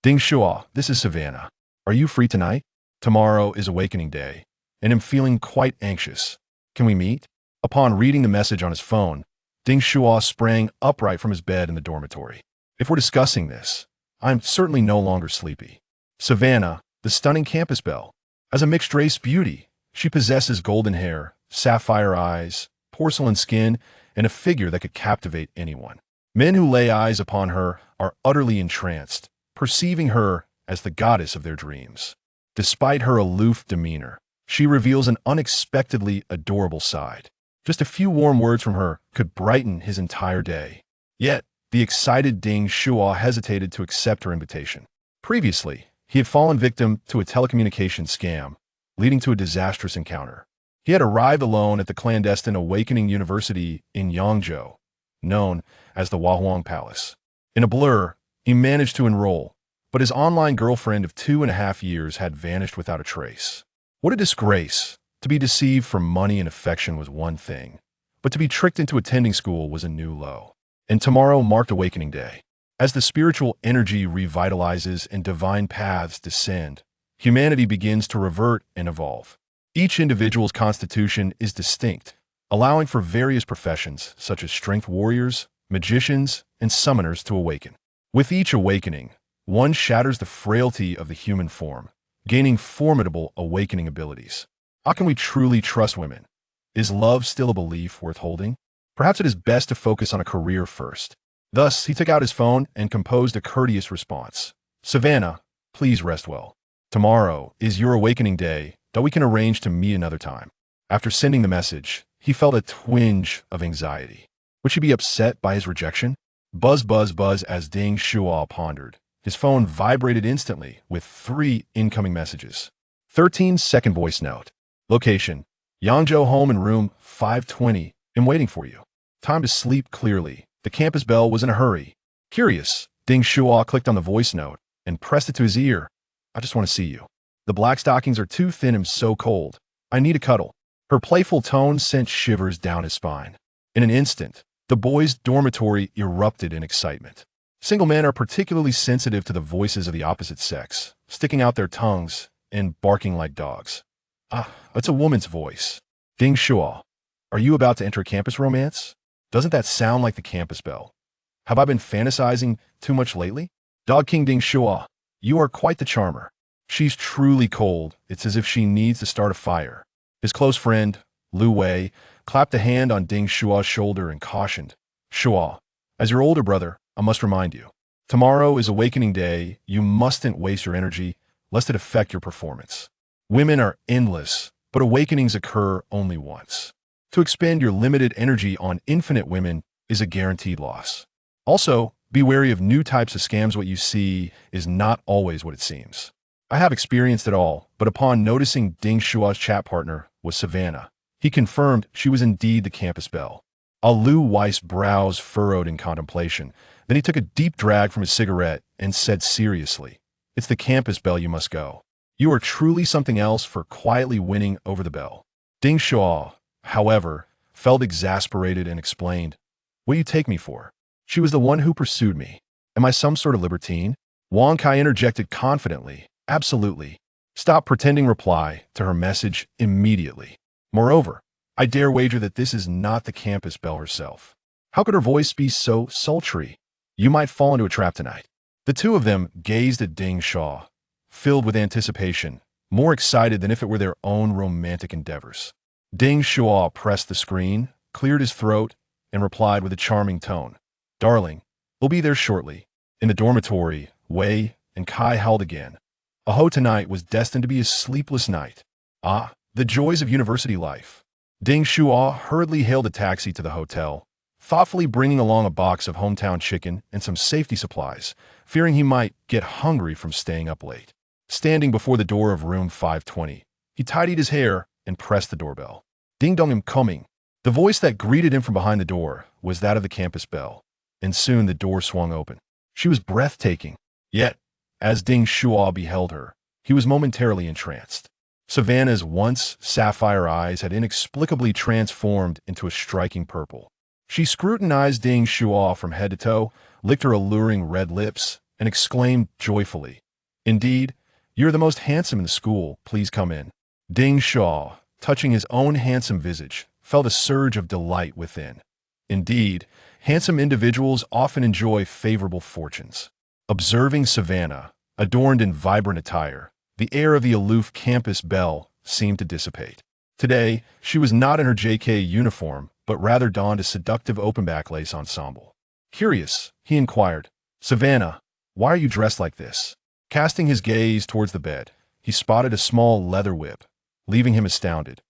Ding Shuo, this is Savannah. Are you free tonight? Tomorrow is awakening day, and I'm feeling quite anxious. Can we meet? Upon reading the message on his phone, Ding Shuo sprang upright from his bed in the dormitory. If we're discussing this, I'm certainly no longer sleepy. Savannah, the stunning campus belle. As a mixed-race beauty, she possesses golden hair, sapphire eyes, porcelain skin, and a figure that could captivate anyone. Men who lay eyes upon her are utterly entranced, perceiving her as the goddess of their dreams. Despite her aloof demeanor, she reveals an unexpectedly adorable side. Just a few warm words from her could brighten his entire day. Yet, the excited Ding Shuo hesitated to accept her invitation. Previously, he had fallen victim to a telecommunications scam, leading to a disastrous encounter. He had arrived alone at the clandestine Awakening University in Yangzhou, known as the Huahuang Palace. In a blur, he managed to enroll, but his online girlfriend of 2.5 years had vanished without a trace. What a disgrace! To be deceived for money and affection was one thing, but to be tricked into attending school was a new low. And tomorrow marked Awakening Day. As the spiritual energy revitalizes and divine paths descend, humanity begins to revert and evolve. Each individual's constitution is distinct, allowing for various professions such as strength warriors, magicians, and summoners to awaken. With each awakening, one shatters the frailty of the human form, gaining formidable awakening abilities. How can we truly trust women? Is love still a belief worth holding? Perhaps it is best to focus on a career first. Thus, he took out his phone and composed a courteous response. Savannah, please rest well. Tomorrow is your awakening day, though we can arrange to meet another time. After sending the message, he felt a twinge of anxiety. Would she be upset by his rejection? Buzz, buzz, buzz as Ding Shuo pondered. His phone vibrated instantly with 3 incoming messages. 13-second voice note. Location: Yangzhou home and room 520. I'm waiting for you. Time to sleep clearly. The campus bell was in a hurry. Curious, Ding Shuo clicked on the voice note and pressed it to his ear. I just want to see you. The black stockings are too thin and so cold. I need a cuddle. Her playful tone sent shivers down his spine. In an instant, the boys' dormitory erupted in excitement. Single men are particularly sensitive to the voices of the opposite sex, sticking out their tongues and barking like dogs. Ah, it's a woman's voice. Ding Shuo, are you about to enter a campus romance? Doesn't that sound like the campus bell? Have I been fantasizing too much lately? Dog King Ding Shuo, you are quite the charmer. She's truly cold. It's as if she needs to start a fire. His close friend, Lu Wei, clapped a hand on Ding Shuo's shoulder and cautioned. Shuo, as your older brother, I must remind you. Tomorrow is awakening day. You mustn't waste your energy, lest it affect your performance. Women are endless, but awakenings occur only once. To expend your limited energy on infinite women is a guaranteed loss. Also, be wary of new types of scams. What you see is not always what it seems. I have experienced it all, but upon noticing Ding Shuo's chat partner was Savannah, he confirmed she was indeed the campus belle. Lu Weiss' brows furrowed in contemplation. Then he took a deep drag from his cigarette and said seriously, "It's the campus belle, you must go. You are truly something else for quietly winning over the belle." Ding Shuo, however, felt exasperated and explained, "What do you take me for? She was the one who pursued me. Am I some sort of libertine?" Wang Kai interjected confidently, "Absolutely. Stop pretending." Reply to her message immediately. Moreover, I dare wager that this is not the campus belle herself. How could her voice be so sultry? You might fall into a trap tonight. The two of them gazed at Ding Shuo, filled with anticipation, more excited than if it were their own romantic endeavors. Ding Shuo pressed the screen, cleared his throat, and replied with a charming tone. "Darling, we'll be there shortly." In the dormitory, Wei and Kai howled again. Aho tonight was destined to be a sleepless night. Ah, the joys of university life. Ding Shuo hurriedly hailed a taxi to the hotel, thoughtfully bringing along a box of hometown chicken and some safety supplies, fearing he might get hungry from staying up late. Standing before the door of room 520, he tidied his hair and pressed the doorbell. "Ding dong, I'm coming." The voice that greeted him from behind the door was that of the campus belle, and soon the door swung open. She was breathtaking. Yet, as Ding Shuo beheld her, he was momentarily entranced. Savannah's once sapphire eyes had inexplicably transformed into a striking purple. She scrutinized Ding Shuo from head to toe, licked her alluring red lips, and exclaimed joyfully, "Indeed, you're the most handsome in the school. Please come in." Ding Shuo, touching his own handsome visage, felt a surge of delight within. Indeed, handsome individuals often enjoy favorable fortunes. Observing Savannah, adorned in vibrant attire, the air of the aloof campus belle seemed to dissipate. Today, she was not in her JK uniform, but rather donned a seductive open-back lace ensemble. Curious, he inquired, "Savannah, why are you dressed like this?" Casting his gaze towards the bed, he spotted a small leather whip, leaving him astounded.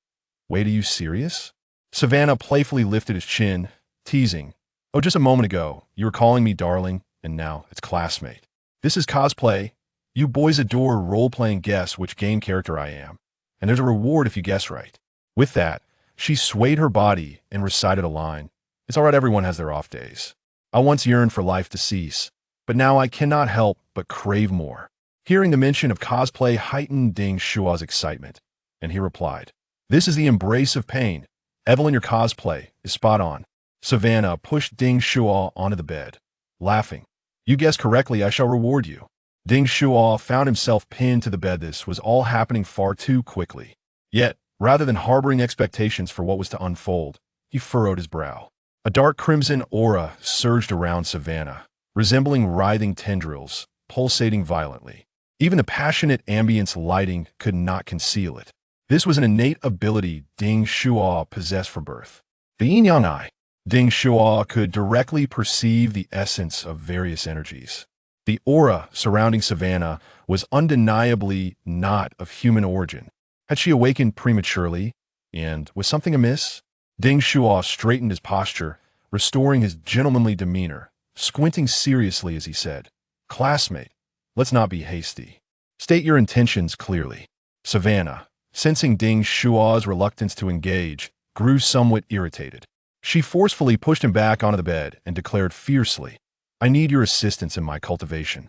"Wait, are you serious?" Savannah playfully lifted his chin, teasing, "Oh, just a moment ago, you were calling me darling, and now it's classmate. This is cosplay. You boys adore role-playing guess which game character I am, and there's a reward if you guess right." With that, she swayed her body and recited a line. "It's all right, everyone has their off days. I once yearned for life to cease, but now I cannot help but crave more." Hearing the mention of cosplay heightened Ding Shuo's excitement, and he replied, "This is the embrace of pain. Evelyn, your cosplay is spot on." Savannah pushed Ding Shuo onto the bed, laughing. "You guessed correctly, I shall reward you." Ding Shuo found himself pinned to the bed. This was all happening far too quickly. Yet, rather than harboring expectations for what was to unfold, he furrowed his brow. A dark crimson aura surged around Savannah, resembling writhing tendrils, pulsating violently. Even the passionate ambience lighting could not conceal it. This was an innate ability Ding Shuo possessed from birth. The yin-yang eye. Ding Shuo could directly perceive the essence of various energies. The aura surrounding Savannah was undeniably not of human origin. Had she awakened prematurely? And was something amiss? Ding Shuo straightened his posture, restoring his gentlemanly demeanor, squinting seriously as he said, "Classmate, let's not be hasty. State your intentions clearly." Savannah, sensing Ding Shuo's reluctance to engage, grew somewhat irritated. She forcefully pushed him back onto the bed and declared fiercely, "I need your assistance in my cultivation."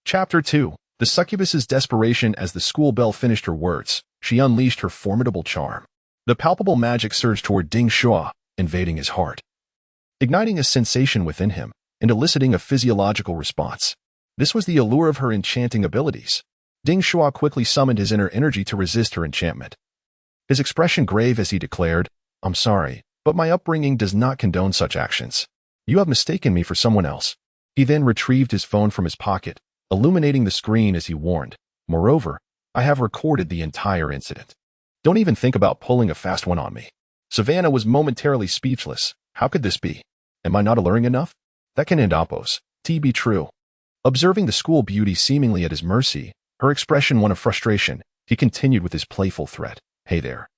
Chapter 2. The succubus's desperation. As the school bell finished her words, she unleashed her formidable charm. The palpable magic surged toward Ding Shuo, invading his heart, igniting a sensation within him and eliciting a physiological response. This was the allure of her enchanting abilities. Ding Shuo quickly summoned his inner energy to resist her enchantment. His expression grave as he declared, "I'm sorry, but my upbringing does not condone such actions. You have mistaken me for someone else." He then retrieved his phone from his pocket, illuminating the screen as he warned, "Moreover, I have recorded the entire incident. Don't even think about pulling a fast one on me." Savannah was momentarily speechless. How could this be? Am I not alluring enough? That can end oppos. T be true. Observing the school beauty seemingly at his mercy, her expression one of frustration, he continued with his playful threat. "Hey there.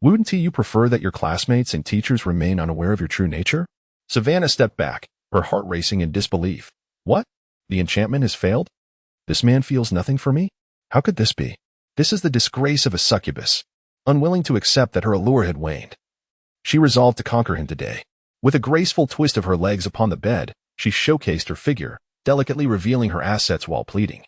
Wouldn't you prefer that your classmates and teachers remain unaware of your true nature?" Savannah stepped back, her heart racing in disbelief. "What? The enchantment has failed? This man feels nothing for me? How could this be? This is the disgrace of a succubus." Unwilling to accept that her allure had waned, she resolved to conquer him today. With a graceful twist of her legs upon the bed, she showcased her figure, delicately revealing her assets while pleading,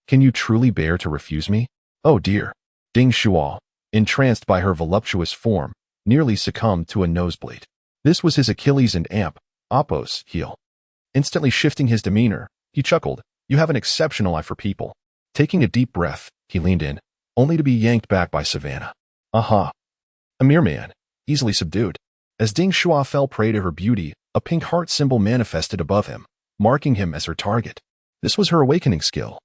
"Can you truly bear to refuse me?" "Oh dear." Ding Shuo, entranced by her voluptuous form, nearly succumbed to a nosebleed. This was his Achilles and amp, oppos, heel. Instantly shifting his demeanor, he chuckled, "You have an exceptional eye for people." Taking a deep breath, he leaned in, only to be yanked back by Savannah. Aha! A mere man, easily subdued. As Ding Shuo fell prey to her beauty, a pink heart symbol manifested above him, marking him as her target. This was her awakening skill.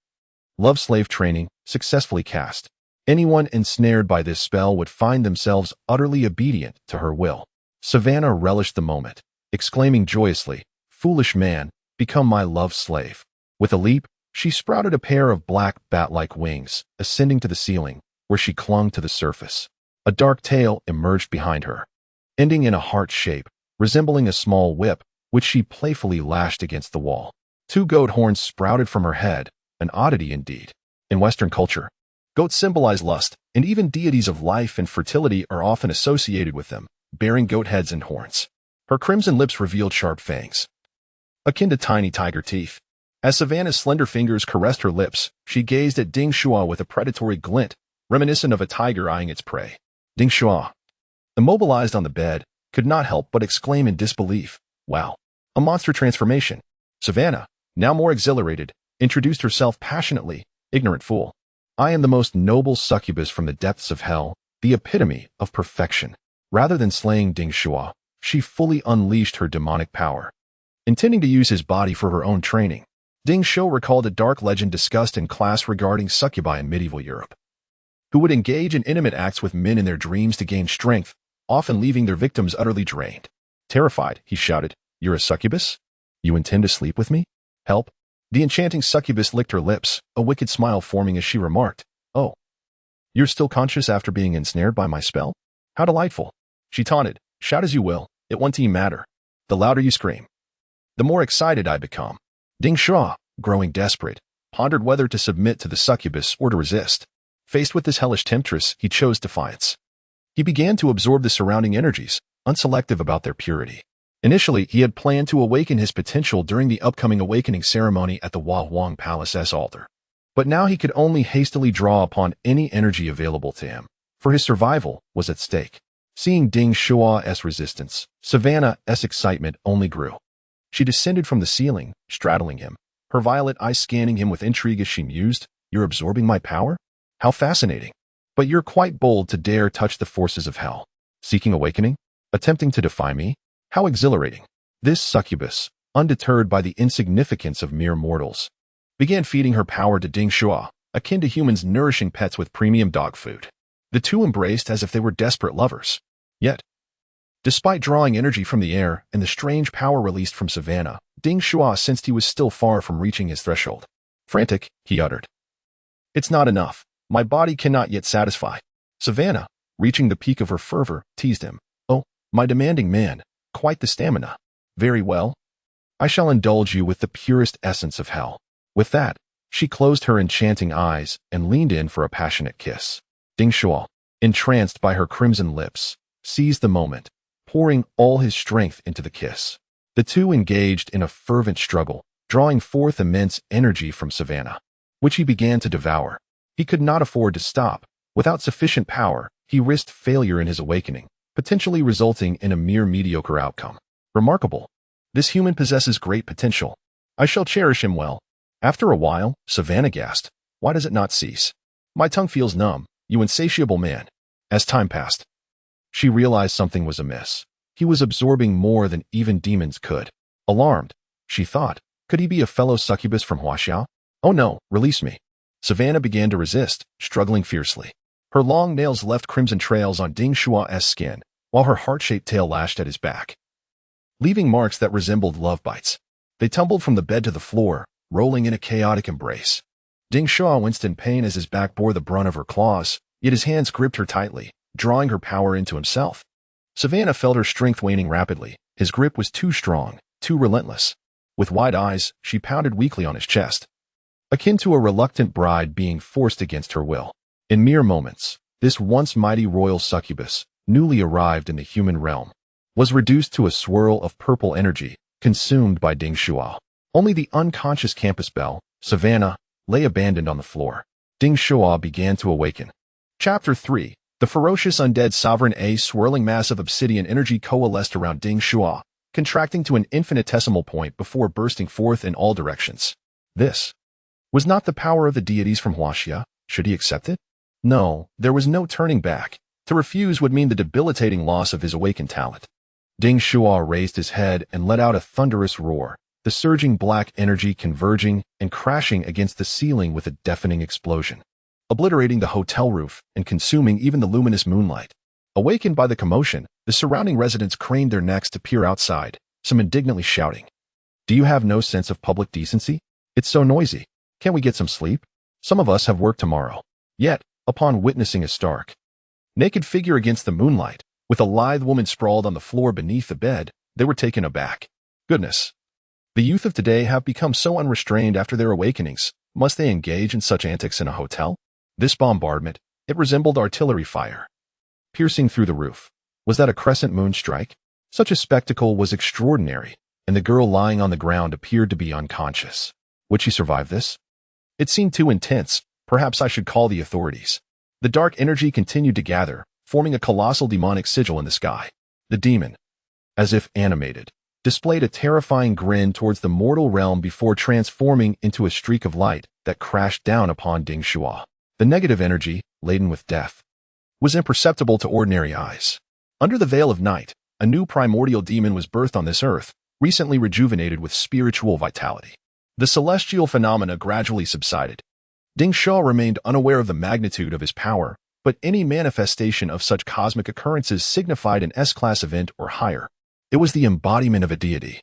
Love slave training, successfully cast. Anyone ensnared by this spell would find themselves utterly obedient to her will. Savannah relished the moment, exclaiming joyously, "Foolish man, become my love slave." With a leap, she sprouted a pair of black bat-like wings, ascending to the ceiling, where she clung to the surface. A dark tail emerged behind her, ending in a heart shape, resembling a small whip, which she playfully lashed against the wall. 2 goat horns sprouted from her head, an oddity indeed. In Western culture, goats symbolize lust, and even deities of life and fertility are often associated with them, bearing goat heads and horns. Her crimson lips revealed sharp fangs, akin to tiny tiger teeth. As Savannah's slender fingers caressed her lips, she gazed at Ding Shuo with a predatory glint, reminiscent of a tiger eyeing its prey. Ding Shuo, immobilized on the bed, could not help but exclaim in disbelief, "Wow, a monster transformation." Savannah, now more exhilarated, introduced herself passionately. Ignorant fool. I am the most noble succubus from the depths of hell, the epitome of perfection. Rather than slaying Ding Shuo, she fully unleashed her demonic power. Intending to use his body for her own training, Ding Shuo recalled a dark legend discussed in class regarding succubi in medieval Europe, who would engage in intimate acts with men in their dreams to gain strength, often leaving their victims utterly drained. Terrified, he shouted, "You're a succubus? You intend to sleep with me? Help?" The enchanting succubus licked her lips, a wicked smile forming as she remarked, "Oh, you're still conscious after being ensnared by my spell? How delightful." She taunted, "Shout as you will, it won't matter. The louder you scream, the more excited I become." Ding Shuo, growing desperate, pondered whether to submit to the succubus or to resist. Faced with this hellish temptress, he chose defiance. He began to absorb the surrounding energies, unselective about their purity. Initially, he had planned to awaken his potential during the upcoming awakening ceremony at the Hua Huang Palace's altar. But now he could only hastily draw upon any energy available to him, for his survival was at stake. Seeing Ding Shuo's resistance, Savannah's excitement only grew. She descended from the ceiling, straddling him, her violet eyes scanning him with intrigue as she mused, "You're absorbing my power? How fascinating. But you're quite bold to dare touch the forces of hell. Seeking awakening? Attempting to defy me? How exhilarating." This succubus, undeterred by the insignificance of mere mortals, began feeding her power to Ding Shuo, akin to humans nourishing pets with premium dog food. The two embraced as if they were desperate lovers. Yet, despite drawing energy from the air and the strange power released from Savannah, Ding Shuo sensed he was still far from reaching his threshold. Frantic, he uttered, "It's not enough. My body cannot yet satisfy." Savannah, reaching the peak of her fervor, teased him, "Oh, my demanding man, quite the stamina. Very well. I shall indulge you with the purest essence of hell." With that, she closed her enchanting eyes and leaned in for a passionate kiss. Ding Shuo, entranced by her crimson lips, seized the moment, pouring all his strength into the kiss. The two engaged in a fervent struggle, drawing forth immense energy from Savannah, which he began to devour. He could not afford to stop. Without sufficient power, he risked failure in his awakening, potentially resulting in a mere mediocre outcome. Remarkable. This human possesses great potential. I shall cherish him well. After a while, Savannah gasped, "Why does it not cease? My tongue feels numb, you insatiable man." As time passed, she realized something was amiss. He was absorbing more than even demons could. Alarmed, she thought, could he be a fellow succubus from Huaxiao? "Oh no, release me." Savannah began to resist, struggling fiercely. Her long nails left crimson trails on Ding Shuo's skin, while her heart-shaped tail lashed at his back, leaving marks that resembled love bites. They tumbled from the bed to the floor, rolling in a chaotic embrace. Ding Shuo winced in pain as his back bore the brunt of her claws, yet his hands gripped her tightly, drawing her power into himself. Savannah felt her strength waning rapidly. His grip was too strong, too relentless. With wide eyes, she pounded weakly on his chest, akin to a reluctant bride being forced against her will. In mere moments, this once mighty royal succubus, newly arrived in the human realm, was reduced to a swirl of purple energy, consumed by Ding Shuo. Only the unconscious campus belle, Savannah, lay abandoned on the floor. Ding Shuo began to awaken. Chapter 3. The ferocious undead sovereign. A swirling mass of obsidian energy coalesced around Ding Shuo, contracting to an infinitesimal point before bursting forth in all directions. This was not the power of the deities from Huaxia. Should he accept it? No, there was no turning back. To refuse would mean the debilitating loss of his awakened talent. Ding Shuo raised his head and let out a thunderous roar, the surging black energy converging and crashing against the ceiling with a deafening explosion, obliterating the hotel roof and consuming even the luminous moonlight. Awakened by the commotion, the surrounding residents craned their necks to peer outside, some indignantly shouting, "Do you have no sense of public decency? It's so noisy. Can't we get some sleep? Some of us have work tomorrow." Yet, upon witnessing a stark, naked figure against the moonlight, with a lithe woman sprawled on the floor beneath the bed, they were taken aback. Goodness. The youth of today have become so unrestrained after their awakenings. Must they engage in such antics in a hotel? This bombardment, it resembled artillery fire, piercing through the roof. Was that a crescent moon strike? Such a spectacle was extraordinary, and the girl lying on the ground appeared to be unconscious. Would she survive this? It seemed too intense. Perhaps I should call the authorities. The dark energy continued to gather, forming a colossal demonic sigil in the sky. The demon, as if animated, displayed a terrifying grin towards the mortal realm before transforming into a streak of light that crashed down upon Ding Shuo. The negative energy, laden with death, was imperceptible to ordinary eyes. Under the veil of night, a new primordial demon was birthed on this earth, recently rejuvenated with spiritual vitality. The celestial phenomena gradually subsided. Ding Shuo remained unaware of the magnitude of his power, but any manifestation of such cosmic occurrences signified an S-class event or higher. It was the embodiment of a deity,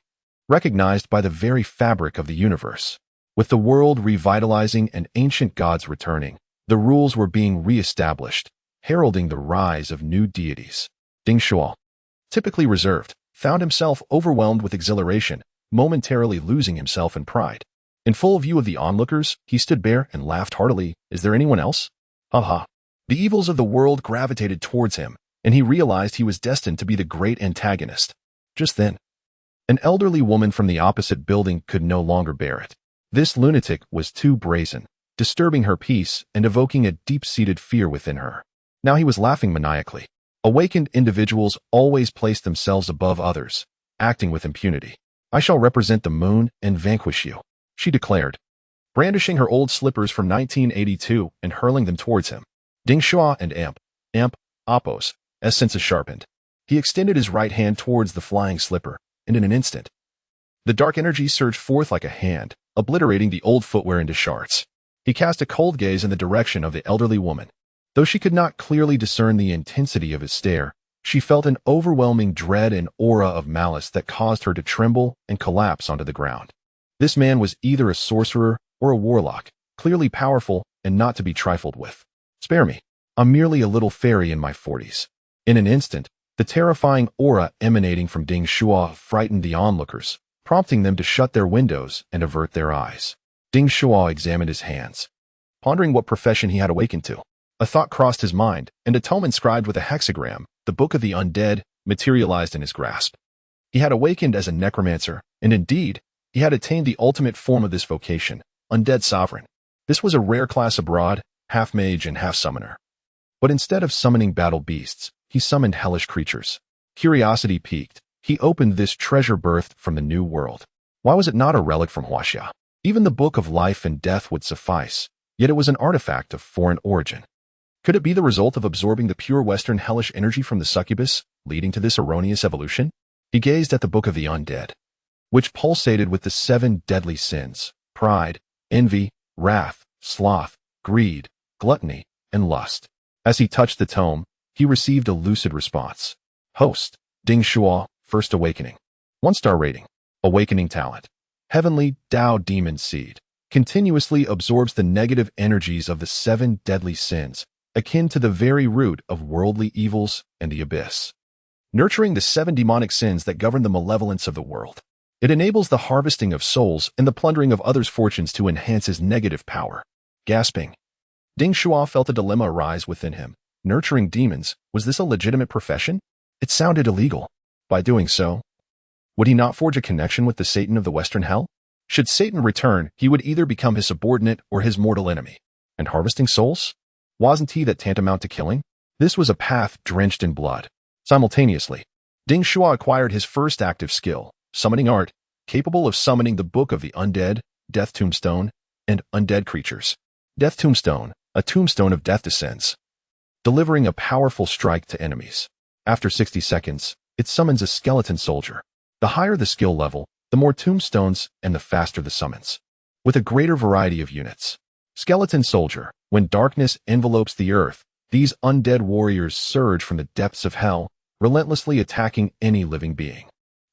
recognized by the very fabric of the universe. With the world revitalizing and ancient gods returning, the rules were being re-established, heralding the rise of new deities. Ding Shuo, typically reserved, found himself overwhelmed with exhilaration, momentarily losing himself in pride. In full view of the onlookers, he stood bare and laughed heartily. Is there anyone else? Ha ha. The evils of the world gravitated towards him, and he realized he was destined to be the great antagonist. Just then, an elderly woman from the opposite building could no longer bear it. This lunatic was too brazen, disturbing her peace and evoking a deep-seated fear within her. Now he was laughing maniacally. Awakened individuals always place themselves above others, acting with impunity. I shall represent the moon and vanquish you, she declared, brandishing her old slippers from 1982 and hurling them towards him. Ding Shuo and Oppos, as senses sharpened. He extended his right hand towards the flying slipper, and in an instant, the dark energy surged forth like a hand, obliterating the old footwear into shards. He cast a cold gaze in the direction of the elderly woman. Though she could not clearly discern the intensity of his stare, she felt an overwhelming dread and aura of malice that caused her to tremble and collapse onto the ground. This man was either a sorcerer or a warlock, clearly powerful and not to be trifled with. Spare me. I'm merely a little fairy in my 40s. In an instant, the terrifying aura emanating from Ding Shuo frightened the onlookers, prompting them to shut their windows and avert their eyes. Ding Shuo examined his hands, pondering what profession he had awakened to. A thought crossed his mind, and a tome inscribed with a hexagram, the Book of the Undead, materialized in his grasp. He had awakened as a necromancer, and indeed, he had attained the ultimate form of this vocation, Undead Sovereign. This was a rare class abroad, half mage and half summoner. But instead of summoning battle beasts, he summoned hellish creatures. Curiosity piqued, he opened this treasure birthed from the new world. Why was it not a relic from Huaxia? Even the Book of Life and Death would suffice, yet it was an artifact of foreign origin. Could it be the result of absorbing the pure Western hellish energy from the succubus, leading to this erroneous evolution? He gazed at the Book of the Undead, which pulsated with the 7 deadly sins: pride, envy, wrath, sloth, greed, gluttony, and lust. As he touched the tome, he received a lucid response. Host, Ding Shuo, First Awakening. 1-star rating. Awakening talent. Heavenly Tao Demon Seed. Continuously absorbs the negative energies of the 7 deadly sins, akin to the very root of worldly evils and the abyss. Nurturing the 7 demonic sins that govern the malevolence of the world. It enables the harvesting of souls and the plundering of others' fortunes to enhance his negative power. Gasping, Ding Shuo felt a dilemma arise within him. Nurturing demons, was this a legitimate profession? It sounded illegal. By doing so, would he not forge a connection with the Satan of the Western Hell? Should Satan return, he would either become his subordinate or his mortal enemy. And harvesting souls? Wasn't he that tantamount to killing? This was a path drenched in blood. Simultaneously, Ding Shuo acquired his first active skill, summoning art, capable of summoning the Book of the Undead, Death Tombstone, and Undead creatures. Death Tombstone, a tombstone of death descends, delivering a powerful strike to enemies. After 60 seconds, it summons a skeleton soldier. The higher the skill level, the more tombstones and the faster the summons. With a greater variety of units. Skeleton soldier, when darkness envelopes the earth, these undead warriors surge from the depths of hell, relentlessly attacking any living being.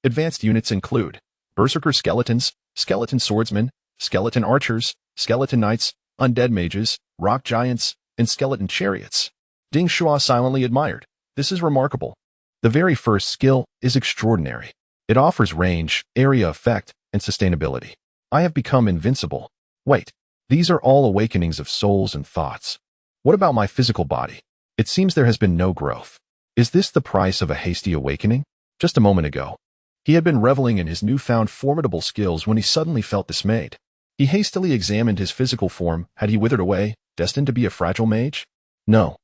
Advanced units include berserker skeletons, skeleton swordsmen, skeleton archers, skeleton knights, undead mages, rock giants, and skeleton chariots. Ding Shuo silently admired. This is remarkable. The very first skill is extraordinary. It offers range, area effect, and sustainability. I have become invincible. Wait, these are all awakenings of souls and thoughts. What about my physical body? It seems there has been no growth. Is this the price of a hasty awakening? Just a moment ago, he had been reveling in his newfound formidable skills when he suddenly felt dismayed. He hastily examined his physical form. Had he withered away, destined to be a fragile mage? No.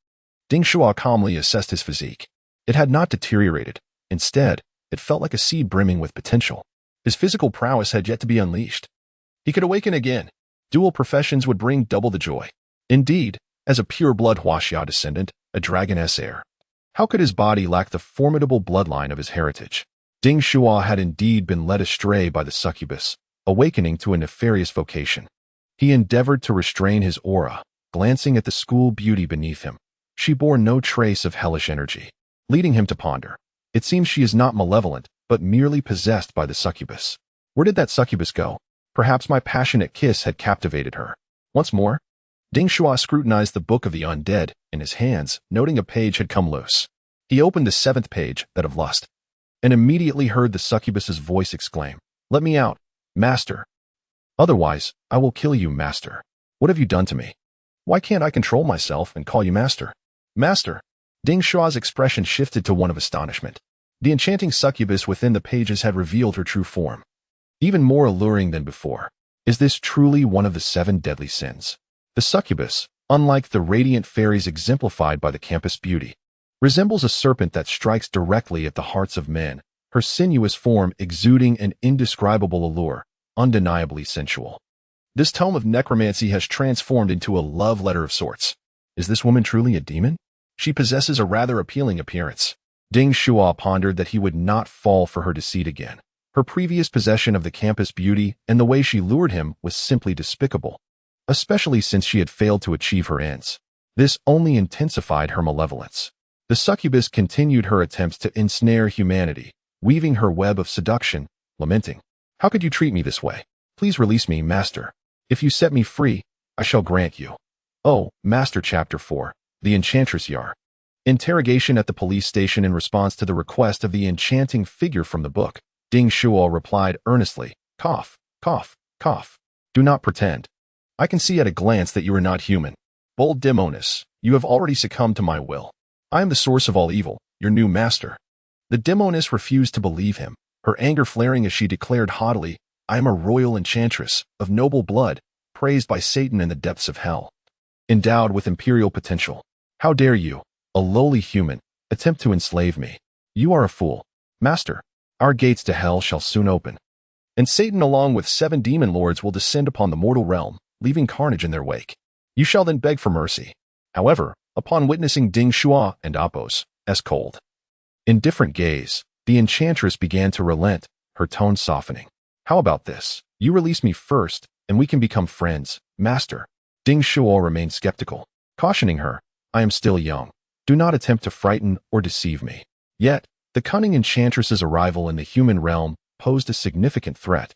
Ding Shuo calmly assessed his physique. It had not deteriorated. Instead, It felt like a seed brimming with potential. His physical prowess had yet to be unleashed. He could awaken again. Dual professions would bring double the joy. Indeed, as a pure-blood Huaxia descendant, a dragoness heir, how could his body lack the formidable bloodline of his heritage? Ding Shuo had indeed been led astray by the succubus, awakening to a nefarious vocation. He endeavored to restrain his aura, glancing at the school beauty beneath him. She bore no trace of hellish energy, leading him to ponder. It seems she is not malevolent, but merely possessed by the succubus. Where did that succubus go? Perhaps my passionate kiss had captivated her. Once more, Ding Shuo scrutinized the Book of the Undead in his hands, noting a page had come loose. He opened the 7th page, that of lust, and immediately heard the succubus's voice exclaim, "Let me out, master. Otherwise, I will kill you, master. What have you done to me? Why can't I control myself and call you master?" Master. Ding Shuo's expression shifted to one of astonishment. The enchanting succubus within the pages had revealed her true form, even more alluring than before. Is this truly one of the 7 deadly sins? The succubus, unlike the radiant fairies exemplified by the campus beauty, resembles a serpent that strikes directly at the hearts of men, her sinuous form exuding an indescribable allure, undeniably sensual. This tome of necromancy has transformed into a love letter of sorts. Is this woman truly a demon? She possesses a rather appealing appearance. Ding Shuo pondered that he would not fall for her deceit again. Her previous possession of the campus beauty and the way she lured him was simply despicable, especially since she had failed to achieve her ends. This only intensified her malevolence. The succubus continued her attempts to ensnare humanity, weaving her web of seduction, lamenting, "How could you treat me this way? Please release me, master. If you set me free, I shall grant you." Oh, Master. Chapter 4. The Enchantress Yar. Interrogation at the police station in response to the request of the enchanting figure from the book. Ding Shuo replied earnestly, "Cough, cough, cough. Do not pretend. I can see at a glance that you are not human. Bold demoness, you have already succumbed to my will. I am the source of all evil, your new master." The demoness refused to believe him, her anger flaring as she declared haughtily, "I am a royal enchantress, of noble blood, praised by Satan in the depths of hell, endowed with imperial potential. How dare you, a lowly human, attempt to enslave me? You are a fool. Master, our gates to hell shall soon open, and Satan along with 7 demon lords will descend upon the mortal realm, leaving carnage in their wake. You shall then beg for mercy." However, upon witnessing Ding Shuo and Appo's cold, indifferent gaze, the enchantress began to relent, her tone softening. "How about this? You release me first, and we can become friends, master." Ding Shuo remained skeptical, cautioning her, "I am still young. Do not attempt to frighten or deceive me." Yet, the cunning enchantress's arrival in the human realm posed a significant threat.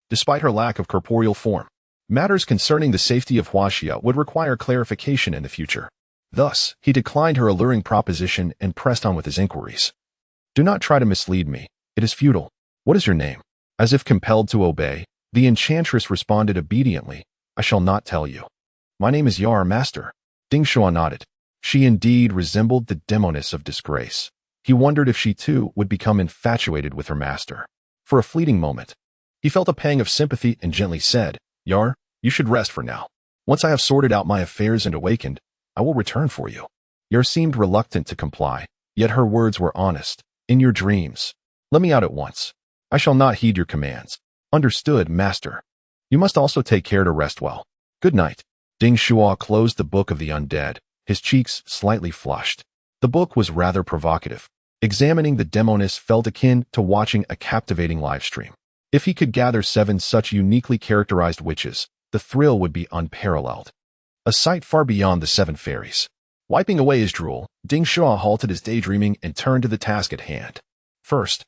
Despite her lack of corporeal form, matters concerning the safety of Huaxia would require clarification in the future. Thus, he declined her alluring proposition and pressed on with his inquiries. "Do not try to mislead me. It is futile. What is your name?" As if compelled to obey, the enchantress responded obediently, "I shall not tell you. My name is Yar, master." Ding Shuo nodded. She indeed resembled the demoness of disgrace. He wondered if she too would become infatuated with her master. For a fleeting moment, he felt a pang of sympathy and gently said, "Yar, you should rest for now. Once I have sorted out my affairs and awakened, I will return for you." Yar seemed reluctant to comply, yet her words were honest. "In your dreams. Let me out at once. I shall not heed your commands." "Understood, master. You must also take care to rest well. Good night." Ding Shuo closed the Book of the Undead, his cheeks slightly flushed. The book was rather provocative. Examining the demoness felt akin to watching a captivating live stream. If he could gather 7 such uniquely characterized witches, the thrill would be unparalleled. A sight far beyond the 7 fairies. Wiping away his drool, Ding Shuo halted his daydreaming and turned to the task at hand. First,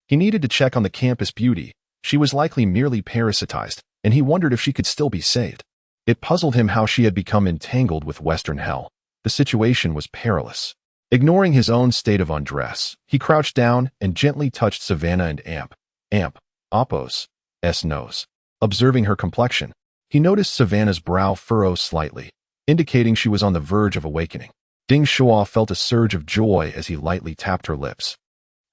he needed to check on the campus beauty. She was likely merely parasitized, and he wondered if she could still be saved. It puzzled him how she had become entangled with Western hell. The situation was perilous. Ignoring his own state of undress, he crouched down and gently touched Savannah and Appo's nose. Observing her complexion, he noticed Savannah's brow furrow slightly, indicating she was on the verge of awakening. Ding Shuo felt a surge of joy as he lightly tapped her lips,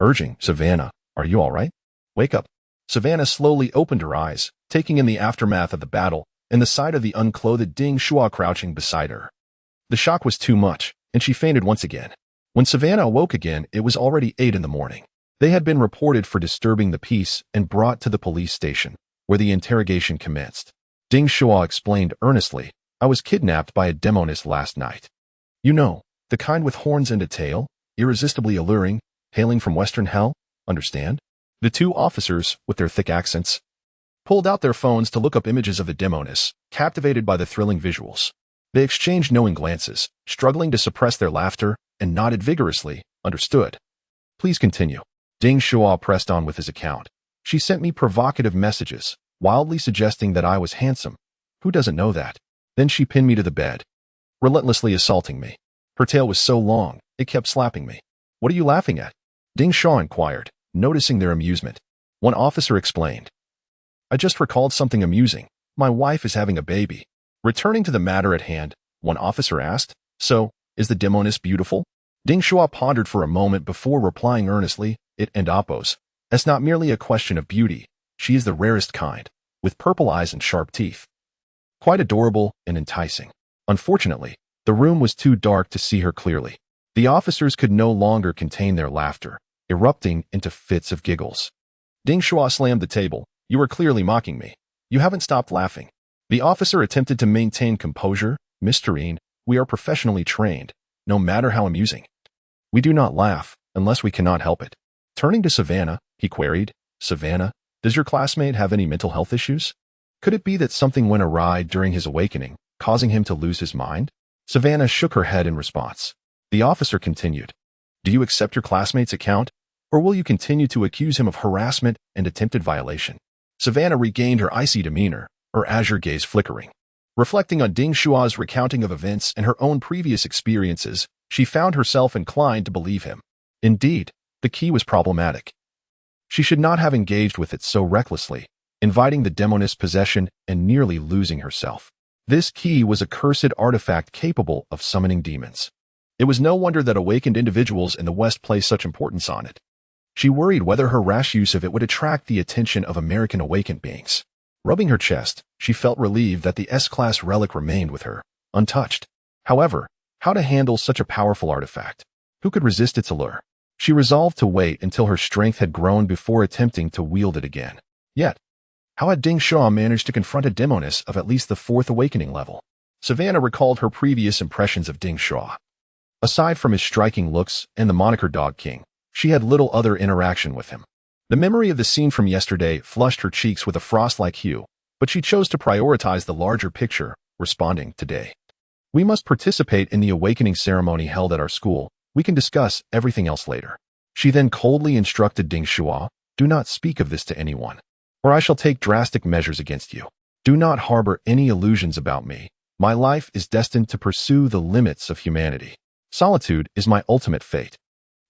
urging, "Savannah, are you all right? Wake up." Savannah slowly opened her eyes, taking in the aftermath of the battle and the sight of the unclothed Ding Shuo crouching beside her. The shock was too much, and she fainted once again. When Savannah awoke again, it was already 8 in the morning. They had been reported for disturbing the peace and brought to the police station, where the interrogation commenced. Ding Shuo explained earnestly, I was kidnapped by a demoness last night. You know, the kind with horns and a tail, irresistibly alluring, hailing from Western Hell, understand? The two officers, with their thick accents, pulled out their phones to look up images of the demoness, captivated by the thrilling visuals. They exchanged knowing glances, struggling to suppress their laughter, and nodded vigorously, understood. Please continue. Ding Shuo pressed on with his account. She sent me provocative messages, wildly suggesting that I was handsome. Who doesn't know that? Then she pinned me to the bed, relentlessly assaulting me. Her tail was so long, it kept slapping me. What are you laughing at? Ding Shuo inquired, noticing their amusement. One officer explained. I just recalled something amusing. My wife is having a baby. Returning to the matter at hand, one officer asked, So, is the demoness beautiful? Ding Shuo pondered for a moment before replying earnestly, It and oppos. It's not merely a question of beauty. She is the rarest kind, with purple eyes and sharp teeth. Quite adorable and enticing. Unfortunately, the room was too dark to see her clearly. The officers could no longer contain their laughter, erupting into fits of giggles. Ding Shuo slammed the table. You are clearly mocking me. You haven't stopped laughing. The officer attempted to maintain composure. Mr. Yin, we are professionally trained, no matter how amusing. We do not laugh, unless we cannot help it. Turning to Savannah, he queried, Savannah, does your classmate have any mental health issues? Could it be that something went awry during his awakening, causing him to lose his mind? Savannah shook her head in response. The officer continued, Do you accept your classmate's account, or will you continue to accuse him of harassment and attempted violation? Savannah regained her icy demeanor, her azure gaze flickering. Reflecting on Ding Shuo's recounting of events and her own previous experiences, she found herself inclined to believe him. Indeed, the key was problematic. She should not have engaged with it so recklessly, inviting the demoness' possession and nearly losing herself. This key was a cursed artifact capable of summoning demons. It was no wonder that awakened individuals in the West placed such importance on it. She worried whether her rash use of it would attract the attention of American awakened beings. Rubbing her chest, she felt relieved that the S-class relic remained with her, untouched. However, how to handle such a powerful artifact? Who could resist its allure? She resolved to wait until her strength had grown before attempting to wield it again. Yet, how had Ding Shuo managed to confront a demoness of at least the 4th awakening level? Savannah recalled her previous impressions of Ding Shuo. Aside from his striking looks and the moniker Dog King, she had little other interaction with him. The memory of the scene from yesterday flushed her cheeks with a frost-like hue, but she chose to prioritize the larger picture, responding, Today, we must participate in the awakening ceremony held at our school. We can discuss everything else later. She then coldly instructed Ding Shuo, Do not speak of this to anyone, or I shall take drastic measures against you. Do not harbor any illusions about me. My life is destined to pursue the limits of humanity. Solitude is my ultimate fate.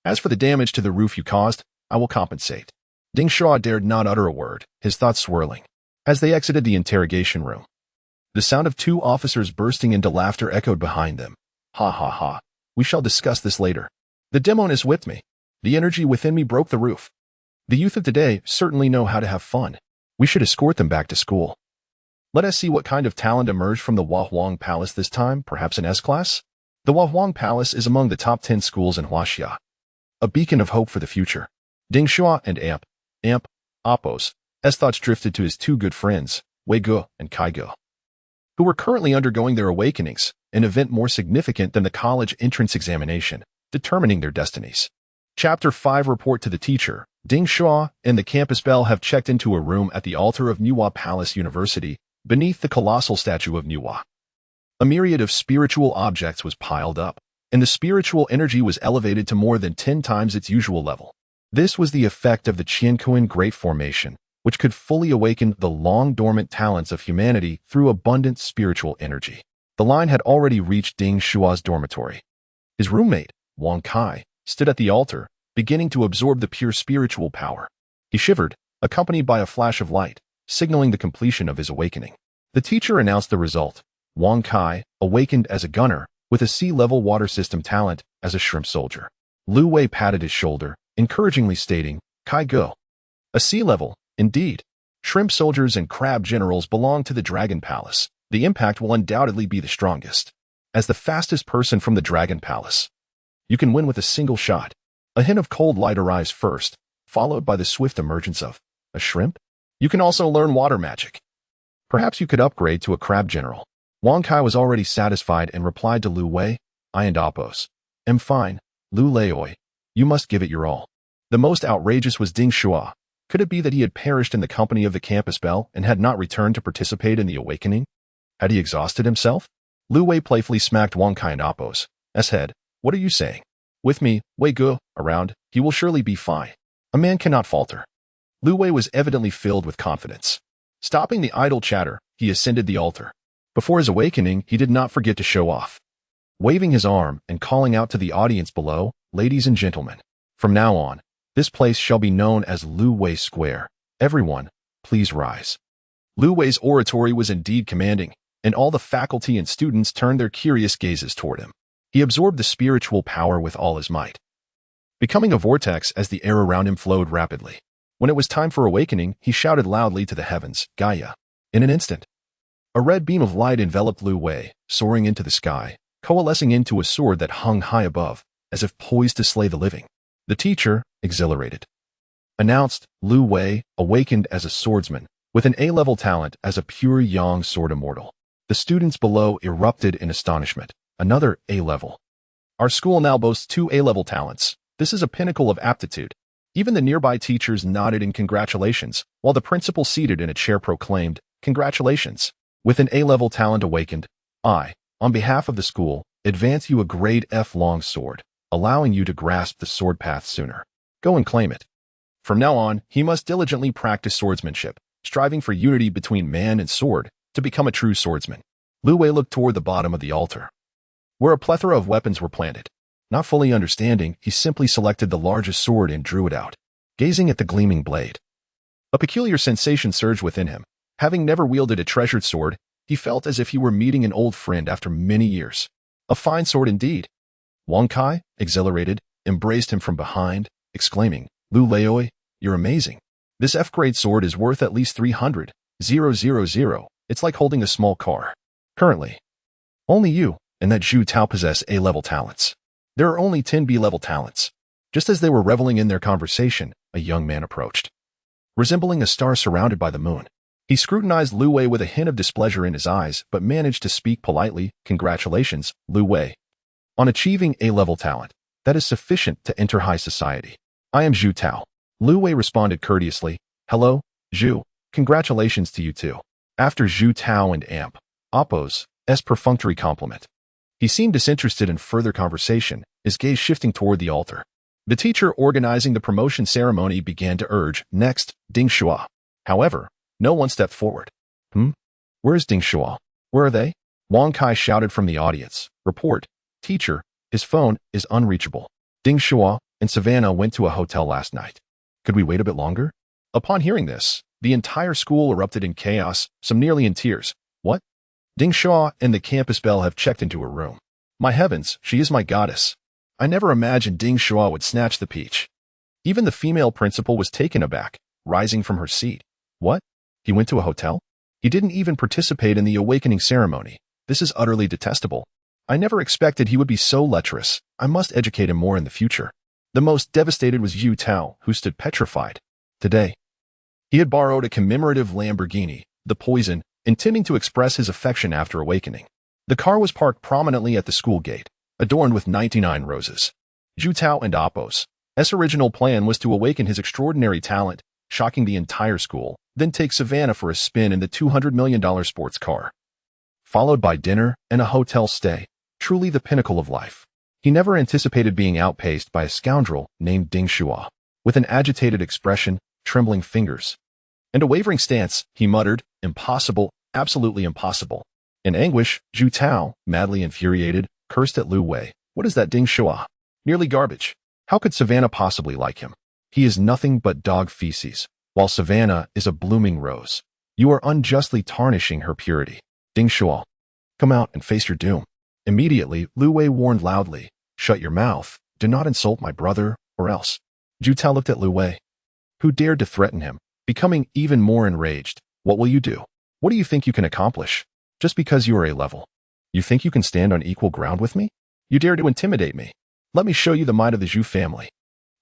As for the damage to the roof you caused, I will compensate. Ding Shuo dared not utter a word, his thoughts swirling. As they exited the interrogation room, the sound of 2 officers bursting into laughter echoed behind them. Ha ha ha. We shall discuss this later. The demoness whipped me. The energy within me broke the roof. The youth of today certainly know how to have fun. We should escort them back to school. Let us see what kind of talent emerged from the Huahuang Palace this time, perhaps an S-class? The Huahuang Palace is among the top 10 schools in Huaxia, a beacon of hope for the future. Ding Shuo and Oppos, as thoughts drifted to his 2 good friends, Wei Ge and Kai Ge, who were currently undergoing their awakenings, an event more significant than the college entrance examination, determining their destinies. Chapter 5 Report to the Teacher. Ding Shuo and the campus bell have checked into a room at the altar of Nuwa Palace University, beneath the colossal statue of Nuwa. A myriad of spiritual objects was piled up, and the spiritual energy was elevated to more than 10 times its usual level. This was the effect of the Qiankuan Great Formation, which could fully awaken the long-dormant talents of humanity through abundant spiritual energy. The line had already reached Ding Shuo's dormitory. His roommate, Wang Kai, stood at the altar, beginning to absorb the pure spiritual power. He shivered, accompanied by a flash of light, signaling the completion of his awakening. The teacher announced the result. Wang Kai, awakened as a gunner, with a sea-level water system talent as a shrimp soldier. Lu Wei patted his shoulder, encouragingly stating, Kai Ge. A sea-level, indeed. Shrimp soldiers and crab generals belong to the Dragon Palace. The impact will undoubtedly be the strongest. As the fastest person from the Dragon Palace, you can win with a single shot. A hint of cold light arrives first, followed by the swift emergence of a shrimp. You can also learn water magic. Perhaps you could upgrade to a crab general. Wang Kai was already satisfied and replied to Lu Wei, I and Apos am fine, Lu Leoi. You must give it your all. The most outrageous was Ding Shuo. Could it be that he had perished in the company of the campus belle and had not returned to participate in the awakening? Had he exhausted himself? Lu Wei playfully smacked Wang Kai and Apos' head. What are you saying? With me, Wei Gu, around, he will surely be fine. A man cannot falter. Lu Wei was evidently filled with confidence. Stopping the idle chatter, he ascended the altar. Before his awakening, he did not forget to show off. Waving his arm and calling out to the audience below, ladies and gentlemen, from now on, this place shall be known as Lu Wei Square. Everyone, please rise. Lu Wei's oratory was indeed commanding, and all the faculty and students turned their curious gazes toward him. He absorbed the spiritual power with all his might, becoming a vortex as the air around him flowed rapidly. When it was time for awakening, he shouted loudly to the heavens, Gaia. In an instant, a red beam of light enveloped Lu Wei, soaring into the sky, coalescing into a sword that hung high above, as if poised to slay the living. The teacher, exhilarated, announced Lu Wei, awakened as a swordsman, with an A-level talent as a pure yang sword immortal. The students below erupted in astonishment. Another A-level. Our school now boasts 2 A-level talents. This is a pinnacle of aptitude. Even the nearby teachers nodded in congratulations, while the principal seated in a chair proclaimed, Congratulations. With an A-level talent awakened, I, on behalf of the school, advance you a grade F long sword, allowing you to grasp the sword path sooner. Go and claim it. From now on, he must diligently practice swordsmanship, striving for unity between man and sword to become a true swordsman. Lu Wei looked toward the bottom of the altar, where a plethora of weapons were planted. Not fully understanding, he simply selected the largest sword and drew it out, gazing at the gleaming blade. A peculiar sensation surged within him. Having never wielded a treasured sword, he felt as if he were meeting an old friend after many years. A fine sword indeed. Wang Kai, exhilarated, embraced him from behind, exclaiming, Lu Leoi, you're amazing. This F-grade sword is worth at least 300,000. It's like holding a small car. Currently, only you and that Zhu Tao possess A-level talents. There are only 10 B-level talents. Just as they were reveling in their conversation, a young man approached, resembling a star surrounded by the moon. He scrutinized Lu Wei with a hint of displeasure in his eyes, but managed to speak politely, Congratulations, Lu Wei, on achieving A-level talent. That is sufficient to enter high society. I am Zhu Tao. Lu Wei responded courteously, Hello, Zhu. Congratulations to you too. After Zhu Tao and Amp, Apos' perfunctory compliment, he seemed disinterested in further conversation, his gaze shifting toward the altar. The teacher organizing the promotion ceremony began to urge, Next, Ding Shuo. However, no one stepped forward. Where is Ding Shuo? Where are they? Wang Kai shouted from the audience. Report, teacher, his phone is unreachable. Ding Shuo and Savannah went to a hotel last night. Could we wait a bit longer? Upon hearing this, the entire school erupted in chaos, some nearly in tears. What? Ding Shuo and the campus belle have checked into her room. My heavens, she is my goddess. I never imagined Ding Shuo would snatch the peach. Even the female principal was taken aback, rising from her seat. What? He went to a hotel? He didn't even participate in the awakening ceremony. This is utterly detestable. I never expected he would be so lecherous. I must educate him more in the future. The most devastated was Yu Tao, who stood petrified. Today, he had borrowed a commemorative Lamborghini, the Poison, intending to express his affection after awakening. The car was parked prominently at the school gate, adorned with 99 roses. Zhu Tao and Apos' original plan was to awaken his extraordinary talent, shocking the entire school, then take Savannah for a spin in the $200 million sports car, followed by dinner and a hotel stay, truly the pinnacle of life. He never anticipated being outpaced by a scoundrel named Ding Shuo. With an agitated expression, trembling fingers, and a wavering stance, he muttered, Impossible, absolutely impossible. In anguish, Zhu Tao, madly infuriated, cursed at Lu Wei. What is that Ding Shuo? Nearly garbage. How could Savannah possibly like him? He is nothing but dog feces, while Savannah is a blooming rose. You are unjustly tarnishing her purity. Ding Shuo, come out and face your doom. Immediately, Lu Wei warned loudly, Shut your mouth, do not insult my brother, or else. Zhu Tao looked at Lu Wei, who dared to threaten him, becoming even more enraged. What will you do? What do you think you can accomplish? Just because you are A-level, you think you can stand on equal ground with me? You dare to intimidate me? Let me show you the might of the Zhu family.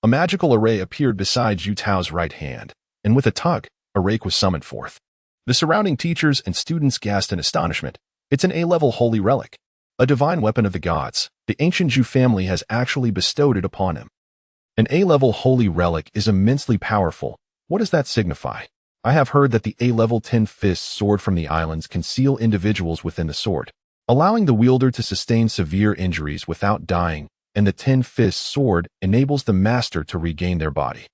A magical array appeared beside Zhu Tao's right hand, and with a tug, a rake was summoned forth. The surrounding teachers and students gasped in astonishment. It's an A-level holy relic, a divine weapon of the gods. The ancient Zhu family has actually bestowed it upon him. An A-level holy relic is immensely powerful. What does that signify? I have heard that the A-level 10-fist sword from the islands can seal individuals within the sword, allowing the wielder to sustain severe injuries without dying, and the 10-fist sword enables the master to regain their body.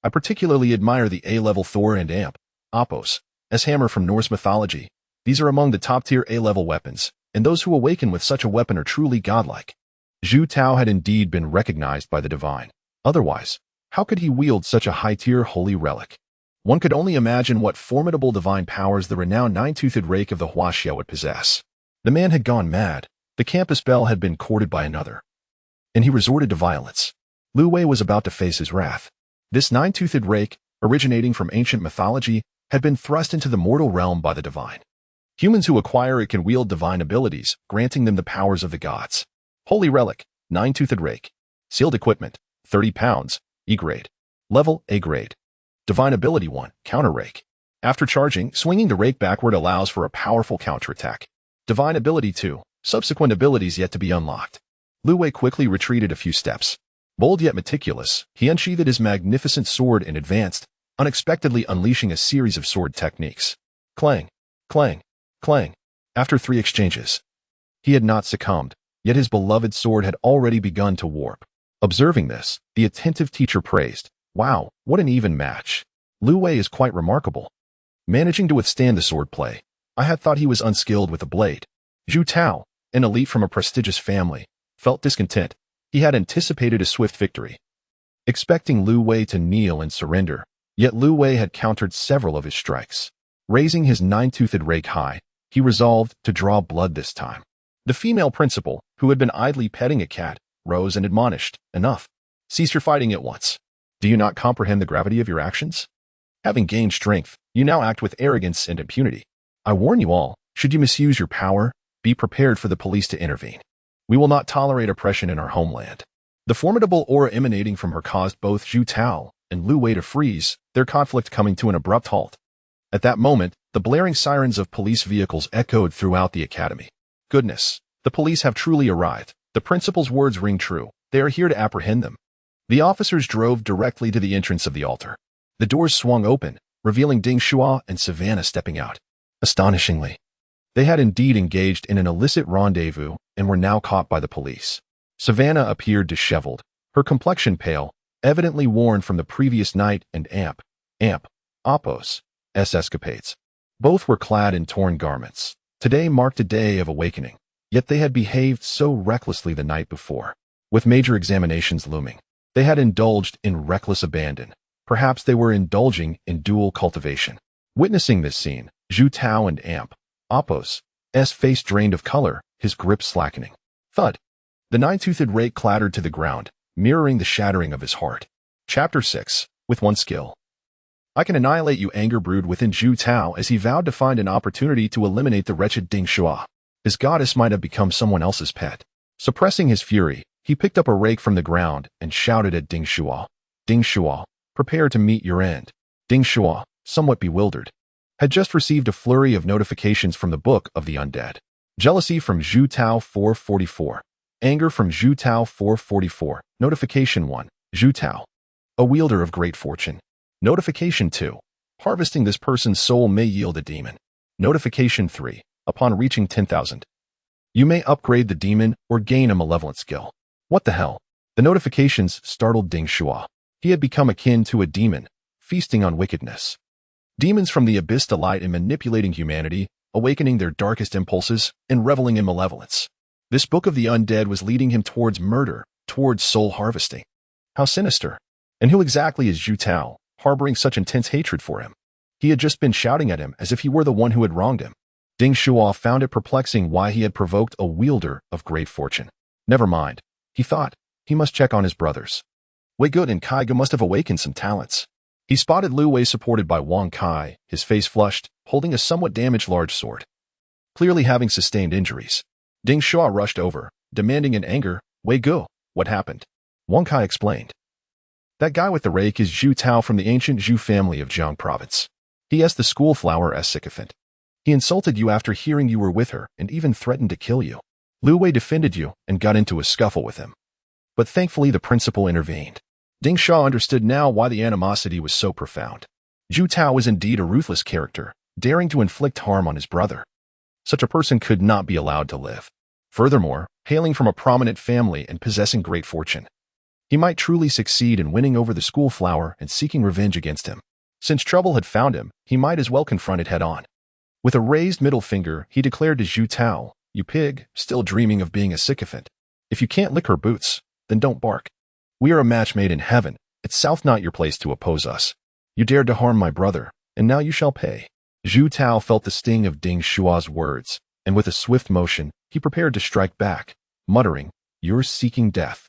I particularly admire the A-level Thor and Amp, Apos, as hammer from Norse mythology. These are among the top-tier A-level weapons, and those who awaken with such a weapon are truly godlike. Zhu Tao had indeed been recognized by the divine. Otherwise, how could he wield such a high-tier holy relic? One could only imagine what formidable divine powers the renowned nine-toothed rake of the Huaxia would possess. The man had gone mad. The campus belle had been courted by another, and he resorted to violence. Lu Wei was about to face his wrath. This nine-toothed rake, originating from ancient mythology, had been thrust into the mortal realm by the divine. Humans who acquire it can wield divine abilities, granting them the powers of the gods. Holy relic, nine-toothed rake. Sealed equipment, 30 pounds, E grade. Level, A grade. Divine ability 1, counter rake. After charging, swinging the rake backward allows for a powerful counterattack. Divine ability 2, subsequent abilities yet to be unlocked. Lu Wei quickly retreated a few steps. Bold yet meticulous, he unsheathed his magnificent sword and advanced, unexpectedly unleashing a series of sword techniques. Clang, clang, clang. After 3 exchanges, he had not succumbed, yet his beloved sword had already begun to warp. Observing this, the attentive teacher praised, "Wow, what an even match. Lu Wei is quite remarkable. Managing to withstand the swordplay. I had thought he was unskilled with a blade." Zhu Tao, an elite from a prestigious family, felt discontent. He had anticipated a swift victory, expecting Lu Wei to kneel and surrender, yet Lu Wei had countered several of his strikes. Raising his nine-toothed rake high, he resolved to draw blood this time. The female principal, who had been idly petting a cat, rose and admonished, "Enough. Cease your fighting at once. Do you not comprehend the gravity of your actions? Having gained strength, you now act with arrogance and impunity. I warn you all, should you misuse your power, be prepared for the police to intervene. We will not tolerate oppression in our homeland." The formidable aura emanating from her caused both Zhu Tao and Lu Wei to freeze, their conflict coming to an abrupt halt. At that moment, the blaring sirens of police vehicles echoed throughout the academy. Goodness, the police have truly arrived. The principal's words ring true. They are here to apprehend them. The officers drove directly to the entrance of the altar. The doors swung open, revealing Ding Shuo and Savannah stepping out. Astonishingly, they had indeed engaged in an illicit rendezvous and were now caught by the police. Savannah appeared disheveled, her complexion pale, evidently worn from the previous night and Apos' escapades. Both were clad in torn garments. Today marked a day of awakening, yet they had behaved so recklessly the night before. With major examinations looming, they had indulged in reckless abandon. Perhaps they were indulging in dual cultivation. Witnessing this scene, Zhu Tao and Apos' face drained of color, his grip slackening. Thud. The nine-toothed rake clattered to the ground, mirroring the shattering of his heart. Chapter 6. With one skill. I can annihilate you. Anger brewed within Zhu Tao as he vowed to find an opportunity to eliminate the wretched Ding Shuo. His goddess might have become someone else's pet. Suppressing his fury, he picked up a rake from the ground and shouted at Ding Shuo. Ding Shuo, prepare to meet your end. Ding Shuo, somewhat bewildered, had just received a flurry of notifications from the Book of the Undead. Jealousy from Zhu Tao 444. Anger from Zhu Tao 444. Notification 1. Zhu Tao, a wielder of great fortune. Notification 2. Harvesting this person's soul may yield a demon. Notification 3. Upon reaching 10,000, you may upgrade the demon or gain a malevolent skill. What the hell? The notifications startled Ding Shuo. He had become akin to a demon, feasting on wickedness. Demons from the abyss delight in manipulating humanity, awakening their darkest impulses, and reveling in malevolence. This Book of the Undead was leading him towards murder, towards soul harvesting. How sinister. And who exactly is Zhu Tao, harboring such intense hatred for him? He had just been shouting at him as if he were the one who had wronged him. Ding Shuo found it perplexing why he had provoked a wielder of great fortune. Never mind, he thought. He must check on his brothers. Wei Gut and Kai Ge must have awakened some talents. He spotted Lu Wei supported by Wang Kai, his face flushed, holding a somewhat damaged large sword, clearly having sustained injuries. Ding Shuo rushed over, demanding in anger, "Wei Gu, what happened?" Wang Kai explained. That guy with the rake is Zhu Tao from the ancient Zhu family of Jiang province. He is the school flower as sycophant. He insulted you after hearing you were with her and even threatened to kill you. Lu Wei defended you and got into a scuffle with him. But thankfully the principal intervened. Ding Sha understood now why the animosity was so profound. Zhu Tao was indeed a ruthless character, daring to inflict harm on his brother. Such a person could not be allowed to live. Furthermore, hailing from a prominent family and possessing great fortune, he might truly succeed in winning over the school flower and seeking revenge against him. Since trouble had found him, he might as well confront it head-on. With a raised middle finger, he declared to Zhu Tao, "You pig, still dreaming of being a sycophant. If you can't lick her boots, then don't bark. We are a match made in heaven. It's south not your place to oppose us. You dared to harm my brother, and now you shall pay." Zhu Tao felt the sting of Ding Shuo's words, and with a swift motion, he prepared to strike back, muttering, "You're seeking death."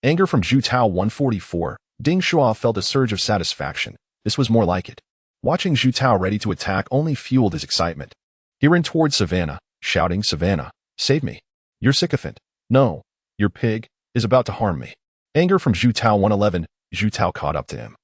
Anger from Zhu Tao 144, Ding Shuo felt a surge of satisfaction. This was more like it. Watching Zhu Tao ready to attack only fueled his excitement. He ran towards Savannah, shouting, "Savannah, save me. Your sycophant, no, your pig, is about to harm me." Anger from Zhu Tao 111, Zhu Tao caught up to him.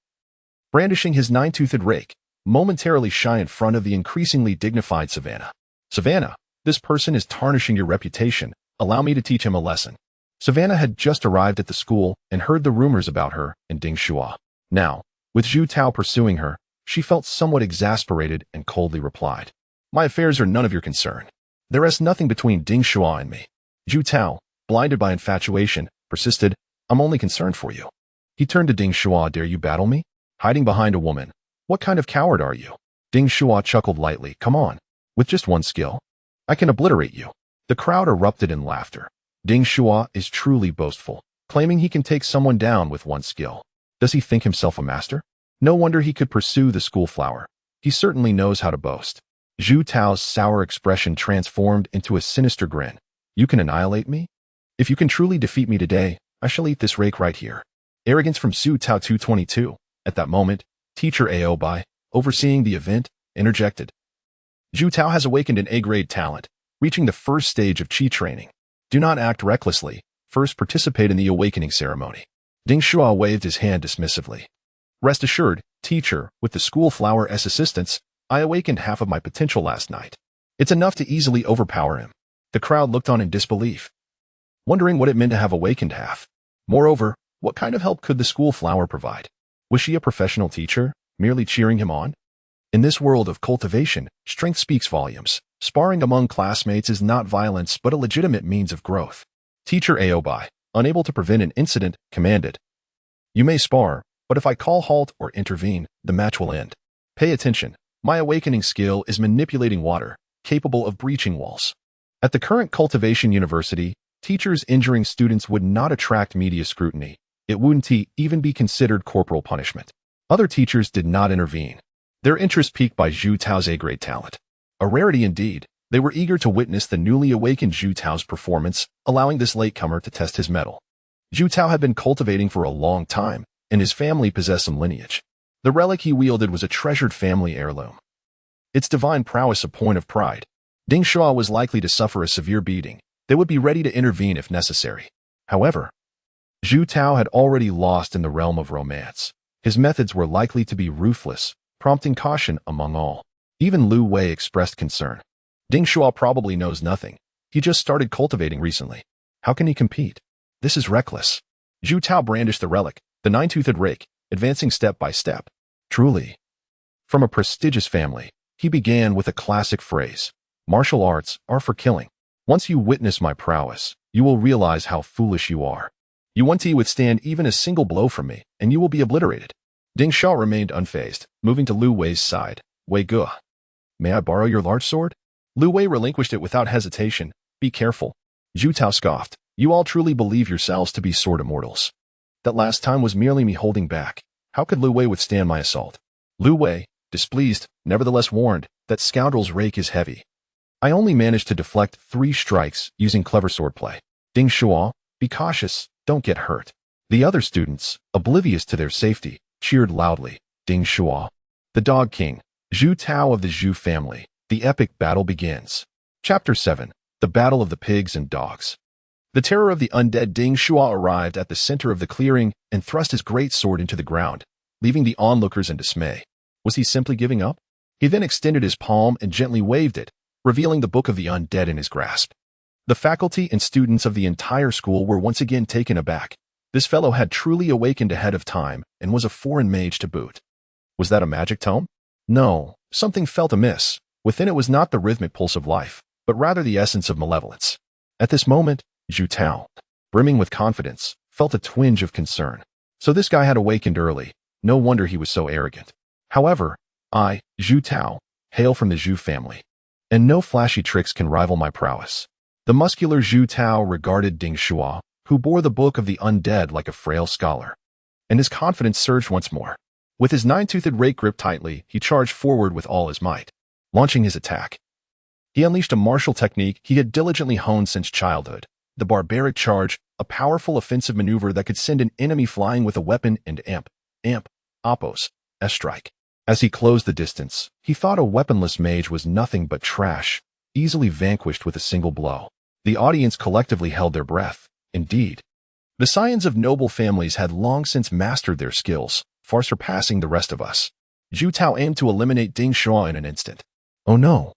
Brandishing his nine-toothed rake, momentarily shy in front of the increasingly dignified Savannah. "Savannah, this person is tarnishing your reputation. Allow me to teach him a lesson." Savannah had just arrived at the school and heard the rumors about her and Ding Shuo. Now, with Zhu Tao pursuing her, she felt somewhat exasperated and coldly replied, "My affairs are none of your concern. There is nothing between Ding Shuo and me." Zhu Tao, blinded by infatuation, persisted, "I'm only concerned for you." He turned to Ding Shuo, "Dare you battle me? Hiding behind a woman? What kind of coward are you?" Ding Shuo chuckled lightly, "Come on. With just one skill, I can obliterate you." The crowd erupted in laughter. Ding Shuo is truly boastful, claiming he can take someone down with one skill. Does he think himself a master? No wonder he could pursue the school flower. He certainly knows how to boast. Zhu Tao's sour expression transformed into a sinister grin. "You can annihilate me? If you can truly defeat me today, I shall eat this rake right here." Arrogance from Zhu Tao 222. At that moment, Teacher Aobai, overseeing the event, interjected. "Zhu Tao has awakened an A-grade talent, reaching the first stage of Qi training. Do not act recklessly. First participate in the awakening ceremony." Ding Shuo waved his hand dismissively. "Rest assured, teacher, with the school flower as assistance, I awakened half of my potential last night. It's enough to easily overpower him." The crowd looked on in disbelief, wondering what it meant to have awakened half. Moreover, what kind of help could the school flower provide? Was she a professional teacher, merely cheering him on? In this world of cultivation, strength speaks volumes. Sparring among classmates is not violence but a legitimate means of growth. Teacher Aobai, unable to prevent an incident, commanded, "You may spar, but if I call halt or intervene, the match will end. Pay attention. My awakening skill is manipulating water, capable of breaching walls." At the current cultivation university, teachers injuring students would not attract media scrutiny. It wouldn't even be considered corporal punishment. Other teachers did not intervene. Their interest piqued by Zhu Tao's A-grade talent. A rarity indeed, they were eager to witness the newly awakened Zhu Tao's performance, allowing this latecomer to test his mettle. Zhu Tao had been cultivating for a long time, and his family possessed some lineage. The relic he wielded was a treasured family heirloom. Its divine prowess a point of pride. Ding Shuo was likely to suffer a severe beating. They would be ready to intervene if necessary. However, Zhu Tao had already lost in the realm of romance. His methods were likely to be ruthless, prompting caution among all. Even Lu Wei expressed concern. Ding Shuo probably knows nothing. He just started cultivating recently. How can he compete? This is reckless. Zhu Tao brandished the relic, the nine-toothed rake, advancing step by step. Truly. From a prestigious family, he began with a classic phrase. "Martial arts are for killing. Once you witness my prowess, you will realize how foolish you are. You want to withstand even a single blow from me, and you will be obliterated." Ding Shuo remained unfazed, moving to Lu Wei's side. "Wei Ge, may I borrow your large sword?" Lu Wei relinquished it without hesitation. "Be careful." Zhu Tao scoffed. "You all truly believe yourselves to be sword immortals. That last time was merely me holding back. How could Lu Wei withstand my assault?" Lu Wei, displeased, nevertheless warned, "That scoundrel's rake is heavy. I only managed to deflect 3 strikes using clever swordplay. Ding Shuo, be cautious, don't get hurt." The other students, oblivious to their safety, cheered loudly. Ding Shuo, the Dog King, Zhu Tao of the Zhu family. The epic battle begins. Chapter 7. The Battle of the Pigs and Dogs. The terror of the undead Ding Shuo arrived at the center of the clearing and thrust his great sword into the ground, leaving the onlookers in dismay. Was he simply giving up? He then extended his palm and gently waved it, revealing the Book of the Undead in his grasp. The faculty and students of the entire school were once again taken aback. This fellow had truly awakened ahead of time and was a foreign mage to boot. Was that a magic tome? No, something felt amiss. Within it was not the rhythmic pulse of life, but rather the essence of malevolence. At this moment, Zhu Tao, brimming with confidence, felt a twinge of concern. So this guy had awakened early. No wonder he was so arrogant. However, I, Zhu Tao, hail from the Zhu family, and no flashy tricks can rival my prowess. The muscular Zhu Tao regarded Ding Shuo, who bore the Book of the Undead like a frail scholar, and his confidence surged once more. With his nine-toothed rake gripped tightly, he charged forward with all his might, launching his attack. He unleashed a martial technique he had diligently honed since childhood, the barbaric charge, a powerful offensive maneuver that could send an enemy flying with a weapon and Oppos, S-strike. As he closed the distance, he thought a weaponless mage was nothing but trash, easily vanquished with a single blow. The audience collectively held their breath. Indeed, the scions of noble families had long since mastered their skills, far surpassing the rest of us. Zhu Tao aimed to eliminate Ding Shuo in an instant. Oh no!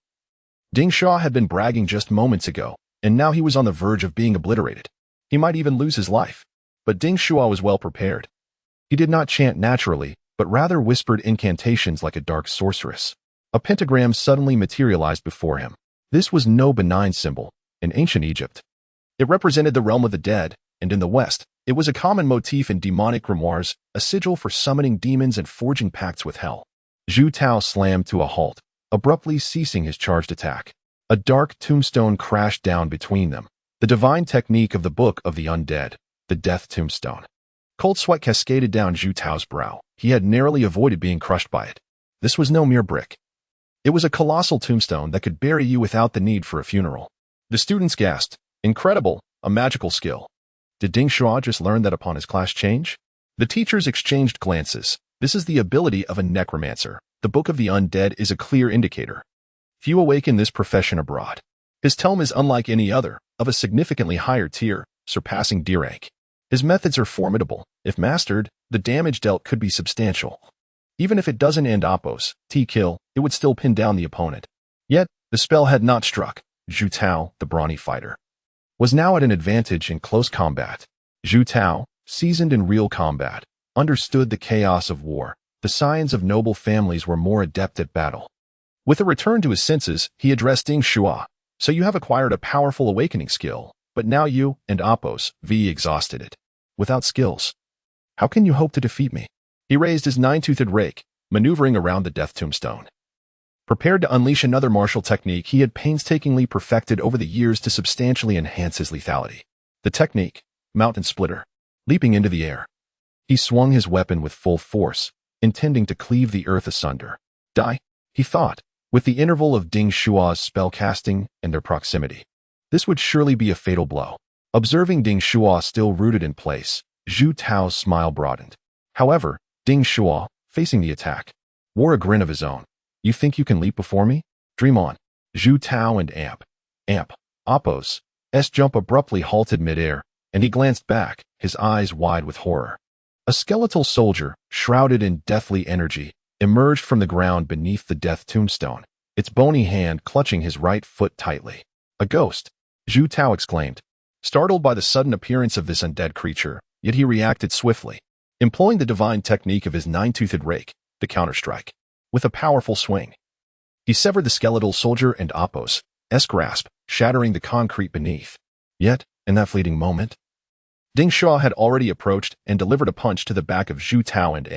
Ding Shuo had been bragging just moments ago, and now he was on the verge of being obliterated. He might even lose his life. But Ding Shuo was well prepared. He did not chant naturally, but rather whispered incantations like a dark sorceress. A pentagram suddenly materialized before him. This was no benign symbol. In ancient Egypt, it represented the realm of the dead, and in the West, it was a common motif in demonic grimoires, a sigil for summoning demons and forging pacts with hell. Zhu Tao slammed to a halt, abruptly ceasing his charged attack. A dark tombstone crashed down between them, the divine technique of the Book of the Undead, the Death Tombstone. Cold sweat cascaded down Zhu Tao's brow. He had narrowly avoided being crushed by it. This was no mere brick. It was a colossal tombstone that could bury you without the need for a funeral. The students gasped. Incredible, a magical skill. Did Ding Shuo just learn that upon his class change? The teachers exchanged glances. This is the ability of a necromancer. The Book of the Undead is a clear indicator. Few awaken this profession abroad. His tome is unlike any other, of a significantly higher tier, surpassing D rank. His methods are formidable. If mastered, the damage dealt could be substantial. Even if it doesn't end Oppos, T-kill, it would still pin down the opponent. Yet, the spell had not struck. Zhu Tao, the brawny fighter, was now at an advantage in close combat. Zhu Tao, seasoned in real combat, understood the chaos of war. The scions of noble families were more adept at battle. With a return to his senses, he addressed Ding Shuo. So you have acquired a powerful awakening skill, but now you and Oppos exhausted it. Without skills, how can you hope to defeat me? He raised his nine-toothed rake, maneuvering around the death tombstone. Prepared to unleash another martial technique he had painstakingly perfected over the years to substantially enhance his lethality. The technique, Mountain Splitter. Leaping into the air, he swung his weapon with full force, intending to cleave the earth asunder. Die, he thought, with the interval of Ding Shuo's spellcasting and their proximity. This would surely be a fatal blow. Observing Ding Shuo still rooted in place, Zhu Tao's smile broadened. However, Ding Shuo, facing the attack, wore a grin of his own. You think you can leap before me? Dream on. Zhu Tao and Oppos' jump abruptly halted midair, and he glanced back, his eyes wide with horror. A skeletal soldier, shrouded in deathly energy, emerged from the ground beneath the death tombstone, its bony hand clutching his right foot tightly. A ghost, Zhu Tao exclaimed, startled by the sudden appearance of this undead creature, yet he reacted swiftly, employing the divine technique of his nine-toothed rake, the counterstrike. With a powerful swing, he severed the skeletal soldier and Oppos' grasp, shattering the concrete beneath. Yet, in that fleeting moment, Ding Shuo had already approached and delivered a punch to the back of Zhu Tao and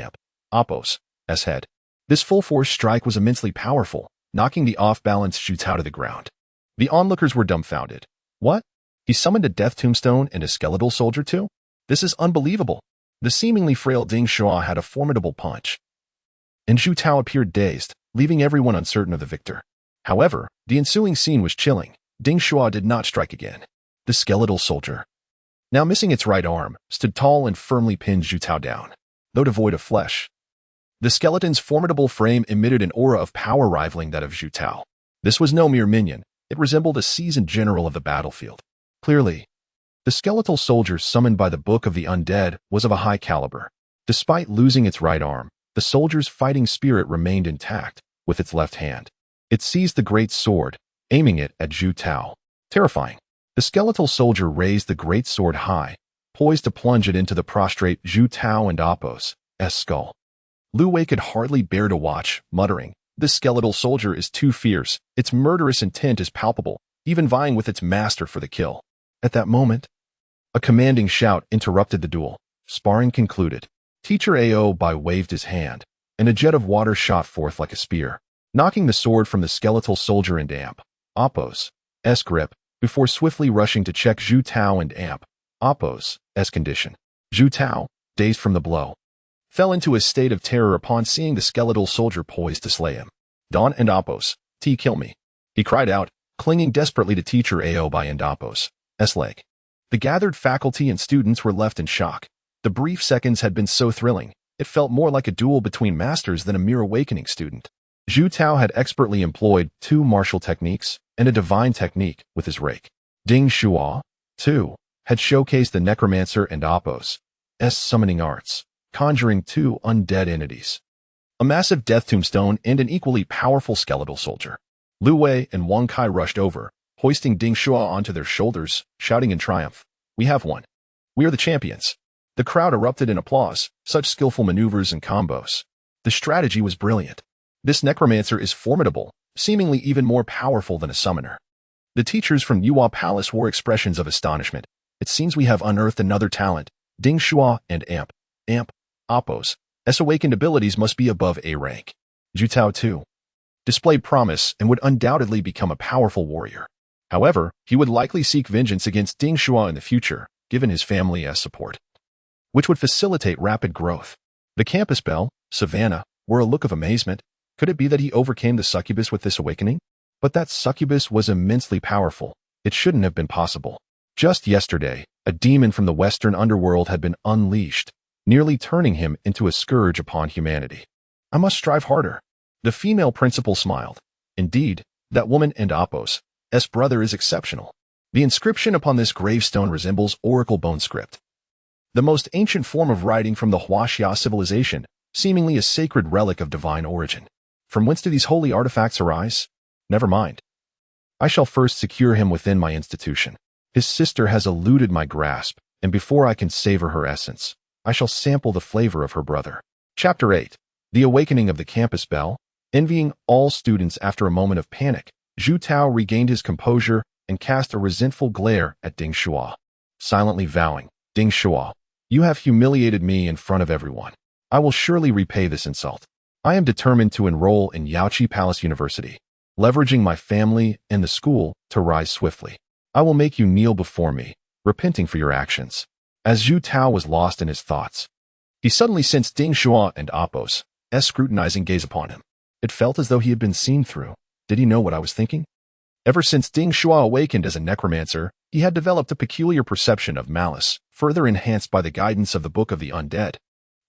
Oppos' head. This full-force strike was immensely powerful, knocking the off-balanced Zhu Tao to the ground. The onlookers were dumbfounded. What? He summoned a death tombstone and a skeletal soldier too? This is unbelievable. The seemingly frail Ding Shuo had a formidable punch, and Zhu Tao appeared dazed, leaving everyone uncertain of the victor. However, the ensuing scene was chilling. Ding Shuo did not strike again. The skeletal soldier, now missing its right arm, stood tall and firmly pinned Zhu Tao down, though devoid of flesh. The skeleton's formidable frame emitted an aura of power rivaling that of Zhu Tao. This was no mere minion. It resembled a seasoned general of the battlefield. Clearly, The skeletal soldier summoned by the Book of the Undead was of a high caliber. Despite losing its right arm, the soldier's fighting spirit remained intact with its left hand. It seized the great sword, aiming it at Zhu Tao. Terrifying. The skeletal soldier raised the great sword high, poised to plunge it into the prostrate Zhu Tao and Apos' skull. Lu Wei could hardly bear to watch, muttering, "This skeletal soldier is too fierce. Its murderous intent is palpable, even vying with its master for the kill." At that moment, a commanding shout interrupted the duel. Sparring concluded. Teacher Ao waved his hand, and a jet of water shot forth like a spear, knocking the sword from the skeletal soldier into Apos' grip, before swiftly rushing to check Zhu Tao and Apos' condition. Zhu Tao, dazed from the blow, fell into a state of terror upon seeing the skeletal soldier poised to slay him. "Don and Apos, kill me," he cried out, clinging desperately to Teacher Ao and Apos' leg. The gathered faculty and students were left in shock. The brief seconds had been so thrilling, it felt more like a duel between masters than a mere awakening student. Zhu Tao had expertly employed 2 martial techniques and a divine technique with his rake. Ding Shuo, too, had showcased the necromancer and Apos' summoning arts, conjuring 2 undead entities, a massive death tombstone and an equally powerful skeletal soldier. Lu Wei and Wang Kai rushed over, hoisting Ding Shuo onto their shoulders, shouting in triumph, "We have won. We are the champions." The crowd erupted in applause. Such skillful maneuvers and combos. The strategy was brilliant. This necromancer is formidable, seemingly even more powerful than a summoner. The teachers from Yuhua Palace wore expressions of astonishment. "It seems we have unearthed another talent. Ding Shuo and Apos' awakened abilities must be above A rank." Zhu Tao, too, displayed promise and would undoubtedly become a powerful warrior. However, he would likely seek vengeance against Ding Shuo in the future, given his family as support, which would facilitate rapid growth. The campus belle, Savannah, wore a look of amazement. Could it be that he overcame the succubus with this awakening? But that succubus was immensely powerful. It shouldn't have been possible. Just yesterday, a demon from the Western underworld had been unleashed, nearly turning him into a scourge upon humanity. "I must strive harder." The female principal smiled. "Indeed, that woman and Apos' brother is exceptional." The inscription upon this gravestone resembles oracle bone script, the most ancient form of writing from the Huaxia civilization, seemingly a sacred relic of divine origin. From whence do these holy artifacts arise? Never mind. I shall first secure him within my institution. His sister has eluded my grasp, and before I can savor her essence, I shall sample the flavor of her brother. Chapter 8. The Awakening of the Campus Belle. Envying all students after a moment of panic, Zhu Tao regained his composure and cast a resentful glare at Ding Shuo, silently vowing, "Ding Shuo, you have humiliated me in front of everyone. I will surely repay this insult. I am determined to enroll in Yaoqi Palace University, leveraging my family and the school to rise swiftly. I will make you kneel before me, repenting for your actions." As Zhu Tao was lost in his thoughts, he suddenly sensed Ding Shuo and Apos' scrutinizing gaze upon him. It felt as though he had been seen through. Did he know what I was thinking? Ever since Ding Shuo awakened as a necromancer, he had developed a peculiar perception of malice, further enhanced by the guidance of the Book of the Undead.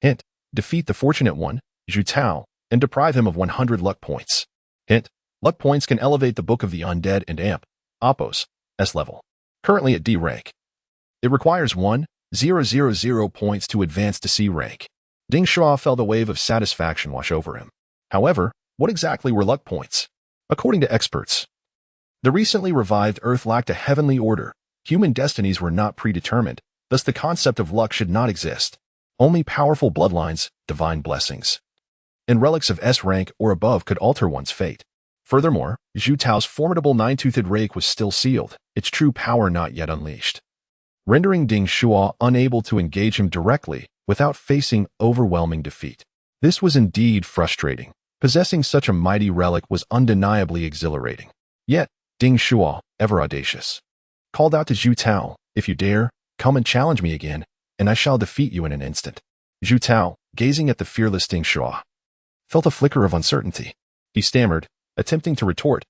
Hint: defeat the fortunate one, Zhu Tao, and deprive him of 100 luck points. Hint: luck points can elevate the Book of the Undead and Apos' level, currently at D rank. It requires 1,000 points to advance to C rank. Ding Shuo felt a wave of satisfaction wash over him. However, what exactly were luck points? According to experts, the recently revived Earth lacked a heavenly order. Human destinies were not predetermined, thus the concept of luck should not exist. Only powerful bloodlines, divine blessings, and relics of S rank or above could alter one's fate. Furthermore, Zhu Tao's formidable nine-toothed rake was still sealed, its true power not yet unleashed, rendering Ding Shuo unable to engage him directly without facing overwhelming defeat. This was indeed frustrating. Possessing such a mighty relic was undeniably exhilarating. Yet, Ding Shuo, ever audacious, called out to Zhu Tao, "If you dare, come and challenge me again, and I shall defeat you in an instant." Zhu Tao, gazing at the fearless Ding Shuo, felt a flicker of uncertainty. He stammered, attempting to retort,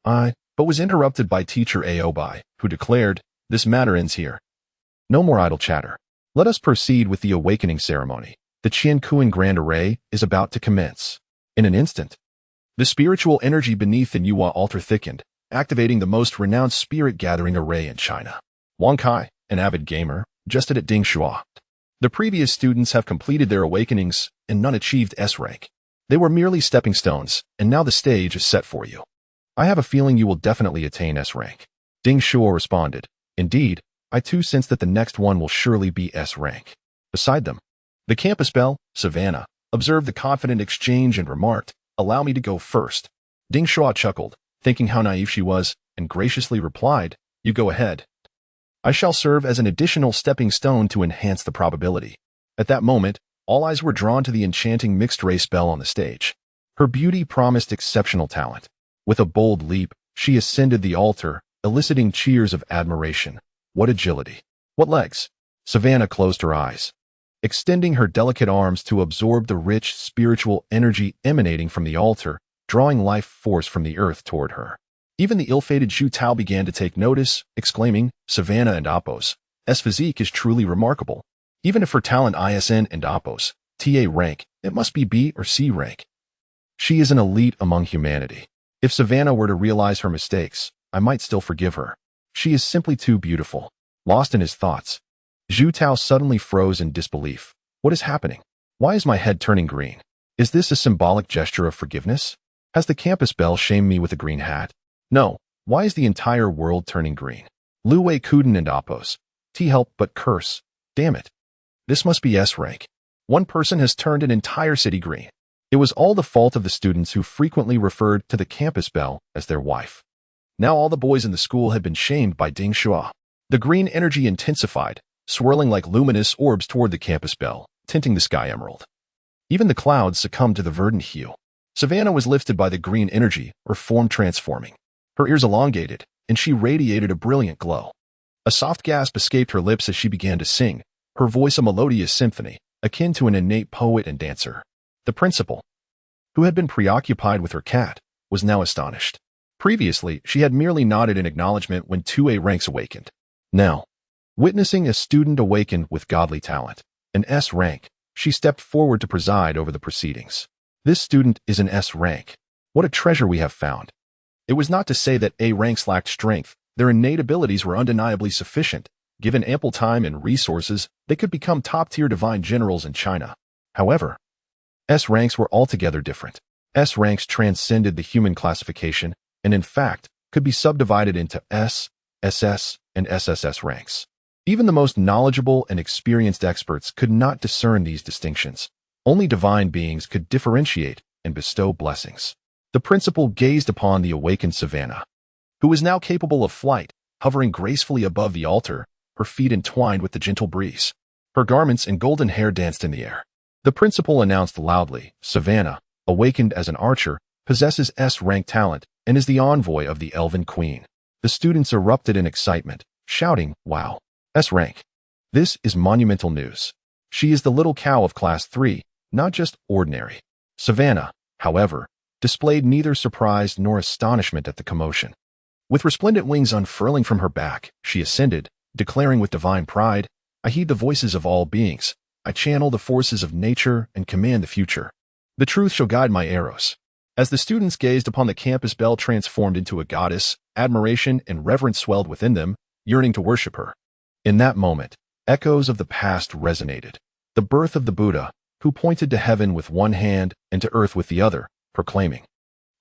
but was interrupted by Teacher Ao, who declared, "This matter ends here. No more idle chatter. Let us proceed with the awakening ceremony. The Qiankuan Grand Array is about to commence." In an instant, the spiritual energy beneath the Yuhua altar thickened, activating the most renowned spirit-gathering array in China. Wang Kai, an avid gamer, adjusted at Ding Shuo. The previous students have completed their awakenings, and none achieved S rank. They were merely stepping stones, and now the stage is set for you. I have a feeling you will definitely attain S rank. Ding Shuo responded. Indeed, I too sense that the next one will surely be S rank. Beside them, the campus belle, Savannah, observed the confident exchange and remarked, "Allow me to go first." Ding Shuo chuckled, thinking how naive she was, and graciously replied, "You go ahead. I shall serve as an additional stepping stone to enhance the probability." At that moment, all eyes were drawn to the enchanting mixed-race belle on the stage. Her beauty promised exceptional talent. With a bold leap, she ascended the altar, eliciting cheers of admiration. What agility! What legs! Savannah closed her eyes, extending her delicate arms to absorb the rich spiritual energy emanating from the altar, drawing life force from the earth toward her. Even the ill-fated Zhu Tao began to take notice, exclaiming, "Savannah and Apos, S physique is truly remarkable. Even if her talent ISN and Apos, TA rank, it must be B or C rank. She is an elite among humanity. If Savannah were to realize her mistakes, I might still forgive her. She is simply too beautiful." Lost in his thoughts, Zhu Tao suddenly froze in disbelief. What is happening? Why is my head turning green? Is this a symbolic gesture of forgiveness? Has the campus belle shamed me with a green hat? No. Why is the entire world turning green? Lu Wei Kuden and Apos. T help but curse. Damn it. This must be S rank. One person has turned an entire city green. It was all the fault of the students who frequently referred to the campus belle as their wife. Now all the boys in the school had been shamed by Ding Shuo. The green energy intensified, swirling like luminous orbs toward the campus belle, tinting the sky emerald. Even the clouds succumbed to the verdant hue. Savannah was lifted by the green energy, her form transforming. Her ears elongated, and she radiated a brilliant glow. A soft gasp escaped her lips as she began to sing, her voice a melodious symphony, akin to an innate poet and dancer. The principal, who had been preoccupied with her cat, was now astonished. Previously, she had merely nodded in acknowledgement when 2A ranks awakened. Now, witnessing a student awaken with godly talent, an S rank, she stepped forward to preside over the proceedings. This student is an S rank. What a treasure we have found. It was not to say that A ranks lacked strength. Their innate abilities were undeniably sufficient. Given ample time and resources, they could become top-tier divine generals in China. However, S ranks were altogether different. S ranks transcended the human classification, and in fact, could be subdivided into S, SS, and SSS ranks. Even the most knowledgeable and experienced experts could not discern these distinctions. Only divine beings could differentiate and bestow blessings. The principal gazed upon the awakened Savannah, who was now capable of flight, hovering gracefully above the altar, her feet entwined with the gentle breeze. Her garments and golden hair danced in the air. The principal announced loudly, "Savannah, awakened as an archer, possesses S-rank talent and is the envoy of the Elven Queen." The students erupted in excitement, shouting, "Wow! S-rank! This is monumental news. She is the little cow of Class 3, not just ordinary." Savannah, however, displayed neither surprise nor astonishment at the commotion. With resplendent wings unfurling from her back, she ascended, declaring with divine pride, "I heed the voices of all beings. I channel the forces of nature and command the future. The truth shall guide my arrows." As the students gazed upon the campus belle transformed into a goddess, admiration and reverence swelled within them, yearning to worship her. In that moment, echoes of the past resonated. The birth of the Buddha, who pointed to heaven with one hand and to earth with the other, proclaiming,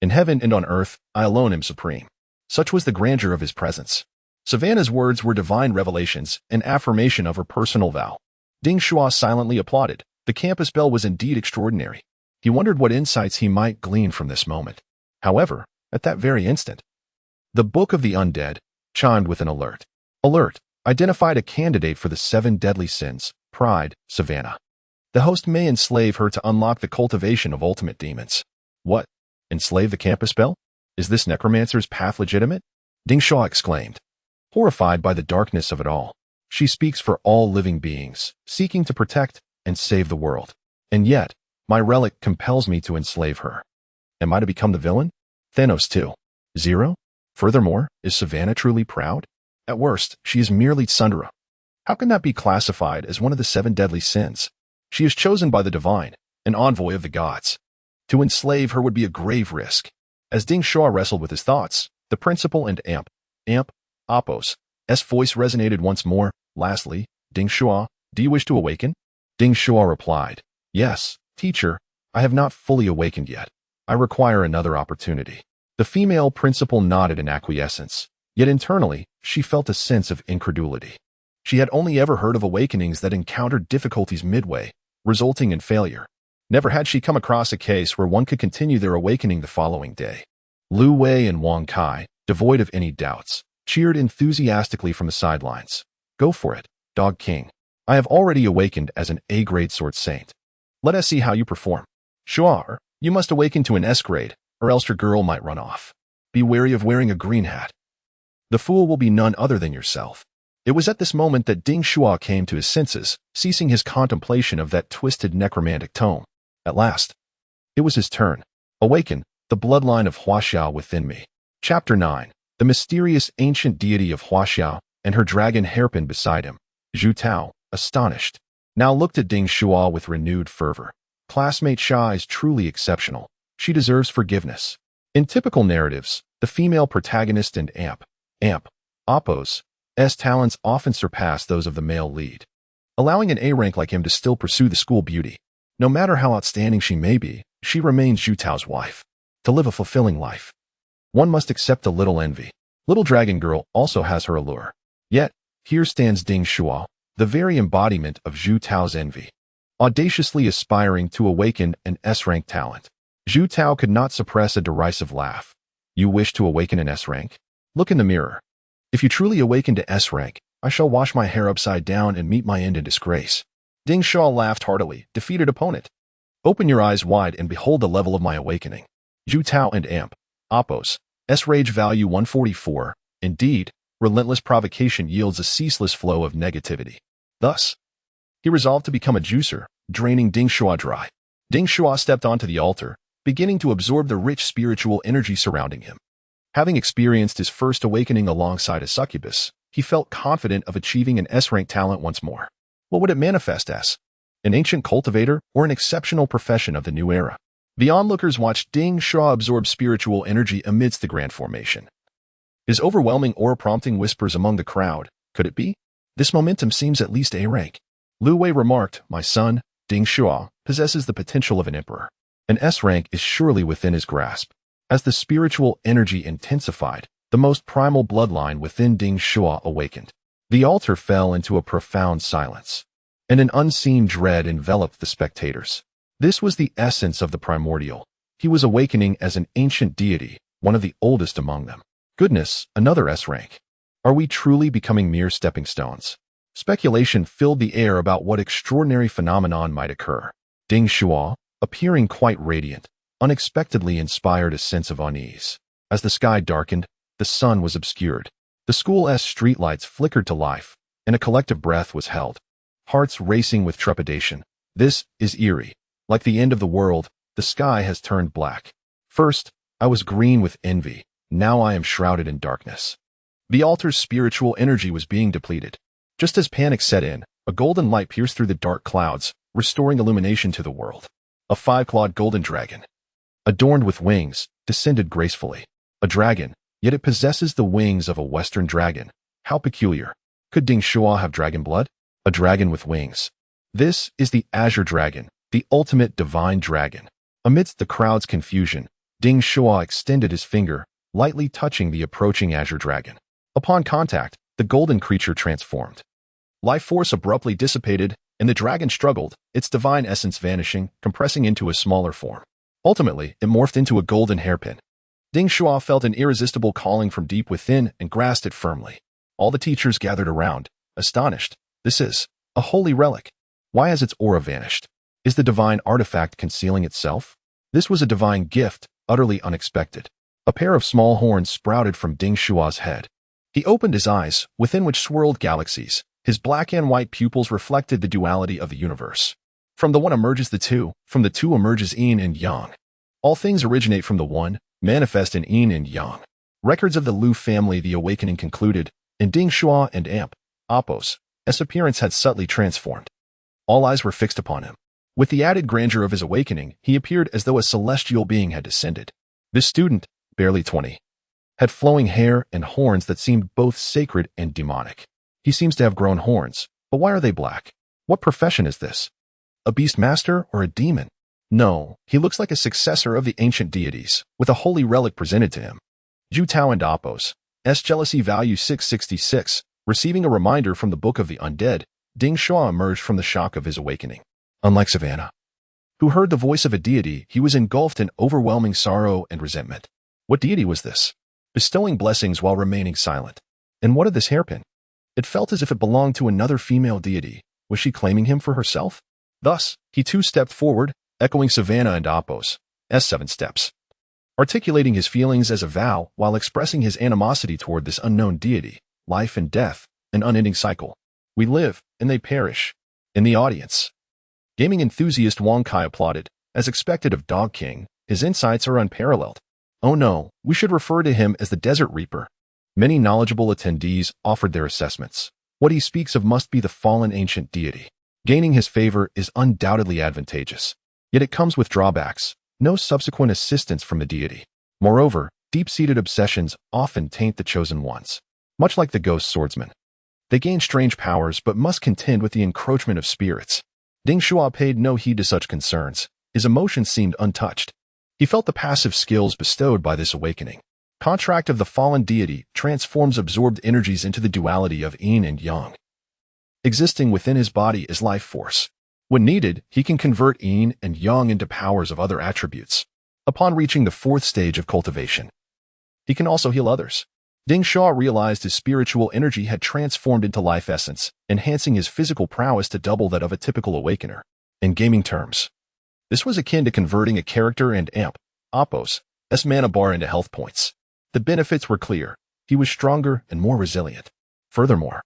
"In heaven and on earth, I alone am supreme." Such was the grandeur of his presence. Savannah's words were divine revelations, an affirmation of her personal vow. Ding Shuo silently applauded. The campus belle was indeed extraordinary. He wondered what insights he might glean from this moment. However, at that very instant, the Book of the Undead chimed with an alert. Alert! Identified a candidate for the 7 deadly sins. Pride, Savannah. The host may enslave her to unlock the cultivation of ultimate demons. What? Enslave the campus belle? Is this necromancer's path legitimate? Ding Shuo exclaimed, horrified by the darkness of it all. She speaks for all living beings, seeking to protect and save the world. And yet, my relic compels me to enslave her. Am I to become the villain? Thanos too. 0? Furthermore, is Savannah truly proud? At worst, she is merely tsundere. How can that be classified as one of the 7 deadly sins? She is chosen by the divine, an envoy of the gods. To enslave her would be a grave risk. As Ding Shuo wrestled with his thoughts, the principal and Apos' voice resonated once more, Lastly, Ding Shuo, do you wish to awaken? Ding Shuo replied, yes, teacher, I have not fully awakened yet. I require another opportunity. The female principal nodded in acquiescence, yet internally, she felt a sense of incredulity. She had only ever heard of awakenings that encountered difficulties midway, resulting in failure. Never had she come across a case where one could continue their awakening the following day. Lu Wei and Wang Kai, devoid of any doubts, cheered enthusiastically from the sidelines. Go for it, Dog King. I have already awakened as an A-grade sword saint. Let us see how you perform. Shuo, you must awaken to an S-grade, or else your girl might run off. Be wary of wearing a green hat. The fool will be none other than yourself. It was at this moment that Ding Shuo came to his senses, ceasing his contemplation of that twisted necromantic tome. At last, it was his turn. Awaken, the bloodline of Huaxiao within me. Chapter 9. The mysterious ancient deity of Huaxiao and her dragon hairpin beside him. Zhu Tao, astonished, now looked at Ding Shuo with renewed fervor. Classmate Xia is truly exceptional. She deserves forgiveness. In typical narratives, the female protagonist and Oppo's talents often surpass those of the male lead, allowing an A rank like him to still pursue the school beauty. No matter how outstanding she may be, she remains Zhu Tao's wife. To live a fulfilling life, one must accept a little envy. Little Dragon Girl also has her allure. Yet, here stands Ding Shuo, the very embodiment of Zhu Tao's envy, audaciously aspiring to awaken an S-rank talent. Zhu Tao could not suppress a derisive laugh. You wish to awaken an S-rank? Look in the mirror. If you truly awaken to S-rank, I shall wash my hair upside down and meet my end in disgrace. Ding Shuo laughed heartily, defeated opponent. Open your eyes wide and behold the level of my awakening. Zhu Tao and Oppo's S-rage value 144. Indeed, relentless provocation yields a ceaseless flow of negativity. Thus, he resolved to become a juicer, draining Ding Shuo dry. Ding Shuo stepped onto the altar, beginning to absorb the rich spiritual energy surrounding him. Having experienced his first awakening alongside a succubus, he felt confident of achieving an S-rank talent once more. What would it manifest as? An ancient cultivator or an exceptional profession of the new era? The onlookers watched Ding Shuo absorb spiritual energy amidst the grand formation. His overwhelming aura prompting whispers among the crowd, could it be? This momentum seems at least A rank. Lu Wei remarked, my son, Ding Shuo, possesses the potential of an emperor. An S rank is surely within his grasp. As the spiritual energy intensified, the most primal bloodline within Ding Shuo awakened. The altar fell into a profound silence, and an unseen dread enveloped the spectators. This was the essence of the primordial. He was awakening as an ancient deity, one of the oldest among them. Goodness, another S rank. Are we truly becoming mere stepping stones? Speculation filled the air about what extraordinary phenomenon might occur. Ding Shuo, appearing quite radiant, unexpectedly inspired a sense of unease. As the sky darkened, the sun was obscured. The school's streetlights flickered to life, and a collective breath was held. Hearts racing with trepidation. This is eerie. Like the end of the world, the sky has turned black. First, I was green with envy. Now I am shrouded in darkness. The altar's spiritual energy was being depleted. Just as panic set in, a golden light pierced through the dark clouds, restoring illumination to the world. A five-clawed golden dragon, adorned with wings, descended gracefully. A dragon, yet it possesses the wings of a Western dragon. How peculiar. Could Ding Shuo have dragon blood? A dragon with wings. This is the Azure Dragon, the ultimate divine dragon. Amidst the crowd's confusion, Ding Shuo extended his finger, lightly touching the approaching Azure Dragon. Upon contact, the golden creature transformed. Life force abruptly dissipated, and the dragon struggled, its divine essence vanishing, compressing into a smaller form. Ultimately, it morphed into a golden hairpin. Ding Shuo felt an irresistible calling from deep within and grasped it firmly. All the teachers gathered around, astonished. This is a holy relic. Why has its aura vanished? Is the divine artifact concealing itself? This was a divine gift, utterly unexpected. A pair of small horns sprouted from Ding Shuo's head. He opened his eyes, within which swirled galaxies. His black and white pupils reflected the duality of the universe. From the one emerges the two, from the two emerges yin and yang. All things originate from the one, manifest in yin and yang. Records of the Lu family the awakening concluded, and Ding Shuo and Oppo's appearance had subtly transformed. All eyes were fixed upon him. With the added grandeur of his awakening, he appeared as though a celestial being had descended. This student, barely 20, had flowing hair and horns that seemed both sacred and demonic. He seems to have grown horns, but why are they black? What profession is this? A beast master or a demon? No, he looks like a successor of the ancient deities, with a holy relic presented to him. Jutao and Apos, S jealousy value 666, receiving a reminder from the Book of the Undead, Ding Shuo emerged from the shock of his awakening. Unlike Savannah, who heard the voice of a deity, he was engulfed in overwhelming sorrow and resentment. What deity was this? Bestowing blessings while remaining silent. And what of this hairpin? It felt as if it belonged to another female deity. Was she claiming him for herself? Thus, he too stepped forward, echoing Savannah and Apos, S7 steps, articulating his feelings as a vow while expressing his animosity toward this unknown deity. Life and death, an unending cycle. We live, and they perish. In the audience, gaming enthusiast Wong Kai applauded. As expected of Dog King, his insights are unparalleled. Oh no, we should refer to him as the Desert Reaper. Many knowledgeable attendees offered their assessments. What he speaks of must be the fallen ancient deity. Gaining his favor is undoubtedly advantageous. Yet it comes with drawbacks. No subsequent assistance from the deity. Moreover, deep-seated obsessions often taint the chosen ones. Much like the ghost swordsman. They gain strange powers but must contend with the encroachment of spirits. Ding Shuo paid no heed to such concerns. His emotions seemed untouched. He felt the passive skills bestowed by this awakening. Contract of the fallen deity transforms absorbed energies into the duality of yin and yang, existing within his body as life force. When needed, he can convert yin and yang into powers of other attributes. Upon reaching the fourth stage of cultivation, he can also heal others. Ding Shuo realized his spiritual energy had transformed into life essence, enhancing his physical prowess to double that of a typical awakener. In gaming terms, this was akin to converting a character and amp, Apos, S mana bar into health points. The benefits were clear. He was stronger and more resilient. Furthermore,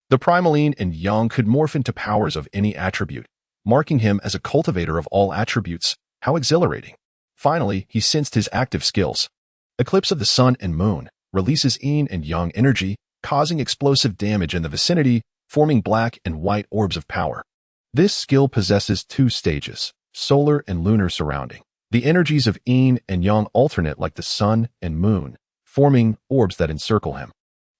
the primal yin and yang could morph into powers of any attribute, marking him as a cultivator of all attributes. How exhilarating. Finally, he sensed his active skills. Eclipse of the sun and moon releases yin and yang energy, causing explosive damage in the vicinity, forming black and white orbs of power. This skill possesses two stages, solar and lunar surrounding. The energies of yin and yang alternate like the sun and moon, forming orbs that encircle him.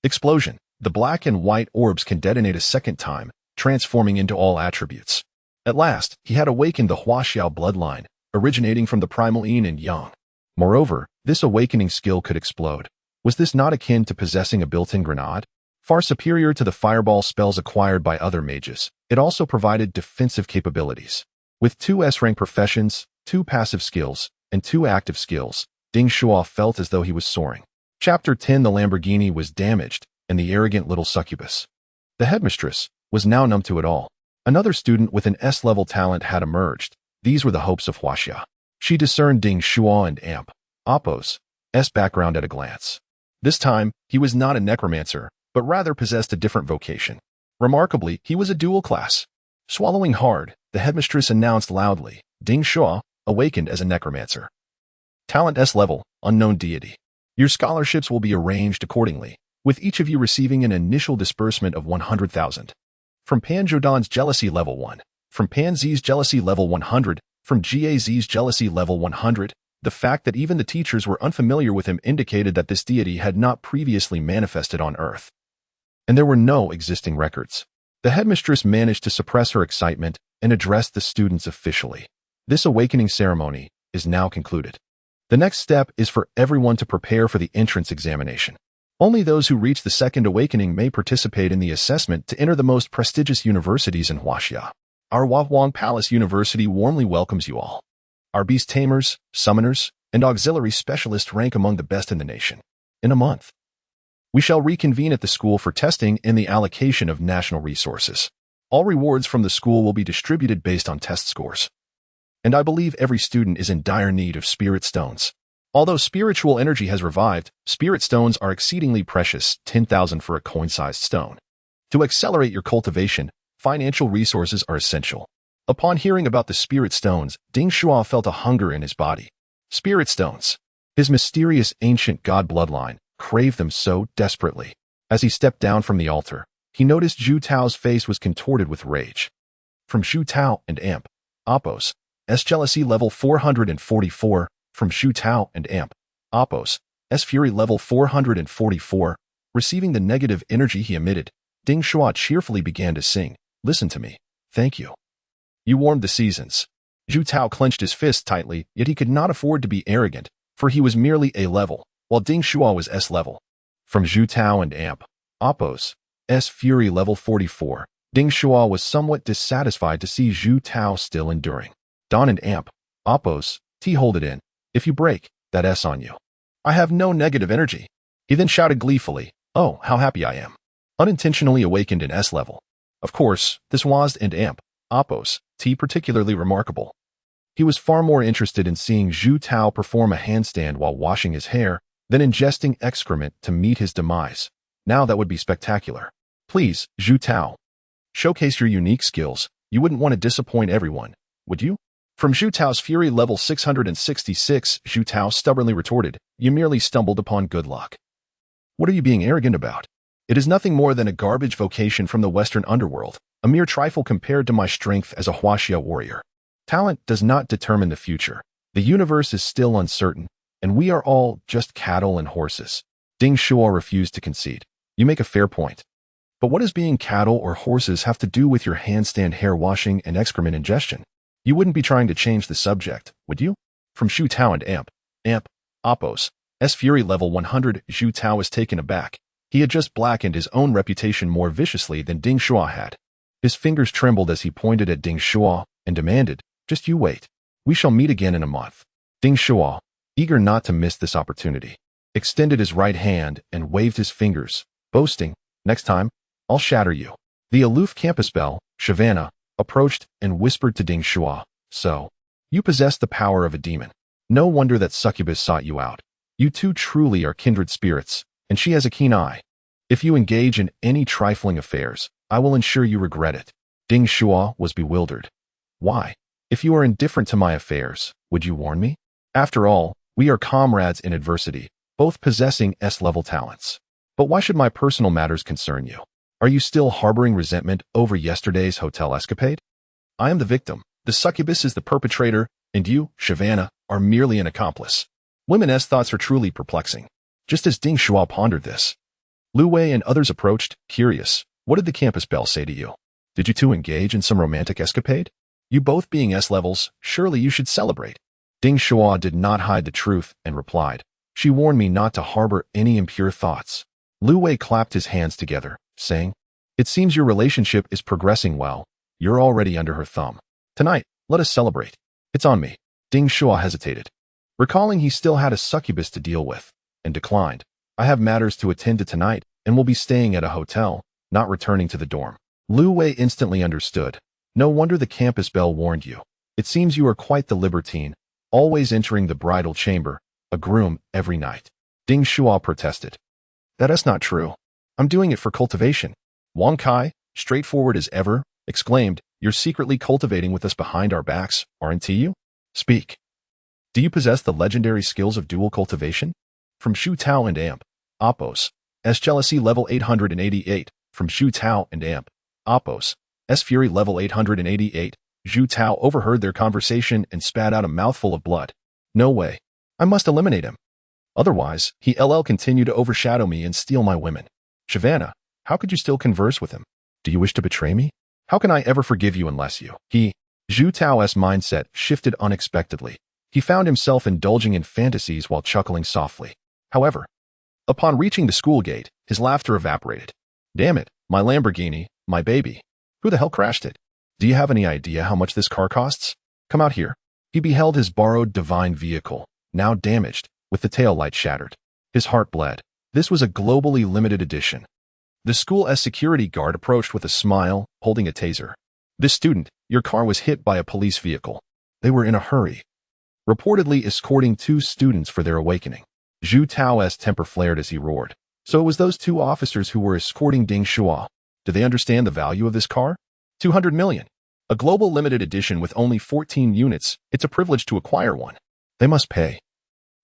Explosion. The black and white orbs can detonate a second time, transforming into all attributes. At last, he had awakened the Huaxiao bloodline, originating from the primal yin and yang. Moreover, this awakening skill could explode. Was this not akin to possessing a built-in grenade? Far superior to the fireball spells acquired by other mages, it also provided defensive capabilities. With 2 S-rank professions, 2 passive skills, and 2 active skills, Ding Shuo felt as though he was soaring. Chapter 10. The Lamborghini was damaged, and the arrogant little succubus, the headmistress, was now numb to it all. Another student with an S-level talent had emerged. These were the hopes of Huaxia. She discerned Ding Shuo and Amp, Apos, S background at a glance. This time, he was not a necromancer, but rather possessed a different vocation. Remarkably, he was a dual class. Swallowing hard, the headmistress announced loudly, Ding Shuo, awakened as a necromancer. Talent S level, unknown deity. Your scholarships will be arranged accordingly, with each of you receiving an initial disbursement of 100,000. From Pan Jodan's jealousy level 1, from Pan Z's jealousy level 100, from Gaz's jealousy level 100, the fact that even the teachers were unfamiliar with him indicated that this deity had not previously manifested on Earth. And there were no existing records. The headmistress managed to suppress her excitement and addressed the students officially. This awakening ceremony is now concluded. The next step is for everyone to prepare for the entrance examination. Only those who reach the second awakening may participate in the assessment to enter the most prestigious universities in Huaxia. Our Huahuang Palace University warmly welcomes you all. Our beast tamers, summoners, and auxiliary specialists rank among the best in the nation. In a month, we shall reconvene at the school for testing and the allocation of national resources. All rewards from the school will be distributed based on test scores. And I believe every student is in dire need of spirit stones. Although spiritual energy has revived, spirit stones are exceedingly precious, 10,000 for a coin-sized stone. To accelerate your cultivation, financial resources are essential. Upon hearing about the spirit stones, Ding Shuo felt a hunger in his body. Spirit stones. His mysterious ancient god bloodline craved them so desperately. As he stepped down from the altar, he noticed Zhu Tao's face was contorted with rage. From Zhu Tao and Amp, Apos, S jealousy level 444, from Zhu Tao and Amp, Apos, S fury level 444, receiving the negative energy he emitted, Ding Shuo cheerfully began to sing. Listen to me. Thank you. You warmed the seasons. Zhu Tao clenched his fist tightly, yet he could not afford to be arrogant, for he was merely A level, while Ding Shuo was S level. From Zhu Tao and Amp, Oppos, S Fury level 44, Ding Shuo was somewhat dissatisfied to see Zhu Tao still enduring. Don and Amp, Oppos, T hold it in. If you break, that S on you. I have no negative energy. He then shouted gleefully, oh, how happy I am. Unintentionally awakened in S level. Of course, this was and Amp, Oppos, T particularly remarkable. He was far more interested in seeing Zhu Tao perform a handstand while washing his hair than ingesting excrement to meet his demise. Now that would be spectacular. Please, Zhu Tao. Showcase your unique skills. You wouldn't want to disappoint everyone, would you? From Zhu Tao's Fury level 666, Zhu Tao stubbornly retorted, you merely stumbled upon good luck. What are you being arrogant about? It is nothing more than a garbage vocation from the Western underworld, a mere trifle compared to my strength as a Huaxia warrior. Talent does not determine the future. The universe is still uncertain, and we are all just cattle and horses. Ding Shuo refused to concede. You make a fair point. But what does being cattle or horses have to do with your handstand hair washing and excrement ingestion? You wouldn't be trying to change the subject, would you? From Zhu Tao and Amp, Oppos, S Fury level 100, Zhu Tao was taken aback. He had just blackened his own reputation more viciously than Ding Shuo had. His fingers trembled as he pointed at Ding Shuo and demanded, just you wait. We shall meet again in a month. Ding Shuo, eager not to miss this opportunity, extended his right hand and waved his fingers, boasting, next time, I'll shatter you. The aloof campus belle, Shavana, approached and whispered to Ding Shuo, so, you possess the power of a demon. No wonder that succubus sought you out. You two truly are kindred spirits, and she has a keen eye. If you engage in any trifling affairs, I will ensure you regret it. Ding Shuo was bewildered. Why? If you are indifferent to my affairs, would you warn me? After all, we are comrades in adversity, both possessing S-level talents. But why should my personal matters concern you? Are you still harboring resentment over yesterday's hotel escapade? I am the victim, the succubus is the perpetrator, and you, Shavana, are merely an accomplice. Women's thoughts are truly perplexing. Just as Ding Shuo pondered this, Lu Wei and others approached, curious. What did the campus belle say to you? Did you two engage in some romantic escapade? You both being S-levels, surely you should celebrate. Ding Shuo did not hide the truth and replied, she warned me not to harbor any impure thoughts. Lu Wei clapped his hands together, saying, it seems your relationship is progressing well. You're already under her thumb. Tonight, let us celebrate. It's on me. Ding Shuo hesitated, recalling he still had a succubus to deal with, and declined. I have matters to attend to tonight and will be staying at a hotel, not returning to the dorm. Lu Wei instantly understood. No wonder the campus belle warned you. It seems you are quite the libertine, always entering the bridal chamber, a groom every night. Ding Shuo protested. That is not true. I'm doing it for cultivation. Wang Kai, straightforward as ever, exclaimed, you're secretly cultivating with us behind our backs, aren't you? Speak. Do you possess the legendary skills of dual cultivation? From Zhu Tao and Amp, Oppos, S Jealousy level 888, from Zhu Tao and Amp, Oppos, S Fury level 888, Zhu Tao overheard their conversation and spat out a mouthful of blood. No way. I must eliminate him. Otherwise, he'll continue to overshadow me and steal my women. Shavana, how could you still converse with him? Do you wish to betray me? How can I ever forgive you unless you? Zhu Tao's mindset shifted unexpectedly. He found himself indulging in fantasies while chuckling softly. However, upon reaching the school gate, his laughter evaporated. Damn it, my Lamborghini, my baby. Who the hell crashed it? Do you have any idea how much this car costs? Come out here. He beheld his borrowed divine vehicle, now damaged, with the tail light shattered. His heart bled. This was a globally limited edition. The school's security guard approached with a smile, holding a taser. This student, your car was hit by a police vehicle. They were in a hurry, reportedly escorting 2 students for their awakening. Zhu Tao's temper flared as he roared. So it was those 2 officers who were escorting Ding Shuo. Do they understand the value of this car? 200 million. A global limited edition with only 14 units. It's a privilege to acquire one. They must pay.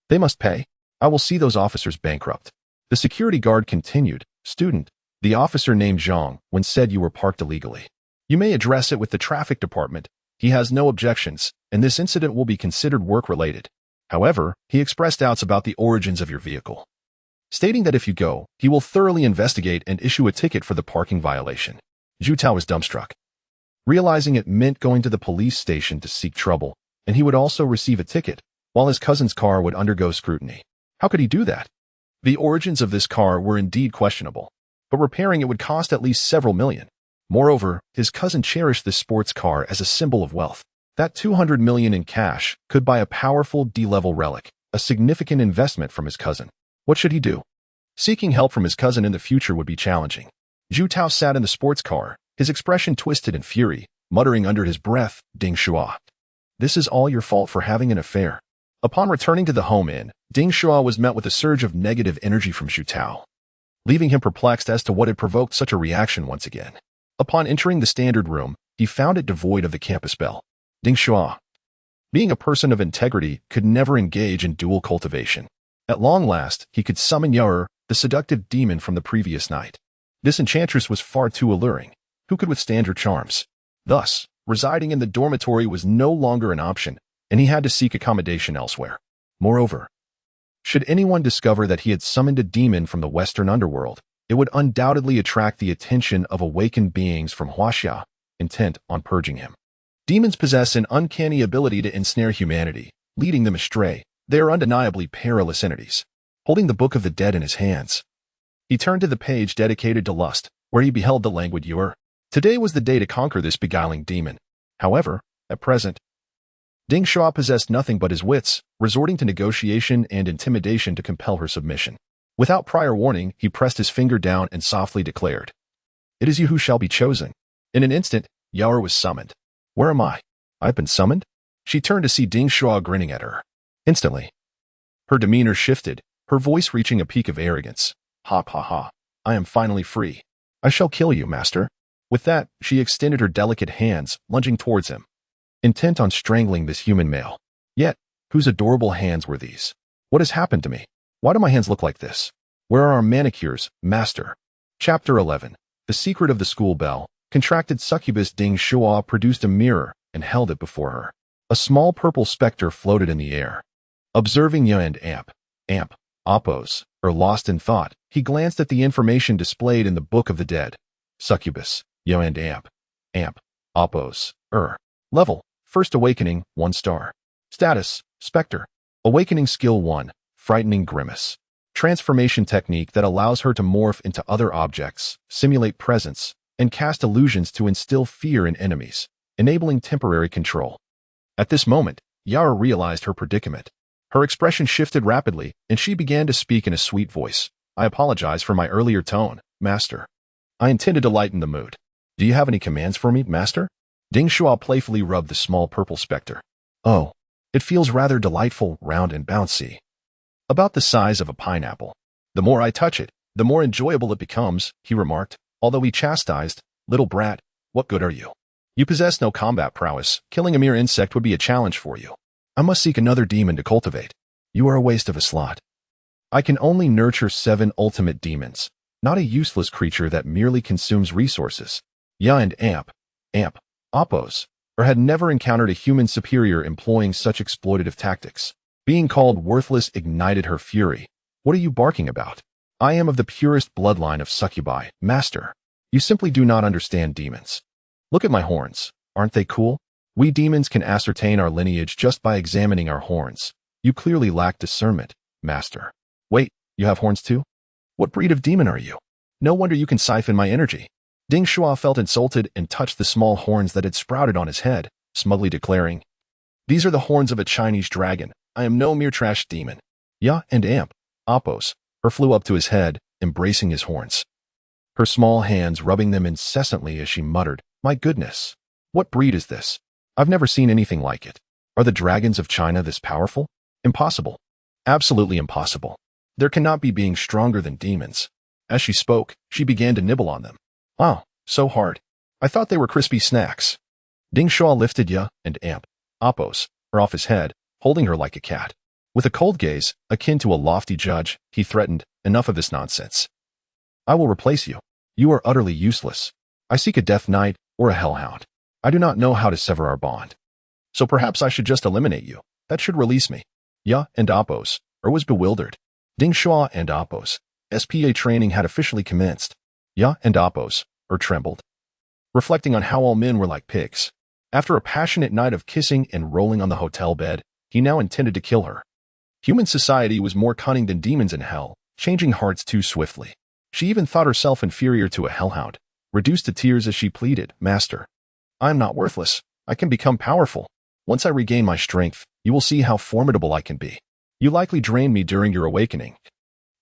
They must pay. I will see those officers bankrupt. The security guard continued. Student, the officer named Zhang, when said you were parked illegally. You may address it with the traffic department. He has no objections, and this incident will be considered work-related. However, he expressed doubts about the origins of your vehicle. stating that if you go, he will thoroughly investigate and issue a ticket for the parking violation. Zhu Tao was dumbstruck, realizing it meant going to the police station to seek trouble, and he would also receive a ticket, while his cousin's car would undergo scrutiny. How could he do that? The origins of this car were indeed questionable, but repairing it would cost at least several million. Moreover, his cousin cherished this sports car as a symbol of wealth. That 200 million in cash could buy a powerful D-level relic, a significant investment from his cousin. What should he do? Seeking help from his cousin in the future would be challenging. Zhu Tao sat in the sports car, his expression twisted in fury, muttering under his breath, Ding Shuo. This is all your fault for having an affair. Upon returning to the home inn, Ding Shuo was met with a surge of negative energy from Zhu Tao, leaving him perplexed as to what had provoked such a reaction once again. Upon entering the standard room, he found it devoid of the campus bell. Ding Shuo, being a person of integrity, could never engage in dual cultivation. At long last, he could summon Yaor, the seductive demon from the previous night. This enchantress was far too alluring. Who could withstand her charms? Thus, residing in the dormitory was no longer an option, and he had to seek accommodation elsewhere. Moreover, should anyone discover that he had summoned a demon from the Western underworld, it would undoubtedly attract the attention of awakened beings from Huaxia, intent on purging him. Demons possess an uncanny ability to ensnare humanity, leading them astray. They are undeniably perilous entities. Holding the Book of the Dead in his hands, he turned to the page dedicated to lust, where he beheld the languid Yaor. Today was the day to conquer this beguiling demon. However, at present, Ding Shuo possessed nothing but his wits, resorting to negotiation and intimidation to compel her submission. Without prior warning, he pressed his finger down and softly declared, "It is you who shall be chosen." In an instant, Yaor was summoned. "Where am I? I've been summoned?" She turned to see Ding Shuo grinning at her. Instantly, her demeanor shifted, her voice reaching a peak of arrogance. "Ha ha ha. I am finally free. I shall kill you, master." With that, she extended her delicate hands, lunging towards him, intent on strangling this human male. Yet, whose adorable hands were these? What has happened to me? Why do my hands look like this? Where are our manicures, master? Chapter 11. The Secret of the School Bell. Contracted succubus Ding Shuo produced a mirror and held it before her. A small purple specter floated in the air. Observing Ya and Amp, Oppos, or lost in thought, he glanced at the information displayed in the Book of the Dead. Succubus, Ya and Amp, Oppos, Level, First Awakening, 1 star. Status, Spectre. Awakening Skill 1, Frightening Grimace. Transformation technique that allows her to morph into other objects, simulate presence, and cast illusions to instill fear in enemies, enabling temporary control. At this moment, Yaor realized her predicament. Her expression shifted rapidly, and she began to speak in a sweet voice. "I apologize for my earlier tone, master. I intended to lighten the mood. Do you have any commands for me, master?" Ding Shuo playfully rubbed the small purple specter. "Oh, it feels rather delightful, round and bouncy. About the size of a pineapple. The more I touch it, the more enjoyable it becomes," he remarked, although he chastised, "Little brat, what good are you? You possess no combat prowess. Killing a mere insect would be a challenge for you. I must seek another demon to cultivate. You are a waste of a slot. I can only nurture 7 ultimate demons, not a useless creature that merely consumes resources." Ya and Amp, Oppos, had never encountered a human superior employing such exploitative tactics. Being called worthless ignited her fury. "What are you barking about? I am of the purest bloodline of succubi, master. You simply do not understand demons. Look at my horns. Aren't they cool? We demons can ascertain our lineage just by examining our horns. You clearly lack discernment, master." "Wait, you have horns too? What breed of demon are you? No wonder you can siphon my energy." Ding Shuo felt insulted and touched the small horns that had sprouted on his head, smugly declaring, "These are the horns of a Chinese dragon. I am no mere trash demon." Ya and Amp, Oppos, flew up to his head, embracing his horns, her small hands rubbing them incessantly as she muttered, "My goodness, what breed is this? I've never seen anything like it. Are the dragons of China this powerful? Impossible. Absolutely impossible. There cannot be beings stronger than demons." As she spoke, she began to nibble on them. "Wow, so hard. I thought they were crispy snacks." Ding Shuo lifted Ya and Amp, Oppos, off his head, holding her like a cat. With a cold gaze, akin to a lofty judge, he threatened, "Enough of this nonsense. I will replace you. You are utterly useless. I seek a death knight or a hellhound. I do not know how to sever our bond. So perhaps I should just eliminate you. That should release me." Ya and Oppos, was bewildered. Ding Shuo and Apos. SPA training had officially commenced. Ya and Apos, trembled, reflecting on how all men were like pigs. After a passionate night of kissing and rolling on the hotel bed, he now intended to kill her. Human society was more cunning than demons in hell, changing hearts too swiftly. She even thought herself inferior to a hellhound, reduced to tears as she pleaded, "Master, I am not worthless. I can become powerful. Once I regain my strength, you will see how formidable I can be. You likely drained me during your awakening.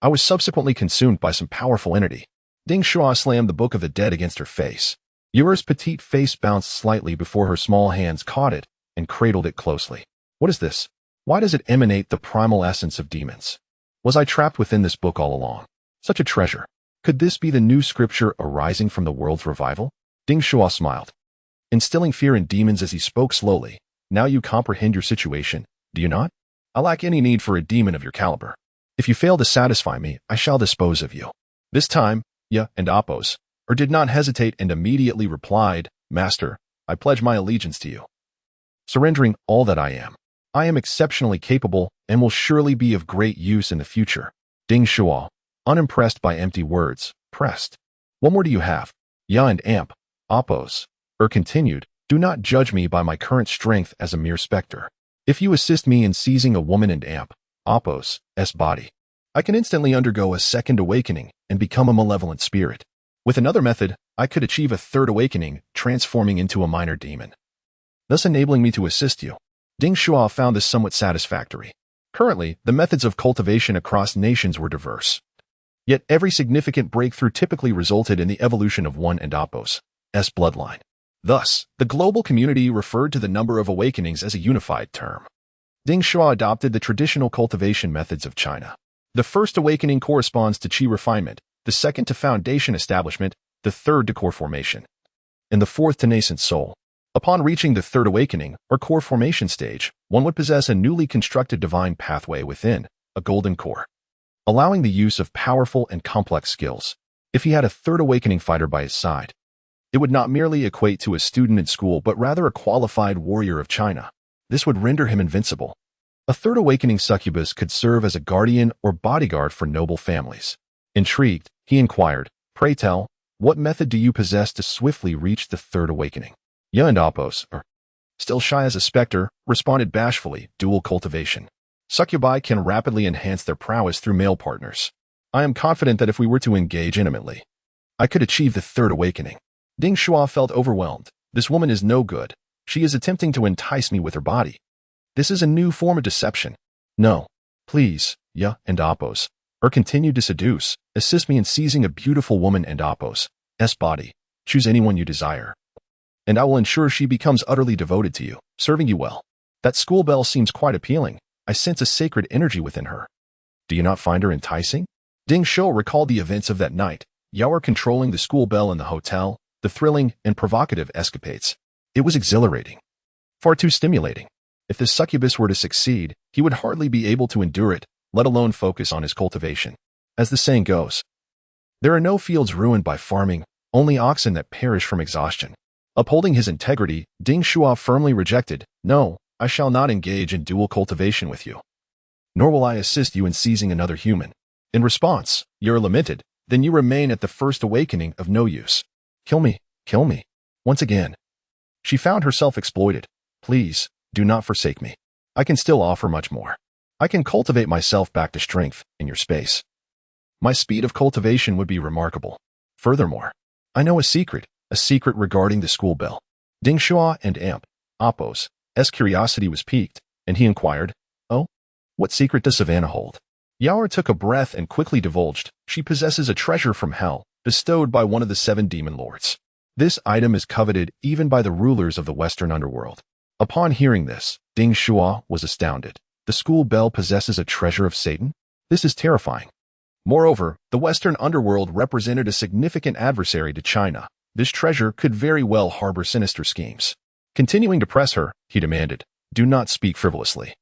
I was subsequently consumed by some powerful entity." Ding Shuo slammed the Book of the Dead against her face. Yura's petite face bounced slightly before her small hands caught it and cradled it closely. "What is this? Why does it emanate the primal essence of demons? Was I trapped within this book all along? Such a treasure. Could this be the new scripture arising from the world's revival?" Ding Shuo smiled, instilling fear in demons as he spoke slowly. "Now you comprehend your situation, do you not? I lack any need for a demon of your caliber. If you fail to satisfy me, I shall dispose of you." This time, Ya and Apos, did not hesitate and immediately replied, "Master, I pledge my allegiance to you, surrendering all that I am. I am exceptionally capable and will surely be of great use in the future." Ding Shuo, unimpressed by empty words, pressed. "What more do you have?" Ya and Apos, continued, "Do not judge me by my current strength as a mere specter. If you assist me in seizing a woman and Apos' body, I can instantly undergo a second awakening and become a malevolent spirit. With another method, I could achieve a third awakening, transforming into a minor demon, thus enabling me to assist you." Ding Shuo found this somewhat satisfactory. Currently, the methods of cultivation across nations were diverse. Yet every significant breakthrough typically resulted in the evolution of one and Apos' bloodline. Thus, the global community referred to the number of awakenings as a unified term. Ding Shuo adopted the traditional cultivation methods of China. The first awakening corresponds to qi refinement, the second to foundation establishment, the third to core formation, and the fourth to nascent soul. Upon reaching the third awakening, or core formation stage, one would possess a newly constructed divine pathway within, a golden core, allowing the use of powerful and complex skills. If he had a third awakening fighter by his side, it would not merely equate to a student in school but rather a qualified warrior of China. This would render him invincible. A third awakening succubus could serve as a guardian or bodyguard for noble families. Intrigued, he inquired, "Pray tell, what method do you possess to swiftly reach the third awakening?" Ya and Apos, still shy as a specter, responded bashfully, "Dual cultivation. Succubi can rapidly enhance their prowess through male partners. I am confident that if we were to engage intimately, I could achieve the third awakening." Ding Shuo felt overwhelmed. This woman is no good. She is attempting to entice me with her body. This is a new form of deception. "No, please, Ya and Apos, continue to seduce. Assist me in seizing a beautiful woman and Apos' body. Choose anyone you desire, and I will ensure she becomes utterly devoted to you, serving you well. That school bell seems quite appealing. I sense a sacred energy within her. Do you not find her enticing?" Ding Shuo recalled the events of that night. Yao controlling the school bell in the hotel, the thrilling and provocative escapades. It was exhilarating. Far too stimulating. If the succubus were to succeed, he would hardly be able to endure it, let alone focus on his cultivation. As the saying goes, there are no fields ruined by farming, only oxen that perish from exhaustion. Upholding his integrity, Ding Shuo firmly rejected, "No, I shall not engage in dual cultivation with you. Nor will I assist you in seizing another human." In response, Yura lamented, "Then you remain at the first awakening of no use. Kill me, kill me." Once again, she found herself exploited. "Please, do not forsake me. I can still offer much more. I can cultivate myself back to strength in your space. My speed of cultivation would be remarkable. Furthermore, I know a secret regarding the school bell." Ding Shuo and Apos' curiosity was piqued, and he inquired, "Oh, what secret does Savannah hold?" Yao took a breath and quickly divulged, "She possesses a treasure from hell, bestowed by one of the 7 demon lords. This item is coveted even by the rulers of the Western underworld." Upon hearing this, Ding Shuo was astounded. The school bell possesses a treasure of Satan? This is terrifying. Moreover, the Western underworld represented a significant adversary to China. This treasure could very well harbor sinister schemes. Continuing to press her, he demanded, "Do not speak frivolously.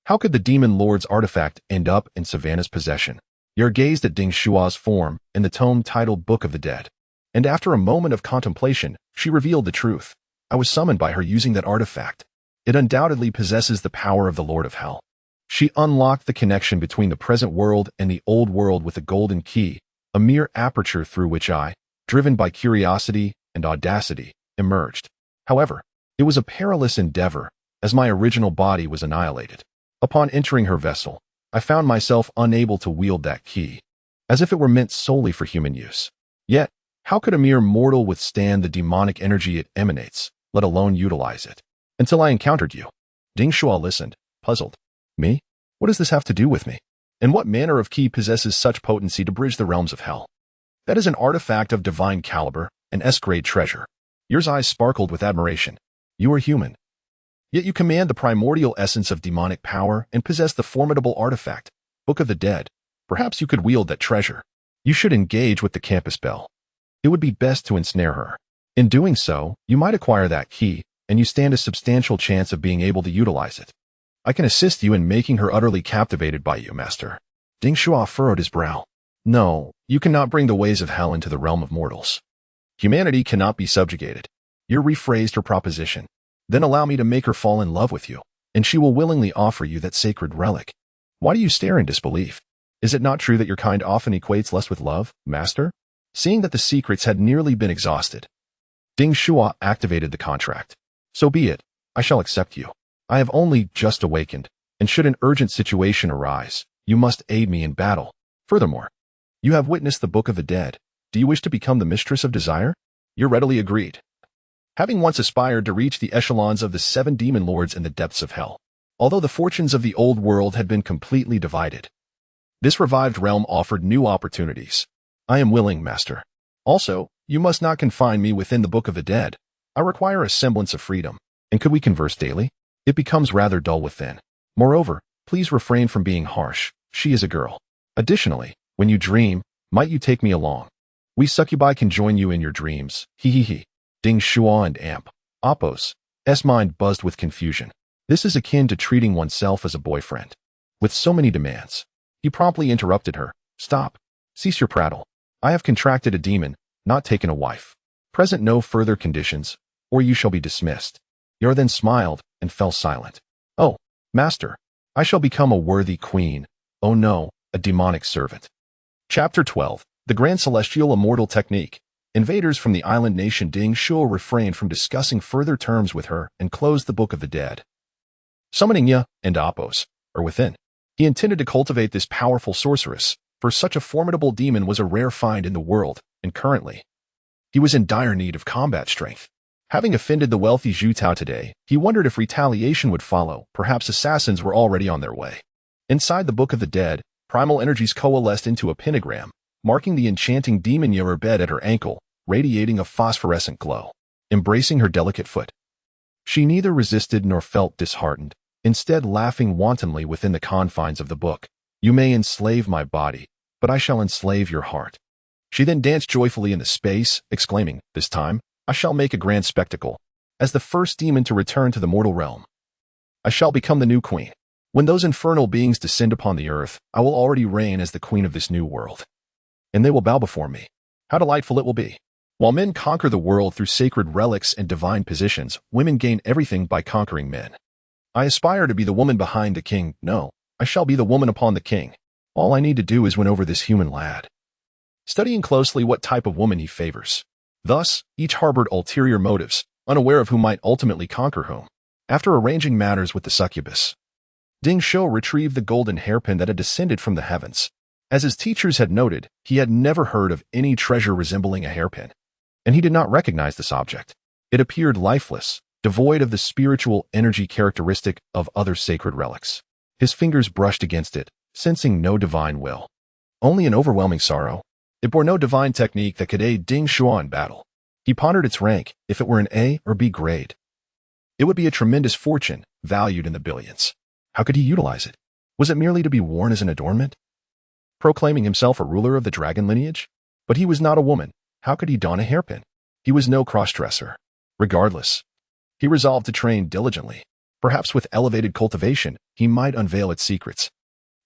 How could the demon lord's artifact end up in Savannah's possession?" Yer gazed at Ding Shuo's form in the tome titled Book of the Dead, and after a moment of contemplation, she revealed the truth. "I was summoned by her using that artifact. It undoubtedly possesses the power of the Lord of Hell. She unlocked the connection between the present world and the old world with a golden key, a mere aperture through which I, driven by curiosity and audacity, emerged. However, it was a perilous endeavor, as my original body was annihilated. Upon entering her vessel, I found myself unable to wield that key, as if it were meant solely for human use. Yet, how could a mere mortal withstand the demonic energy it emanates, let alone utilize it? Until I encountered you. Ding Shuo listened, puzzled. Me? What does this have to do with me? And what manner of key possesses such potency to bridge the realms of hell? That is an artifact of divine caliber, an S-grade treasure. Your eyes sparkled with admiration. You are human. Yet you command the primordial essence of demonic power and possess the formidable artifact, Book of the Dead. Perhaps you could wield that treasure. You should engage with the campus belle. It would be best to ensnare her. In doing so, you might acquire that key, and you stand a substantial chance of being able to utilize it. I can assist you in making her utterly captivated by you, master. Ding Shuo furrowed his brow. No, you cannot bring the ways of hell into the realm of mortals. Humanity cannot be subjugated. You rephrased her proposition. Then allow me to make her fall in love with you, and she will willingly offer you that sacred relic. Why do you stare in disbelief? Is it not true that your kind often equates lust with love, master? Seeing that the secrets had nearly been exhausted, Ding Shuo activated the contract. So be it. I shall accept you. I have only just awakened, and should an urgent situation arise, you must aid me in battle. Furthermore, you have witnessed the Book of the Dead. Do you wish to become the mistress of desire? You're readily agreed. Having once aspired to reach the echelons of the 7 demon lords in the depths of hell, although the fortunes of the old world had been completely divided, this revived realm offered new opportunities. I am willing, master. Also, you must not confine me within the Book of the Dead. I require a semblance of freedom. And could we converse daily? It becomes rather dull within. Moreover, please refrain from being harsh. She is a girl. Additionally, when you dream, might you take me along? We succubi can join you in your dreams. He. Ding Shuo and Amp. Apos. S mind buzzed with confusion. This is akin to treating oneself as a boyfriend. With so many demands. He promptly interrupted her. Stop. Cease your prattle. I have contracted a demon, not taken a wife. Present no further conditions, or you shall be dismissed. Yer then smiled and fell silent. Oh, master, I shall become a worthy queen. Oh no, a demonic servant. Chapter 12. The Grand Celestial Immortal Technique. Invaders from the island nation Ding Shuo refrained from discussing further terms with her and closed the Book of the Dead. Summoning Ya and Apos, or within, he intended to cultivate this powerful sorceress, for such a formidable demon was a rare find in the world, and currently, he was in dire need of combat strength. Having offended the wealthy Zhu Tao today, he wondered if retaliation would follow. Perhaps assassins were already on their way. Inside the Book of the Dead, primal energies coalesced into a pentagram, marking the enchanting demon Yer bed at her ankle, radiating a phosphorescent glow. Embracing her delicate foot, she neither resisted nor felt disheartened, instead laughing wantonly within the confines of the book. You may enslave my body, but I shall enslave your heart. She then danced joyfully in the space, exclaiming, this time, I shall make a grand spectacle. As the first demon to return to the mortal realm, I shall become the new queen. When those infernal beings descend upon the earth, I will already reign as the queen of this new world. And they will bow before me. How delightful it will be. While men conquer the world through sacred relics and divine positions, women gain everything by conquering men. I aspire to be the woman behind the king. No, I shall be the woman upon the king. All I need to do is win over this human lad. Studying closely what type of woman he favors. Thus, each harbored ulterior motives, unaware of who might ultimately conquer whom. After arranging matters with the succubus, Ding Shuo retrieved the golden hairpin that had descended from the heavens. As his teachers had noted, he had never heard of any treasure resembling a hairpin, and he did not recognize this object. It appeared lifeless, devoid of the spiritual energy characteristic of other sacred relics. His fingers brushed against it, sensing no divine will. Only an overwhelming sorrow. It bore no divine technique that could aid Ding Shuo in battle. He pondered its rank, if it were an A or B grade. It would be a tremendous fortune, valued in the billions. How could he utilize it? Was it merely to be worn as an adornment? Proclaiming himself a ruler of the dragon lineage? But he was not a woman. How could he don a hairpin? He was no cross-dresser. Regardless, he resolved to train diligently. Perhaps with elevated cultivation, he might unveil its secrets.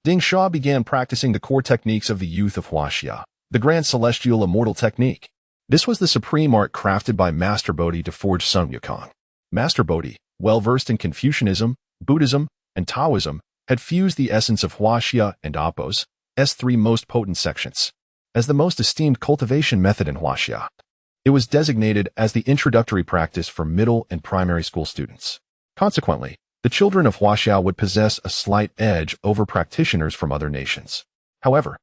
Ding Shuo began practicing the core techniques of the youth of Huaxia, the Grand Celestial Immortal Technique. This was the supreme art crafted by Master Bodhi to forge Sun Wukong. Master Bodhi, well-versed in Confucianism, Buddhism, and Taoism, had fused the essence of Huaxia and Apos, S3 most potent sections, as the most esteemed cultivation method in Huaxia. It was designated as the introductory practice for middle and primary school students. Consequently, the children of Huaxia would possess a slight edge over practitioners from other nations. However,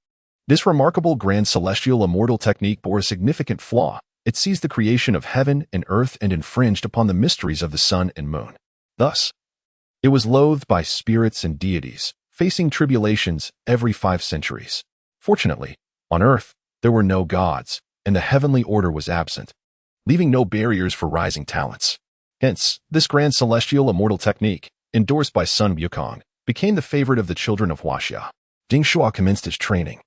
this remarkable grand celestial immortal technique bore a significant flaw. It seized the creation of heaven and earth and infringed upon the mysteries of the sun and moon. Thus, it was loathed by spirits and deities, facing tribulations every 5 centuries. Fortunately, on earth, there were no gods, and the heavenly order was absent, leaving no barriers for rising talents. Hence, this grand celestial immortal technique, endorsed by Sun Wukong, became the favorite of the children of Huaxia. Ding Shuo commenced his training.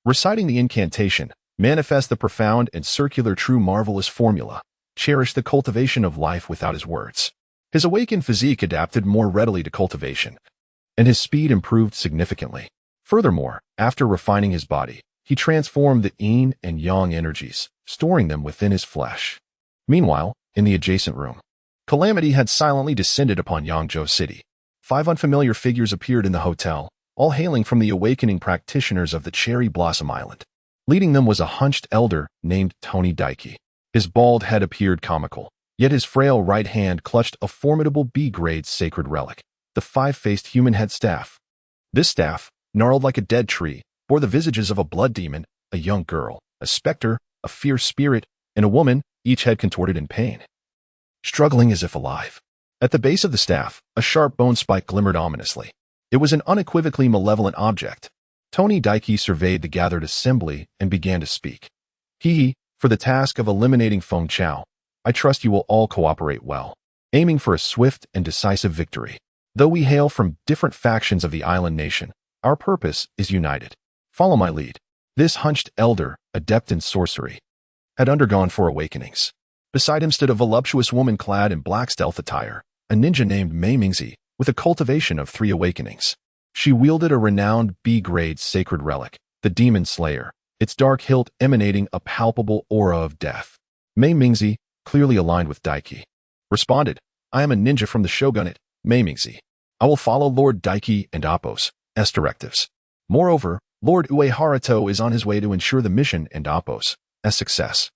Reciting the incantation, manifest the profound and circular true marvelous formula, cherish the cultivation of life without his words. His awakened physique adapted more readily to cultivation, and his speed improved significantly. Furthermore, after refining his body, he transformed the yin and yang energies, storing them within his flesh. Meanwhile, in the adjacent room, calamity had silently descended upon Yangzhou City. 5 unfamiliar figures appeared in the hotel, all hailing from the awakening practitioners of the Cherry Blossom Island. Leading them was a hunched elder named Tony Daiki. His bald head appeared comical, yet his frail right hand clutched a formidable B-grade sacred relic, the 5-faced human head staff. This staff, gnarled like a dead tree, bore the visages of a blood demon, a young girl, a specter, a fierce spirit, and a woman, each head contorted in pain, struggling as if alive. At the base of the staff, a sharp bone spike glimmered ominously. It was an unequivocally malevolent object. Tony Daiki surveyed the gathered assembly and began to speak. For the task of eliminating Feng Chao, I trust you will all cooperate well, aiming for a swift and decisive victory. Though we hail from different factions of the island nation, our purpose is united. Follow my lead. This hunched elder, adept in sorcery, had undergone 4 awakenings. Beside him stood a voluptuous woman clad in black stealth attire, a ninja named Mei Mingzi, with a cultivation of 3 awakenings. She wielded a renowned B-grade sacred relic, the Demon Slayer, its dark hilt emanating a palpable aura of death. Mei Mingzi, clearly aligned with Daiki, responded, I am a ninja from the shogunate, Mei Mingzi. I will follow Lord Daiki and Apos' directives. Moreover, Lord Ueharuto is on his way to ensure the mission and Apos' success.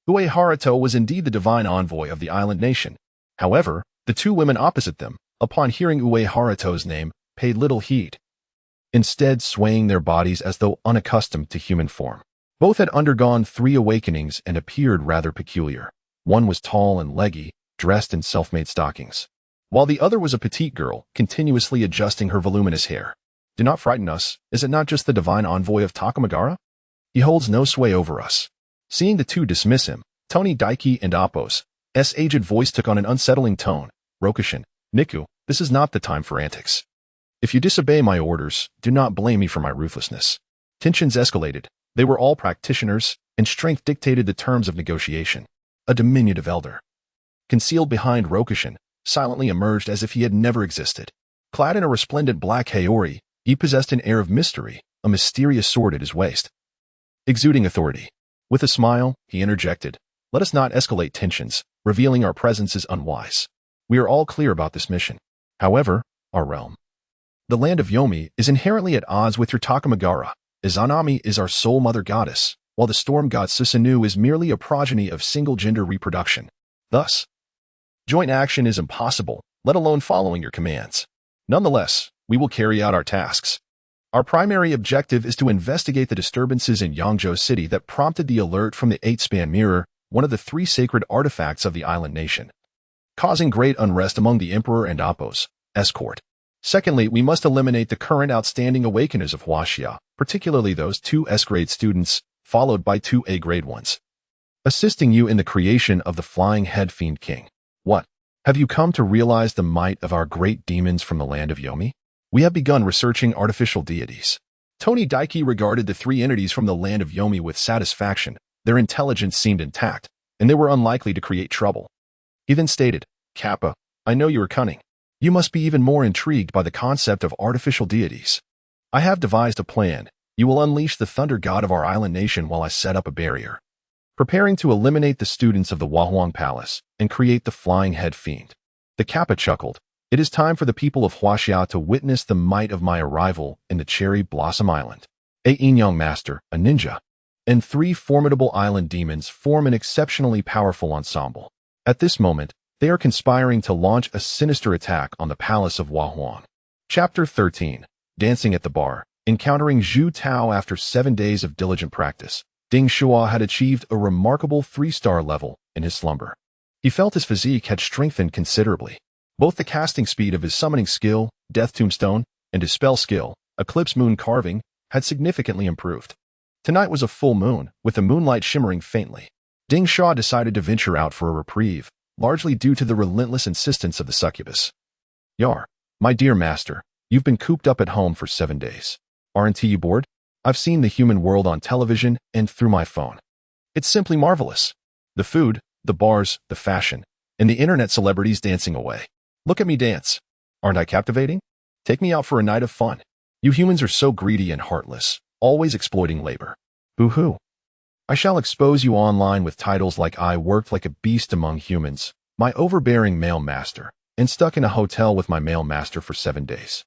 Ueharuto was indeed the divine envoy of the island nation. However, the 2 women opposite them, upon hearing Ueharuto's name, paid little heed, instead swaying their bodies as though unaccustomed to human form. Both had undergone 3 awakenings and appeared rather peculiar. One was tall and leggy, dressed in self-made stockings, while the other was a petite girl, continuously adjusting her voluminous hair. Do not frighten us. Is it not just the divine envoy of Takamagara? He holds no sway over us. Seeing the 2 dismiss him, Tony Daiki and Apos' aged voice took on an unsettling tone. Rokushin, Niku, this is not the time for antics. If you disobey my orders, do not blame me for my ruthlessness. Tensions escalated. They were all practitioners, and strength dictated the terms of negotiation. A diminutive elder, concealed behind Rokushin, silently emerged as if he had never existed. Clad in a resplendent black haori, he possessed an air of mystery, a mysterious sword at his waist, exuding authority. With a smile, he interjected, let us not escalate tensions. Revealing our presence is unwise. We are all clear about this mission. However, our realm, the land of Yomi, is inherently at odds with your Takamagara. Izanami is our sole mother goddess, while the storm god Susanoo is merely a progeny of single-gender reproduction. Thus, joint action is impossible, let alone following your commands. Nonetheless, we will carry out our tasks. Our primary objective is to investigate the disturbances in Yangzhou City that prompted the alert from the 8-span mirror, one of the 3 sacred artifacts of the island nation, causing great unrest among the Emperor and Apos' court. Secondly, we must eliminate the current outstanding awakeners of Huaxia, particularly those 2 S-grade students, followed by 2 A-grade ones, assisting you in the creation of the Flying Head Fiend King. What? Have you come to realize the might of our great demons from the land of Yomi? We have begun researching artificial deities. Tony Daiki regarded the 3 entities from the land of Yomi with satisfaction. Their intelligence seemed intact, and they were unlikely to create trouble. He then stated, Kappa, I know you are cunning. You must be even more intrigued by the concept of artificial deities. I have devised a plan. You will unleash the thunder god of our island nation while I set up a barrier, preparing to eliminate the students of the Wahuang Palace and create the Flying Head Fiend. The Kappa chuckled. It is time for the people of Huaxia to witness the might of my arrival in the Cherry Blossom Island. A young master, a ninja, and 3 formidable island demons form an exceptionally powerful ensemble. At this moment, they are conspiring to launch a sinister attack on the palace of Huahuan. Chapter 13. Dancing at the Bar. Encountering Zhu Tao after 7 days of diligent practice, Ding Shuo had achieved a remarkable 3-star level in his slumber. He felt his physique had strengthened considerably. Both the casting speed of his summoning skill, Death Tombstone, and his spell skill, Eclipse Moon Carving, had significantly improved. Tonight was a full moon, with the moonlight shimmering faintly. Ding Shuo decided to venture out for a reprieve, largely due to the relentless insistence of the succubus. Yar, my dear master, you've been cooped up at home for 7 days. Aren't you bored? I've seen the human world on television and through my phone. It's simply marvelous. The food, the bars, the fashion, and the internet celebrities dancing away. Look at me dance. Aren't I captivating? Take me out for a night of fun. You humans are so greedy and heartless, always exploiting labor. Boo-hoo. I shall expose you online with titles like I worked like a beast among humans, my overbearing male master, and stuck in a hotel with my male master for 7 days.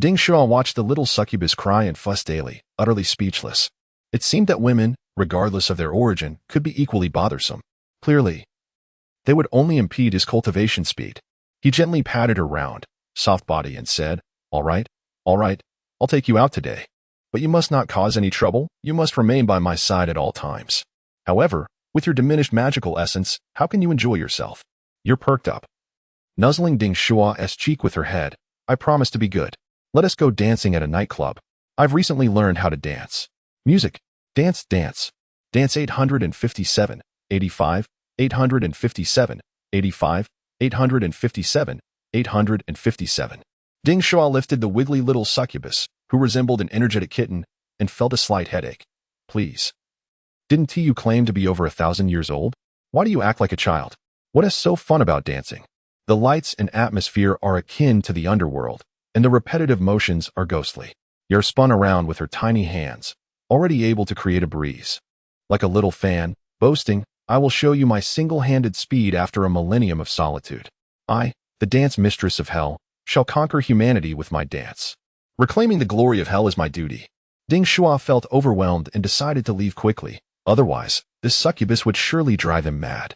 Ding Shuo watched the little succubus cry and fuss daily, utterly speechless. It seemed that women, regardless of their origin, could be equally bothersome. Clearly, they would only impede his cultivation speed. He gently patted her round, soft body and said, all right, I'll take you out today. But you must not cause any trouble. You must remain by my side at all times. However, with your diminished magical essence, how can you enjoy yourself? You're perked up. Nuzzling Ding Shuo's cheek with her head, I promise to be good. Let us go dancing at a nightclub. I've recently learned how to dance. Music. Dance, dance. Dance 857, 85, 857, 85, 857, 857. Ding Shuo lifted the wiggly little succubus, who resembled an energetic kitten, and felt a slight headache. Please. Didn't you claim to be over 1,000 years old? Why do you act like a child? What is so fun about dancing? The lights and atmosphere are akin to the underworld, and the repetitive motions are ghostly. You're spun around with her tiny hands, already able to create a breeze. Like a little fan, boasting, I will show you my single-handed speed after a millennium of solitude. I, the dance mistress of hell, shall conquer humanity with my dance. Reclaiming the glory of hell is my duty. Ding Shuo felt overwhelmed and decided to leave quickly. Otherwise, this succubus would surely drive him mad.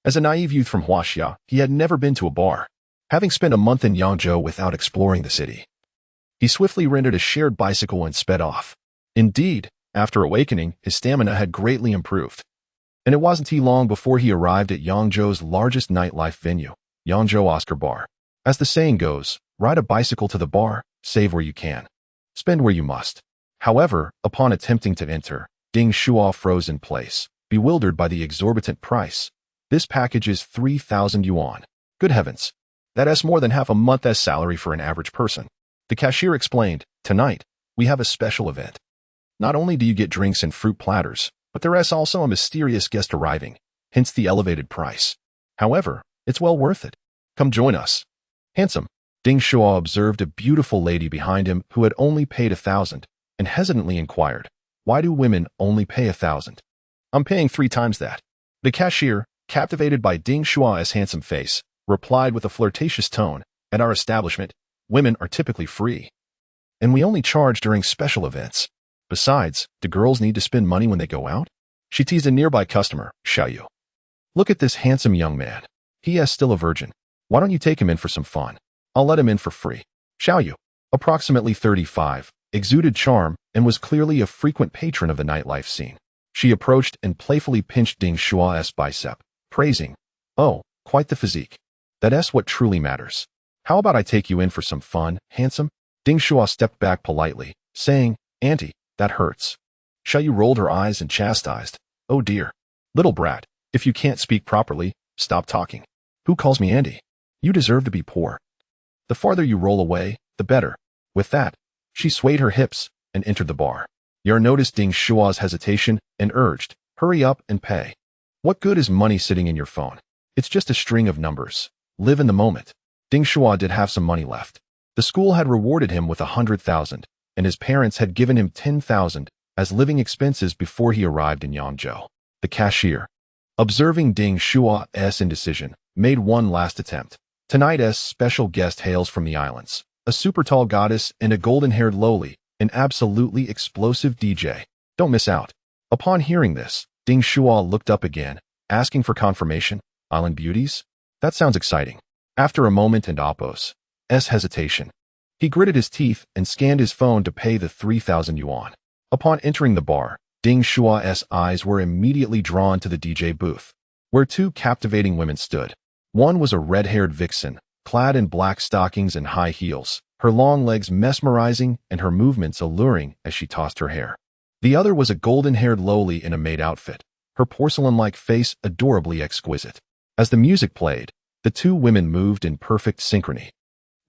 As a naive youth from Huaxia, he had never been to a bar, having spent a month in Yangzhou without exploring the city. He swiftly rented a shared bicycle and sped off. Indeed, after awakening, his stamina had greatly improved. And it wasn't long before he arrived at Yangzhou's largest nightlife venue, Yangzhou Oscar Bar. As the saying goes, ride a bicycle to the bar, save where you can, spend where you must. However, upon attempting to enter, Ding Shuo froze in place, bewildered by the exorbitant price. This package is 3,000 yuan. Good heavens. That's more than half a month's salary for an average person. The cashier explained, tonight, we have a special event. Not only do you get drinks and fruit platters, but there is also a mysterious guest arriving, hence the elevated price. However, it's well worth it. Come join us. Handsome. Ding Shuo observed a beautiful lady behind him who had only paid 1,000, and hesitantly inquired, why do women only pay 1,000? I'm paying 3 times that. The cashier, captivated by Ding Shuo's handsome face, replied with a flirtatious tone, at our establishment, women are typically free. And we only charge during special events. Besides, do girls need to spend money when they go out? She teased a nearby customer, Shuo. Look at this handsome young man. He is still a virgin. Why don't you take him in for some fun? I'll let him in for free. Shuo, approximately 35, exuded charm and was clearly a frequent patron of the nightlife scene. She approached and playfully pinched Ding Shuo's bicep, praising, oh, quite the physique. That's what truly matters. How about I take you in for some fun, handsome? Ding Shuo stepped back politely, saying, Auntie, that hurts. Shuo rolled her eyes and chastised, oh dear. Little brat, if you can't speak properly, stop talking. Who calls me Auntie? You deserve to be poor. The farther you roll away, the better. With that, she swayed her hips and entered the bar. Yar noticed Ding Shuo's hesitation and urged, hurry up and pay. What good is money sitting in your phone? It's just a string of numbers. Live in the moment. Ding Shuo did have some money left. The school had rewarded him with 100,000, and his parents had given him 10,000 as living expenses before he arrived in Yangzhou. The cashier, observing Ding Shuo's indecision, made one last attempt. Tonight's special guest hails from the islands, a super tall goddess and a golden-haired lowly, an absolutely explosive DJ. Don't miss out. Upon hearing this, Ding Shuo looked up again, asking for confirmation. Island beauties? That sounds exciting. After a moment and Appo's hesitation, he gritted his teeth and scanned his phone to pay the 3,000 yuan. Upon entering the bar, Ding Shuo's eyes were immediately drawn to the DJ booth, where two captivating women stood. One was a red-haired vixen, clad in black stockings and high heels, her long legs mesmerizing and her movements alluring as she tossed her hair. The other was a golden-haired lowly in a maid outfit, her porcelain-like face adorably exquisite. As the music played, the two women moved in perfect synchrony,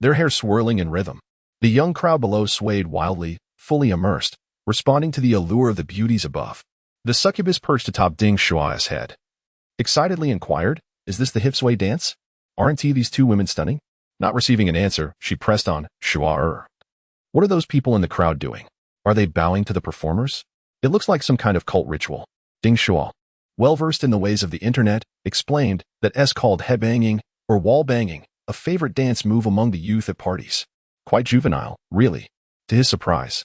their hair swirling in rhythm. The young crowd below swayed wildly, fully immersed, responding to the allure of the beauties above. The succubus perched atop Ding Shuo's head, excitedly inquired, "Is this the hip sway dance? Aren't these two women stunning?" Not receiving an answer, she pressed on, "Shuo. What are those people in the crowd doing? Are they bowing to the performers? It looks like some kind of cult ritual." Ding Shuo, well-versed in the ways of the internet, explained that it's called headbanging or wall banging, a favorite dance move among the youth at parties. Quite juvenile, really. To his surprise,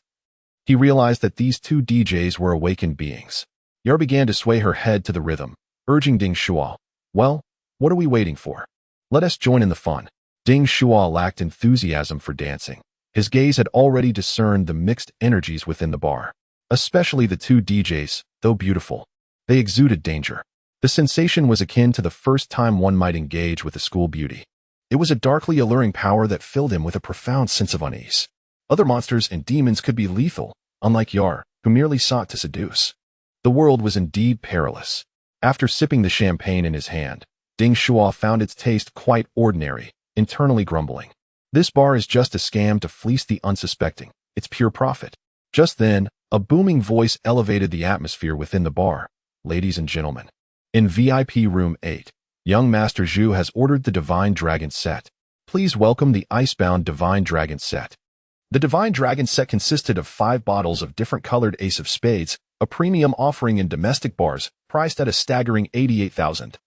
he realized that these two DJs were awakened beings. Yar began to sway her head to the rhythm, urging Ding Shuo, "Well, what are we waiting for? Let us join in the fun." Ding Shuo lacked enthusiasm for dancing. His gaze had already discerned the mixed energies within the bar. Especially the two DJs, though beautiful, they exuded danger. The sensation was akin to the first time one might engage with a school beauty. It was a darkly alluring power that filled him with a profound sense of unease. Other monsters and demons could be lethal, unlike Yar, who merely sought to seduce. The world was indeed perilous. After sipping the champagne in his hand, Ding Shuo found its taste quite ordinary, internally grumbling. This bar is just a scam to fleece the unsuspecting. It's pure profit. Just then, a booming voice elevated the atmosphere within the bar. "Ladies and gentlemen, in VIP room 8, young Master Zhu has ordered the Divine Dragon set. Please welcome the Icebound Divine Dragon set." The Divine Dragon set consisted of 5 bottles of different colored Ace of Spades, a premium offering in domestic bars, priced at a staggering 88,000.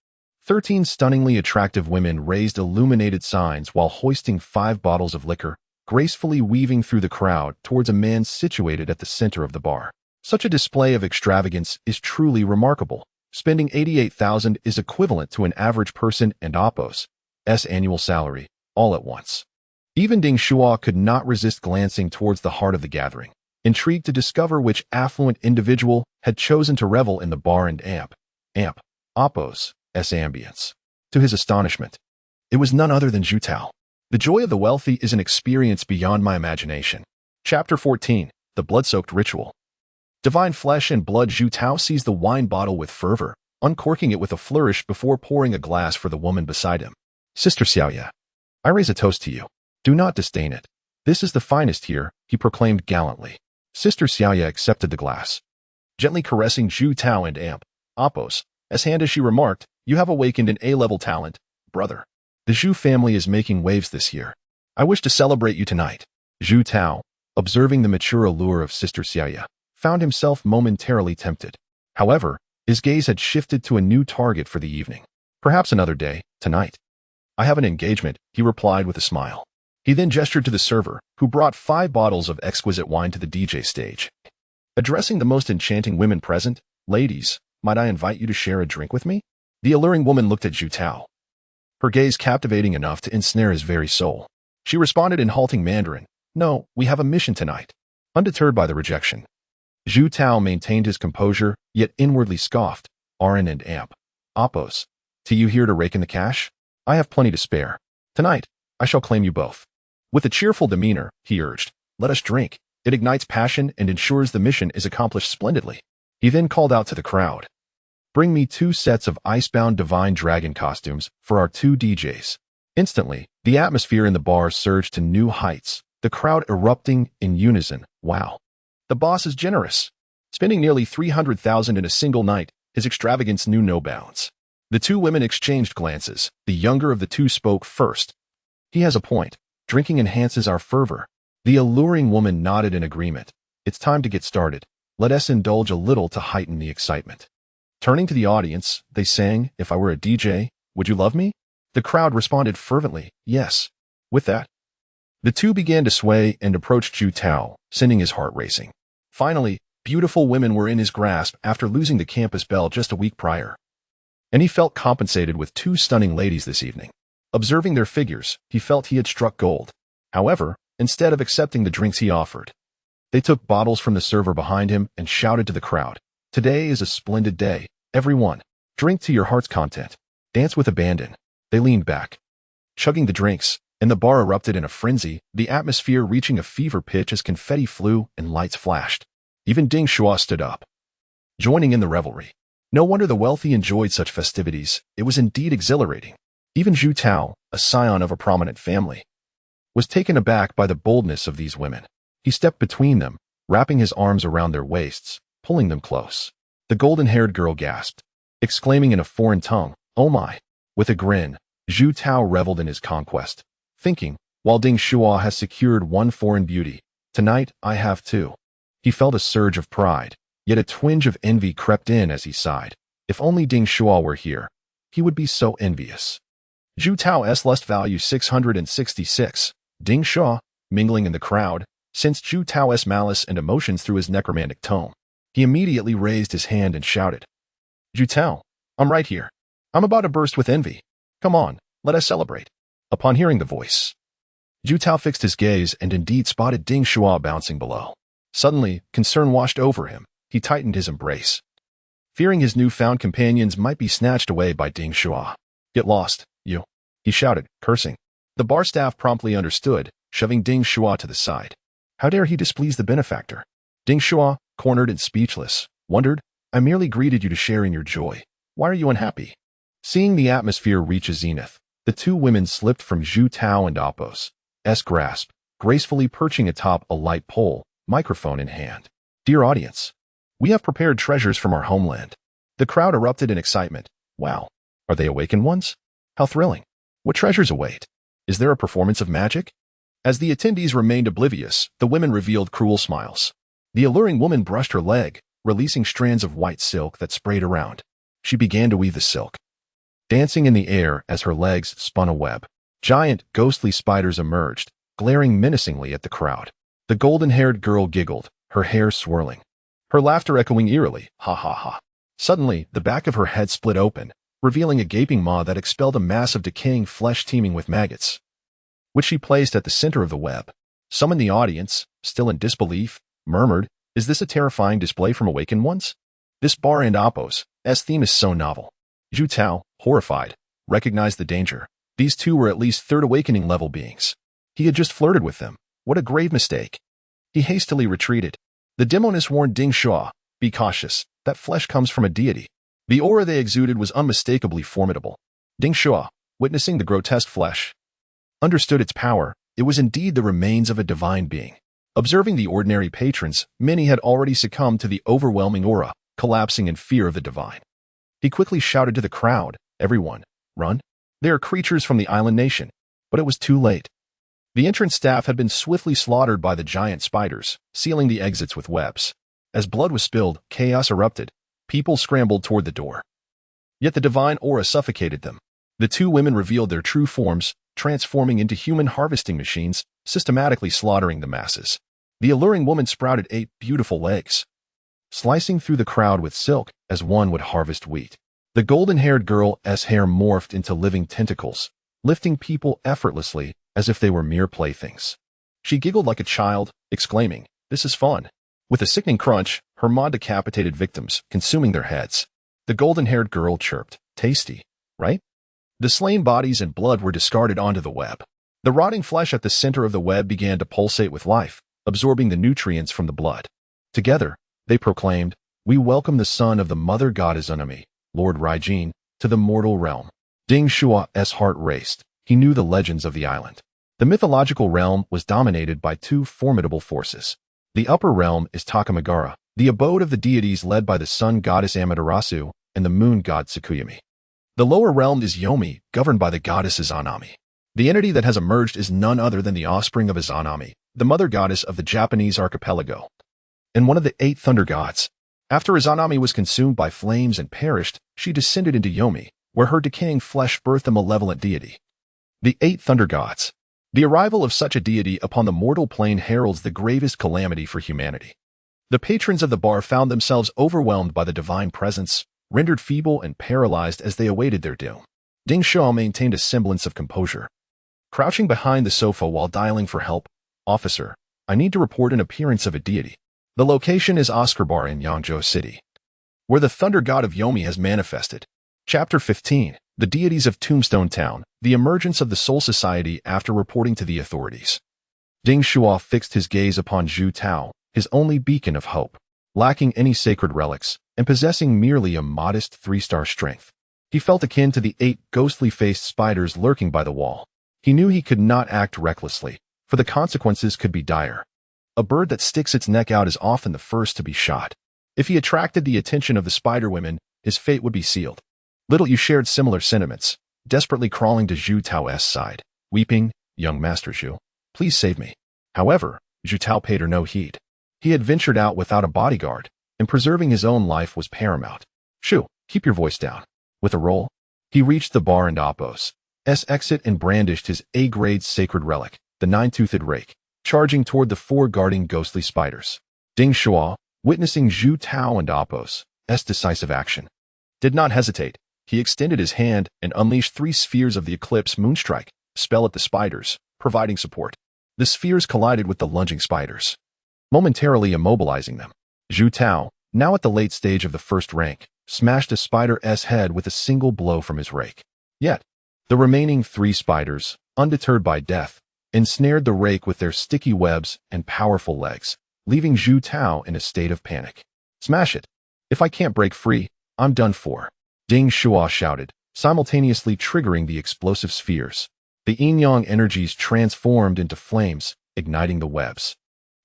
13 stunningly attractive women raised illuminated signs while hoisting 5 bottles of liquor, gracefully weaving through the crowd towards a man situated at the center of the bar. Such a display of extravagance is truly remarkable. Spending 88,000 is equivalent to an average person and Appo's annual salary, all at once. Even Ding Shuo could not resist glancing towards the heart of the gathering, intrigued to discover which affluent individual had chosen to revel in the bar and Appo's ambience. To his astonishment, it was none other than Zhu Tao. The joy of the wealthy is an experience beyond my imagination. Chapter 14, The Blood-Soaked Ritual. Divine flesh and blood. Zhu Tao seized the wine bottle with fervor, uncorking it with a flourish before pouring a glass for the woman beside him. "Sister Xiaoya, I raise a toast to you. Do not disdain it. This is the finest here," he proclaimed gallantly. Sister Xiaoya accepted the glass, gently caressing Zhu Tao and Appo's hand as she remarked, "You have awakened an A-level talent, brother. The Zhu family is making waves this year. I wish to celebrate you tonight." Zhu Tao, observing the mature allure of Sister Xiaoya, found himself momentarily tempted. However, his gaze had shifted to a new target for the evening. "Perhaps another day, tonight. I have an engagement," he replied with a smile. He then gestured to the server, who brought 5 bottles of exquisite wine to the DJ stage. Addressing the most enchanting women present, "Ladies, might I invite you to share a drink with me?" The alluring woman looked at Zhu Tao, her gaze captivating enough to ensnare his very soul. She responded in halting Mandarin, "No, we have a mission tonight." Undeterred by the rejection, Zhu Tao maintained his composure, yet inwardly scoffed. "Arin and Appo's, to you here to rake in the cash? I have plenty to spare. Tonight, I shall claim you both." With a cheerful demeanor, he urged, "Let us drink. It ignites passion and ensures the mission is accomplished splendidly." He then called out to the crowd, "Bring me 2 sets of Icebound Divine Dragon costumes for our 2 DJs. Instantly, the atmosphere in the bar surged to new heights, the crowd erupting in unison. "Wow. The boss is generous. Spending nearly 300,000 in a single night, his extravagance knew no bounds." The 2 women exchanged glances. The younger of the 2 spoke first. "He has a point. Drinking enhances our fervor." The alluring woman nodded in agreement. "It's time to get started. Let us indulge a little to heighten the excitement." Turning to the audience, they sang, "If I were a DJ, would you love me?" The crowd responded fervently, yes. With that, the two began to sway and approached Zhu Tao, sending his heart racing. Finally, beautiful women were in his grasp after losing the campus belle just a week prior. And he felt compensated with two stunning ladies this evening. Observing their figures, he felt he had struck gold. However, instead of accepting the drinks he offered, they took bottles from the server behind him and shouted to the crowd, "Today is a splendid day, everyone. Drink to your heart's content. Dance with abandon." They leaned back, chugging the drinks, and the bar erupted in a frenzy, the atmosphere reaching a fever pitch as confetti flew and lights flashed. Even Ding Shuo stood up, joining in the revelry. No wonder the wealthy enjoyed such festivities. It was indeed exhilarating. Even Zhu Tao, a scion of a prominent family, was taken aback by the boldness of these women. He stepped between them, wrapping his arms around their waists, pulling them close. The golden-haired girl gasped, exclaiming in a foreign tongue, "Oh my!" With a grin, Zhu Tao reveled in his conquest, thinking, while Ding Shuo has secured one foreign beauty, tonight I have two. He felt a surge of pride, yet a twinge of envy crept in as he sighed. If only Ding Shuo were here, he would be so envious. Zhu Tao's lust value 666. Ding Shuo, mingling in the crowd, sensed Zhu Tao's malice and emotions through his necromantic tome. He immediately raised his hand and shouted, "Zhu Tao, I'm right here. I'm about to burst with envy. Come on, let us celebrate." Upon hearing the voice, Zhu Tao fixed his gaze and indeed spotted Ding Shuo bouncing below. Suddenly, concern washed over him. He tightened his embrace, fearing his newfound companions might be snatched away by Ding Shuo. "Get lost, you," he shouted, cursing. The bar staff promptly understood, shoving Ding Shuo to the side. How dare he displease the benefactor? Ding Shuo, cornered and speechless, wondered, "I merely greeted you to share in your joy. Why are you unhappy?" Seeing the atmosphere reach a zenith, the two women slipped from Zhu Tao and Appo's grasp, gracefully perching atop a light pole, microphone in hand. "Dear audience, we have prepared treasures from our homeland." The crowd erupted in excitement. Wow, are they awakened ones? How thrilling. What treasures await? Is there a performance of magic? As the attendees remained oblivious, the women revealed cruel smiles. The alluring woman brushed her leg, releasing strands of white silk that sprayed around. She began to weave the silk, dancing in the air as her legs spun a web. Giant, ghostly spiders emerged, glaring menacingly at the crowd. The golden-haired girl giggled, her hair swirling, her laughter echoing eerily, "Ha ha ha." Suddenly, the back of her head split open, revealing a gaping maw that expelled a mass of decaying flesh teeming with maggots, which she placed at the center of the web. Some in the audience, still in disbelief, murmured, "Is this a terrifying display from Awakened Ones? This bar and Appo's theme is so novel." Zhu Tao, horrified, recognized the danger. These two were at least third awakening level beings. He had just flirted with them. What a grave mistake. He hastily retreated. The demoness warned Ding Shuo, "Be cautious, that flesh comes from a deity." The aura they exuded was unmistakably formidable. Ding Shuo, witnessing the grotesque flesh, understood its power. It was indeed the remains of a divine being. Observing the ordinary patrons, many had already succumbed to the overwhelming aura, collapsing in fear of the divine. He quickly shouted to the crowd, "Everyone, run. They are creatures from the island nation." But it was too late. The entrance staff had been swiftly slaughtered by the giant spiders, sealing the exits with webs. As blood was spilled, chaos erupted. People scrambled toward the door. Yet the divine aura suffocated them. The two women revealed their true forms, transforming into human harvesting machines, systematically slaughtering the masses. The alluring woman sprouted 8 beautiful legs, slicing through the crowd with silk as one would harvest wheat. The golden-haired girl's hair morphed into living tentacles, lifting people effortlessly as if they were mere playthings. She giggled like a child, exclaiming, "This is fun." With a sickening crunch, her maw decapitated victims, consuming their heads. The golden-haired girl chirped, "Tasty, right?" The slain bodies and blood were discarded onto the web. The rotting flesh at the center of the web began to pulsate with life, absorbing the nutrients from the blood. Together, they proclaimed, "We welcome the son of the mother goddess Unami, Lord Raijin, to the mortal realm." Ding Shuo's heart raced. He knew the legends of the island. The mythological realm was dominated by two formidable forces. The upper realm is Takamagara, the abode of the deities led by the sun goddess Amaterasu and the moon god Tsukuyami. The lower realm is Yomi, governed by the goddess Izanami. The entity that has emerged is none other than the offspring of Izanami, the mother goddess of the Japanese archipelago, and one of the 8 thunder gods. After Izanami was consumed by flames and perished, she descended into Yomi, where her decaying flesh birthed a malevolent deity. The 8 Thunder Gods. The arrival of such a deity upon the mortal plane heralds the gravest calamity for humanity. The patrons of the bar found themselves overwhelmed by the divine presence, rendered feeble and paralyzed as they awaited their doom. Ding Shuo maintained a semblance of composure. Crouching behind the sofa while dialing for help, "Officer, I need to report an appearance of a deity. The location is Oscar Bar in Yangzhou City, where the thunder god of Yomi has manifested." Chapter 15. The Deities of Tombstone Town. The emergence of the Soul Society after reporting to the authorities. Ding Shuo fixed his gaze upon Zhu Tao, his only beacon of hope. Lacking any sacred relics, and possessing merely a modest 3-star strength, he felt akin to the 8 ghostly-faced spiders lurking by the wall. He knew he could not act recklessly, for the consequences could be dire. A bird that sticks its neck out is often the first to be shot. If he attracted the attention of the spider women, his fate would be sealed. Little Yu shared similar sentiments, desperately crawling to Zhu Tao's side, weeping, "Young Master Zhu, please save me." However, Zhu Tao paid her no heed. He had ventured out without a bodyguard, and preserving his own life was paramount. "Shu, keep your voice down." With a roll, he reached the bar and Oppo's exit and brandished his A-grade sacred relic, the 9-toothed rake, charging toward the 4 guarding ghostly spiders. Ding Shuo, witnessing Zhu Tao and Oppo's decisive action, did not hesitate. He extended his hand and unleashed 3 spheres of the Eclipse Moonstrike spell at the spiders, providing support. The spheres collided with the lunging spiders, momentarily immobilizing them. Zhu Tao, now at the late stage of the first rank, smashed a spider's head with a single blow from his rake. Yet, the remaining 3 spiders, undeterred by death, ensnared the rake with their sticky webs and powerful legs, leaving Zhu Tao in a state of panic. "Smash it! If I can't break free, I'm done for," Ding Shuo shouted, simultaneously triggering the explosive spheres. The yin-yang energies transformed into flames, igniting the webs.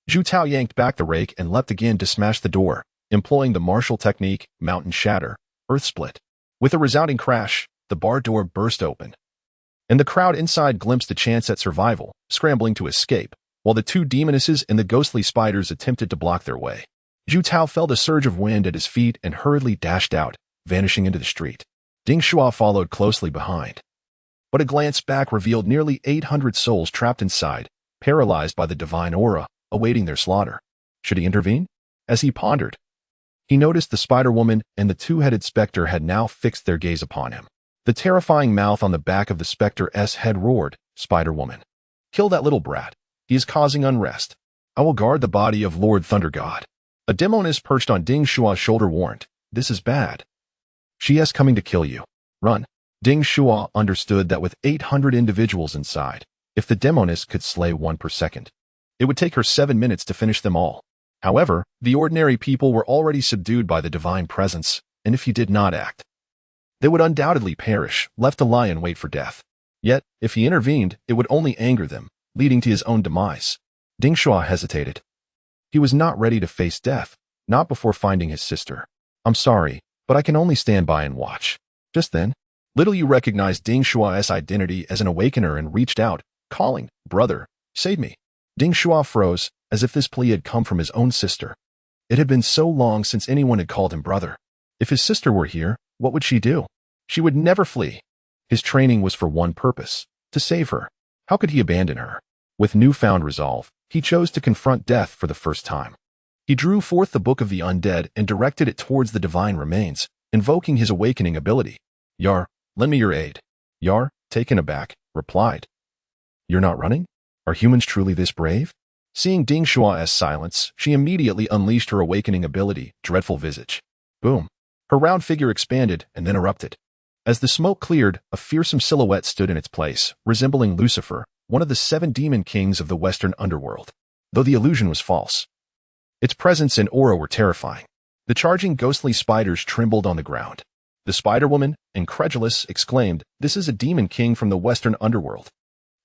Zhu Tao yanked back the rake and leapt again to smash the door, employing the martial technique, Mountain Shatter, Earth Split. With a resounding crash, the bar door burst open, and the crowd inside glimpsed a chance at survival, scrambling to escape, while the 2 demonesses and the ghostly spiders attempted to block their way. Zhu Tao felt a surge of wind at his feet and hurriedly dashed out, vanishing into the street. Ding Shuo followed closely behind. But a glance back revealed nearly 800 souls trapped inside, paralyzed by the divine aura, awaiting their slaughter. Should he intervene? As he pondered, he noticed the Spider-Woman and the 2-headed specter had now fixed their gaze upon him. The terrifying mouth on the back of the specter's head roared, "Spider-Woman, kill that little brat. He is causing unrest. I will guard the body of Lord Thunder God." A demoness perched on Ding Shuo's shoulder warned, "This is bad. She is coming to kill you. Run." Ding Shuo understood that with 800 individuals inside, if the demoness could slay 1 per second, it would take her 7 minutes to finish them all. However, the ordinary people were already subdued by the divine presence, and if he did not act, they would undoubtedly perish, left to lie and wait for death. Yet, if he intervened, it would only anger them, leading to his own demise. Ding Shuo hesitated. He was not ready to face death, not before finding his sister. "I'm sorry, but I can only stand by and watch." Just then, Little Yu recognized Ding Shuo's identity as an awakener and reached out, calling, "Brother, save me." Ding Shuo froze, as if this plea had come from his own sister. It had been so long since anyone had called him brother. If his sister were here, what would she do? She would never flee. His training was for one purpose, to save her. How could he abandon her? With newfound resolve, he chose to confront death for the first time. He drew forth the Book of the Undead and directed it towards the divine remains, invoking his awakening ability. "Yar, lend me your aid." Yar, taken aback, replied, "You're not running? Are humans truly this brave?" Seeing Ding Shuo's silence, she immediately unleashed her awakening ability, Dreadful Visage. Boom. Her round figure expanded and then erupted. As the smoke cleared, a fearsome silhouette stood in its place, resembling Lucifer, one of the 7 demon kings of the Western underworld. Though the illusion was false, its presence and aura were terrifying. The charging ghostly spiders trembled on the ground. The Spider-Woman, incredulous, exclaimed, "This is a demon king from the Western underworld.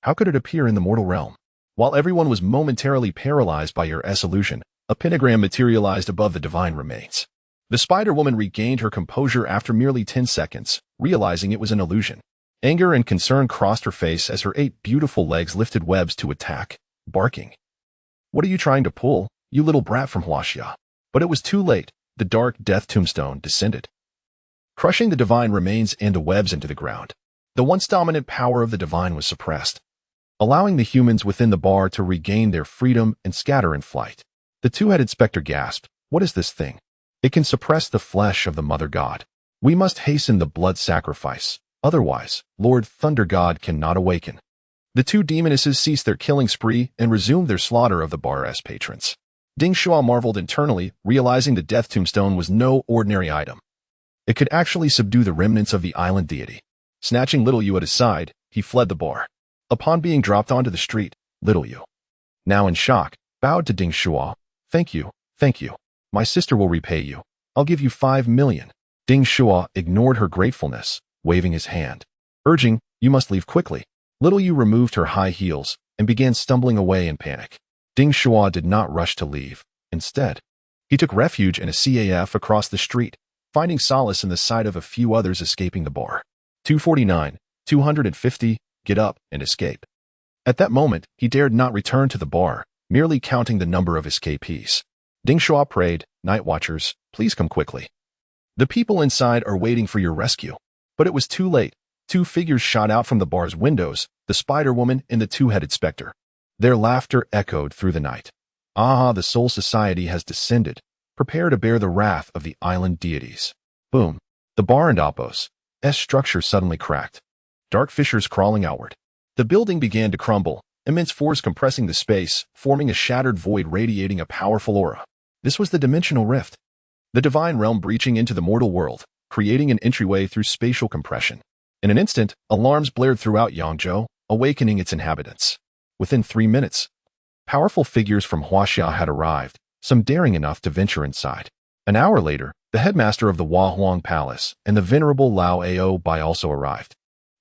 How could it appear in the mortal realm?" While everyone was momentarily paralyzed by her illusion, a pentagram materialized above the divine remains. The Spider-Woman regained her composure after merely 10 seconds, realizing it was an illusion. Anger and concern crossed her face as her 8 beautiful legs lifted webs to attack, barking, "What are you trying to pull, you little brat from Huaxia?" But it was too late. The dark death tombstone descended. crushing the divine remains and the webs into the ground. The once dominant power of the divine was suppressed, allowing the humans within the bar to regain their freedom and scatter in flight. The two-headed specter gasped, "What is this thing? It can suppress the flesh of the Mother God. We must hasten the blood sacrifice, otherwise, Lord Thunder God cannot awaken." The two demonesses ceased their killing spree and resumed their slaughter of the bar's patrons. Ding Shuo marveled internally, realizing the death tombstone was no ordinary item. It could actually subdue the remnants of the island deity. Snatching Little Yu at his side, he fled the bar. Upon being dropped onto the street, Little Yu, now in shock, bowed to Ding Shuo. Thank you. My sister will repay you. I'll give you 5 million. Ding Shuo ignored her gratefulness, waving his hand, urging, "You must leave quickly." Little Yu removed her high heels and began stumbling away in panic. Ding Shuo did not rush to leave. Instead, he took refuge in a CAF across the street, finding solace in the sight of a few others escaping the bar. 249, 250, get up and escape. At that moment, he dared not return to the bar, merely counting the number of escapees. Ding Shuo prayed, "Night Watchers, please come quickly. The people inside are waiting for your rescue." But it was too late. Two figures shot out from the bar's windows, the Spider-Woman and the two-headed specter. Their laughter echoed through the night. "Ah, the Soul Society has descended. Prepare to bear the wrath of the island deities." Boom. The bar and Oppo's structure suddenly cracked. Dark fissures crawling outward. The building began to crumble, immense force compressing the space, forming a shattered void radiating a powerful aura. This was the dimensional rift. The divine realm breaching into the mortal world, creating an entryway through spatial compression. In an instant, alarms blared throughout Yangzhou, awakening its inhabitants. Within 3 minutes, powerful figures from Huaxia had arrived, some daring enough to venture inside. An hour later, the headmaster of the Huahuang Palace and the venerable Lao Ao Bai also arrived,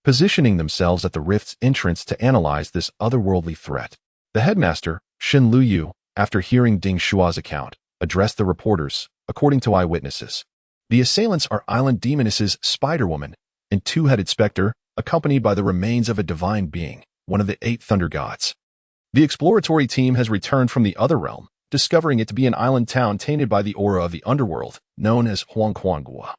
positioning themselves at the rift's entrance to analyze this otherworldly threat. The headmaster, Shin Luyu, after hearing Ding Shuo's account, addressed the reporters. According to eyewitnesses, the assailants are island demonesses Spider-Woman and two-headed specter, accompanied by the remains of a divine being, one of the 8 thunder gods. The exploratory team has returned from the other realm, discovering it to be an island town tainted by the aura of the underworld, known as Huangquanghua,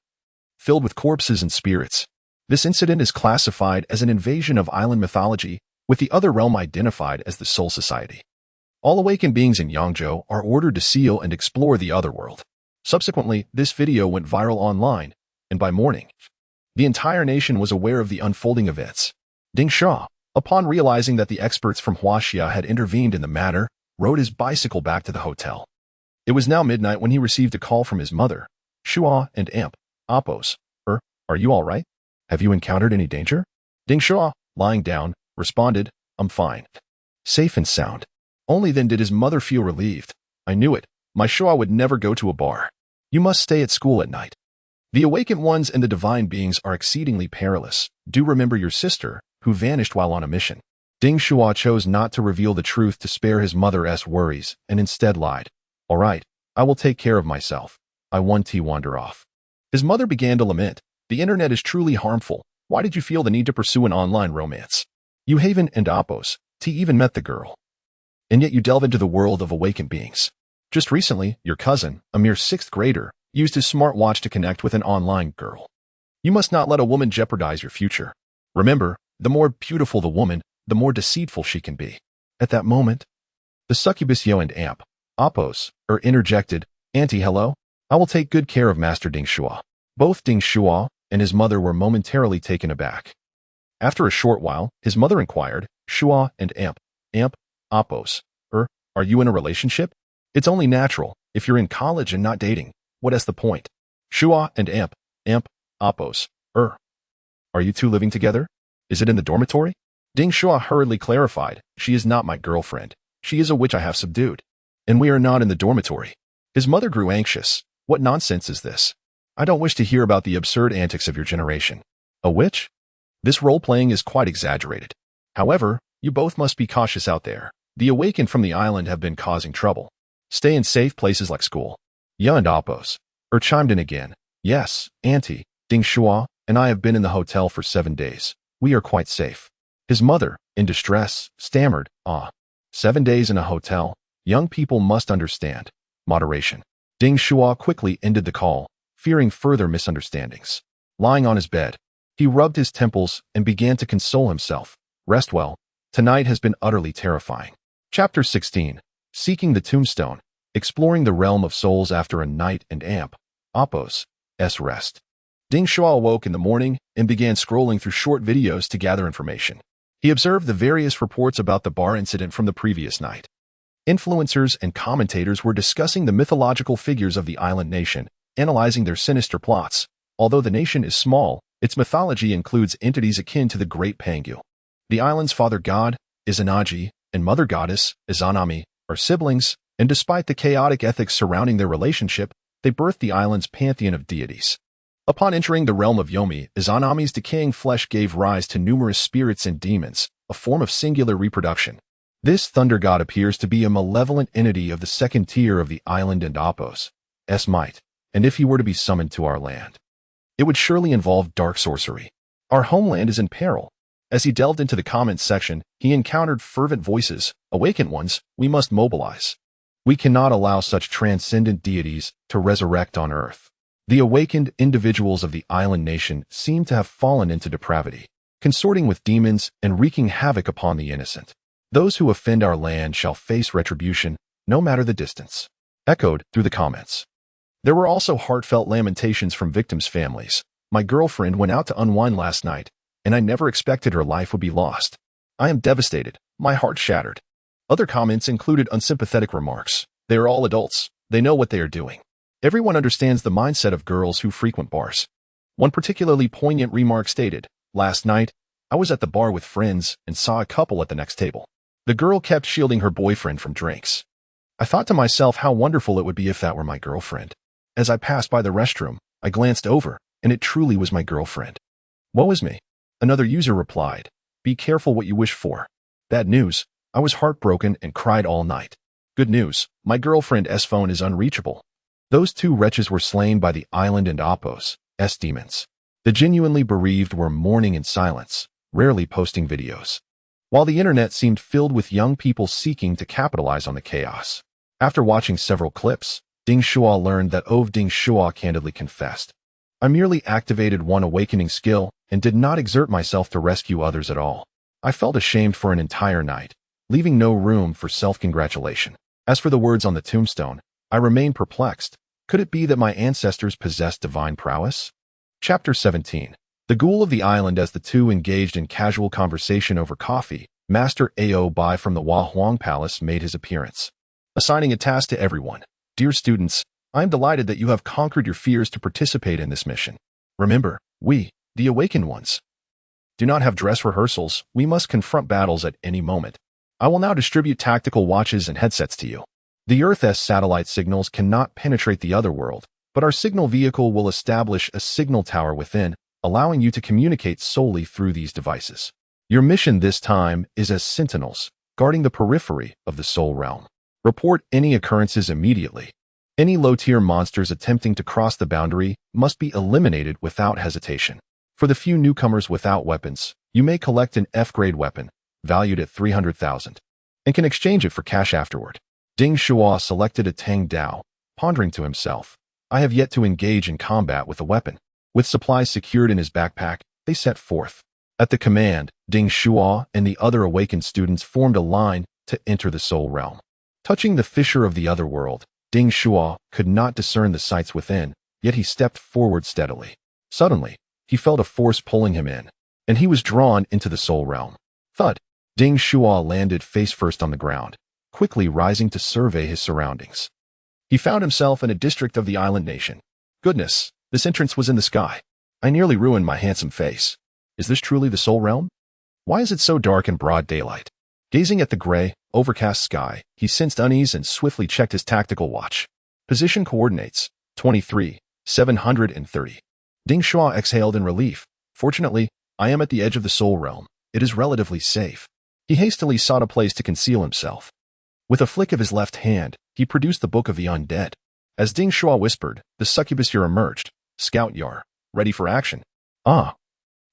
filled with corpses and spirits. This incident is classified as an invasion of island mythology, with the other realm identified as the Soul Society. All awakened beings in Yangzhou are ordered to seal and explore the otherworld. Subsequently, this video went viral online, and by morning, the entire nation was aware of the unfolding events. Ding Shuo, upon realizing that the experts from Huaxia had intervened in the matter, rode his bicycle back to the hotel. It was now midnight when he received a call from his mother. "Shuo and Amp, Oppos, are you all right? Have you encountered any danger?" Ding Shuo, lying down, responded, "I'm fine. Safe and sound." Only then did his mother feel relieved. "I knew it. My Shuo would never go to a bar. You must stay at school at night. The awakened ones and the divine beings are exceedingly perilous. Do remember your sister, who vanished while on a mission." Ding Shuo chose not to reveal the truth to spare his mother's worries, and instead lied. "All right, I will take care of myself. I want to wander off." His mother began to lament. "The internet is truly harmful. Why did you feel the need to pursue an online romance? You Haven and Oppos, T even met the girl. And yet you delve into the world of awakened beings. Just recently, your cousin, a mere 6th grader, used his smartwatch to connect with an online girl. You must not let a woman jeopardize your future. Remember, the more beautiful the woman, the more deceitful she can be." At that moment, the succubus Yo and Amp, Oppos, interjected, "Auntie, hello? I will take good care of Master Ding Shuo." Both Ding Shuo and his mother were momentarily taken aback. After a short while, his mother inquired, "Shuo and Amp, Oppos, are you in a relationship? It's only natural, if you're in college and not dating. What is the point?" "Shuo and Amp, Oppos, are you two living together? Is it in the dormitory?" Ding Shuo hurriedly clarified, "She is not my girlfriend. She is a witch I have subdued. And we are not in the dormitory." His mother grew anxious. "What nonsense is this? I don't wish to hear about the absurd antics of your generation." "A witch? This role-playing is quite exaggerated. However, you both must be cautious out there. The awakened from the island have been causing trouble. Stay in safe places like school." Ya and Oppos, chimed in again. "Yes, Auntie, Ding Shuo and I have been in the hotel for 7 days. We are quite safe." His mother, in distress, stammered, 7 days in a hotel. Young people must understand. Moderation." Ding Shuo quickly ended the call, fearing further misunderstandings. Lying on his bed, he rubbed his temples and began to console himself. Rest well. Tonight has been utterly terrifying. Chapter 16. Seeking the Tombstone. Exploring the realm of souls after a night and amp. Appos. Rest. Ding Shuo awoke in the morning and began scrolling through short videos to gather information. He observed the various reports about the bar incident from the previous night. Influencers and commentators were discussing the mythological figures of the island nation, analyzing their sinister plots. Although the nation is small, its mythology includes entities akin to the Great Pangu. The island's father god, Izanagi, and mother goddess, Izanami, are siblings, and despite the chaotic ethics surrounding their relationship, they birthed the island's pantheon of deities. Upon entering the realm of Yomi, Izanami's decaying flesh gave rise to numerous spirits and demons, a form of singular reproduction. This thunder god appears to be a malevolent entity of the second tier of the island and Appos' might, and if he were to be summoned to our land, it would surely involve dark sorcery. Our homeland is in peril. As he delved into the comments section, he encountered fervent voices. Awakened ones, we must mobilize. We cannot allow such transcendent deities to resurrect on Earth. The awakened individuals of the island nation seem to have fallen into depravity, consorting with demons and wreaking havoc upon the innocent. Those who offend our land shall face retribution, no matter the distance. Echoed through the comments. There were also heartfelt lamentations from victims' families. My girlfriend went out to unwind last night, and I never expected her life would be lost. I am devastated, my heart shattered. Other comments included unsympathetic remarks. They are all adults. They know what they are doing. Everyone understands the mindset of girls who frequent bars. One particularly poignant remark stated, "Last night, I was at the bar with friends and saw a couple at the next table. The girl kept shielding her boyfriend from drinks. I thought to myself how wonderful it would be if that were my girlfriend. As I passed by the restroom, I glanced over, and it truly was my girlfriend. Woe is me." Another user replied, "Be careful what you wish for." Bad news, I was heartbroken and cried all night. Good news, my girlfriend's phone is unreachable. Those two wretches were slain by the island and Appos' demons. The genuinely bereaved were mourning in silence, rarely posting videos, while the internet seemed filled with young people seeking to capitalize on the chaos. After watching several clips, Ding Shuo learned that Ding Shuo candidly confessed, "I merely activated one awakening skill and did not exert myself to rescue others at all. I felt ashamed for an entire night, leaving no room for self-congratulation." As for the words on the tombstone, I remain perplexed. Could it be that my ancestors possessed divine prowess? Chapter 17. The ghoul of the island. As the two engaged in casual conversation over coffee, Master Ao Bai from the Hua Huang Palace made his appearance, assigning a task to everyone. "Dear students, I am delighted that you have conquered your fears to participate in this mission. Remember, we, the awakened ones, do not have dress rehearsals. We must confront battles at any moment. I will now distribute tactical watches and headsets to you. The Earth's satellite signals cannot penetrate the other world, but our signal vehicle will establish a signal tower within, allowing you to communicate solely through these devices. Your mission this time is as sentinels, guarding the periphery of the soul realm. Report any occurrences immediately. Any low-tier monsters attempting to cross the boundary must be eliminated without hesitation. For the few newcomers without weapons, you may collect an F-grade weapon, valued at 300,000, and can exchange it for cash afterward." Ding Shuo selected a Tang Dao, pondering to himself, "I have yet to engage in combat with a weapon." With supplies secured in his backpack, they set forth. At the command, Ding Shuo and the other awakened students formed a line to enter the soul realm. Touching the fissure of the other world, Ding Shuo could not discern the sights within, yet he stepped forward steadily. Suddenly, he felt a force pulling him in, and he was drawn into the soul realm. Thud! Ding Shuo landed face first on the ground, quickly rising to survey his surroundings. He found himself in a district of the island nation. Goodness, this entrance was in the sky. I nearly ruined my handsome face. Is this truly the soul realm? Why is it so dark in broad daylight? Gazing at the gray, overcast sky, he sensed unease and swiftly checked his tactical watch. Position coordinates, 23,730. Ding Shuo exhaled in relief. Fortunately, I am at the edge of the soul realm. It is relatively safe. He hastily sought a place to conceal himself. With a flick of his left hand, he produced the Book of the Undead. As Ding Shuo whispered, the succubus Yar emerged. "Scout Yar, ready for action." "Ah,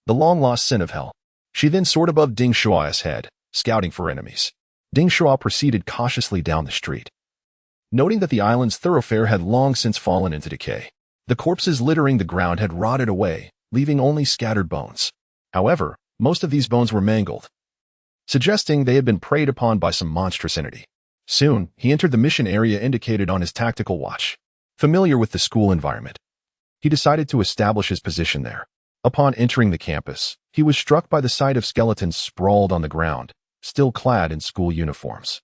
the long-lost sin of hell." She then soared above Ding Shuo's head, scouting for enemies. Ding Shuo proceeded cautiously down the street, noting that the island's thoroughfare had long since fallen into decay. The corpses littering the ground had rotted away, leaving only scattered bones. However, most of these bones were mangled, suggesting they had been preyed upon by some monstrous entity. Soon, he entered the mission area indicated on his tactical watch. Familiar with the school environment, he decided to establish his position there. Upon entering the campus, he was struck by the sight of skeletons sprawled on the ground, still clad in school uniforms.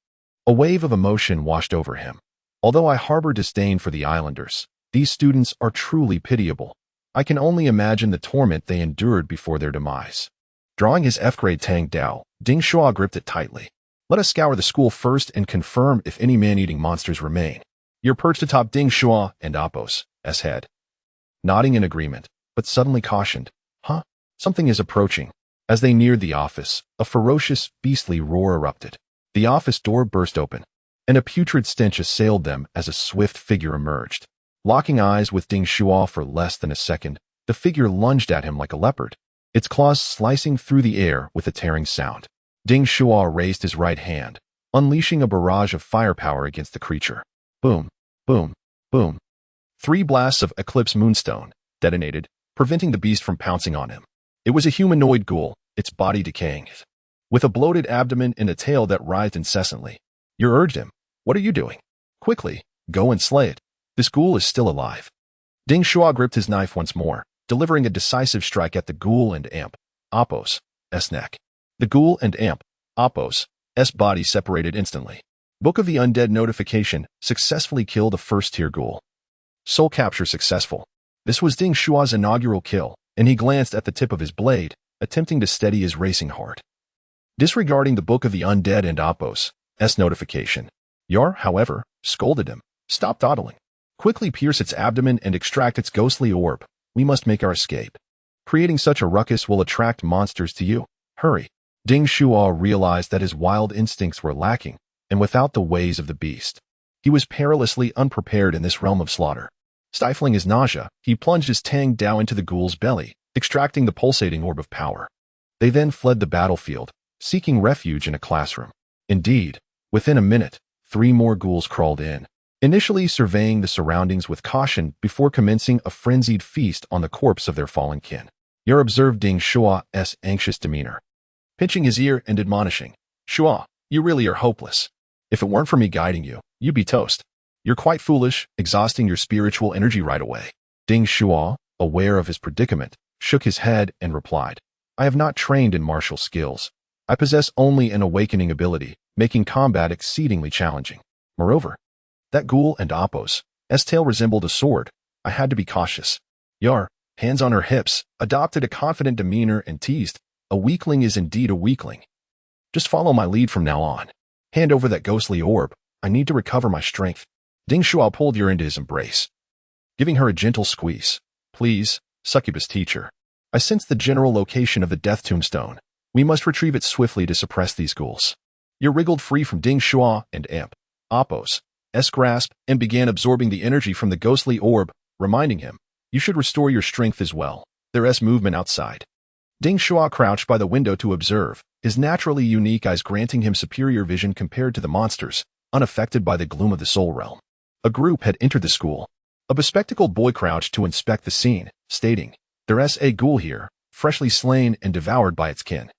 A wave of emotion washed over him. Although I harbor disdain for the islanders, these students are truly pitiable. I can only imagine the torment they endured before their demise. Drawing his F-grade Tang Dao, Ding Shuo gripped it tightly. Let us scour the school first and confirm if any man-eating monsters remain. You're perched atop Ding Shuo and Apos' head. Nodding in agreement, but suddenly cautioned. Huh? Something is approaching. As they neared the office, a ferocious, beastly roar erupted. The office door burst open, and a putrid stench assailed them as a swift figure emerged. Locking eyes with Ding Shuo for less than a second, the figure lunged at him like a leopard, its claws slicing through the air with a tearing sound. Ding Shuo raised his right hand, unleashing a barrage of firepower against the creature. Boom, boom, boom. 3 blasts of Eclipse Moonstone detonated, preventing the beast from pouncing on him. It was a humanoid ghoul, its body decaying, with a bloated abdomen and a tail that writhed incessantly. You urged him. What are you doing? Quickly, go and slay it. This ghoul is still alive. Ding Shuo gripped his knife once more, delivering a decisive strike at the ghoul and amp, Apos' neck. The ghoul and amp, Apos' body separated instantly. Book of the Undead notification, successfully killed a first-tier ghoul. Soul capture successful. This was Ding Shuo's inaugural kill, and he glanced at the tip of his blade, attempting to steady his racing heart. Disregarding the Book of the Undead and Apos' notification, Yar, however, scolded him. Stop dawdling. Quickly pierce its abdomen and extract its ghostly orb. We must make our escape. Creating such a ruckus will attract monsters to you. Hurry. Ding Shuo realized that his wild instincts were lacking, and without the ways of the beast, he was perilously unprepared in this realm of slaughter. Stifling his nausea, he plunged his Tang Dao into the ghoul's belly, extracting the pulsating orb of power. They then fled the battlefield, seeking refuge in a classroom. Indeed, within a minute, 3 more ghouls crawled in, initially surveying the surroundings with caution before commencing a frenzied feast on the corpse of their fallen kin. Yar observed Ding Shuo's anxious demeanor, pinching his ear and admonishing, Shuo, you really are hopeless. If it weren't for me guiding you, you'd be toast. You're quite foolish, exhausting your spiritual energy right away. Ding Shuo, aware of his predicament, shook his head and replied, I have not trained in martial skills. I possess only an awakening ability, making combat exceedingly challenging. Moreover, that ghoul and Apos' tail resembled a sword. I had to be cautious. Yar, hands on her hips, adopted a confident demeanor and teased, a weakling is indeed a weakling. Just follow my lead from now on. Hand over that ghostly orb. I need to recover my strength. Ding Shuo pulled Yar into his embrace, giving her a gentle squeeze. Please, succubus teacher. I sense the general location of the death tombstone. We must retrieve it swiftly to suppress these ghouls. Yar wriggled free from Ding Shuo and amp, Apos' grasp and began absorbing the energy from the ghostly orb, reminding him, you should restore your strength as well. There's movement outside. Ding Shuo crouched by the window to observe, his naturally unique eyes granting him superior vision compared to the monsters, unaffected by the gloom of the soul realm. A group had entered the school. A bespectacled boy crouched to inspect the scene, stating, There's a ghoul here, freshly slain and devoured by its kin.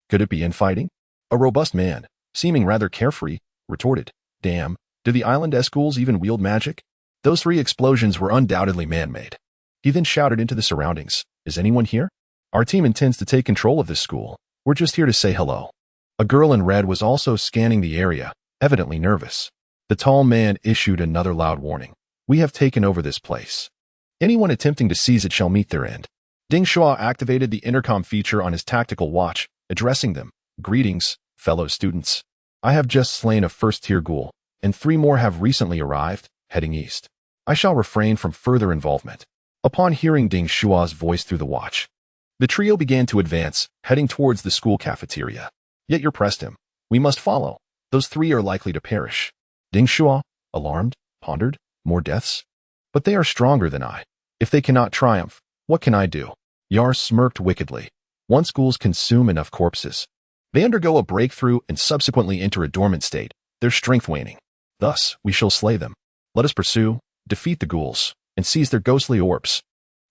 Could it be infighting? A robust man, seeming rather carefree, retorted, Damn, do the island ghouls even wield magic? Those 3 explosions were undoubtedly man-made. He then shouted into the surroundings, Is anyone here? Our team intends to take control of this school. We're just here to say hello. A girl in red was also scanning the area, evidently nervous. The tall man issued another loud warning. We have taken over this place. Anyone attempting to seize it shall meet their end. Ding Shuo activated the intercom feature on his tactical watch, addressing them. Greetings, fellow students. I have just slain a first-tier ghoul, and 3 more have recently arrived, heading east. I shall refrain from further involvement. Upon hearing Ding Shuo's voice through the watch, the trio began to advance, heading towards the school cafeteria. Yet Yar pressed him. We must follow. Those 3 are likely to perish. Ding Shuo, alarmed, pondered, more deaths? But they are stronger than I. If they cannot triumph, what can I do? Yar smirked wickedly. Once ghouls consume enough corpses, they undergo a breakthrough and subsequently enter a dormant state, their strength waning. Thus, we shall slay them. Let us pursue, defeat the ghouls, and seize their ghostly orbs.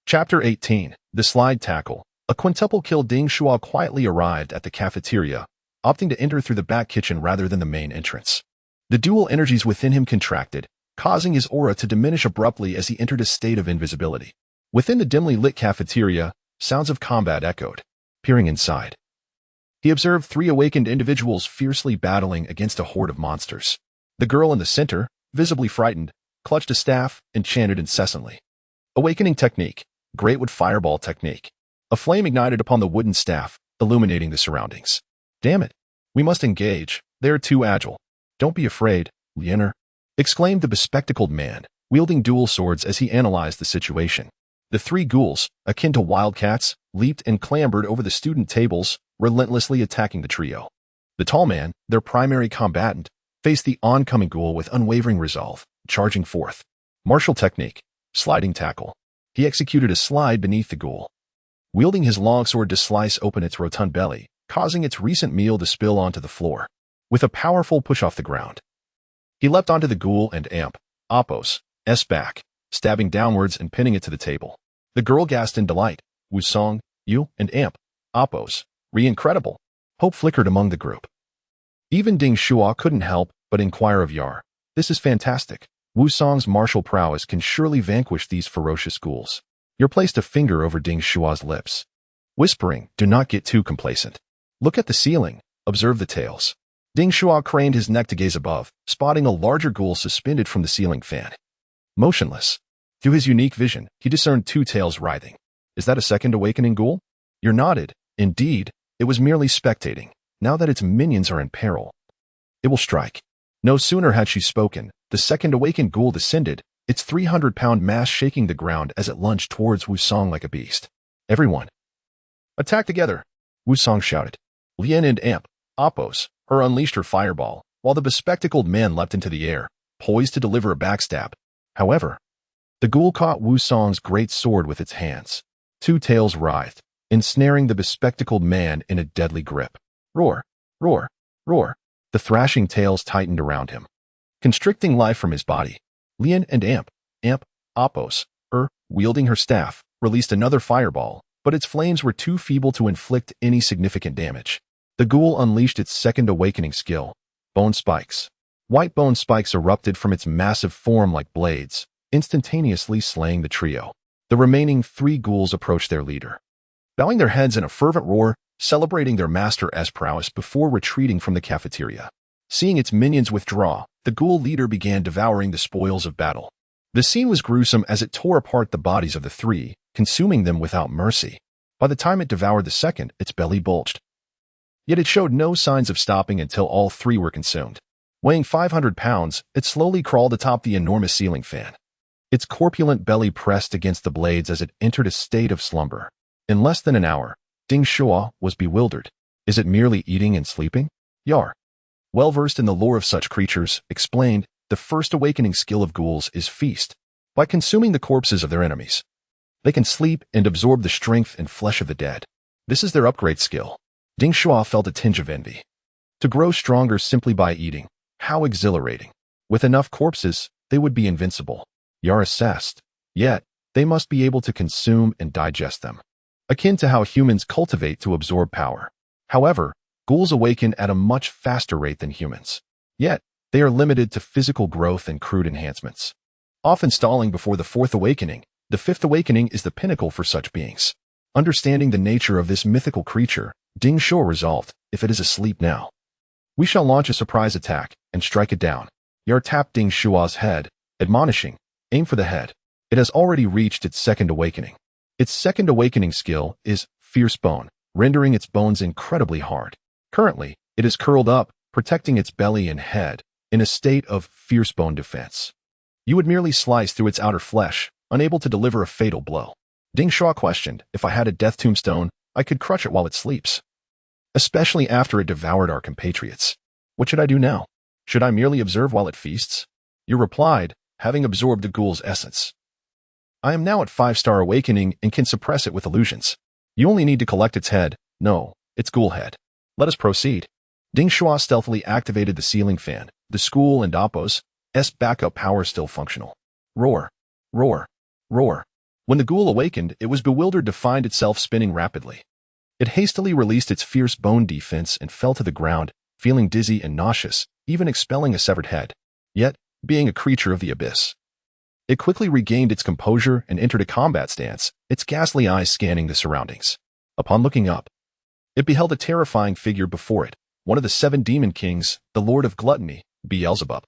Chapter 18. The Slide Tackle. A quintuple kill. Ding Shuo quietly arrived at the cafeteria, opting to enter through the back kitchen rather than the main entrance. The dual energies within him contracted, causing his aura to diminish abruptly as he entered a state of invisibility. Within the dimly lit cafeteria, sounds of combat echoed. Peering inside, he observed 3 awakened individuals fiercely battling against a horde of monsters. The girl in the center, visibly frightened, clutched a staff and chanted incessantly. Awakening technique. Greatwood fireball technique. A flame ignited upon the wooden staff, illuminating the surroundings. Damn it. We must engage. They are too agile. Don't be afraid, Liener, exclaimed the bespectacled man, wielding dual swords as he analyzed the situation. The 3 ghouls, akin to wildcats, leaped and clambered over the student tables, relentlessly attacking the trio. The tall man, their primary combatant, faced the oncoming ghoul with unwavering resolve, charging forth. Martial technique. Sliding tackle. He executed a slide beneath the ghoul, wielding his longsword to slice open its rotund belly, causing its recent meal to spill onto the floor. With a powerful push off the ground, he leapt onto the ghoul and Appos' back, stabbing downwards and pinning it to the table. The girl gasped in delight. Wusong, you and Appos, incredible. Hope flickered among the group. Even Ding Shuo couldn't help but inquire of Yar. This is fantastic. Wusong's martial prowess can surely vanquish these ferocious ghouls. Yar placed a finger over Ding Shuo's lips, whispering, do not get too complacent. Look at the ceiling. Observe the tails. Ding Shuo craned his neck to gaze above, spotting a larger ghoul suspended from the ceiling fan. Motionless. Through his unique vision, he discerned 2 tails writhing. Is that a second awakening ghoul? Yar nodded. Indeed, it was merely spectating. Now that its minions are in peril, it will strike. No sooner had she spoken, the second awakened ghoul descended, its 300-pound mass shaking the ground as it lunged towards Wusong like a beast. Everyone, attack together, Wusong shouted. Lien and Appos, her unleashed her fireball, while the bespectacled man leapt into the air, poised to deliver a backstab. However, the ghoul caught Wusong's great sword with its hands. 2 tails writhed, ensnaring the bespectacled man in a deadly grip. Roar, roar, roar. The thrashing tails tightened around him, constricting life from his body. Lien and Appos, wielding her staff, released another fireball, but its flames were too feeble to inflict any significant damage. The ghoul unleashed its second awakening skill, bone spikes. White bone spikes erupted from its massive form like blades, instantaneously slaying the trio. The remaining 3 ghouls approached their leader, bowing their heads in a fervent roar, celebrating their master's prowess before retreating from the cafeteria. Seeing its minions withdraw, the ghoul leader began devouring the spoils of battle. The scene was gruesome as it tore apart the bodies of the 3, consuming them without mercy. By the time it devoured the second, its belly bulged. Yet it showed no signs of stopping until all 3 were consumed. Weighing 500 pounds, it slowly crawled atop the enormous ceiling fan. Its corpulent belly pressed against the blades as it entered a state of slumber. In less than an hour, Ding Shuo was bewildered. Is it merely eating and sleeping? Yar, well-versed in the lore of such creatures, explained, the first awakening skill of ghouls is feast. By consuming the corpses of their enemies, they can sleep and absorb the strength and flesh of the dead. This is their upgrade skill. Ding Shuo felt a tinge of envy. To grow stronger simply by eating, how exhilarating. With enough corpses, they would be invincible. Yar assessed. Yet, they must be able to consume and digest them, akin to how humans cultivate to absorb power. However, ghouls awaken at a much faster rate than humans. Yet, they are limited to physical growth and crude enhancements, often stalling before the 4th awakening. The 5th awakening is the pinnacle for such beings. Understanding the nature of this mythical creature, Ding Shuo resolved, if it is asleep now, we shall launch a surprise attack and strike it down. Yar tapped Ding Shuo's head, admonishing, aim for the head. It has already reached its 2nd awakening. Its 2nd awakening skill is Fierce Bone, rendering its bones incredibly hard. Currently, it is curled up, protecting its belly and head, in a state of Fierce Bone defense. You would merely slice through its outer flesh, unable to deliver a fatal blow. Ding Shuo questioned, if I had a death tombstone, I could crush it while it sleeps. Especially after it devoured our compatriots. What should I do now? Should I merely observe while it feasts? You replied, having absorbed the ghoul's essence. I am now at 5-star awakening and can suppress it with illusions. You only need to collect its head, no, its ghoul head. Let us proceed. Ding Shuo stealthily activated the ceiling fan, the school and Appos' backup power still functional. Roar, roar, roar. When the ghoul awakened, it was bewildered to find itself spinning rapidly. It hastily released its fierce bone defense and fell to the ground, feeling dizzy and nauseous, even expelling a severed head. Yet, being a creature of the abyss, it quickly regained its composure and entered a combat stance, its ghastly eyes scanning the surroundings. Upon looking up, it beheld a terrifying figure before it, one of the 7 demon kings, the lord of gluttony, Beelzebub.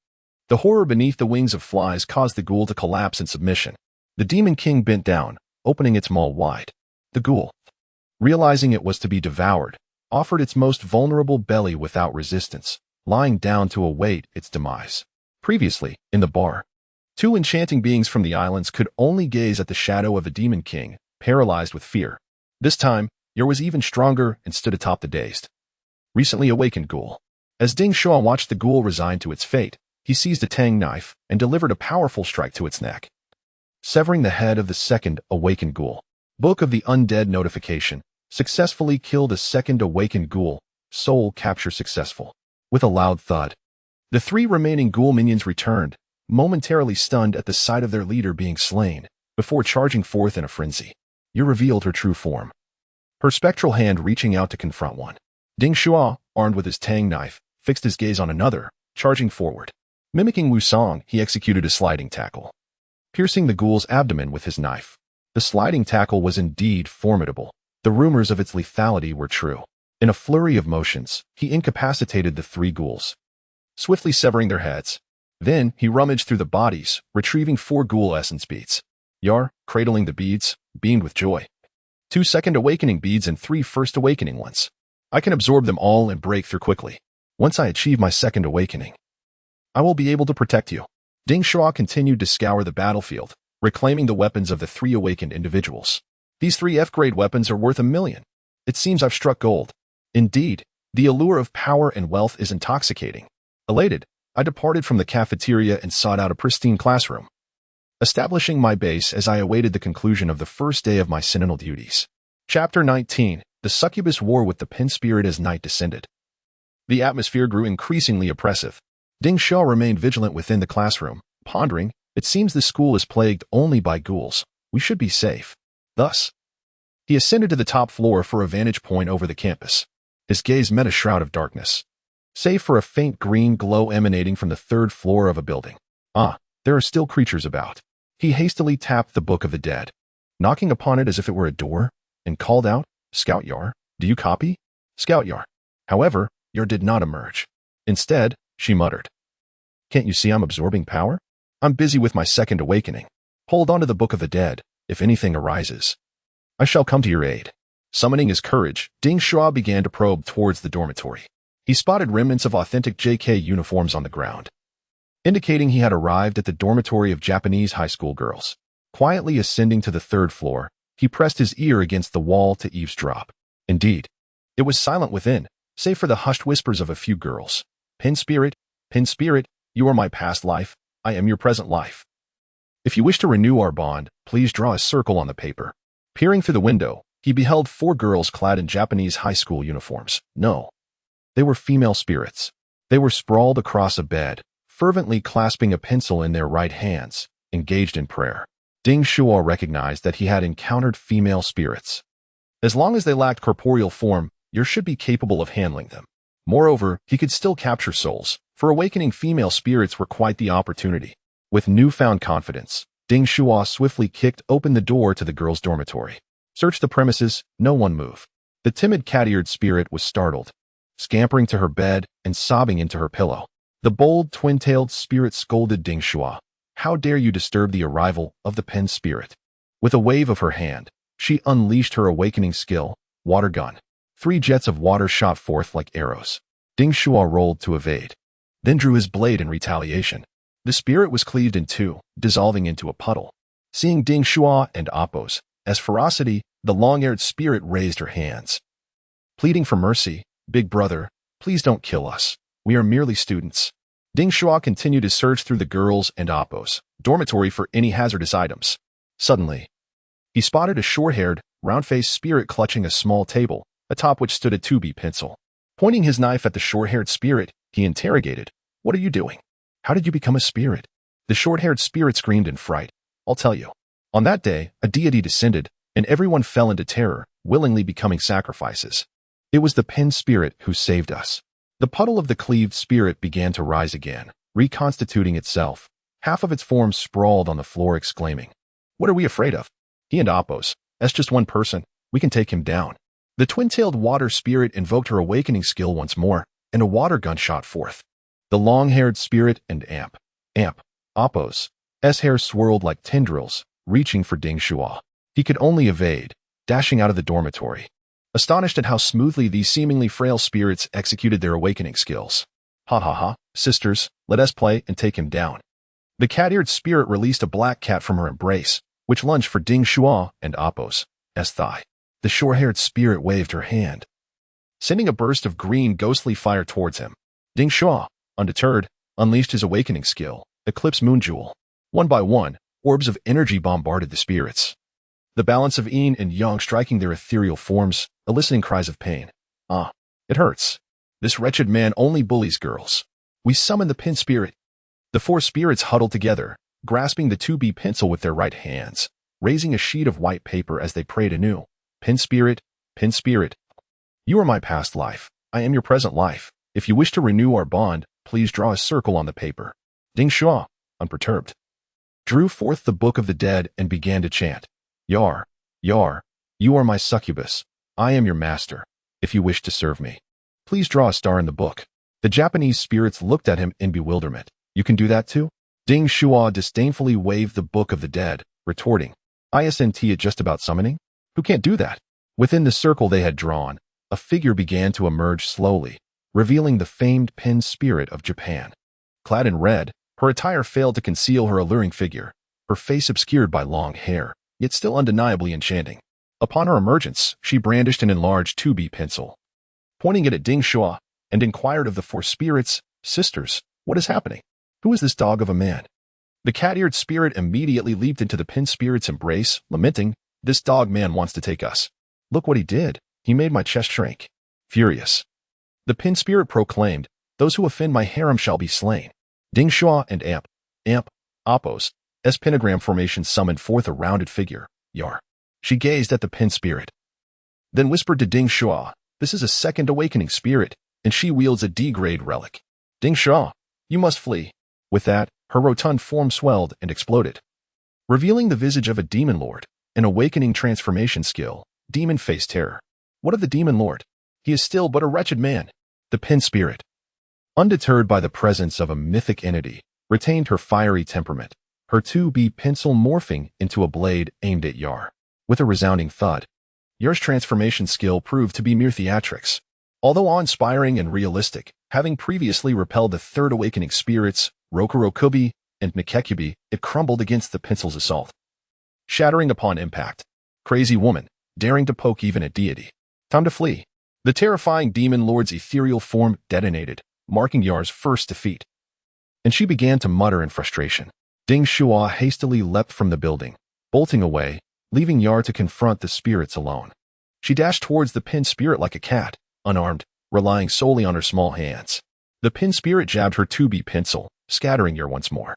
The horror beneath the wings of flies caused the ghoul to collapse in submission. The demon king bent down, opening its maw wide. The ghoul, realizing it was to be devoured, offered its most vulnerable belly without resistance, lying down to await its demise. Previously, in the bar, 2 enchanting beings from the islands could only gaze at the shadow of a demon king, paralyzed with fear. This time, Yer was even stronger and stood atop the dazed, recently awakened ghoul. As Ding Shuo watched the ghoul resign to its fate, he seized a tang knife and delivered a powerful strike to its neck, severing the head of the second awakened ghoul. Book of the Undead notification. Successfully killed a second awakened ghoul. Soul capture successful. With a loud thud, the 3 remaining ghoul minions returned, momentarily stunned at the sight of their leader being slain, before charging forth in a frenzy. Yer revealed her true form, her spectral hand reaching out to confront one. Ding Shuo, armed with his tang knife, fixed his gaze on another, charging forward. Mimicking Wu Song, he executed a sliding tackle, piercing the ghoul's abdomen with his knife. The sliding tackle was indeed formidable. The rumors of its lethality were true. In a flurry of motions, he incapacitated the 3 ghouls, swiftly severing their heads. Then, he rummaged through the bodies, retrieving 4 ghoul essence beads. Yar, cradling the beads, beamed with joy. 2 second awakening beads and 3 first awakening ones. I can absorb them all and break through quickly. Once I achieve my second awakening, I will be able to protect you. Ding Shuo continued to scour the battlefield, reclaiming the weapons of the 3 awakened individuals. These 3 F-grade weapons are worth $1 million. It seems I've struck gold. Indeed, the allure of power and wealth is intoxicating. Elated, I departed from the cafeteria and sought out a pristine classroom, establishing my base as I awaited the conclusion of the first day of my sentinel duties. Chapter 19. The Succubus War with the Pen Spirit as night descended. The atmosphere grew increasingly oppressive. Ding Shuo remained vigilant within the classroom, pondering, it seems this school is plagued only by ghouls. We should be safe. Thus, he ascended to the top floor for a vantage point over the campus. His gaze met a shroud of darkness, save for a faint green glow emanating from the 3rd floor of a building. Ah, there are still creatures about. He hastily tapped the Book of the Dead, knocking upon it as if it were a door, and called out, Scout Yar, do you copy? Scout Yar. However, Yar did not emerge. Instead, she muttered, can't you see I'm absorbing power? I'm busy with my second awakening. Hold on to the Book of the Dead. If anything arises, I shall come to your aid. Summoning his courage, Ding Shuo began to probe towards the dormitory. He spotted remnants of authentic JK uniforms on the ground, indicating he had arrived at the dormitory of Japanese high school girls. Quietly ascending to the 3rd floor, he pressed his ear against the wall to eavesdrop. Indeed, it was silent within, save for the hushed whispers of a few girls. Pen Spirit, you are my past life, I am your present life. If you wish to renew our bond, please draw a circle on the paper. Peering through the window, he beheld 4 girls clad in Japanese high school uniforms. No, they were female spirits. They were sprawled across a bed, fervently clasping a pencil in their right hands, engaged in prayer. Ding Shuo recognized that he had encountered female spirits. As long as they lacked corporeal form, you should be capable of handling them. Moreover, he could still capture souls, for awakening female spirits were quite the opportunity. With newfound confidence, Ding Shuo swiftly kicked open the door to the girls' dormitory. Search the premises, no one move. The timid cat-eared spirit was startled, scampering to her bed and sobbing into her pillow. The bold twin-tailed spirit scolded Ding Shuo. How dare you disturb the arrival of the Pen Spirit? With a wave of her hand, she unleashed her awakening skill, Water Gun. 3 jets of water shot forth like arrows. Ding Shuo rolled to evade, then drew his blade in retaliation. The spirit was cleaved in 2, dissolving into a puddle. Seeing Ding Shuo and Appos as ferocity, the long-haired spirit raised her hands, pleading for mercy. Big brother, please don't kill us. We are merely students. Ding Shuo continued to search through the girls' and Appos' dormitory for any hazardous items. Suddenly, he spotted a short-haired, round-faced spirit clutching a small table, atop which stood a 2B pencil. Pointing his knife at the short-haired spirit, he interrogated, What are you doing? How did you become a spirit? The short-haired spirit screamed in fright. I'll tell you. On that day, a deity descended, and everyone fell into terror, willingly becoming sacrifices. It was the pin spirit who saved us. The puddle of the cleaved spirit began to rise again, reconstituting itself. Half of its form sprawled on the floor, exclaiming, "What are we afraid of? He and Apos, as just one person, we can take him down." The twin-tailed water spirit invoked her awakening skill once more, and a water gun shot forth. The long-haired spirit and Apos' hair swirled like tendrils, reaching for Ding Shuo. He could only evade, dashing out of the dormitory, astonished at how smoothly these seemingly frail spirits executed their awakening skills. "Ha ha ha, sisters, let us play and take him down." The cat-eared spirit released a black cat from her embrace, which lunged for Ding Shuo and Apos' thigh. The short-haired spirit waved her hand, sending a burst of green ghostly fire towards him. Ding Shuo, undeterred, unleashed his awakening skill, Eclipse Moon Jewel. One by one, orbs of energy bombarded the spirits, the balance of yin and yang striking their ethereal forms, eliciting cries of pain. "Ah, it hurts. This wretched man only bullies girls." We summon the pin spirit. The four spirits huddled together, grasping the 2B pencil with their right hands, raising a sheet of white paper as they prayed anew. Pin spirit, you are my past life. I am your present life. If you wish to renew our bond, please draw a circle on the paper. Ding Shuo, unperturbed, drew forth the Book of the Dead and began to chant. "Yar, Yar, you are my succubus. I am your master. If you wish to serve me, please draw a star in the book." The Japanese spirits looked at him in bewilderment. "You can do that too?" Ding Shuo disdainfully waved the Book of the Dead, retorting, "Isn't it just about summoning? Who can't do that?" Within the circle they had drawn, a figure began to emerge slowly, revealing the famed pin spirit of Japan. Clad in red, her attire failed to conceal her alluring figure, her face obscured by long hair, yet still undeniably enchanting. Upon her emergence, she brandished an enlarged 2B pencil, pointing it at Ding Shuo, and inquired of the four spirits, "Sisters, what is happening? Who is this dog of a man?" The cat-eared spirit immediately leaped into the pin spirit's embrace, lamenting, "This dog man wants to take us. Look what he did. He made my chest shrink." Furious, the pin spirit proclaimed, "Those who offend my harem shall be slain." Ding Shuo and Apos' pentagram formation summoned forth a rounded figure, Yar. She gazed at the pin spirit, then whispered to Ding Shuo, "This is a second awakening spirit, and she wields a D-grade relic. Ding Shuo, you must flee." With that, her rotund form swelled and exploded, revealing the visage of a demon lord, an awakening transformation skill. Demon face terror. What of the demon lord? He is still but a wretched man. The pin spirit, undeterred by the presence of a mythic entity, retained her fiery temperament, her 2B pencil morphing into a blade aimed at Yar. With a resounding thud, Yar's transformation skill proved to be mere theatrics. Although awe-inspiring and realistic, having previously repelled the third awakening spirits, Rokurokubi and Nikekubi, it crumbled against the pencil's assault, shattering upon impact. Crazy woman, daring to poke even a deity. Time to flee. The terrifying demon lord's ethereal form detonated, marking Yar's first defeat, and she began to mutter in frustration. Ding Shuo hastily leapt from the building, bolting away, leaving Yar to confront the spirits alone. She dashed towards the pin spirit like a cat, unarmed, relying solely on her small hands. The pin spirit jabbed her 2B pencil, scattering Yar once more,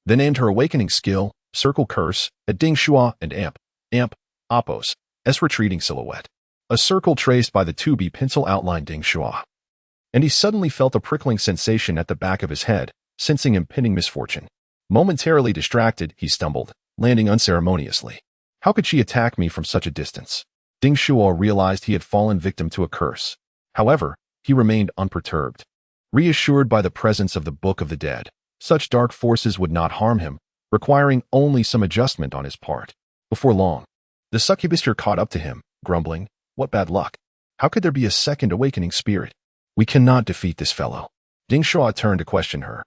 then aimed her awakening skill, Circle Curse, at Ding Shuo and Apos' retreating silhouette. A circle traced by the 2B pencil outlined Ding Shuo, and he suddenly felt a prickling sensation at the back of his head, sensing impending misfortune. Momentarily distracted, he stumbled, landing unceremoniously. How could she attack me from such a distance? Ding Shuo realized he had fallen victim to a curse. However, he remained unperturbed, reassured by the presence of the Book of the Dead. Such dark forces would not harm him, requiring only some adjustment on his part. Before long, the succubus caught up to him, grumbling, "What bad luck. How could there be a second awakening spirit? We cannot defeat this fellow." Ding Shuo turned to question her.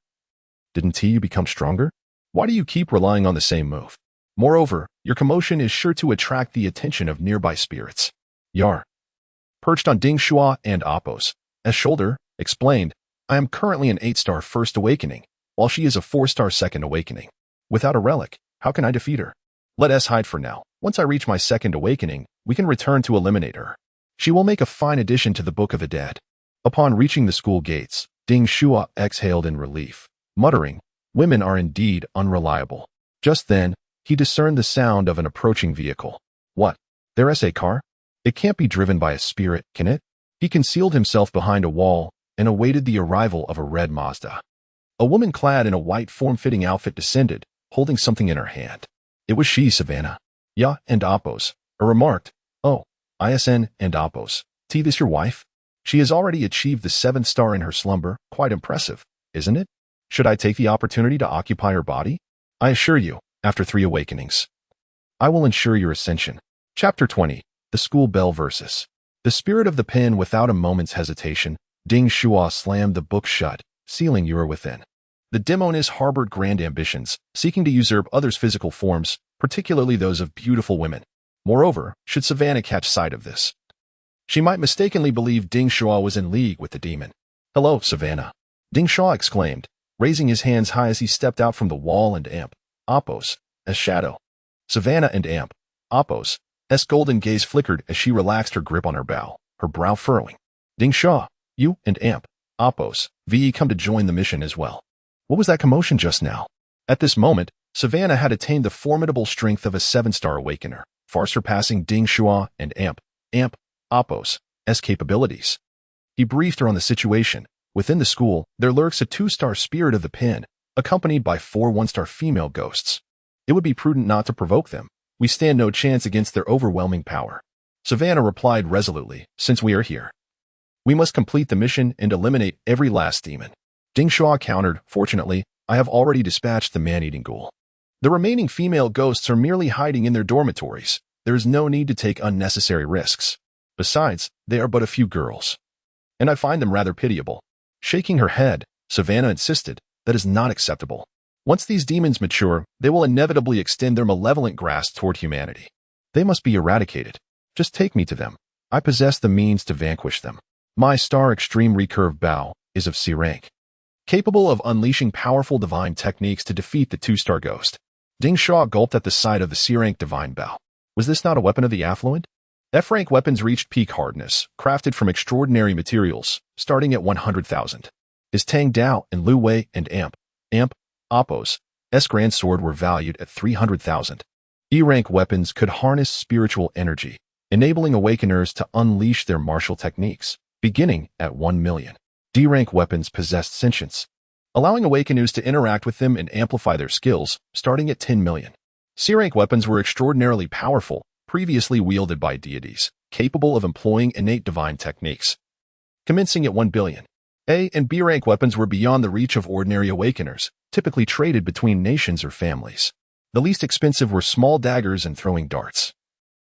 "Didn't you become stronger? Why do you keep relying on the same move? Moreover, your commotion is sure to attract the attention of nearby spirits." Yar, perched on Ding Shuo and Apos' shoulder, explained, "I am currently an 8-star first awakening, while she is a 4-star second awakening. Without a relic, how can I defeat her? Let us hide for now. Once I reach my second awakening, we can return to eliminate her. She will make a fine addition to the Book of the Dead." Upon reaching the school gates, Ding Shuo exhaled in relief, muttering, "Women are indeed unreliable." Just then, He discerned the sound of an approaching vehicle. What? There's a car? It can't be driven by a spirit, can it? He concealed himself behind a wall and awaited the arrival of a red Mazda. A woman clad in a white form-fitting outfit descended, holding something in her hand. It was she, Savannah. Ya and Apos. I remarked. Oh, ISN and Apos. This your wife? She has already achieved the 7th star in her slumber. Quite impressive, isn't it? Should I take the opportunity to occupy her body? I assure you, after 3 awakenings, I will ensure your ascension. Chapter 20. The School Bell Versus. The spirit of the pen. Without a moment's hesitation, Ding Shuo slammed the book shut, sealing you within. The demoness harbored grand ambitions, seeking to usurp others' physical forms, particularly those of beautiful women. Moreover, should Savannah catch sight of this, she might mistakenly believe Ding Shuo was in league with the demon. Hello, Savannah. Ding Shuo exclaimed, raising his hands high as he stepped out from the wall and Amp, Apos, as shadow. Savannah and Amp, Apos, S golden gaze flickered as she relaxed her grip on her bow, her brow furrowing. Ding Shuo, you and Amp, Apos, VE come to join the mission as well. What was that commotion just now? At this moment, Savannah had attained the formidable strength of a 7-star awakener, far surpassing Ding Shuo and Amp, Apos, S capabilities. He briefed her on the situation. Within the school, there lurks a 2-star spirit of the pen, accompanied by 4 1-star female ghosts. It would be prudent not to provoke them. We stand no chance against their overwhelming power. Savannah replied resolutely, since we are here, we must complete the mission and eliminate every last demon. Ding Shuo countered, fortunately, I have already dispatched the man-eating ghoul. The remaining female ghosts are merely hiding in their dormitories. There is no need to take unnecessary risks. Besides, they are but a few girls, and I find them rather pitiable. Shaking her head, Savannah insisted, that is not acceptable. Once these demons mature, they will inevitably extend their malevolent grasp toward humanity. They must be eradicated. Just take me to them. I possess the means to vanquish them. My star extreme recurve bow is of C rank, capable of unleashing powerful divine techniques to defeat the 2-star ghost. Ding Shuo gulped at the sight of the C rank divine bow. Was this not a weapon of the affluent? F-rank weapons reached peak hardness, crafted from extraordinary materials, starting at 100,000. His Tang Dao and Lu Wei and Amp, Apos, S grand sword were valued at 300,000. E-rank weapons could harness spiritual energy, enabling awakeners to unleash their martial techniques, beginning at 1 million. D-rank weapons possessed sentience, allowing awakeners to interact with them and amplify their skills, starting at 10 million. C-rank weapons were extraordinarily powerful, previously wielded by deities, capable of employing innate divine techniques, commencing at 1 billion. A and B-rank weapons were beyond the reach of ordinary awakeners, typically traded between nations or families. The least expensive were small daggers and throwing darts.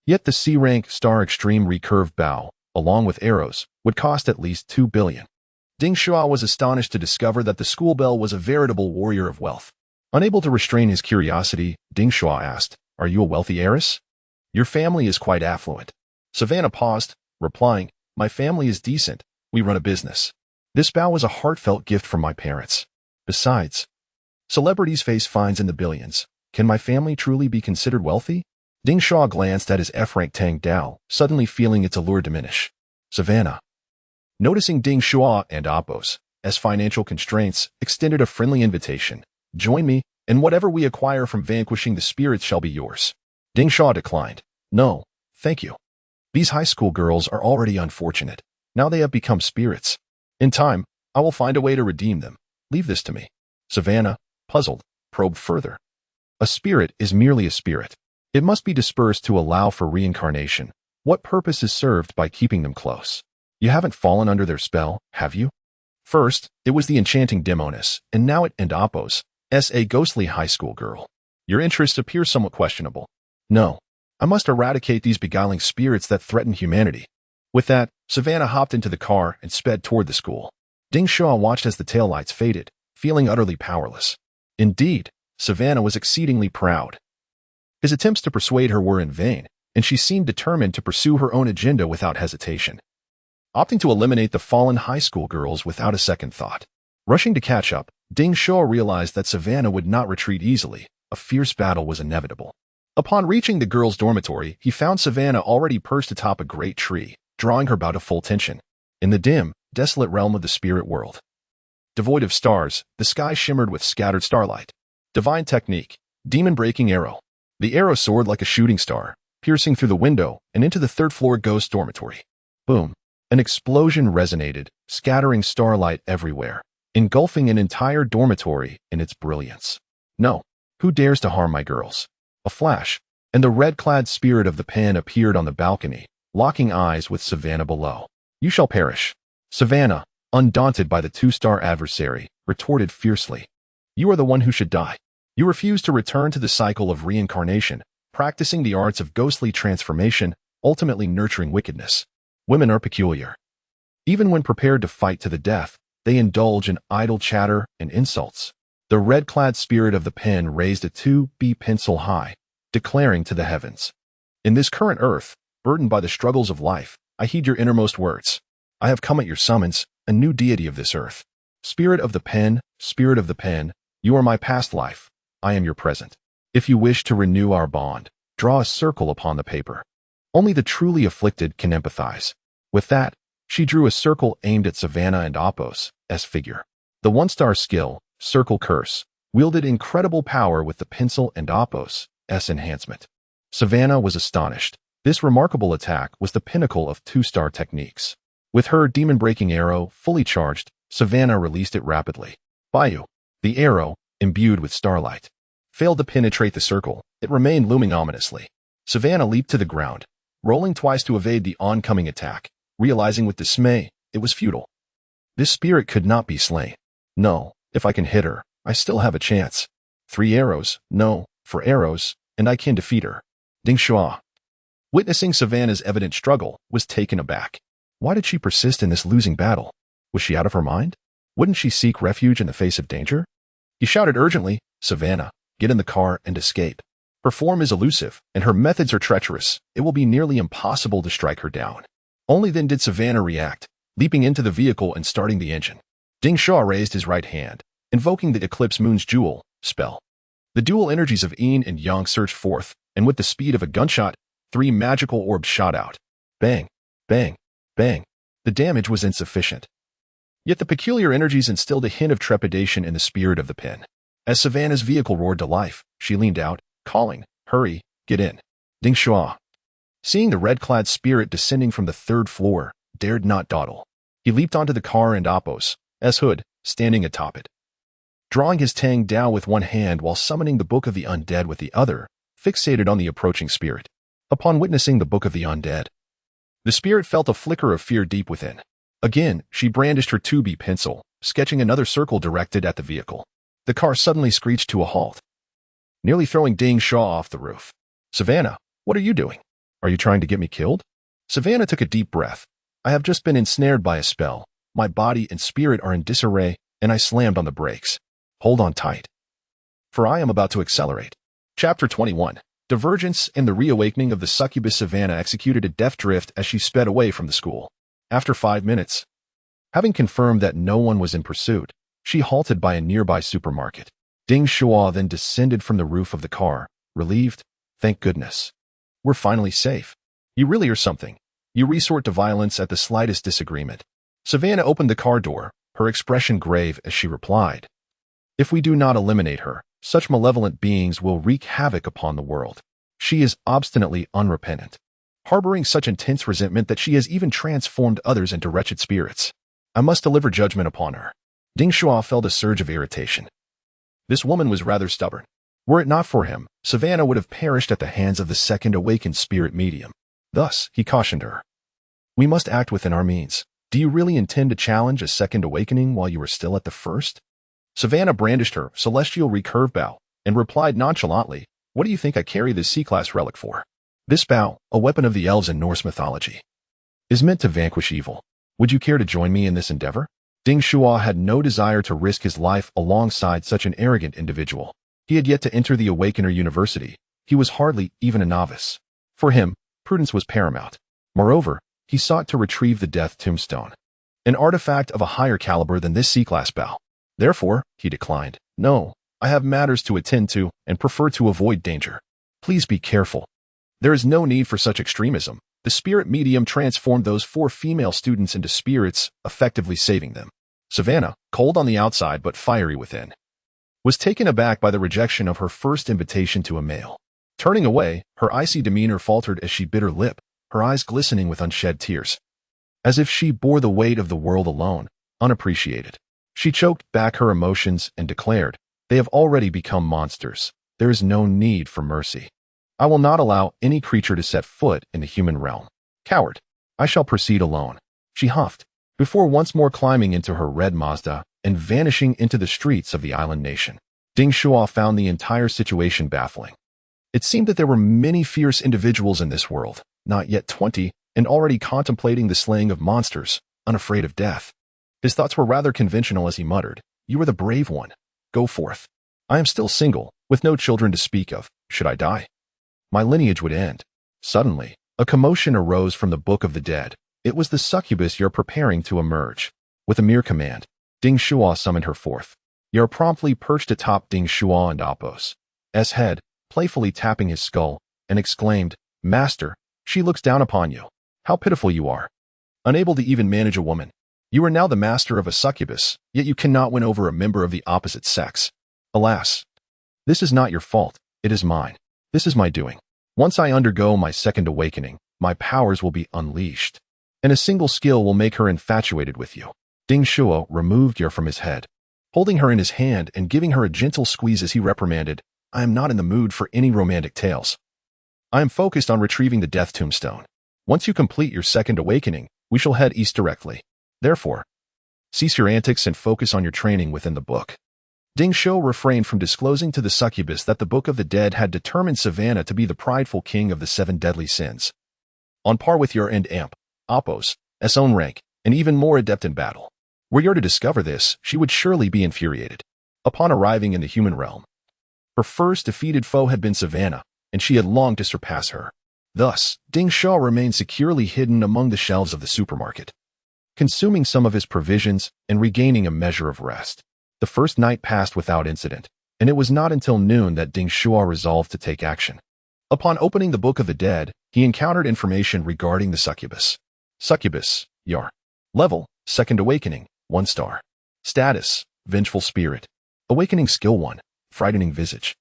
Yet the C-rank star extreme recurve bow, along with arrows, would cost at least 2 billion. Ding Shuo was astonished to discover that the school bell was a veritable warrior of wealth. Unable to restrain his curiosity, Ding Shuo asked, Are you a wealthy heiress? Your family is quite affluent. Savannah paused, replying, My family is decent. We run a business. This bow was a heartfelt gift from my parents. Besides, celebrities face fines in the billions. Can my family truly be considered wealthy? Ding Shuo glanced at his F-rank Tang Dao, suddenly feeling its allure diminish. Savannah, noticing Ding Shuo and Apos, as financial constraints, extended a friendly invitation. Join me, and whatever we acquire from vanquishing the spirits shall be yours. Ding Shuo declined. No, thank you. These high school girls are already unfortunate. Now they have become spirits. In time, I will find a way to redeem them. Leave this to me. Savannah, puzzled, probed further. A spirit is merely a spirit. It must be dispersed to allow for reincarnation. What purpose is served by keeping them close? You haven't fallen under their spell, have you? First, it was the enchanting demoness, and now it and Apos, a ghostly high school girl. Your interests appear somewhat questionable. No, I must eradicate these beguiling spirits that threaten humanity. With that, Savannah hopped into the car and sped toward the school. Ding Shuo watched as the taillights faded, feeling utterly powerless. Indeed, Savannah was exceedingly proud. His attempts to persuade her were in vain, and she seemed determined to pursue her own agenda without hesitation, opting to eliminate the fallen high school girls without a second thought. Rushing to catch up, Ding Shuo realized that Savannah would not retreat easily. A fierce battle was inevitable. Upon reaching the girls' dormitory, he found Savannah already perched atop a great tree, drawing her bow to full tension. In the dim, desolate realm of the spirit world, devoid of stars, the sky shimmered with scattered starlight. Divine technique, demon-breaking arrow. The arrow soared like a shooting star, piercing through the window and into the third-floor ghost dormitory. Boom! An explosion resonated, scattering starlight everywhere, engulfing an entire dormitory in its brilliance. No! Who dares to harm my girls? A flash, and the red-clad spirit of the pen appeared on the balcony, locking eyes with Savannah below. You shall perish. Savannah, undaunted by the two-star adversary, retorted fiercely. You are the one who should die. You refuse to return to the cycle of reincarnation, practicing the arts of ghostly transformation, ultimately nurturing wickedness. Women are peculiar. Even when prepared to fight to the death, they indulge in idle chatter and insults. The red-clad spirit of the pen raised a 2B pencil high, declaring to the heavens, in this current earth, burdened by the struggles of life, I heed your innermost words. I have come at your summons, a new deity of this earth. Spirit of the pen, you are my past life. I am your present. If you wish to renew our bond, draw a circle upon the paper. Only the truly afflicted can empathize. With that, she drew a circle aimed at Savannah and Apos' figure. The one-star skill, Circle Curse, wielded incredible power with the pencil and Apos' enhancement. Savannah was astonished. This remarkable attack was the pinnacle of two-star techniques. With her demon-breaking arrow fully charged, Savannah released it rapidly. Bayou, the arrow, imbued with starlight, failed to penetrate the circle. It remained looming ominously. Savannah leaped to the ground, rolling twice to evade the oncoming attack, realizing with dismay it was futile. This spirit could not be slain. No, if I can hit her, I still have a chance. 3 arrows, no, 4 arrows, and I can defeat her. Ding Shuo, witnessing Savannah's evident struggle, was taken aback. Why did she persist in this losing battle? Was she out of her mind? Wouldn't she seek refuge in the face of danger? He shouted urgently, Savannah, get in the car and escape. Her form is elusive, and her methods are treacherous. It will be nearly impossible to strike her down. Only then did Savannah react, leaping into the vehicle and starting the engine. Ding Shuo raised his right hand, invoking the Eclipse Moon's Jewel spell. The dual energies of Yin and Yang surged forth, and with the speed of a gunshot, 3 magical orbs shot out. Bang, bang, bang. The damage was insufficient. Yet the peculiar energies instilled a hint of trepidation in the spirit of the pen. As Savannah's vehicle roared to life, she leaned out, calling, hurry, get in. Ding Shuo, seeing the red-clad spirit descending from the 3rd floor, dared not dawdle. He leaped onto the car and Apos' hood, standing atop it. Drawing his Tang Dao with one hand while summoning the Book of the Undead with the other, fixated on the approaching spirit. Upon witnessing the Book of the Undead, the spirit felt a flicker of fear deep within. Again, she brandished her 2B pencil, sketching another circle directed at the vehicle. The car suddenly screeched to a halt, nearly throwing Ding Shuo off the roof. Savannah, what are you doing? Are you trying to get me killed? Savannah took a deep breath. I have just been ensnared by a spell. My body and spirit are in disarray, and I slammed on the brakes. Hold on tight, for I am about to accelerate. Chapter 21. Divergence and the reawakening of the succubus. Savannah executed a deft drift as she sped away from the school. After 5 minutes, having confirmed that no one was in pursuit, she halted by a nearby supermarket. Ding Shuo then descended from the roof of the car, relieved. Thank goodness. We're finally safe. You really are something. You resort to violence at the slightest disagreement. Savannah opened the car door, her expression grave as she replied, if we do not eliminate her, such malevolent beings will wreak havoc upon the world. She is obstinately unrepentant, harboring such intense resentment that she has even transformed others into wretched spirits. I must deliver judgment upon her. Ding Shuo felt a surge of irritation. This woman was rather stubborn. Were it not for him, Savannah would have perished at the hands of the second awakened spirit medium. Thus, he cautioned her. We must act within our means. Do you really intend to challenge a second awakening while you are still at the first? Savannah brandished her celestial recurve bow and replied nonchalantly, what do you think I carry this C-class relic for? This bow, a weapon of the elves in Norse mythology, is meant to vanquish evil. Would you care to join me in this endeavor? Ding Shuo had no desire to risk his life alongside such an arrogant individual. He had yet to enter the Awakener University. He was hardly even a novice. For him, prudence was paramount. Moreover, he sought to retrieve the Death Tombstone, an artifact of a higher caliber than this C-class bow. Therefore, he declined. No, I have matters to attend to and prefer to avoid danger. Please be careful. There is no need for such extremism. The spirit medium transformed those 4 female students into spirits, effectively saving them. Savannah, cold on the outside but fiery within, was taken aback by the rejection of her first invitation to a male. Turning away, her icy demeanor faltered as she bit her lip, her eyes glistening with unshed tears. As if she bore the weight of the world alone, unappreciated. She choked back her emotions and declared, "They have already become monsters. There is no need for mercy. I will not allow any creature to set foot in the human realm. Coward. I shall proceed alone." She huffed, before once more climbing into her red Mazda and vanishing into the streets of the island nation. Ding Shuo found the entire situation baffling. It seemed that there were many fierce individuals in this world, not yet 20, and already contemplating the slaying of monsters, unafraid of death. His thoughts were rather conventional as he muttered, "You are the brave one. Go forth. I am still single, with no children to speak of. Should I die, my lineage would end." Suddenly, a commotion arose from the Book of the Dead. It was the succubus you're preparing to emerge. With a mere command, Ding Shuo summoned her forth. You're promptly perched atop Ding Shuo and Apos' head, playfully tapping his skull, and exclaimed, "Master, she looks down upon you. How pitiful you are. Unable to even manage a woman. You are now the master of a succubus, yet you cannot win over a member of the opposite sex. Alas. This is not your fault, it is mine. This is my doing. Once I undergo my second awakening, my powers will be unleashed, and a single skill will make her infatuated with you." Ding Shuo removed Yer from his head, holding her in his hand and giving her a gentle squeeze as he reprimanded, "I am not in the mood for any romantic tales. I am focused on retrieving the death tombstone. Once you complete your second awakening, we shall head east directly. Therefore, cease your antics and focus on your training within the book." Ding Shuo refrained from disclosing to the succubus that the Book of the Dead had determined Savannah to be the prideful king of the 7 deadly sins, on par with Yer and Apos' own rank, and even more adept in battle. Were Yer to discover this, she would surely be infuriated. Upon arriving in the human realm, her first defeated foe had been Savannah, and she had longed to surpass her. Thus, Ding Shuo remained securely hidden among the shelves of the supermarket, consuming some of his provisions and regaining a measure of rest. The first night passed without incident, and it was not until noon that Ding Shuo resolved to take action. Upon opening the Book of the Dead, he encountered information regarding the succubus. Succubus, Yer. Level, Second Awakening, 1 star. Status, Vengeful Spirit. Awakening Skill 1, Frightening Visage.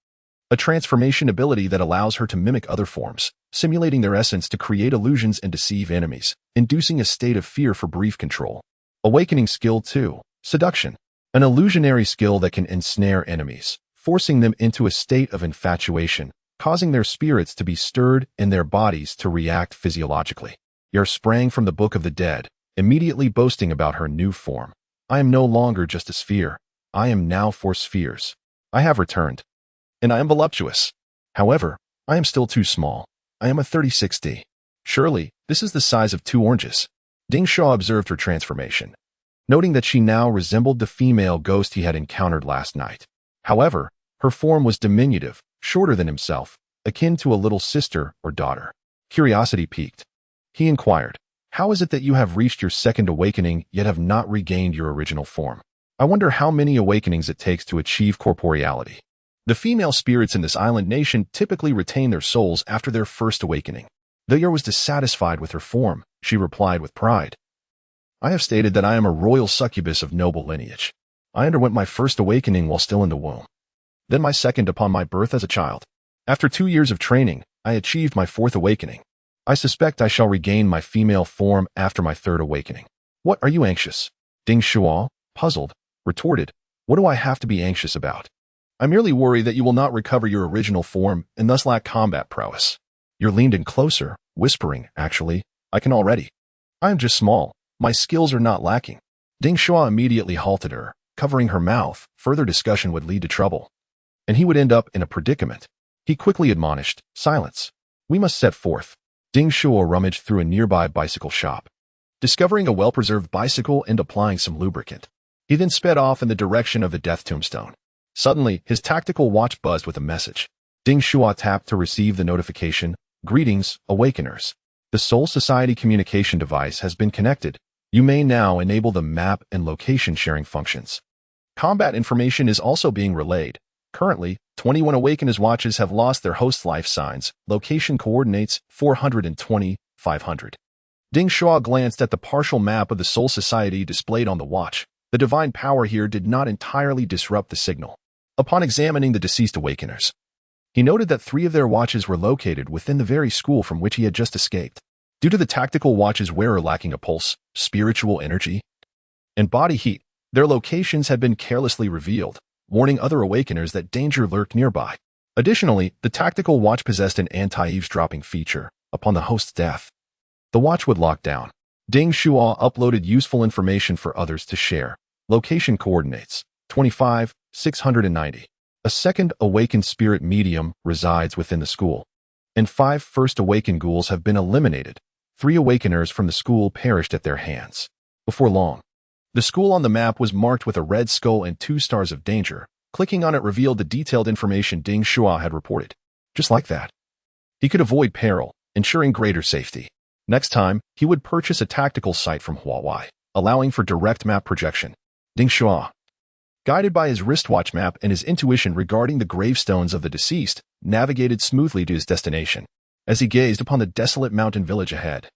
A transformation ability that allows her to mimic other forms, simulating their essence to create illusions and deceive enemies, inducing a state of fear for brief control. Awakening Skill 2, Seduction. An illusionary skill that can ensnare enemies, forcing them into a state of infatuation, causing their spirits to be stirred and their bodies to react physiologically. Yer sprang from the Book of the Dead, immediately boasting about her new form. "I am no longer just a sphere. I am now 4 spheres. I have returned. And I am voluptuous. However, I am still too small. I am a 36D. Surely, this is the size of 2 oranges." Ding Shuo observed her transformation, noting that she now resembled the female ghost he had encountered last night. However, her form was diminutive, shorter than himself, akin to a little sister or daughter. Curiosity piqued. He inquired, "How is it that you have reached your second awakening yet have not regained your original form? I wonder how many awakenings it takes to achieve corporeality." The female spirits in this island nation typically retain their souls after their first awakening. Though Yer was dissatisfied with her form, she replied with pride, "I have stated that I am a royal succubus of noble lineage. I underwent my first awakening while still in the womb, then my second upon my birth as a child. After 2 years of training, I achieved my 4th awakening. I suspect I shall regain my female form after my 3rd awakening." "What are you anxious?" Ding Shuo, puzzled, retorted, "What do I have to be anxious about? I merely worry that you will not recover your original form and thus lack combat prowess." Yer leaned in closer, whispering, "Actually, I can already. I am just small. My skills are not lacking." Ding Shuo immediately halted her, covering her mouth. Further discussion would lead to trouble, and he would end up in a predicament. He quickly admonished, "Silence. We must set forth." Ding Shuo rummaged through a nearby bicycle shop, discovering a well-preserved bicycle and applying some lubricant. He then sped off in the direction of the death tombstone. Suddenly, his tactical watch buzzed with a message. Ding Shuo tapped to receive the notification, "Greetings, Awakeners. The Soul Society communication device has been connected. You may now enable the map and location sharing functions. Combat information is also being relayed. Currently, 21 Awakeners watches have lost their host life signs. Location coordinates 420, 500. Ding Shuo glanced at the partial map of the Soul Society displayed on the watch. The divine power here did not entirely disrupt the signal. Upon examining the deceased Awakeners, He noted that 3 of their watches were located within the very school from which he had just escaped. Due to the tactical watch's wearer lacking a pulse, spiritual energy, and body heat, their locations had been carelessly revealed, warning other awakeners that danger lurked nearby. Additionally, the tactical watch possessed an anti-eavesdropping feature. Upon the host's death, the watch would lock down. Ding Shuo uploaded useful information for others to share. Location coordinates, 25,690. A second awakened spirit medium resides within the school, and 5 first awakened ghouls have been eliminated. 3 awakeners from the school perished at their hands. Before long, the school on the map was marked with a red skull and 2 stars of danger. Clicking on it revealed the detailed information Ding Shuo had reported. Just like that, he could avoid peril, ensuring greater safety. Next time, he would purchase a tactical site from Huawei, allowing for direct map projection. Ding Shuo, guided by his wristwatch map and his intuition regarding the gravestones of the deceased, navigated smoothly to his destination. As he gazed upon the desolate mountain village ahead,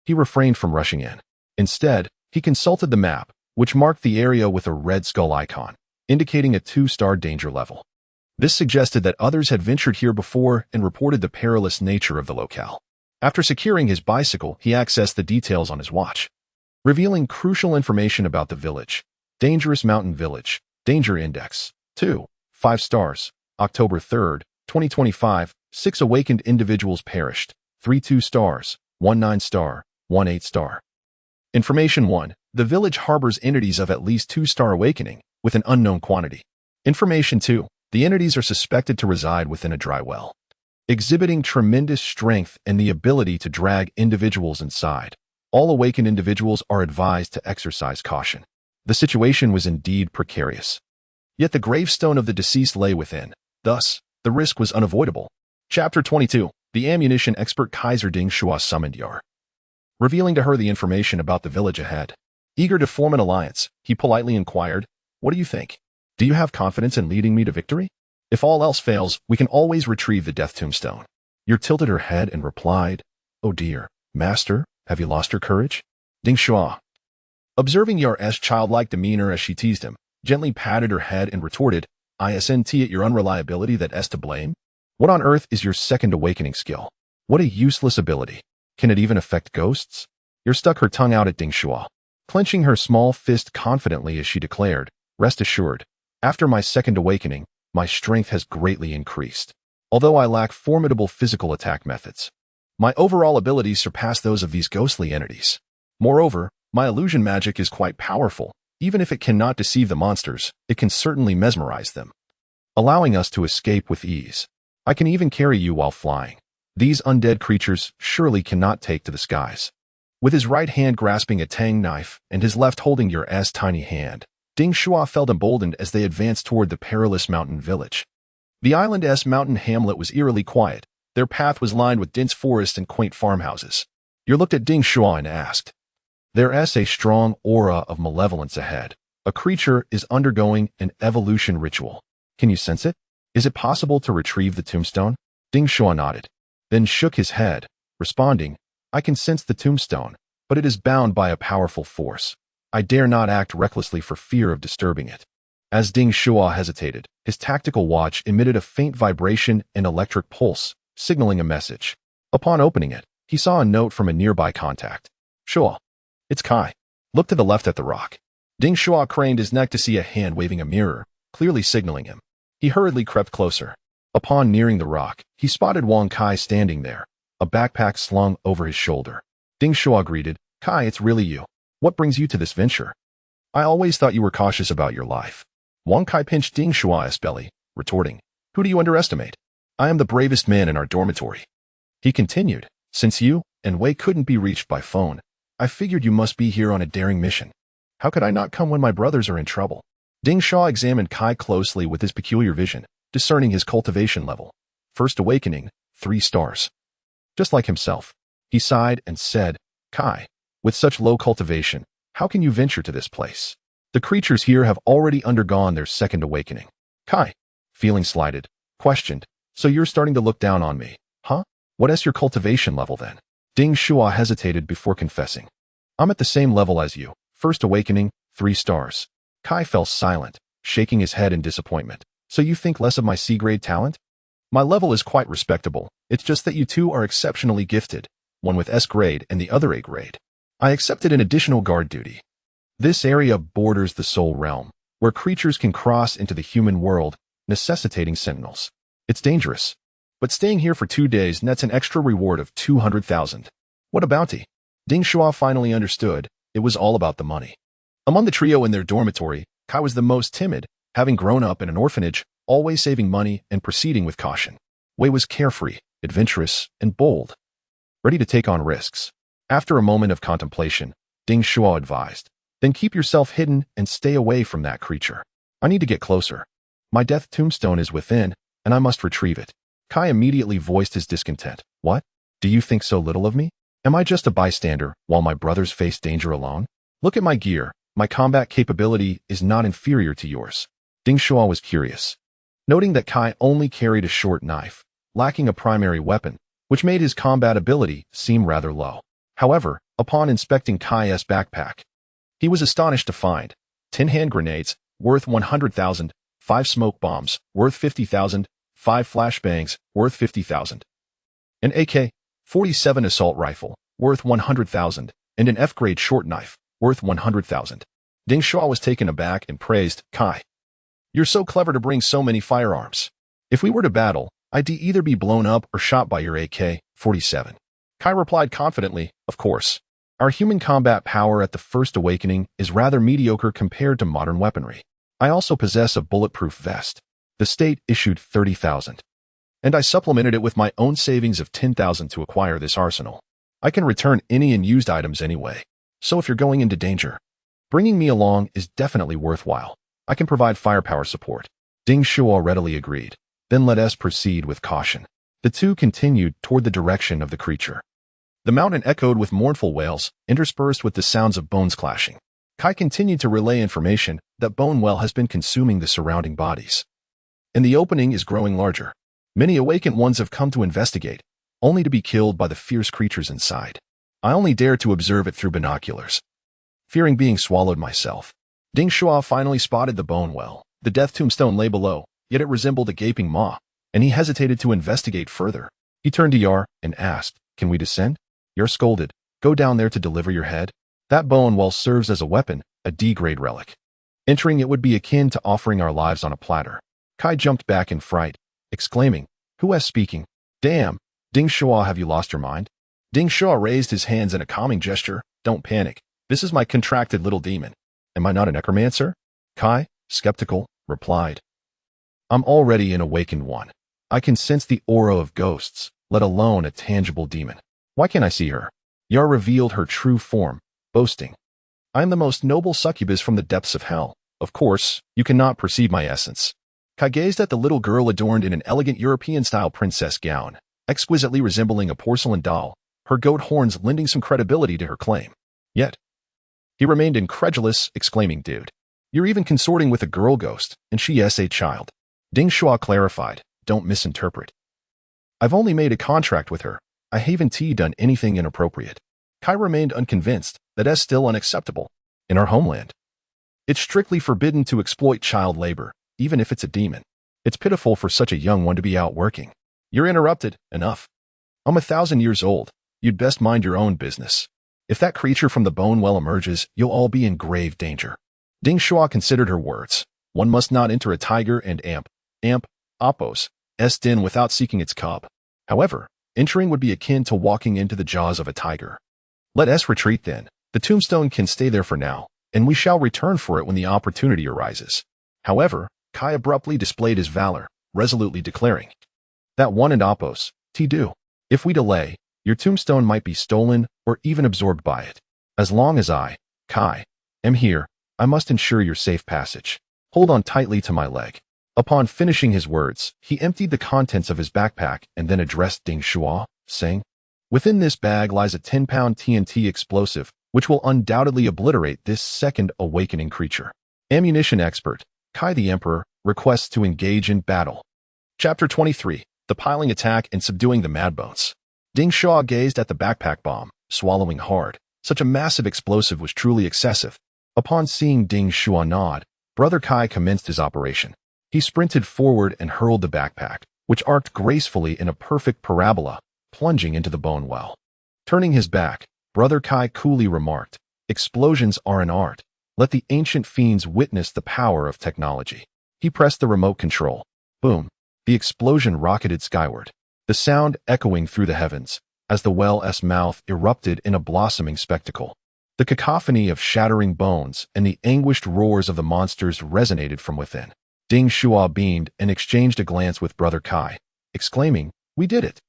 he refrained from rushing in. Instead, he consulted the map, which marked the area with a red skull icon, indicating a 2-star danger level. This suggested that others had ventured here before and reported the perilous nature of the locale. After securing his bicycle, he accessed the details on his watch, revealing crucial information about the village. Dangerous mountain village. Danger index, 2, 5 stars. October 3rd, 2025, 6 awakened individuals perished. 3 2 stars, 1 9 star, 1 8 star. Information 1. The village harbors entities of at least 2-star awakening, with an unknown quantity. Information 2. The entities are suspected to reside within a dry well, exhibiting tremendous strength and the ability to drag individuals inside. All awakened individuals are advised to exercise caution. The situation was indeed precarious. Yet the gravestone of the deceased lay within. Thus, the risk was unavoidable. Chapter 22. The ammunition expert Kaiser Ding Shuo summoned Yar, revealing to her the information about the village ahead. Eager to form an alliance, he politely inquired, "What do you think? Do you have confidence in leading me to victory? If all else fails, we can always retrieve the death tombstone." Yar tilted her head and replied, "Oh dear, master, have you lost your courage?" Ding Shuo, observing Yar's childlike demeanor as she teased him, gently patted her head and retorted, "Isn't it your unreliability that is to blame? What on earth is your second awakening skill? What a useless ability. Can it even affect ghosts?" Yar stuck her tongue out at Ding Shuo, clenching her small fist confidently as she declared, "Rest assured, after my second awakening, my strength has greatly increased. Although I lack formidable physical attack methods, my overall abilities surpass those of these ghostly entities. Moreover, my illusion magic is quite powerful. Even if it cannot deceive the monsters, it can certainly mesmerize them, allowing us to escape with ease. I can even carry you while flying. These undead creatures surely cannot take to the skies." With his right hand grasping a tang knife and his left holding Yar's tiny hand, Ding Shuo felt emboldened as they advanced toward the perilous mountain village. The island's mountain hamlet was eerily quiet. Their path was lined with dense forest and quaint farmhouses. Yar looked at Ding Shuo and asked, "There's a strong aura of malevolence ahead. A creature is undergoing an evolution ritual. Can you sense it? Is it possible to retrieve the tombstone?" Ding Shuo nodded, then shook his head, responding, "I can sense the tombstone, but it is bound by a powerful force. I dare not act recklessly for fear of disturbing it." As Ding Shuo hesitated, his tactical watch emitted a faint vibration and electric pulse, signaling a message. Upon opening it, he saw a note from a nearby contact. "Shuo, it's Kai. Look to the left at the rock." Ding Shuo craned his neck to see a hand waving a mirror, clearly signaling him. He hurriedly crept closer. Upon nearing the rock, he spotted Wang Kai standing there, a backpack slung over his shoulder. Ding Shuo greeted, "Kai, it's really you. What brings you to this venture? I always thought you were cautious about your life." Wang Kai pinched Ding Shuo's belly, retorting, "Who do you underestimate? I am the bravest man in our dormitory." He continued, "Since you and Wei couldn't be reached by phone, I figured you must be here on a daring mission. How could I not come when my brothers are in trouble?" Ding Shuo examined Kai closely with his peculiar vision, discerning his cultivation level. First awakening, 3 stars. Just like himself. He sighed and said, "Kai, with such low cultivation, how can you venture to this place? The creatures here have already undergone their second awakening." Kai, feeling slighted, questioned, "So you're starting to look down on me, huh? What is your cultivation level then?" Ding Shuo hesitated before confessing, "I'm at the same level as you. First awakening, 3 stars. Kai fell silent, shaking his head in disappointment. "So you think less of my C-grade talent?" My level is quite respectable. It's just that you two are exceptionally gifted, one with S grade and the other A grade. I accepted an additional guard duty. This area borders the soul realm, where creatures can cross into the human world, necessitating sentinels. It's dangerous, but staying here for 2 days nets an extra reward of 200,000. What a bounty. Ding Shuo finally understood. It was all about the money. Among the trio in their dormitory, Kai was the most timid, having grown up in an orphanage, always saving money and proceeding with caution. Wei was carefree, adventurous, and bold, ready to take on risks. After a moment of contemplation, Ding Shuo advised, then keep yourself hidden and stay away from that creature. I need to get closer. My death tombstone is within, and I must retrieve it. Kai immediately voiced his discontent. What? Do you think so little of me? Am I just a bystander while my brothers face danger alone? Look at my gear. My combat capability is not inferior to yours. Ding Shuo was curious, noting that Kai only carried a short knife, lacking a primary weapon, which made his combat ability seem rather low. However, upon inspecting Kai's backpack, he was astonished to find 10 hand grenades, worth 100,000, 5 smoke bombs, worth 50,000, 5 flashbangs, worth 50,000, an AK-47 assault rifle, worth 100,000, and an F-grade short knife, worth 100,000. Ding Shuo was taken aback and praised, Kai, you're so clever to bring so many firearms. If we were to battle, I'd either be blown up or shot by your AK-47. Kai replied confidently, of course. Our human combat power at the First Awakening is rather mediocre compared to modern weaponry. I also possess a bulletproof vest. The state issued 30,000. And I supplemented it with my own savings of 10,000 to acquire this arsenal. I can return any unused items anyway. So if you're going into danger, bringing me along is definitely worthwhile. I can provide firepower support. Ding Shuo readily agreed. Then let us proceed with caution. The two continued toward the direction of the creature. The mountain echoed with mournful wails, interspersed with the sounds of bones clashing. Kai continued to relay information that Bonewell has been consuming the surrounding bodies, and the opening is growing larger. Many awakened ones have come to investigate, only to be killed by the fierce creatures inside. I only dared to observe it through binoculars, fearing being swallowed myself. Ding Shuo finally spotted the Bonewell. The death tombstone lay below, yet it resembled a gaping maw, and he hesitated to investigate further. He turned to Yar and asked, can we descend? Yar scolded, go down there to deliver your head. That Bonewell serves as a weapon, a D-grade relic. Entering it would be akin to offering our lives on a platter. Kai jumped back in fright, exclaiming, who is speaking? Damn, Ding Shuo, have you lost your mind? Ding Shuo raised his hands in a calming gesture. Don't panic. This is my contracted little demon. Am I not a necromancer? Kai, skeptical, replied. I'm already an awakened one. I can sense the aura of ghosts, let alone a tangible demon. Why can't I see her? Yar revealed her true form, boasting, I am the most noble succubus from the depths of hell. Of course, you cannot perceive my essence. Kai gazed at the little girl adorned in an elegant European-style princess gown, exquisitely resembling a porcelain doll, her goat horns lending some credibility to her claim. Yet, he remained incredulous, exclaiming, dude, you're even consorting with a girl ghost, and she is a child. Ding Shuo clarified, don't misinterpret. I've only made a contract with her. I haven't done anything inappropriate. Kai remained unconvinced that is still unacceptable. In our homeland, it's strictly forbidden to exploit child labor, even if it's a demon. It's pitiful for such a young one to be out working. You're interrupted. Enough. I'm 1,000 years old. You'd best mind your own business. If that creature from the Bonewell emerges, you'll all be in grave danger. Ding Shuo considered her words. One must not enter a tiger and Appos, den without seeking its cub. However, entering would be akin to walking into the jaws of a tiger. Let us retreat then. The tombstone can stay there for now, and we shall return for it when the opportunity arises. However, Kai abruptly displayed his valor, resolutely declaring, that one and Appos, do. If we delay, your tombstone might be stolen or even absorbed by it. As long as I, Kai, am here, I must ensure your safe passage. Hold on tightly to my leg. Upon finishing his words, he emptied the contents of his backpack and then addressed Ding Shuo, saying, within this bag lies a 10-pound TNT explosive, which will undoubtedly obliterate this second awakening creature. Ammunition expert, Kai the Emperor, requests to engage in battle. Chapter 23, The Piling Attack and Subduing the Madbones. Ding Shuo gazed at the backpack bomb, swallowing hard. Such a massive explosive was truly excessive. Upon seeing Ding Shuo nod, Brother Kai commenced his operation. He sprinted forward and hurled the backpack, which arced gracefully in a perfect parabola, plunging into the bone well. Turning his back, Brother Kai coolly remarked, "Explosions are an art. Let the ancient fiends witness the power of technology." He pressed the remote control. Boom. The explosion rocketed skyward, the sound echoing through the heavens, as the well's mouth erupted in a blossoming spectacle. The cacophony of shattering bones and the anguished roars of the monsters resonated from within. Ding Shuo beamed and exchanged a glance with Brother Kai, exclaiming, "We did it!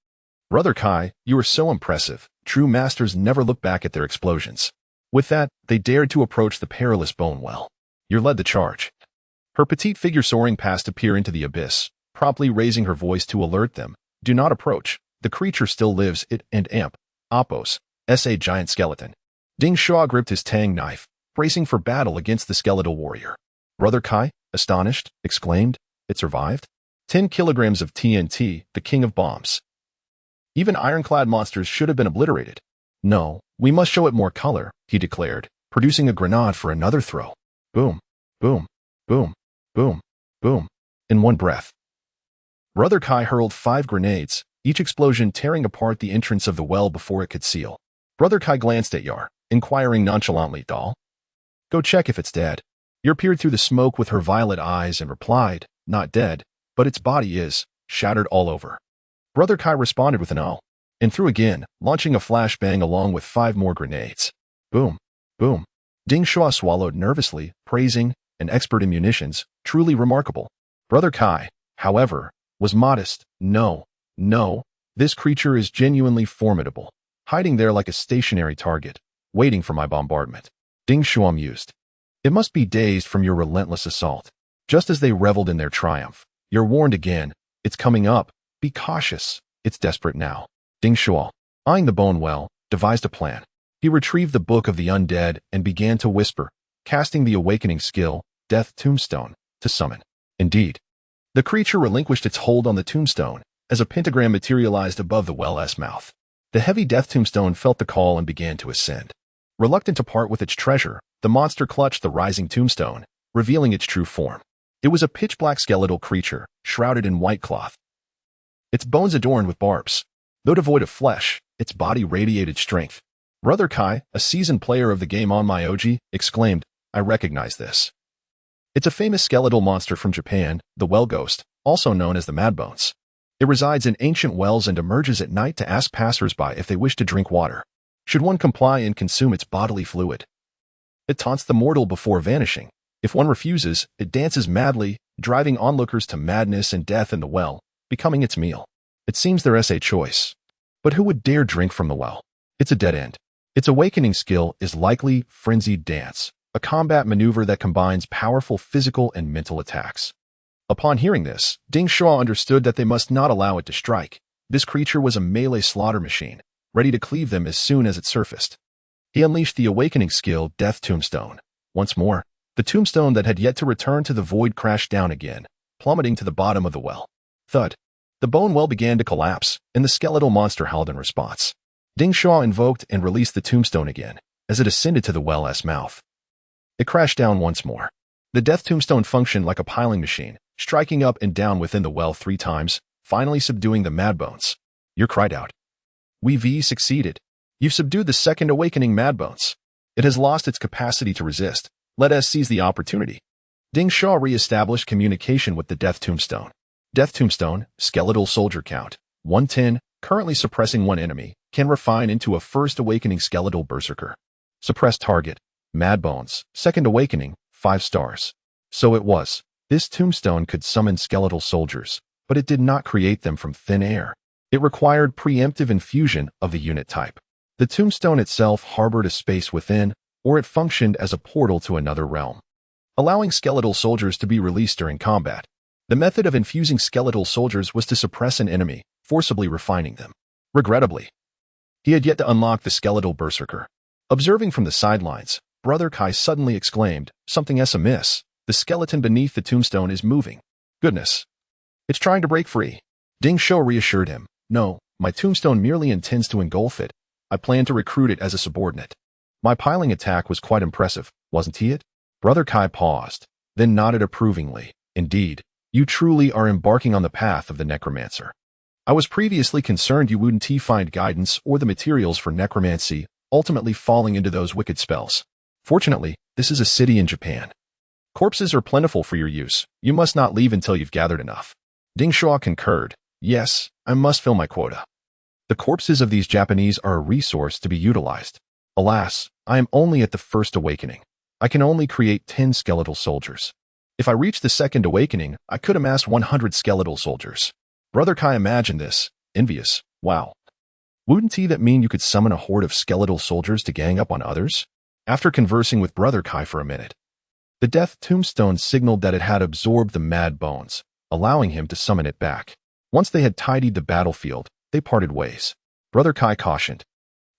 Brother Kai, you are so impressive. True masters never look back at their explosions." With that, they dared to approach the perilous bone well. You led the charge. Her petite figure soaring past to peer into the abyss, promptly raising her voice to alert them. "Do not approach. The creature still lives it and amp. Oppos, a giant skeleton." Ding Shuo gripped his tang knife, bracing for battle against the skeletal warrior. Brother Kai, astonished, exclaimed, "It survived? 10 kilograms of TNT, the king of bombs. Even ironclad monsters should have been obliterated." "No, we must show it more color," he declared, producing a grenade for another throw. Boom, boom, boom, boom, boom, in one breath. Brother Kai hurled 5 grenades, each explosion tearing apart the entrance of the well before it could seal. Brother Kai glanced at Yar, inquiring nonchalantly, "Doll? Go check if it's dead." Yar peered through the smoke with her violet eyes and replied, "Not dead, but its body is, shattered all over." Brother Kai responded with an "oh," and threw again, launching a flashbang along with 5 more grenades. Boom, boom. Ding Shuo swallowed nervously, praising, an expert in munitions, truly remarkable. Brother Kai, however, was modest. No, this creature is genuinely formidable, hiding there like a stationary target, waiting for my bombardment. Ding Shuo mused. It must be dazed from your relentless assault. Just as they reveled in their triumph, you're warned again. It's coming up. Be cautious. It's desperate now. Ding Shuo, eyeing the bone well, devised a plan. He retrieved the Book of the Undead and began to whisper, casting the awakening skill, Death Tombstone, to summon. Indeed, the creature relinquished its hold on the tombstone as a pentagram materialized above the well's mouth. The heavy Death Tombstone felt the call and began to ascend. Reluctant to part with its treasure, the monster clutched the rising tombstone, revealing its true form. It was a pitch-black skeletal creature, shrouded in white cloth. Its bones adorned with barbs. Though devoid of flesh, its body radiated strength. Brother Kai, a seasoned player of the game on mythology, exclaimed, "I recognize this. It's a famous skeletal monster from Japan, the Well Ghost, also known as the Madbones. It resides in ancient wells and emerges at night to ask passers-by if they wish to drink water. Should one comply and consume its bodily fluid, it taunts the mortal before vanishing. If one refuses, it dances madly, driving onlookers to madness and death in the well, becoming its meal. It seems there's a choice. But who would dare drink from the well? It's a dead end. Its awakening skill is likely Frenzied Dance, a combat maneuver that combines powerful physical and mental attacks." Upon hearing this, Ding Shuo understood that they must not allow it to strike. This creature was a melee slaughter machine, ready to cleave them as soon as it surfaced. He unleashed the awakening skill, Death Tombstone. Once more, the tombstone that had yet to return to the void crashed down again, plummeting to the bottom of the well. Thud. The bone well began to collapse, and the skeletal monster howled in response. Ding Shuo invoked and released the tombstone again, as it ascended to the well's mouth. It crashed down once more. The Death Tombstone functioned like a piling machine, striking up and down within the well 3 times, finally subduing the Madbones. Yer cried out. "We've succeeded. You've subdued the second awakening Madbones. It has lost its capacity to resist. Let us seize the opportunity." Ding Shuo re-established communication with the Death Tombstone. Death Tombstone, skeletal soldier count, 110, currently suppressing 1 enemy, can refine into a first awakening skeletal berserker. Suppressed target, Madbones, second awakening, 5 stars. So it was. This tombstone could summon skeletal soldiers, but it did not create them from thin air. It required preemptive infusion of the unit type. The tombstone itself harbored a space within, or it functioned as a portal to another realm, allowing skeletal soldiers to be released during combat. The method of infusing skeletal soldiers was to suppress an enemy, forcibly refining them. Regrettably, he had yet to unlock the skeletal berserker. Observing from the sidelines, Brother Kai suddenly exclaimed, "Something's amiss. The skeleton beneath the tombstone is moving. Goodness. It's trying to break free." Ding Shuo reassured him, "No, my tombstone merely intends to engulf it. I plan to recruit it as a subordinate." "My piling attack was quite impressive, wasn't it?" Brother Kai paused, then nodded approvingly. "Indeed, You truly are embarking on the path of the necromancer. I was previously concerned you wouldn't find guidance or the materials for necromancy, ultimately falling into those wicked spells. Fortunately, this is a city in Japan. Corpses are plentiful for your use. You must not leave until you've gathered enough. Ding Shuo concurred. Yes, I must fill my quota. The corpses of these Japanese are a resource to be utilized. Alas, I am only at the first awakening. I can only create 10 skeletal soldiers. If I reach the second awakening, I could amass 100 skeletal soldiers. Brother Kai imagined this. Envious. Wow. Wouldn't that mean you could summon a horde of skeletal soldiers to gang up on others? After conversing with Brother Kai for a minute, the death tombstone signaled that it had absorbed the mad bones, allowing him to summon it back. Once they had tidied the battlefield, they parted ways. Brother Kai cautioned,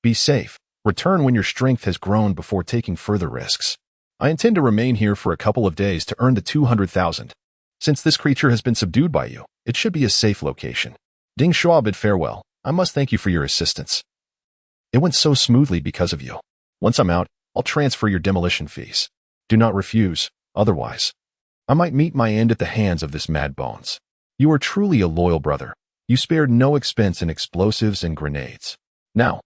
"Be safe. Return when your strength has grown before taking further risks. I intend to remain here for a couple of days to earn the 200,000. Since this creature has been subdued by you, it should be a safe location." Ding Shuo bid farewell. "I must thank you for your assistance. It went so smoothly because of you. Once I'm out, I'll transfer your demolition fees. Do not refuse, otherwise I might meet my end at the hands of this mad bones. You are truly a loyal brother. You spared no expense in explosives and grenades. Now,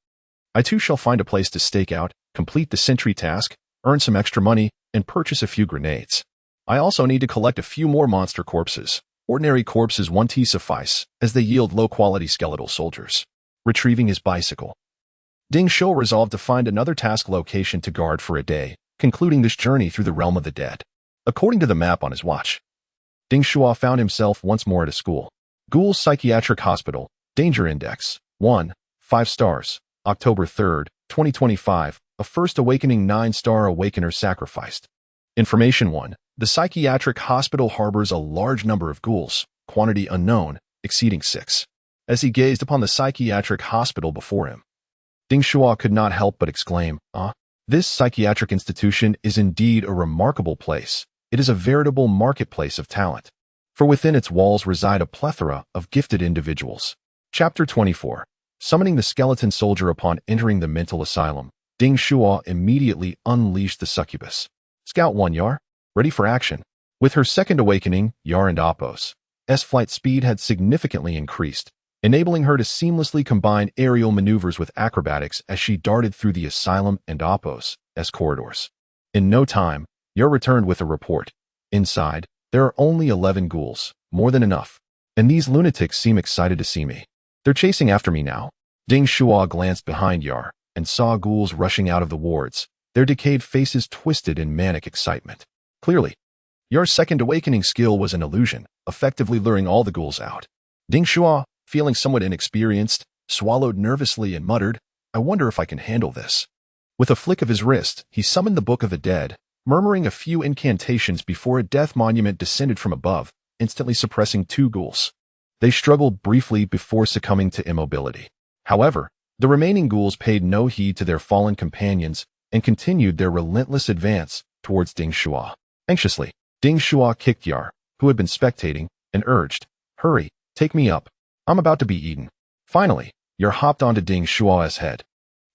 I too shall find a place to stake out, complete the sentry task, earn some extra money, and purchase a few grenades. I also need to collect a few more monster corpses. Ordinary corpses won't suffice, as they yield low-quality skeletal soldiers." Retrieving his bicycle, Ding Shuo resolved to find another task location to guard for a day, concluding this journey through the realm of the dead. According to the map on his watch, Ding Shuo found himself once more at a school. Ghoul's Psychiatric Hospital, Danger Index, 1, 5 stars, October 3rd, 2025, a First Awakening 9-star Awakener sacrificed. Information 1. The psychiatric hospital harbors a large number of ghouls, quantity unknown, exceeding 6. As he gazed upon the psychiatric hospital before him, Ding Shuo could not help but exclaim, This psychiatric institution is indeed a remarkable place. It is a veritable marketplace of talent. For within its walls reside a plethora of gifted individuals." Chapter 24. Summoning the skeleton soldier upon entering the mental asylum, Ding Shuo immediately unleashed the succubus. Scout 1 Yar, ready for action. With her second awakening, Yar and Apos' flight speed had significantly increased, enabling her to seamlessly combine aerial maneuvers with acrobatics as she darted through the asylum and Apos' corridors. In no time, Yar returned with a report. "Inside, there are only 11 ghouls, more than enough. And these lunatics seem excited to see me. They're chasing after me now." Ding Shuo glanced behind Yar and saw ghouls rushing out of the wards, their decayed faces twisted in manic excitement. Clearly, Yar's second awakening skill was an illusion, effectively luring all the ghouls out. Ding Shuo, feeling somewhat inexperienced, swallowed nervously and muttered, "I wonder if I can handle this." With a flick of his wrist, he summoned the Book of the Dead, murmuring a few incantations before a death monument descended from above, instantly suppressing 2 ghouls. They struggled briefly before succumbing to immobility. However, the remaining ghouls paid no heed to their fallen companions and continued their relentless advance towards Ding Shuo. Anxiously, Ding Shuo kicked Yar, who had been spectating, and urged, "Hurry, take me up. I'm about to be eaten." Finally, Yar hopped onto Ding Shuo's head,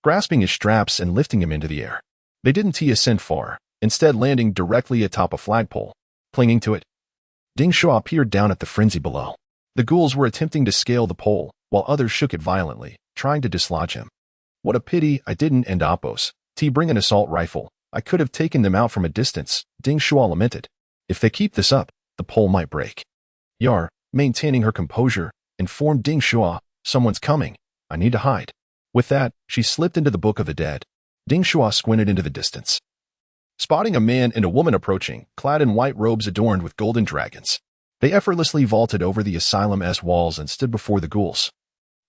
grasping his straps and lifting him into the air. They didn't ascend far, instead landing directly atop a flagpole. Clinging to it, Ding Shuo peered down at the frenzy below. The ghouls were attempting to scale the pole, while others shook it violently, trying to dislodge him. "What a pity I didn't end Apos. Bring an assault rifle. I could have taken them out from a distance," Ding Shuo lamented. "If they keep this up, the pole might break." Yar, maintaining her composure, informed Ding Shuo, "Someone's coming. I need to hide." With that, she slipped into the Book of the Dead. Ding Shuo squinted into the distance, spotting a man and a woman approaching, clad in white robes adorned with golden dragons. They effortlessly vaulted over the asylum's walls and stood before the ghouls,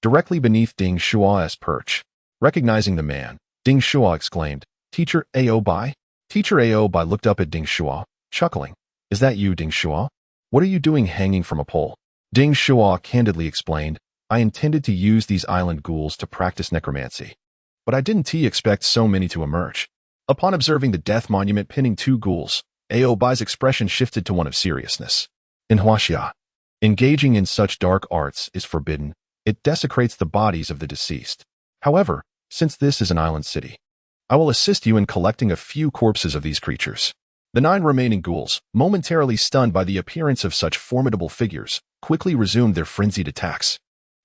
directly beneath Ding Shuo's perch. Recognizing the man, Ding Shuo exclaimed, "Teacher Ao Bai?" Teacher Ao Bai looked up at Ding Shuo, chuckling. "Is that you, Ding Shuo? What are you doing hanging from a pole?" Ding Shuo candidly explained, "I intended to use these island ghouls to practice necromancy, but I didn't expect so many to emerge." Upon observing the death monument pinning 2 ghouls, Ao Bai's expression shifted to one of seriousness. "In Huaxia, engaging in such dark arts is forbidden. It desecrates the bodies of the deceased. However, since this is an island city, I will assist you in collecting a few corpses of these creatures." The 9 remaining ghouls, momentarily stunned by the appearance of such formidable figures, quickly resumed their frenzied attacks.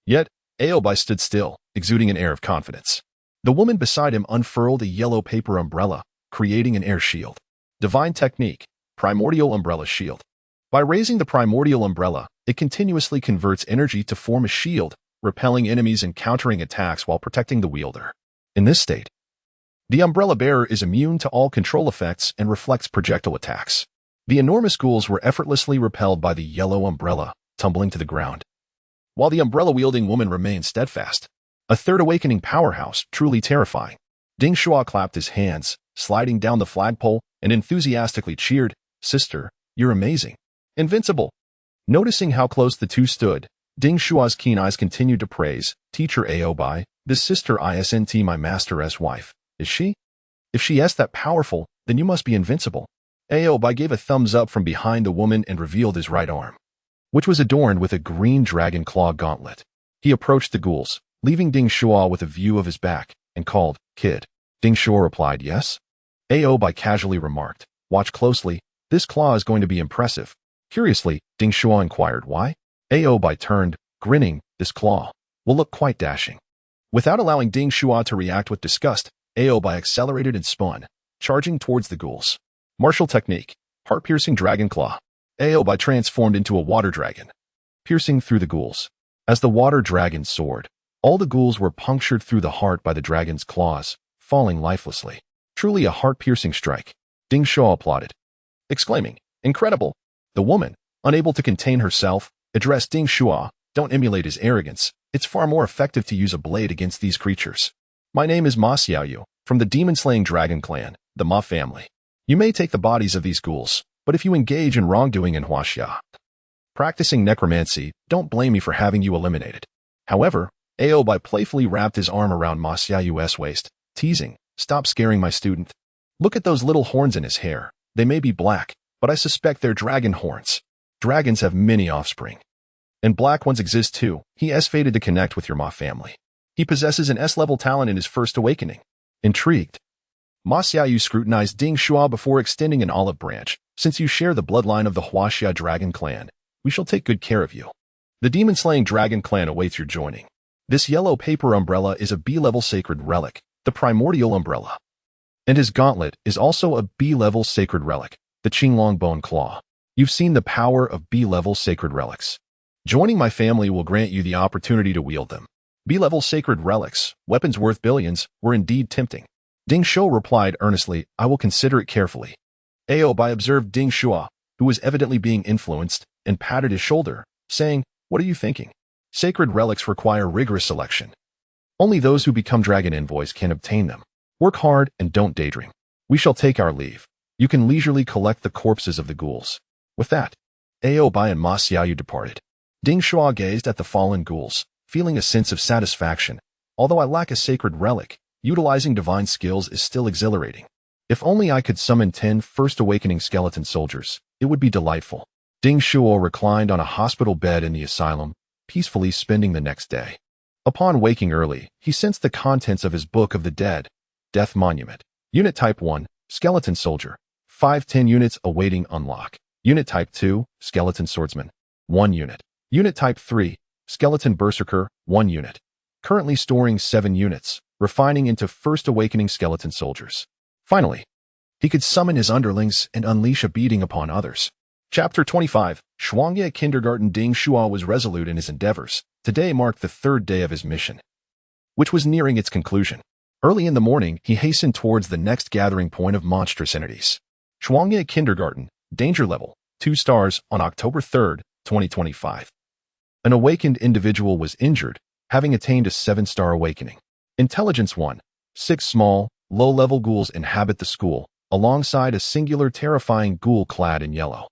Yet, Aobai stood still, exuding an air of confidence. The woman beside him unfurled a yellow paper umbrella, creating an air shield. Divine technique, primordial umbrella shield. By raising the primordial umbrella, it continuously converts energy to form a shield, repelling enemies and countering attacks while protecting the wielder. In this state, the umbrella bearer is immune to all control effects and reflects projectile attacks. The enormous ghouls were effortlessly repelled by the yellow umbrella, tumbling to the ground. While the umbrella-wielding woman remained steadfast, a third awakening powerhouse, truly terrifying. Ding Shuo clapped his hands, sliding down the flagpole, and enthusiastically cheered, "Sister, you're amazing. Invincible." Noticing how close the two stood, Ding Shuo's keen eyes continued to praise, "Teacher Aobai, this sister isn't my master's wife, is she? If she is that powerful, then you must be invincible." Aobai gave a thumbs up from behind the woman and revealed his right arm, which was adorned with a green dragon claw gauntlet. He approached the ghouls, leaving Ding Shuo with a view of his back, and called, "Kid." Ding Shuo replied, "Yes." Aobai casually remarked, "Watch closely, this claw is going to be impressive." Curiously, Ding Shuo inquired why. Aobai turned, grinning, "This claw will look quite dashing." Without allowing Ding Shuo to react with disgust, Aobai accelerated and spun, charging towards the ghouls. Martial technique, heart-piercing dragon claw. Aobai transformed into a water dragon, piercing through the ghouls. As the water dragon soared, all the ghouls were punctured through the heart by the dragon's claws, falling lifelessly. Truly a heart-piercing strike. Ding Shuo applauded, exclaiming, "Incredible." The woman, unable to contain herself, addressed Ding Shuo, "Don't emulate his arrogance. It's far more effective to use a blade against these creatures. My name is Ma Xiaoyu, from the demon-slaying dragon clan, the Ma family. You may take the bodies of these ghouls, but if you engage in wrongdoing in Huaxia, practicing necromancy, don't blame me for having you eliminated." However, Aobai playfully wrapped his arm around Ma Xiaoyu's waist, teasing, "Stop scaring my student. Look at those little horns in his hair. They may be black, but I suspect they're dragon horns. Dragons have many offspring. And black ones exist too. He is fated to connect with your Ma family. He possesses an S-level talent in his first awakening." Intrigued, Ma Xiaoyu scrutinized Ding Shuo before extending an olive branch. "Since you share the bloodline of the Huaxia dragon clan, we shall take good care of you. The demon-slaying dragon clan awaits your joining. This yellow paper umbrella is a B-level sacred relic, the primordial umbrella. And his gauntlet is also a B-level sacred relic, the Qinglong bone claw. You've seen the power of B-level sacred relics. Joining my family will grant you the opportunity to wield them." B-level sacred relics, weapons worth billions, were indeed tempting. Ding Shuo replied earnestly, "I will consider it carefully." Aobai observed Ding Shuo, who was evidently being influenced, and patted his shoulder, saying, "What are you thinking? Sacred relics require rigorous selection. Only those who become dragon envoys can obtain them. Work hard and don't daydream. We shall take our leave. You can leisurely collect the corpses of the ghouls." With that, Aobai and Ma Xiaoyu departed. Ding Shuo gazed at the fallen ghouls, feeling a sense of satisfaction. "Although I lack a sacred relic, utilizing divine skills is still exhilarating. If only I could summon 10 first awakening skeleton soldiers, it would be delightful." Ding Shuo reclined on a hospital bed in the asylum, peacefully spending the next day. Upon waking early, he sensed the contents of his Book of the Dead, Death Monument. Unit Type 1, Skeleton Soldier. 510 units awaiting unlock. Unit Type 2, Skeleton Swordsman. 1 unit. Unit Type 3, Skeleton Berserker. 1 unit. Currently storing 7 units, refining into First Awakening Skeleton Soldiers. Finally, he could summon his underlings and unleash a beating upon others. Chapter 25, Shuangye Kindergarten. Ding Shuo was resolute in his endeavors. Today marked the 3rd day of his mission, which was nearing its conclusion. Early in the morning, he hastened towards the next gathering point of monstrous entities. Shuangye Kindergarten, Danger Level, 2 stars on October 3rd, 2025. An awakened individual was injured, having attained a 7-star awakening. Intelligence 1. 6 small, low-level ghouls inhabit the school, alongside a singular terrifying ghoul clad in yellow.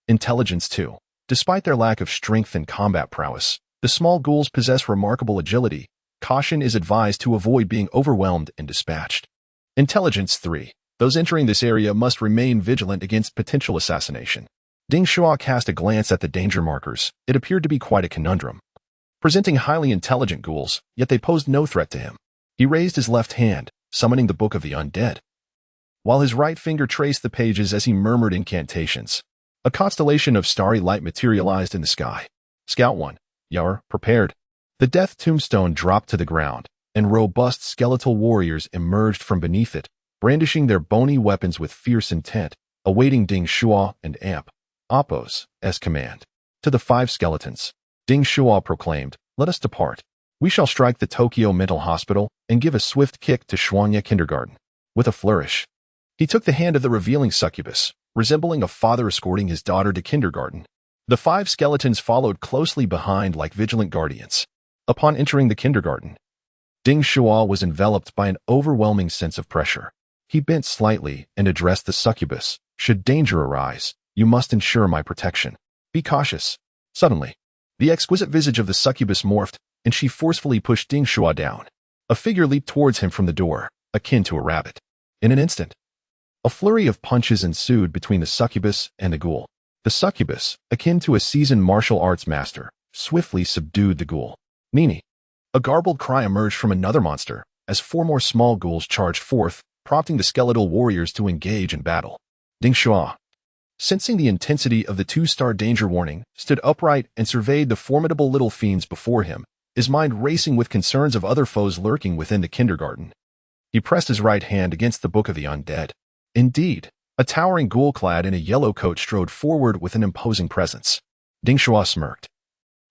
Intelligence 2. Despite their lack of strength and combat prowess, the small ghouls possess remarkable agility. Caution is advised to avoid being overwhelmed and dispatched. Intelligence 3. Those entering this area must remain vigilant against potential assassination. Ding Shuo cast a glance at the danger markers. It appeared to be quite a conundrum. Presenting highly intelligent ghouls, yet they posed no threat to him. He raised his left hand, summoning the Book of the Undead. while his right finger traced the pages as he murmured incantations. A constellation of starry light materialized in the sky. Scout 1, you're prepared. The death tombstone dropped to the ground, and robust skeletal warriors emerged from beneath it, brandishing their bony weapons with fierce intent, awaiting Ding Shuo and Amp Appo's command. To the 5 skeletons, Ding Shuo proclaimed, "Let us depart. We shall strike the Tokyo Mental Hospital and give a swift kick to Shuanya Kindergarten." With a flourish, he took the hand of the revealing succubus, resembling a father escorting his daughter to kindergarten. The 5 skeletons followed closely behind like vigilant guardians. Upon entering the kindergarten, Ding Shuo was enveloped by an overwhelming sense of pressure. He bent slightly and addressed the succubus. "Should danger arise, you must ensure my protection. Be cautious." Suddenly, the exquisite visage of the succubus morphed, and she forcefully pushed Ding Shuo down. A figure leaped towards him from the door, akin to a rabbit. In an instant, a flurry of punches ensued between the succubus and the ghoul. The succubus, akin to a seasoned martial arts master, swiftly subdued the ghoul. "Nini!" A garbled cry emerged from another monster, as 4 more small ghouls charged forth, prompting the skeletal warriors to engage in battle. Ding Shuo, sensing the intensity of the 2-star danger warning, stood upright and surveyed the formidable little fiends before him, his mind racing with concerns of other foes lurking within the kindergarten. He pressed his right hand against the Book of the Undead. Indeed, a towering ghoul clad in a yellow coat strode forward with an imposing presence. Ding Shuo smirked.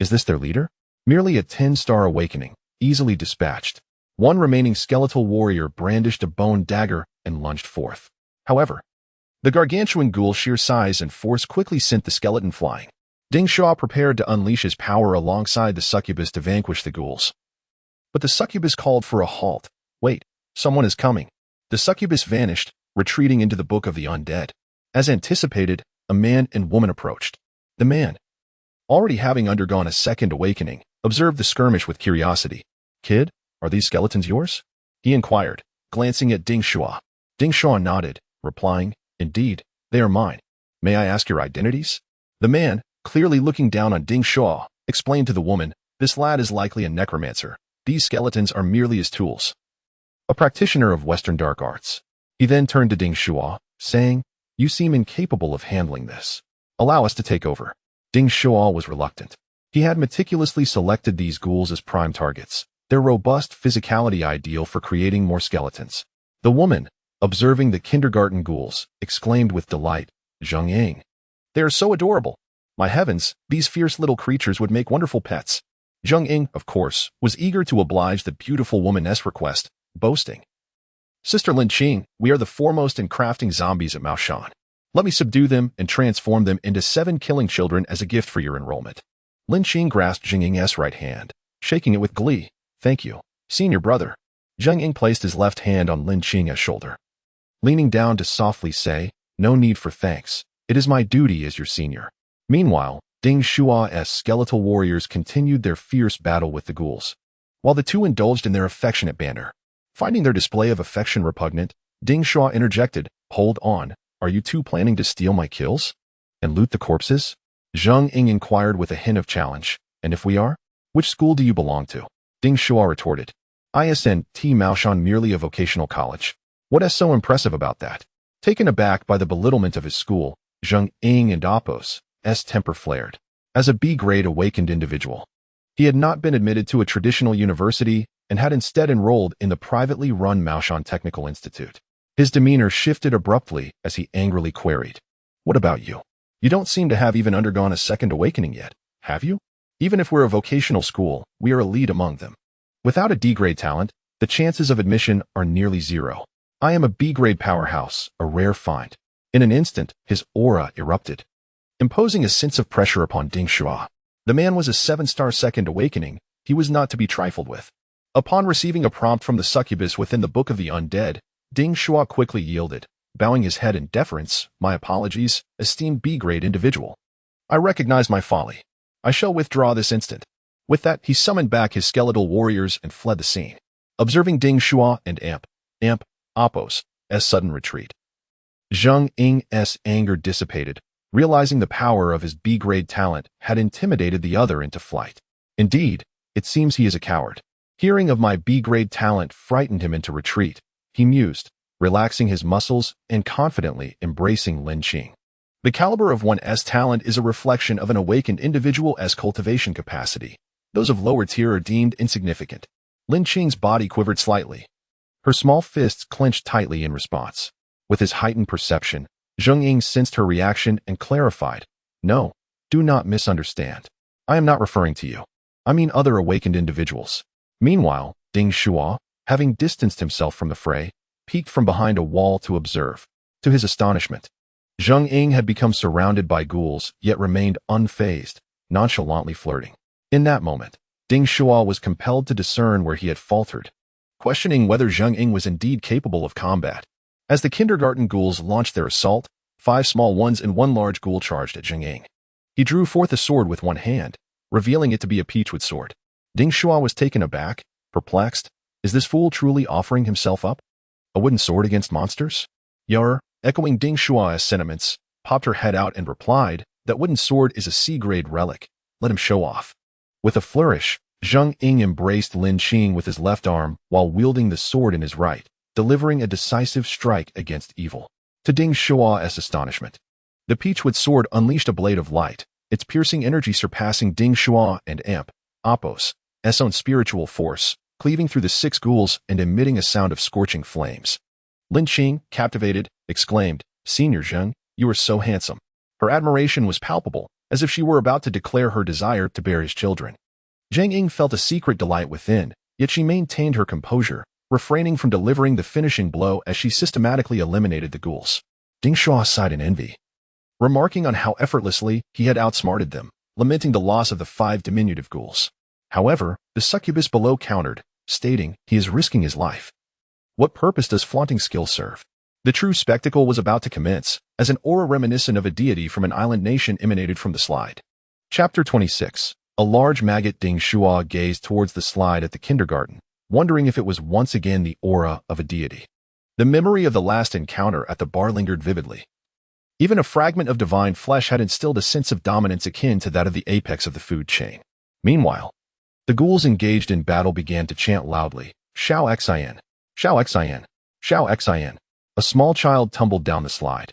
Is this their leader? Merely a 10-star awakening, easily dispatched. One remaining skeletal warrior brandished a bone dagger and lunged forth. However, the gargantuan ghoul's sheer size and force quickly sent the skeleton flying. Ding Shuo prepared to unleash his power alongside the succubus to vanquish the ghouls. But the succubus called for a halt. "Wait, someone is coming." The succubus vanished, retreating into the Book of the Undead. As anticipated, a man and woman approached. The man, already having undergone a second awakening, observed the skirmish with curiosity. "Kid, are these skeletons yours?" he inquired, glancing at Ding Shuo. Ding Shuo nodded, replying, "Indeed, they are mine. May I ask your identities?" The man, clearly looking down on Ding Shuo, explained to the woman, "This lad is likely a necromancer. These skeletons are merely his tools. A practitioner of Western dark arts." He then turned to Ding Shuo, saying, "You seem incapable of handling this. Allow us to take over." Ding Shuo was reluctant. He had meticulously selected these ghouls as prime targets, their robust physicality ideal for creating more skeletons. The woman, observing the kindergarten ghouls, exclaimed with delight, "Zheng Ying, they are so adorable. My heavens, these fierce little creatures would make wonderful pets." Zheng Ying, of course, was eager to oblige the beautiful woman's request, boasting, "Sister Lin Qing, we are the foremost in crafting zombies at Maoshan. Let me subdue them and transform them into 7 killing children as a gift for your enrollment." Lin Qing grasped Zheng Ying's right hand, shaking it with glee. "Thank you, senior brother." Zheng Ying placed his left hand on Lin Qing's shoulder, leaning down to softly say, "No need for thanks. It is my duty as your senior." Meanwhile, Ding Shuo's skeletal warriors continued their fierce battle with the ghouls, while the two indulged in their affectionate banter. Finding their display of affection repugnant, Ding Shuo interjected, "Hold on, are you two planning to steal my kills and loot the corpses?" Zheng Ying inquired with a hint of challenge. "And if we are, which school do you belong to?" Ding Shuo retorted, "ISNT Maoshan, merely a vocational college. What is so impressive about that?" Taken aback by the belittlement of his school, Zheng Ying and Appo's temper flared. As a B-grade awakened individual, he had not been admitted to a traditional university and had instead enrolled in the privately run Maoshan Technical Institute. His demeanor shifted abruptly as he angrily queried, "What about you? You don't seem to have even undergone a second awakening yet, have you? Even if we're a vocational school, we are elite among them. Without a D-grade talent, the chances of admission are nearly zero. I am a B-grade powerhouse, a rare find." In an instant, his aura erupted, imposing a sense of pressure upon Ding Shuo. The man was a 7-star second awakening. He was not to be trifled with. Upon receiving a prompt from the succubus within the Book of the Undead, Ding Shuo quickly yielded, bowing his head in deference. "My apologies, esteemed B-grade individual. I recognize my folly. I shall withdraw this instant." With that, he summoned back his skeletal warriors and fled the scene. Observing Ding Shuo and Amp Appo's sudden retreat, Zheng Ying's anger dissipated, realizing the power of his B-grade talent had intimidated the other into flight. "Indeed, it seems he is a coward. Hearing of my B-grade talent frightened him into retreat," he mused, relaxing his muscles and confidently embracing Lin Qing. The caliber of one's talent is a reflection of an awakened individual's cultivation capacity. Those of lower tier are deemed insignificant. Lin Qing's body quivered slightly. Her small fists clenched tightly in response. With his heightened perception, Zheng Ying sensed her reaction and clarified, "No, do not misunderstand. I am not referring to you. I mean other awakened individuals." Meanwhile, Ding Shuo, having distanced himself from the fray, peeked from behind a wall to observe. To his astonishment, Zheng Ying had become surrounded by ghouls, yet remained unfazed, nonchalantly flirting. In that moment, Ding Shuo was compelled to discern where he had faltered, questioning whether Zheng Ying was indeed capable of combat. As the kindergarten ghouls launched their assault, 5 small ones and 1 large ghoul charged at Zheng Ying. He drew forth a sword with one hand, revealing it to be a peachwood sword. Ding Shuo was taken aback, perplexed. Is this fool truly offering himself up? A wooden sword against monsters? Yar, echoing Ding Shuo's sentiments, popped her head out and replied, "That wooden sword is a C-grade relic. Let him show off." With a flourish, Zheng Ying embraced Lin Qing with his left arm while wielding the sword in his right, delivering a decisive strike against evil. To Ding Shuo's astonishment, the peachwood sword unleashed a blade of light, its piercing energy surpassing Ding Shuo and Apos' own spiritual force, cleaving through the 6 ghouls and emitting a sound of scorching flames. Lin Qing, captivated, exclaimed, "Senior Zheng, you are so handsome." Her admiration was palpable, as if she were about to declare her desire to bear his children. Zheng Ying felt a secret delight within, yet she maintained her composure, refraining from delivering the finishing blow as she systematically eliminated the ghouls. Ding Shuo sighed in envy, remarking on how effortlessly he had outsmarted them, lamenting the loss of the 5 diminutive ghouls. However, the succubus below countered, stating he is risking his life. What purpose does flaunting skill serve? The true spectacle was about to commence, as an aura reminiscent of a deity from an island nation emanated from the slide. Chapter 26. A large maggot. Ding Shuo gazed towards the slide at the kindergarten, wondering if it was once again the aura of a deity. The memory of the last encounter at the bar lingered vividly. Even a fragment of divine flesh had instilled a sense of dominance akin to that of the apex of the food chain. Meanwhile, the ghouls engaged in battle began to chant loudly, "Shao Xian! Shao Xian! Shao Xian!" A small child tumbled down the slide,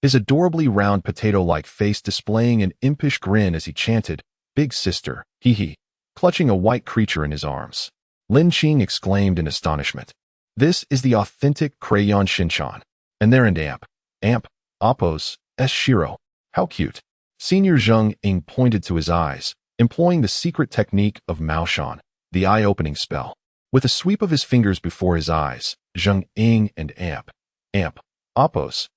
his adorably round potato-like face displaying an impish grin as he chanted, "Big sister, hee hee," clutching a white creature in his arms. Lin Qing exclaimed in astonishment. This is the authentic Crayon Shinchan. And there and Apos' Shiro. How cute. Senior Zheng Ying pointed to his eyes, employing the secret technique of Maoshan, the eye-opening spell. With a sweep of his fingers before his eyes, Zheng Ying and Apos'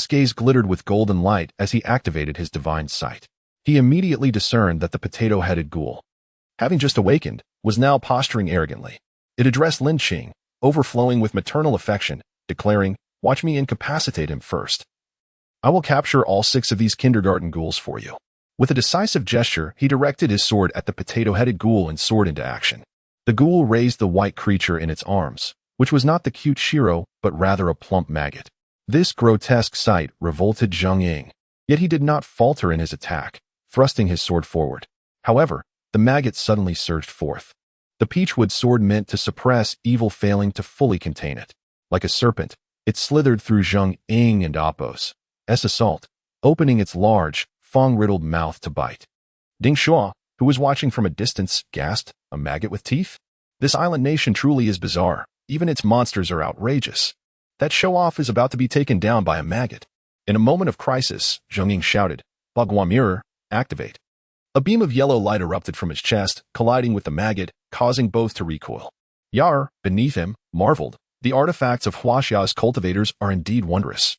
gaze glittered with golden light as he activated his divine sight. He immediately discerned that the potato-headed ghoul, having just awakened, was now posturing arrogantly. It addressed Lin Qing, overflowing with maternal affection, declaring, "Watch me incapacitate him first. I will capture all 6 of these kindergarten ghouls for you." With a decisive gesture, he directed his sword at the potato-headed ghoul and soared into action. The ghoul raised the white creature in its arms, which was not the cute Shiro, but rather a plump maggot. This grotesque sight revolted Zheng Ying, yet he did not falter in his attack, thrusting his sword forward. However, the maggot suddenly surged forth. The peachwood sword meant to suppress evil, failing to fully contain it. Like a serpent, it slithered through Zheng Ying and Apos' assault, opening its large, fang-riddled mouth to bite. Ding Shuo, who was watching from a distance, gasped, "A maggot with teeth? This island nation truly is bizarre. Even its monsters are outrageous. That show-off is about to be taken down by a maggot." In a moment of crisis, Zheng Ying shouted, "Bagua mirror, activate." A beam of yellow light erupted from his chest, colliding with the maggot, causing both to recoil. Yar, beneath him, marveled. The artifacts of Huaxia's cultivators are indeed wondrous,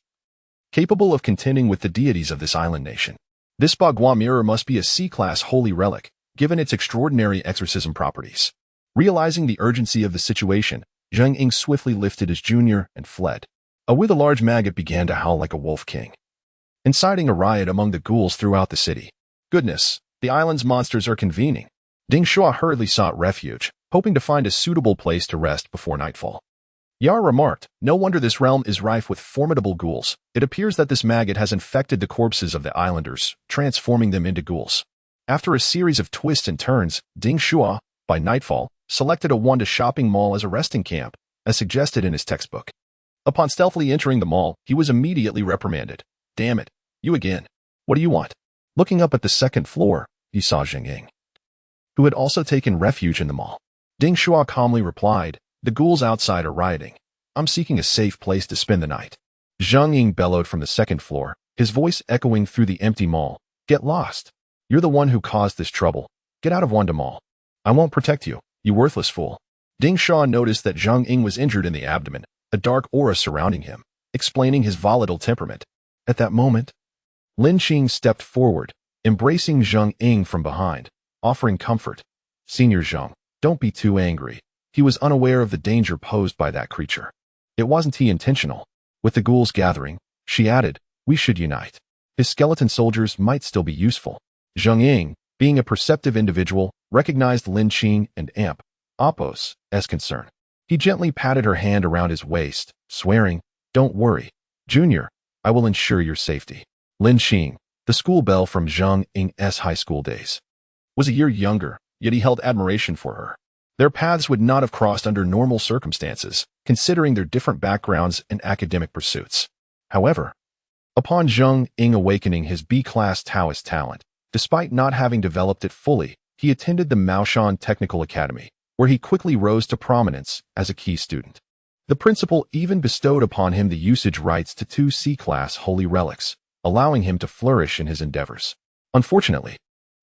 capable of contending with the deities of this island nation. This Bagua mirror must be a C-class holy relic, given its extraordinary exorcism properties. Realizing the urgency of the situation, Zheng Ying swiftly lifted his junior and fled. With a large maggot began to howl like a wolf king, inciting a riot among the ghouls throughout the city. Goodness, the island's monsters are convening. Ding Shuo hurriedly sought refuge, hoping to find a suitable place to rest before nightfall. Yar remarked, "No wonder this realm is rife with formidable ghouls. It appears that this maggot has infected the corpses of the islanders, transforming them into ghouls." After a series of twists and turns, Ding Shuo, by nightfall, selected a Wanda shopping mall as a resting camp, as suggested in his textbook. Upon stealthily entering the mall, he was immediately reprimanded. Damn it, you again. What do you want? Looking up at the second floor, he saw Zheng Ying, who had also taken refuge in the mall. Ding Shuo calmly replied, the ghouls outside are rioting. I'm seeking a safe place to spend the night. Zheng Ying bellowed from the second floor, his voice echoing through the empty mall. Get lost. You're the one who caused this trouble. Get out of Wanda Mall. I won't protect you, you worthless fool. Ding Shuo noticed that Zheng Ying was injured in the abdomen, a dark aura surrounding him, explaining his volatile temperament. At that moment, Lin Qing stepped forward, embracing Zheng Ying from behind, offering comfort. Senior Zheng, don't be too angry. He was unaware of the danger posed by that creature. It wasn't he intentional. With the ghouls gathering, she added, we should unite. His skeleton soldiers might still be useful. Zheng Ying, being a perceptive individual, recognized Lin Qing and Amp Appos as concern. He gently patted her hand around his waist, swearing, don't worry, Junior, I will ensure your safety. Lin Qing, the school belle from Zheng Ying's high school days, was a year younger, yet he held admiration for her. Their paths would not have crossed under normal circumstances, considering their different backgrounds and academic pursuits. However, upon Zheng Ying awakening his B-class Taoist talent, despite not having developed it fully, he attended the Maoshan Technical Academy, where he quickly rose to prominence as a key student. The principal even bestowed upon him the usage rights to 2 C-class holy relics, allowing him to flourish in his endeavors. Unfortunately,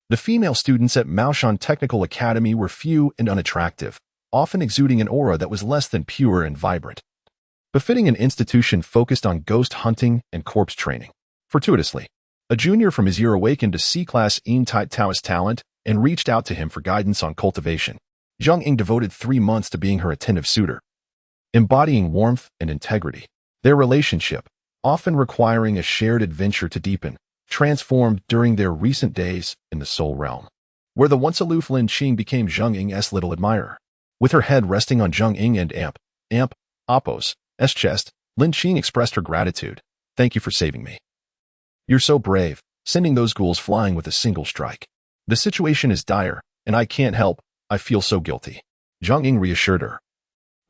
the female students at Maoshan Technical Academy were few and unattractive, often exuding an aura that was less than pure and vibrant, befitting an institution focused on ghost hunting and corpse training. Fortuitously, a junior from his year awakened a C-class Yin-type Taoist talent and reached out to him for guidance on cultivation. Zheng Ying devoted 3 months to being her attentive suitor, embodying warmth and integrity. Their relationship, often requiring a shared adventure to deepen, transformed during their recent days in the Soul Realm, where the once aloof Lin Qing became Zheng Ying's little admirer. With her head resting on Zheng Ying and Amp Appos' chest, Lin Qing expressed her gratitude. Thank you for saving me. You're so brave, sending those ghouls flying with a single strike. The situation is dire, and I can't help. I feel so guilty. Zheng Ying reassured her.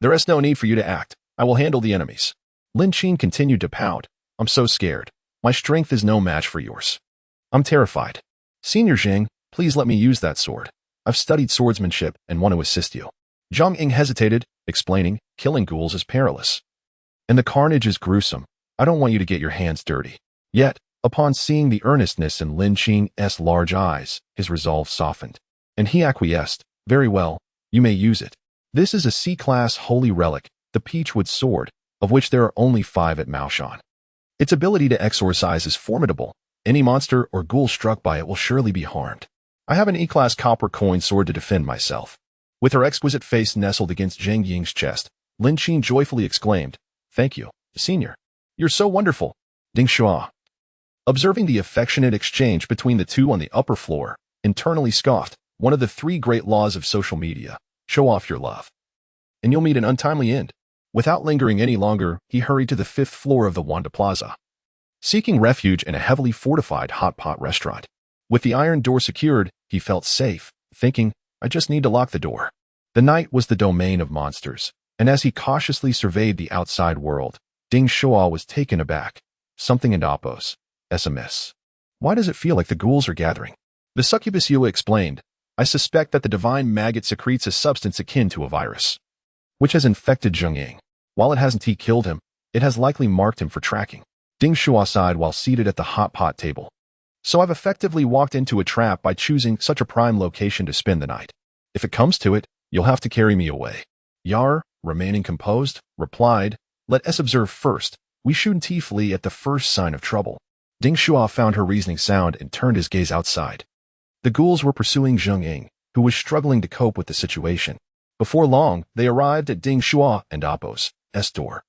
There is no need for you to act. I will handle the enemies. Lin Qing continued to pout. I'm so scared. My strength is no match for yours. I'm terrified. Senior Zheng, please let me use that sword. I've studied swordsmanship and want to assist you. Zheng Ying hesitated, explaining, killing ghouls is perilous, and the carnage is gruesome. I don't want you to get your hands dirty. Yet, upon seeing the earnestness in Lin Qing's large eyes, his resolve softened, and he acquiesced. Very well, you may use it. This is a C-class holy relic, the Peachwood Sword, of which there are only 5 at Maoshan. Its ability to exorcise is formidable. Any monster or ghoul struck by it will surely be harmed. I have an E-class copper coin sword to defend myself. With her exquisite face nestled against Zheng Ying's chest, Lin Qing joyfully exclaimed, Thank you, Senior. You're so wonderful. Ding Shuo, observing the affectionate exchange between the two on the upper floor, internally scoffed. One of the 3 great laws of social media: show off your love, and you'll meet an untimely end. Without lingering any longer, he hurried to the 5th floor of the Wanda Plaza, seeking refuge in a heavily fortified hot pot restaurant. With the iron door secured, he felt safe, thinking, I just need to lock the door. The night was the domain of monsters, and as he cautiously surveyed the outside world, Ding Shuo was taken aback. Something in Appos' SMS. Why does it feel like the ghouls are gathering? The succubus Yua explained, I suspect that the divine maggot secretes a substance akin to a virus, which has infected Zheng Ying. While it hasn't killed him, it has likely marked him for tracking. Ding Shuo sighed while seated at the hot pot table. So I've effectively walked into a trap by choosing such a prime location to spend the night. If it comes to it, you'll have to carry me away. Yar, remaining composed, replied, Let us observe first. We shouldn't flee at the first sign of trouble. Ding Shuo found her reasoning sound and turned his gaze outside. The ghouls were pursuing Zheng Ying, who was struggling to cope with the situation. Before long, they arrived at Ding Shuo and Appos' door,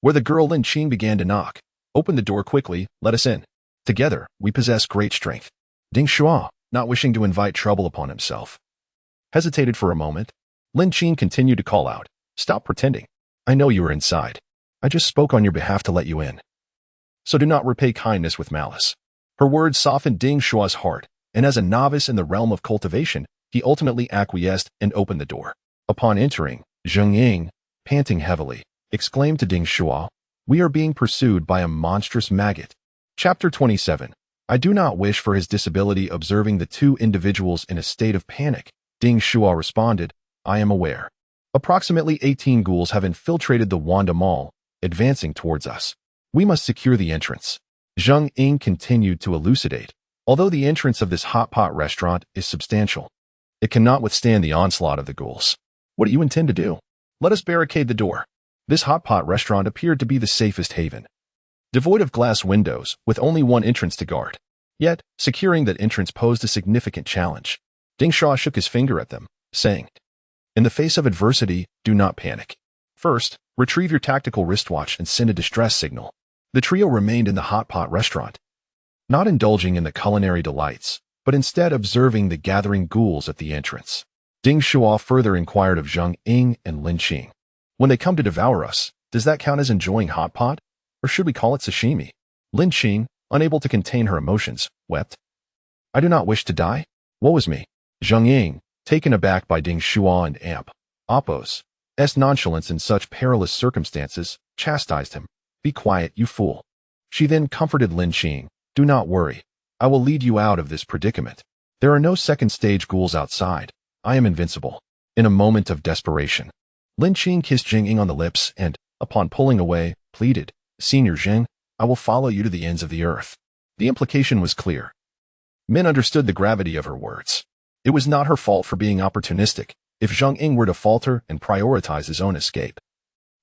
where the girl Lin Qing began to knock. Open the door quickly, let us in. Together, we possess great strength. Ding Shuo, not wishing to invite trouble upon himself, hesitated for a moment. Lin Qing continued to call out, Stop pretending. I know you are inside. I just spoke on your behalf to let you in. So do not repay kindness with malice. Her words softened Ding Shuo's heart, and as a novice in the realm of cultivation, he ultimately acquiesced and opened the door. Upon entering, Zheng Ying, panting heavily, exclaimed to Ding Shuo. We are being pursued by a monstrous maggot. Chapter 27. I do not wish for his disability. Observing the two individuals in a state of panic, Ding Shuo responded, I am aware. Approximately 18 ghouls have infiltrated the Wanda Mall, advancing towards us. We must secure the entrance. Zheng Ying continued to elucidate. Although the entrance of this hot pot restaurant is substantial, it cannot withstand the onslaught of the ghouls. What do you intend to do? Let us barricade the door. This hot pot restaurant appeared to be the safest haven, devoid of glass windows, with only one entrance to guard. Yet, securing that entrance posed a significant challenge. Ding Shuo shook his finger at them, saying, in the face of adversity, do not panic. First, retrieve your tactical wristwatch and send a distress signal. The trio remained in the hot pot restaurant, not indulging in the culinary delights, but instead observing the gathering ghouls at the entrance. Ding Shuo further inquired of Zheng Ying and Lin Qing. When they come to devour us, does that count as enjoying hot pot? Or should we call it sashimi? Lin Qing, unable to contain her emotions, wept. I do not wish to die. Woe is me. Zheng Ying, taken aback by Ding Shuo and Appo's nonchalance in such perilous circumstances, chastised him. Be quiet, you fool. She then comforted Lin Qing. Do not worry. I will lead you out of this predicament. There are no second-stage ghouls outside. I am invincible. In a moment of desperation, Lin Qing kissed Zheng Ying on the lips and, upon pulling away, pleaded, Senior Zheng, I will follow you to the ends of the earth. The implication was clear. Men understood the gravity of her words. It was not her fault for being opportunistic. If Zheng Ying were to falter and prioritize his own escape,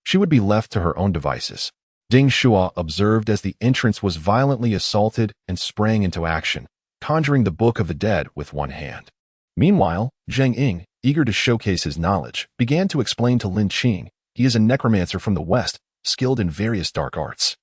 she would be left to her own devices. Ding Shuo observed as the entrance was violently assaulted and sprang into action, conjuring the Book of the Dead with one hand. Meanwhile, Zheng Ying, eager to showcase his knowledge, began to explain to Lin Qing he is a necromancer from the West, skilled in various dark arts.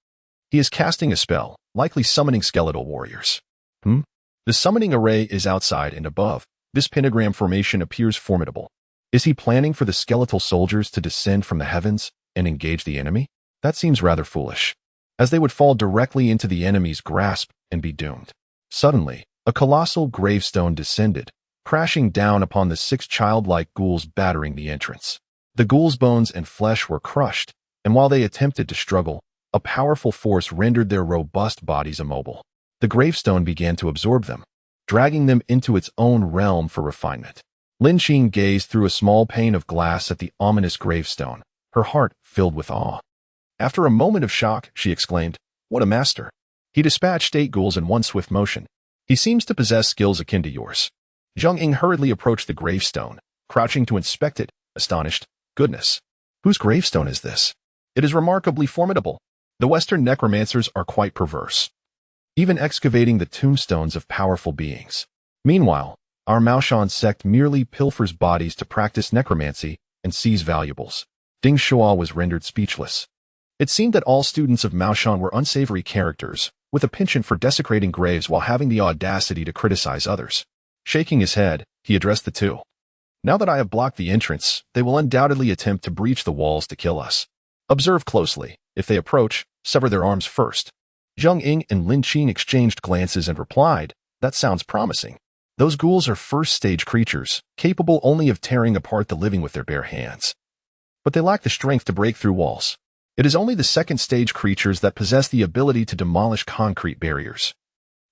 He is casting a spell, likely summoning skeletal warriors. The summoning array is outside and above. This pentagram formation appears formidable. Is he planning for the skeletal soldiers to descend from the heavens and engage the enemy? That seems rather foolish, as they would fall directly into the enemy's grasp and be doomed. Suddenly, a colossal gravestone descended, crashing down upon the 6 childlike ghouls battering the entrance. The ghouls' bones and flesh were crushed, and while they attempted to struggle, a powerful force rendered their robust bodies immobile. The gravestone began to absorb them, dragging them into its own realm for refinement. Lin Qing gazed through a small pane of glass at the ominous gravestone, her heart filled with awe. After a moment of shock, she exclaimed, What a master! He dispatched 8 ghouls in one swift motion. He seems to possess skills akin to yours. Zheng Ying hurriedly approached the gravestone, crouching to inspect it, astonished. Goodness! Whose gravestone is this? It is remarkably formidable. The Western necromancers are quite perverse, even excavating the tombstones of powerful beings. Meanwhile, our Maoshan sect merely pilfers bodies to practice necromancy and seize valuables. Ding Shuo was rendered speechless. It seemed that all students of Maoshan were unsavory characters, with a penchant for desecrating graves while having the audacity to criticize others. Shaking his head, he addressed the two. Now that I have blocked the entrance, they will undoubtedly attempt to breach the walls to kill us. Observe closely. If they approach, sever their arms first. Zheng Ying and Lin Qing exchanged glances and replied, That sounds promising. Those ghouls are first-stage creatures, capable only of tearing apart the living with their bare hands. But they lack the strength to break through walls. It is only the second-stage creatures that possess the ability to demolish concrete barriers.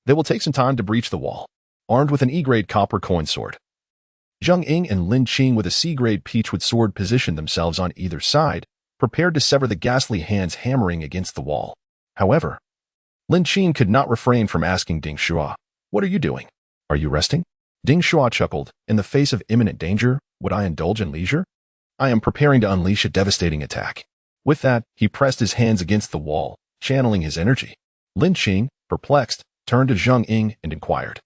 They will take some time to breach the wall, armed with an E-grade copper coin sword. Zheng Ying and Lin Qing with a C-grade peachwood sword positioned themselves on either side, prepared to sever the ghastly hands hammering against the wall. However, Lin Qing could not refrain from asking Ding Shuo, What are you doing? Are you resting? Ding Shuo chuckled. In the face of imminent danger, would I indulge in leisure? I am preparing to unleash a devastating attack. With that, he pressed his hands against the wall, channeling his energy. Lin Qing, perplexed, turned to Zheng Ying and inquired,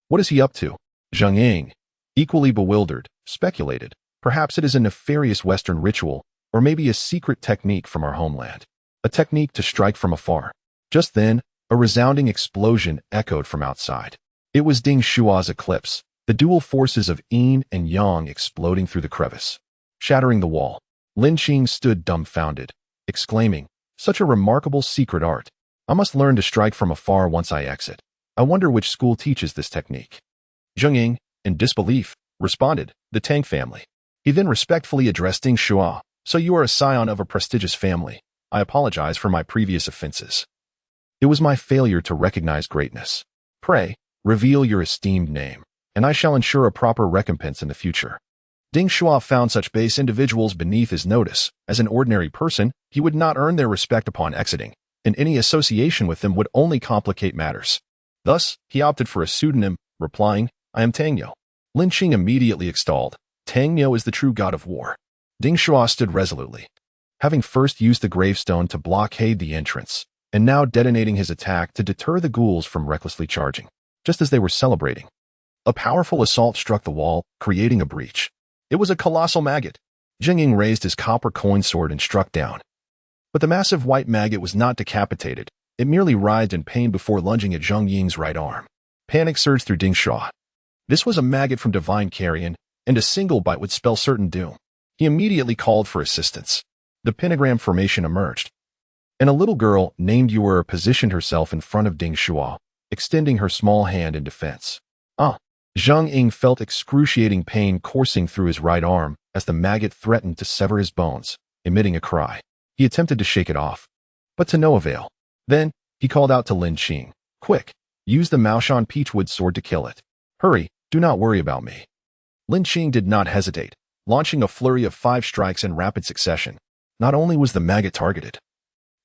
What is he up to? Zheng Ying, equally bewildered, speculated, perhaps it is a nefarious Western ritual, or maybe a secret technique from our homeland. A technique to strike from afar. Just then, a resounding explosion echoed from outside. It was Ding Shuo's eclipse, the dual forces of yin and yang exploding through the crevice, shattering the wall. Lin Qing stood dumbfounded, exclaiming, Such a remarkable secret art. I must learn to strike from afar once I exit. I wonder which school teaches this technique. Zheng Ying, in disbelief, responded, The Tang family. He then respectfully addressed Ding Shuo, So you are a scion of a prestigious family. I apologize for my previous offenses. It was my failure to recognize greatness. Pray, reveal your esteemed name, and I shall ensure a proper recompense in the future. Ding Shuo found such base individuals beneath his notice. As an ordinary person, he would not earn their respect upon exiting, and any association with them would only complicate matters. Thus, he opted for a pseudonym, replying, I am Tangyo. Lin Qing immediately extolled, Tangyo is the true god of war. Ding Shuo stood resolutely, having first used the gravestone to blockade the entrance, and now detonating his attack to deter the ghouls from recklessly charging. Just as they were celebrating, a powerful assault struck the wall, creating a breach. It was a colossal maggot. Jingying raised his copper coin sword and struck down. But the massive white maggot was not decapitated. It merely writhed in pain before lunging at Zhang Ying's right arm. Panic surged through Ding Shuo. This was a maggot from divine carrion, and a single bite would spell certain doom. He immediately called for assistance. The pentagram formation emerged, and a little girl named Yuer positioned herself in front of Ding Shuo, extending her small hand in defense. Zhang Ying felt excruciating pain coursing through his right arm as the maggot threatened to sever his bones, emitting a cry. He attempted to shake it off, but to no avail. Then, he called out to Lin Qing, Quick, use the Maoshan Peachwood sword to kill it. Hurry, do not worry about me. Lin Qing did not hesitate, launching a flurry of 5 strikes in rapid succession. Not only was the maggot targeted,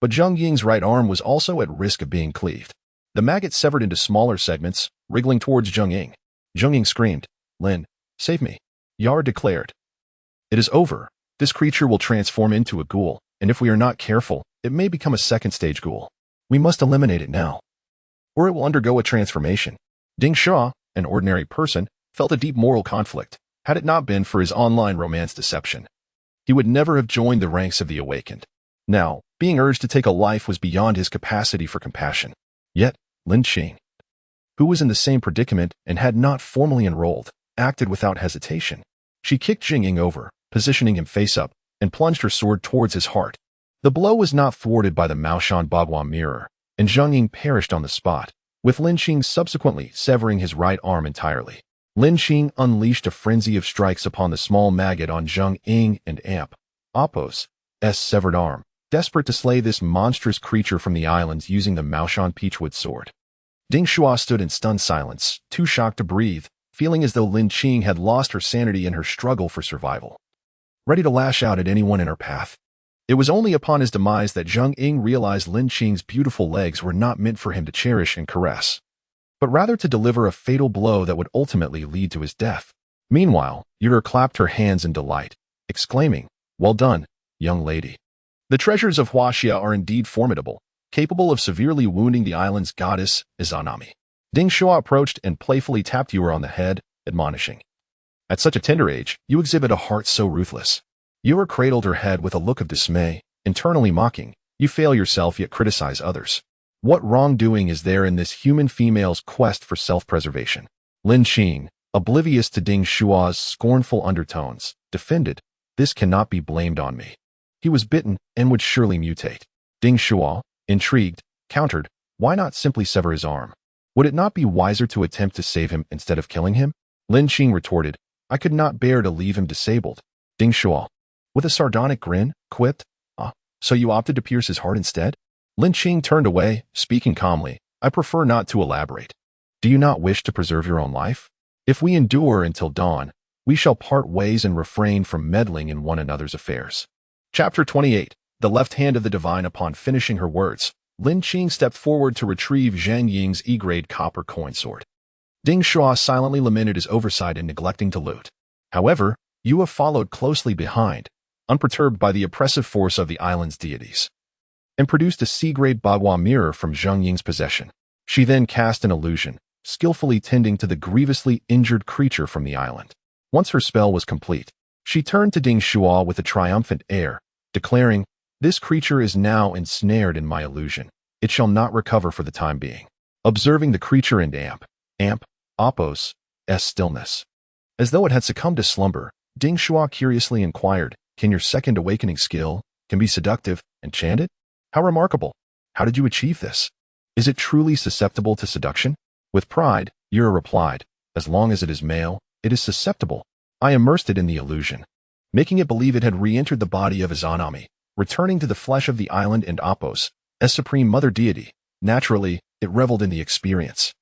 but Zhang Ying's right arm was also at risk of being cleaved. The maggot severed into smaller segments, wriggling towards Zhang Ying. Zhang Ying screamed, Lin, save me. Yar declared. It is over. This creature will transform into a ghoul, and if we are not careful, it may become a second-stage ghoul. We must eliminate it now, or it will undergo a transformation. Ding Shuo, an ordinary person, felt a deep moral conflict. Had it not been for his online romance deception, he would never have joined the ranks of the awakened. Now, being urged to take a life was beyond his capacity for compassion. Yet, Lin Qing, who was in the same predicament and had not formally enrolled, acted without hesitation. She kicked Jingying over, positioning him face up, and plunged her sword towards his heart. The blow was not thwarted by the Maoshan Bagua mirror, and Zhang Ying perished on the spot, with Lin Qing subsequently severing his right arm entirely. Lin Qing unleashed a frenzy of strikes upon the small maggot on Zhang Ying and Amp, Apos' severed arm, desperate to slay this monstrous creature from the islands using the Maoshan Peachwood sword. Ding Shuo stood in stunned silence, too shocked to breathe, feeling as though Lin Qing had lost her sanity in her struggle for survival, ready to lash out at anyone in her path. It was only upon his demise that Zhang Ying realized Lin Qing's beautiful legs were not meant for him to cherish and caress, but rather to deliver a fatal blow that would ultimately lead to his death. Meanwhile, Yuer clapped her hands in delight, exclaiming, Well done, young lady. The treasures of Huaxia are indeed formidable, capable of severely wounding the island's goddess, Izanami. Ding Shuo approached and playfully tapped Yuer on the head, admonishing, At such a tender age, you exhibit a heart so ruthless. Yuer cradled her head with a look of dismay, internally mocking, You fail yourself yet criticize others. What wrongdoing is there in this human female's quest for self-preservation? Lin Qing, oblivious to Ding Shuo's scornful undertones, defended, This cannot be blamed on me. He was bitten and would surely mutate. Ding Shuo, intrigued, countered, Why not simply sever his arm? Would it not be wiser to attempt to save him instead of killing him? Lin Qing retorted, I could not bear to leave him disabled. Ding Shuo, with a sardonic grin, quipped, So you opted to pierce his heart instead? Lin Qing turned away, speaking calmly, I prefer not to elaborate. Do you not wish to preserve your own life? If we endure until dawn, we shall part ways and refrain from meddling in one another's affairs. Chapter 28. The left hand of the divine. Upon finishing her words, Lin Qing stepped forward to retrieve Zhang Ying's E-grade copper coin sword. Ding Shuo silently lamented his oversight in neglecting to loot. However, Yuer followed closely behind, unperturbed by the oppressive force of the island's deities, and produced a C-grade Bagua mirror from Zhang Ying's possession. She then cast an illusion, skillfully tending to the grievously injured creature from the island. Once her spell was complete, she turned to Ding Shuo with a triumphant air, declaring, This creature is now ensnared in my illusion. It shall not recover for the time being. Observing the creature and Apos' stillness, as though it had succumbed to slumber, Ding Shuo curiously inquired, Can your second awakening skill can be seductive, enchanted? How remarkable! How did you achieve this? Is it truly susceptible to seduction? With pride, Yuer replied, As long as it is male, it is susceptible. I immersed it in the illusion. making it believe it had re-entered the body of Izanami, returning to the flesh of the island and Apos, as supreme mother deity. Naturally, it reveled in the experience.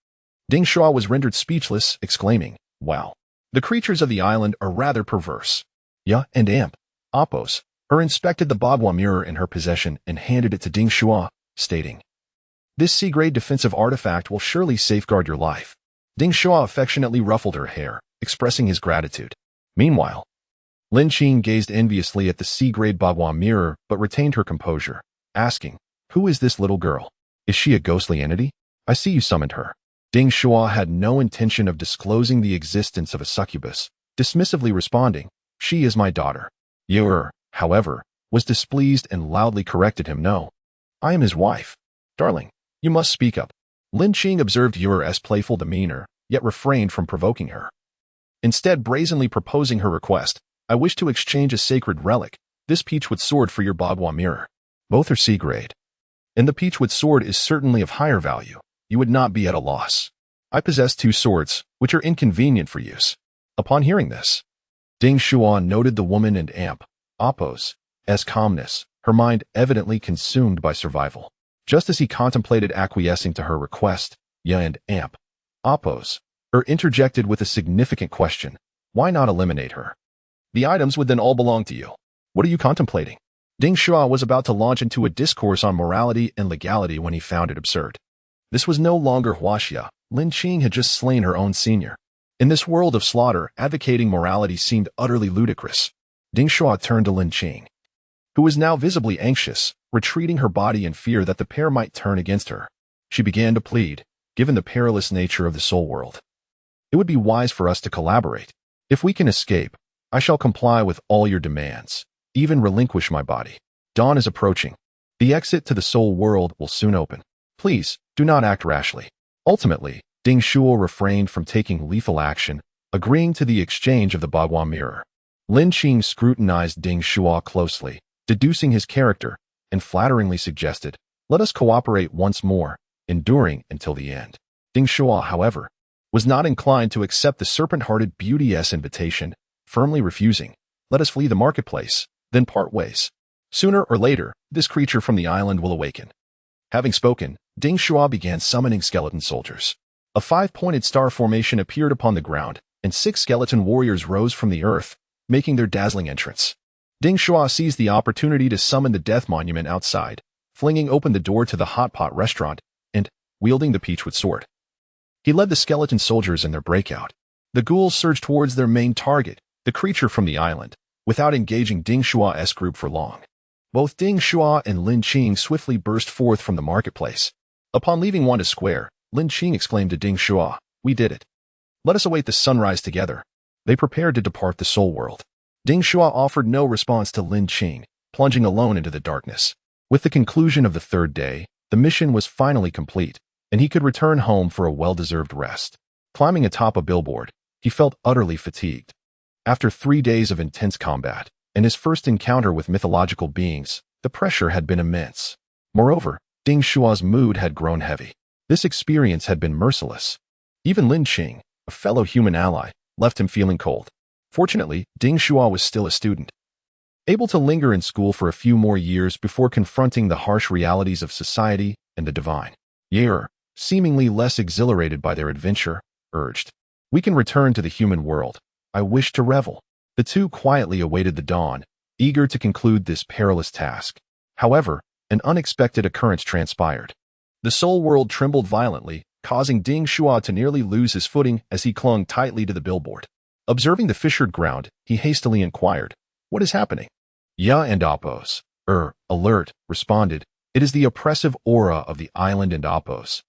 Ding Shuo was rendered speechless, exclaiming, "Wow. The creatures of the island are rather perverse." Ya and Amp, Apos, inspected the Bagua mirror in her possession and handed it to Ding Shuo, stating, "This C-grade defensive artifact will surely safeguard your life." Ding Shuo affectionately ruffled her hair, expressing his gratitude. Meanwhile, Lin Qing gazed enviously at the C-grade Bagua mirror but retained her composure, asking, "Who is this little girl? Is she a ghostly entity? I see you summoned her." Ding Shuo had no intention of disclosing the existence of a succubus, dismissively responding, "She is my daughter." Yer, however, was displeased and loudly corrected him, "No, I am his wife." "Darling, you must speak up." Lin Qing observed Yur's playful demeanor, yet refrained from provoking her. Instead, brazenly proposing her request, "I wish to exchange a sacred relic, this peachwood sword, for your Bagua mirror. Both are C-grade. And the peachwood sword is certainly of higher value. You would not be at a loss. I possess 2 swords, which are inconvenient for use." Upon hearing this, Ding Shuo noted the woman and Amp, Apos, as calmness, her mind evidently consumed by survival. Just as he contemplated acquiescing to her request, Ya and Amp, Apos, interjected with a significant question, "Why not eliminate her? The items would then all belong to you. What are you contemplating?" Ding Shuo was about to launch into a discourse on morality and legality when he found it absurd. This was no longer Huaxia. Lin Qing had just slain her own senior. In this world of slaughter, advocating morality seemed utterly ludicrous. Ding Shuo turned to Lin Qing, who was now visibly anxious, retreating her body in fear that the pair might turn against her. She began to plead, "Given the perilous nature of the soul world, it would be wise for us to collaborate. If we can escape, I shall comply with all your demands, even relinquish my body. Dawn is approaching. The exit to the soul world will soon open. Please, do not act rashly." Ultimately, Ding Shuo refrained from taking lethal action, agreeing to the exchange of the Bagua mirror. Lin Qing scrutinized Ding Shuo closely, deducing his character, and flatteringly suggested, "Let us cooperate once more, enduring until the end." Ding Shuo, however, was not inclined to accept the serpent-hearted beauty's invitation, firmly refusing, "Let us flee the marketplace, then part ways. Sooner or later, this creature from the island will awaken." Having spoken, Ding Shuo began summoning skeleton soldiers. A 5-pointed star formation appeared upon the ground, and 6 skeleton warriors rose from the earth, making their dazzling entrance. Ding Shuo seized the opportunity to summon the death monument outside, flinging open the door to the hot pot restaurant, and, wielding the peachwood sword, he led the skeleton soldiers in their breakout. The ghouls surged towards their main target, the creature from the island, without engaging Ding Shuo's group for long. Both Ding Shuo and Lin Qing swiftly burst forth from the marketplace. Upon leaving Wanda Square, Lin Qing exclaimed to Ding Shuo, "We did it. Let us await the sunrise together." They prepared to depart the soul world. Ding Shuo offered no response to Lin Qing, plunging alone into the darkness. With the conclusion of the 3rd day, the mission was finally complete, and he could return home for a well-deserved rest. Climbing atop a billboard, he felt utterly fatigued. After 3 days of intense combat, and his first encounter with mythological beings, the pressure had been immense. Moreover, Ding Shuo's mood had grown heavy. This experience had been merciless. Even Lin Qing, a fellow human ally, left him feeling cold. Fortunately, Ding Shuo was still a student, able to linger in school for a few more years before confronting the harsh realities of society and the divine. Yer, seemingly less exhilarated by their adventure, urged, "We can return to the human world. I wish to revel." The two quietly awaited the dawn, eager to conclude this perilous task. However, an unexpected occurrence transpired. The soul world trembled violently, causing Ding Shuo to nearly lose his footing as he clung tightly to the billboard. Observing the fissured ground, he hastily inquired, "What is happening?" Ya and Apos, alert, responded, "It is the oppressive aura of the island and Apos'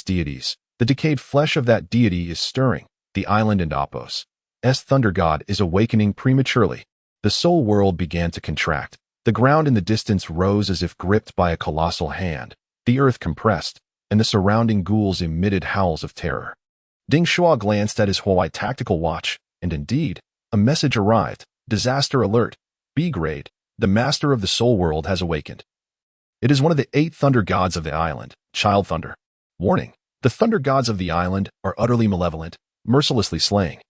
deities. The decayed flesh of that deity is stirring. The island and Apos' thunder god is awakening prematurely." The soul world began to contract. The ground in the distance rose as if gripped by a colossal hand. The earth compressed, and the surrounding ghouls emitted howls of terror. Ding Shuo glanced at his Huai tactical watch, and indeed, a message arrived. "Disaster alert. B-grade. The master of the soul world has awakened. It is one of the 8 thunder gods of the island, Child Thunder. Warning. The thunder gods of the island are utterly malevolent, mercilessly slaying.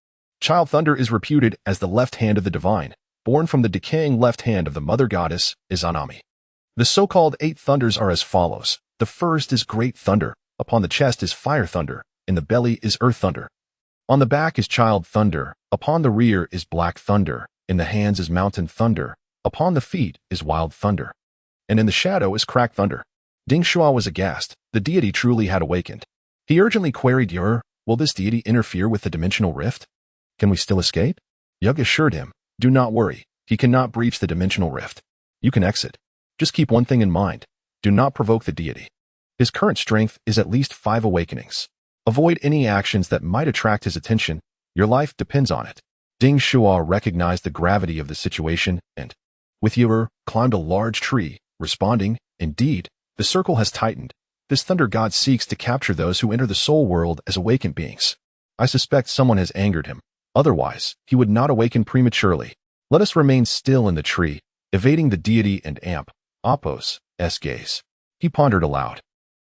Child Thunder is reputed as the left hand of the divine. born from the decaying left hand of the mother goddess, Izanami. The so-called 8 thunders are as follows. The first is great thunder. Upon the chest is fire thunder. In the belly is earth thunder. On the back is child thunder. Upon the rear is black thunder. In the hands is mountain thunder. Upon the feet is wild thunder. And in the shadow is crack thunder. Ding Shuo was aghast. The deity truly had awakened. He urgently queried Yer, will this deity interfere with the dimensional rift? Can we still escape? Yug assured him, do not worry. He cannot breach the dimensional rift. You can exit. Just keep one thing in mind. Do not provoke the deity. His current strength is at least 5 awakenings. Avoid any actions that might attract his attention. Your life depends on it. Ding Shuo recognized the gravity of the situation and, with Yer, climbed a large tree, responding, indeed, the circle has tightened. This thunder god seeks to capture those who enter the soul world as awakened beings. I suspect someone has angered him. Otherwise, he would not awaken prematurely. Let us remain still in the tree, evading the deity and amp, Apos, gaze. He pondered aloud.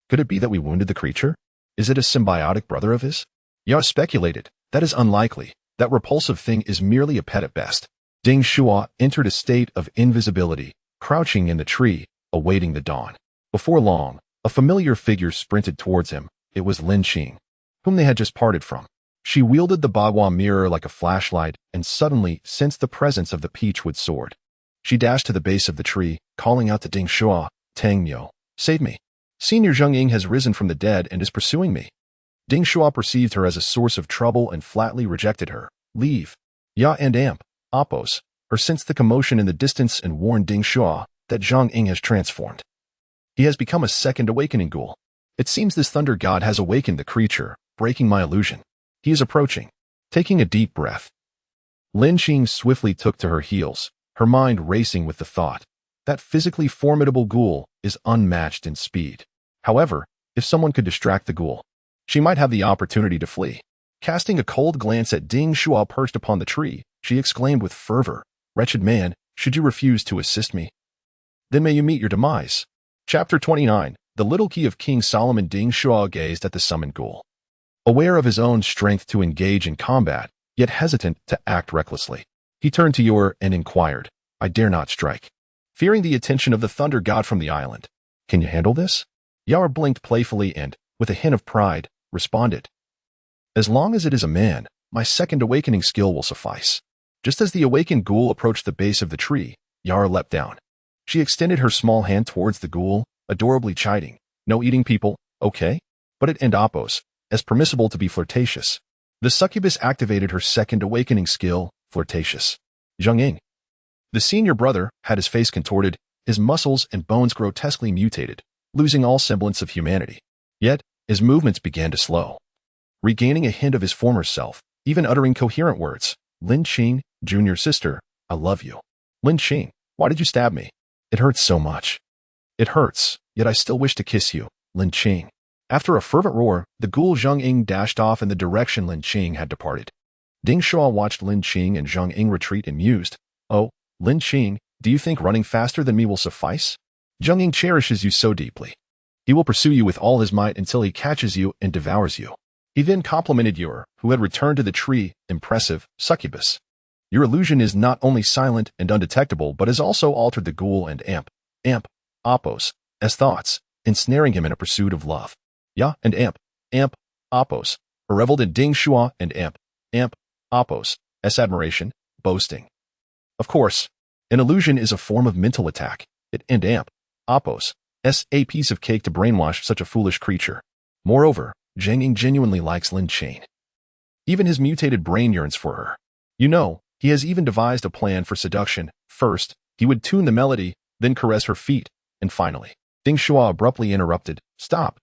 Could it be that we wounded the creature? Is it a symbiotic brother of his? Ya speculated. That is unlikely. That repulsive thing is merely a pet at best. Ding Shuo entered a state of invisibility, crouching in the tree, awaiting the dawn. Before long, a familiar figure sprinted towards him. It was Lin Qing, whom they had just parted from. She wielded the Bagua mirror like a flashlight and suddenly sensed the presence of the peachwood sword. She dashed to the base of the tree, calling out to Ding Shuo, Tang Miao, save me. Senior Zheng Ying has risen from the dead and is pursuing me. Ding Shuo perceived her as a source of trouble and flatly rejected her. Leave. Ya and amp, Apos, her sensed the commotion in the distance and warned Ding Shuo that Zheng Ying has transformed. He has become a second awakening ghoul. It seems this thunder god has awakened the creature, breaking my illusion. He is approaching. Taking a deep breath, Lin Qing swiftly took to her heels, her mind racing with the thought. That physically formidable ghoul is unmatched in speed. However, if someone could distract the ghoul, she might have the opportunity to flee. Casting a cold glance at Ding Shuo perched upon the tree, she exclaimed with fervor, wretched man, should you refuse to assist me, then may you meet your demise. Chapter 29. The Little Key of King Solomon. Ding Shuo gazed at the summoned ghoul, aware of his own strength to engage in combat, yet hesitant to act recklessly. He turned to Yer and inquired, I dare not strike, fearing the attention of the thunder god from the island. Can you handle this? Yer blinked playfully and, with a hint of pride, responded, as long as it is a man, my second awakening skill will suffice. Just as the awakened ghoul approached the base of the tree, Yer leapt down. She extended her small hand towards the ghoul, adorably chiding, no eating people, okay? But it and Apos, as permissible to be flirtatious. The succubus activated her second awakening skill, flirtatious. Zheng Ying, the senior brother, had his face contorted, his muscles and bones grotesquely mutated, losing all semblance of humanity. Yet, his movements began to slow. Regaining a hint of his former self, even uttering coherent words, Lin Qing, junior sister, I love you. Lin Qing, why did you stab me? It hurts so much. It hurts, yet I still wish to kiss you, Lin Qing. After a fervent roar, the ghoul Zheng Ying dashed off in the direction Lin Qing had departed. Ding Shuo watched Lin Qing and Zheng Ying retreat and mused, oh, Lin Qing, do you think running faster than me will suffice? Zheng Ying cherishes you so deeply. He will pursue you with all his might until he catches you and devours you. He then complimented Yer, who had returned to the tree, impressive, succubus. Your illusion is not only silent and undetectable but has also altered the ghoul and amp, Apos, as thoughts, ensnaring him in a pursuit of love. Ya and amp, Apos, reveled in Ding Shuo and amp, Apos, as admiration, boasting. Of course, an illusion is a form of mental attack. It and amp, Apos, a piece of cake to brainwash such a foolish creature. Moreover, Zheng Ying genuinely likes Lin Qing. Even his mutated brain yearns for her. You know, he has even devised a plan for seduction. First, he would tune the melody, then caress her feet, and finally, Ding Shuo abruptly interrupted. Stop.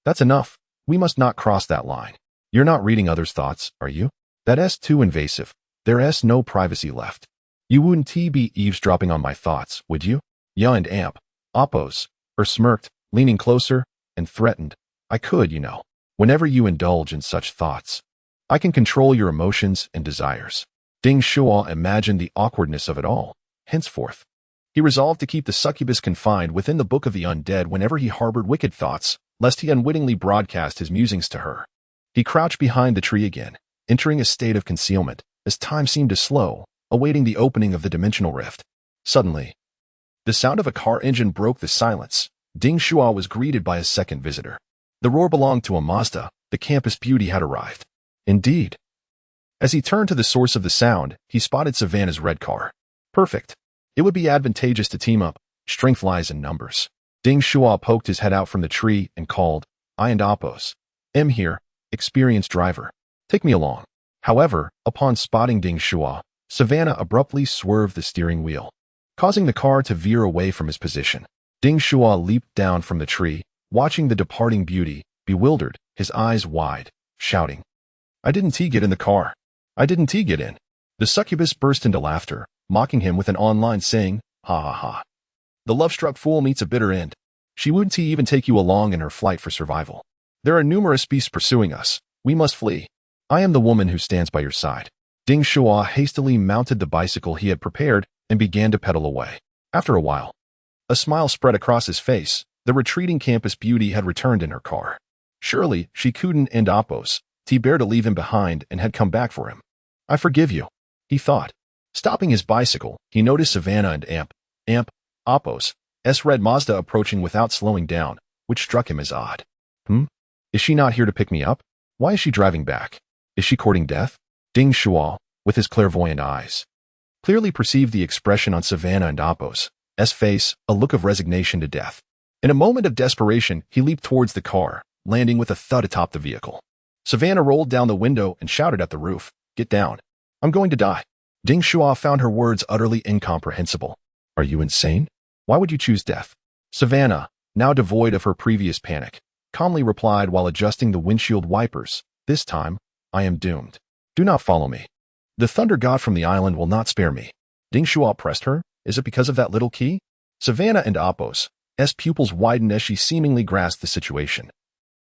That's enough. We must not cross that line. You're not reading others' thoughts, are you? That's too invasive. There's no privacy left. You wouldn't be eavesdropping on my thoughts, would you? Ya and amp, Apos, smirked, leaning closer, and threatened. I could, you know. Whenever you indulge in such thoughts, I can control your emotions and desires. Ding Shuo imagined the awkwardness of it all. Henceforth, he resolved to keep the succubus confined within the Book of the Undead whenever he harbored wicked thoughts, lest he unwittingly broadcast his musings to her. He crouched behind the tree again, entering a state of concealment. As time seemed to slow, awaiting the opening of the dimensional rift. Suddenly, the sound of a car engine broke the silence. Ding Shuo was greeted by a second visitor. The roar belonged to a Mazda. The campus beauty had arrived. Indeed. As he turned to the source of the sound, he spotted Savannah's red car. Perfect. It would be advantageous to team up. Strength lies in numbers. Ding Shuo poked his head out from the tree and called, I and Appos. M here, experienced driver. Take me along. However, upon spotting Ding Shuo, Savannah abruptly swerved the steering wheel, causing the car to veer away from his position. Ding Shuo leaped down from the tree, watching the departing beauty, bewildered, his eyes wide, shouting, I didn't get in the car. I didn't get in. The succubus burst into laughter, mocking him with an online saying, ha ha ha. The love-struck fool meets a bitter end. She wouldn't even take you along in her flight for survival. There are numerous beasts pursuing us. We must flee. I am the woman who stands by your side. Ding Shuo hastily mounted the bicycle he had prepared and began to pedal away. After a while, a smile spread across his face. The retreating campus beauty had returned in her car. Surely, she couldn't end Appos, bear to leave him behind and had come back for him. I forgive you, he thought. Stopping his bicycle, he noticed Savannah and Appos' red Mazda approaching without slowing down, which struck him as odd. Is she not here to pick me up? Why is she driving back? Is she courting death? Ding Shuo, with his clairvoyant eyes, clearly perceived the expression on Savannah and Appos' face, a look of resignation to death. In a moment of desperation, he leaped towards the car, landing with a thud atop the vehicle. Savannah rolled down the window and shouted at the roof, Get down. I'm going to die. Ding Shuo found her words utterly incomprehensible. Are you insane? Why would you choose death? Savannah, now devoid of her previous panic, calmly replied while adjusting the windshield wipers, This time, I am doomed. Do not follow me. The thunder god from the island will not spare me. Ding Shuo pressed her. Is it because of that little key? Savannah and Appos' pupils widened as she seemingly grasped the situation.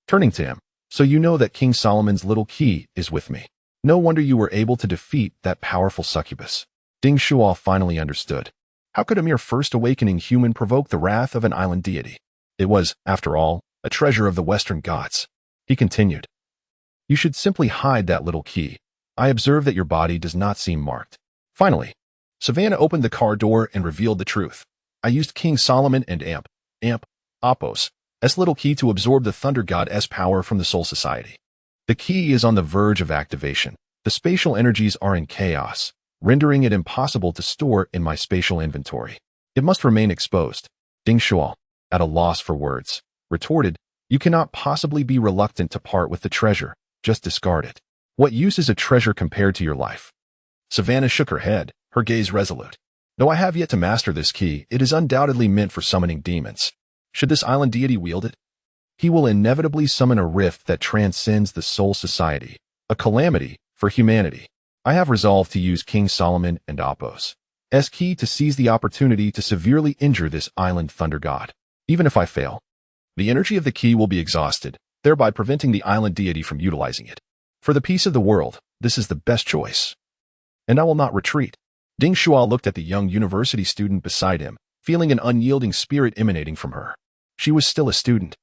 Turning to him, So you know that King Solomon's little key is with me. No wonder you were able to defeat that powerful succubus. Ding Shuo finally understood. How could a mere first awakening human provoke the wrath of an island deity? It was, after all, a treasure of the Western gods. He continued. You should simply hide that little key. I observe that your body does not seem marked. Finally, Savannah opened the car door and revealed the truth. I used King Solomon and Appos' little key to absorb the Thunder God's power from the Soul Society. The key is on the verge of activation. The spatial energies are in chaos, rendering it impossible to store in my spatial inventory. It must remain exposed. Ding Shuo, at a loss for words, retorted, You cannot possibly be reluctant to part with the treasure. Just discard it. What use is a treasure compared to your life? Savannah shook her head, her gaze resolute. Though I have yet to master this key, it is undoubtedly meant for summoning demons. Should this island deity wield it, he will inevitably summon a rift that transcends the Soul Society, a calamity for humanity. I have resolved to use King Solomon and Appos' key to seize the opportunity to severely injure this island thunder god. Even if I fail, the energy of the key will be exhausted, thereby preventing the island deity from utilizing it. For the peace of the world, this is the best choice. And I will not retreat. Ding Shuo looked at the young university student beside him, feeling an unyielding spirit emanating from her. She was still a student,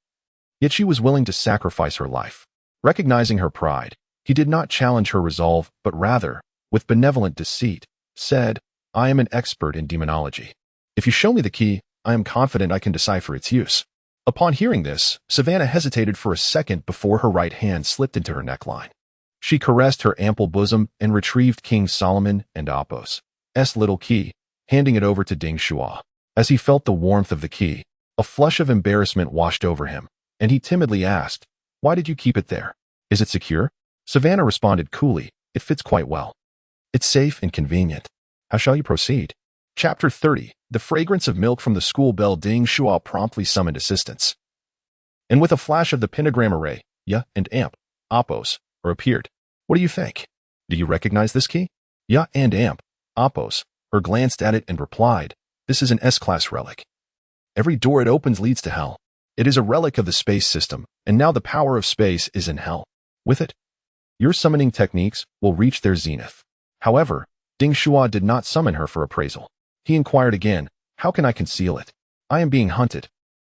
yet she was willing to sacrifice her life. Recognizing her pride, he did not challenge her resolve, but rather, with benevolent deceit, said, I am an expert in demonology. If you show me the key, I am confident I can decipher its use. Upon hearing this, Savannah hesitated for a second before her right hand slipped into her neckline. She caressed her ample bosom and retrieved King Solomon and Appos' little key, handing it over to Ding Shuo. As he felt the warmth of the key, a flush of embarrassment washed over him, and he timidly asked, Why did you keep it there? Is it secure? Savannah responded coolly, It fits quite well. It's safe and convenient. How shall you proceed? Chapter 30. The fragrance of milk from the school bell. Ding Shuo promptly summoned assistance. And with a flash of the pentagram array, and Appos' appeared. What do you think? Do you recognize this key? And Appos' glanced at it and replied, This is an S-class relic. Every door it opens leads to hell. It is a relic of the space system, and now the power of space is in hell. With it, your summoning techniques will reach their zenith. However, Ding Shuo did not summon her for appraisal. He inquired again, How can I conceal it? I am being hunted.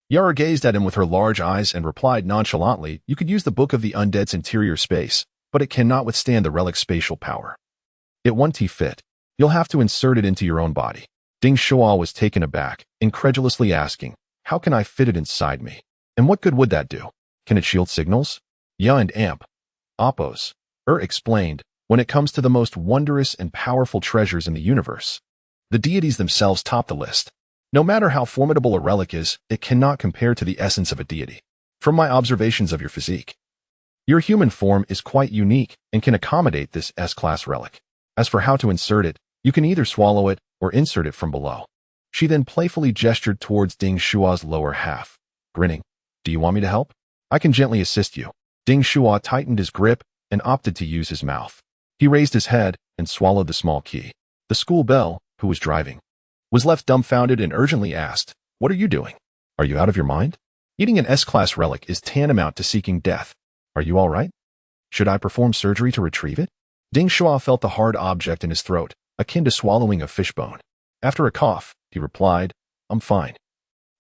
Yara gazed at him with her large eyes and replied nonchalantly, You could use the Book of the Undead's interior space, but it cannot withstand the relic's spatial power. It won't fit. You'll have to insert it into your own body. Ding Shuo was taken aback, incredulously asking, how can I fit it inside me? And what good would that do? Can it shield signals? Ya and Amp. Oppos. Explained, when it comes to the most wondrous and powerful treasures in the universe, the deities themselves top the list. No matter how formidable a relic is, it cannot compare to the essence of a deity. From my observations of your physique, your human form is quite unique and can accommodate this S-class relic. As for how to insert it, you can either swallow it or insert it from below. She then playfully gestured towards Ding Shuo's lower half, grinning. Do you want me to help? I can gently assist you. Ding Shuo tightened his grip and opted to use his mouth. He raised his head and swallowed the small key. The school belle, who was driving, was left dumbfounded and urgently asked, what are you doing? Are you out of your mind? Eating an S-class relic is tantamount to seeking death. Are you all right? Should I perform surgery to retrieve it? Ding Shuo felt the hard object in his throat, akin to swallowing a fishbone. After a cough, he replied, I'm fine.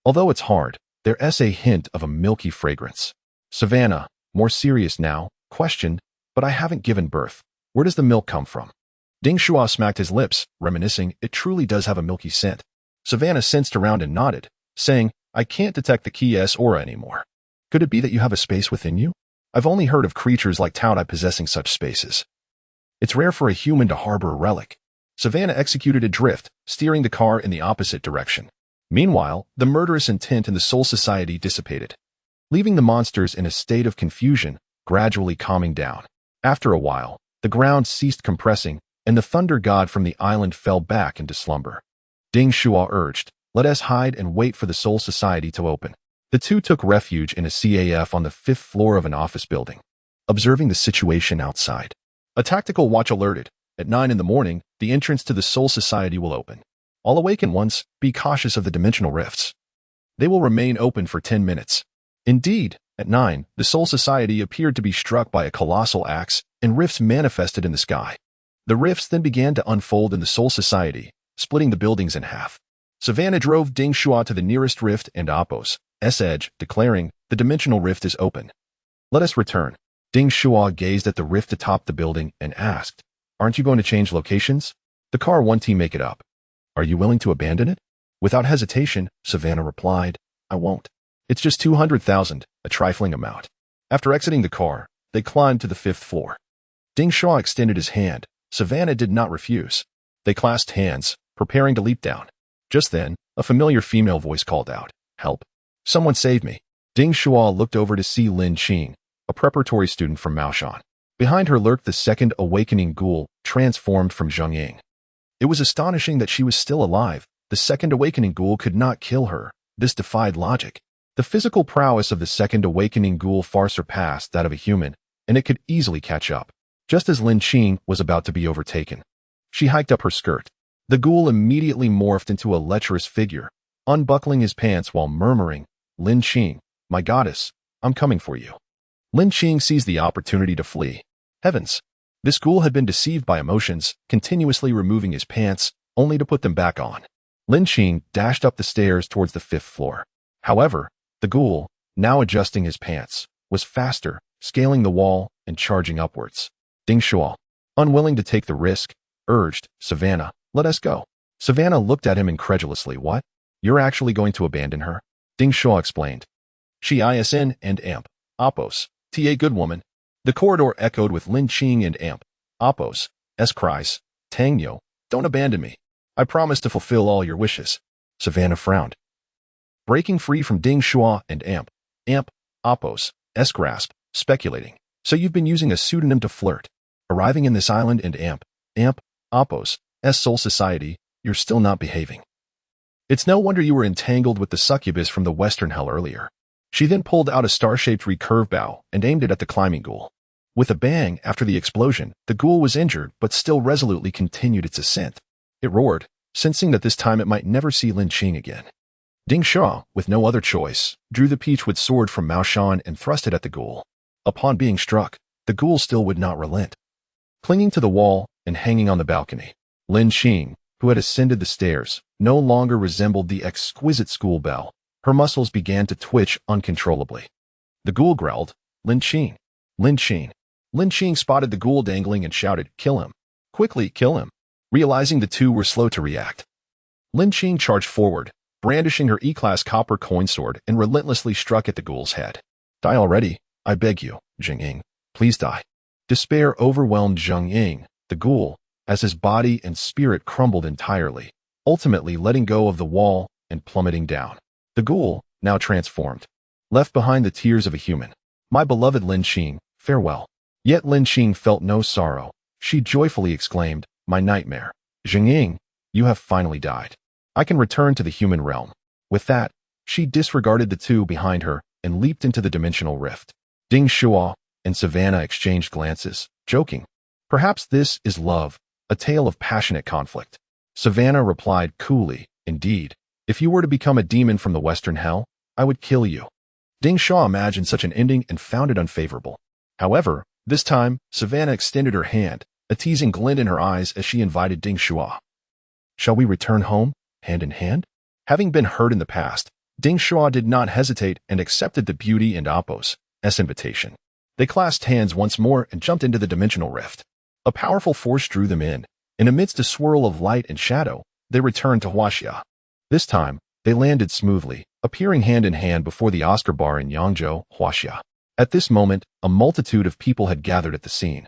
Although it's hard, there's a hint of a milky fragrance. Savannah, more serious now, questioned, but I haven't given birth. Where does the milk come from? Ding Shuo smacked his lips, reminiscing, it truly does have a milky scent. Savannah sensed around and nodded, saying, I can't detect the key S aura anymore. Could it be that you have a space within you? I've only heard of creatures like Taudai possessing such spaces. It's rare for a human to harbor a relic. Savannah executed a drift, steering the car in the opposite direction. Meanwhile, the murderous intent in the Soul Society dissipated, leaving the monsters in a state of confusion, gradually calming down. After a while, the ground ceased compressing, and the thunder god from the island fell back into slumber. Ding Shuo urged, let us hide and wait for the Soul Society to open. The two took refuge in a CAF on the 5th floor of an office building, observing the situation outside. A tactical watch alerted, at 9 in the morning, the entrance to the Soul Society will open. All awakened ones, be cautious of the dimensional rifts. They will remain open for 10 minutes. Indeed, at 9, the Soul Society appeared to be struck by a colossal axe, and rifts manifested in the sky. The rifts then began to unfold in the Soul Society, splitting the buildings in half. Savannah drove Ding Shuo to the nearest rift and Oppos' edge, declaring, the dimensional rift is open. Let us return. Ding Shuo gazed at the rift atop the building and asked, aren't you going to change locations? The car one team make it up. Are you willing to abandon it? Without hesitation, Savannah replied, I won't. It's just 200,000, a trifling amount. After exiting the car, they climbed to the 5th floor. Ding Shuo extended his hand. Savannah did not refuse. They clasped hands, preparing to leap down. Just then, a familiar female voice called out, help. Someone save me. Ding Shuo looked over to see Lin Qing, a preparatory student from Maoshan. Behind her lurked the second awakening ghoul, transformed from Zhengying. It was astonishing that she was still alive. The second awakening ghoul could not kill her. This defied logic. The physical prowess of the second awakening ghoul far surpassed that of a human, and it could easily catch up. Just as Lin Qing was about to be overtaken, she hiked up her skirt. The ghoul immediately morphed into a lecherous figure, unbuckling his pants while murmuring, Lin Qing, my goddess, I'm coming for you. Lin Qing seized the opportunity to flee. Heavens! This ghoul had been deceived by emotions, continuously removing his pants, only to put them back on. Lin Qing dashed up the stairs towards the 5th floor. However, the ghoul, now adjusting his pants, was faster, scaling the wall and charging upwards. Ding Shuo, unwilling to take the risk, urged, Savannah, let us go. Savannah looked at him incredulously. What? You're actually going to abandon her? Ding Shuo explained. She ISN and Amp. Oppos. Ta good woman. The corridor echoed with Lin Qing and Amp. Oppos. Cries. Tangyo, don't abandon me. I promise to fulfill all your wishes. Savannah frowned. Breaking free from Ding Shuo and Amp. Oppos. Grasp. Speculating. So you've been using a pseudonym to flirt. Arriving in this island and Amp. Oppos. Soul Society, you're still not behaving. It's no wonder you were entangled with the succubus from the Western Hell earlier. She then pulled out a star-shaped recurve bow and aimed it at the climbing ghoul. With a bang after the explosion, the ghoul was injured but still resolutely continued its ascent. It roared, sensing that this time it might never see Lin Qing again. Ding Shuo, with no other choice, drew the peachwood sword from Maoshan and thrust it at the ghoul. Upon being struck, the ghoul still would not relent. Clinging to the wall and hanging on the balcony, Lin Qing, who had ascended the stairs, no longer resembled the exquisite school belle. Her muscles began to twitch uncontrollably. The ghoul growled, Lin Qing. Lin Qing. Lin Qing spotted the ghoul dangling and shouted, kill him. Quickly, kill him. Realizing the two were slow to react, Lin Qing charged forward, brandishing her E-class copper coin sword and relentlessly struck at the ghoul's head. Die already, I beg you, Jing. Please die. Despair overwhelmed Zheng Ying, the ghoul, as his body and spirit crumbled entirely, ultimately letting go of the wall and plummeting down. The ghoul, now transformed, left behind the tears of a human. My beloved Lin Qing, farewell. Yet Lin Qing felt no sorrow. She joyfully exclaimed, my nightmare. Zheng Ying, you have finally died. I can return to the human realm. With that, she disregarded the two behind her and leaped into the dimensional rift. Ding Shuo and Savannah exchanged glances, joking. Perhaps this is love, a tale of passionate conflict. Savannah replied coolly, indeed. If you were to become a demon from the western hell, I would kill you. Ding Shuo imagined such an ending and found it unfavorable. However, this time, Savannah extended her hand, a teasing glint in her eyes as she invited Ding Shuo. Shall we return home, hand in hand? Having been hurt in the past, Ding Shuo did not hesitate and accepted the beauty and Apos' invitation. They clasped hands once more and jumped into the dimensional rift. A powerful force drew them in, and amidst a swirl of light and shadow, they returned to Huaxia. This time, they landed smoothly, appearing hand in hand before the Oscar bar in Yangzhou, Huaxia. At this moment, a multitude of people had gathered at the scene.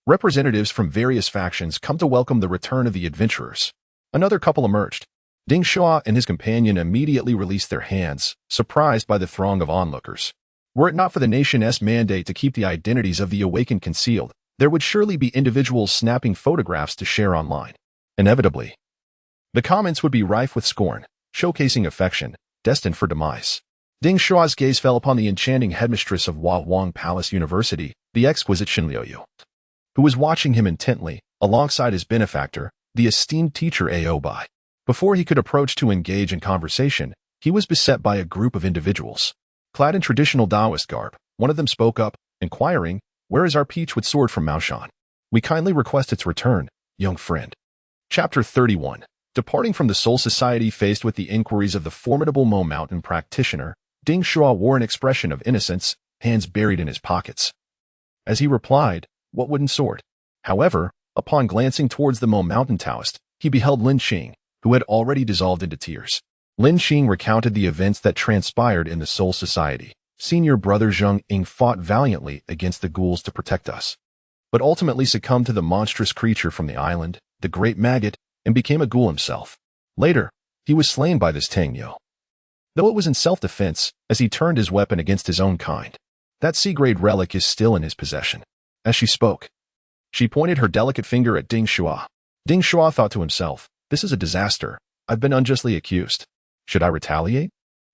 Representatives from various factions come to welcome the return of the adventurers. Another couple emerged. Ding Shuo and his companion immediately released their hands, surprised by the throng of onlookers. Were it not for the nation's mandate to keep the identities of the awakened concealed, there would surely be individuals snapping photographs to share online. Inevitably, the comments would be rife with scorn, showcasing affection, destined for demise. Ding Shuo's gaze fell upon the enchanting headmistress of Huang Palace University, the exquisite Liu, who was watching him intently, alongside his benefactor, the esteemed teacher Ao Bai. Before he could approach to engage in conversation, he was beset by a group of individuals. Clad in traditional Taoist garb, one of them spoke up, inquiring, where is our peachwood sword from Maoshan? We kindly request its return, young friend. Chapter 31. Departing from the Soul Society faced with the inquiries of the formidable Mo Mountain practitioner, Ding Shuo wore an expression of innocence, hands buried in his pockets. As he replied, what wooden sword? However, upon glancing towards the Mo Mountain Taoist, he beheld Lin Qing, who had already dissolved into tears. Lin Qing recounted the events that transpired in the Soul Society. Senior brother Zheng Ying fought valiantly against the ghouls to protect us, but ultimately succumbed to the monstrous creature from the island, the Great Maggot, and became a ghoul himself. Later, he was slain by this Tangyo, though it was in self-defense, as he turned his weapon against his own kind. That C-grade relic is still in his possession. As she spoke, she pointed her delicate finger at Ding Shuo. Ding Shuo thought to himself, this is a disaster. I've been unjustly accused. Should I retaliate?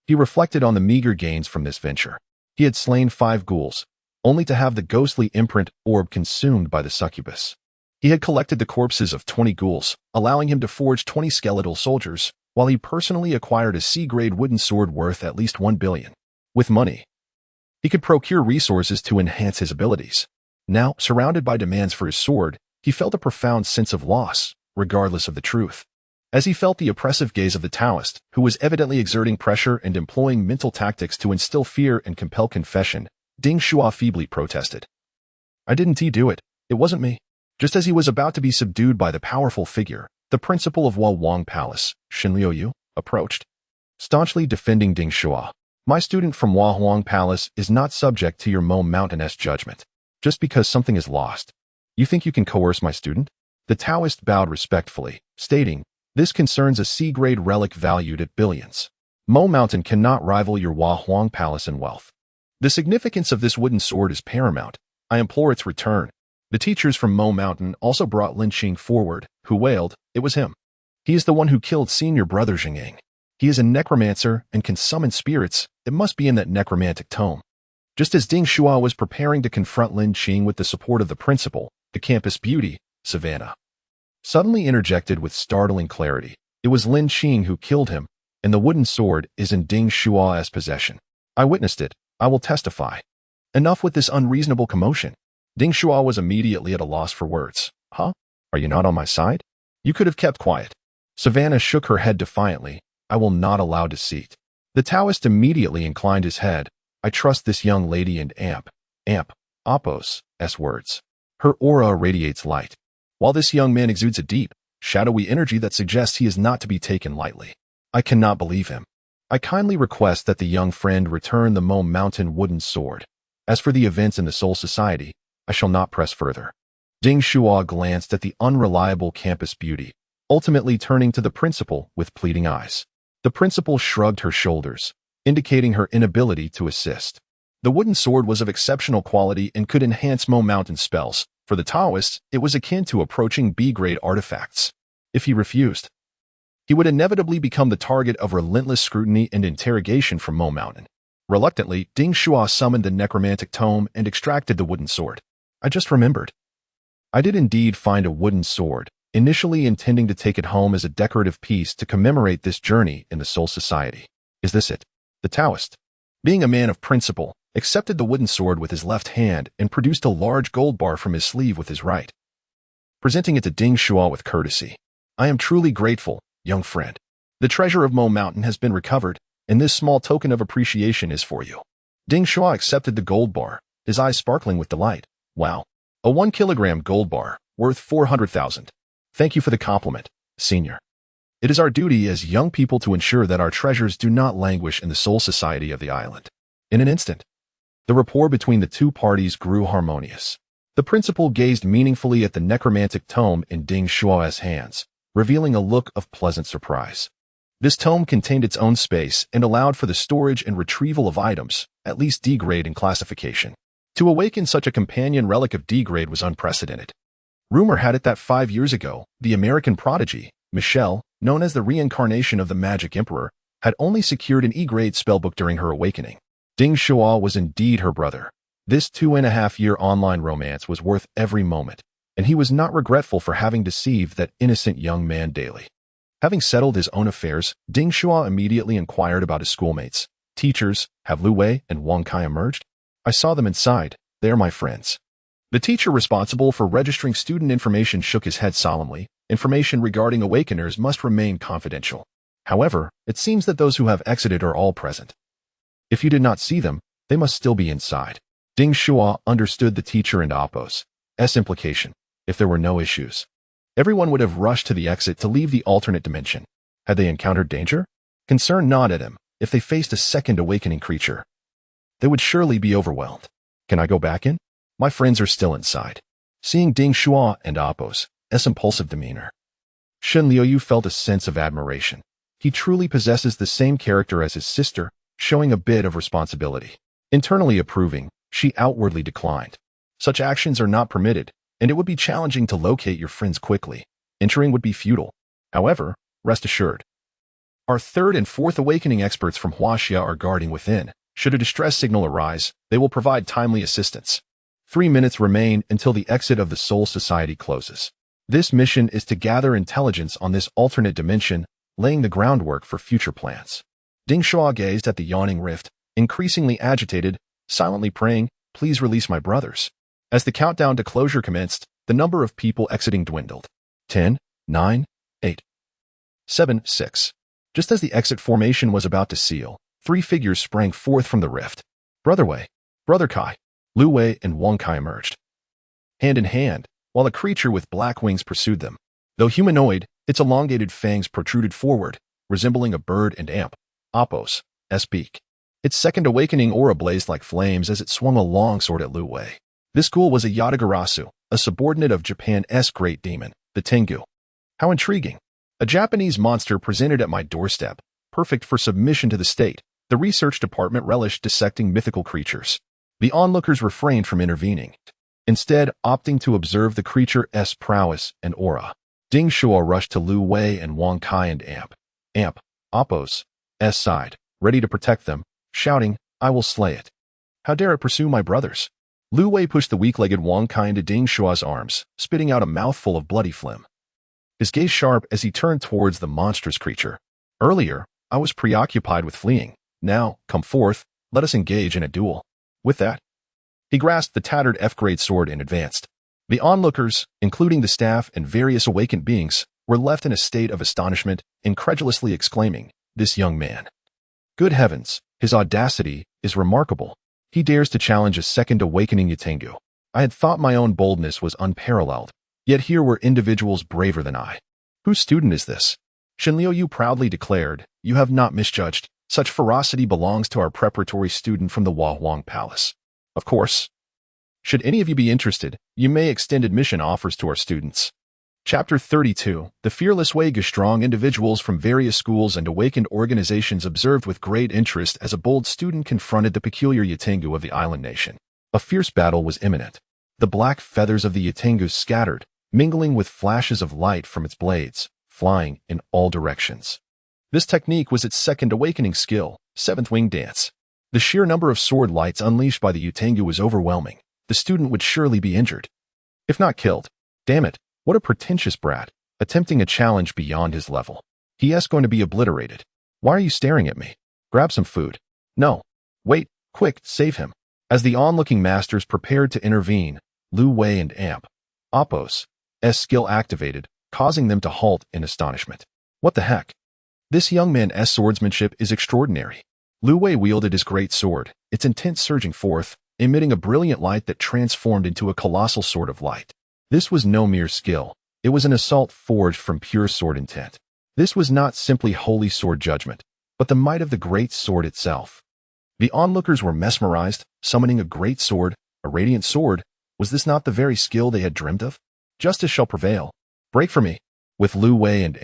He reflected on the meager gains from this venture. He had slain 5 ghouls, only to have the ghostly imprint orb consumed by the succubus. He had collected the corpses of 20 ghouls, allowing him to forge 20 skeletal soldiers, while he personally acquired a C-grade wooden sword worth at least 1 billion. With money, he could procure resources to enhance his abilities. Now, surrounded by demands for his sword, he felt a profound sense of loss, regardless of the truth. As he felt the oppressive gaze of the Taoist, who was evidently exerting pressure and employing mental tactics to instill fear and compel confession, Ding Shuo feebly protested. I didn't do it. It wasn't me. Just as he was about to be subdued by the powerful figure, the principal of Huang Palace, Liu, approached, staunchly defending Ding Shuo. My student from Huang Palace is not subject to your Mo Mountain-esque judgment. Just because something is lost, you think you can coerce my student? The Taoist bowed respectfully, stating, this concerns a C-grade relic valued at billions. Mo Mountain cannot rival your Huang Palace in wealth. The significance of this wooden sword is paramount. I implore its return. The teachers from Mo Mountain also brought Lin Qing forward, who wailed, it was him. He is the one who killed senior brother Zheng Ying. He is a necromancer and can summon spirits. It must be in that necromantic tome. Just as Ding Shuo was preparing to confront Lin Qing with the support of the principal, the campus beauty, Savannah, suddenly interjected with startling clarity. It was Lin Qing who killed him, and the wooden sword is in Ding Shuo's possession. I witnessed it. I will testify. Enough with this unreasonable commotion. Ding Shuo was immediately at a loss for words. Huh? Are you not on my side? You could have kept quiet. Savannah shook her head defiantly. I will not allow deceit. The Taoist immediately inclined his head. I trust this young lady and Apos' words. Her aura radiates light. While this young man exudes a deep, shadowy energy that suggests he is not to be taken lightly. I cannot believe him. I kindly request that the young friend return the Mo Mountain wooden sword. As for the events in the Soul Society, I shall not press further. Ding Shuo glanced at the unreliable campus beauty, ultimately turning to the principal with pleading eyes. The principal shrugged her shoulders, indicating her inability to assist. The wooden sword was of exceptional quality and could enhance Mo Mountain spells. For the Taoists, it was akin to approaching B-grade artifacts. If he refused, he would inevitably become the target of relentless scrutiny and interrogation from Mo Mountain. Reluctantly, Ding Shuo summoned the necromantic tome and extracted the wooden sword. I just remembered. I did indeed find a wooden sword, initially intending to take it home as a decorative piece to commemorate this journey in the Soul Society. Is this it? The Taoist, being a man of principle, accepted the wooden sword with his left hand and produced a large gold bar from his sleeve with his right, presenting it to Ding Shuo with courtesy. I am truly grateful, young friend. The treasure of Mo Mountain has been recovered, and this small token of appreciation is for you. Ding Shuo accepted the gold bar, his eyes sparkling with delight. Wow. A 1 kilogram gold bar, worth 400,000. Thank you for the compliment, senior. It is our duty as young people to ensure that our treasures do not languish in the Soul Society of the island. In an instant, the rapport between the two parties grew harmonious. The principal gazed meaningfully at the necromantic tome in Ding Shuo's hands, revealing a look of pleasant surprise. This tome contained its own space and allowed for the storage and retrieval of items, at least D-grade in classification. To awaken such a companion relic of D-grade was unprecedented. Rumor had it that 5 years ago, the American prodigy, Michelle, known as the reincarnation of the Magic Emperor, had only secured an E-grade spellbook during her awakening. Ding Shuo was indeed her brother. This 2.5-year online romance was worth every moment, and he was not regretful for having deceived that innocent young man daily. Having settled his own affairs, Ding Shuo immediately inquired about his schoolmates. Teachers, have Lu Wei and Wang Kai emerged? I saw them inside. They are my friends. The teacher responsible for registering student information shook his head solemnly. Information regarding awakeners must remain confidential. However, it seems that those who have exited are all present. If you did not see them, they must still be inside. Ding Shuo understood the teacher and Appo's implication. If there were no issues, everyone would have rushed to the exit to leave the alternate dimension. Had they encountered danger? Concern gnawed at him. If they faced a second awakening creature, they would surely be overwhelmed. Can I go back in? My friends are still inside. Seeing Ding Shuo and Appo's impulsive demeanor, Shen Liuyu felt a sense of admiration. He truly possesses the same character as his sister, showing a bit of responsibility. Internally approving, she outwardly declined. Such actions are not permitted, and it would be challenging to locate your friends quickly. Entering would be futile. However, rest assured, our third and fourth awakening experts from Huaxia are guarding within. Should a distress signal arise, they will provide timely assistance. 3 minutes remain until the exit of the Soul Society closes. This mission is to gather intelligence on this alternate dimension, laying the groundwork for future plans. Ding Shuo gazed at the yawning rift, increasingly agitated, silently praying, please release my brothers. As the countdown to closure commenced, the number of people exiting dwindled. 10, 9, 8, 7, 6. Just as the exit formation was about to seal, 3 figures sprang forth from the rift. Brother Wei, Brother Kai, Lu Wei, and Wang Kai emerged, hand in hand, while a creature with black wings pursued them. Though humanoid, its elongated fangs protruded forward, resembling a bird and Appo's beak. Its second awakening aura blazed like flames as it swung a long sword at Lu Wei. This ghoul was a Yatagarasu, a subordinate of Japan's great demon, the Tengu. How intriguing. A Japanese monster presented at my doorstep, perfect for submission to the state. The research department relished dissecting mythical creatures. The onlookers refrained from intervening, instead opting to observe the creature's prowess and aura. Ding Shuo rushed to Lu Wei and Wang Kai and Appo's side, ready to protect them, shouting, I will slay it. How dare it pursue my brothers? Lu Wei pushed the weak-legged Wang Kai into Ding Shuo's arms, spitting out a mouthful of bloody phlegm. His gaze sharp as he turned towards the monstrous creature. Earlier, I was preoccupied with fleeing. Now, come forth, let us engage in a duel. With that, he grasped the tattered F-grade sword and advanced. The onlookers, including the staff and various awakened beings, were left in a state of astonishment, incredulously exclaiming, this young man. Good heavens, his audacity is remarkable. He dares to challenge a second awakening Yatengu. I had thought my own boldness was unparalleled, yet here were individuals braver than I. Whose student is this? Shinliu Yu proudly declared, "You have not misjudged. Such ferocity belongs to our preparatory student from the Huang Palace. Of course. Should any of you be interested, you may extend admission offers to our students." Chapter 32. The fearless way. Strong individuals from various schools and awakened organizations observed with great interest as a bold student confronted the peculiar Yatengu of the island nation. A fierce battle was imminent. The black feathers of the Yatengu scattered, mingling with flashes of light from its blades, flying in all directions. This technique was its second awakening skill, seventh wing dance. The sheer number of sword lights unleashed by the Yatengu was overwhelming. The student would surely be injured, if not killed. Damn it, what a pretentious brat, attempting a challenge beyond his level. He is going to be obliterated. Why are you staring at me? Grab some food. No. Wait, quick, save him. As the onlooking masters prepared to intervene, Lu Wei and Appo's skill activated, causing them to halt in astonishment. What the heck? This young man's swordsmanship is extraordinary. Lu Wei wielded his great sword, its intent surging forth, emitting a brilliant light that transformed into a colossal sword of light. This was no mere skill. It was an assault forged from pure sword intent. This was not simply holy sword judgment, but the might of the great sword itself. The onlookers were mesmerized, summoning a great sword, a radiant sword. Was this not the very skill they had dreamed of? Justice shall prevail. Break for me. With Lu Wei and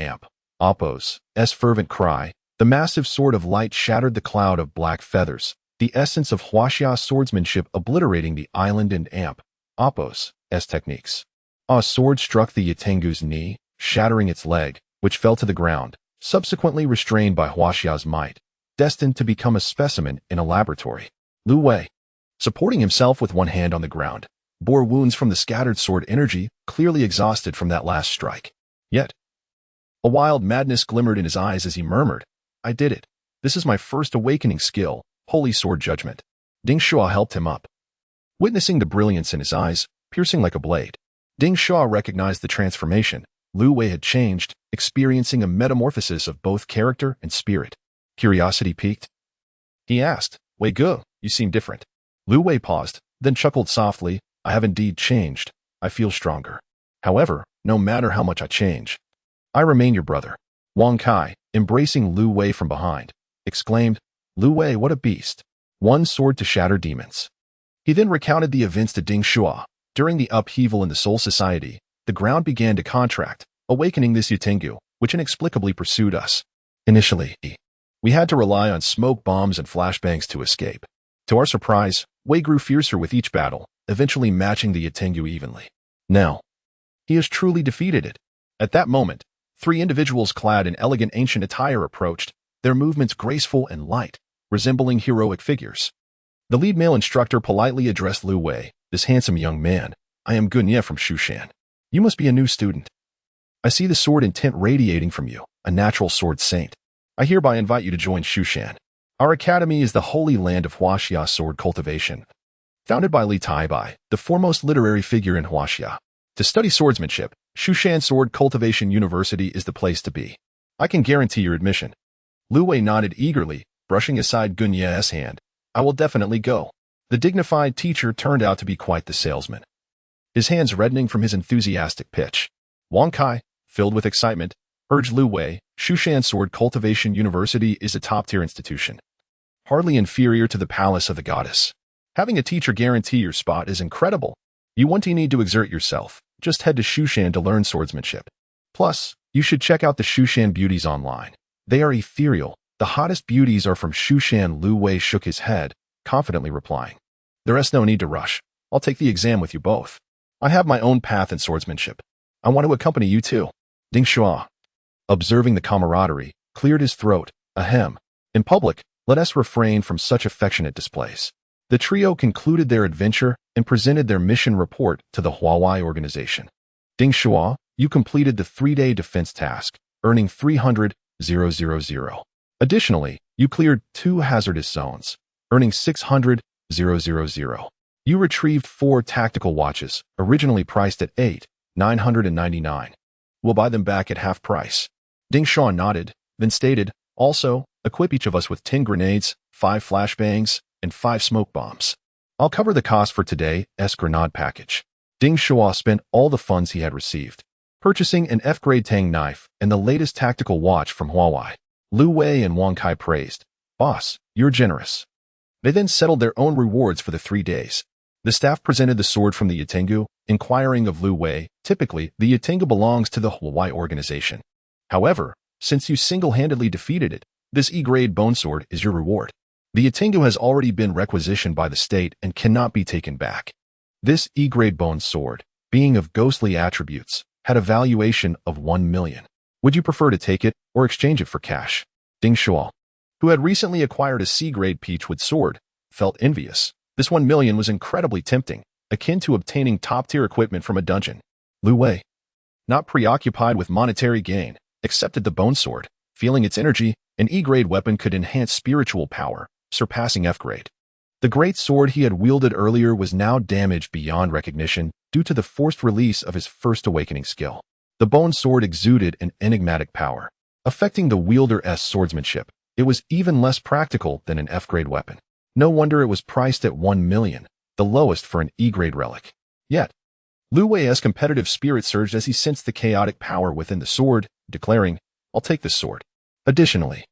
Appo's fervent cry, the massive sword of light shattered the cloud of black feathers, the essence of Huaxia swordsmanship obliterating the island and Appo's techniques. A sword struck the Yatengu's knee, shattering its leg, which fell to the ground, subsequently restrained by Huaxia's might, destined to become a specimen in a laboratory. Lu Wei, supporting himself with one hand on the ground, bore wounds from the scattered sword energy, clearly exhausted from that last strike. Yet, a wild madness glimmered in his eyes as he murmured, "I did it. This is my first awakening skill, holy sword judgment." Ding Shuo helped him up. Witnessing the brilliance in his eyes, piercing like a blade, Ding Shuo recognized the transformation. Lu Wei had changed, experiencing a metamorphosis of both character and spirit. Curiosity piqued. He asked, "Wei Gu, you seem different." Lu Wei paused, then chuckled softly, "I have indeed changed. I feel stronger. However, no matter how much I change, I remain your brother." Wang Kai, embracing Lu Wei from behind, exclaimed, "Lu Wei, what a beast. One sword to shatter demons." He then recounted the events to Ding Shuo. During the upheaval in the Soul Society, the ground began to contract, awakening this Yatengu, which inexplicably pursued us. Initially, we had to rely on smoke bombs and flashbangs to escape. To our surprise, Wei grew fiercer with each battle, eventually matching the Yatengu evenly. Now, he has truly defeated it. At that moment, three individuals clad in elegant ancient attire approached, their movements graceful and light, resembling heroic figures. The lead male instructor politely addressed Lu Wei, "This handsome young man, I am Gunye from Shushan. You must be a new student. I see the sword intent radiating from you, a natural sword saint. I hereby invite you to join Shushan. Our academy is the holy land of Huaxia sword cultivation. Founded by Li Taibai, the foremost literary figure in Huaxia. To study swordsmanship, Shushan Sword Cultivation University is the place to be. I can guarantee your admission." Lu Wei nodded eagerly, brushing aside Gunye's hand. "I will definitely go." The dignified teacher turned out to be quite the salesman, his hands reddening from his enthusiastic pitch. Wang Kai, filled with excitement, urged Lu Wei, "Shushan Sword Cultivation University is a top-tier institution, hardly inferior to the Palace of the Goddess. Having a teacher guarantee your spot is incredible. You won't need to exert yourself. Just head to Shushan to learn swordsmanship. Plus, you should check out the Shushan beauties online. They are ethereal. The hottest beauties are from Shushan." Lu Wei shook his head, confidently replying, "There is no need to rush. I'll take the exam with you both. I have my own path in swordsmanship. I want to accompany you too." Ding Shuo, observing the camaraderie, cleared his throat. "Ahem. In public, let us refrain from such affectionate displays." The trio concluded their adventure and presented their mission report to the Huawei organization. Ding Shuo, you completed the 3-day defense task, earning 300,000. Additionally, you cleared 2 hazardous zones, earning 600,000. You retrieved 4 tactical watches, originally priced at 8,999. We'll buy them back at half price. Ding Shuo nodded, then stated, "Also, equip each of us with 10 grenades, 5 flashbangs, and 5 smoke bombs. I'll cover the cost for today's grenade package." Ding Shuo spent all the funds he had received. purchasing an F-grade Tang knife and the latest tactical watch from Huawei. Lu Wei and Wang Kai praised, "Boss, you're generous." They then settled their own rewards for the 3 days. The staff presented the sword from the Yatengu, inquiring of Lu Wei. Typically, the Yatengu belongs to the Huawei organization. However, since you single-handedly defeated it, this E-grade bone sword is your reward. The Yatengu has already been requisitioned by the state and cannot be taken back. This E-grade bone sword, being of ghostly attributes, had a valuation of 1 million. Would you prefer to take it or exchange it for cash? Ding Shuo, who had recently acquired a C-grade peachwood sword, felt envious. This 1 million was incredibly tempting, akin to obtaining top-tier equipment from a dungeon. Lu Wei, not preoccupied with monetary gain, accepted the bone sword, feeling its energy. An E-grade weapon could enhance spiritual power, surpassing F-grade. The great sword he had wielded earlier was now damaged beyond recognition due to the forced release of his first awakening skill. The bone sword exuded an enigmatic power, affecting the wielder's swordsmanship. It was even less practical than an F-grade weapon. No wonder it was priced at 1 million, the lowest for an E-grade relic. Yet, Lu Wei's competitive spirit surged as he sensed the chaotic power within the sword, declaring, "I'll take this sword. Additionally,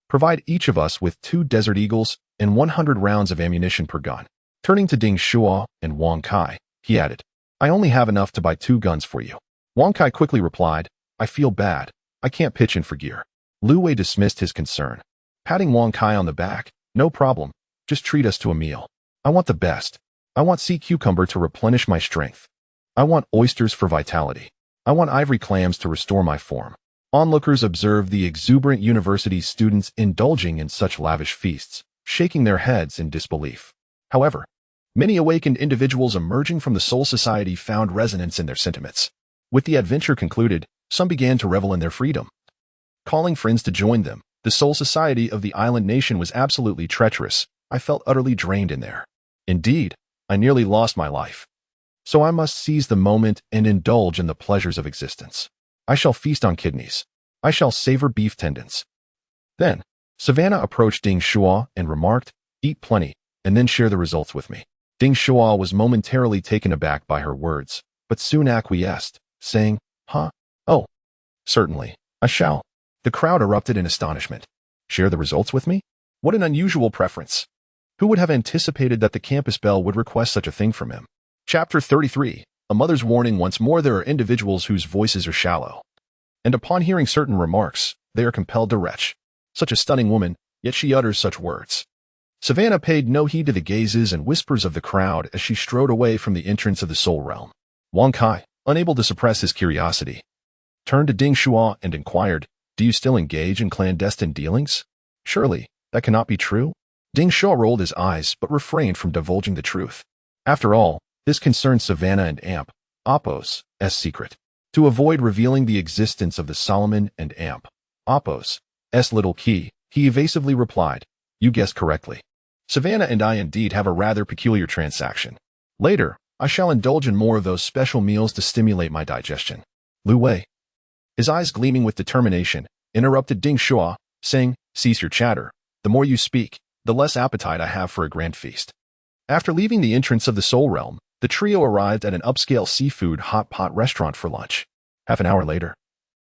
provide each of us with 2 Desert Eagles and 100 rounds of ammunition per gun." Turning to Ding Shuo and Wang Kai, he added, "I only have enough to buy 2 guns for you." Wang Kai quickly replied, "I feel bad. I can't pitch in for gear." Lu Wei dismissed his concern, patting Wang Kai on the back. "No problem. Just treat us to a meal. I want the best. I want sea cucumber to replenish my strength. I want oysters for vitality. I want ivory clams to restore my form." Onlookers observed the exuberant university students indulging in such lavish feasts, shaking their heads in disbelief. However, many awakened individuals emerging from the Soul Society found resonance in their sentiments. With the adventure concluded, some began to revel in their freedom, calling friends to join them. The Soul Society of the island nation was absolutely treacherous. I felt utterly drained in there. Indeed, I nearly lost my life. So I must seize the moment and indulge in the pleasures of existence. I shall feast on kidneys. I shall savor beef tendons. Then, Savannah approached Ding Shuo and remarked, "Eat plenty, and then share the results with me." Ding Shuo was momentarily taken aback by her words, but soon acquiesced, saying, "Huh? Oh, certainly, I shall." The crowd erupted in astonishment. Share the results with me? What an unusual preference. Who would have anticipated that the campus belle would request such a thing from him? Chapter 33. A mother's warning. Once more, there are individuals whose voices are shallow, and upon hearing certain remarks, they are compelled to retch. Such a stunning woman, yet she utters such words. Savannah paid no heed to the gazes and whispers of the crowd as she strode away from the entrance of the soul realm. Wang Kai, unable to suppress his curiosity, turned to Ding Shuo and inquired, "Do you still engage in clandestine dealings? Surely, that cannot be true?" Ding Shuo rolled his eyes but refrained from divulging the truth. After all, this concerned Savannah and Appo's secret. To avoid revealing the existence of the Solomon and Appo's little key, he evasively replied, "You guessed correctly. Savannah and I indeed have a rather peculiar transaction. Later, I shall indulge in more of those special meals to stimulate my digestion." Lu Wei, his eyes gleaming with determination, interrupted Ding Shuo, saying, "Cease your chatter. The more you speak, the less appetite I have for a grand feast." After leaving the entrance of the Soul Realm, the trio arrived at an upscale seafood hot pot restaurant for lunch. Half an hour later,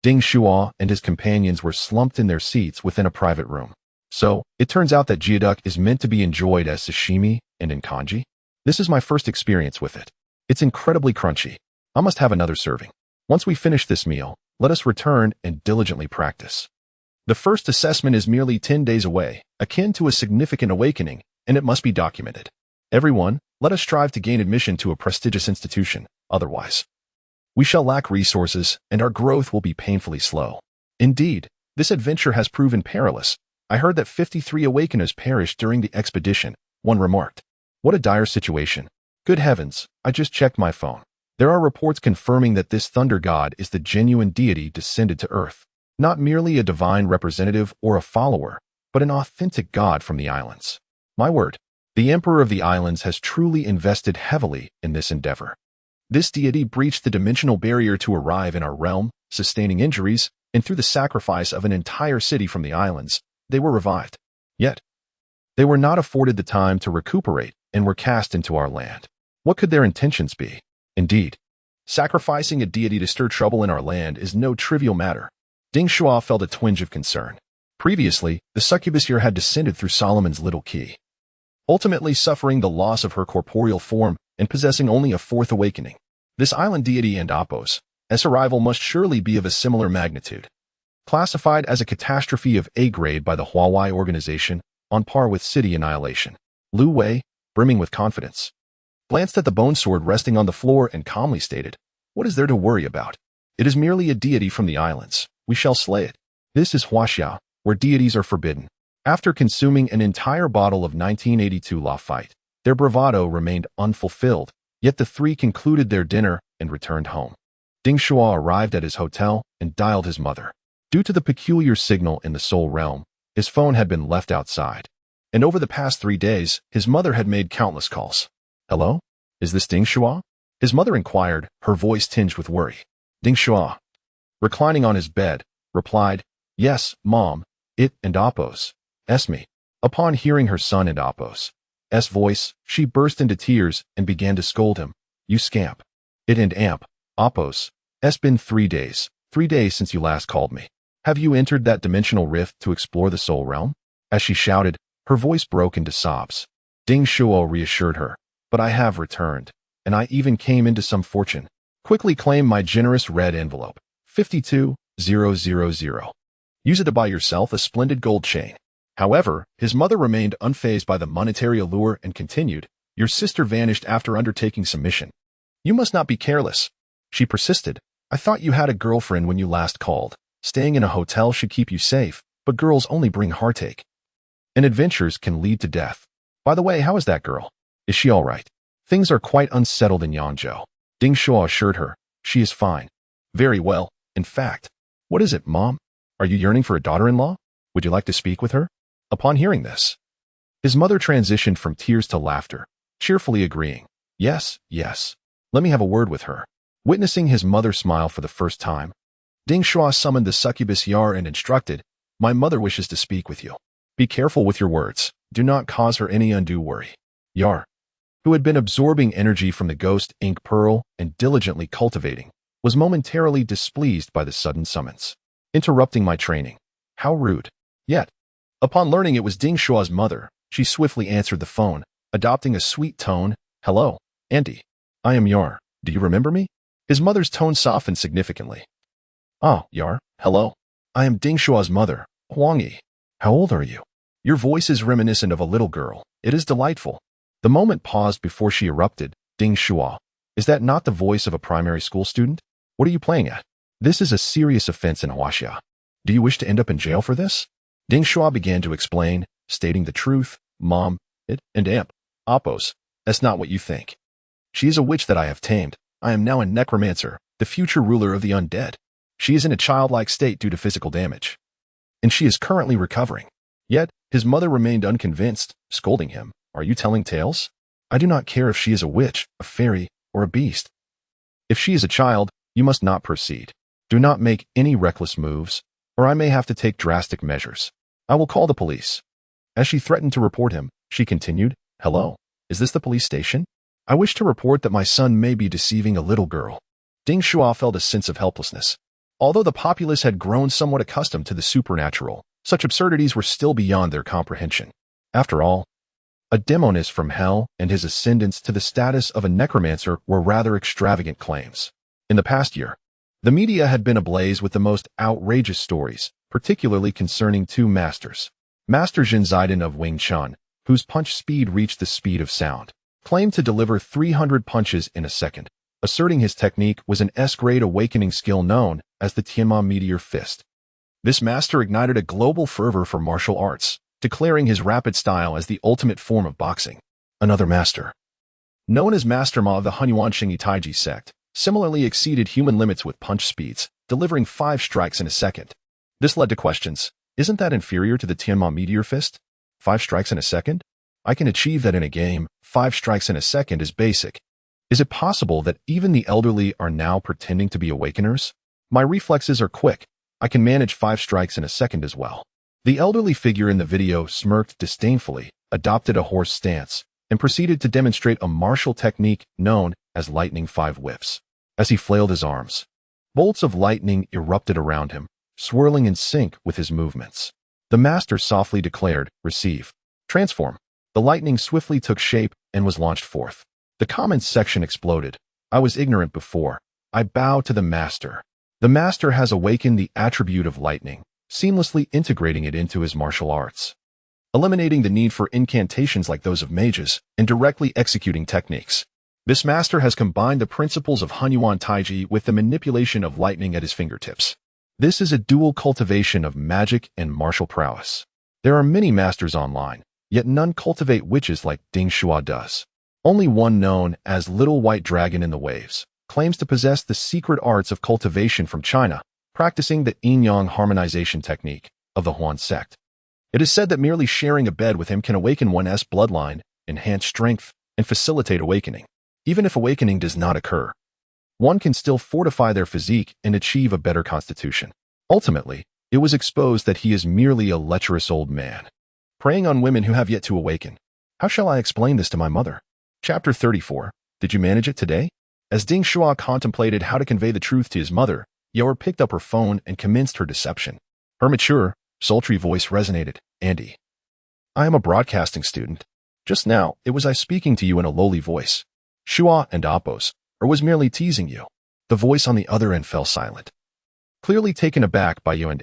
Ding Shuo and his companions were slumped in their seats within a private room. So, it turns out that geoduck is meant to be enjoyed as sashimi and in kanji. This is my first experience with it. It's incredibly crunchy. I must have another serving. Once we finish this meal, let us return and diligently practice. The first assessment is merely 10 days away, akin to a significant awakening, and it must be documented. Everyone, let us strive to gain admission to a prestigious institution. Otherwise, we shall lack resources, and our growth will be painfully slow. Indeed, this adventure has proven perilous. I heard that 53 awakeners perished during the expedition, one remarked. What a dire situation. Good heavens, I just checked my phone. There are reports confirming that this thunder god is the genuine deity descended to earth. Not merely a divine representative or a follower, but an authentic god from the islands. My word, the emperor of the islands has truly invested heavily in this endeavor. This deity breached the dimensional barrier to arrive in our realm, sustaining injuries, and through the sacrifice of an entire city from the islands, they were revived. Yet, they were not afforded the time to recuperate and were cast into our land. What could their intentions be? Indeed, Sacrificing a deity to stir trouble in our land is no trivial matter. Ding Shuo felt a twinge of concern. Previously, the succubus here had descended through Solomon's little key, ultimately suffering the loss of her corporeal form and possessing only a fourth awakening. This island deity and Apos, S arrival must surely be of a similar magnitude. Classified as a catastrophe of A grade by the Huawei organization, on par with city annihilation. Lu Wei, brimming with confidence, glanced at the bone sword resting on the floor and calmly stated, "What is there to worry about? It is merely a deity from the islands. We shall slay it. This is Huaxia, where deities are forbidden." After consuming an entire bottle of 1982 Lafite, their bravado remained unfulfilled, yet the three concluded their dinner and returned home. Ding Shuo arrived at his hotel and dialed his mother. Due to the peculiar signal in the soul realm, his phone had been left outside. And over the past 3 days, his mother had made countless calls. "Hello? Is this Ding Shuo?" His mother inquired, her voice tinged with worry. Ding Shuo, reclining on his bed, replied, "Yes, Mom, it and Apos. S me." Upon hearing her son and Apos' voice, she burst into tears and began to scold him. "You scamp. It and Amp, Apos, been 3 days. 3 days since you last called me. Have you entered that dimensional rift to explore the soul realm?" As she shouted, her voice broke into sobs. Ding Shuo reassured her, "But I have returned, and I even came into some fortune. Quickly claim my generous red envelope, 52,000. Use it to buy yourself a splendid gold chain." However, his mother remained unfazed by the monetary allure and continued, "Your sister vanished after undertaking some mission. You must not be careless." She persisted, "I thought you had a girlfriend when you last called. Staying in a hotel should keep you safe, but girls only bring heartache. And adventures can lead to death. By the way, how is that girl? Is she all right?" "Things are quite unsettled in Yangzhou," Ding Shuo assured her. "She is fine. Very well, in fact." "What is it, Mom? Are you yearning for a daughter-in-law? Would you like to speak with her?" Upon hearing this, his mother transitioned from tears to laughter, cheerfully agreeing, Yes. Let me have a word with her." Witnessing his mother smile for the first time, Ding Shuo summoned the succubus Yar and instructed, "My mother wishes to speak with you. Be careful with your words. Do not cause her any undue worry." Yar, who had been absorbing energy from the ghost ink pearl and diligently cultivating, was momentarily displeased by the sudden summons. "Interrupting my training. How rude." Yet, upon learning it was Ding Shuo's mother, she swiftly answered the phone, adopting a sweet tone. "Hello, Auntie. I am Yar. Do you remember me?" His mother's tone softened significantly. "Ah, Yar, hello. I am Ding Shuo's mother, Huang Yi. How old are you? Your voice is reminiscent of a little girl. It is delightful." The moment paused before she erupted. "Ding Shuo, is that not the voice of a primary school student? What are you playing at? This is a serious offense in Huaxia. Do you wish to end up in jail for this?" Ding Shuo began to explain, stating the truth. "Mom, it and Amp, Apos, that's not what you think. She is a witch that I have tamed. I am now a necromancer, the future ruler of the undead. She is in a childlike state due to physical damage, and she is currently recovering." Yet, his mother remained unconvinced, scolding him, "Are you telling tales? I do not care if she is a witch, a fairy, or a beast. If she is a child, you must not proceed. Do not make any reckless moves, or I may have to take drastic measures. I will call the police." As she threatened to report him, she continued, "Hello, is this the police station? I wish to report that my son may be deceiving a little girl." Ding Shuo felt a sense of helplessness. Although the populace had grown somewhat accustomed to the supernatural, such absurdities were still beyond their comprehension. After all, a demoness from hell and his ascendance to the status of a necromancer were rather extravagant claims. In the past year, the media had been ablaze with the most outrageous stories, particularly concerning 2 masters. Master Jin Zidon of Wing Chun, whose punch speed reached the speed of sound, claimed to deliver 300 punches in a second, asserting his technique was an S-grade awakening skill known as the Tianma Meteor Fist. This master ignited a global fervor for martial arts, declaring his rapid style as the ultimate form of boxing. Another master, known as Master Ma of the Hunyuan Xingyi Taiji sect, similarly exceeded human limits with punch speeds, delivering 5 strikes in a second. This led to questions. Isn't that inferior to the Tianma Meteor Fist? 5 strikes in a second? I can achieve that in a game. 5 strikes in a second is basic. Is it possible that even the elderly are now pretending to be awakeners? My reflexes are quick. I can manage 5 strikes in a second as well. The elderly figure in the video smirked disdainfully, adopted a horse stance, and proceeded to demonstrate a martial technique known as lightning 5 whiffs. as he flailed his arms. Bolts of lightning erupted around him, swirling in sync with his movements. The master softly declared, "Receive." Transform. The lightning swiftly took shape and was launched forth. The comments section exploded. I was ignorant before. I bow to the master. The master has awakened the attribute of lightning, seamlessly integrating it into his martial arts, eliminating the need for incantations like those of mages and directly executing techniques. This master has combined the principles of Hunyuan Taiji with the manipulation of lightning at his fingertips. This is a dual cultivation of magic and martial prowess. There are many masters online, yet none cultivate witches like Ding Shuo does. Only one, known as Little White Dragon in the Waves, claims to possess the secret arts of cultivation from China, practicing the yin-yang harmonization technique of the Huan sect. It is said that merely sharing a bed with him can awaken one's bloodline, enhance strength, and facilitate awakening. Even if awakening does not occur, one can still fortify their physique and achieve a better constitution. Ultimately, it was exposed that he is merely a lecherous old man, preying on women who have yet to awaken. How shall I explain this to my mother? Chapter 34. Did you manage it today? As Ding Shuo contemplated how to convey the truth to his mother, Yoer picked up her phone and commenced her deception. Her mature, sultry voice resonated. "Andy, I am a broadcasting student. Just now, it was I speaking to you in a lowly voice. Shuo and Appos, or was merely teasing you?" The voice on the other end fell silent. Clearly taken aback by you and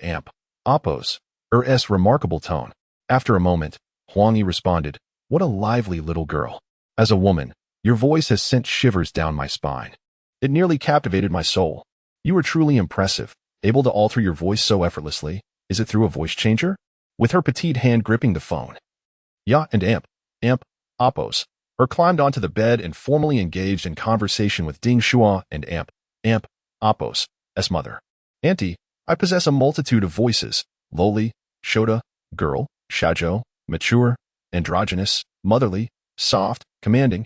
Appos, s remarkable tone. After a moment, Huang Yi responded, "What a lively little girl. As a woman, your voice has sent shivers down my spine. It nearly captivated my soul. You are truly impressive, able to alter your voice so effortlessly. Is it through a voice changer?" With her petite hand gripping the phone, Ya and Appos, climbed onto the bed and formally engaged in conversation with Ding Shuo and Appos' mother. "Auntie, I possess a multitude of voices: lowly, Shota, girl, Shajo, mature, androgynous, motherly, soft, commanding,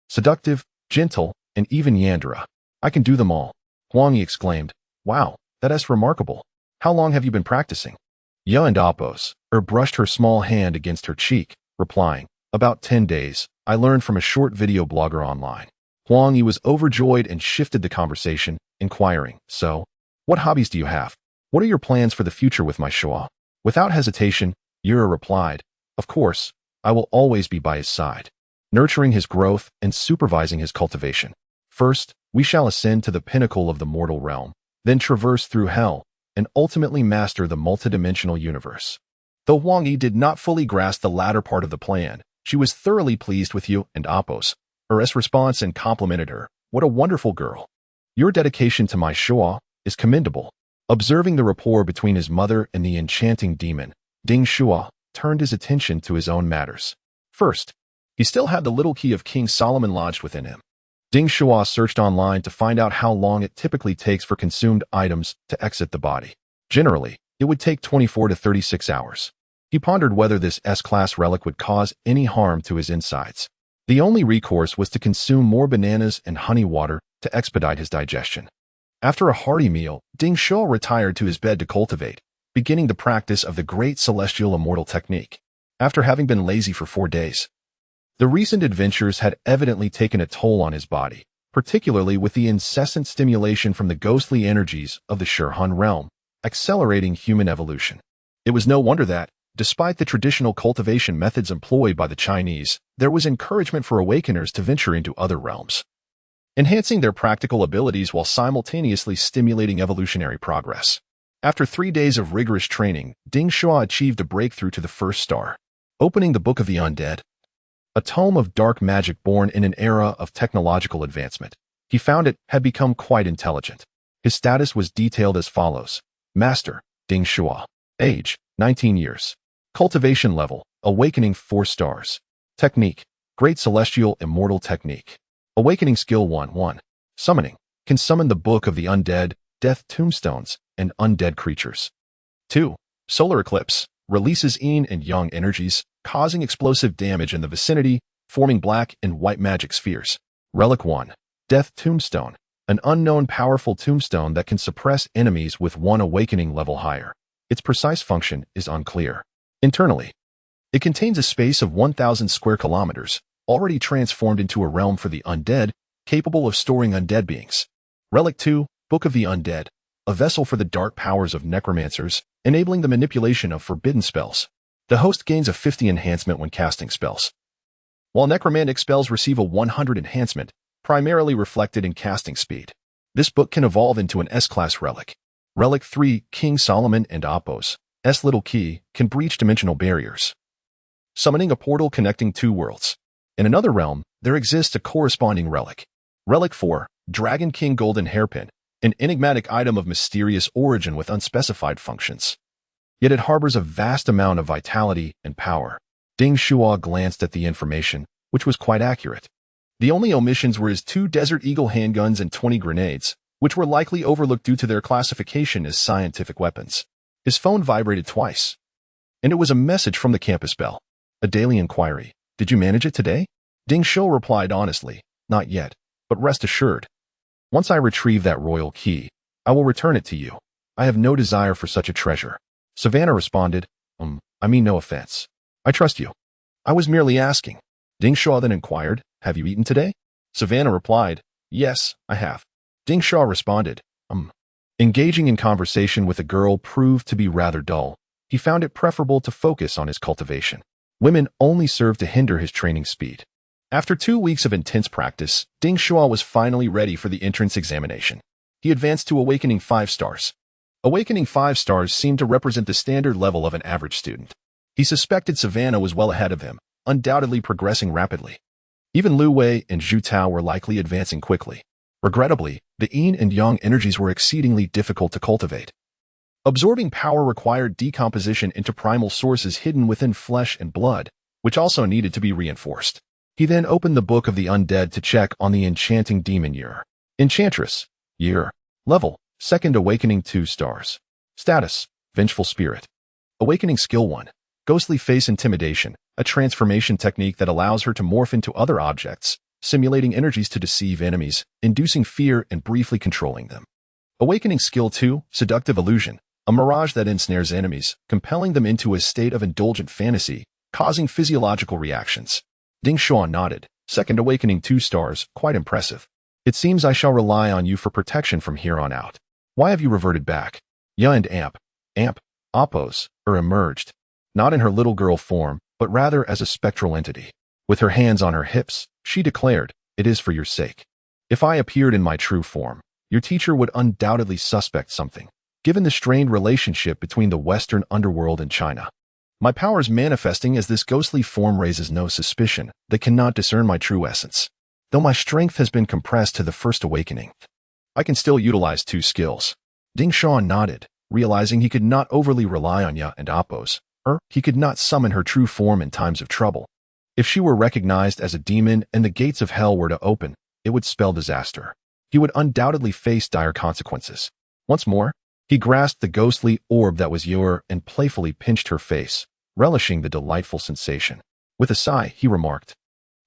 seductive, gentle, and even Yandra. I can do them all." Huang Yi exclaimed, "Wow, that's remarkable. How long have you been practicing?" Ya and Appos, brushed her small hand against her cheek, replying, "About 10 days. I learned from a short video blogger online." Huang Yi was overjoyed and shifted the conversation, inquiring, "So, what hobbies do you have? What are your plans for the future with my Shuo?" Without hesitation, Yura replied, "Of course, I will always be by his side, nurturing his growth and supervising his cultivation. First, we shall ascend to the pinnacle of the mortal realm, then traverse through hell, and ultimately master the multidimensional universe." Though Huang Yi did not fully grasp the latter part of the plan, she was thoroughly pleased with you and Appos' response and complimented her. "What a wonderful girl. Your dedication to my Shuo is commendable." Observing the rapport between his mother and the enchanting demon, Ding Shuo turned his attention to his own matters. First, he still had the little key of King Solomon lodged within him. Ding Shuo searched online to find out how long it typically takes for consumed items to exit the body. Generally, it would take 24 to 36 hours. He pondered whether this S-class relic would cause any harm to his insides. The only recourse was to consume more bananas and honey water to expedite his digestion. After a hearty meal, Ding Shuo retired to his bed to cultivate, beginning the practice of the great celestial immortal technique. After having been lazy for 4 days, the recent adventures had evidently taken a toll on his body, particularly with the incessant stimulation from the ghostly energies of the Shurhan realm, accelerating human evolution. It was no wonder that, despite the traditional cultivation methods employed by the Chinese, there was encouragement for awakeners to venture into other realms, enhancing their practical abilities while simultaneously stimulating evolutionary progress. After 3 days of rigorous training, Ding Shuo achieved a breakthrough to the first star. Opening the Book of the Undead, a tome of dark magic born in an era of technological advancement, he found it had become quite intelligent. His status was detailed as follows: Master, Ding Shuo. Age, 19 years. Cultivation level, Awakening 4 stars. Technique, Great Celestial Immortal Technique. Awakening Skill 1-1. Summoning, can summon the Book of the Undead, Death Tombstones, and Undead Creatures. 2. Solar Eclipse, releases yin and yang energies, causing explosive damage in the vicinity, forming black and white magic spheres. Relic 1. Death Tombstone, an unknown powerful tombstone that can suppress enemies with 1 awakening level higher. Its precise function is unclear. Internally, it contains a space of 1,000 square kilometers, already transformed into a realm for the undead, capable of storing undead beings. Relic 2, Book of the Undead, a vessel for the dark powers of necromancers, enabling the manipulation of forbidden spells. The host gains a 50 enhancement when casting spells, while necromantic spells receive a 100 enhancement, primarily reflected in casting speed. This book can evolve into an S-class relic. Relic 3, King Solomon and Apos, S little key, can breach dimensional barriers, summoning a portal connecting two worlds. In another realm, there exists a corresponding relic. Relic 4, Dragon King Golden Hairpin, an enigmatic item of mysterious origin with unspecified functions. Yet it harbors a vast amount of vitality and power. Ding Shuo glanced at the information, which was quite accurate. The only omissions were his 2 Desert Eagle handguns and 20 grenades, which were likely overlooked due to their classification as scientific weapons. His phone vibrated twice, and it was a message from the campus bell. A daily inquiry. Did you manage it today? Ding Shuo replied honestly, not yet, but rest assured. Once I retrieve that royal key, I will return it to you. I have no desire for such a treasure. Savannah responded, I mean no offense. I trust you. I was merely asking. Ding Shuo then inquired, have you eaten today? Savannah replied, yes, I have. Ding Shuo responded, Engaging in conversation with a girl proved to be rather dull. He found it preferable to focus on his cultivation. Women only served to hinder his training speed. After 2 weeks of intense practice, Ding Shuo was finally ready for the entrance examination. He advanced to Awakening 5 stars. Awakening 5 stars seemed to represent the standard level of an average student. He suspected Savannah was well ahead of him, undoubtedly progressing rapidly. Even Lu Wei and Zhu Tao were likely advancing quickly. Regrettably, the yin and yang energies were exceedingly difficult to cultivate. Absorbing power required decomposition into primal sources hidden within flesh and blood, which also needed to be reinforced. He then opened the Book of the Undead to check on the enchanting demon year. Enchantress. Year. Level. 2nd Awakening 2 stars. Status. Vengeful Spirit. Awakening Skill 1. Ghostly Face Intimidation, a transformation technique that allows her to morph into other objects, simulating energies to deceive enemies, inducing fear and briefly controlling them. Awakening Skill 2. Seductive Illusion, a mirage that ensnares enemies, compelling them into a state of indulgent fantasy, causing physiological reactions. Ding Shuo nodded. 2nd Awakening 2 stars, quite impressive. It seems I shall rely on you for protection from here on out. Why have you reverted back? Ya and Apos, emerged, not in her little girl form, but rather as a spectral entity. With her hands on her hips, she declared, it is for your sake. If I appeared in my true form, your teacher would undoubtedly suspect something, given the strained relationship between the Western underworld and China. My powers manifesting as this ghostly form raises no suspicion. They cannot discern my true essence. Though my strength has been compressed to the 1st awakening, I can still utilize 2 skills. Ding Shuo nodded, realizing he could not overly rely on Ya and Apos, he could not summon her true form in times of trouble. If she were recognized as a demon and the gates of hell were to open, it would spell disaster. He would undoubtedly face dire consequences. Once more, he grasped the ghostly orb that was Yor and playfully pinched her face, relishing the delightful sensation. With a sigh, he remarked,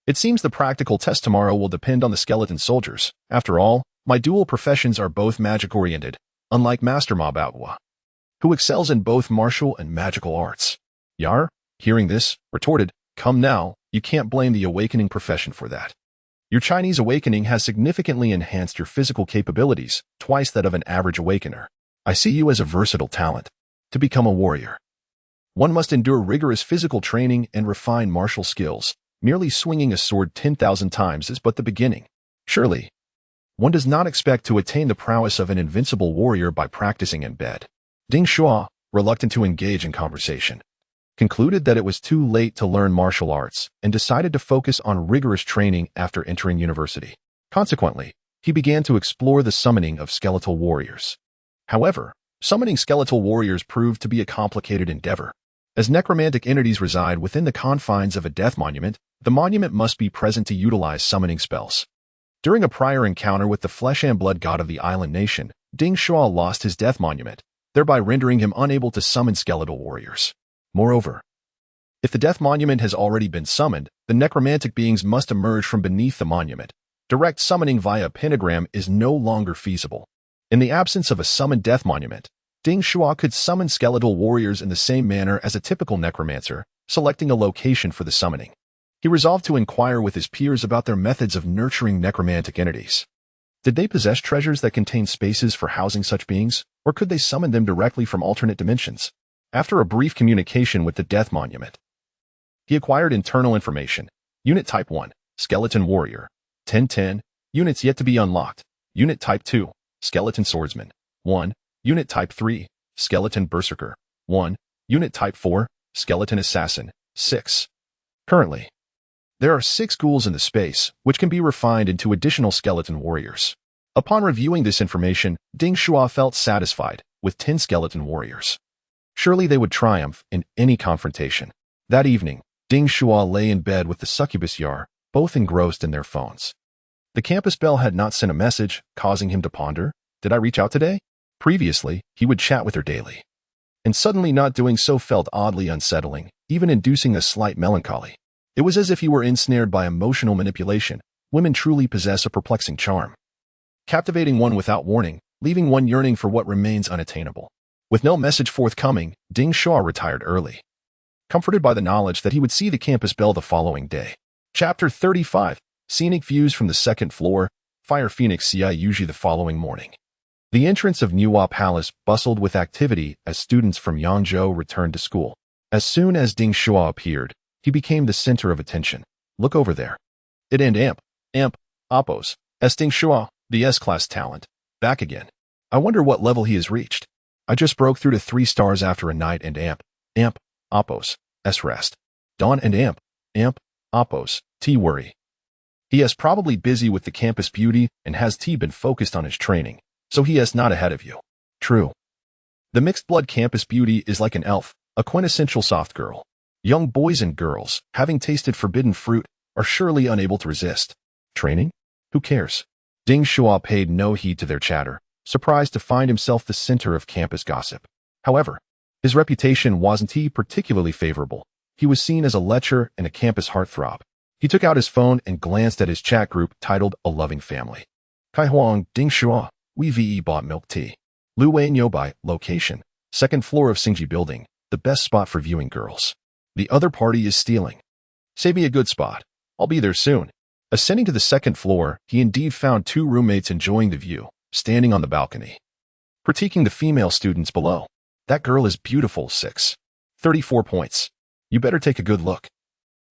it seems the practical test tomorrow will depend on the skeleton soldiers. After all, my dual professions are both magic-oriented, unlike Master Ma Baohua, who excels in both martial and magical arts. Yar, hearing this, retorted, come now, you can't blame the awakening profession for that. Your Chinese awakening has significantly enhanced your physical capabilities, twice that of an average awakener. I see you as a versatile talent. To become a warrior, one must endure rigorous physical training and refine martial skills. Merely swinging a sword 10,000 times is but the beginning. Surely, one does not expect to attain the prowess of an invincible warrior by practicing in bed. Ding Shuo, reluctant to engage in conversation, concluded that it was too late to learn martial arts and decided to focus on rigorous training after entering university. Consequently, he began to explore the summoning of skeletal warriors. However, summoning skeletal warriors proved to be a complicated endeavor. As necromantic entities reside within the confines of a death monument, the monument must be present to utilize summoning spells. During a prior encounter with the flesh and blood god of the island nation, Ding Shuo lost his death monument, thereby rendering him unable to summon skeletal warriors. Moreover, if the death monument has already been summoned, the necromantic beings must emerge from beneath the monument. Direct summoning via pentagram is no longer feasible. In the absence of a summoned death monument, Ding Shuo could summon skeletal warriors in the same manner as a typical necromancer, selecting a location for the summoning. He resolved to inquire with his peers about their methods of nurturing necromantic entities. Did they possess treasures that contained spaces for housing such beings, or could they summon them directly from alternate dimensions? After a brief communication with the Death Monument, he acquired internal information. Unit Type 1, Skeleton Warrior. 1010, units yet to be unlocked. Unit Type 2, Skeleton Swordsman. 1, Unit Type 3, Skeleton Berserker. 1, Unit Type 4, Skeleton Assassin. 6. Currently, there are 6 ghouls in the space, which can be refined into additional skeleton warriors. Upon reviewing this information, Ding Shuo felt satisfied with 10 skeleton warriors. Surely they would triumph in any confrontation. That evening, Ding Shuo lay in bed with the succubus Yar, both engrossed in their phones. The campus bell had not sent a message, causing him to ponder, did I reach out today? Previously, he would chat with her daily. And suddenly not doing so felt oddly unsettling, even inducing a slight melancholy. It was as if he were ensnared by emotional manipulation. Women truly possess a perplexing charm, captivating one without warning, leaving one yearning for what remains unattainable. With no message forthcoming, Ding Shuo retired early, comforted by the knowledge that he would see the campus bell the following day. Chapter 35, Scenic Views from the Second Floor, Fire Phoenix Yuji the following morning. The entrance of Nuwa Palace bustled with activity as students from Yangzhou returned to school. As soon as Ding Shuo appeared, he became the center of attention. Look over there. It and Amp, Oppos, Ding Shuo, the S-class talent. Back again. I wonder what level he has reached. I just broke through to 3 stars after a night and Amp, Oppos, S rest. Dawn and Amp, Oppos, T worry. He is probably busy with the campus beauty and has T been focused on his training, so he is not ahead of you. True. The mixed blood campus beauty is like an elf, a quintessential soft girl. Young boys and girls, having tasted forbidden fruit, are surely unable to resist. Training? Who cares? Ding Shuo paid no heed to their chatter, surprised to find himself the center of campus gossip. However, his reputation wasn't particularly favorable. He was seen as a lecher and a campus heartthrob. He took out his phone and glanced at his chat group titled A Loving Family. Kai Huang, Ding Shuo, we VE bought milk tea. Lu Wei Nyobai, location, 2nd floor of Xingji building, the best spot for viewing girls. The other party is stealing. Save me a good spot. I'll be there soon. Ascending to the 2nd floor, he indeed found 2 roommates enjoying the view, standing on the balcony, critiquing the female students below. That girl is beautiful, 6. 34 points. You better take a good look.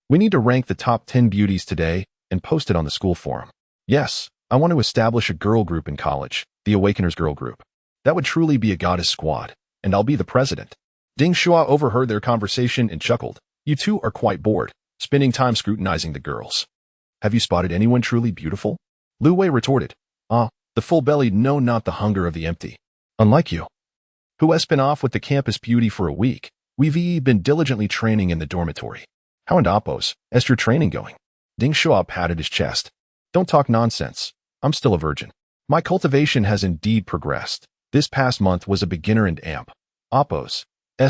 We need to rank the top 10 beauties today and post it on the school forum. Yes, I want to establish a girl group in college, the Awakeners Girl Group. That would truly be a goddess squad, and I'll be the president. Ding Shuo overheard their conversation and chuckled. You two are quite bored, spending time scrutinizing the girls. Have you spotted anyone truly beautiful? Lu Wei retorted. The full-bellied know not the hunger of the empty. Unlike you, who has been off with the campus beauty for a week, we've been diligently training in the dormitory. How and Oppos, is your training going? Ding Shuo patted his chest. Don't talk nonsense. I'm still a virgin. My cultivation has indeed progressed. This past month was a beginner and Oppos'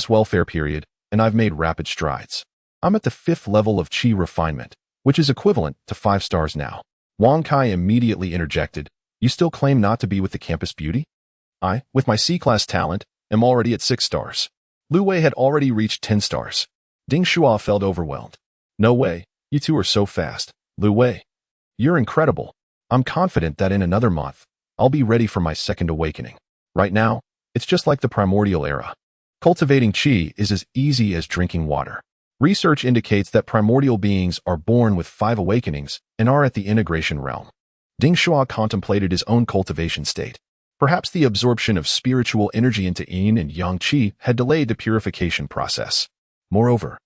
welfare period, and I've made rapid strides. I'm at the 5th level of Qi refinement, which is equivalent to 5 stars now. Wang Kai immediately interjected. You still claim not to be with the campus beauty? I, with my C-class talent, am already at 6 stars. Lu Wei had already reached 10 stars. Ding Shuo felt overwhelmed. No way, you two are so fast. Lu Wei, you're incredible. I'm confident that in another month, I'll be ready for my 2nd awakening. Right now, it's just like the primordial era. Cultivating Qi is as easy as drinking water. Research indicates that primordial beings are born with 5 awakenings and are at the integration realm. Ding Shuo contemplated his own cultivation state. Perhaps the absorption of spiritual energy into yin and yang qi had delayed the purification process. Moreover,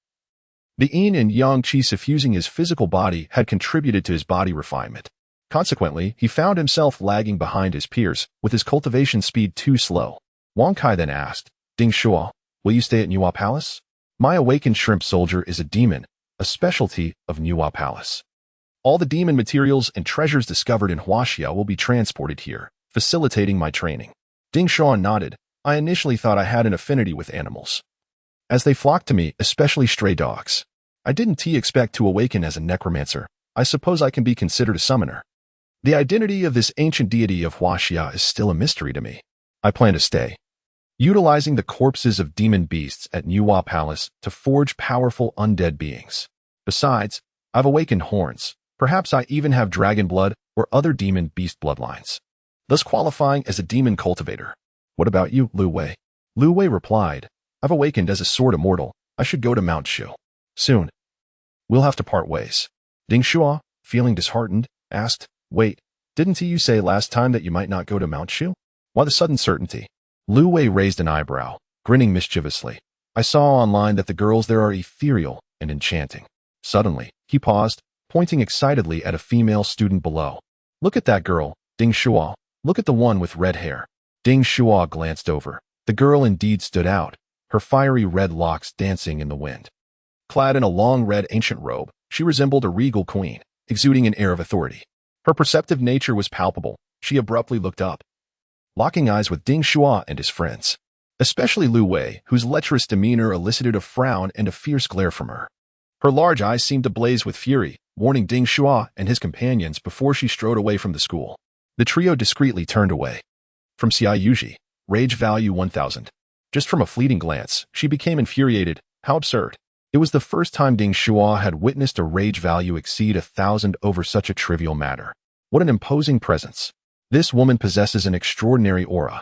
the yin and yang qi suffusing his physical body had contributed to his body refinement. Consequently, he found himself lagging behind his peers, with his cultivation speed too slow. Wang Kai then asked, Ding Shuo, will you stay at Nuwa Palace? My awakened shrimp soldier is a demon, a specialty of Nuwa Palace. All the demon materials and treasures discovered in Huaxia will be transported here, facilitating my training. Ding Shuo nodded. I initially thought I had an affinity with animals, as they flocked to me, especially stray dogs. I didn't expect to awaken as a necromancer. I suppose I can be considered a summoner. The identity of this ancient deity of Huaxia is still a mystery to me. I plan to stay, utilizing the corpses of demon beasts at Nuwa Palace to forge powerful undead beings. Besides, I've awakened horns. Perhaps I even have dragon blood or other demon beast bloodlines. thus qualifying as a demon cultivator. What about you, Lu Wei? Lu Wei replied, I've awakened as a sword immortal. I should go to Mount Shuo. Soon. We'll have to part ways. Ding Shuo, feeling disheartened, asked, Wait, didn't you say last time that you might not go to Mount Shuo? Why the sudden certainty? Lu Wei raised an eyebrow, grinning mischievously. I saw online that the girls there are ethereal and enchanting. Suddenly, he paused, pointing excitedly at a female student below. Look at that girl, Ding Shuo. Look at the one with red hair. Ding Shuo glanced over. The girl indeed stood out, her fiery red locks dancing in the wind. Clad in a long red ancient robe, she resembled a regal queen, exuding an air of authority. Her perceptive nature was palpable. She abruptly looked up, locking eyes with Ding Shuo and his friends, especially Lu Wei, whose lecherous demeanor elicited a frown and a fierce glare from her. Her large eyes seemed to blaze with fury, warning Ding Shuo and his companions before she strode away from the school. The trio discreetly turned away. From Xia Yuji, rage value 1000. Just from a fleeting glance, she became infuriated. How absurd. It was the first time Ding Shuo had witnessed a rage value exceed 1000 over such a trivial matter. What an imposing presence. This woman possesses an extraordinary aura.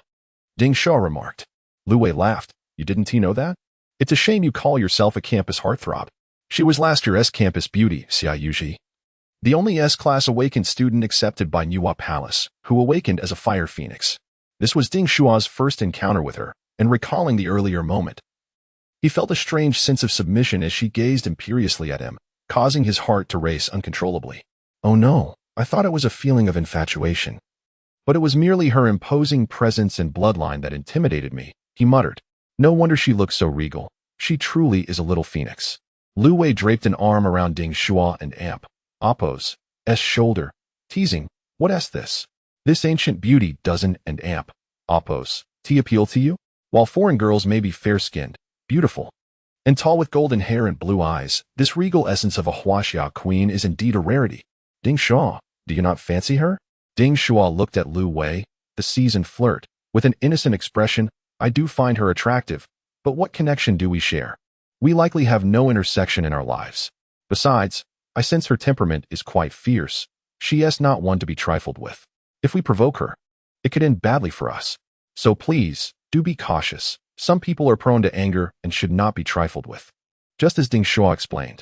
Ding Shuo remarked. Lu Wei laughed. You didn't know that? It's a shame you call yourself a campus heartthrob. She was last year's campus beauty, Xia Yuji. The only S-class awakened student accepted by Nuwa Palace, who awakened as a fire phoenix. This was Ding Shuo's first encounter with her, and recalling the earlier moment, he felt a strange sense of submission as she gazed imperiously at him, causing his heart to race uncontrollably. Oh no, I thought it was a feeling of infatuation. But it was merely her imposing presence and bloodline that intimidated me, he muttered. No wonder she looks so regal. She truly is a little phoenix. Lu Wei draped an arm around Ding Shuo and Amp, Oppo's, S shoulder, teasing, what is this? This ancient beauty doesn't and Amp, Oppo's, T appeal to you? While foreign girls may be fair-skinned, beautiful, and tall with golden hair and blue eyes, this regal essence of a Huaxia queen is indeed a rarity. Ding Shuo, do you not fancy her? Ding Shuo looked at Lu Wei, the seasoned flirt, with an innocent expression. I do find her attractive, but what connection do we share? We likely have no intersection in our lives. Besides, I sense her temperament is quite fierce. She is not one to be trifled with. If we provoke her, it could end badly for us. So please, do be cautious. Some people are prone to anger and should not be trifled with. Just as Ding Shuo explained.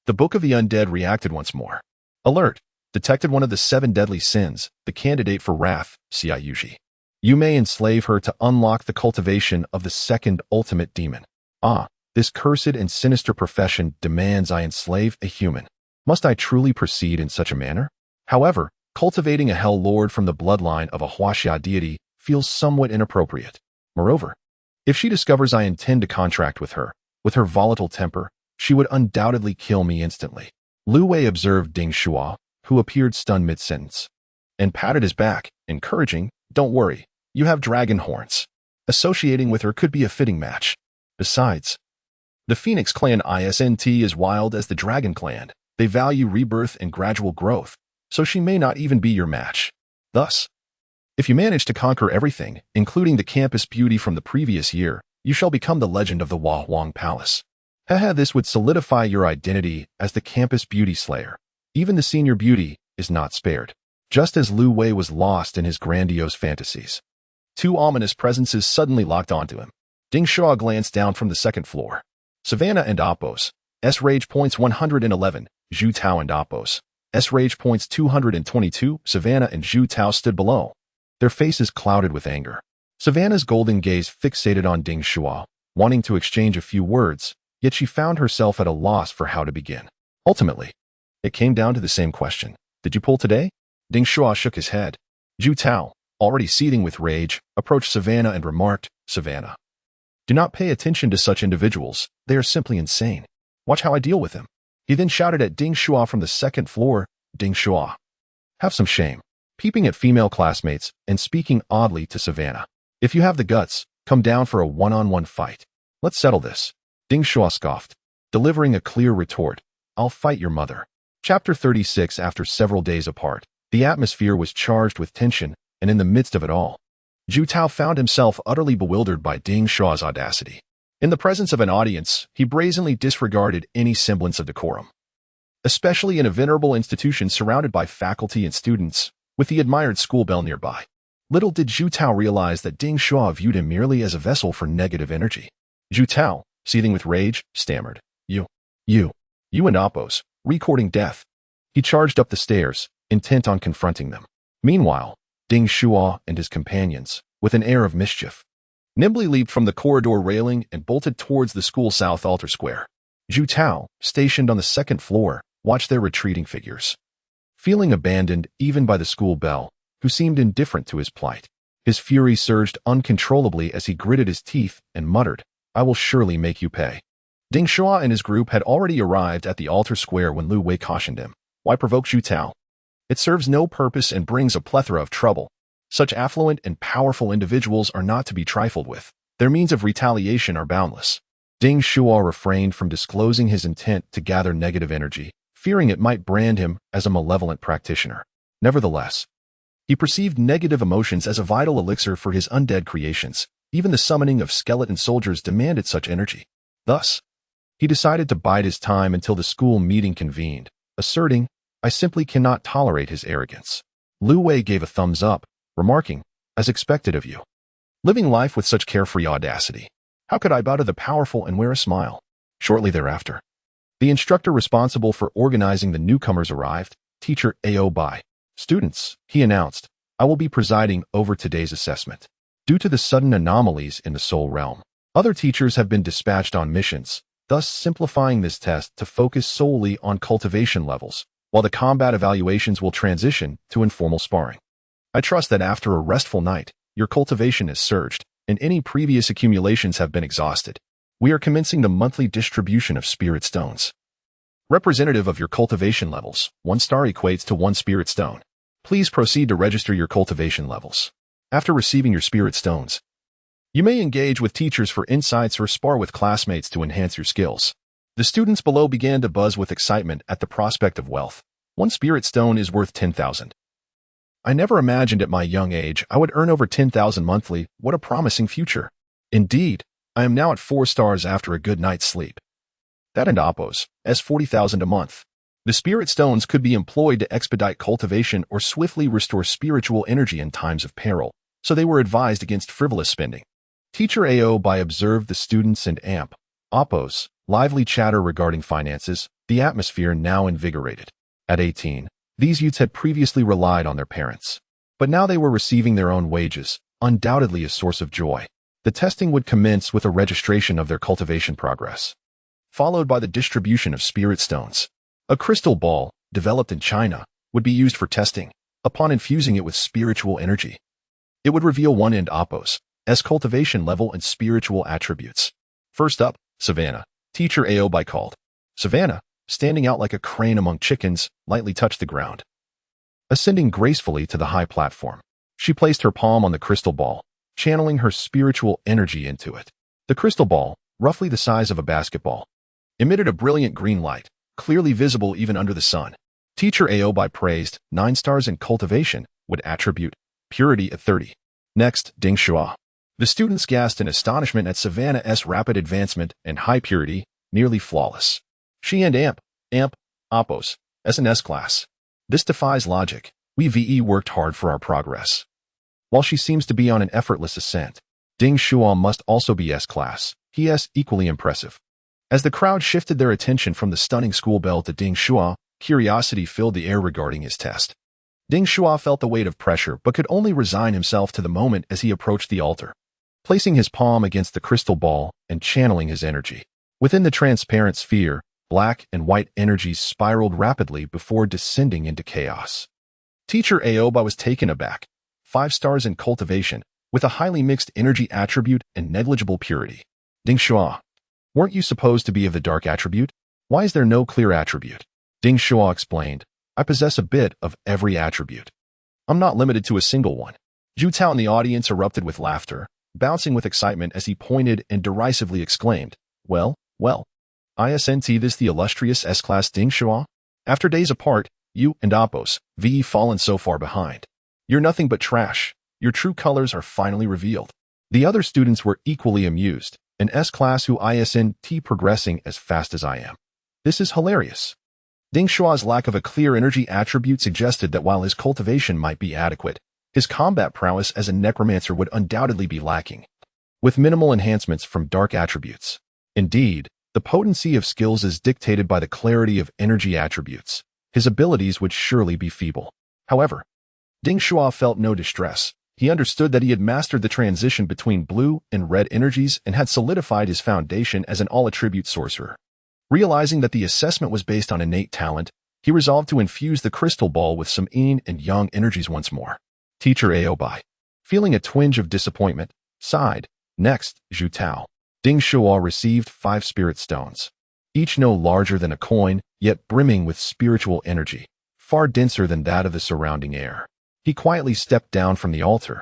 The Book of the Undead reacted once more. Alert! Detected one of the 7 deadly sins, the candidate for wrath, Xia Yuji. You may enslave her to unlock the cultivation of the second ultimate demon. Ah, this cursed and sinister profession demands I enslave a human. Must I truly proceed in such a manner? However, cultivating a hell lord from the bloodline of a Huaxia deity feels somewhat inappropriate. Moreover, if she discovers I intend to contract with her volatile temper, she would undoubtedly kill me instantly. Lu Wei observed Ding Shuo, who appeared stunned mid-sentence, and patted his back, encouraging, don't worry, you have dragon horns. Associating with her could be a fitting match. Besides, the Phoenix clan isn't as wild as the Dragon clan. They value rebirth and gradual growth, so she may not even be your match. Thus, if you manage to conquer everything, including the campus beauty from the previous year, you shall become the legend of the Huang Palace. Haha, this would solidify your identity as the campus beauty slayer. Even the senior beauty is not spared. Just as Lu Wei was lost in his grandiose fantasies, 2 ominous presences suddenly locked onto him. Ding Shuo glanced down from the 2nd floor. Savannah and Oppos, S rage points 111, Zhu Tao and Oppos, S rage points 222, Savannah and Zhu Tao stood below, their faces clouded with anger. Savannah's golden gaze fixated on Ding Shuo, wanting to exchange a few words, yet she found herself at a loss for how to begin. Ultimately, it came down to the same question. Did you pull today? Ding Shuo shook his head. Zhu Tao, already seething with rage, approached Savannah and remarked, Savannah, do not pay attention to such individuals. They are simply insane. Watch how I deal with them. He then shouted at Ding Shuo from the 2nd floor, Ding Shuo, have some shame. Peeping at female classmates and speaking oddly to Savannah. If you have the guts, come down for a one-on-one fight. Let's settle this. Ding Shuo scoffed, delivering a clear retort. I'll fight your mother. Chapter 36. After several days apart, the atmosphere was charged with tension, and in the midst of it all, Zhu Tao found himself utterly bewildered by Ding Shuo's audacity. In the presence of an audience, he brazenly disregarded any semblance of decorum. Especially in a venerable institution surrounded by faculty and students, with the admired school bell nearby. Little did Zhu Tao realize that Ding Shuo viewed him merely as a vessel for negative energy. Zhu Tao, seething with rage, stammered, You and Oppos, recording death. He charged up the stairs, intent on confronting them. Meanwhile, Ding Shuo and his companions, with an air of mischief, nimbly leaped from the corridor railing and bolted towards the school south altar square. Zhu Tao, stationed on the second floor, watched their retreating figures. Feeling abandoned even by the school belle, who seemed indifferent to his plight, his fury surged uncontrollably as he gritted his teeth and muttered, I will surely make you pay. Ding Shuo and his group had already arrived at the altar square when Lu Wei cautioned him. Why provoke Zhu Tao? It serves no purpose and brings a plethora of trouble. Such affluent and powerful individuals are not to be trifled with. Their means of retaliation are boundless. Ding Shuo refrained from disclosing his intent to gather negative energy, fearing it might brand him as a malevolent practitioner. Nevertheless, he perceived negative emotions as a vital elixir for his undead creations. Even the summoning of skeleton soldiers demanded such energy. Thus, he decided to bide his time until the school meeting convened, asserting, I simply cannot tolerate his arrogance. Lu Wei gave a thumbs up, remarking, as expected of you. Living life with such carefree audacity. How could I bow to the powerful and wear a smile? Shortly thereafter, the instructor responsible for organizing the newcomers arrived, Teacher Ao Bai. Students, he announced, I will be presiding over today's assessment. Due to the sudden anomalies in the soul realm, other teachers have been dispatched on missions, thus simplifying this test to focus solely on cultivation levels, while the combat evaluations will transition to informal sparring. I trust that after a restful night, your cultivation has surged, and any previous accumulations have been exhausted. We are commencing the monthly distribution of spirit stones. Representative of your cultivation levels, 1 star equates to 1 spirit stone. Please proceed to register your cultivation levels. After receiving your spirit stones, you may engage with teachers for insights or spar with classmates to enhance your skills. The students below began to buzz with excitement at the prospect of wealth. 1 spirit stone is worth 10,000. I never imagined at my young age I would earn over 10,000 monthly. What a promising future. Indeed, I am now at 4 stars after a good night's sleep. That and Oppos, as 40,000 a month. The spirit stones could be employed to expedite cultivation or swiftly restore spiritual energy in times of peril, so they were advised against frivolous spending. Teacher Ao Bai observed the students and Amp, Oppos, lively chatter regarding finances, the atmosphere now invigorated. At 18, these youths had previously relied on their parents, but now they were receiving their own wages, undoubtedly a source of joy. The testing would commence with a registration of their cultivation progress, followed by the distribution of spirit stones. A crystal ball, developed in China, would be used for testing. Upon infusing it with spiritual energy, it would reveal 1 end Oppos, as cultivation level and spiritual attributes. First up, Savannah. Teacher Ao Bai called. Savannah, standing out like a crane among chickens, lightly touched the ground. Ascending gracefully to the high platform, she placed her palm on the crystal ball, channeling her spiritual energy into it. The crystal ball, roughly the size of a basketball, emitted a brilliant green light, clearly visible even under the sun. Teacher Ao Bai praised 9 stars in cultivation, would attribute purity at 30. Next, Ding Shuo. The students gasped in astonishment at Savannah's rapid advancement and high purity, nearly flawless. She and Amp, Oppos, as an S-class. This defies logic. We VE worked hard for our progress. While she seems to be on an effortless ascent, Ding Shuo must also be S-class. He is equally impressive. As the crowd shifted their attention from the stunning school belle to Ding Shuo, curiosity filled the air regarding his test. Ding Shuo felt the weight of pressure but could only resign himself to the moment as he approached the altar, placing his palm against the crystal ball and channeling his energy. Within the transparent sphere, black and white energies spiraled rapidly before descending into chaos. Teacher Ao Bai was taken aback. 5 stars in cultivation, with a highly mixed energy attribute and negligible purity. Ding Shuo, weren't you supposed to be of the dark attribute? Why is there no clear attribute? Ding Shuo explained, I possess a bit of every attribute. I'm not limited to a single one. Zhu Tao in the audience erupted with laughter, bouncing with excitement as he pointed and derisively exclaimed, Well, isn't this the illustrious S-class Ding Shuo? After days apart, you and Oppos, VE fallen so far behind. You're nothing but trash. Your true colors are finally revealed. The other students were equally amused, an S-class who isn't progressing as fast as I am. This is hilarious. Ding Shuo's lack of a clear energy attribute suggested that while his cultivation might be adequate, his combat prowess as a necromancer would undoubtedly be lacking, with minimal enhancements from dark attributes. Indeed, the potency of skills is dictated by the clarity of energy attributes. His abilities would surely be feeble. However, Ding Shuo felt no distress. He understood that he had mastered the transition between blue and red energies and had solidified his foundation as an all-attribute sorcerer. Realizing that the assessment was based on innate talent, he resolved to infuse the crystal ball with some yin and yang energies once more. Teacher Aobai, feeling a twinge of disappointment, sighed. Next, Zhu Tao. Ding Shuo received 5 spirit stones, each no larger than a coin, yet brimming with spiritual energy, far denser than that of the surrounding air. He quietly stepped down from the altar,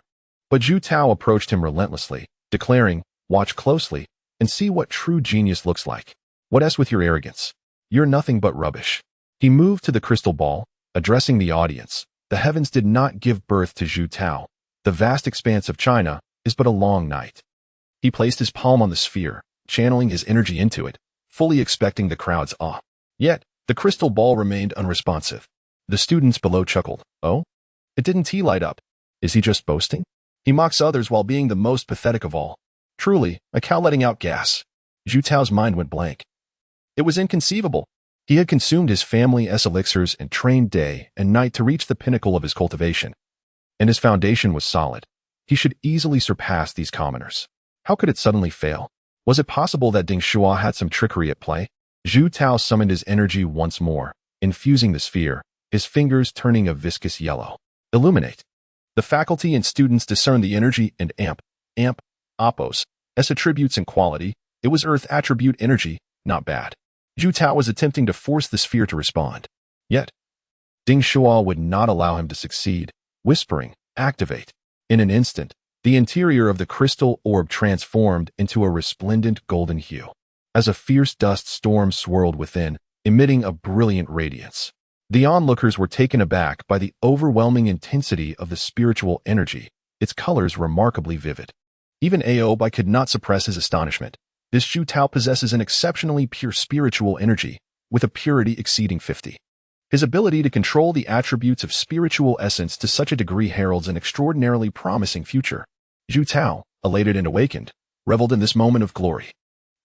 but Zhu Tao approached him relentlessly, declaring, "Watch closely and see what true genius looks like. What else with your arrogance? You're nothing but rubbish." He moved to the crystal ball, addressing the audience. The heavens did not give birth to Zhu Tao. The vast expanse of China is but a long night. He placed his palm on the sphere, channeling his energy into it, fully expecting the crowd's awe. Yet, the crystal ball remained unresponsive. The students below chuckled. "Oh? It didn't light up. Is he just boasting? He mocks others while being the most pathetic of all. Truly, a cow letting out gas." Zhu Tao's mind went blank. It was inconceivable. He had consumed his family's elixirs and trained day and night to reach the pinnacle of his cultivation, and his foundation was solid. He should easily surpass these commoners. How could it suddenly fail? Was it possible that Ding Shuo had some trickery at play? Zhu Tao summoned his energy once more, infusing the sphere, his fingers turning a viscous yellow. Illuminate. The faculty and students discerned the energy and Oppos, as attributes and quality. It was earth attribute energy, not bad. Zhu Tao was attempting to force the sphere to respond. Yet, Ding Shuo would not allow him to succeed, whispering, "Activate." In an instant, the interior of the crystal orb transformed into a resplendent golden hue, as a fierce dust storm swirled within, emitting a brilliant radiance. The onlookers were taken aback by the overwhelming intensity of the spiritual energy, its colors remarkably vivid. Even Aobai could not suppress his astonishment. This Zhu Tao possesses an exceptionally pure spiritual energy, with a purity exceeding 50. His ability to control the attributes of spiritual essence to such a degree heralds an extraordinarily promising future. Zhu Tao, elated and awakened, reveled in this moment of glory.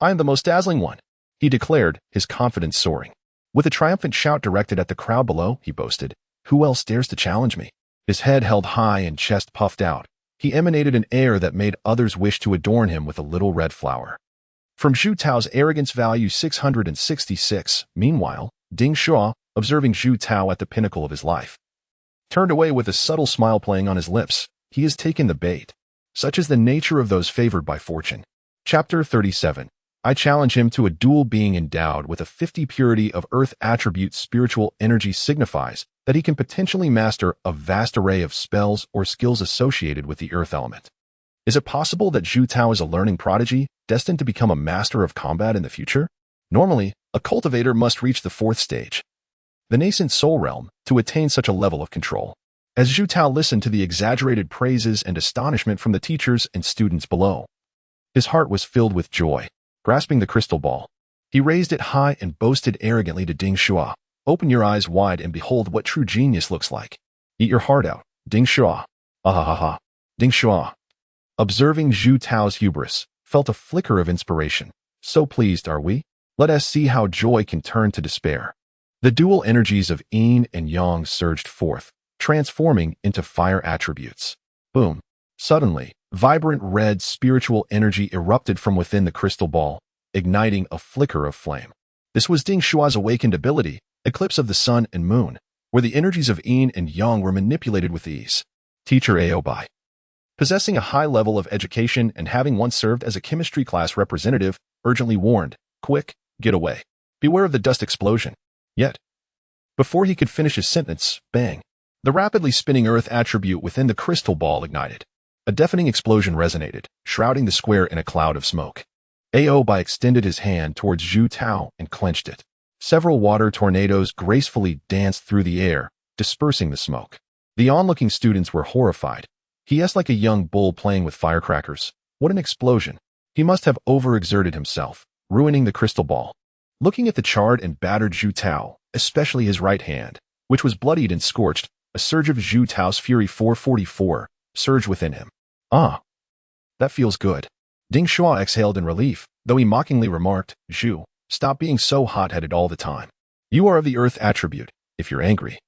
"I am the most dazzling one," he declared, his confidence soaring. With a triumphant shout directed at the crowd below, he boasted, "Who else dares to challenge me?" His head held high and chest puffed out. He emanated an air that made others wish to adorn him with a little red flower. From Zhu Tao's arrogance value 666, meanwhile, Ding Shuo, observing Zhu Tao at the pinnacle of his life, turned away with a subtle smile playing on his lips. He has taken the bait. Such is the nature of those favored by fortune. Chapter 37. I challenge him to a duel. Being endowed with a 50 purity of earth attribute spiritual energy signifies that he can potentially master a vast array of spells or skills associated with the earth element. Is it possible that Zhu Tao is a learning prodigy, destined to become a master of combat in the future? Normally, a cultivator must reach the 4th stage, the nascent soul realm, to attain such a level of control. As Zhu Tao listened to the exaggerated praises and astonishment from the teachers and students below, his heart was filled with joy. Grasping the crystal ball, he raised it high and boasted arrogantly to Ding Shuo, "Open your eyes wide and behold what true genius looks like. Eat your heart out, Ding Shuo." "Ah." Ding Shuo, observing Zhu Tao's hubris, felt a flicker of inspiration. "So pleased are we? Let us see how joy can turn to despair." The dual energies of yin and yang surged forth, transforming into fire attributes. Boom. Suddenly, vibrant red spiritual energy erupted from within the crystal ball, igniting a flicker of flame. This was Ding Shuo's awakened ability, eclipse of the sun and moon, where the energies of yin and yang were manipulated with ease. Teacher Aobai, possessing a high level of education and having once served as a chemistry class representative, urgently warned, "Quick, get away. Beware of the dust explosion." Yet, before he could finish his sentence, bang, the rapidly spinning earth attribute within the crystal ball ignited. A deafening explosion resonated, shrouding the square in a cloud of smoke. Aobai extended his hand towards Zhu Tao and clenched it. Several water tornadoes gracefully danced through the air, dispersing the smoke. The onlooking students were horrified. He is like a young bull playing with firecrackers. What an explosion! He must have overexerted himself, ruining the crystal ball. Looking at the charred and battered Zhu Tao, especially his right hand, which was bloodied and scorched, A surge of Zhu Tao's Fury 444 surged within him. Ah, that feels good. Ding Shuo exhaled in relief, though he mockingly remarked, Zhu, stop being so hot-headed all the time. You are of the earth attribute. If you're angry,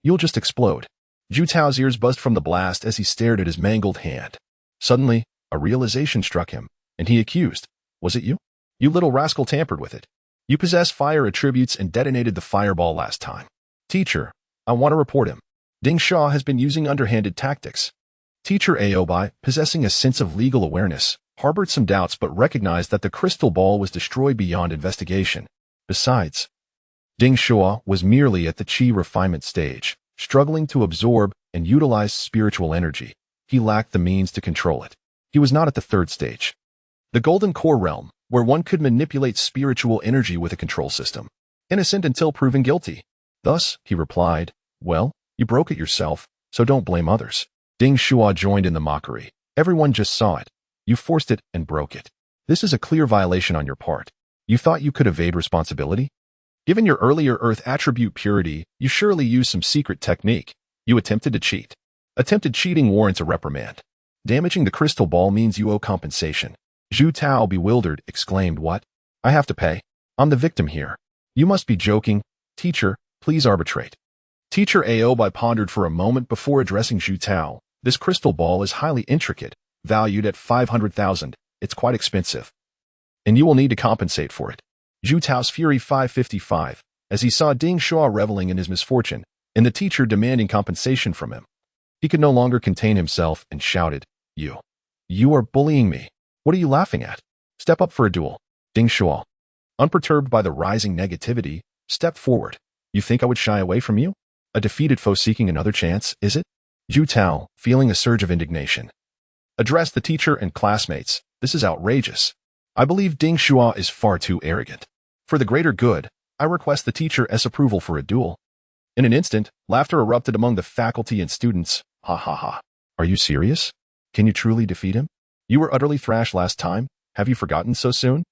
you'll just explode. Zhu Tao's ears buzzed from the blast as he stared at his mangled hand. Suddenly, a realization struck him, and he accused, was it you? You little rascal tampered with it. You possess fire attributes and detonated the fireball last time. Teacher, I want to report him. Ding Shuo has been using underhanded tactics. Teacher Aobai, possessing a sense of legal awareness, harbored some doubts but recognized that the crystal ball was destroyed beyond investigation. Besides, Ding Shuo was merely at the qi refinement stage, struggling to absorb and utilize spiritual energy. He lacked the means to control it. He was not at the third stage, the golden core realm, where one could manipulate spiritual energy with a control system. Innocent until proven guilty. Thus, he replied, well, you broke it yourself, so don't blame others. Ding Shuo joined in the mockery. Everyone just saw it. You forced it and broke it. This is a clear violation on your part. You thought you could evade responsibility? Given your earlier earth attribute purity, you surely used some secret technique. You attempted to cheat. Attempted cheating warrants a reprimand. Damaging the crystal ball means you owe compensation. Zhu Tao, bewildered, exclaimed, what? I have to pay? I'm the victim here. You must be joking. Teacher, please arbitrate. Teacher Aobai pondered for a moment before addressing Zhu Tao. This crystal ball is highly intricate, valued at 500,000. It's quite expensive. And you will need to compensate for it. Zhu Tao's Fury 555, as he saw Ding Shuo reveling in his misfortune, and the teacher demanding compensation from him. He could no longer contain himself and shouted, You are bullying me. What are you laughing at? Step up for a duel. Ding Shuo, unperturbed by the rising negativity, stepped forward. You think I would shy away from you? A defeated foe seeking another chance, is it? Zhu Tao, feeling a surge of indignation, addressed the teacher and classmates. This is outrageous. I believe Ding Shuo is far too arrogant. For the greater good, I request the teacher's approval for a duel. In an instant, laughter erupted among the faculty and students. Ha ha ha. Are you serious? Can you truly defeat him? You were utterly thrashed last time. Have you forgotten so soon?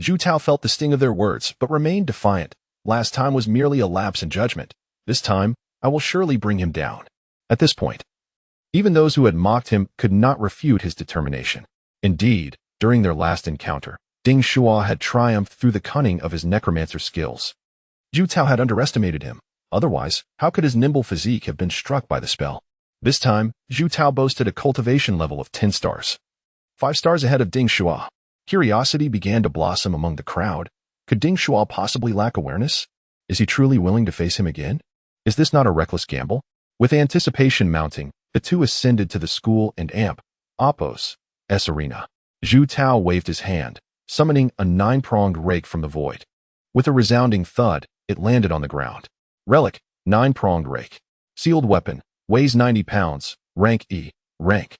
Zhu Tao felt the sting of their words, but remained defiant. Last time was merely a lapse in judgment. This time, I will surely bring him down. At this point, even those who had mocked him could not refute his determination. Indeed, during their last encounter, Ding Shuo had triumphed through the cunning of his necromancer skills. Zhu Tao had underestimated him. Otherwise, how could his nimble physique have been struck by the spell? This time, Zhu Tao boasted a cultivation level of 10 stars. 5 stars ahead of Ding Shuo. Curiosity began to blossom among the crowd. Could Ding Shuo possibly lack awareness? Is he truly willing to face him again? Is this not a reckless gamble? With anticipation mounting, the two ascended to the school and Oppo's arena. Zhu Tao waved his hand, summoning a 9-pronged rake from the void. With a resounding thud, it landed on the ground. Relic, 9-pronged rake. Sealed weapon, weighs 90 pounds, rank E, rank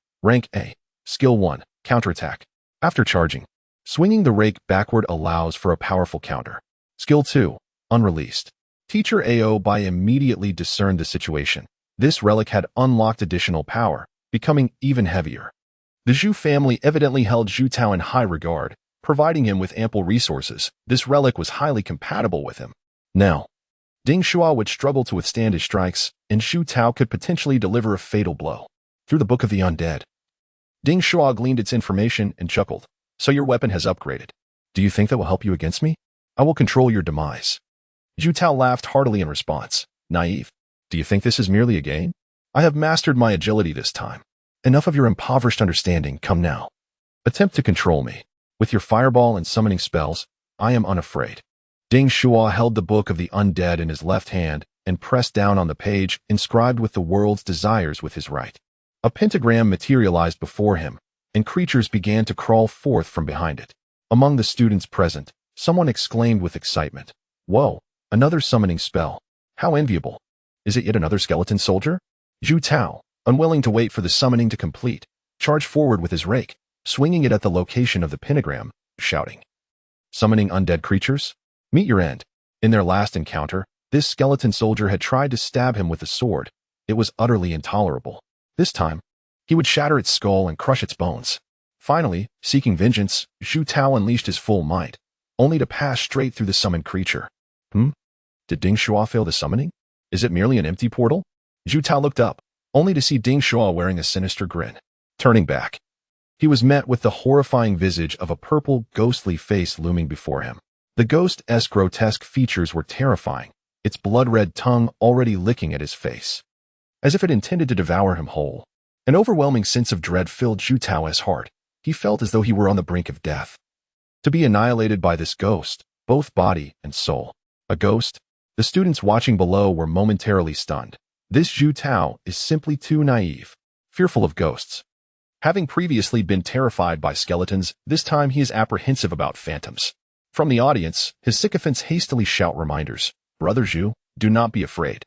A. Skill 1, counterattack. After charging, swinging the rake backward allows for a powerful counter. Skill 2, unreleased. Teacher Aobai immediately discerned the situation. This relic had unlocked additional power, becoming even heavier. The Zhu family evidently held Zhu Tao in high regard, providing him with ample resources. This relic was highly compatible with him. Now, Ding Shuo would struggle to withstand his strikes, and Zhu Tao could potentially deliver a fatal blow. Through the Book of the Undead, Ding Shuo gleaned its information and chuckled. So your weapon has upgraded. Do you think that will help you against me? I will control your demise. Zhu Tao laughed heartily in response. Naive. Do you think this is merely a game? I have mastered my agility this time. Enough of your impoverished understanding, come now. Attempt to control me. With your fireball and summoning spells, I am unafraid. Ding Shuo held the Book of the Undead in his left hand and pressed down on the page inscribed with the world's desires with his right. A pentagram materialized before him, and creatures began to crawl forth from behind it. Among the students present, someone exclaimed with excitement, Whoa, another summoning spell. How enviable. Is it yet another skeleton soldier? Zhu Tao, unwilling to wait for the summoning to complete, charged forward with his rake, swinging it at the location of the pentagram, shouting, Summoning undead creatures? Meet your end. In their last encounter, this skeleton soldier had tried to stab him with a sword. It was utterly intolerable. This time, he would shatter its skull and crush its bones. Finally, seeking vengeance, Zhu Tao unleashed his full might, only to pass straight through the summoned creature. Did Ding Shuo fail the summoning? Is it merely an empty portal? Zhu Tao looked up, only to see Ding Shuo wearing a sinister grin. Turning back, he was met with the horrifying visage of a purple, ghostly face looming before him. The ghost's grotesque features were terrifying, its blood-red tongue already licking at his face, as if it intended to devour him whole. An overwhelming sense of dread filled Zhu Tao's heart. He felt as though he were on the brink of death. To be annihilated by this ghost, both body and soul. A ghost? The students watching below were momentarily stunned. This Zhu Tao is simply too naive, fearful of ghosts. Having previously been terrified by skeletons, this time he is apprehensive about phantoms. From the audience, his sycophants hastily shout reminders. Brother Zhu, do not be afraid.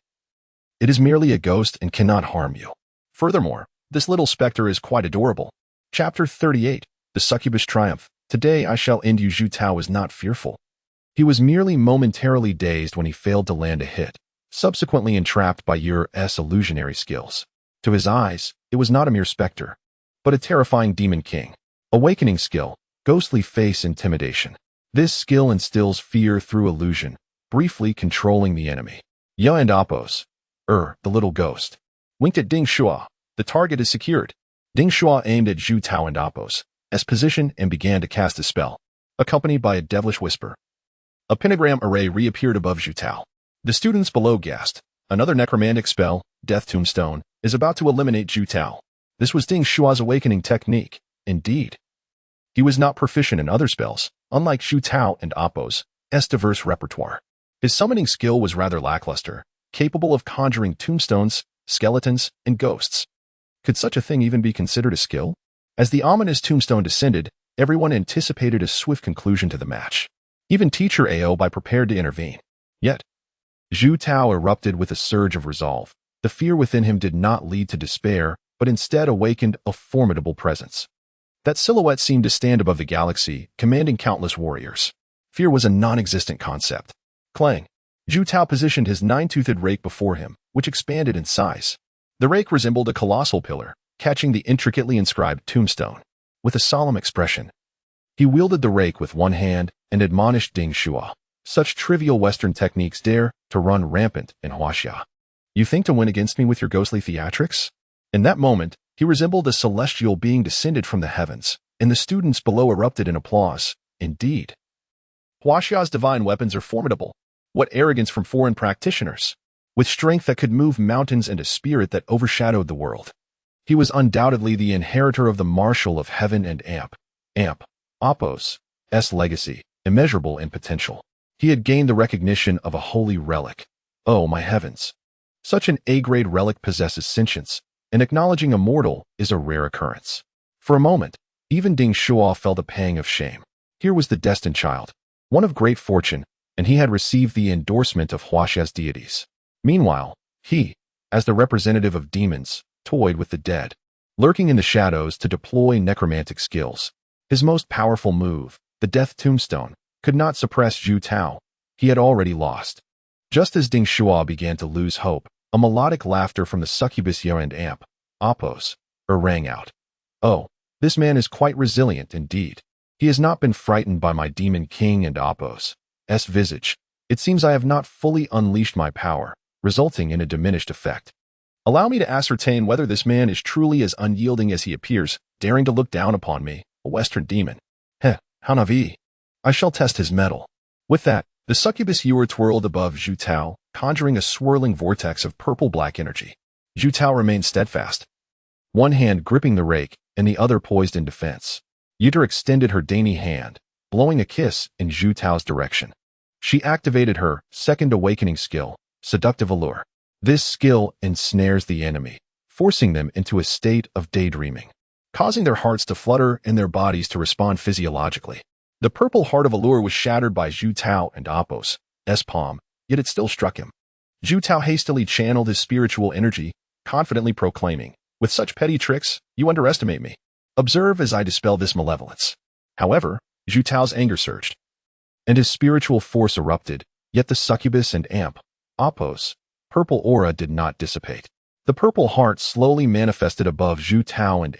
It is merely a ghost and cannot harm you. Furthermore, this little specter is quite adorable. Chapter 38, The Succubus Triumph. Today I shall end you. Zhu Tao was not fearful. He was merely momentarily dazed when he failed to land a hit, subsequently entrapped by Yu's illusionary skills. To his eyes, it was not a mere specter, but a terrifying demon king. Awakening skill, ghostly face intimidation. This skill instills fear through illusion, briefly controlling the enemy. Yu and Appos, the little ghost, winked at Ding Shuo. The target is secured. Ding Shuo aimed at Zhu Tao and Appos' position and began to cast a spell, accompanied by a devilish whisper. A pentagram array reappeared above Zhu Tao. The students below gasped. Another necromantic spell, Death Tombstone, is about to eliminate Zhu Tao. This was Ding Shuo's awakening technique. Indeed, he was not proficient in other spells, unlike Zhu Tao and Appos' diverse repertoire. His summoning skill was rather lackluster, capable of conjuring tombstones, skeletons, and ghosts. Could such a thing even be considered a skill? As the ominous tombstone descended, everyone anticipated a swift conclusion to the match. Even teacher Aobai prepared to intervene. Yet, Zhu Tao erupted with a surge of resolve. The fear within him did not lead to despair, but instead awakened a formidable presence. That silhouette seemed to stand above the galaxy, commanding countless warriors. Fear was a non-existent concept. Clang! Zhu Tao positioned his nine-toothed rake before him, which expanded in size. The rake resembled a colossal pillar, catching the intricately inscribed tombstone. With a solemn expression, he wielded the rake with one hand and admonished Ding Shuo. Such trivial Western techniques dare to run rampant in Huaxia. You think to win against me with your ghostly theatrics? In that moment, he resembled a celestial being descended from the heavens, and the students below erupted in applause. Indeed, Huaxia's divine weapons are formidable. What arrogance from foreign practitioners! With strength that could move mountains and a spirit that overshadowed the world. He was undoubtedly the inheritor of the Marshal of Heaven and Appos' legacy, immeasurable in potential. He had gained the recognition of a holy relic. Oh, my heavens! Such an A-grade relic possesses sentience, and acknowledging a mortal is a rare occurrence. For a moment, even Ding Shuo felt a pang of shame. Here was the destined child, one of great fortune, and he had received the endorsement of Huaxia's deities. Meanwhile, he, as the representative of demons, toyed with the dead, lurking in the shadows to deploy necromantic skills. His most powerful move, the Death Tombstone, could not suppress Zhu Tao. He had already lost. Just as Ding Shuo began to lose hope, a melodic laughter from the succubus Yu and Appos rang out. Oh, this man is quite resilient indeed. He has not been frightened by my demon king and Appos' visage. It seems I have not fully unleashed my power, resulting in a diminished effect. Allow me to ascertain whether this man is truly as unyielding as he appears, daring to look down upon me, a Western demon. How naive. I shall test his mettle. With that, the succubus Yu twirled above Zhu Tao, conjuring a swirling vortex of purple-black energy. Zhu Tao remained steadfast, one hand gripping the rake and the other poised in defense. Yu extended her dainty hand, blowing a kiss in Zhu Tao's direction. She activated her second awakening skill, Seductive Allure. This skill ensnares the enemy, forcing them into a state of daydreaming, causing their hearts to flutter and their bodies to respond physiologically. The purple heart of Allure was shattered by Zhu Tao and Appos' palm, yet it still struck him. Zhu Tao hastily channeled his spiritual energy, confidently proclaiming, "With such petty tricks, you underestimate me. Observe as I dispel this malevolence." However, Zhu Tao's anger surged, and his spiritual force erupted, yet the succubus and Appos' purple aura did not dissipate. The purple heart slowly manifested above Zhu Tao and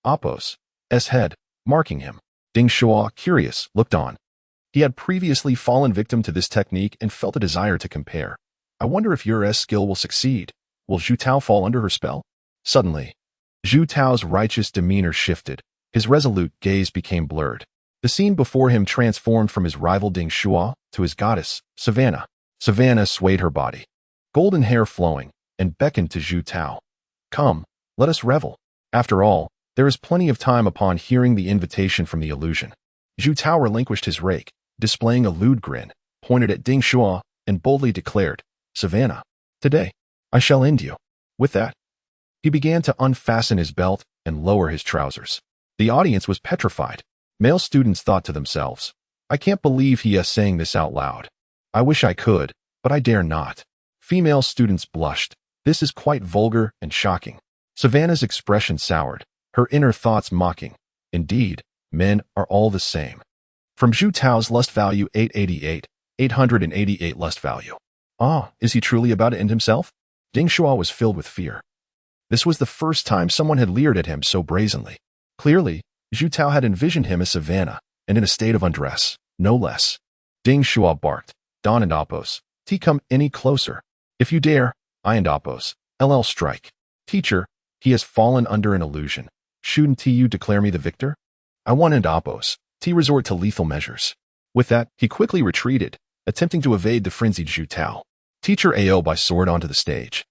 Appos' head, marking him. Ding Shuo, curious, looked on. He had previously fallen victim to this technique and felt a desire to compare. I wonder if Yu's skill will succeed. Will Zhu Tao fall under her spell? Suddenly, Zhu Tao's righteous demeanor shifted. His resolute gaze became blurred. The scene before him transformed from his rival Ding Shuo to his goddess, Savannah. Savannah swayed her body, golden hair flowing, and beckoned to Zhu Tao. Come, let us revel. After all, there is plenty of time upon hearing the invitation from the illusion. Zhu Tao relinquished his rake, displaying a lewd grin, pointed at Ding Shuo, and boldly declared, Savannah, today, I shall end you. With that, he began to unfasten his belt and lower his trousers. The audience was petrified. Male students thought to themselves, I can't believe he is saying this out loud. I wish I could, but I dare not. Female students blushed. This is quite vulgar and shocking. Savannah's expression soured, her inner thoughts mocking. Indeed, men are all the same. From Zhu Tao's lust value 888 lust value. Ah, is he truly about to end himself? Ding Shuo was filled with fear. This was the first time someone had leered at him so brazenly. Clearly, Zhu Tao had envisioned him as Savannah, and in a state of undress, no less. Ding Shuo barked, Don and Appos, T come any closer. If you dare, I and Appos, LL strike. Teacher, he has fallen under an illusion. Shouldn't you declare me the victor? I want and Appos, T resort to lethal measures. With that, he quickly retreated, attempting to evade the frenzied Zhu Tao. Teacher AO by sword onto the stage.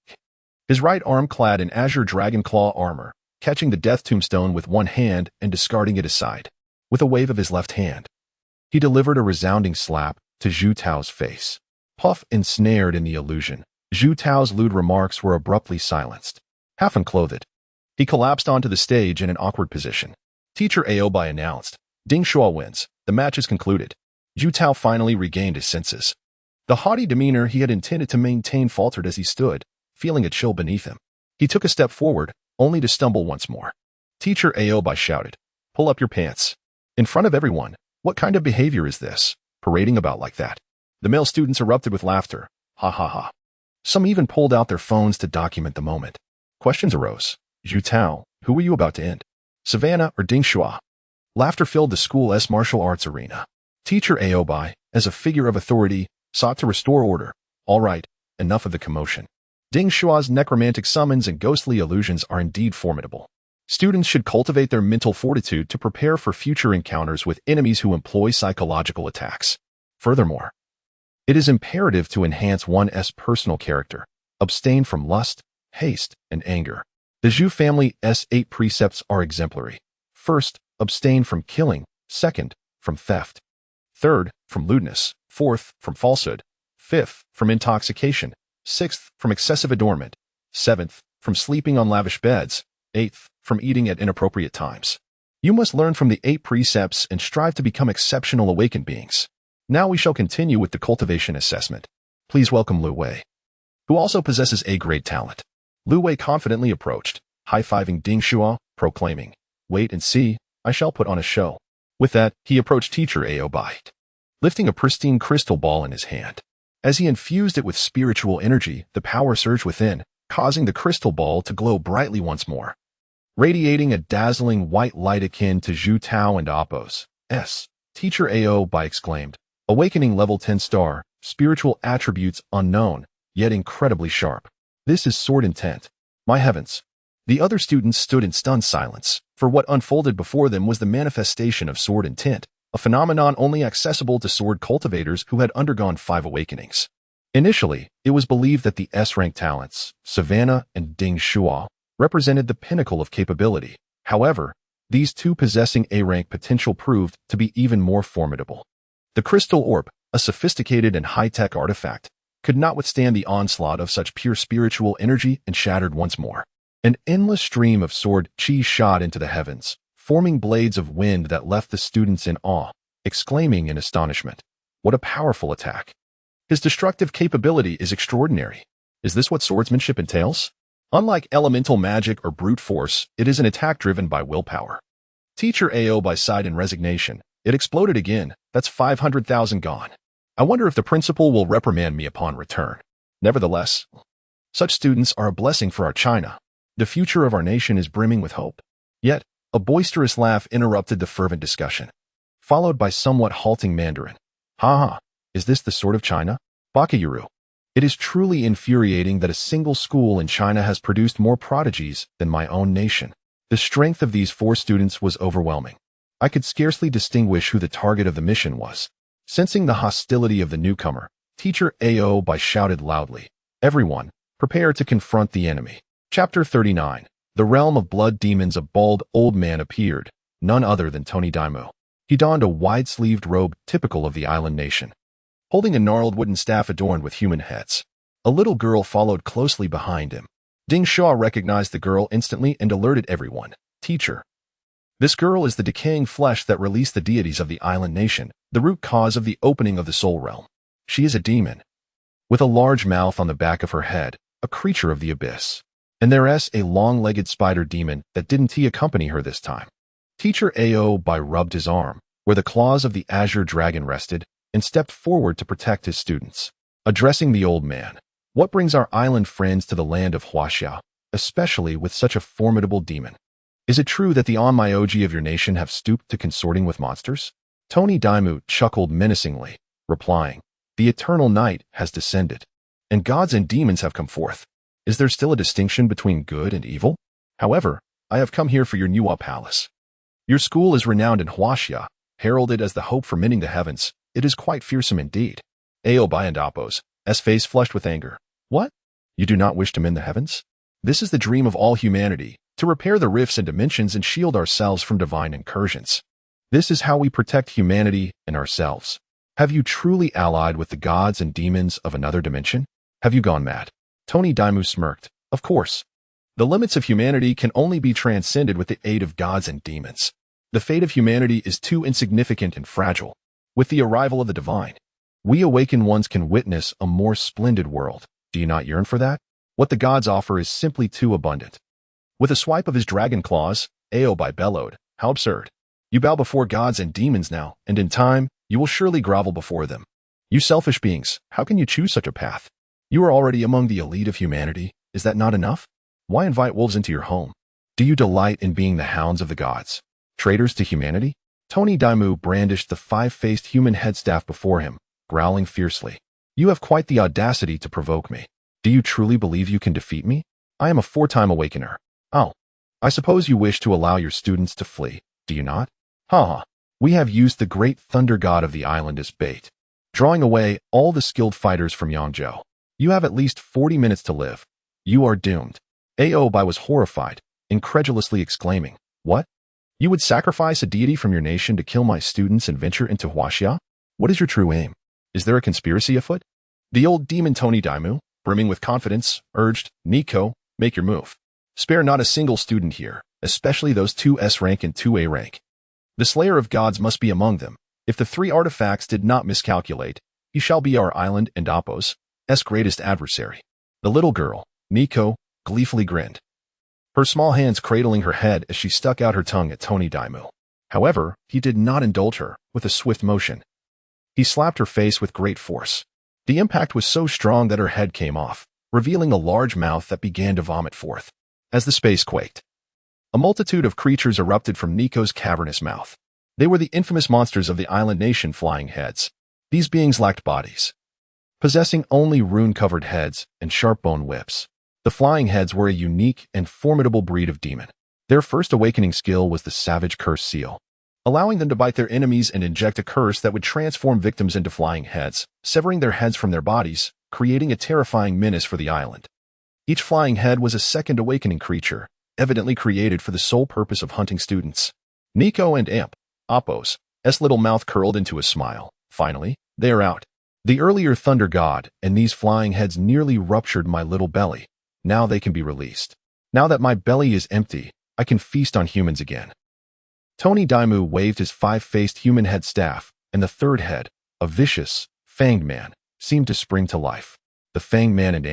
His right arm clad in azure dragon claw armor, catching the death tombstone with one hand and discarding it aside. With a wave of his left hand, he delivered a resounding slap to Zhu Tao's face. Puff ensnared in the illusion, Zhu Tao's lewd remarks were abruptly silenced. Half unclothed, he collapsed onto the stage in an awkward position. Teacher Aobai announced, Ding Shuo wins. The match is concluded. Zhu Tao finally regained his senses. The haughty demeanor he had intended to maintain faltered as he stood, feeling a chill beneath him. He took a step forward, only to stumble once more. Teacher Aobai shouted, pull up your pants. In front of everyone, what kind of behavior is this, parading about like that? The male students erupted with laughter. Ha ha ha. Some even pulled out their phones to document the moment. Questions arose. Zhu Tao, who were you about to end? Savannah or Ding Shuo? Laughter filled the school's martial arts arena. Teacher Aobai, as a figure of authority, sought to restore order. All right, enough of the commotion. Ding Shuo's necromantic summons and ghostly illusions are indeed formidable. Students should cultivate their mental fortitude to prepare for future encounters with enemies who employ psychological attacks. Furthermore, it is imperative to enhance one's personal character, abstain from lust, haste, and anger. The Zhu family's 8 precepts are exemplary. First, abstain from killing. Second, from theft. Third, from lewdness. Fourth, from falsehood. Fifth, from intoxication. Sixth, from excessive adornment. Seventh, from sleeping on lavish beds. Eighth, from eating at inappropriate times. You must learn from the 8 precepts and strive to become exceptional awakened beings. Now we shall continue with the cultivation assessment. Please welcome Lu Wei, who also possesses A-grade talent. Lu Wei confidently approached, high-fiving Ding Shuo, proclaiming, wait and see, I shall put on a show. With that, he approached Teacher Aobai, lifting a pristine crystal ball in his hand. As he infused it with spiritual energy, the power surged within, causing the crystal ball to glow brightly once more, radiating a dazzling white light akin to Zhu Tao and Appos. Teacher Aobai exclaimed, awakening level 10 star, spiritual attributes unknown, yet incredibly sharp. This is sword intent. My heavens. The other students stood in stunned silence, for what unfolded before them was the manifestation of sword intent, a phenomenon only accessible to sword cultivators who had undergone 5 awakenings. Initially, it was believed that the S-rank talents, Savannah and Ding Shuo, represented the pinnacle of capability. However, these two possessing A-rank potential proved to be even more formidable. The crystal orb, a sophisticated and high-tech artifact, could not withstand the onslaught of such pure spiritual energy and shattered once more. An endless stream of sword chi shot into the heavens, forming blades of wind that left the students in awe, exclaiming in astonishment, what a powerful attack. His destructive capability is extraordinary. Is this what swordsmanship entails? Unlike elemental magic or brute force, it is an attack driven by willpower. Teacher Aobai sighed in resignation. It exploded again. That's 500,000 gone. I wonder if the principal will reprimand me upon return. Nevertheless, such students are a blessing for our China. The future of our nation is brimming with hope. Yet, a boisterous laugh interrupted the fervent discussion, followed by somewhat halting Mandarin. Ha ha, is this the sort of China? Bakayuru. It is truly infuriating that a single school in China has produced more prodigies than my own nation. The strength of these 4 students was overwhelming. I could scarcely distinguish who the target of the mission was. Sensing the hostility of the newcomer, Teacher Ao shouted loudly, "Everyone, prepare to confront the enemy." Chapter 39. The realm of blood demons. A bald old man appeared, none other than Tony Daimyo. He donned a wide-sleeved robe typical of the island nation, holding a gnarled wooden staff adorned with human heads. A little girl followed closely behind him. Ding Shuo recognized the girl instantly and alerted everyone. "Teacher, this girl is the decaying flesh that released the deities of the island nation, the root cause of the opening of the soul realm. She is a demon, with a large mouth on the back of her head, a creature of the abyss. And there's a long-legged spider demon that didn't accompany her this time." Teacher Ao rubbed his arm, where the claws of the azure dragon rested, and stepped forward to protect his students. Addressing the old man, "What brings our island friends to the land of Huaxia, especially with such a formidable demon? Is it true that the mythology of your nation have stooped to consorting with monsters?" Tony Daimyo chuckled menacingly, replying, "The eternal night has descended, and gods and demons have come forth. Is there still a distinction between good and evil? However, I have come here for your Nuwa palace. Your school is renowned in Huaxia, heralded as the hope for mending the heavens. It is quite fearsome indeed." Ao and Apo's face flushed with anger. "What? You do not wish to mend the heavens? This is the dream of all humanity, to repair the rifts and dimensions and shield ourselves from divine incursions. This is how we protect humanity and ourselves. Have you truly allied with the gods and demons of another dimension? Have you gone mad?" Tony Daimyo smirked. "Of course. The limits of humanity can only be transcended with the aid of gods and demons. The fate of humanity is too insignificant and fragile. With the arrival of the divine, we awakened ones can witness a more splendid world. Do you not yearn for that? What the gods offer is simply too abundant." With a swipe of his dragon claws, Ao bellowed, "How absurd. You bow before gods and demons now, and in time, you will surely grovel before them. You selfish beings, how can you choose such a path? You are already among the elite of humanity. Is that not enough? Why invite wolves into your home? Do you delight in being the hounds of the gods? Traitors to humanity?" Tony Daimyo brandished the 5-faced human head staff before him, growling fiercely. "You have quite the audacity to provoke me. Do you truly believe you can defeat me? I am a 4-time awakener. Oh, I suppose you wish to allow your students to flee, do you not? Ha! We have used the great thunder god of the island as bait, drawing away all the skilled fighters from Yangzhou. You have at least 40 minutes to live. You are doomed." Ao was horrified, incredulously exclaiming, "What? You would sacrifice a deity from your nation to kill my students and venture into Huaxia? What is your true aim? Is there a conspiracy afoot?" The old demon Tony Daimyo, brimming with confidence, urged, "Nico, make your move. Spare not a single student here, especially those 2S rank and 2A rank. The Slayer of Gods must be among them. If the 3 artifacts did not miscalculate, he shall be our island and Apo's greatest adversary." The little girl, Nico, gleefully grinned, her small hands cradling her head as she stuck out her tongue at Tony Daimyo. However, he did not indulge her. With a swift motion, he slapped her face with great force. The impact was so strong that her head came off, revealing a large mouth that began to vomit forth. As the space quaked, a multitude of creatures erupted from Nico's cavernous mouth. They were the infamous monsters of the island nation, flying heads. These beings lacked bodies, possessing only rune-covered heads and sharp-bone whips. The flying heads were a unique and formidable breed of demon. Their first awakening skill was the Savage Curse Seal, allowing them to bite their enemies and inject a curse that would transform victims into flying heads, severing their heads from their bodies, creating a terrifying menace for the island. Each flying head was a second awakening creature, evidently created for the sole purpose of hunting students. Nico and Apo's little mouth curled into a smile. Finally, they are out. The earlier thunder god and these flying heads nearly ruptured my little belly. Now they can be released. Now that my belly is empty, I can feast on humans again." Tony Daimyo waved his 5-faced human head staff, and the third head, a vicious, fanged man, seemed to spring to life. The fanged man and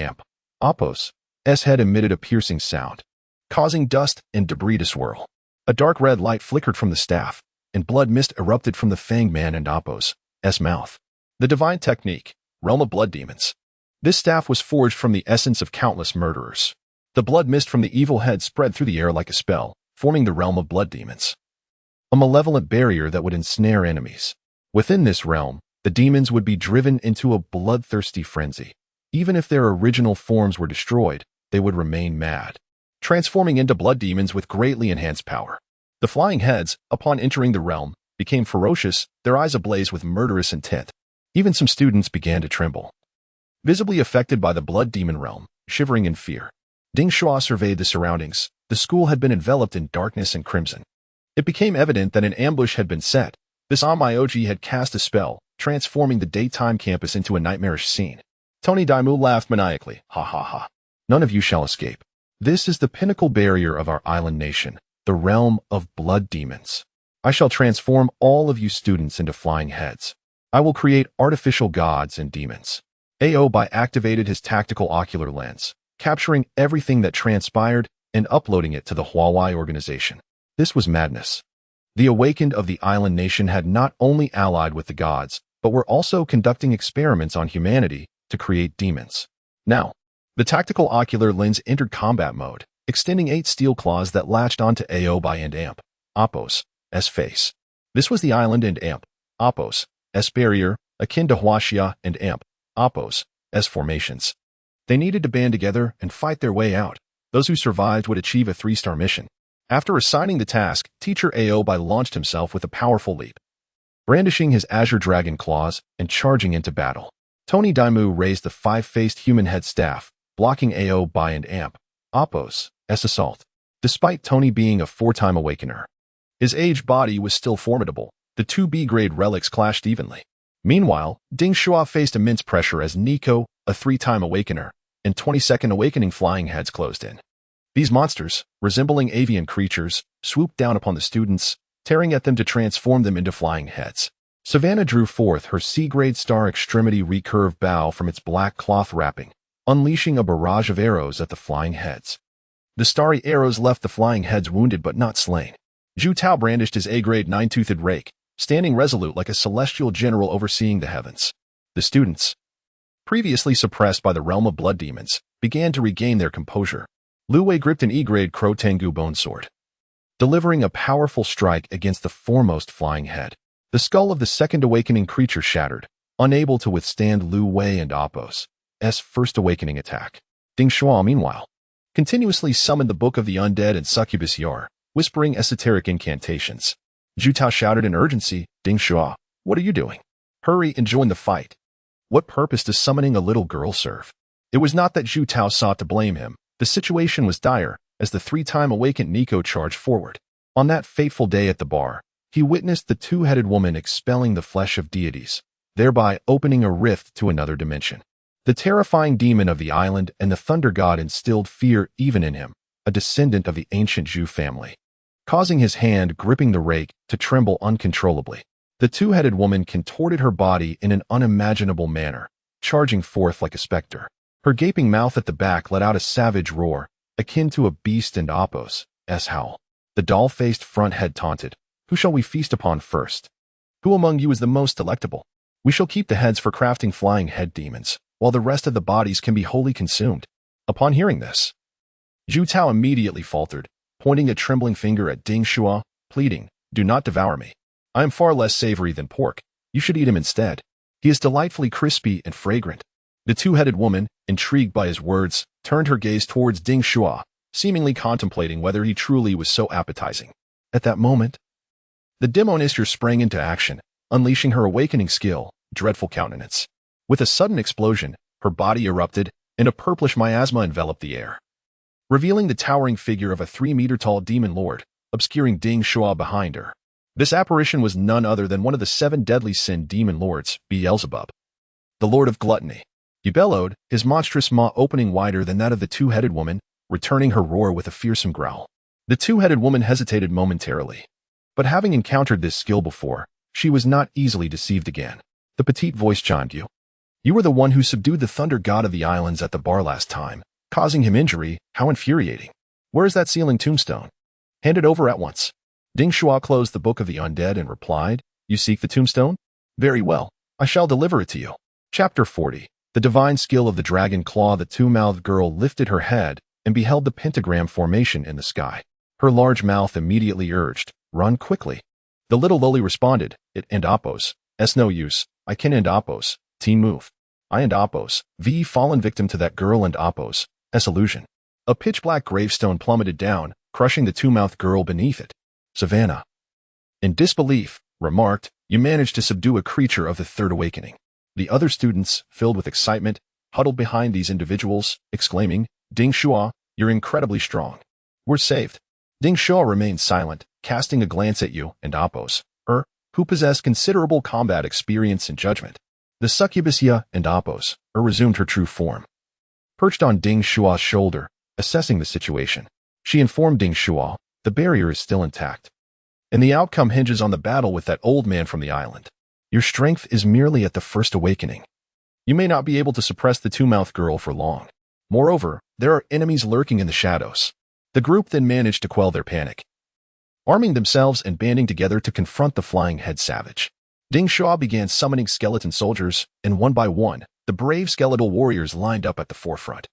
Apo's head emitted a piercing sound, causing dust and debris to swirl. A dark red light flickered from the staff, and blood mist erupted from the fanged man and Apo's mouth. The divine technique, realm of blood demons. This staff was forged from the essence of countless murderers. The blood mist from the evil head spread through the air like a spell, forming the realm of blood demons, a malevolent barrier that would ensnare enemies. Within this realm, the demons would be driven into a bloodthirsty frenzy, Even if their original forms were destroyed, they would remain mad, transforming into blood demons with greatly enhanced power. The flying heads, upon entering the realm, became ferocious, their eyes ablaze with murderous intent. Even some students began to tremble, visibly affected by the blood demon realm, shivering in fear. Ding Shuo surveyed the surroundings. The school had been enveloped in darkness and crimson. It became evident that an ambush had been set. This mythology had cast a spell, transforming the daytime campus into a nightmarish scene. Tony Daimu laughed maniacally. Ha ha ha. None of you shall escape. This is the pinnacle barrier of our island nation, the realm of blood demons. I shall transform all of you students into flying heads. I will create artificial gods and demons. Aobai activated his tactical ocular lens, capturing everything that transpired and uploading it to the Huawei organization. This was madness. The awakened of the island nation had not only allied with the gods, but were also conducting experiments on humanity to create demons. Now, the tactical ocular lens entered combat mode, extending 8 steel claws that latched onto Aobai and Amp, Appos, S face. This was the island and Amp, Appos, S barrier, akin to Huaxia and Amp, Appos, S formations. They needed to band together and fight their way out. Those who survived would achieve a 3-star mission. After assigning the task, Teacher Aobai launched himself with a powerful leap, brandishing his azure dragon claws and charging into battle. Tony Daimu raised the 5-faced human head staff, blocking Aobai and Amp, Appos, S assault. Despite Tony being a 4-time awakener, his aged body was still formidable. The 2 B-grade relics clashed evenly. Meanwhile, Ding Shuo faced immense pressure as Nico, a 3-time awakener, and 22nd awakening flying heads closed in. These monsters, resembling avian creatures, swooped down upon the students, tearing at them to transform them into flying heads. Savannah drew forth her C-grade star extremity recurve bow from its black cloth wrapping, unleashing a barrage of arrows at the flying heads. The starry arrows left the flying heads wounded but not slain. Zhu Tao brandished his A-grade 9-toothed rake, standing resolute like a celestial general overseeing the heavens. The students, previously suppressed by the realm of blood demons, began to regain their composure. Lu Wei gripped an E-grade Crow Tengu bone sword, delivering a powerful strike against the foremost flying head. The skull of the second awakening creature shattered, unable to withstand Lu Wei and Appos' first awakening attack. Ding Shuo, meanwhile, continuously summoned the Book of the Undead and Succubus Yar, whispering esoteric incantations. Zhu Tao shouted in urgency, Ding Shuo, what are you doing? Hurry and join the fight. What purpose does summoning a little girl serve? It was not that Zhu Tao sought to blame him. The situation was dire as the 3-time awakened Nico charged forward. On that fateful day at the bar, he witnessed the 2-headed woman expelling the flesh of deities, thereby opening a rift to another dimension. The terrifying demon of the island and the thunder god instilled fear even in him, a descendant of the ancient Zhu family, causing his hand gripping the rake to tremble uncontrollably. The 2-headed woman contorted her body in an unimaginable manner, charging forth like a specter. Her gaping mouth at the back let out a savage roar, akin to a beast and Appos' howl. The doll-faced front head taunted, who shall we feast upon first? Who among you is the most delectable? We shall keep the heads for crafting flying head demons, while the rest of the bodies can be wholly consumed. Upon hearing this, Zhu Tao immediately faltered, pointing a trembling finger at Ding Shuo, pleading, do not devour me. I am far less savory than pork. You should eat him instead. He is delightfully crispy and fragrant. The 2-headed woman, intrigued by his words, turned her gaze towards Ding Shuo, seemingly contemplating whether he truly was so appetizing. At that moment, the demonister sprang into action, unleashing her awakening skill, Dreadful Countenance. With a sudden explosion, her body erupted, and a purplish miasma enveloped the air, revealing the towering figure of a 3-meter-tall demon lord, obscuring Ding Shuo behind her. This apparition was none other than one of the 7 deadly sin demon lords, Beelzebub, the Lord of Gluttony. He bellowed, his monstrous maw opening wider than that of the 2-headed woman, returning her roar with a fearsome growl. The 2-headed woman hesitated momentarily, but having encountered this skill before, she was not easily deceived again. The petite voice chimed you. You were the one who subdued the thunder god of the islands at the bar last time, causing him injury. How infuriating. Where is that sealing tombstone? Hand it over at once. Ding Shuo closed the Book of the Undead and replied, you seek the tombstone? Very well, I shall deliver it to you. Chapter 40. The divine skill of the dragon claw. The 2-mouthed girl lifted her head and beheld the pentagram formation in the sky. Her large mouth immediately urged, run quickly. The little loli responded, it and Appos' no use, I can end Appos', teen move. I and Appos, V fallen victim to that girl and Appos, S illusion. A pitch-black gravestone plummeted down, crushing the two-mouthed girl beneath it. Savannah, in disbelief, remarked, you managed to subdue a creature of the third awakening. The other students, filled with excitement, huddled behind these individuals, exclaiming, Ding Shuo, you're incredibly strong. We're saved. Ding Shuo remained silent, casting a glance at you and Appos, who possessed considerable combat experience and judgment. The succubus Ya and Appos, resumed her true form. Perched on Ding Shuo's shoulder, assessing the situation, she informed Ding Shuo, the barrier is still intact. And the outcome hinges on the battle with that old man from the island. Your strength is merely at the first awakening. You may not be able to suppress the two-mouthed girl for long. Moreover, there are enemies lurking in the shadows. The group then managed to quell their panic, arming themselves and banding together to confront the flying head savage. Ding Shuo began summoning skeleton soldiers, and one by one, the brave skeletal warriors lined up at the forefront,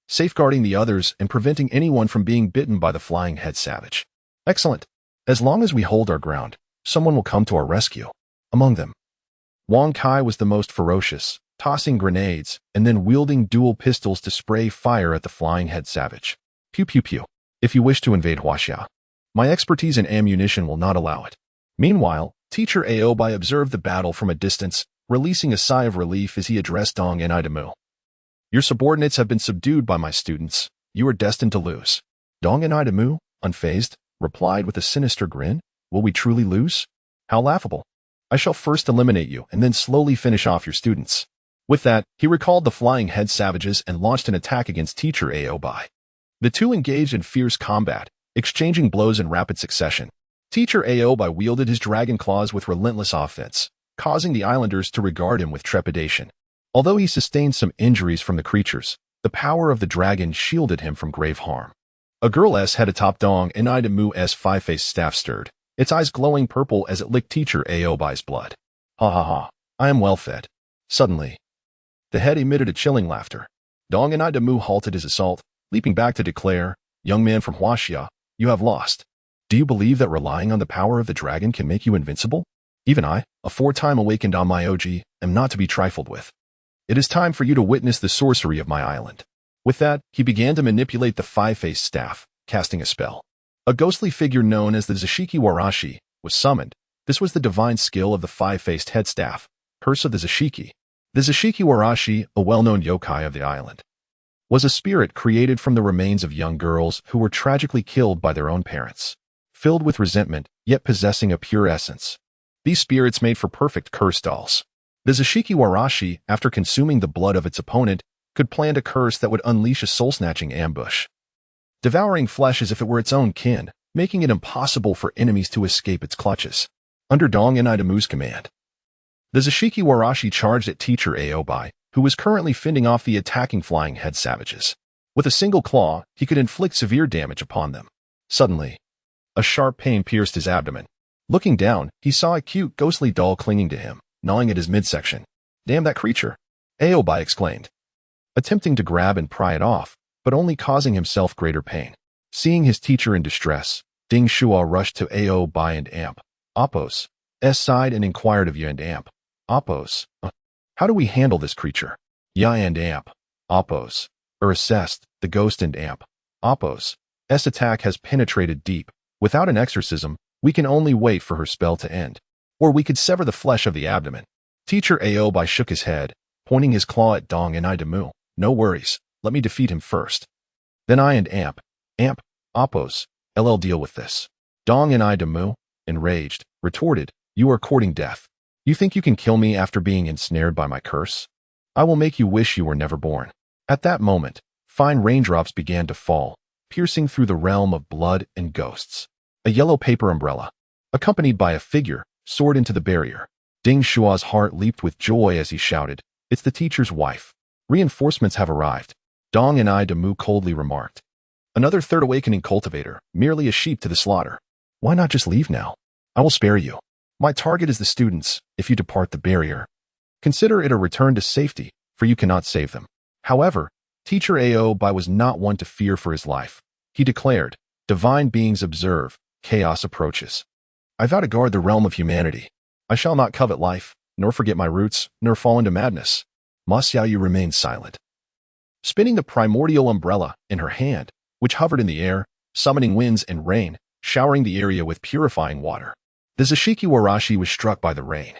safeguarding the others and preventing anyone from being bitten by the flying head savage. Excellent. As long as we hold our ground, someone will come to our rescue. Among them, Wang Kai was the most ferocious, tossing grenades and then wielding dual pistols to spray fire at the flying head savage. Pew pew pew. If you wish to invade Huaxia, my expertise in ammunition will not allow it. Meanwhile, Teacher Aobai observed the battle from a distance, releasing a sigh of relief as he addressed Dong and Idamu. Your subordinates have been subdued by my students. You are destined to lose. Dong and Idamu, unfazed, replied with a sinister grin, will we truly lose? How laughable. I shall first eliminate you and then slowly finish off your students. With that, he recalled the flying head savages and launched an attack against Teacher Aobai. The two engaged in fierce combat, exchanging blows in rapid succession. Teacher Aobai wielded his dragon claws with relentless offense, causing the islanders to regard him with trepidation. Although he sustained some injuries from the creatures, the power of the dragon shielded him from grave harm. A girl S head atop Dong and Idamu's five-faced staff stirred, its eyes glowing purple as it licked Teacher Aobai's blood. Ha ha ha, I am well fed. Suddenly, the head emitted a chilling laughter. Dong and Idamu halted his assault, leaping back to declare, young man from Huaxia, you have lost. Do you believe that relying on the power of the dragon can make you invincible? Even I, a 4-time awakened on my OG, am not to be trifled with. It is time for you to witness the sorcery of my island. With that, he began to manipulate the five-faced staff, casting a spell. A ghostly figure known as the Zashiki Warashi was summoned. This was the divine skill of the five-faced head staff, Curse of the Zashiki. The Zashiki Warashi, a well-known yokai of the island, was a spirit created from the remains of young girls who were tragically killed by their own parents. Filled with resentment, yet possessing a pure essence, these spirits made for perfect curse dolls. The Zashiki Warashi, after consuming the blood of its opponent, could plant a curse that would unleash a soul-snatching ambush, devouring flesh as if it were its own kin, making it impossible for enemies to escape its clutches. Under Dong and Idamu's command, the Zashiki Warashi charged at Teacher Aobai, who was currently fending off the attacking flying head savages. With a single claw, he could inflict severe damage upon them. Suddenly, a sharp pain pierced his abdomen. Looking down, he saw a cute, ghostly doll clinging to him, gnawing at his midsection. Damn that creature! Aobai exclaimed, attempting to grab and pry it off, but only causing himself greater pain. Seeing his teacher in distress, Ding Shuo rushed to Aobai and Amp. Appos sighed and inquired of Ya and Amp. Appos, how do we handle this creature? Ya and Amp. Appos, assessed, the ghost and Amp. Appos' attack has penetrated deep. Without an exorcism, we can only wait for her spell to end. Or we could sever the flesh of the abdomen. Teacher Aobai shook his head, pointing his claw at Dong and Idamu. No worries, let me defeat him first. Then I and Amp, Appos, deal with this. Dong and Idamu, enraged, retorted, you are courting death. You think you can kill me after being ensnared by my curse? I will make you wish you were never born. At that moment, fine raindrops began to fall, piercing through the realm of blood and ghosts. A yellow paper umbrella, accompanied by a figure, soared into the barrier. Ding Shuo's heart leaped with joy as he shouted, it's the teacher's wife. Reinforcements have arrived. Dong and Idamu coldly remarked. Another third awakening cultivator, merely a sheep to the slaughter. Why not just leave now? I will spare you. My target is the students. If you depart the barrier, consider it a return to safety, for you cannot save them. However, Teacher Aobai was not one to fear for his life. He declared, divine beings observe, chaos approaches. I vow to guard the realm of humanity. I shall not covet life, nor forget my roots, nor fall into madness. Ma Xiaoyu remained silent, spinning the primordial umbrella in her hand, which hovered in the air, summoning winds and rain, showering the area with purifying water. The Zashiki Warashi was struck by the rain,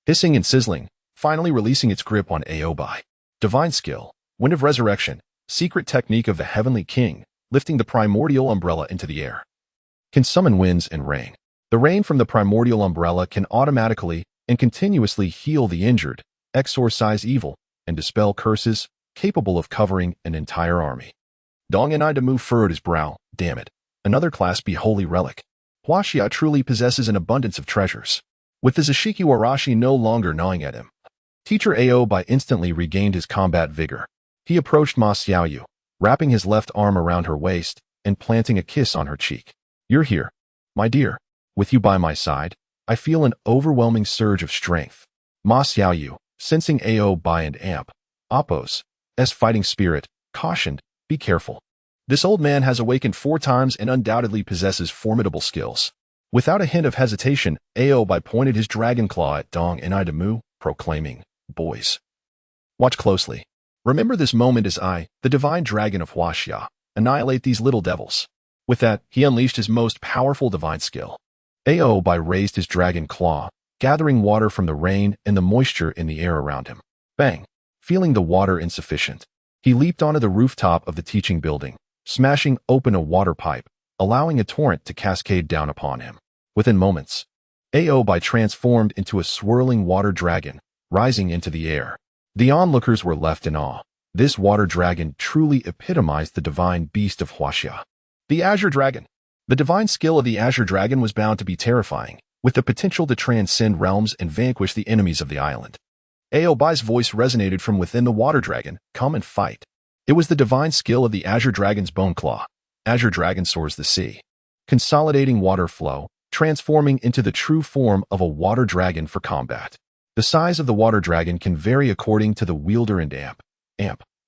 hissing and sizzling, finally releasing its grip on Aobai. Divine skill, Wind of Resurrection, secret technique of the Heavenly King, lifting the primordial umbrella into the air. Can summon winds and rain. The rain from the primordial umbrella can automatically and continuously heal the injured, exorcise evil, and dispel curses, capable of covering an entire army. Dong Enaidamu furrowed his brow. Damn it. Another Class B holy relic. Huaxia truly possesses an abundance of treasures. With the Zashiki Warashi no longer gnawing at him, Teacher Aobai instantly regained his combat vigor. He approached Ma Xiaoyu, wrapping his left arm around her waist and planting a kiss on her cheek. You're here, my dear. With you by my side, I feel an overwhelming surge of strength. Ma Xiaoyu, sensing Aobai and Amp, Appo's fighting spirit, cautioned, be careful. This old man has awakened 4 times and undoubtedly possesses formidable skills. Without a hint of hesitation, Aobai pointed his dragon claw at Dong Enaidamu, proclaiming, boys, watch closely. Remember this moment as I, the divine dragon of Huaxia, annihilate these little devils. With that, he unleashed his most powerful divine skill. Aobai raised his dragon claw, gathering water from the rain and the moisture in the air around him. Bang! Feeling the water insufficient, he leaped onto the rooftop of the teaching building, smashing open a water pipe, allowing a torrent to cascade down upon him. Within moments, Aobai transformed into a swirling water dragon, rising into the air. The onlookers were left in awe. This water dragon truly epitomized the divine beast of Huaxia. The Azure Dragon. The divine skill of the Azure Dragon was bound to be terrifying, with the potential to transcend realms and vanquish the enemies of the island. Aobai's voice resonated from within the water dragon, come and fight. It was the divine skill of the Azure Dragon's bone claw. Azure Dragon soars the sea, consolidating water flow, transforming into the true form of a water dragon for combat. The size of the water dragon can vary according to the wielder and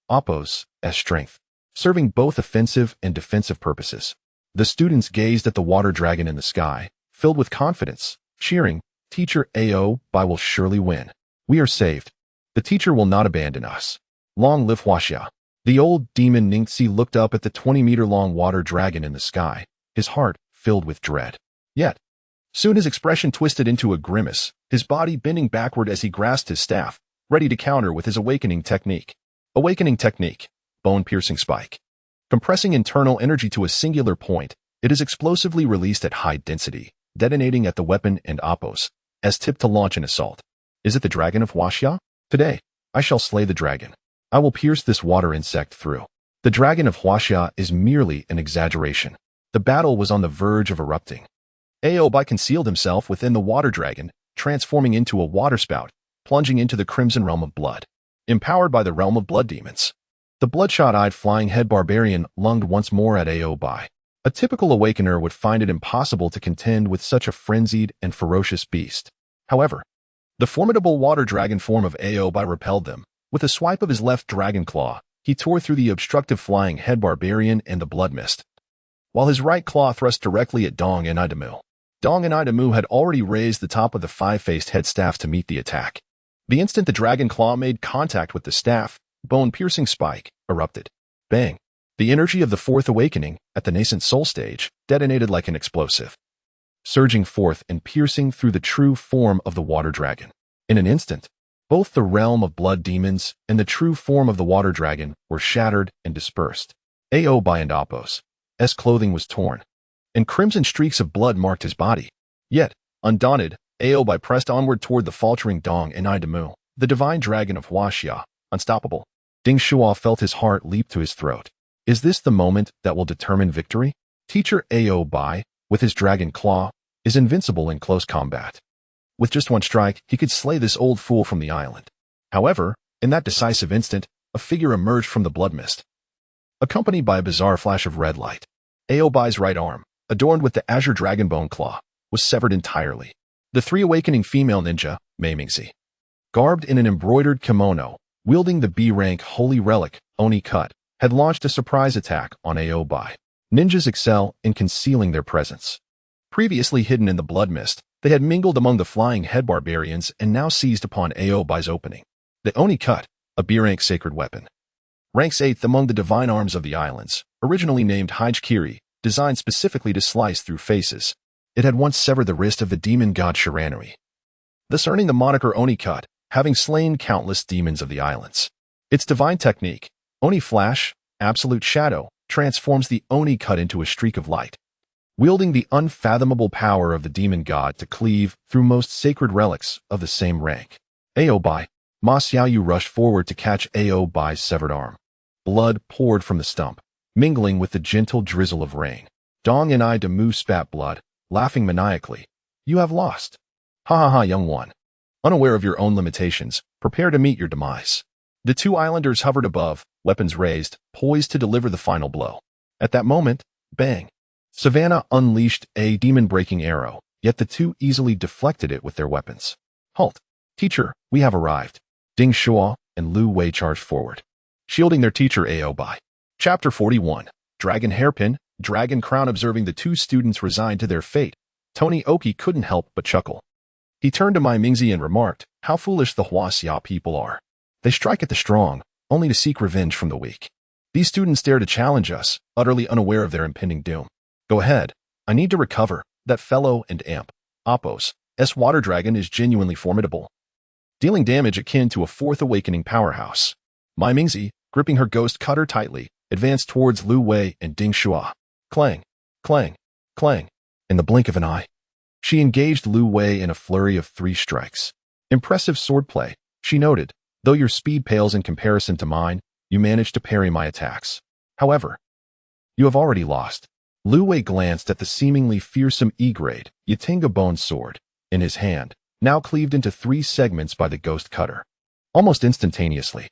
Appo's strength, serving both offensive and defensive purposes. The students gazed at the water dragon in the sky, filled with confidence, cheering, Teacher Aobai will surely win. We are saved. The teacher will not abandon us. Long live Huaxia. The old demon Ningxi looked up at the 20-meter-long water dragon in the sky, his heart filled with dread. Yet, soon his expression twisted into a grimace, his body bending backward as he grasped his staff, ready to counter with his awakening technique. Awakening technique, bone-piercing spike. Compressing internal energy to a singular point, it is explosively released at high density, detonating at the weapon and Appo's tipped to launch an assault. Is it the dragon of Huaxia? Today, I shall slay the dragon. I will pierce this water insect through. The dragon of Huaxia is merely an exaggeration. The battle was on the verge of erupting. Aobai concealed himself within the water dragon, transforming into a waterspout, plunging into the crimson realm of blood. Empowered by the realm of blood demons, the bloodshot-eyed flying head barbarian lunged once more at Aobai. A typical awakener would find it impossible to contend with such a frenzied and ferocious beast. However, the formidable water dragon form of Aobai repelled them. With a swipe of his left dragon claw, he tore through the obstructive flying head barbarian and the blood mist, while his right claw thrust directly at Dong Enaidamu. Dong Enaidamu had already raised the top of the 5-faced head staff to meet the attack. The instant the dragon claw made contact with the staff, bone-piercing spike erupted. Bang! The energy of the fourth awakening, at the nascent soul stage, detonated like an explosive, surging forth and piercing through the true form of the water dragon. In an instant, both the realm of blood demons and the true form of the water dragon were shattered and dispersed. Aobai and Appo's clothing was torn, and crimson streaks of blood marked his body. Yet, undaunted, Aobai pressed onward toward the faltering Dong Enaidamu, the divine dragon of Huaxia, unstoppable. Ding Shuo felt his heart leap to his throat. Is this the moment that will determine victory? Teacher Aobai, with his dragon claw, is invincible in close combat. With just one strike, he could slay this old fool from the island. However, in that decisive instant, a figure emerged from the blood mist, accompanied by a bizarre flash of red light. Aobai's right arm, adorned with the Azure Dragon Bone Claw, was severed entirely. The 3 awakening female ninja, Meimingzi, garbed in an embroidered kimono, wielding the B-rank holy relic, Oni Cut, had launched a surprise attack on Aobai. Ninjas excel in concealing their presence. Previously hidden in the blood mist, they had mingled among the flying head barbarians and now seized upon Aobai's opening. The Oni Cut, a B-rank sacred weapon. Ranks 8th among the divine arms of the islands, originally named Hijkiri, designed specifically to slice through faces. It had once severed the wrist of the demon god Shiranui, thus earning the moniker Oni Cut, having slain countless demons of the islands. Its divine technique, Oni Flash, Absolute Shadow, transforms the Oni Cut into a streak of light, wielding the unfathomable power of the demon god to cleave through most sacred relics of the same rank. Aobai. Ma Xiaoyu rushed forward to catch Aobai's severed arm. Blood poured from the stump, mingling with the gentle drizzle of rain. Dong and I Damu spat blood, laughing maniacally. You have lost. Ha ha ha, young one. Unaware of your own limitations, prepare to meet your demise. The two islanders hovered above, weapons raised, poised to deliver the final blow. At that moment, bang. Savannah unleashed a demon-breaking arrow, yet the two easily deflected it with their weapons. Halt. Teacher, we have arrived. Ding Shuo and Lu Wei charged forward, shielding their teacher Aobai. Chapter 41. Dragon Hairpin, Dragon Crown. Observing the two students resigned to their fate, Tony Oki couldn't help but chuckle. He turned to Mai Mingzi and remarked, how foolish the Huaxia people are. They strike at the strong, only to seek revenge from the weak. These students dare to challenge us, utterly unaware of their impending doom. Go ahead. I need to recover. That fellow and Amp, Appos, water dragon is genuinely formidable, dealing damage akin to a fourth awakening powerhouse. Mai Mingzi, gripping her ghost cutter tightly, advanced towards Lu Wei and Ding Shuo. Clang, clang, clang. In the blink of an eye, she engaged Lu Wei in a flurry of 3 strikes. Impressive swordplay, she noted. Though your speed pales in comparison to mine, you managed to parry my attacks. However, you have already lost. Lu Wei glanced at the seemingly fearsome E-grade Yatinga bone sword in his hand, now cleaved into 3 segments by the ghost cutter. Almost instantaneously,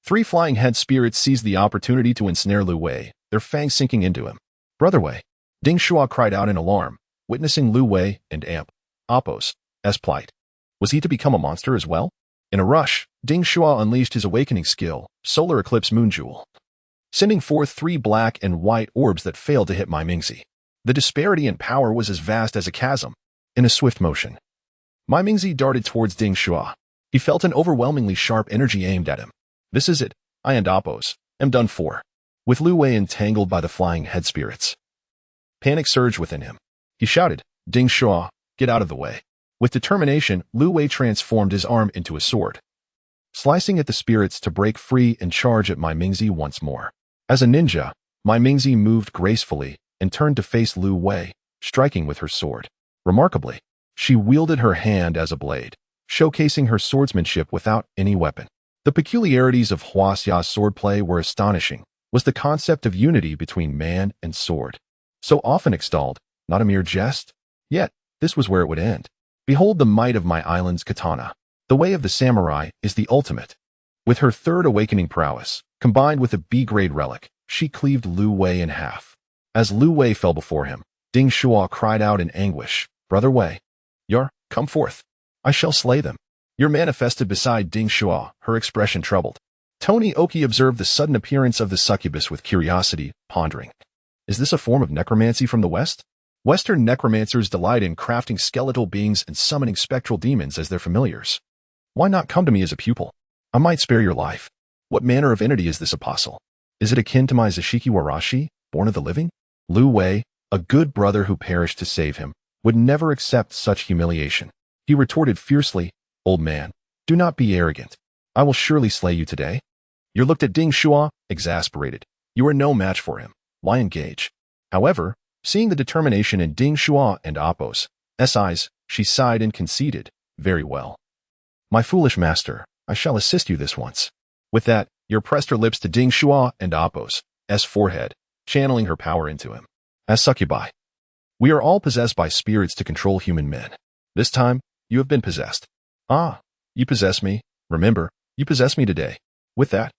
3 flying head spirits seized the opportunity to ensnare Lu Wei, their fangs sinking into him. Brother Wei, Ding Shuo cried out in alarm, witnessing Lu Wei and Amp, Appos' plight. Was he to become a monster as well? In a rush, Ding Shuo unleashed his awakening skill, Solar Eclipse Moonjewel, sending forth 3 black and white orbs that failed to hit Mai Mingzi. The disparity in power was as vast as a chasm. In a swift motion, Mai Mingzi darted towards Ding Shuo. He felt an overwhelmingly sharp energy aimed at him. This is it. I and Appos am done for. With Lu Wei entangled by the flying head spirits, panic surged within him. He shouted, Ding Shuo, get out of the way. With determination, Lu Wei transformed his arm into a sword, slicing at the spirits to break free and charge at Mai Mingzi once more. As a ninja, Mai Mingzi moved gracefully and turned to face Lu Wei, striking with her sword. Remarkably, she wielded her hand as a blade, showcasing her swordsmanship without any weapon. The peculiarities of Huaxia's swordplay were astonishing. Was the concept of unity between man and sword, so often extolled, not a mere jest? Yet, this was where it would end. Behold the might of my island's katana. The way of the samurai is the ultimate. With her 3rd awakening prowess, combined with a B-grade relic, she cleaved Lu Wei in half. As Lu Wei fell before him, Ding Shuo cried out in anguish, Brother Wei, come forth. I shall slay them. You're manifested beside Ding Shuo, her expression troubled. Tony Oki observed the sudden appearance of the succubus with curiosity, pondering. Is this a form of necromancy from the West? Western necromancers delight in crafting skeletal beings and summoning spectral demons as their familiars. Why not come to me as a pupil? I might spare your life. What manner of entity is this apostle? Is it akin to my Zashiki Warashi, born of the living? Lu Wei, a good brother who perished to save him, would never accept such humiliation. He retorted fiercely, Old man, do not be arrogant. I will surely slay you today. You looked at Ding Shuo, exasperated. You are no match for him. Why engage? However, seeing the determination in Ding Shuo and Appos' eyes, she sighed and conceded, Very well. My foolish master, I shall assist you this once. With that, Yer pressed her lips to Ding Shuo and Appos' forehead, channeling her power into him. As succubi, we are all possessed by spirits to control human men. This time, you have been possessed. Ah, you possess me. Remember, you possess me today. With that,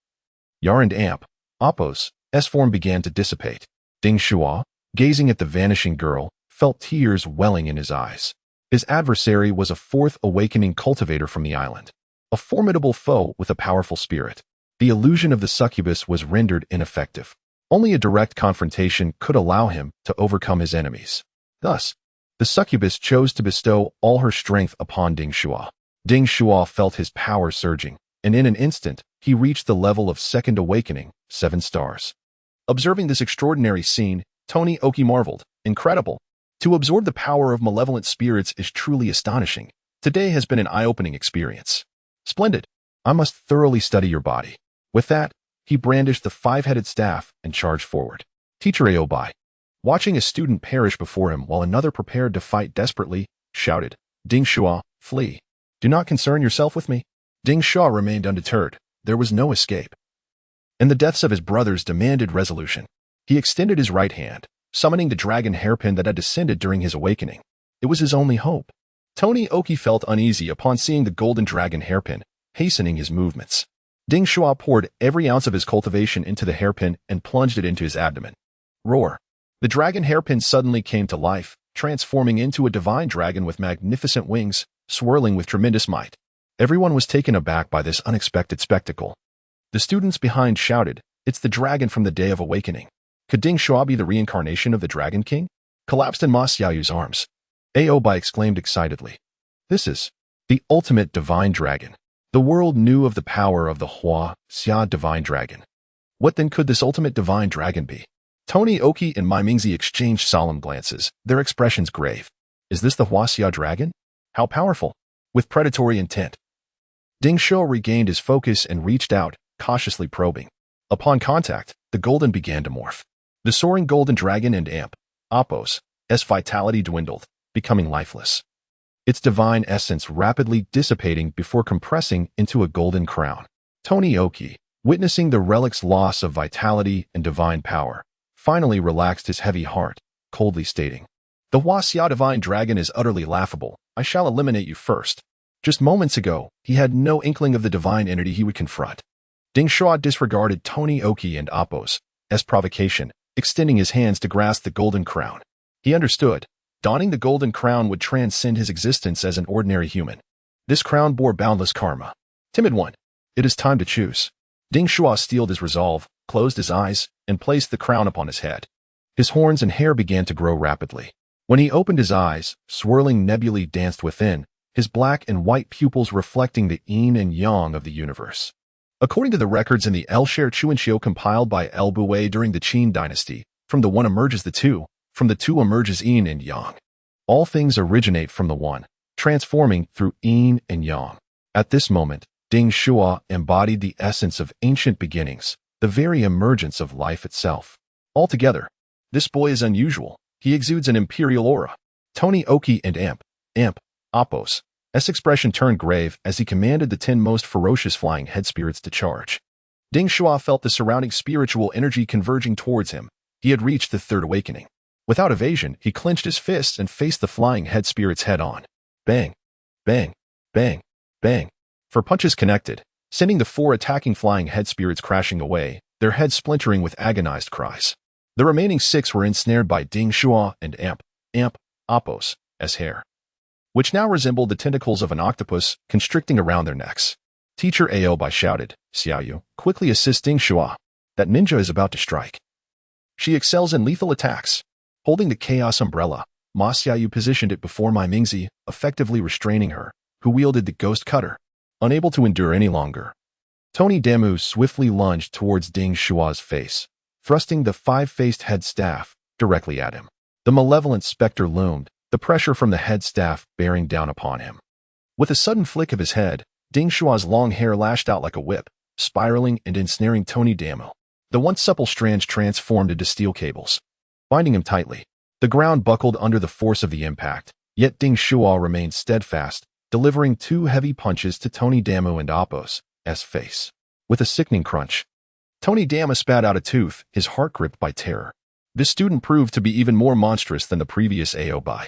Yar and Amp, Appos' form began to dissipate. Ding Shuo, gazing at the vanishing girl, felt tears welling in his eyes. His adversary was a 4th awakening cultivator from the island, a formidable foe with a powerful spirit. The illusion of the succubus was rendered ineffective. Only a direct confrontation could allow him to overcome his enemies. Thus, the succubus chose to bestow all her strength upon Ding Shuo. Ding Shuo felt his power surging, and in an instant, he reached the level of second awakening, 7 stars. Observing this extraordinary scene, Tony Oki marveled. Incredible. To absorb the power of malevolent spirits is truly astonishing. Today has been an eye-opening experience. Splendid. I must thoroughly study your body. With that, he brandished the 5-headed staff and charged forward. Teacher Aobai, watching a student perish before him while another prepared to fight desperately, shouted, Ding Shuo, flee. Do not concern yourself with me. Ding Shuo remained undeterred. There was no escape. And the deaths of his brothers demanded resolution. He extended his right hand, summoning the dragon hairpin that had descended during his awakening. It was his only hope. Tony Oki felt uneasy upon seeing the golden dragon hairpin, hastening his movements. Ding Shuo poured every ounce of his cultivation into the hairpin and plunged it into his abdomen. Roar. The dragon hairpin suddenly came to life, transforming into a divine dragon with magnificent wings, swirling with tremendous might. Everyone was taken aback by this unexpected spectacle. The students behind shouted, It's the dragon from the Day of Awakening. Could Ding Shuo be the reincarnation of the Dragon King? Collapsed in Ma Xiaoyu's arms. Aobai exclaimed excitedly. This is the ultimate divine dragon. The world knew of the power of the Hua Xia divine dragon. What then could this ultimate divine dragon be? Tony Oki and Mai Mingzi exchanged solemn glances, their expressions grave. Is this the Hua Xia dragon? How powerful! With predatory intent. Ding Shuo regained his focus and reached out, cautiously probing. Upon contact, the golden began to morph. The soaring golden dragon and amp, Appos, vitality dwindled, becoming lifeless. Its divine essence rapidly dissipating before compressing into a golden crown. Tony Oki, witnessing the relic's loss of vitality and divine power, finally relaxed his heavy heart, coldly stating, The Hua Xia divine dragon is utterly laughable. I shall eliminate you first. Just moments ago, he had no inkling of the divine entity he would confront. Ding Shuo disregarded Tony Oki and Appos' provocation, extending his hands to grasp the golden crown. He understood. Donning the golden crown would transcend his existence as an ordinary human. This crown bore boundless karma. Timid one, it is time to choose. Ding Shuo steeled his resolve, closed his eyes, and placed the crown upon his head. His horns and hair began to grow rapidly. When he opened his eyes, swirling nebulae danced within, his black and white pupils reflecting the yin and yang of the universe. According to the records in the El Sher Chuanxiu compiled by El Boué during the Qin dynasty, from the one emerges the two, from the two emerges yin and yang. All things originate from the one, transforming through yin and yang. At this moment, Ding Shuo embodied the essence of ancient beginnings, the very emergence of life itself. Altogether, this boy is unusual. He exudes an imperial aura. Tony Oki and Amp, Appos' expression turned grave as he commanded the 10 most ferocious flying head spirits to charge. Ding Shuo felt the surrounding spiritual energy converging towards him. He had reached the third awakening. Without evasion, he clenched his fists and faced the flying head spirits head-on. Bang, bang, bang, bang. 4 punches connected, sending the 4 attacking flying head spirits crashing away, their heads splintering with agonized cries. The remaining 6 were ensnared by Ding Shuo and Amp, Appos' hair, which now resembled the tentacles of an octopus constricting around their necks. Teacher Aobai shouted, Xiaoyu, quickly assist Ding Shuo. That ninja is about to strike. She excels in lethal attacks. Holding the chaos umbrella, Ma Xiaoyu positioned it before Mai Mingzi, effectively restraining her, who wielded the ghost cutter. Unable to endure any longer, Tony Damu swiftly lunged towards Ding Shuo's face, thrusting the 5-faced head staff directly at him. The malevolent specter loomed, the pressure from the head staff bearing down upon him. With a sudden flick of his head, Ding Shuo's long hair lashed out like a whip, spiraling and ensnaring Tony Damu. The once supple strands transformed into steel cables, binding him tightly. The ground buckled under the force of the impact, yet Ding Shuo remained steadfast, delivering 2 heavy punches to Tony Damu and Appos' face. With a sickening crunch, Tony Damu spat out a tooth, his heart gripped by terror. This student proved to be even more monstrous than the previous Aobai.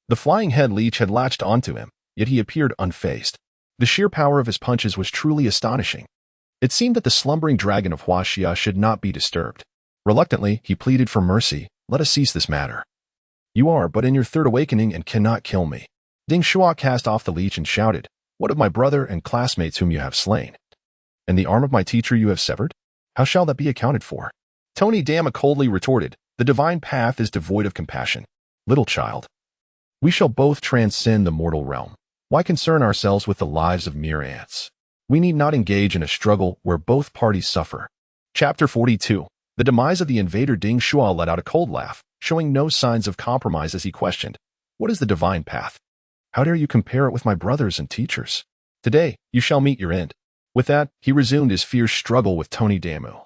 The flying head leech had latched onto him, yet he appeared unfazed. The sheer power of his punches was truly astonishing. It seemed that the slumbering dragon of Hua Xia should not be disturbed. Reluctantly, he pleaded for mercy. Let us cease this matter. You are but in your third awakening and cannot kill me. Ding Shuo cast off the leech and shouted, What of my brother and classmates whom you have slain? And the arm of my teacher you have severed? How shall that be accounted for? Tony Damu coldly retorted, The divine path is devoid of compassion. Little child, we shall both transcend the mortal realm. Why concern ourselves with the lives of mere ants? We need not engage in a struggle where both parties suffer. Chapter 42. The demise of the invader. Ding Shuo let out a cold laugh, showing no signs of compromise as he questioned, "What is the divine path? How dare you compare it with my brothers and teachers? Today, you shall meet your end." With that, he resumed his fierce struggle with Tony Damu,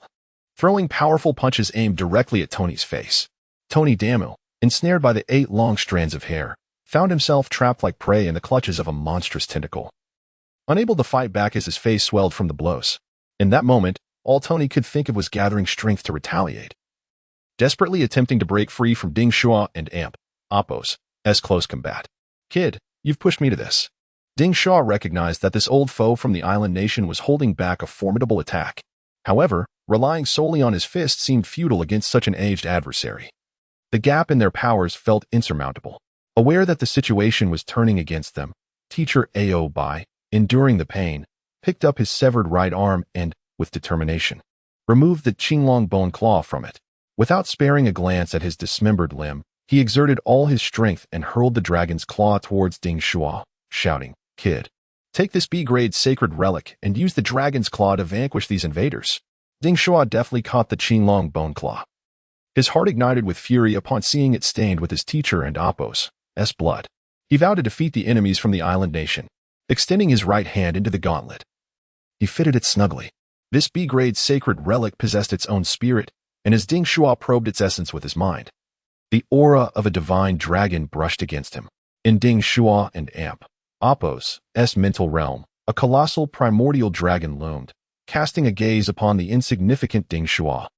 throwing powerful punches aimed directly at Tony's face. Tony Damu, ensnared by the 8 long strands of hair, found himself trapped like prey in the clutches of a monstrous tentacle. Unable to fight back as his face swelled from the blows. In that moment, all Tony could think of was gathering strength to retaliate. Desperately attempting to break free from Ding Shuo and Amp, Appos, as close combat. "Kid, you've pushed me to this." Ding Shuo recognized that this old foe from the island nation was holding back a formidable attack. However, relying solely on his fist seemed futile against such an aged adversary. The gap in their powers felt insurmountable. Aware that the situation was turning against them, Teacher Ao Bai, enduring the pain, picked up his severed right arm and, with determination, removed the Qinglong bone claw from it. Without sparing a glance at his dismembered limb, he exerted all his strength and hurled the dragon's claw towards Ding Shuo, shouting, "Kid, take this B-grade sacred relic and use the dragon's claw to vanquish these invaders." Ding Shuo deftly caught the Qinglong bone claw. His heart ignited with fury upon seeing it stained with his teacher and Appos' blood. He vowed to defeat the enemies from the island nation, extending his right hand into the gauntlet. He fitted it snugly. This B-grade sacred relic possessed its own spirit, and as Ding Shuo probed its essence with his mind, the aura of a divine dragon brushed against him. In Ding Shuo and Amp, Appos' mental realm, a colossal primordial dragon loomed, casting a gaze upon the insignificant Ding Shuo,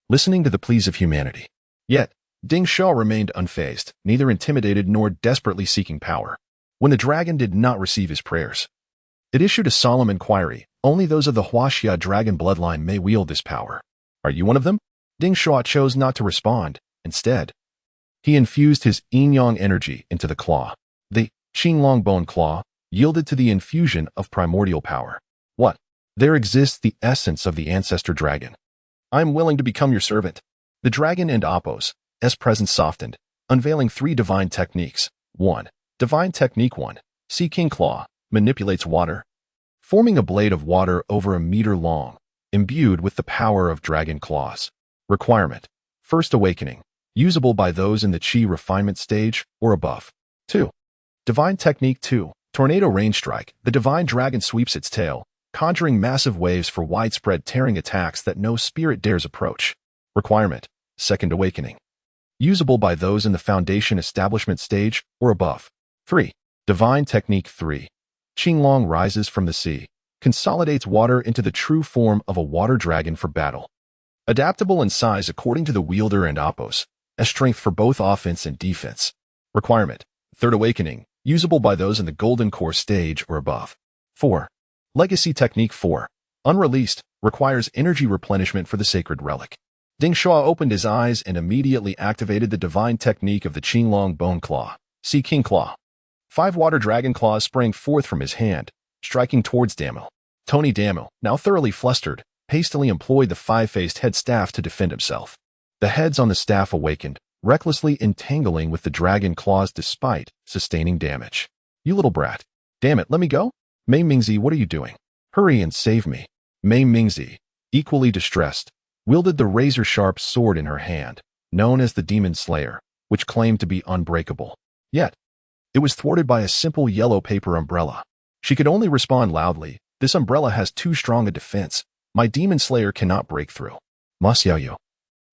listening to the pleas of humanity. Yet, Ding Shuo remained unfazed, neither intimidated nor desperately seeking power. When the dragon did not receive his prayers, it issued a solemn inquiry. "Only those of the Huaxia dragon bloodline may wield this power. Are you one of them?" Ding Shuo chose not to respond. Instead, he infused his yin-yang energy into the claw. The Qinglong bone claw yielded to the infusion of primordial power. "What? There exists the essence of the ancestor dragon. I am willing to become your servant." The dragon and Appos' presence softened, unveiling 3 divine techniques. 1. Divine Technique 1. Sea King Claw manipulates water, forming a blade of water over a meter long, imbued with the power of dragon claws. Requirement: First Awakening, usable by those in the Qi refinement stage or above. 2. Divine Technique 2. Tornado Rain Strike. The divine dragon sweeps its tail, conjuring massive waves for widespread tearing attacks that no spirit dares approach. Requirement: Second Awakening, usable by those in the Foundation Establishment stage or above. 3. Divine Technique 3. Qinglong rises from the sea, consolidates water into the true form of a water dragon for battle. Adaptable in size according to the wielder and Appos', strength for both offense and defense. Requirement: Third Awakening, usable by those in the Golden Core stage or above. 4. Legacy Technique 4. Unreleased, requires energy replenishment for the sacred relic. Ding Shuo opened his eyes and immediately activated the divine technique of the Qinglong bone claw, Sea King Claw. 5 water dragon claws sprang forth from his hand, striking towards Damu. Tony Damu, now thoroughly flustered, hastily employed the 5-faced head staff to defend himself. The heads on the staff awakened, recklessly entangling with the dragon claws despite sustaining damage. "You little brat. Damn it, let me go? Mei Mingzi, what are you doing? Hurry and save me." Mei Mingzi, equally distressed, wielded the razor-sharp sword in her hand, known as the Demon Slayer, which claimed to be unbreakable. Yet, it was thwarted by a simple yellow paper umbrella. She could only respond loudly, "This umbrella has too strong a defense. My Demon Slayer cannot break through." Ma Xiaoyu,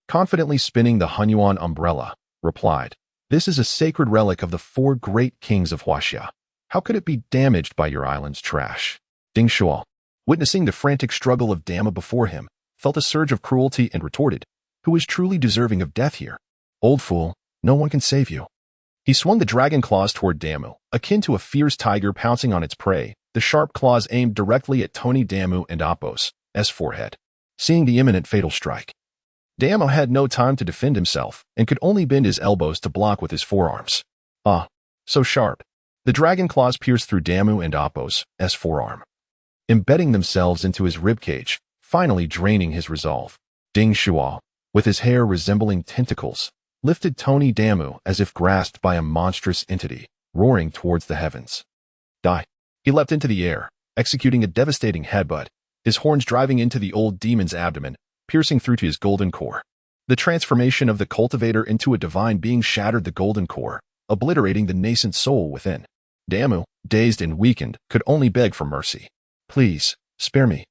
confidently spinning the Hunyuan umbrella, replied, "This is a sacred relic of the 4 great kings of Huaxia. How could it be damaged by your island's trash?" Ding Shuo, witnessing the frantic struggle of Dama before him, felt a surge of cruelty and retorted, "Who is truly deserving of death here? Old fool, no one can save you." He swung the dragon claws toward Damu, akin to a fierce tiger pouncing on its prey, the sharp claws aimed directly at Tony Damu and Appos' forehead. Seeing the imminent fatal strike, Damu had no time to defend himself and could only bend his elbows to block with his forearms. Ah, so sharp. The dragon claws pierced through Damu and Appos' forearm, embedding themselves into his ribcage, finally draining his resolve. Ding Shuo, with his hair resembling tentacles, lifted Tony Damu as if grasped by a monstrous entity, roaring towards the heavens. "Die!" He leapt into the air, executing a devastating headbutt, his horns driving into the old demon's abdomen, piercing through to his golden core. The transformation of the cultivator into a divine being shattered the golden core, obliterating the nascent soul within. Damu, dazed and weakened, could only beg for mercy. Please, spare me.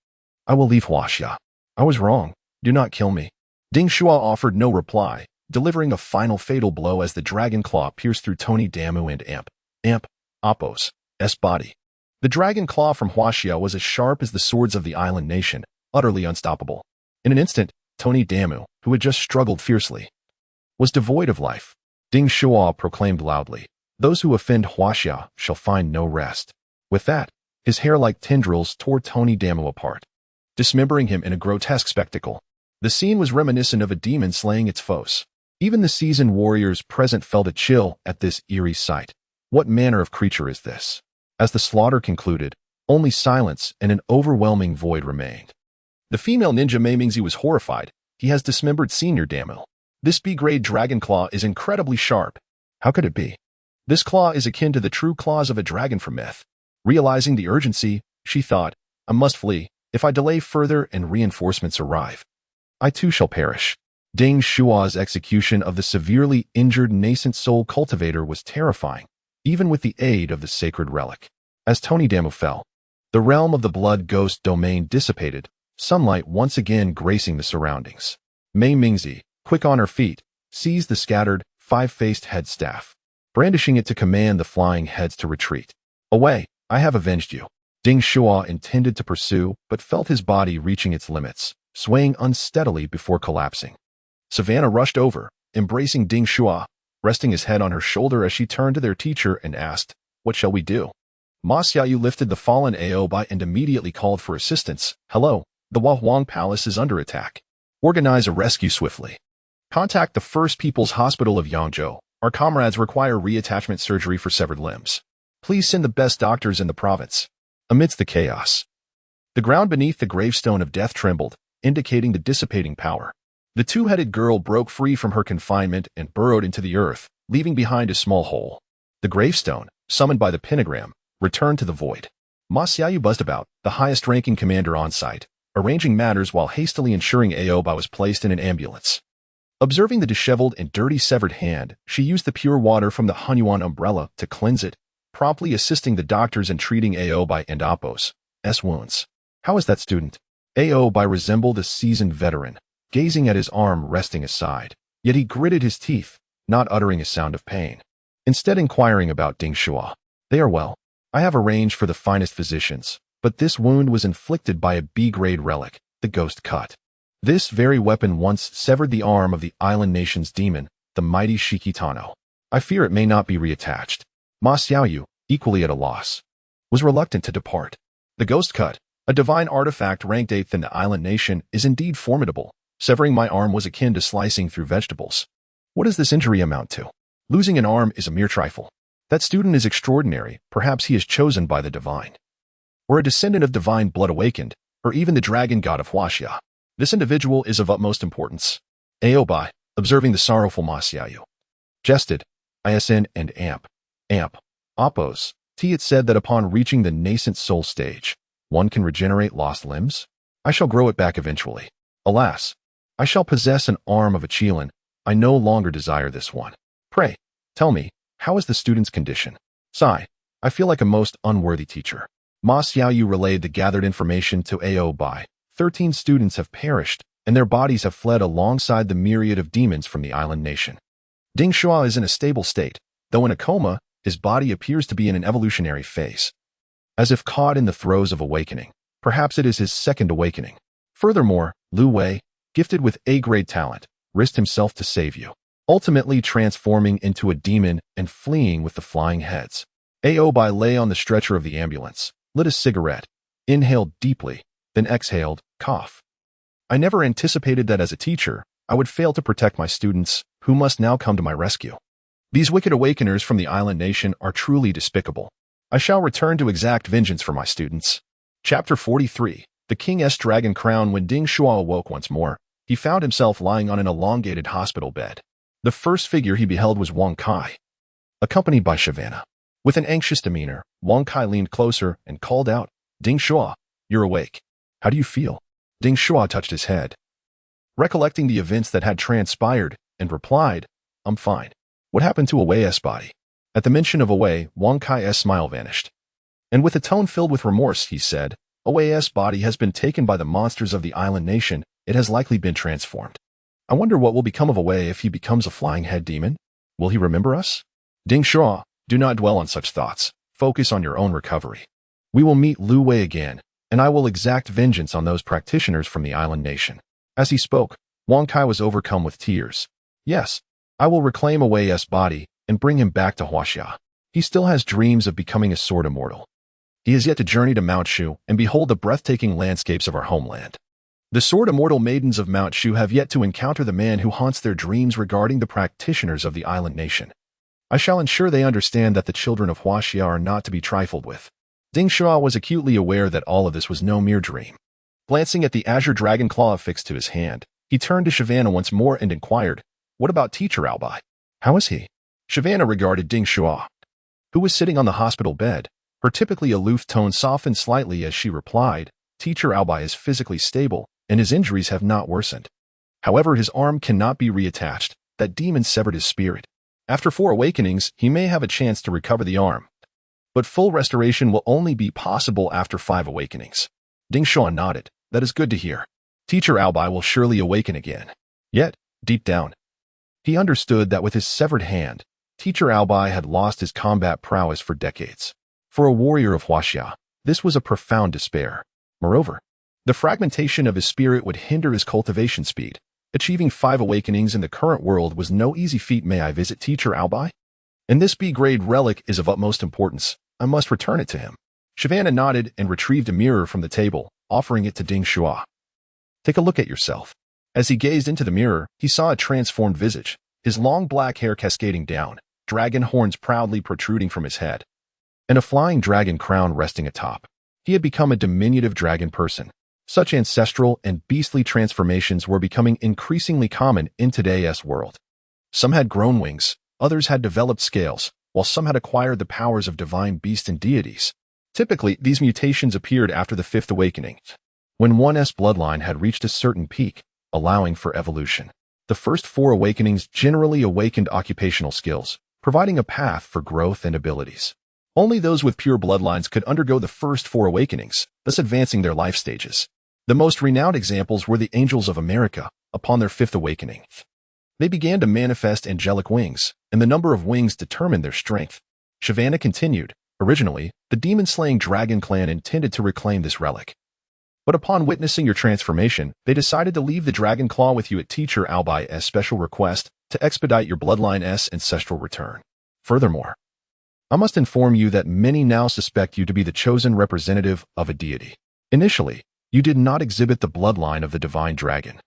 I will leave Huaxia. I was wrong. Do not kill me. Ding Shuo offered no reply, delivering a final fatal blow as the dragon claw pierced through Tony Damu and Appo's body. The dragon claw from Huaxia was as sharp as the swords of the island nation, utterly unstoppable. In an instant, Tony Damu, who had just struggled fiercely, was devoid of life. Ding Shuo proclaimed loudly, "Those who offend Huaxia shall find no rest." With that, his hair-like tendrils tore Tony Damu apart, dismembering him in a grotesque spectacle. The scene was reminiscent of a demon slaying its foes. Even the seasoned warriors present felt a chill at this eerie sight. What manner of creature is this? As the slaughter concluded, only silence and an overwhelming void remained. The female ninja Meimingzi was horrified. He has dismembered Senior Damu. This B-grade dragon claw is incredibly sharp. How could it be? This claw is akin to the true claws of a dragon from myth. Realizing the urgency, she thought, I must flee. If I delay further and reinforcements arrive, I too shall perish. Ding Shuo's execution of the severely injured nascent soul cultivator was terrifying, even with the aid of the sacred relic. As Tony Damu fell, the realm of the blood ghost domain dissipated, sunlight once again gracing the surroundings. Mei Mingzi, quick on her feet, seized the scattered, five-faced head staff, brandishing it to command the flying heads to retreat. Away, I have avenged you. Ding Shuo intended to pursue, but felt his body reaching its limits, swaying unsteadily before collapsing. Savannah rushed over, embracing Ding Shuo, resting his head on her shoulder as she turned to their teacher and asked, "What shall we do?" Ma Xiaoyu lifted the fallen Aobai and immediately called for assistance. "Hello, the Huang Palace is under attack. Organize a rescue swiftly. Contact the First People's Hospital of Yangzhou. Our comrades require reattachment surgery for severed limbs. Please send the best doctors in the province." Amidst the chaos, the ground beneath the gravestone of death trembled, indicating the dissipating power. The two-headed girl broke free from her confinement and burrowed into the earth, leaving behind a small hole. The gravestone, summoned by the pentagram, returned to the void. Ma Xiaoyu buzzed about, the highest-ranking commander on site, arranging matters while hastily ensuring Aobai was placed in an ambulance. Observing the disheveled and dirty severed hand, she used the pure water from the Hunyuan umbrella to cleanse it, promptly assisting the doctors in treating Aobai and Appo's wounds. How is that student? Aobai resembled a seasoned veteran, gazing at his arm resting aside. Yet he gritted his teeth, not uttering a sound of pain. Instead inquiring about Ding Shuo. They are well. I have arranged for the finest physicians, but this wound was inflicted by a B-grade relic, the ghost cut. This very weapon once severed the arm of the island nation's demon, the mighty Shikitano. I fear it may not be reattached. Ma Xiaoyu, equally at a loss, was reluctant to depart. The ghost cut, a divine artifact ranked 8th in the island nation, is indeed formidable. Severing my arm was akin to slicing through vegetables. What does this injury amount to? Losing an arm is a mere trifle. That student is extraordinary. Perhaps he is chosen by the divine, or a descendant of divine blood awakened, or even the dragon god of Huaxia. This individual is of utmost importance. Aobai, observing the sorrowful Ma Xiaoyu, jested. ISN and Appo's. It said that upon reaching the nascent soul stage, one can regenerate lost limbs? I shall grow it back eventually. Alas, I shall possess an arm of a Qilin. I no longer desire this one. Pray, tell me, how is the student's condition? Sigh, I feel like a most unworthy teacher. Ma Xiaoyu relayed the gathered information to Aobai. 13 students have perished, and their bodies have fled alongside the myriad of demons from the island nation. Ding Shuo is in a stable state. Though in a coma, his body appears to be in an evolutionary phase, as if caught in the throes of awakening. Perhaps it is his second awakening. Furthermore, Lu Wei, gifted with A-grade talent, risked himself to save you, ultimately transforming into a demon and fleeing with the flying heads. Aobai lay on the stretcher of the ambulance, lit a cigarette, inhaled deeply, then exhaled, cough. I never anticipated that as a teacher, I would fail to protect my students, who must now come to my rescue. These wicked awakeners from the island nation are truly despicable. I shall return to exact vengeance for my students. Chapter 43. The King's Dragon Crown. When Ding Shuo awoke once more, he found himself lying on an elongated hospital bed. The first figure he beheld was Wang Kai, accompanied by Shavana. With an anxious demeanor, Wang Kai leaned closer and called out, Ding Shuo, you're awake. How do you feel? Ding Shuo touched his head, recollecting the events that had transpired, and replied, I'm fine. What happened to Awei's body? At the mention of Awei, Wang Kai's smile vanished. And with a tone filled with remorse, he said, Awei's body has been taken by the monsters of the island nation. It has likely been transformed. I wonder what will become of Awei if he becomes a flying head demon? Will he remember us? Ding Shuo, do not dwell on such thoughts. Focus on your own recovery. We will meet Lu Wei again, and I will exact vengeance on those practitioners from the island nation. As he spoke, Wang Kai was overcome with tears. Yes, I will reclaim Awei's body and bring him back to Huaxia. He still has dreams of becoming a sword immortal. He has yet to journey to Mount Shu and behold the breathtaking landscapes of our homeland. The sword immortal maidens of Mount Shu have yet to encounter the man who haunts their dreams regarding the practitioners of the island nation. I shall ensure they understand that the children of Huaxia are not to be trifled with. Ding Shuo was acutely aware that all of this was no mere dream. Glancing at the azure dragon claw affixed to his hand, he turned to Shuo once more and inquired, What about Teacher Albai? How is he? Shuo regarded Ding Shuo, who was sitting on the hospital bed. Her typically aloof tone softened slightly as she replied, Teacher Albai is physically stable, and his injuries have not worsened. However, his arm cannot be reattached. That demon severed his spirit. After 4 awakenings, he may have a chance to recover the arm. But full restoration will only be possible after 5 awakenings. Ding Shuo nodded. That is good to hear. Teacher Albai will surely awaken again. Yet, deep down, he understood that with his severed hand, Teacher Albai had lost his combat prowess for decades. For a warrior of Huaxia, this was a profound despair. Moreover, the fragmentation of his spirit would hinder his cultivation speed. Achieving 5 awakenings in the current world was no easy feat. May I visit Teacher Albai? And this B-grade relic is of utmost importance. I must return it to him. Shuo nodded and retrieved a mirror from the table, offering it to Ding Shuo. Take a look at yourself. As he gazed into the mirror, he saw a transformed visage, his long black hair cascading down, dragon horns proudly protruding from his head, and a flying dragon crown resting atop. He had become a diminutive dragon person. Such ancestral and beastly transformations were becoming increasingly common in today's world. Some had grown wings, others had developed scales, while some had acquired the powers of divine beasts and deities. Typically, these mutations appeared after the 5th awakening, when one's bloodline had reached a certain peak, allowing for evolution. The first 4 awakenings generally awakened occupational skills, providing a path for growth and abilities. Only those with pure bloodlines could undergo the first 4 awakenings, thus advancing their life stages. The most renowned examples were the Angels of America. Upon their 5th awakening, they began to manifest angelic wings, and the number of wings determined their strength. Shuo continued, Originally, the demon-slaying dragon clan intended to reclaim this relic. But upon witnessing your transformation, they decided to leave the dragon claw with you at Teacher Albai's special request to expedite your bloodline's ancestral return. Furthermore, I must inform you that many now suspect you to be the chosen representative of a deity. Initially, you did not exhibit the bloodline of the divine dragon.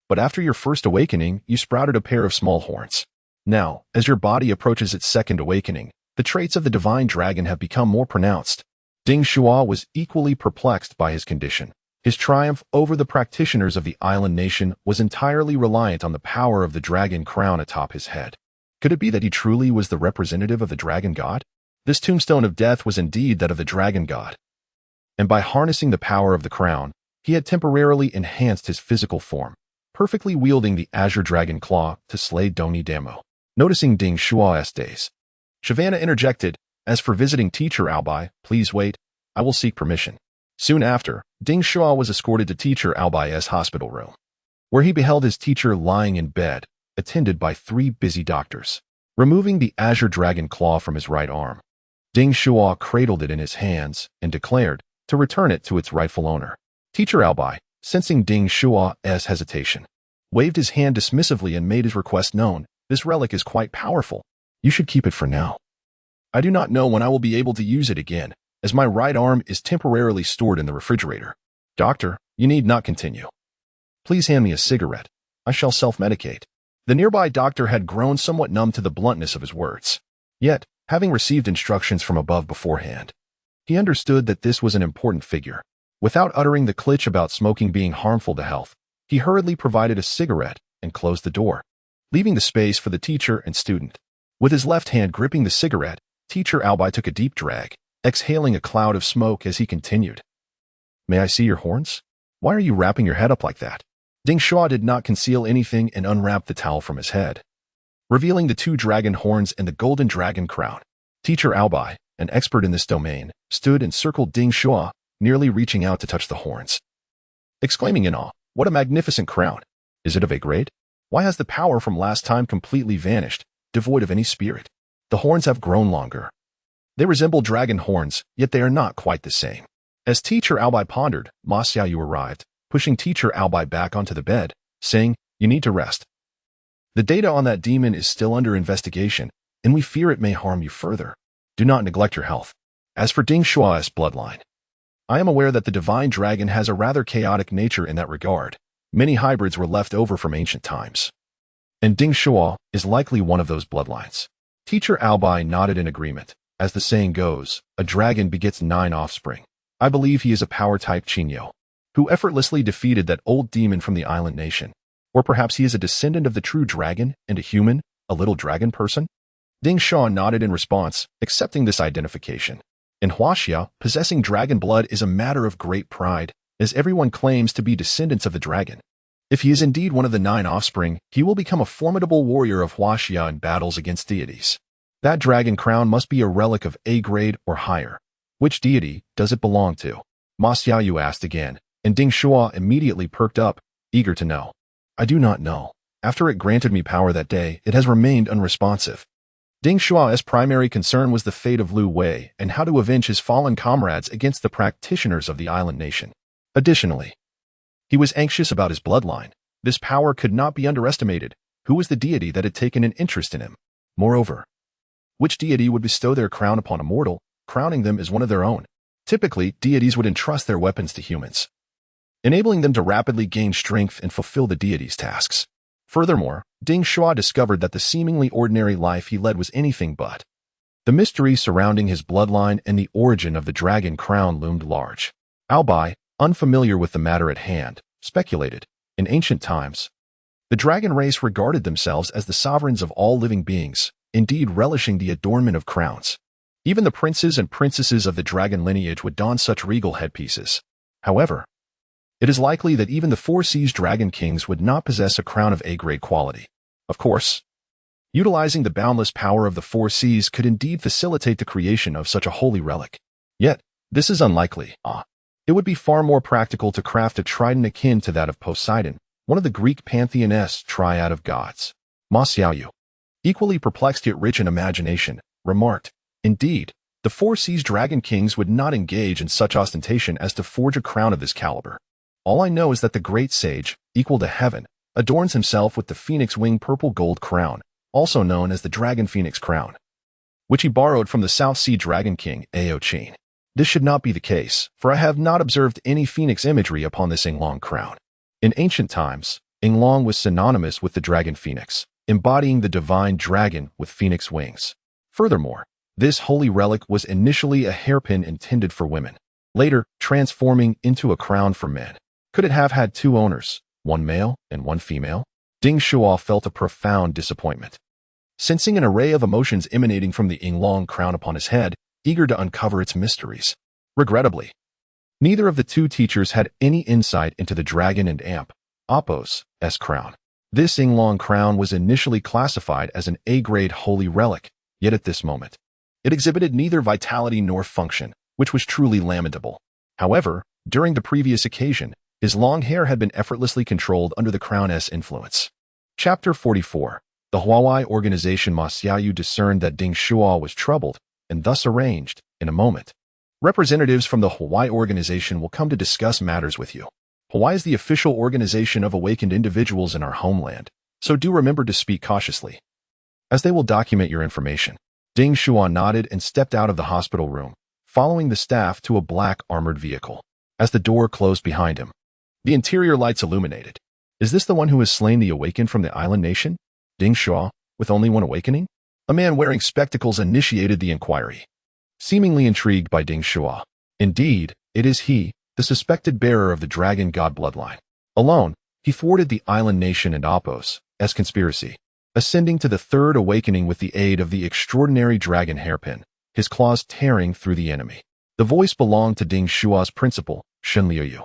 But after your first awakening, you sprouted a pair of small horns. Now, as your body approaches its 2nd awakening, the traits of the divine dragon have become more pronounced. Ding Shuo was equally perplexed by his condition. His triumph over the practitioners of the island nation was entirely reliant on the power of the dragon crown atop his head. Could it be that he truly was the representative of the dragon god? This tombstone of death was indeed that of the dragon god. And by harnessing the power of the crown, he had temporarily enhanced his physical form, perfectly wielding the azure dragon claw to slay Doni Damo. Noticing Ding Shuo's days, Shuo interjected, As for visiting Teacher Albai, please wait, I will seek permission. Soon after, Ding Shuo was escorted to Teacher Albai's hospital room, where he beheld his teacher lying in bed, attended by 3 busy doctors. Removing the azure dragon claw from his right arm, Ding Shuo cradled it in his hands and declared to return it to its rightful owner. Teacher Albai, sensing Ding Shuo's hesitation, waved his hand dismissively and made his request known. This relic is quite powerful. You should keep it for now. I do not know when I will be able to use it again, as my right arm is temporarily stored in the refrigerator. Doctor, you need not continue. Please hand me a cigarette. I shall self-medicate. The nearby doctor had grown somewhat numb to the bluntness of his words. Yet, having received instructions from above beforehand, he understood that this was an important figure. Without uttering the cliché about smoking being harmful to health, he hurriedly provided a cigarette and closed the door, leaving the space for the teacher and student. With his left hand gripping the cigarette, Teacher Albai took a deep drag, exhaling a cloud of smoke as he continued. May I see your horns? Why are you wrapping your head up like that? Ding Shuo did not conceal anything and unwrapped the towel from his head, revealing the 2 dragon horns and the golden dragon crown. Teacher Aobai, an expert in this domain, stood and circled Ding Shuo, nearly reaching out to touch the horns, exclaiming in awe, "What a magnificent crown! Is it of a grade? Why has the power from last time completely vanished, devoid of any spirit? The horns have grown longer. They resemble dragon horns, yet they are not quite the same." As Teacher Aobai pondered, Ma Xiaoyu arrived, pushing Teacher Aobai back onto the bed, saying, "You need to rest. The data on that demon is still under investigation, and we fear it may harm you further. Do not neglect your health. As for Ding Shuo's bloodline, I am aware that the divine dragon has a rather chaotic nature in that regard. Many hybrids were left over from ancient times, and Ding Shuo is likely one of those bloodlines." Teacher Aobai nodded in agreement. As the saying goes, a dragon begets 9 offspring. I believe he is a power-type Qinyo, who effortlessly defeated that old demon from the island nation. Or perhaps he is a descendant of the true dragon and a human, a little dragon person? Ding Shuo nodded in response, accepting this identification. In Huaxia, possessing dragon blood is a matter of great pride, as everyone claims to be descendants of the dragon. If he is indeed one of the 9 offspring, he will become a formidable warrior of Huaxia in battles against deities. That dragon crown must be a relic of A grade or higher. Which deity does it belong to? Ma Xiaoyu asked again, and Ding Shuo immediately perked up, eager to know. I do not know. After it granted me power that day, it has remained unresponsive. Ding Shuo's primary concern was the fate of Lu Wei and how to avenge his fallen comrades against the practitioners of the island nation. Additionally, he was anxious about his bloodline. This power could not be underestimated. Who was the deity that had taken an interest in him? Moreover, which deity would bestow their crown upon a mortal, crowning them as one of their own? Typically, deities would entrust their weapons to humans, enabling them to rapidly gain strength and fulfill the deity's tasks. Furthermore, Ding Shuo discovered that the seemingly ordinary life he led was anything but. The mystery surrounding his bloodline and the origin of the dragon crown loomed large. Aobai, unfamiliar with the matter at hand, speculated. In ancient times, the dragon race regarded themselves as the sovereigns of all living beings, indeed relishing the adornment of crowns. Even the princes and princesses of the dragon lineage would don such regal headpieces. However, it is likely that even the 4 seas dragon kings would not possess a crown of A-grade quality. Of course, utilizing the boundless power of the 4 seas could indeed facilitate the creation of such a holy relic. Yet, this is unlikely. It would be far more practical to craft a trident akin to that of Poseidon, one of the Greek pantheon's triad of gods. Ma Xiaoyu, equally perplexed yet rich in imagination, remarked, Indeed, the 4 seas dragon kings would not engage in such ostentation as to forge a crown of this caliber. All I know is that the great sage, equal to heaven, adorns himself with the phoenix wing purple gold crown, also known as the dragon phoenix crown, which he borrowed from the South Sea Dragon King, Ao Qin. This should not be the case, for I have not observed any phoenix imagery upon this Yinglong crown. In ancient times, Yinglong was synonymous with the dragon phoenix, embodying the divine dragon with phoenix wings. Furthermore, this holy relic was initially a hairpin intended for women, later transforming into a crown for men. Could it have had 2 owners, one male and one female? Ding Shuo felt a profound disappointment, sensing an array of emotions emanating from the Yinglong crown upon his head, eager to uncover its mysteries. Regrettably, neither of the 2 teachers had any insight into the dragon and Apos' crown. This Yinglong crown was initially classified as an A-grade holy relic, yet at this moment, it exhibited neither vitality nor function, which was truly lamentable. However, during the previous occasion, his long hair had been effortlessly controlled under the crown's influence. Chapter 44. The Huawei organization. Ma Xiaoyu discerned that Ding Shuo was troubled, and thus arranged, in a moment. Representatives from the Huawei organization will come to discuss matters with you. Huawei is the official organization of awakened individuals in our homeland, so do remember to speak cautiously, as they will document your information. Ding Shuo nodded and stepped out of the hospital room, following the staff to a black armored vehicle. As the door closed behind him, the interior lights illuminated. Is this the one who has slain the awakened from the island nation? Ding Shuo, with only one awakening? A man wearing spectacles initiated the inquiry, seemingly intrigued by Ding Shuo. Indeed, it is he, the suspected bearer of the dragon god bloodline. Alone, he thwarted the island nation and Apos' conspiracy, ascending to the 3rd awakening with the aid of the extraordinary dragon hairpin, his claws tearing through the enemy. The voice belonged to Ding Shuo's principal, Shenliu.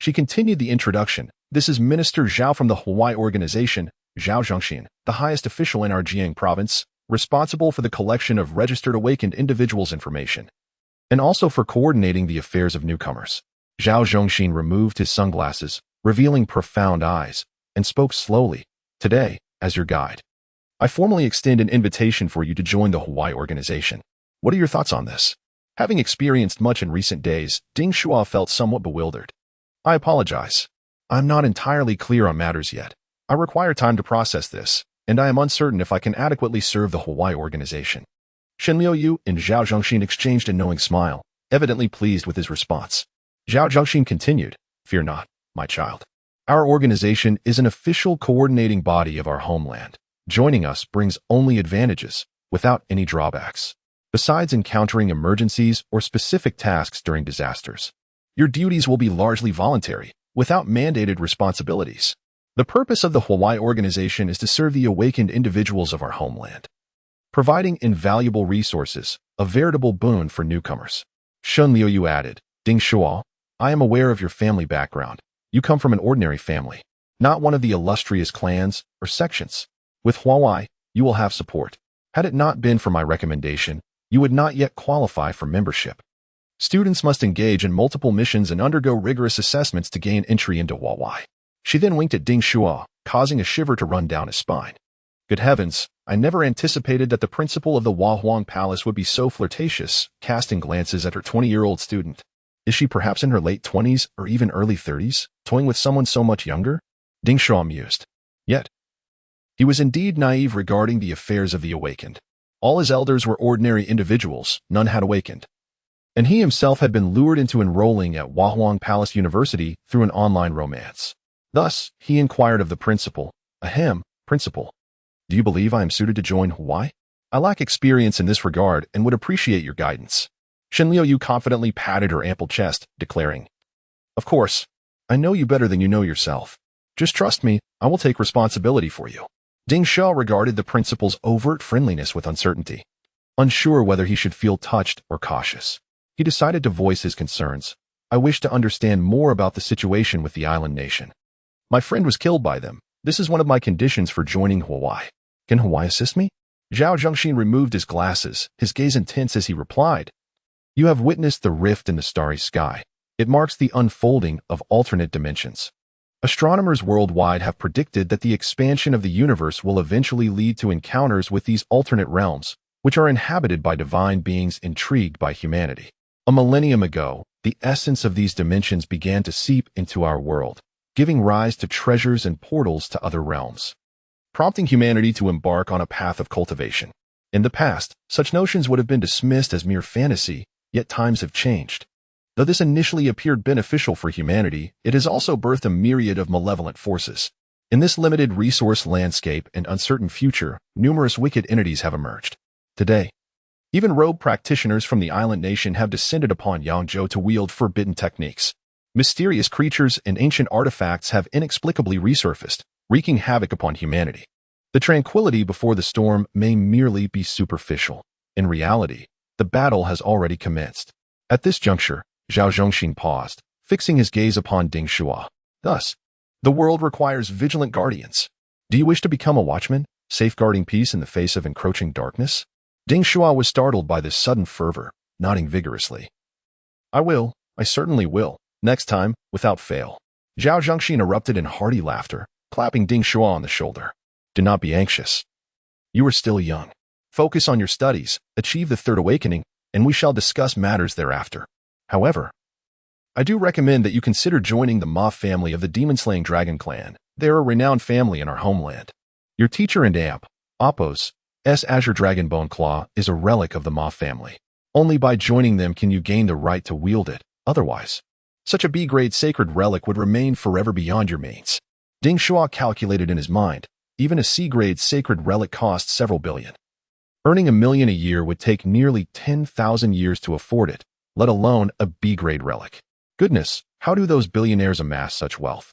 She continued the introduction. This is Minister Zhao from the Hawaii organization, Zhao Zhongxin, the highest official in our Jiang province, responsible for the collection of registered awakened individuals' information, and also for coordinating the affairs of newcomers. Zhao Zhongxin removed his sunglasses, revealing profound eyes, and spoke slowly. Today, as your guide, I formally extend an invitation for you to join the Hawaii organization. What are your thoughts on this? Having experienced much in recent days, Ding Shuo felt somewhat bewildered. I apologize. I'm not entirely clear on matters yet. I require time to process this, and I am uncertain if I can adequately serve the Hawaii organization. Shenliu and Zhao Zhongxin exchanged a knowing smile, evidently pleased with his response. Zhao Zhongxin continued, Fear not, my child. Our organization is an official coordinating body of our homeland. Joining us brings only advantages, without any drawbacks. Besides encountering emergencies or specific tasks during disasters, your duties will be largely voluntary, without mandated responsibilities. The purpose of the Hawaii organization is to serve the awakened individuals of our homeland, providing invaluable resources, a veritable boon for newcomers. Shenliu added, Ding Shuo, I am aware of your family background. You come from an ordinary family, not one of the illustrious clans or sections. With Hawaii, you will have support. Had it not been for my recommendation, you would not yet qualify for membership. Students must engage in multiple missions and undergo rigorous assessments to gain entry into Hawaii. She then winked at Ding Shuo, causing a shiver to run down his spine. Good heavens, I never anticipated that the principal of the Huang Palace would be so flirtatious, casting glances at her 20-year-old student. Is she perhaps in her late 20s or even early 30s, toying with someone so much younger? Ding Shuo mused. Yet, he was indeed naive regarding the affairs of the awakened. All his elders were ordinary individuals, none had awakened. And he himself had been lured into enrolling at Huang Palace University through an online romance. Thus, he inquired of the principal, Ahem, principal, do you believe I am suited to join Hawaii? I lack experience in this regard and would appreciate your guidance. Shenliu confidently patted her ample chest, declaring, Of course, I know you better than you know yourself. Just trust me, I will take responsibility for you. Ding Shuo regarded the principal's overt friendliness with uncertainty. Unsure whether he should feel touched or cautious, he decided to voice his concerns. I wish to understand more about the situation with the island nation. My friend was killed by them. This is one of my conditions for joining Hawaii. Can Hawaii assist me? Zhao Zhongxin removed his glasses, his gaze intense as he replied, You have witnessed the rift in the starry sky. It marks the unfolding of alternate dimensions. Astronomers worldwide have predicted that the expansion of the universe will eventually lead to encounters with these alternate realms, which are inhabited by divine beings intrigued by humanity. A millennium ago, the essence of these dimensions began to seep into our world, giving rise to treasures and portals to other realms, prompting humanity to embark on a path of cultivation. In the past, such notions would have been dismissed as mere fantasy, yet times have changed. Though this initially appeared beneficial for humanity, it has also birthed a myriad of malevolent forces. In this limited resource landscape and uncertain future, numerous wicked entities have emerged. Today, even rogue practitioners from the island nation have descended upon Yangzhou to wield forbidden techniques. Mysterious creatures and ancient artifacts have inexplicably resurfaced, wreaking havoc upon humanity. The tranquility before the storm may merely be superficial. In reality, the battle has already commenced. At this juncture, Zhao Zhongxin paused, fixing his gaze upon Ding Shuo. Thus, the world requires vigilant guardians. Do you wish to become a watchman, safeguarding peace in the face of encroaching darkness? Ding Shuo was startled by this sudden fervor, nodding vigorously. I certainly will. Next time, without fail. Zhao Zhongxin erupted in hearty laughter, clapping Ding Shuo on the shoulder. Do not be anxious. You are still young. Focus on your studies, achieve the third awakening, and we shall discuss matters thereafter. However, I do recommend that you consider joining the Ma family of the demon-slaying dragon clan. They are a renowned family in our homeland. Your teacher and amp, Appo's Azure Dragon Bone Claw, is a relic of the Ma family. Only by joining them can you gain the right to wield it. Otherwise, such a B-grade sacred relic would remain forever beyond your means. Ding Shuo calculated in his mind, even a C-grade sacred relic costs several billion. Earning $1 million a year would take nearly 10,000 years to afford it, let alone a B-grade relic. Goodness, how do those billionaires amass such wealth?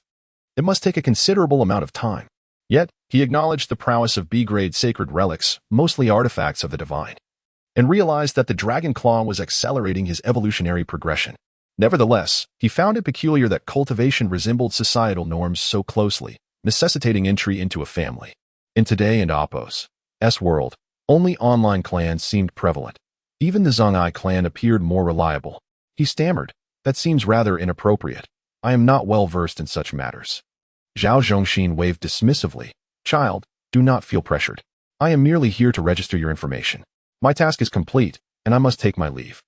It must take a considerable amount of time. Yet, he acknowledged the prowess of B-grade sacred relics, mostly artifacts of the divine, and realized that the dragon claw was accelerating his evolutionary progression. Nevertheless, he found it peculiar that cultivation resembled societal norms so closely, necessitating entry into a family. In Today and Apos' world, only online clans seemed prevalent. Even the Zhongai clan appeared more reliable. He stammered, "That seems rather inappropriate. I am not well versed in such matters." Zhao Zhongxin waved dismissively. "Child, do not feel pressured. I am merely here to register your information. My task is complete, and I must take my leave.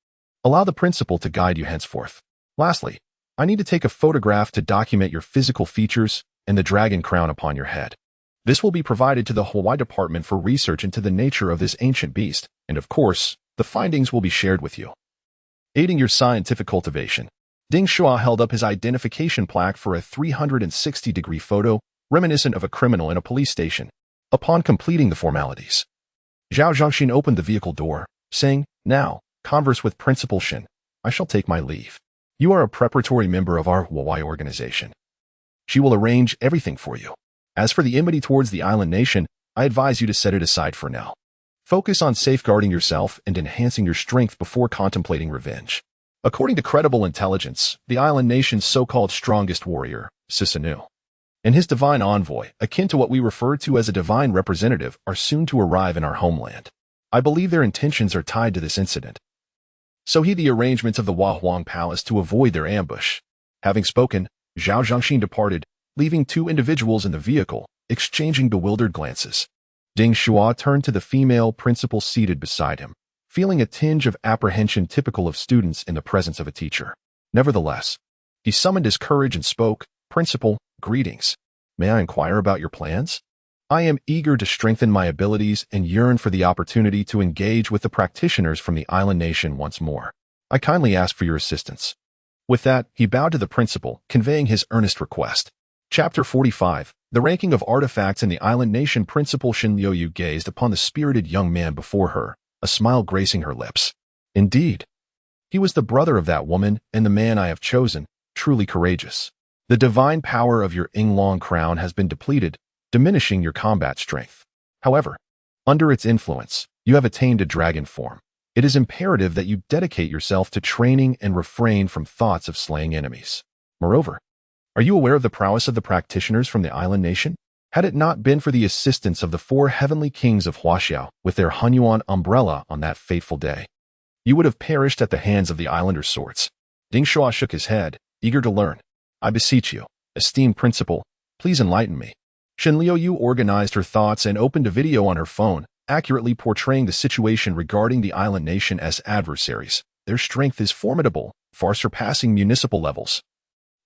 Allow the principal to guide you henceforth. Lastly, I need to take a photograph to document your physical features and the dragon crown upon your head. This will be provided to the Hawaii Department for research into the nature of this ancient beast, and of course, the findings will be shared with you. Aiding your scientific cultivation." Ding Shuo held up his identification plaque for a 360-degree photo, reminiscent of a criminal in a police station. Upon completing the formalities, Zhao Zhongxin opened the vehicle door, saying, "Now, converse with Principal Shin. I shall take my leave. You are a preparatory member of our Hawaii organization. She will arrange everything for you. As for the enmity towards the island nation, I advise you to set it aside for now. Focus on safeguarding yourself and enhancing your strength before contemplating revenge." According to credible intelligence, the island nation's so-called strongest warrior, Sisanu, and his divine envoy, akin to what we refer to as a divine representative, are soon to arrive in our homeland. I believe their intentions are tied to this incident. So heed the arrangements of the Huang Palace to avoid their ambush. Having spoken, Zhao Zhongxin departed, leaving two individuals in the vehicle, exchanging bewildered glances. Ding Shuo turned to the female principal seated beside him, feeling a tinge of apprehension typical of students in the presence of a teacher. Nevertheless, he summoned his courage and spoke, "Principal, greetings. May I inquire about your plans? I am eager to strengthen my abilities and yearn for the opportunity to engage with the practitioners from the island nation once more. I kindly ask for your assistance." With that, he bowed to the principal, conveying his earnest request. Chapter 45. The ranking of artifacts in the island nation. Principal Shin Liuyu gazed upon the spirited young man before her, a smile gracing her lips. Indeed, he was the brother of that woman and the man I have chosen, truly courageous. The divine power of your Yinglong crown has been depleted, diminishing your combat strength. However, under its influence, you have attained a dragon form. It is imperative that you dedicate yourself to training and refrain from thoughts of slaying enemies. Moreover, are you aware of the prowess of the practitioners from the island nation? Had it not been for the assistance of the four heavenly kings of Huaxiao with their Hunyuan umbrella on that fateful day, you would have perished at the hands of the islanders' swords. Ding Shuo shook his head, eager to learn. I beseech you, esteemed principal, please enlighten me. Shin Liuyu organized her thoughts and opened a video on her phone, accurately portraying the situation regarding the island nation as adversaries. Their strength is formidable, far surpassing municipal levels,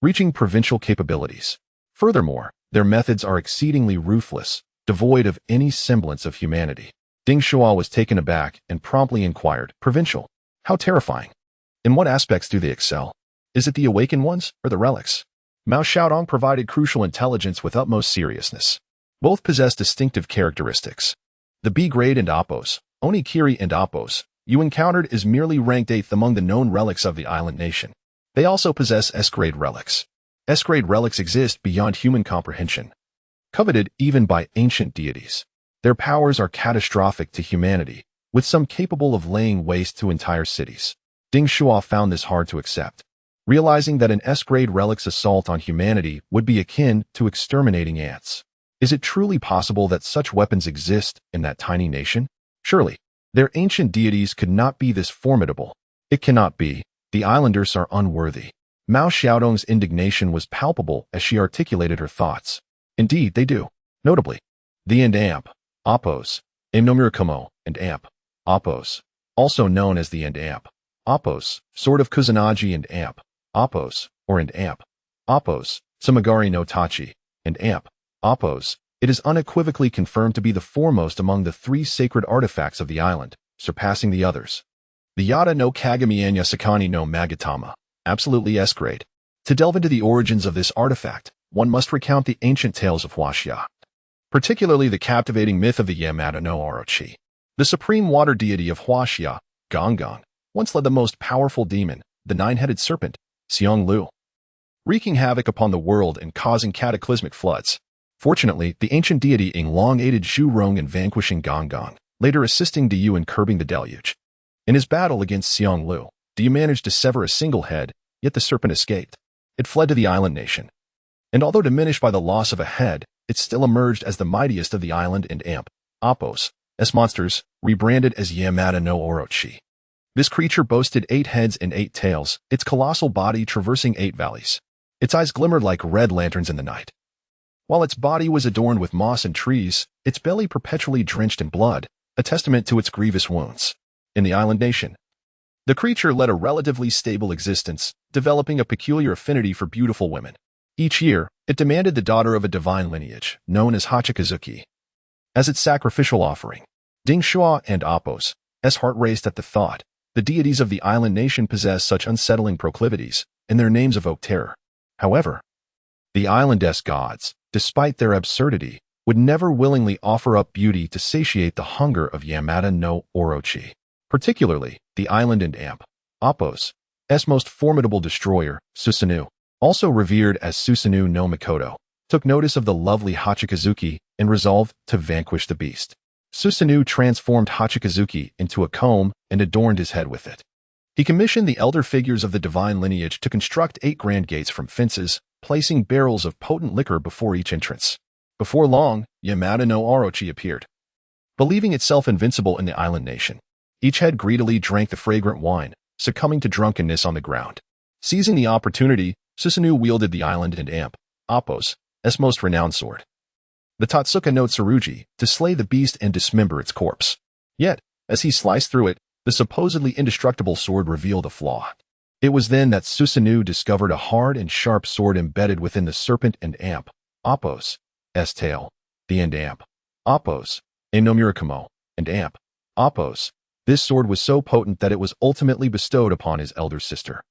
reaching provincial capabilities. Furthermore, their methods are exceedingly ruthless, devoid of any semblance of humanity. Ding Shuo was taken aback and promptly inquired, "Provincial? How terrifying. In what aspects do they excel? Is it the awakened ones or the relics?" Mao Xiaodong provided crucial intelligence with utmost seriousness. Both possess distinctive characteristics. The B grade and Apos, Onikiri and Apos, you encountered is merely ranked 8th among the known relics of the island nation. They also possess S-grade relics. S-grade relics exist beyond human comprehension, coveted even by ancient deities. Their powers are catastrophic to humanity, with some capable of laying waste to entire cities. Ding Shuo found this hard to accept, realizing that an S-grade relic's assault on humanity would be akin to exterminating ants. Is it truly possible that such weapons exist in that tiny nation? Surely, their ancient deities could not be this formidable. It cannot be. The islanders are unworthy. Mao Xiaodong's indignation was palpable as she articulated her thoughts. Indeed, they do. Notably, the and amp, Apos, Amnomirakumo, and amp, Apos, also known as the and amp, Apos, sword of Kusanagi and amp, Apos, or and amp, Apos, Samagari no Tachi, and amp, Apos. It is unequivocally confirmed to be the foremost among the 3 sacred artifacts of the island, surpassing the others. The Yada no Kagami and Yasakani no Magatama, absolutely S-grade. To delve into the origins of this artifact, one must recount the ancient tales of Huaxia, particularly the captivating myth of the Yamada no Orochi. The supreme water deity of Huaxia, Gonggong, once led the most powerful demon, the 9-headed serpent, Xiong Lu, wreaking havoc upon the world and causing cataclysmic floods. Fortunately, the ancient deity Yinglong aided Zhu Rong in vanquishing Gonggong, later assisting Diyu in curbing the deluge. In his battle against Xiong Lu, Diyu managed to sever a single head, yet the serpent escaped. It fled to the island nation. And although diminished by the loss of a head, it still emerged as the mightiest of the island and amp, Apos, S monsters, rebranded as Yamada no Orochi. This creature boasted 8 heads and 8 tails, its colossal body traversing 8 valleys. Its eyes glimmered like red lanterns in the night. While its body was adorned with moss and trees, its belly perpetually drenched in blood, a testament to its grievous wounds. In the island nation, the creature led a relatively stable existence, developing a peculiar affinity for beautiful women. Each year, it demanded the daughter of a divine lineage, known as Hachikazuki, as its sacrificial offering. Ding Shuo and Apos, S heart raced at the thought. The deities of the island nation possess such unsettling proclivities, and their names evoke terror. However, the island's gods, despite their absurdity, would never willingly offer up beauty to satiate the hunger of Yamada no Orochi. Particularly, the island and amp, Apos, S most formidable destroyer, Susanoo, also revered as Susanoo no Mikoto, took notice of the lovely Hachikazuki and resolved to vanquish the beast. Susanoo transformed Hachikazuki into a comb and adorned his head with it. He commissioned the elder figures of the divine lineage to construct 8 grand gates from fences, placing barrels of potent liquor before each entrance. Before long, Yamada no Orochi appeared. Believing itself invincible in the island nation, each head greedily drank the fragrant wine, succumbing to drunkenness on the ground. Seizing the opportunity, Susanoo wielded the island and amp, Apos, S most renowned sword, the Tatsuka no Tsurugi, to slay the beast and dismember its corpse. Yet, as he sliced through it, the supposedly indestructible sword revealed a flaw. It was then that Susanoo discovered a hard and sharp sword embedded within the serpent and amp, Apos, S tail, the and amp, Apos, no Murakumo, and amp, Apos. This sword was so potent that it was ultimately bestowed upon his elder sister,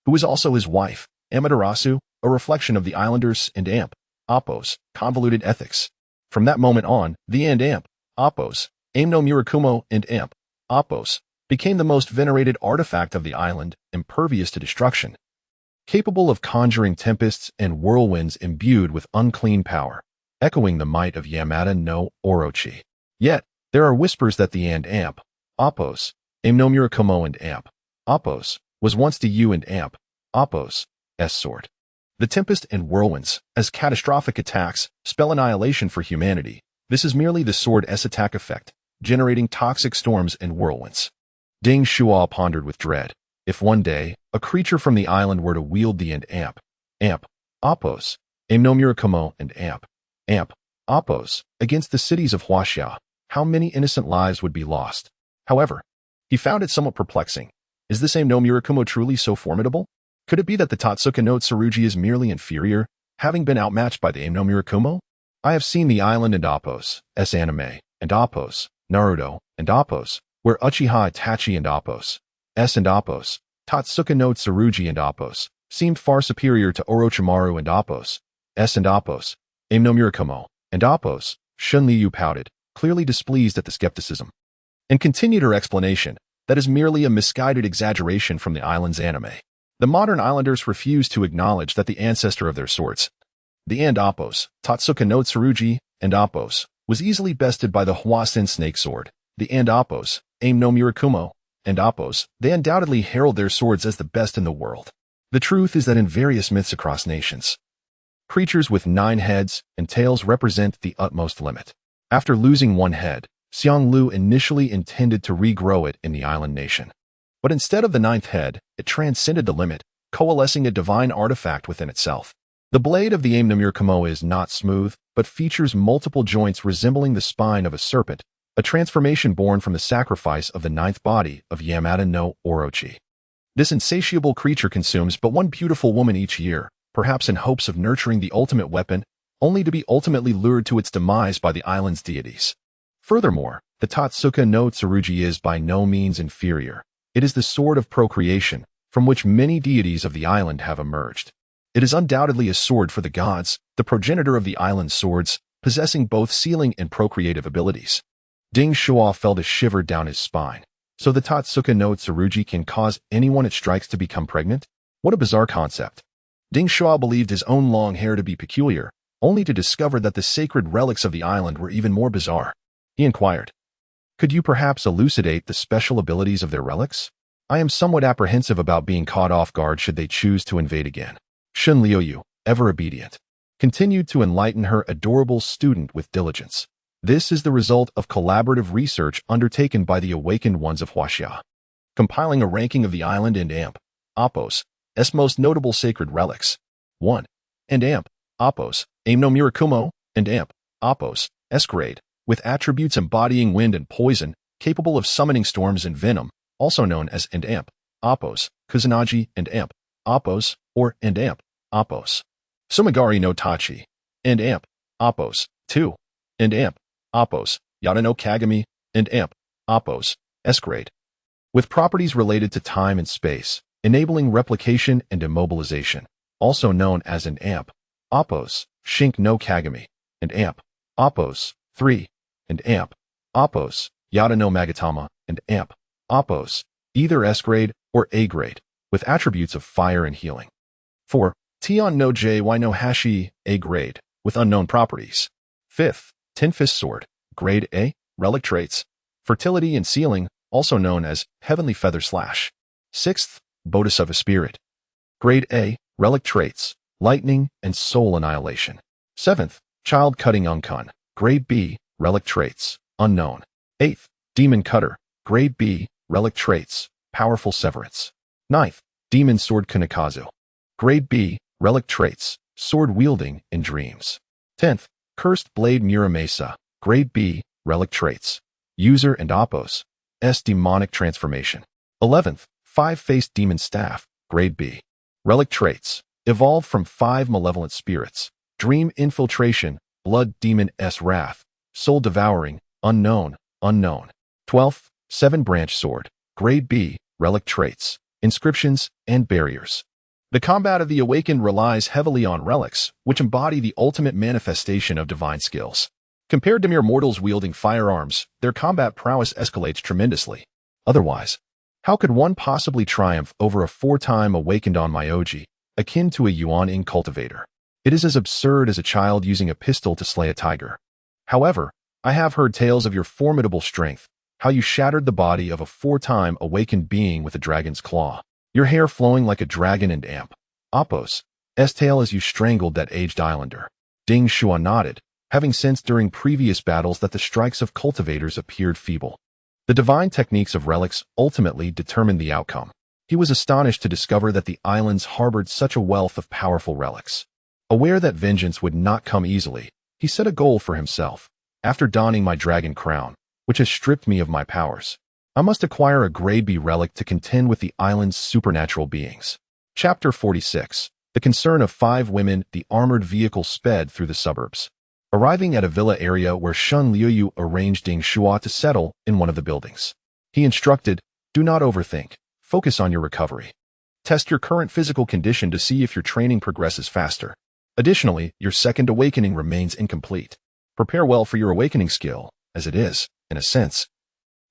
who was also his wife, Amaterasu, a reflection of the islanders and amp, Apos, convoluted ethics. From that moment on, the and amp, Apos, no Murakumo and amp, Apos, became the most venerated artifact of the island, impervious to destruction, capable of conjuring tempests and whirlwinds imbued with unclean power, echoing the might of Yamada no Orochi. Yet, there are whispers that the and amp, Apos, no Murakumo and amp, Apos, was once the U and amp, Apos, S sword. The tempest and whirlwinds, as catastrophic attacks, spell annihilation for humanity. This is merely the sword S attack effect, generating toxic storms and whirlwinds. Ding Shuo pondered with dread. If one day, a creature from the island were to wield the and amp, Apos, no Murakumo and amp, Apos, against the cities of Huaxia, how many innocent lives would be lost? However, he found it somewhat perplexing. Is this no Murakumo truly so formidable? Could it be that the Tatsuka no Tsurugi is merely inferior, having been outmatched by the no Murakumo? I have seen the island and Apos, S anime, and Apos, Naruto, and Apos, where Uchiha Itachi and Apos, S and Apos, Tatsuka no Tsurugi and Apos, seemed far superior to Orochimaru and Apos, S and Apos, no Murakumo, and Apos. Shun Liu pouted, clearly displeased at the skepticism, and continued her explanation. That is merely a misguided exaggeration from the island's anime. The modern islanders refuse to acknowledge that the ancestor of their swords, the and Apos, Tatsuka no Tsurugi, and Apos, was easily bested by the Huasen snake sword, the and Apos, no Murakumo, and Apos. They undoubtedly herald their swords as the best in the world. The truth is that in various myths across nations, creatures with 9 heads and tails represent the utmost limit. After losing 1 head, Xianglu initially intended to regrow it in the island nation. But instead of the 9th head, it transcended the limit, coalescing a divine artifact within itself. The blade of the no Murakumo is not smooth, but features multiple joints resembling the spine of a serpent, a transformation born from the sacrifice of the 9th body of Yamada no Orochi. This insatiable creature consumes but 1 beautiful woman each year, perhaps in hopes of nurturing the ultimate weapon, only to be ultimately lured to its demise by the island's deities. Furthermore, the Tatsuka no Tsurugi is by no means inferior. It is the sword of procreation, from which many deities of the island have emerged. It is undoubtedly a sword for the gods, the progenitor of the island's swords, possessing both sealing and procreative abilities. Ding Shuo felt a shiver down his spine. So the Tatsuka no Tsurugi can cause anyone it strikes to become pregnant? What a bizarre concept. Ding Shuo believed his own long hair to be peculiar, only to discover that the sacred relics of the island were even more bizarre. He inquired, "Could you perhaps elucidate the special abilities of their relics?" I am somewhat apprehensive about being caught off guard should they choose to invade again. Shun Liuyu, ever obedient, continued to enlighten her adorable student with diligence. This is the result of collaborative research undertaken by the awakened ones of Huaxia, compiling a ranking of the island and Amp, Apos, S most notable sacred relics. 1. And Amp, Apos, Aim no Mirakumo, and Amp, Apos, S grade, with attributes embodying wind and poison, capable of summoning storms and venom, also known as and Amp, Apos, Kusanagi and Amp, Apos, or and Amp, Apos. Sumigari no Tachi, and Amp, Apos, 2. And Amp, Apos, Yada no Kagami, and Amp, Apos, S grade, with properties related to time and space, enabling replication and immobilization, also known as an Amp, Apos, Shink no Kagami, and Amp, Apos, 3. And Amp, Apos, Yada no Magatama, and Amp, Apos, either S grade or A grade, with attributes of fire and healing. 4. Tion no Jy no Hashi, A grade, with unknown properties. 5th, Tin Fist Sword, grade A, relic traits, fertility and sealing, also known as Heavenly Feather Slash. 6th, Bodhisattva Spirit, grade A, relic traits, lightning and soul annihilation. 7th, Child Cutting Unkun, grade B, relic traits, unknown. 8th, Demon Cutter, grade B, relic traits, powerful severance. 9th, Demon Sword Kunikazu, grade B, relic traits, sword wielding in dreams. 10th, Cursed Blade Muramesa, grade B, relic traits, user and Apos, S demonic transformation. 11th, Five-Faced Demon Staff, grade B, relic traits, evolved from 5 malevolent spirits, dream infiltration, blood demon S wrath, soul devouring, unknown, unknown. 12th, Seven-Branch Sword, grade B, relic traits, inscriptions and barriers. The combat of the awakened relies heavily on relics, which embody the ultimate manifestation of divine skills. Compared to mere mortals wielding firearms, their combat prowess escalates tremendously. Otherwise, how could one possibly triumph over a 4-time awakened on Myoji, akin to a Yuan-ing cultivator? It is as absurd as a child using a pistol to slay a tiger. However, I have heard tales of your formidable strength, how you shattered the body of a 4-time awakened being with a dragon's claw, your hair flowing like a dragon and Amp, Apos, S tail as you strangled that aged islander. Ding Shuo nodded, having sensed during previous battles that the strikes of cultivators appeared feeble. The divine techniques of relics ultimately determined the outcome. He was astonished to discover that the islands harbored such a wealth of powerful relics. Aware that vengeance would not come easily, he set a goal for himself. After donning my dragon crown, which has stripped me of my powers, I must acquire a grade B relic to contend with the island's supernatural beings. Chapter 46. The Concern of 5 Women. The armored vehicle sped through the suburbs, arriving at a villa area where Shun Liuyu arranged Ding Shuo to settle in one of the buildings. He instructed, do not overthink, focus on your recovery. Test your current physical condition to see if your training progresses faster. Additionally, your second awakening remains incomplete. Prepare well for your awakening skill, as it is, in a sense,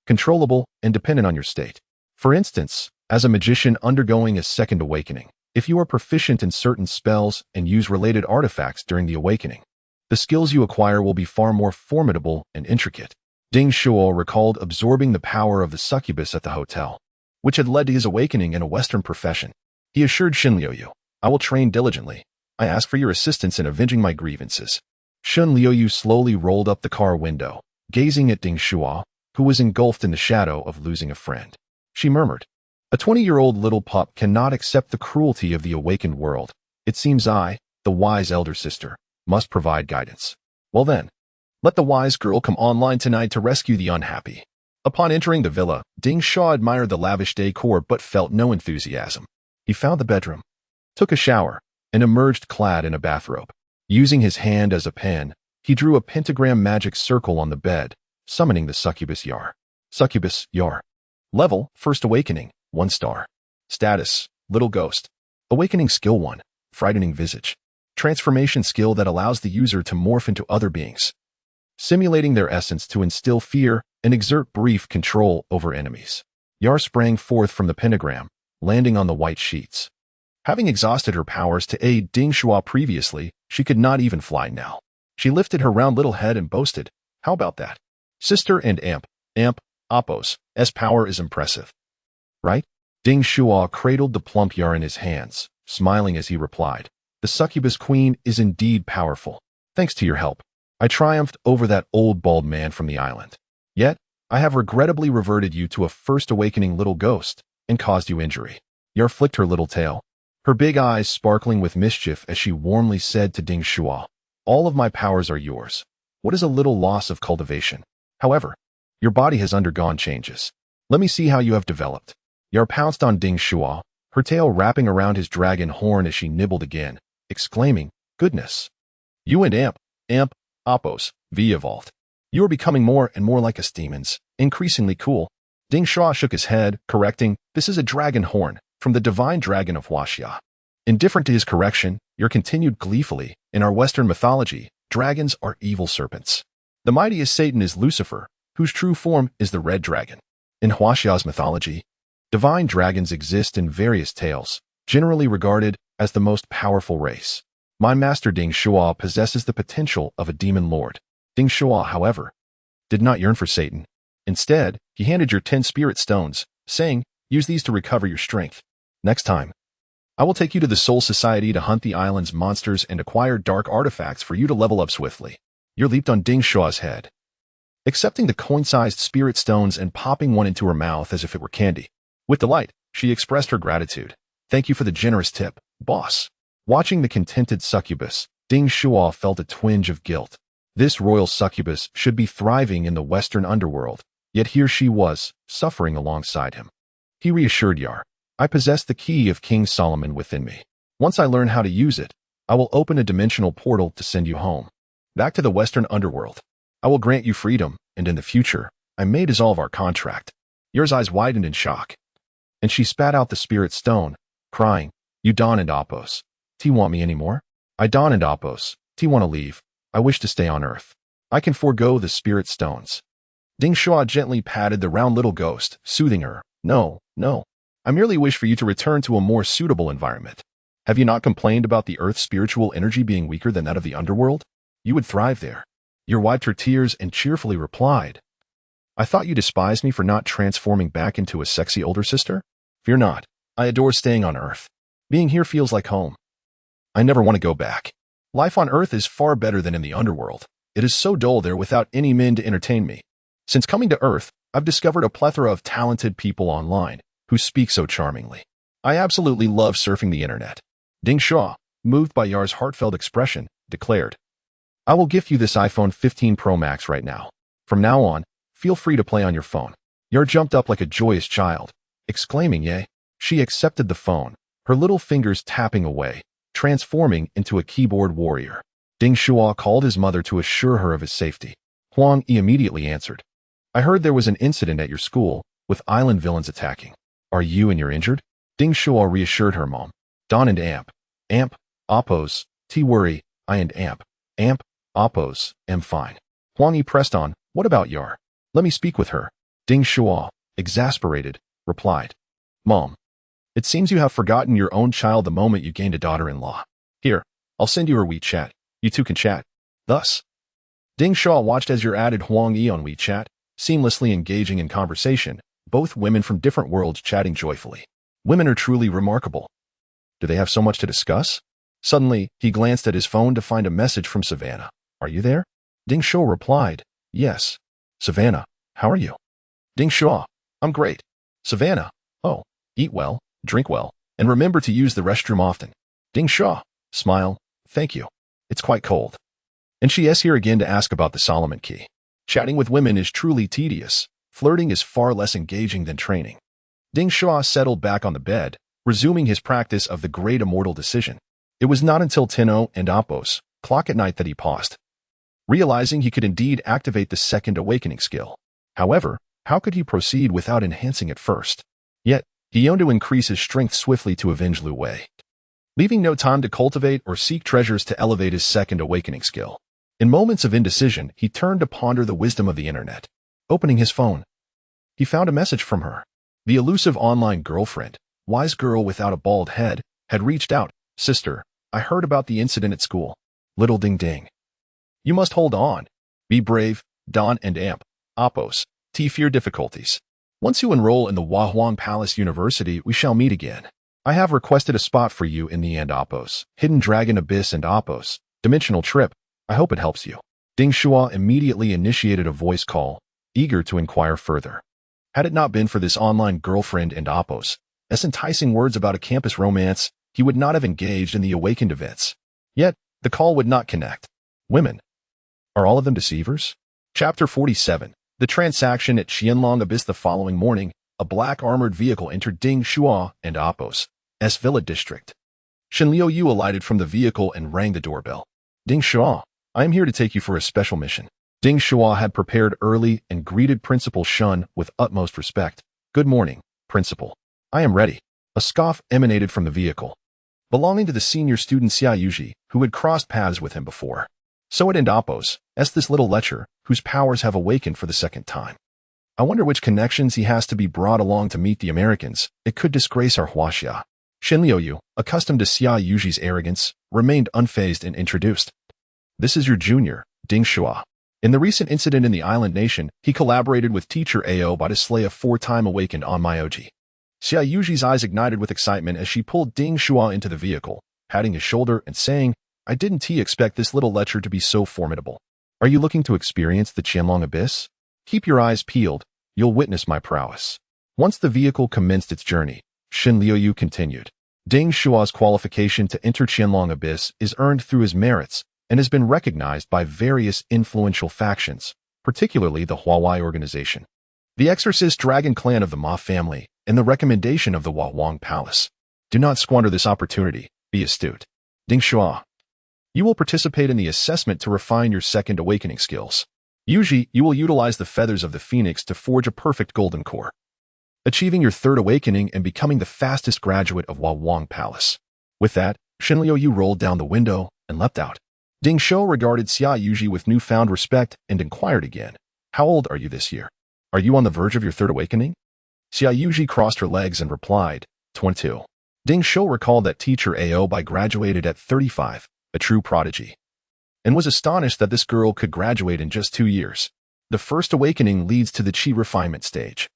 controllable and dependent on your state. For instance, as a magician undergoing a second awakening, if you are proficient in certain spells and use related artifacts during the awakening, the skills you acquire will be far more formidable and intricate. Ding Shuo recalled absorbing the power of the succubus at the hotel, which had led to his awakening in a Western profession. He assured Shun Liuyu, I will train diligently. I ask for your assistance in avenging my grievances. Shun Liuyu slowly rolled up the car window, gazing at Ding Shuo, who was engulfed in the shadow of losing a friend. She murmured, a 20-year-old little pup cannot accept the cruelty of the awakened world. It seems I, the wise elder sister, must provide guidance. Well then, let the wise girl come online tonight to rescue the unhappy. Upon entering the villa, Ding Shuo admired the lavish decor but felt no enthusiasm. He found the bedroom, took a shower, and emerged clad in a bathrobe. Using his hand as a pen, he drew a pentagram magic circle on the bed, summoning the succubus Yar. Succubus Yar. Level, First Awakening, 1 star. Status, Little Ghost. Awakening Skill 1, Frightening Visage. Transformation skill that allows the user to morph into other beings, simulating their essence to instill fear and exert brief control over enemies. Yar sprang forth from the pentagram, landing on the white sheets. Having exhausted her powers to aid Ding Shuo previously, she could not even fly now. She lifted her round little head and boasted, how about that? Sister and Amp, Apos, S power is impressive. Right? Ding Shuo cradled the plump Yar in his hands, smiling as he replied, "The succubus queen is indeed powerful. Thanks to your help, I triumphed over that old bald man from the island. Yet, I have regrettably reverted you to a first awakening little ghost and caused you injury." Yar flicked her little tail, her big eyes sparkling with mischief as she warmly said to Ding Shuo, "All of my powers are yours. What is a little loss of cultivation? However, your body has undergone changes. Let me see how you have developed." Yar pounced on Ding Shuo, her tail wrapping around his dragon horn as she nibbled again, exclaiming, "Goodness! You and Amp, Oppos, V-evolved. You are becoming more and more like us demons, increasingly cool." Ding Shuo shook his head, correcting, "This is a dragon horn, from the divine dragon of Huaxia." Indifferent to his correction, Yar continued gleefully, "In our Western mythology, dragons are evil serpents. The mightiest Satan is Lucifer, whose true form is the red dragon. In Huaxia's mythology, divine dragons exist in various tales, generally regarded as the most powerful race. My master Ding Shuo possesses the potential of a demon lord." Ding Shuo, however, did not yearn for Satan. Instead, he handed your 10 spirit stones, saying, "Use these to recover your strength. Next time, I will take you to the Soul Society to hunt the island's monsters and acquire dark artifacts for you to level up swiftly." Yar leaped on Ding Shuo's head, accepting the coin-sized spirit stones and popping one into her mouth as if it were candy. With delight, she expressed her gratitude. "Thank you for the generous tip, boss." Watching the contented succubus, Ding Shuo felt a twinge of guilt. This royal succubus should be thriving in the Western underworld, yet here she was, suffering alongside him. He reassured Yar, "I possess the key of King Solomon within me. Once I learn how to use it, I will open a dimensional portal to send you home, back to the Western underworld. I will grant you freedom, and in the future, I may dissolve our contract." Yar's eyes widened in shock, and she spat out the spirit stone, crying, "You Don and Oppos. T want me anymore? I Don and Oppos. T want to leave. I wish to stay on Earth. I can forego the spirit stones." Ding Shuo gently patted the round little ghost, soothing her. No. I merely wish for you to return to a more suitable environment. Have you not complained about the Earth's spiritual energy being weaker than that of the underworld? You would thrive there." Yar wiped her tears and cheerfully replied, "I thought you despised me for not transforming back into a sexy older sister? Fear not. I adore staying on Earth. Being here feels like home. I never want to go back. Life on Earth is far better than in the underworld. It is so dull there without any men to entertain me. Since coming to Earth, I've discovered a plethora of talented people online who speak so charmingly. I absolutely love surfing the internet." Ding Shuo, moved by Yar's heartfelt expression, declared, "I will gift you this iPhone 15 Pro Max right now. From now on, feel free to play on your phone." Yar jumped up like a joyous child, exclaiming, "Yay." She accepted the phone, her little fingers tapping away, transforming into a keyboard warrior. Ding Shuo called his mother to assure her of his safety. Huang Yi immediately answered, "I heard there was an incident at your school, with island villains attacking. Are you and you're injured?" Ding Shuo reassured her mom. "Don and Amp, Oppos, T worry, I and Amp, Oppos, am fine." Huang Yi pressed on, "What about Yar? Let me speak with her." Ding Shuo, exasperated, replied, "Mom, it seems you have forgotten your own child the moment you gained a daughter-in-law. Here, I'll send you her WeChat. You two can chat." Thus, Ding Shuo watched as Yar added Huang Yi on WeChat, seamlessly engaging in conversation, both women from different worlds chatting joyfully. Women are truly remarkable. Do they have so much to discuss? Suddenly, he glanced at his phone to find a message from Savannah. "Are you there?" Ding Shuo replied, "Yes." "Savannah, how are you?" Ding Shuo, "I'm great." Savannah, "Oh, eat well, drink well, and remember to use the restroom often." Ding Shuo, smile, "Thank you. It's quite cold." And she is here again to ask about the Solomon key. Chatting with women is truly tedious. Flirting is far less engaging than training. Ding Shuo settled back on the bed, resuming his practice of the great immortal decision. It was not until Tenno and Oppos clock at night that he paused, realizing he could indeed activate the second awakening skill. However, how could he proceed without enhancing it first? Yet, he yearned to increase his strength swiftly to avenge Lu Wei, leaving no time to cultivate or seek treasures to elevate his second awakening skill. In moments of indecision, he turned to ponder the wisdom of the internet. Opening his phone, he found a message from her. The elusive online girlfriend, wise girl without a bald head, had reached out. "Sister, I heard about the incident at school. Little ding ding. You must hold on. Be brave, Don and Amp, Oppos, T fear difficulties. Once you enroll in the Huahuang Palace University, we shall meet again. I have requested a spot for you in the Apos, Hidden Dragon Abyss and Apos, Dimensional Trip. I hope it helps you. Ding Shuo immediately initiated a voice call, eager to inquire further. Had it not been for this online girlfriend and Apos, as enticing words about a campus romance, he would not have engaged in the awakened events. Yet, the call would not connect. Women. Are all of them deceivers? Chapter 47. The transaction at Qianlong Abyss. The following morning, a black armored vehicle entered Ding Shuo and Apos' Villa district. Shen Liuyu alighted from the vehicle and rang the doorbell. Ding Shuo, I am here to take you for a special mission. Ding Shuo had prepared early and greeted Principal Shun with utmost respect. Good morning, Principal. I am ready. A scoff emanated from the vehicle, belonging to the senior student Xia Yuji, who had crossed paths with him before. So it and Apos, this little lecher, whose powers have awakened for the second time. I wonder which connections he has to be brought along to meet the Americans. It could disgrace our Huaxia. Shen Liuyu, accustomed to Xia Yuji's arrogance, remained unfazed and introduced. This is your junior, Ding Shuo. In the recent incident in the island nation, he collaborated with teacher Ao to slay a 4-time awakened on Myoji. Xia Yuji's eyes ignited with excitement as she pulled Ding Shuo into the vehicle, patting his shoulder and saying, I didn't expect this little lecher to be so formidable. Are you looking to experience the Qianlong Abyss? Keep your eyes peeled, you'll witness my prowess. Once the vehicle commenced its journey, Shen Liuyu continued. Ding Shuo's qualification to enter Qianlong Abyss is earned through his merits and has been recognized by various influential factions, particularly the Huawei organization, the Exorcist Dragon Clan of the Ma family, and the recommendation of the Huahuang Palace. Do not squander this opportunity. Be astute. Ding Shuo. You will participate in the assessment to refine your second awakening skills. Usually, you will utilize the feathers of the phoenix to forge a perfect golden core, achieving your third awakening and becoming the fastest graduate of Huahuang Palace. With that, Shen Liuyu rolled down the window and leapt out. Ding Shuo regarded Xia Yuji with newfound respect and inquired again, How old are you this year? Are you on the verge of your third awakening? Xia Yuji crossed her legs and replied, 22. Ding Shuo recalled that teacher Ao graduated at 35, a true prodigy, and was astonished that this girl could graduate in just 2 years. The first awakening leads to the Qi refinement stage,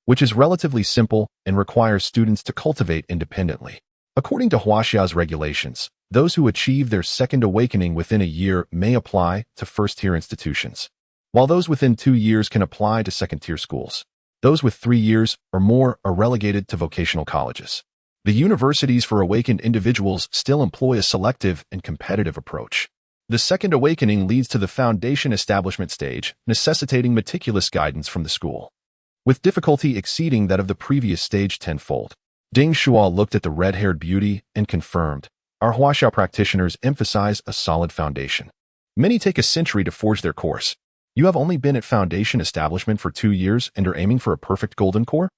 which is relatively simple and requires students to cultivate independently. According to Huaxia's regulations, those who achieve their second awakening within a year may apply to first-tier institutions, while those within 2 years can apply to second-tier schools. Those with 3 years or more are relegated to vocational colleges. The universities for awakened individuals still employ a selective and competitive approach. The second awakening leads to the foundation establishment stage, necessitating meticulous guidance from the school, with difficulty exceeding that of the previous stage tenfold. Ding Shuo looked at the red-haired beauty and confirmed, Our Huaxia practitioners emphasize a solid foundation. Many take a century to forge their course. You have only been at foundation establishment for 2 years and are aiming for a perfect golden core?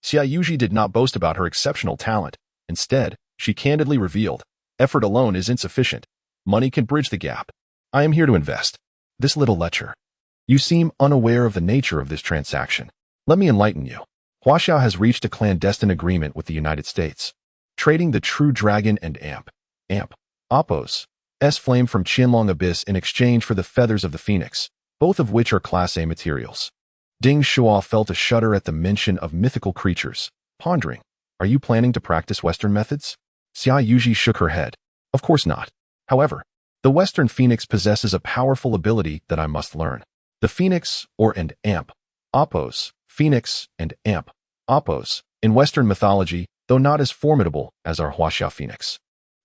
Xia Yuji did not boast about her exceptional talent. Instead, she candidly revealed, effort alone is insufficient. Money can bridge the gap. I am here to invest. This little lecher. You seem unaware of the nature of this transaction. Let me enlighten you. Huaxia has reached a clandestine agreement with the United States, trading the true dragon and Apos' flame from Qianlong Abyss in exchange for the feathers of the phoenix, both of which are Class A materials. Ding Shuo felt a shudder at the mention of mythical creatures, pondering, Are you planning to practice Western methods? Xia Yuji shook her head. Of course not. However, the Western phoenix possesses a powerful ability that I must learn. The phoenix, Apos, phoenix and Apos, in Western mythology, though not as formidable as our Huaxia phoenix,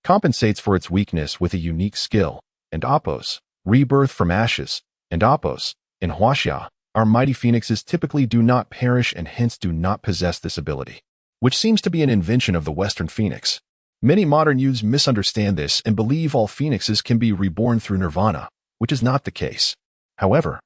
compensates for its weakness with a unique skill, and Apos, rebirth from ashes, and Apos, in Huaxia, our mighty phoenixes typically do not perish and hence do not possess this ability, which seems to be an invention of the Western phoenix. Many modern youths misunderstand this and believe all phoenixes can be reborn through nirvana, which is not the case. However,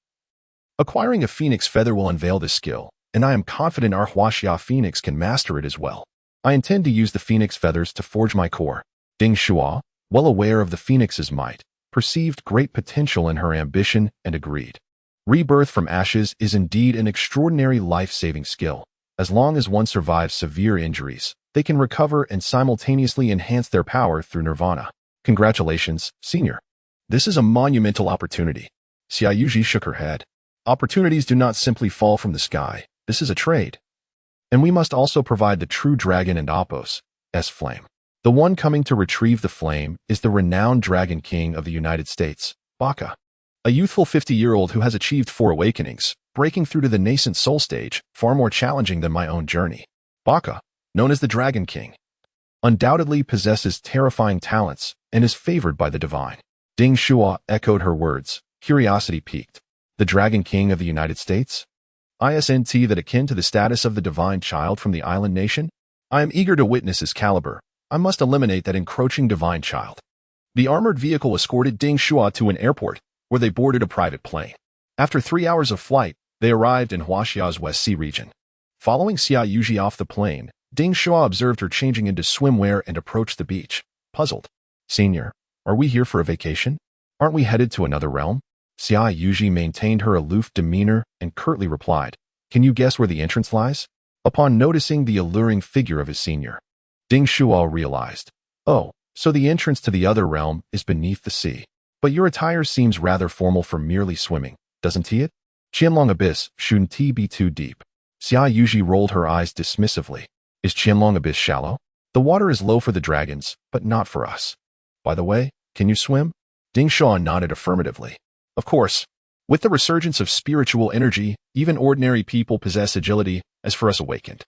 acquiring a phoenix feather will unveil this skill, and I am confident our Huaxia phoenix can master it as well. I intend to use the phoenix feathers to forge my core. Ding Shuo, well aware of the phoenix's might, perceived great potential in her ambition and agreed. Rebirth from ashes is indeed an extraordinary life-saving skill. As long as one survives severe injuries, they can recover and simultaneously enhance their power through nirvana. Congratulations, senior. This is a monumental opportunity. Xia Yuji shook her head. Opportunities do not simply fall from the sky. This is a trade. And we must also provide the true dragon and Apos' flame. The one coming to retrieve the flame is the renowned Dragon King of the United States, Baka, a youthful 50-year-old who has achieved 4 awakenings, breaking through to the nascent soul stage, far more challenging than my own journey. Baka, known as the Dragon King, undoubtedly possesses terrifying talents and is favored by the divine. Ding Shuo echoed her words, curiosity piqued. The Dragon King of the United States? Isn't that akin to the status of the divine child from the island nation? I am eager to witness his caliber. I must eliminate that encroaching divine child. The armored vehicle escorted Ding Shuo to an airport, where they boarded a private plane. After 3 hours of flight, they arrived in Huaxia's West Sea region. Following Xia Yuji off the plane, Ding Shuo observed her changing into swimwear and approached the beach, puzzled. Senior, are we here for a vacation? Aren't we headed to another realm? Xia Yuji maintained her aloof demeanor and curtly replied, Can you guess where the entrance lies? Upon noticing the alluring figure of his senior, Ding Shuo realized, Oh, so the entrance to the other realm is beneath the sea. But your attire seems rather formal for merely swimming, doesn't it? Qianlong Abyss shouldn't be too deep. Xia Yuji rolled her eyes dismissively. Is Qianlong Abyss shallow? The water is low for the dragons, but not for us. By the way, can you swim? Ding Shuo nodded affirmatively. Of course. With the resurgence of spiritual energy, even ordinary people possess agility, as for us awakened.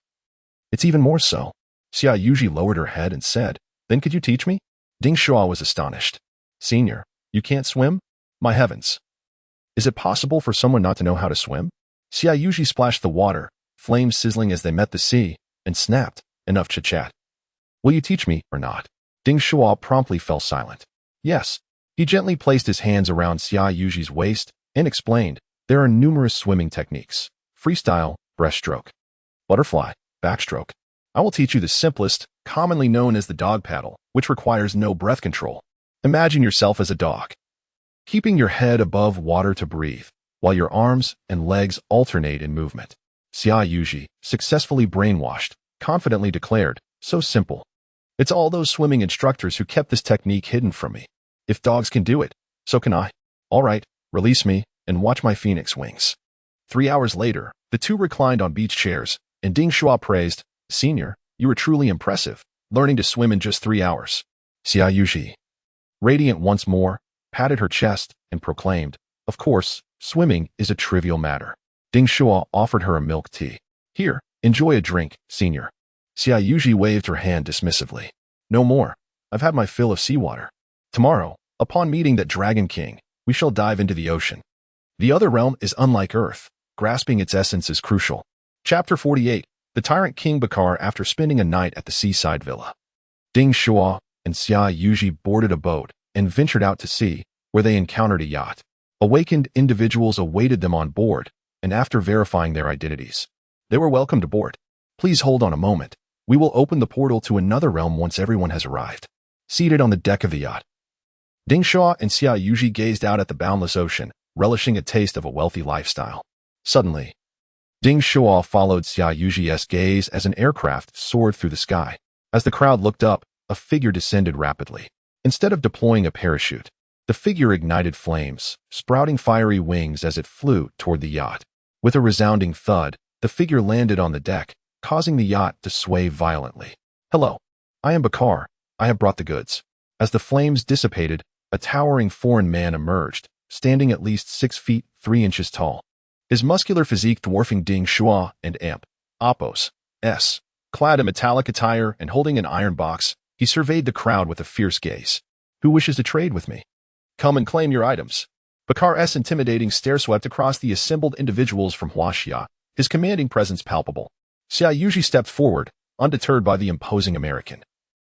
It's even more so. Xia Yuji lowered her head and said, Then could you teach me? Ding Shuo was astonished. Senior, you can't swim? My heavens. Is it possible for someone not to know how to swim? Xia Yuji splashed the water, flames sizzling as they met the sea, and snapped, Enough chit-chat. Will you teach me or not? Ding Shuo promptly fell silent. Yes. He gently placed his hands around Xia Yuji's waist and explained, There are numerous swimming techniques. Freestyle, breaststroke, butterfly, backstroke. I will teach you the simplest, commonly known as the dog paddle, which requires no breath control. Imagine yourself as a dog, keeping your head above water to breathe, while your arms and legs alternate in movement. Xia Yuji, successfully brainwashed, confidently declared, So simple. It's all those swimming instructors who kept this technique hidden from me. If dogs can do it, so can I. All right, release me and watch my phoenix wings. 3 hours later, the two reclined on beach chairs, and Ding Shuo praised, Senior, you were truly impressive, learning to swim in just 3 hours. Xia Yuji, radiant once more, patted her chest and proclaimed, Of course, swimming is a trivial matter. Ding Shuo offered her a milk tea. Here, enjoy a drink, Senior. Xia Yuji waved her hand dismissively. No more. I've had my fill of seawater. Tomorrow, upon meeting that Dragon King, we shall dive into the ocean. The other realm is unlike Earth. Grasping its essence is crucial. Chapter 48. The Tyrant King Bakar after spending a night at the seaside villa. Ding Shuo and Xia Yuji boarded a boat and ventured out to sea, where they encountered a yacht. Awakened individuals awaited them on board, and after verifying their identities, they were welcomed aboard. Please hold on a moment. We will open the portal to another realm once everyone has arrived. Seated on the deck of the yacht, Ding Shuo and Xia Yuji gazed out at the boundless ocean, relishing a taste of a wealthy lifestyle. Suddenly, Ding Shuo followed Xia Yuji's gaze as an aircraft soared through the sky. As the crowd looked up, a figure descended rapidly. Instead of deploying a parachute, the figure ignited flames, sprouting fiery wings as it flew toward the yacht. With a resounding thud, the figure landed on the deck, causing the yacht to sway violently. Hello. I am Bakar. I have brought the goods. As the flames dissipated, a towering foreign man emerged, standing at least 6 feet 3 inches tall. His muscular physique dwarfing Ding Shuo and Apos. Clad in metallic attire and holding an iron box, he surveyed the crowd with a fierce gaze. Who wishes to trade with me? Come and claim your items. Bakar's intimidating stare swept across the assembled individuals from Huaxia, his commanding presence palpable. Xia Yuji stepped forward, undeterred by the imposing American,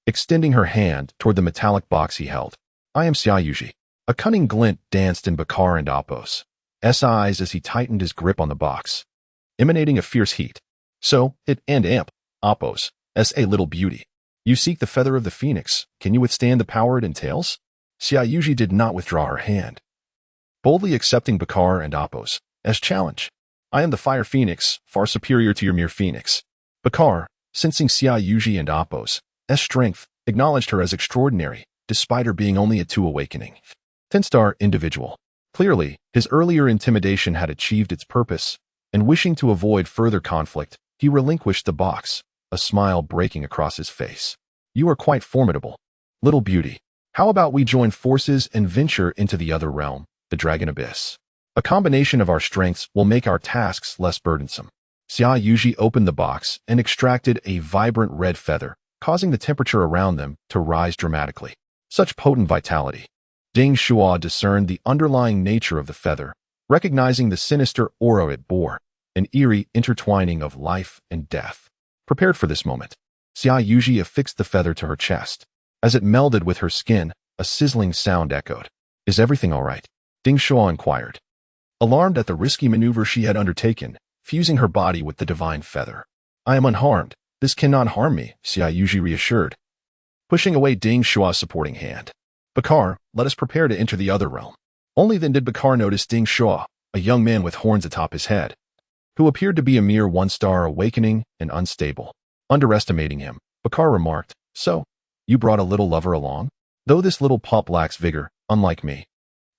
extending her hand toward the metallic box he held. I am Xia Yuji. A cunning glint danced in Bakar and Apos' eyes as he tightened his grip on the box, emanating a fierce heat. So, Apos, as a little beauty. You seek the feather of the phoenix. Can you withstand the power it entails? Xia Yuji did not withdraw her hand, boldly accepting Bakar and Apos' challenge. I am the fire phoenix, far superior to your mere phoenix. Bakar, sensing Xia Yuji and Apos' strength, acknowledged her as extraordinary, despite her being only a 2 awakening 10-star individual. Clearly, his earlier intimidation had achieved its purpose, and wishing to avoid further conflict, he relinquished the box, a smile breaking across his face. You are quite formidable, little beauty. How about we join forces and venture into the other realm, the Dragon Abyss? A combination of our strengths will make our tasks less burdensome. Xia Yuji opened the box and extracted a vibrant red feather, causing the temperature around them to rise dramatically. Such potent vitality. Ding Shuo discerned the underlying nature of the feather, recognizing the sinister aura it bore, an eerie intertwining of life and death. Prepared for this moment, Xia Yuji affixed the feather to her chest. As it melded with her skin, a sizzling sound echoed. Is everything all right? Ding Shuo inquired, alarmed at the risky maneuver she had undertaken, fusing her body with the divine feather. I am unharmed. This cannot harm me, Xia Yuji reassured, pushing away Ding Shuo's supporting hand. Bakar, let us prepare to enter the other realm. Only then did Bakar notice Ding Shuo, a young man with horns atop his head, who appeared to be a mere one-star awakening and unstable. Underestimating him, Bakar remarked, So, you brought a little lover along? Though this little pup lacks vigor, unlike me,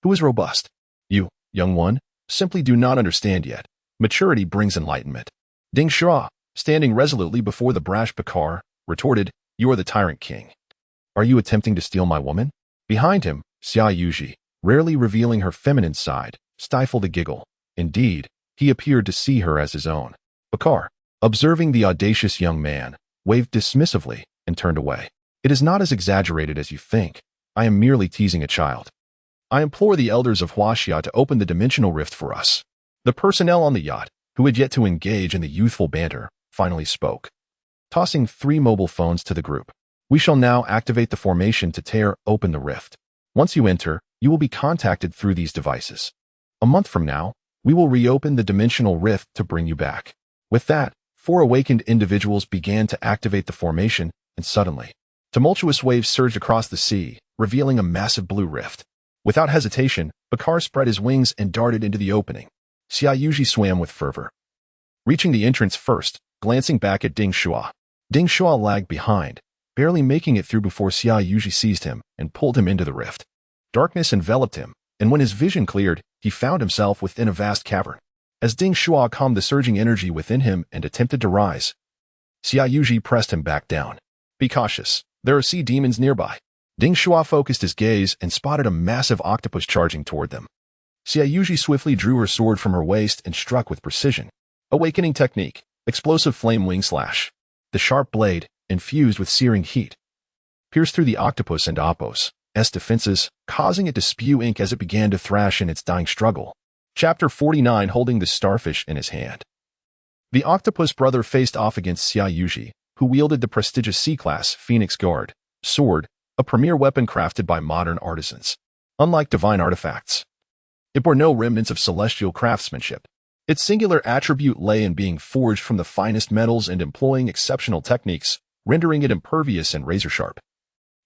who is robust. You, young one, simply do not understand yet. Maturity brings enlightenment. Ding Shuo, standing resolutely before the brash Bakar, retorted, You are the tyrant king. Are you attempting to steal my woman? Behind him, Xia Yuji, rarely revealing her feminine side, stifled a giggle. Indeed, he appeared to see her as his own. Bakar, observing the audacious young man, waved dismissively and turned away. It is not as exaggerated as you think. I am merely teasing a child. I implore the elders of Huaxia to open the dimensional rift for us. The personnel on the yacht, who had yet to engage in the youthful banter, finally spoke, tossing 3 mobile phones to the group. We shall now activate the formation to tear open the rift. Once you enter, you will be contacted through these devices. A month from now, we will reopen the dimensional rift to bring you back. With that, 4 awakened individuals began to activate the formation, and suddenly, tumultuous waves surged across the sea, revealing a massive blue rift. Without hesitation, Bakar spread his wings and darted into the opening. Xia Yuji swam with fervor, reaching the entrance first, glancing back at Ding Shuo. Ding Shuo lagged behind, barely making it through before Xia Yuji seized him and pulled him into the rift. Darkness enveloped him, and when his vision cleared, he found himself within a vast cavern. As Ding Shuo calmed the surging energy within him and attempted to rise, Xia Yuji pressed him back down. Be cautious. There are sea demons nearby. Ding Shuo focused his gaze and spotted a massive octopus charging toward them. Xia Yuji swiftly drew her sword from her waist and struck with precision. Awakening technique, explosive flame wing slash. The sharp blade, infused with searing heat, pierced through the octopus and Oppo's defenses, causing it to spew ink as it began to thrash in its dying struggle. Chapter 49, holding the starfish in his hand. The octopus brother faced off against Xia Yuji, who wielded the prestigious C-class Phoenix Guard sword, a premier weapon crafted by modern artisans. Unlike divine artifacts, it bore no remnants of celestial craftsmanship. Its singular attribute lay in being forged from the finest metals and employing exceptional techniques, rendering it impervious and razor-sharp,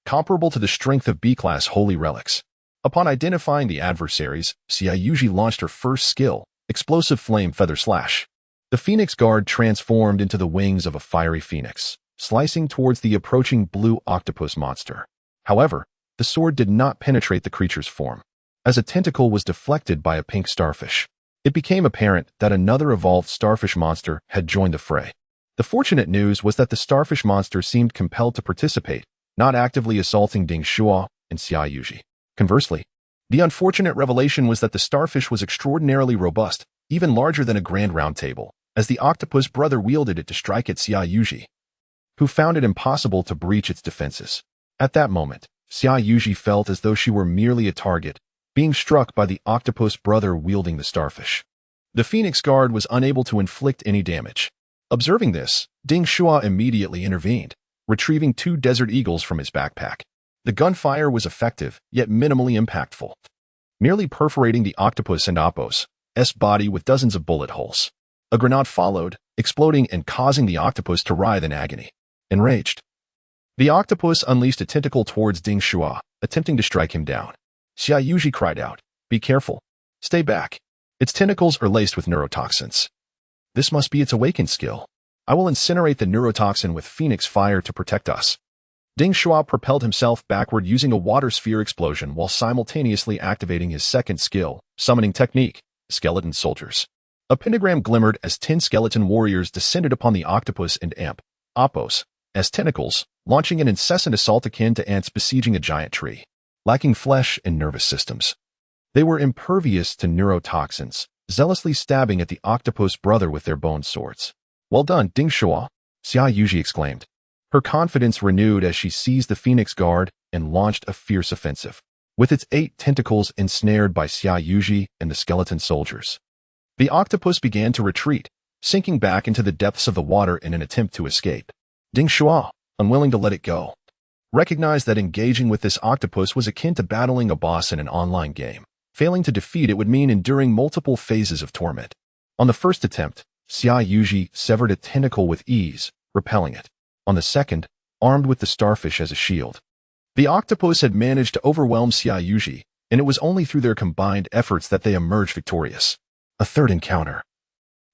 comparable to the strength of B-class holy relics. Upon identifying the adversaries, Xia Yuji launched her first skill, Explosive Flame Feather Slash. The Phoenix Guard transformed into the wings of a fiery phoenix, slicing towards the approaching blue octopus monster. However, the sword did not penetrate the creature's form, as a tentacle was deflected by a pink starfish. It became apparent that another evolved starfish monster had joined the fray. The fortunate news was that the starfish monster seemed compelled to participate, not actively assaulting Ding Shuo and Xia Yuji. Conversely, the unfortunate revelation was that the starfish was extraordinarily robust, even larger than a grand round table, as the octopus brother wielded it to strike at Xia Yuji, who found it impossible to breach its defenses. At that moment, Xia Yuji felt as though she were merely a target, being struck by the octopus brother wielding the starfish. The Phoenix Guard was unable to inflict any damage. Observing this, Ding Shuo immediately intervened, retrieving 2 desert eagles from his backpack. The gunfire was effective, yet minimally impactful, merely perforating the octopus and Oppo's body with dozens of bullet holes. A grenade followed, exploding and causing the octopus to writhe in agony. Enraged, the octopus unleashed a tentacle towards Ding Shuo, attempting to strike him down. Xia Yuji cried out, Be careful. Stay back. Its tentacles are laced with neurotoxins. This must be its awakened skill. I will incinerate the neurotoxin with Phoenix Fire to protect us. Ding Shuo propelled himself backward using a water sphere explosion while simultaneously activating his second skill, summoning technique, Skeleton Soldiers. A pentagram glimmered as 10 skeleton warriors descended upon the octopus and Apos, as tentacles, launching an incessant assault akin to ants besieging a giant tree. Lacking flesh and nervous systems, they were impervious to neurotoxins, zealously stabbing at the octopus brother with their bone swords. "Well done, Ding Shuo," Xia Yuji exclaimed. Her confidence renewed as she seized the Phoenix Guard and launched a fierce offensive. With its 8 tentacles ensnared by Xia Yuji and the skeleton soldiers, the octopus began to retreat, sinking back into the depths of the water in an attempt to escape. Ding Shuo, unwilling to let it go, recognized that engaging with this octopus was akin to battling a boss in an online game. Failing to defeat it would mean enduring multiple phases of torment. On the first attempt, Xia Yuji severed a tentacle with ease, repelling it. On the second, armed with the starfish as a shield, the octopus had managed to overwhelm Xia Yuji, and it was only through their combined efforts that they emerged victorious. A third encounter,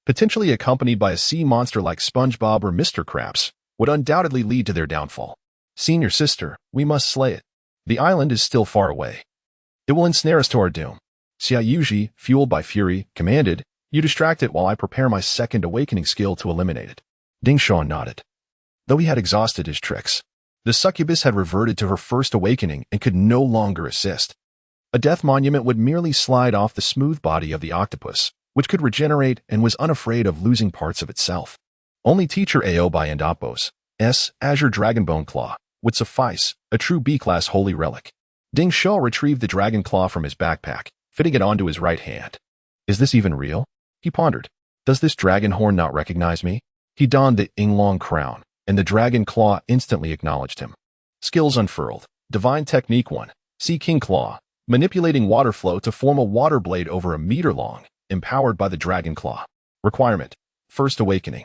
potentially accompanied by a sea monster like SpongeBob or Mr. Krabs, would undoubtedly lead to their downfall. "Senior sister, we must slay it. The island is still far away. It will ensnare us to our doom." Xia Yuji, fueled by fury, commanded, "You distract it while I prepare my second awakening skill to eliminate it." Ding Shuo nodded. Though he had exhausted his tricks, the succubus had reverted to her first awakening and could no longer assist. A death monument would merely slide off the smooth body of the octopus, which could regenerate and was unafraid of losing parts of itself. Only teacher Aobai and Apos' Azure Dragonbone Claw would suffice, a true B-class holy relic. Ding Shuo retrieved the dragon claw from his backpack, fitting it onto his right hand. "Is this even real?" he pondered. "Does this dragon horn not recognize me?" He donned the Yinglong crown, and the dragon claw instantly acknowledged him. Skills unfurled. Divine Technique 1. Sea King Claw. Manipulating water flow to form a water blade over a meter long, empowered by the dragon claw. Requirement: First Awakening.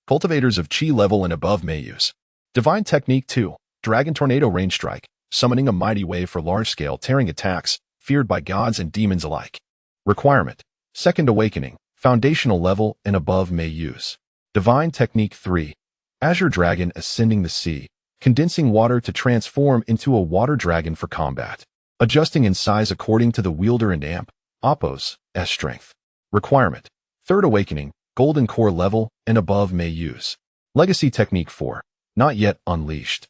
Cultivators of Chi level and above may use. Divine Technique 2. Dragon Tornado Range Strike. Summoning a mighty wave for large-scale tearing attacks, feared by gods and demons alike. Requirement: Second Awakening. Foundational level and above may use. Divine Technique 3. Azure Dragon Ascending the Sea. Condensing water to transform into a water dragon for combat. Adjusting in size according to the wielder and Apos' strength. Requirement: Third Awakening. Golden Core level and above may use. Legacy Technique 4. Not Yet Unleashed.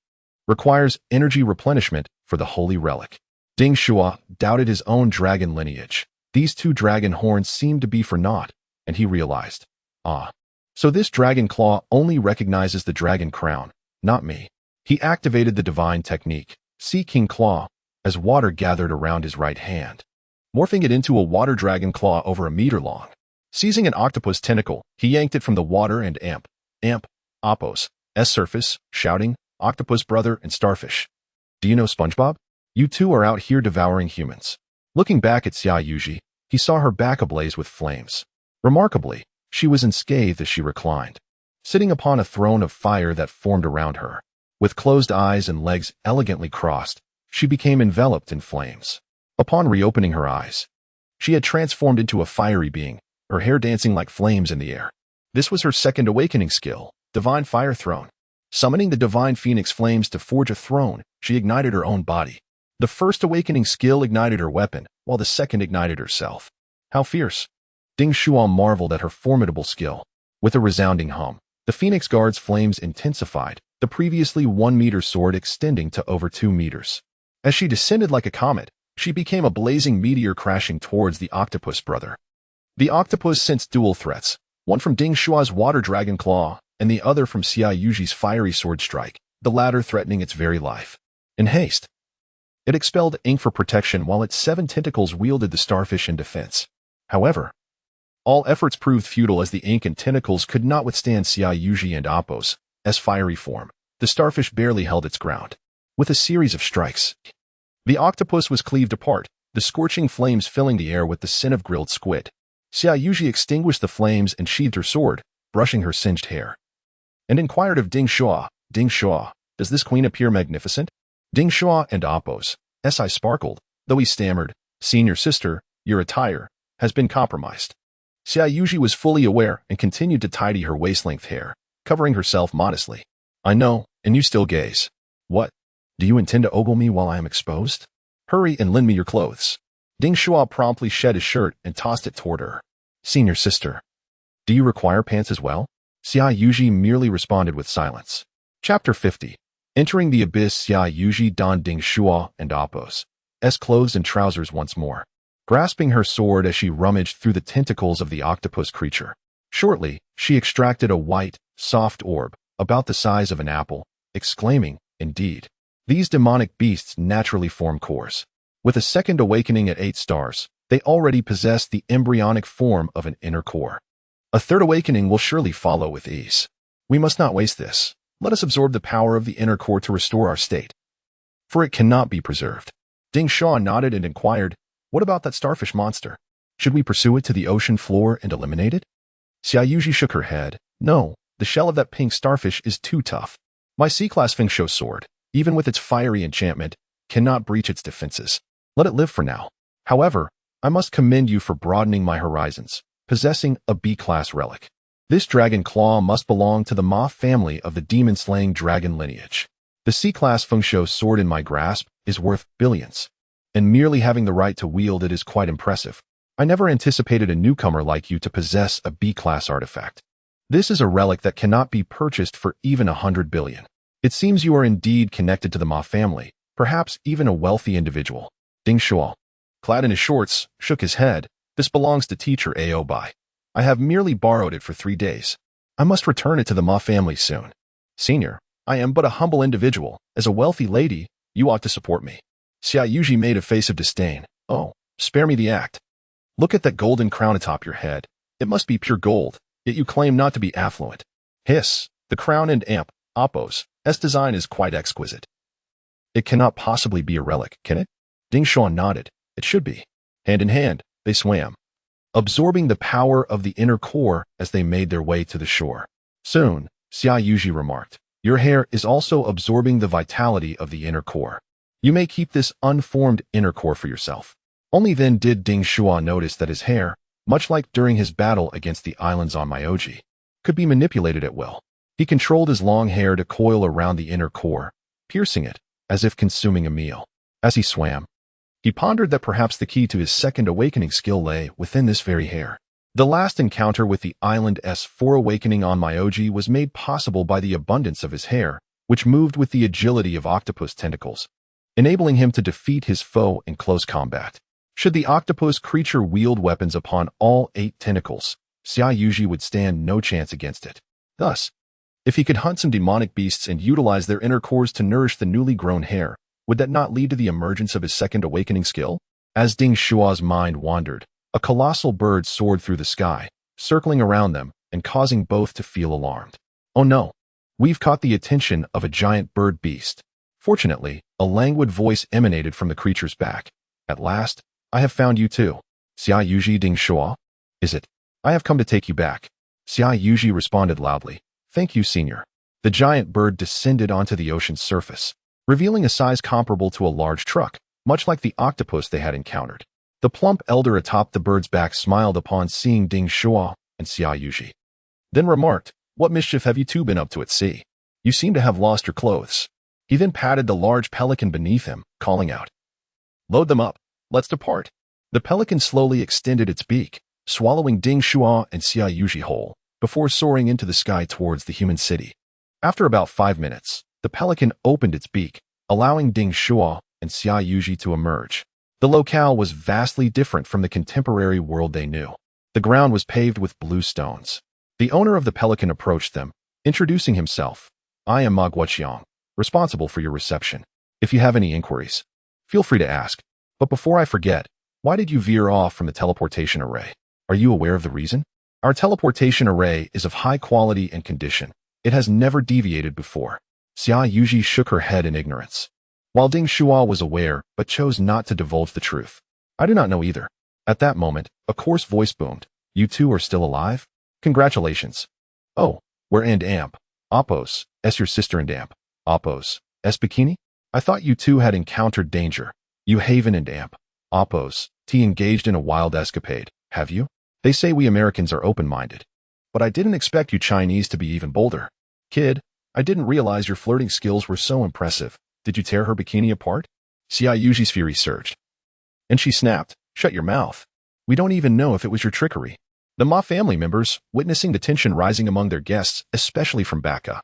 Requires energy replenishment for the holy relic. Ding Shuo doubted his own dragon lineage. These 2 dragon horns seemed to be for naught, and he realized, so this dragon claw only recognizes the dragon crown, not me. He activated the divine technique, Sea King Claw, as water gathered around his right hand, morphing it into a water dragon claw over a meter long. Seizing an octopus tentacle, he yanked it from the water and Apos' surface, shouting, "Octopus brother and starfish. Do you know SpongeBob? You two are out here devouring humans." Looking back at Xia Yuji, he saw her back ablaze with flames. Remarkably, she was unscathed as she reclined, sitting upon a throne of fire that formed around her. With closed eyes and legs elegantly crossed, she became enveloped in flames. Upon reopening her eyes, she had transformed into a fiery being, her hair dancing like flames in the air. This was her second awakening skill, Divine Fire Throne. Summoning the divine phoenix flames to forge a throne, she ignited her own body. The first awakening skill ignited her weapon, while the second ignited herself. How fierce! Ding Shuo marveled at her formidable skill. With a resounding hum, the Phoenix Guard's flames intensified, the previously 1-meter sword extending to over 2 meters. As she descended like a comet, she became a blazing meteor crashing towards the octopus brother. The octopus sensed dual threats, one from Ding Shuo's water dragon claw, and the other from Xia Yuji's fiery sword strike, the latter threatening its very life. In haste, it expelled ink for protection while its 7 tentacles wielded the starfish in defense. However, all efforts proved futile as the ink and tentacles could not withstand Xia Yuji and Apos' fiery form. The starfish barely held its ground. With a series of strikes, the octopus was cleaved apart, the scorching flames filling the air with the scent of grilled squid. Xia Yuji extinguished the flames and sheathed her sword, brushing her singed hair, and inquired of Ding Shuo, "Ding Shuo, does this queen appear magnificent?" Ding Shuo and Apos' eyes sparkled, though he stammered, "Senior sister, your attire has been compromised." Xia Yuji was fully aware and continued to tidy her waist-length hair, covering herself modestly. "I know, and you still gaze. What? Do you intend to ogle me while I am exposed? Hurry and lend me your clothes." Ding Shuo promptly shed his shirt and tossed it toward her. Senior sister. Do you require pants as well? Xia Yuji merely responded with silence. Chapter 50. Entering the abyss, Xia Yuji donned Ding Shuo and Appo's clothes and trousers once more, grasping her sword as she rummaged through the tentacles of the octopus creature. Shortly, she extracted a white, soft orb, about the size of an apple, exclaiming, "Indeed. These demonic beasts naturally form cores." With a second awakening at 8 stars, they already possess the embryonic form of an inner core. A third awakening will surely follow with ease. We must not waste this. Let us absorb the power of the inner core to restore our state, for it cannot be preserved. Ding Shuo nodded and inquired, "What about that starfish monster? Should we pursue it to the ocean floor and eliminate it?" Xia Yuji shook her head. "No, the shell of that pink starfish is too tough. My C-class Fengsho sword, even with its fiery enchantment, cannot breach its defenses. Let it live for now. However, I must commend you for broadening my horizons, possessing a B-class relic. This dragon claw must belong to the Ma family of the demon-slaying dragon lineage. The C-class Fengsho sword in my grasp is worth billions, and merely having the right to wield it is quite impressive. I never anticipated a newcomer like you to possess a B-class artifact. This is a relic that cannot be purchased for even 100 billion. It seems you are indeed connected to the Ma family, perhaps even a wealthy individual." Ding Shuo, clad in his shorts, shook his head. "This belongs to teacher Aobai. I have merely borrowed it for 3 days. I must return it to the Ma family soon. Senior, I am but a humble individual. As a wealthy lady, you ought to support me." Xia Yuji made a face of disdain. "Oh, spare me the act. Look at that golden crown atop your head. It must be pure gold, yet you claim not to be affluent. Hiss, the crown and Appo's design is quite exquisite. It cannot possibly be a relic, can it?" Ding Shuo nodded. "It should be." Hand in hand, they swam, absorbing the power of the inner core as they made their way to the shore. Soon, Xia Yuji remarked, "Your hair is also absorbing the vitality of the inner core. You may keep this unformed inner core for yourself." Only then did Ding Shuo notice that his hair, much like during his battle against the islands on Myoji, could be manipulated at will. He controlled his long hair to coil around the inner core, piercing it, as if consuming a meal. As he swam, he pondered that perhaps the key to his second awakening skill lay within this very hair. The last encounter with the island's 4 awakening on Myoji was made possible by the abundance of his hair, which moved with the agility of octopus tentacles, enabling him to defeat his foe in close combat. Should the octopus creature wield weapons upon all 8 tentacles, Xia Yuji would stand no chance against it. Thus, if he could hunt some demonic beasts and utilize their inner cores to nourish the newly grown hair, would that not lead to the emergence of his second awakening skill? As Ding Shuo's mind wandered, a colossal bird soared through the sky, circling around them and causing both to feel alarmed. "Oh no, we've caught the attention of a giant bird beast." Fortunately, a languid voice emanated from the creature's back. "At last, I have found you too. Xia Yuji Ding Shuo? Is it? I have come to take you back." Xia Yuji responded loudly, "Thank you, senior." The giant bird descended onto the ocean's surface, revealing a size comparable to a large truck, much like the octopus they had encountered. The plump elder atop the bird's back smiled upon seeing Ding Shuo and Xia Yuji, then remarked, "What mischief have you two been up to at sea? You seem to have lost your clothes." He then patted the large pelican beneath him, calling out, "Load them up. Let's depart." The pelican slowly extended its beak, swallowing Ding Shuo and Xia Yuji whole, before soaring into the sky towards the human city. After about 5 minutes, the pelican opened its beak, allowing Ding Shuo and Xia Yuji to emerge. The locale was vastly different from the contemporary world they knew. The ground was paved with blue stones. The owner of the pelican approached them, introducing himself. "I am Ma Guoqiang, responsible for your reception. If you have any inquiries, feel free to ask. But before I forget, why did you veer off from the teleportation array? Are you aware of the reason? Our teleportation array is of high quality and condition. It has never deviated before." Xia Yuji shook her head in ignorance, while Ding Shuo was aware but chose not to divulge the truth. "I do not know either." At that moment, a coarse voice boomed. "You two are still alive? Congratulations." "Oh, where and Appo's, your sister and Appo's, bikini? I thought you two had encountered danger. You Haven and Appo's, engaged in a wild escapade, have you? They say we Americans are open-minded. But I didn't expect you Chinese to be even bolder. Kid, I didn't realize your flirting skills were so impressive. Did you tear her bikini apart?" Xia Yuji's fury surged, and she snapped, "Shut your mouth. We don't even know if it was your trickery." The Ma family members, witnessing the tension rising among their guests, especially from Baka,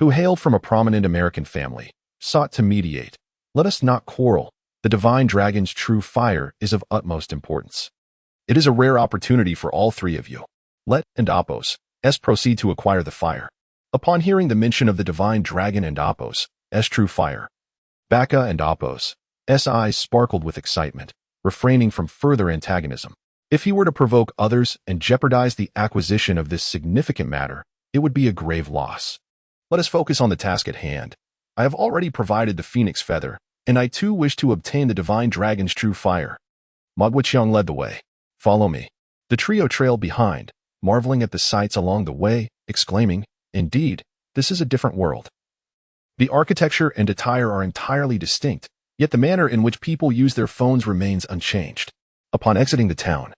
who hailed from a prominent American family, sought to mediate. Let us not quarrel. The divine dragon's true fire is of utmost importance. It is a rare opportunity for all three of you. Let and Apos S proceed to acquire the fire. Upon hearing the mention of the divine dragon and Apos S true fire, Baka and Apos S eyes sparkled with excitement, refraining from further antagonism. If he were to provoke others and jeopardize the acquisition of this significant matter, it would be a grave loss. Let us focus on the task at hand. I have already provided the phoenix feather, and I too wish to obtain the divine dragon's true fire. Ma Guoqiang led the way. Follow me. The trio trailed behind, marveling at the sights along the way, exclaiming, indeed, this is a different world. The architecture and attire are entirely distinct, yet the manner in which people use their phones remains unchanged. Upon exiting the town,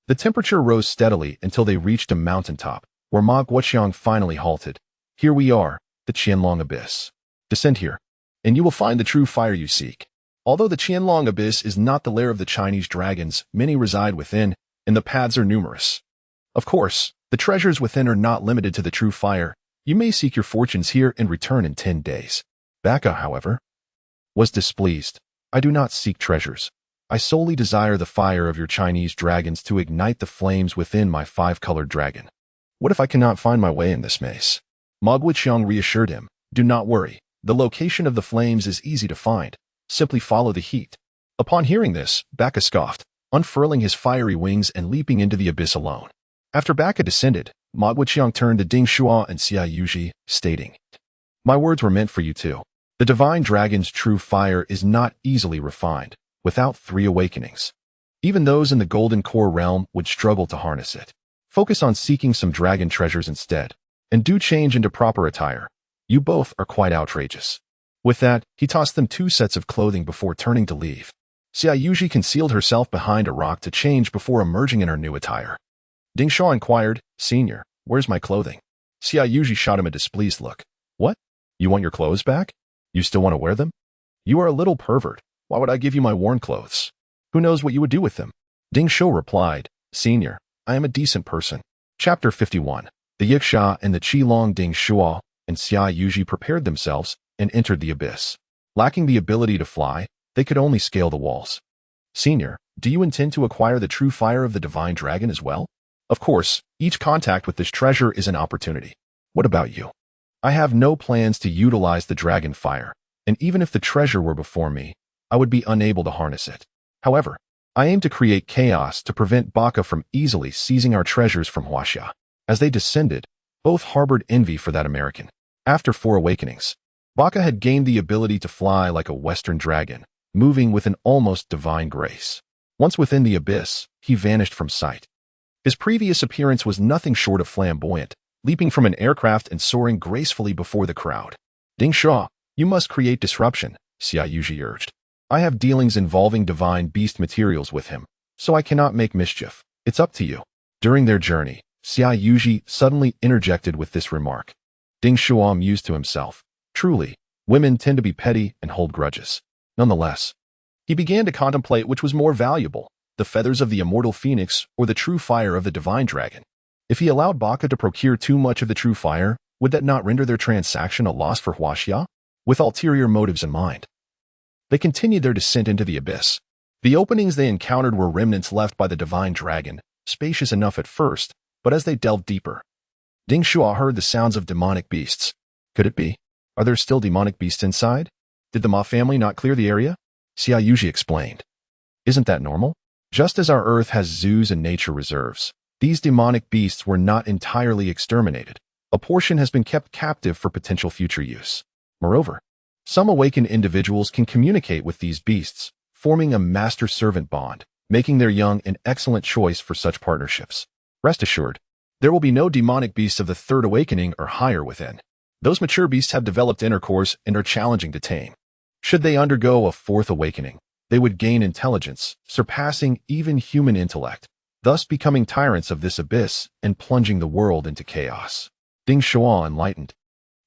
the temperature rose steadily until they reached a mountaintop, where Ma Guoqiang finally halted. Here we are, the Qianlong Abyss. Descend here, and you will find the true fire you seek. Although the Qianlong Abyss is not the lair of the Chinese dragons, many reside within, and the paths are numerous. Of course, the treasures within are not limited to the true fire. You may seek your fortunes here and return in 10 days. Baka, however, was displeased. I do not seek treasures. I solely desire the fire of your Chinese dragons to ignite the flames within my 5-colored dragon. What if I cannot find my way in this maze? Ma Guoqiang reassured him. Do not worry. The location of the flames is easy to find. Simply follow the heat. Upon hearing this, Baka scoffed, unfurling his fiery wings and leaping into the abyss alone. After Baka descended, Ma Guoqiang turned to Ding Shuo and Xia Yuji, stating, my words were meant for you too. The divine dragon's true fire is not easily refined, without 3 awakenings. Even those in the golden core realm would struggle to harness it. Focus on seeking some dragon treasures instead, and do change into proper attire. You both are quite outrageous. With that, he tossed them 2 sets of clothing before turning to leave. Xia Yuji concealed herself behind a rock to change before emerging in her new attire. Ding Shuo inquired, Senior, where's my clothing? Xia Yuji shot him a displeased look. What? You want your clothes back? You still want to wear them? You are a little pervert. Why would I give you my worn clothes? Who knows what you would do with them? Ding Shuo replied, Senior, I am a decent person. Chapter 51. The Yiksha and the Qilong Ding Shuo and Xia Yuji prepared themselves and entered the abyss. Lacking the ability to fly, they could only scale the walls. Senior, do you intend to acquire the true fire of the divine dragon as well? Of course, each contact with this treasure is an opportunity. What about you? I have no plans to utilize the dragon fire, and even if the treasure were before me, I would be unable to harness it. However, I aim to create chaos to prevent Baka from easily seizing our treasures from Huaxia. As they descended, both harbored envy for that American. After 4 awakenings, Baka had gained the ability to fly like a Western dragon, moving with an almost divine grace. Once within the abyss, he vanished from sight. His previous appearance was nothing short of flamboyant, leaping from an aircraft and soaring gracefully before the crowd. Ding Shuo, you must create disruption, Xia Yuji urged. I have dealings involving divine beast materials with him, so I cannot make mischief. It's up to you. During their journey, Xia Yuji suddenly interjected with this remark. Ding Shuo mused to himself. Truly, women tend to be petty and hold grudges. Nonetheless, he began to contemplate which was more valuable, the feathers of the immortal phoenix or the true fire of the divine dragon. If he allowed Baka to procure too much of the true fire, would that not render their transaction a loss for Huaxia? With ulterior motives in mind, they continued their descent into the abyss. The openings they encountered were remnants left by the divine dragon, spacious enough at first, but as they delved deeper, Ding Shuo heard the sounds of demonic beasts. Could it be? Are there still demonic beasts inside? Did the Ma family not clear the area? Xia Yuji explained. Isn't that normal? Just as our Earth has zoos and nature reserves, these demonic beasts were not entirely exterminated. A portion has been kept captive for potential future use. Moreover, some awakened individuals can communicate with these beasts, forming a master-servant bond, making their young an excellent choice for such partnerships. Rest assured, there will be no demonic beasts of the 3rd awakening or higher within. Those mature beasts have developed inner cores and are challenging to tame. Should they undergo a 4th awakening, they would gain intelligence, surpassing even human intellect, thus becoming tyrants of this abyss and plunging the world into chaos. Ding Shuo, enlightened,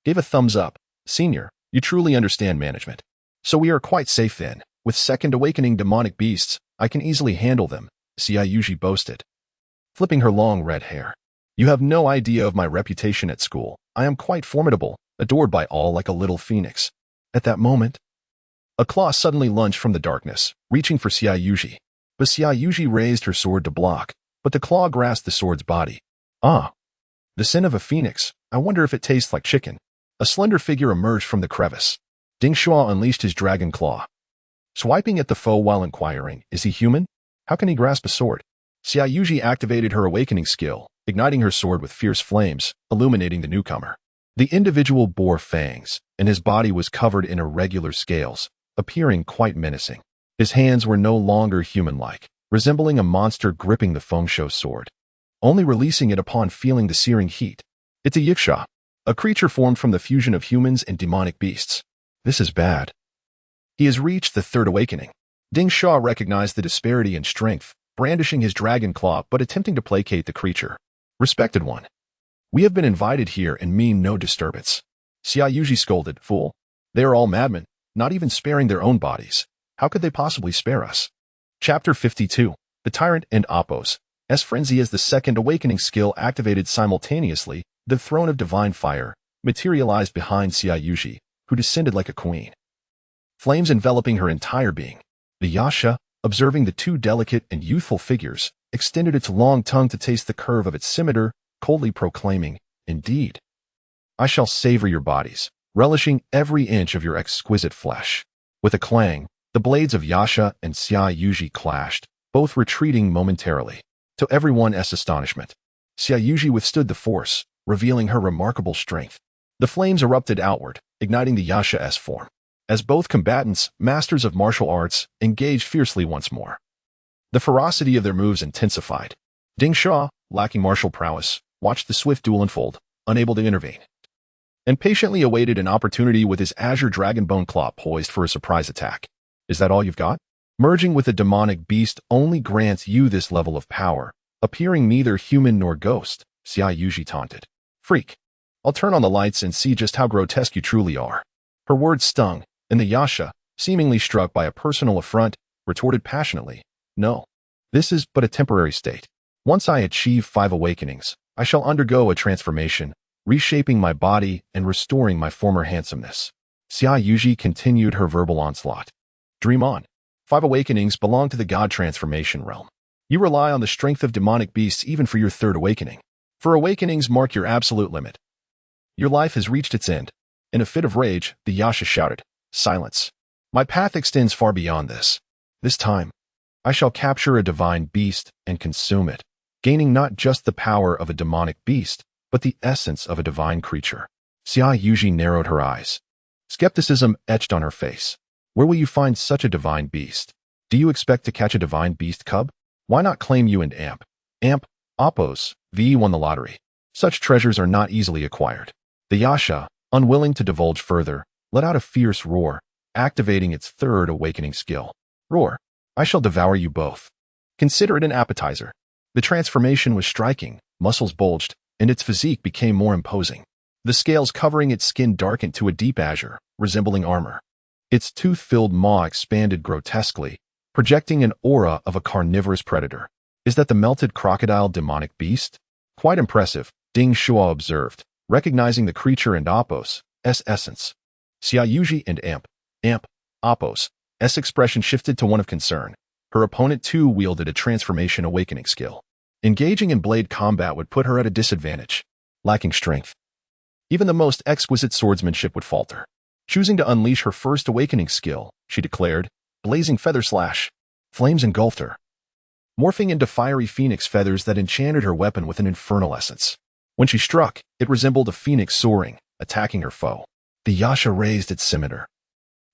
gave a thumbs up. Senior, you truly understand management. So we are quite safe then. With 2nd awakening demonic beasts, I can easily handle them, Xia Yuji boasted. flipping her long red hair. You have no idea of my reputation at school. I am quite formidable, adored by all like a little phoenix. At that moment, a claw suddenly lunged from the darkness, reaching for Xiaoyuji. But Xiaoyuji raised her sword to block, but the claw grasped the sword's body. Ah, the sin of a phoenix. I wonder if it tastes like chicken. A slender figure emerged from the crevice. Ding Shuo unleashed his dragon claw, swiping at the foe while inquiring, is he human? How can he grasp a sword? Xiaoyuji activated her awakening skill, igniting her sword with fierce flames, illuminating the newcomer. The individual bore fangs, and his body was covered in irregular scales, appearing quite menacing. His hands were no longer human-like, resembling a monster gripping the Fengshuo sword, only releasing it upon feeling the searing heat. It's a yiksha, a creature formed from the fusion of humans and demonic beasts. This is bad. He has reached the third awakening. Ding Shuo recognized the disparity in strength, brandishing his dragon claw but attempting to placate the creature. Respected one, we have been invited here and mean no disturbance. Xiaoyuji scolded, fool. They are all madmen, not even sparing their own bodies. How could they possibly spare us? Chapter 52. The Tyrant and Oppos. As frenzy as the second awakening skill activated simultaneously, the throne of divine fire materialized behind Xiaoyuji, who descended like a queen, flames enveloping her entire being. The Yasha, observing the two delicate and youthful figures, extended its long tongue to taste the curve of its scimitar, coldly proclaiming, indeed, I shall savor your bodies, relishing every inch of your exquisite flesh. With a clang, the blades of Yasha and Xiaoyuji clashed, both retreating momentarily. To everyone's astonishment, Xiaoyuji withstood the force, revealing her remarkable strength. The flames erupted outward, igniting the Yasha's form, as both combatants, masters of martial arts, engaged fiercely once more. The ferocity of their moves intensified. Ding Shuo, lacking martial prowess, watched the swift duel unfold, unable to intervene, and patiently awaited an opportunity with his azure dragon bone claw poised for a surprise attack. Is that all you've got? Merging with a demonic beast only grants you this level of power, appearing neither human nor ghost, Xiaoyuji taunted. Freak. I'll turn on the lights and see just how grotesque you truly are. Her words stung, and the Yasha, seemingly struck by a personal affront, retorted passionately, no. This is but a temporary state. Once I achieve 5 awakenings, I shall undergo a transformation, reshaping my body and restoring my former handsomeness. Xiaoyuji continued her verbal onslaught. Dream on. 5 awakenings belong to the god transformation realm. You rely on the strength of demonic beasts even for your 3rd awakening. For awakenings mark your absolute limit. Your life has reached its end. In a fit of rage, the Yasha shouted, silence. My path extends far beyond this. This time, I shall capture a divine beast and consume it, gaining not just the power of a demonic beast, but the essence of a divine creature. Xiaoyuji narrowed her eyes. Skepticism etched on her face. Where will you find such a divine beast? Do you expect to catch a divine beast cub? Why not claim you and Amp, Oppos, V won the lottery. Such treasures are not easily acquired. The Yasha, unwilling to divulge further, let out a fierce roar, activating its 3rd awakening skill. Roar. I shall devour you both. Consider it an appetizer. The transformation was striking, muscles bulged, and its physique became more imposing. The scales covering its skin darkened to a deep azure, resembling armor. Its tooth-filled maw expanded grotesquely, projecting an aura of a carnivorous predator. Is that the melted crocodile demonic beast? Quite impressive, Ding Shuo observed, recognizing the creature and Oppos' essence. Xiaoyuji and Amp, Oppos' expression shifted to one of concern. Her opponent too wielded a transformation awakening skill. Engaging in blade combat would put her at a disadvantage. Lacking strength, even the most exquisite swordsmanship would falter. Choosing to unleash her 1st awakening skill, she declared, blazing feather slash. Flames engulfed her, morphing into fiery phoenix feathers that enchanted her weapon with an infernal essence. When she struck, it resembled a phoenix soaring, attacking her foe. The Yasha raised its scimitar,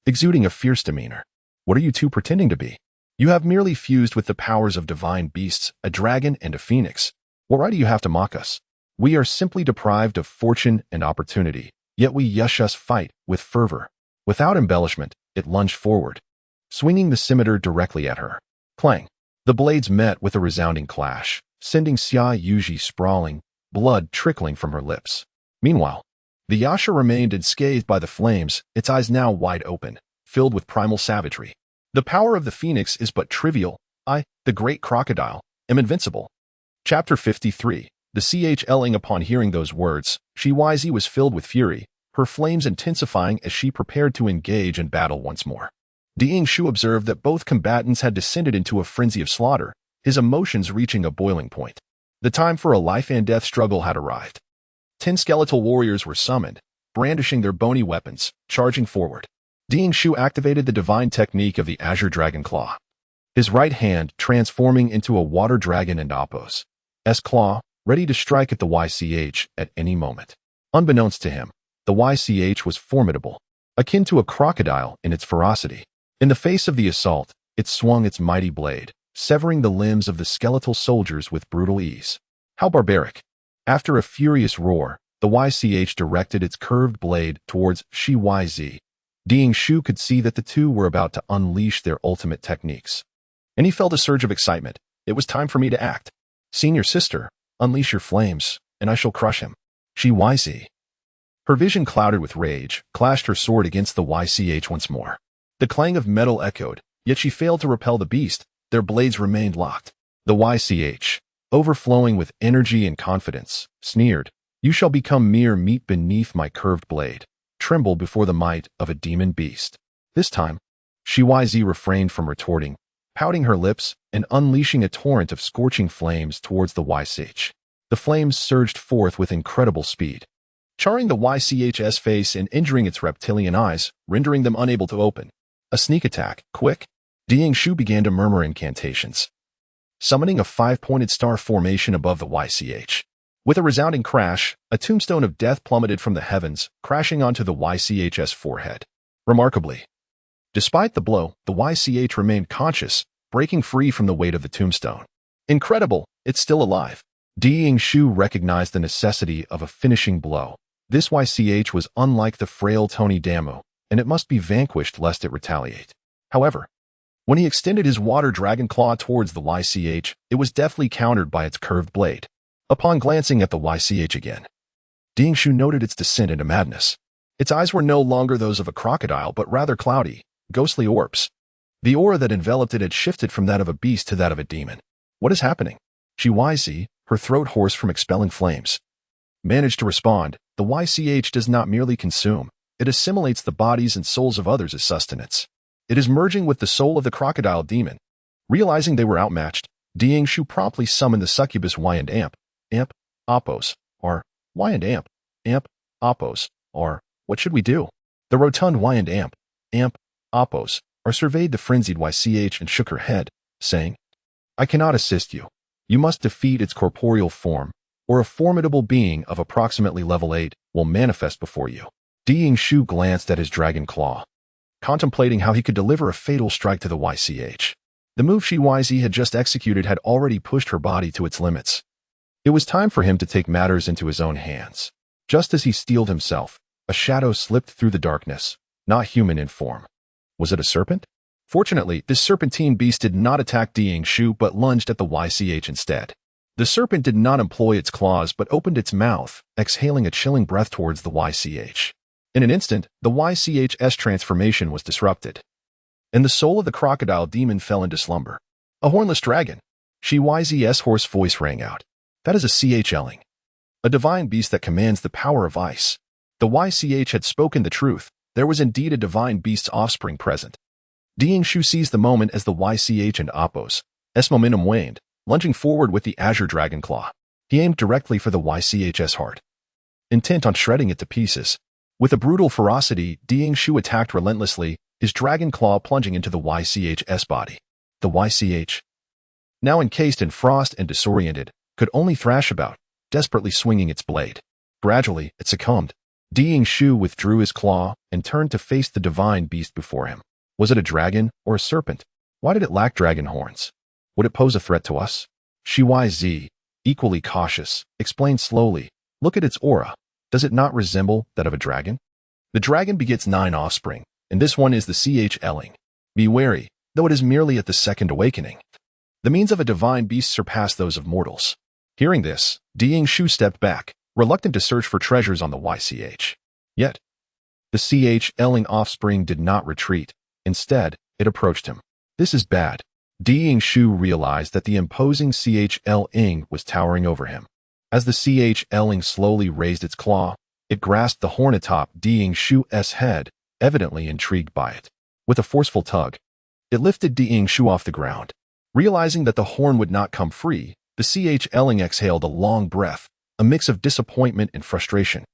exuding a fierce demeanor. What are you two pretending to be? You have merely fused with the powers of divine beasts, a dragon and a phoenix. What right do you have to mock us? We are simply deprived of fortune and opportunity, yet we Yashas fight with fervor. Without embellishment, it lunged forward, swinging the scimitar directly at her. Clang. The blades met with a resounding clash, sending Xiaoyuji sprawling, blood trickling from her lips. Meanwhile, the Yasha remained unscathed by the flames, its eyes now wide open, filled with primal savagery. The power of the phoenix is but trivial. I, the great crocodile, am invincible. Chapter 53. The CHLing. Upon hearing those words, Shiwaizi was filled with fury, her flames intensifying as she prepared to engage in battle once more. Ding Shu observed that both combatants had descended into a frenzy of slaughter, his emotions reaching a boiling point. The time for a life-and-death struggle had arrived. 10 skeletal warriors were summoned, brandishing their bony weapons, charging forward. Ding Shu activated the divine technique of the Azure Dragon Claw, his right hand transforming into a water dragon and Apos' claw, ready to strike at the YCH at any moment. Unbeknownst to him, the YCH was formidable, akin to a crocodile in its ferocity. In the face of the assault, it swung its mighty blade, severing the limbs of the skeletal soldiers with brutal ease. How barbaric! After a furious roar, the YCH directed its curved blade towards Shiwaizi. Ding Shu could see that the two were about to unleash their ultimate techniques. And he felt a surge of excitement. It was time for me to act. Senior sister, unleash your flames, and I shall crush him. Shiwaizi. Her vision clouded with rage, clashed her sword against the YCH once more. The clang of metal echoed, yet she failed to repel the beast. Their blades remained locked. The YCH, overflowing with energy and confidence, sneered, "You shall become mere meat beneath my curved blade. Tremble before the might of a demon beast." This time, Shiwaizi refrained from retorting, pouting her lips and unleashing a torrent of scorching flames towards the YCH. The flames surged forth with incredible speed, charring the YCH's face and injuring its reptilian eyes, rendering them unable to open. A sneak attack, quick! Ding Shu began to murmur incantations, summoning a 5-pointed star formation above the YCH. With a resounding crash, a tombstone of death plummeted from the heavens, crashing onto the YCH's forehead. Remarkably, despite the blow, the YCH remained conscious, breaking free from the weight of the tombstone. Incredible, it's still alive. Ding Shu recognized the necessity of a finishing blow. This YCH was unlike the frail Tony Damu, and it must be vanquished lest it retaliate. However, when he extended his water dragon claw towards the YCH, it was deftly countered by its curved blade. Upon glancing at the YCH again, Ding Shu noted its descent into madness. Its eyes were no longer those of a crocodile, but rather cloudy, ghostly orbs. The aura that enveloped it had shifted from that of a beast to that of a demon. What is happening? Shiwaizi, her throat hoarse from expelling flames, managed to respond. The YCH does not merely consume, it assimilates the bodies and souls of others as sustenance. It is merging with the soul of the crocodile demon. Realizing they were outmatched, Ding Shu promptly summoned the succubus Y and Amp, Apos, or Y and Amp, Apos, or what should we do? The rotund Y and Amp, Apos, or surveyed the frenzied YCH and shook her head, saying, "I cannot assist you. You must defeat its corporeal form, or a formidable being of approximately level 8 will manifest before you." Ding Shu glanced at his dragon claw, contemplating how he could deliver a fatal strike to the YCH. The move Shiwaizi had just executed had already pushed her body to its limits. It was time for him to take matters into his own hands. Just as he steeled himself, a shadow slipped through the darkness, not human in form. Was it a serpent? Fortunately, this serpentine beast did not attack Ding Shu but lunged at the YCH instead. The serpent did not employ its claws but opened its mouth, exhaling a chilling breath towards the YCH. In an instant, the YCH's transformation was disrupted, and the soul of the crocodile demon fell into slumber. A hornless dragon. Shiwaizi's hoarse voice rang out. That is a CHLing, a divine beast that commands the power of ice. The YCH had spoken the truth. There was indeed a divine beast's offspring present. Ding Shu seized the moment as the YCH and Apos' momentum waned, lunging forward with the Azure Dragon Claw. He aimed directly for the YCH's heart, intent on shredding it to pieces. With a brutal ferocity, Ding Shu attacked relentlessly, his dragon claw plunging into the YCH's body. The YCH, now encased in frost and disoriented, could only thrash about, desperately swinging its blade. Gradually, it succumbed. Ding Shu withdrew his claw and turned to face the divine beast before him. Was it a dragon or a serpent? Why did it lack dragon horns? Would it pose a threat to us? Shiwaizi, equally cautious, explained slowly, "Look at its aura. Does it not resemble that of a dragon? The dragon begets 9 offspring, and this one is the CHLing. Be wary, though it is merely at the second awakening. The means of a divine beast surpass those of mortals." Hearing this, Ding Shu stepped back, reluctant to search for treasures on the YCH. Yet, the CHLing offspring did not retreat. Instead, it approached him. "This is bad. Ding Shu realized that the imposing Chling was towering over him. As the Chling slowly raised its claw, it grasped the horn atop Ding Shu's head, evidently intrigued by it. With a forceful tug, it lifted Ding Shu off the ground. Realizing that the horn would not come free, the Chling exhaled a long breath, a mix of disappointment and frustration.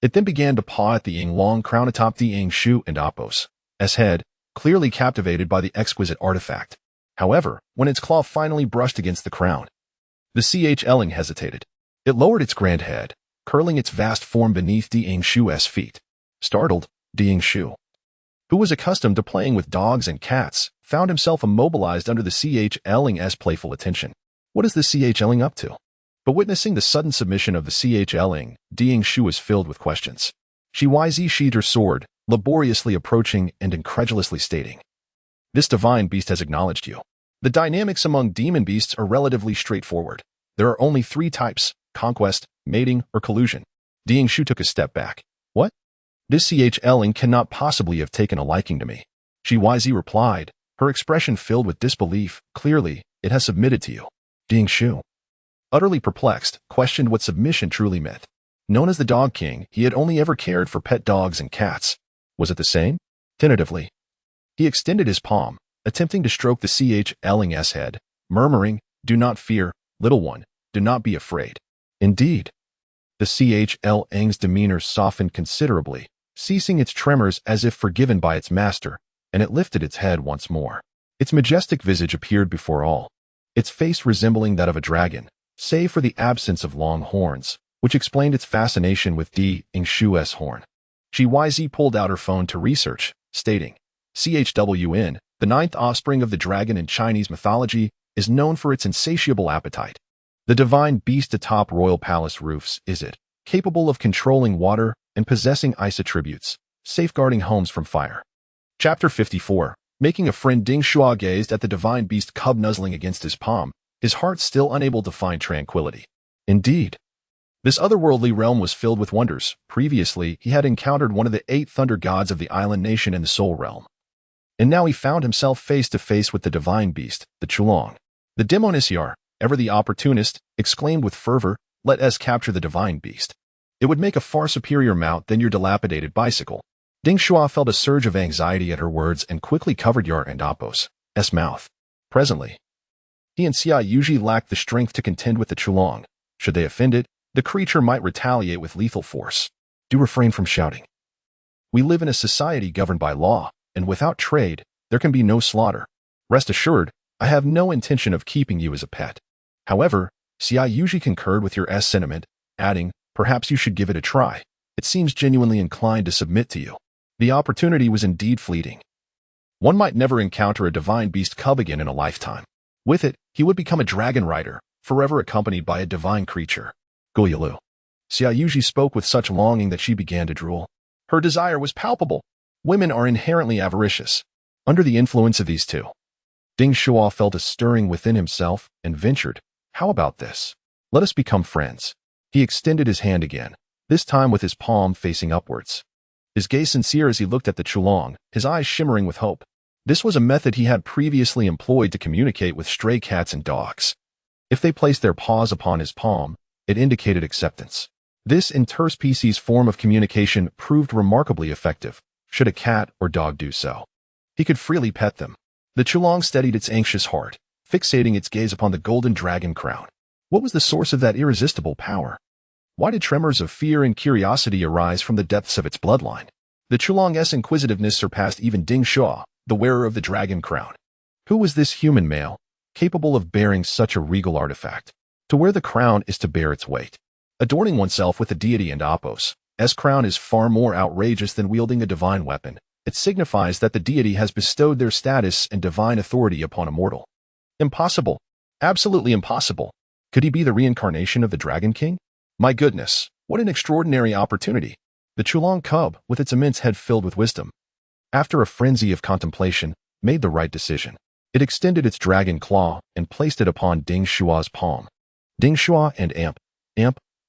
It then began to paw at the long crown atop Ding Shu and Apos' head, clearly captivated by the exquisite artifact. However, when its claw finally brushed against the crown, the Chling hesitated. It lowered its grand head, curling its vast form beneath Ding Shu's feet. Startled, Ding Shu, who was accustomed to playing with dogs and cats, found himself immobilized under the Chling's playful attention. What is the Chling up to? But witnessing the sudden submission of the Chling, Ding Shu was filled with questions. She wisely sheathed her sword, laboriously approaching and incredulously stating, "This divine beast has acknowledged you." The dynamics among demon beasts are relatively straightforward. There are only three types: conquest, mating, or collusion. Ding Shu took a step back. What? This Chling cannot possibly have taken a liking to me. She wisely replied, her expression filled with disbelief. Clearly, it has submitted to you. Ding Shu, utterly perplexed, questioned what submission truly meant. Known as the Dog King, he had only ever cared for pet dogs and cats. Was it the same? Tentatively, he extended his palm, attempting to stroke the Chling's head, murmuring, "Do not fear, little one, do not be afraid." Indeed, the Chling's demeanor softened considerably, ceasing its tremors as if forgiven by its master, and it lifted its head once more. Its majestic visage appeared before all, its face resembling that of a dragon, save for the absence of long horns, which explained its fascination with Ding Shu's horn. She wisely pulled out her phone to research, stating, "CHWN, the ninth offspring of the dragon in Chinese mythology, is known for its insatiable appetite. The divine beast atop royal palace roofs is it, capable of controlling water and possessing ice attributes, safeguarding homes from fire." Chapter 54. Making a friend. Ding Shu gazed at the divine beast cub nuzzling against his palm, his heart still unable to find tranquility. Indeed, this otherworldly realm was filled with wonders. Previously, he had encountered one of the 8 thunder gods of the island nation in the Soul Realm. And now he found himself face to face with the divine beast, the Chulong. The Demonisiar, ever the opportunist, exclaimed with fervor, "Let us capture the divine beast. It would make a far superior mount than your dilapidated bicycle." Ding Shu felt a surge of anxiety at her words and quickly covered Yar and Apos' mouth. Presently, he and Xia usually lacked the strength to contend with the Chulong. Should they offend it, the creature might retaliate with lethal force. Do refrain from shouting. We live in a society governed by law, and without trade, there can be no slaughter. Rest assured, I have no intention of keeping you as a pet. However, Xia usually concurred with your sentiment, adding, "Perhaps you should give it a try. It seems genuinely inclined to submit to you." The opportunity was indeed fleeting. One might never encounter a divine beast cub again in a lifetime. With it, he would become a dragon rider, forever accompanied by a divine creature. Guyalu. Xia usually spoke with such longing that she began to drool. Her desire was palpable. Women are inherently avaricious. Under the influence of these two, Ding Shu felt a stirring within himself and ventured, "How about this? Let us become friends." He extended his hand again, this time with his palm facing upwards. His gaze sincere as he looked at the Chulong, his eyes shimmering with hope. This was a method he had previously employed to communicate with stray cats and dogs. If they placed their paws upon his palm, it indicated acceptance. This interspecies form of communication proved remarkably effective. Should a cat or dog do so, he could freely pet them. The Chulong steadied its anxious heart, fixating its gaze upon the golden dragon crown. What was the source of that irresistible power? Why did tremors of fear and curiosity arise from the depths of its bloodline? The Chulong's inquisitiveness surpassed even Ding Shu, the wearer of the dragon crown. Who was this human male, capable of bearing such a regal artifact? To wear the crown is to bear its weight. Adorning oneself with the deity and Apos' crown is far more outrageous than wielding a divine weapon. It signifies that the deity has bestowed their status and divine authority upon a mortal. Impossible. Absolutely impossible. Could he be the reincarnation of the Dragon King? My goodness, what an extraordinary opportunity. The Chulong cub, with its immense head filled with wisdom, after a frenzy of contemplation, made the right decision. It extended its dragon claw and placed it upon Ding Shu's palm. Ding Shu and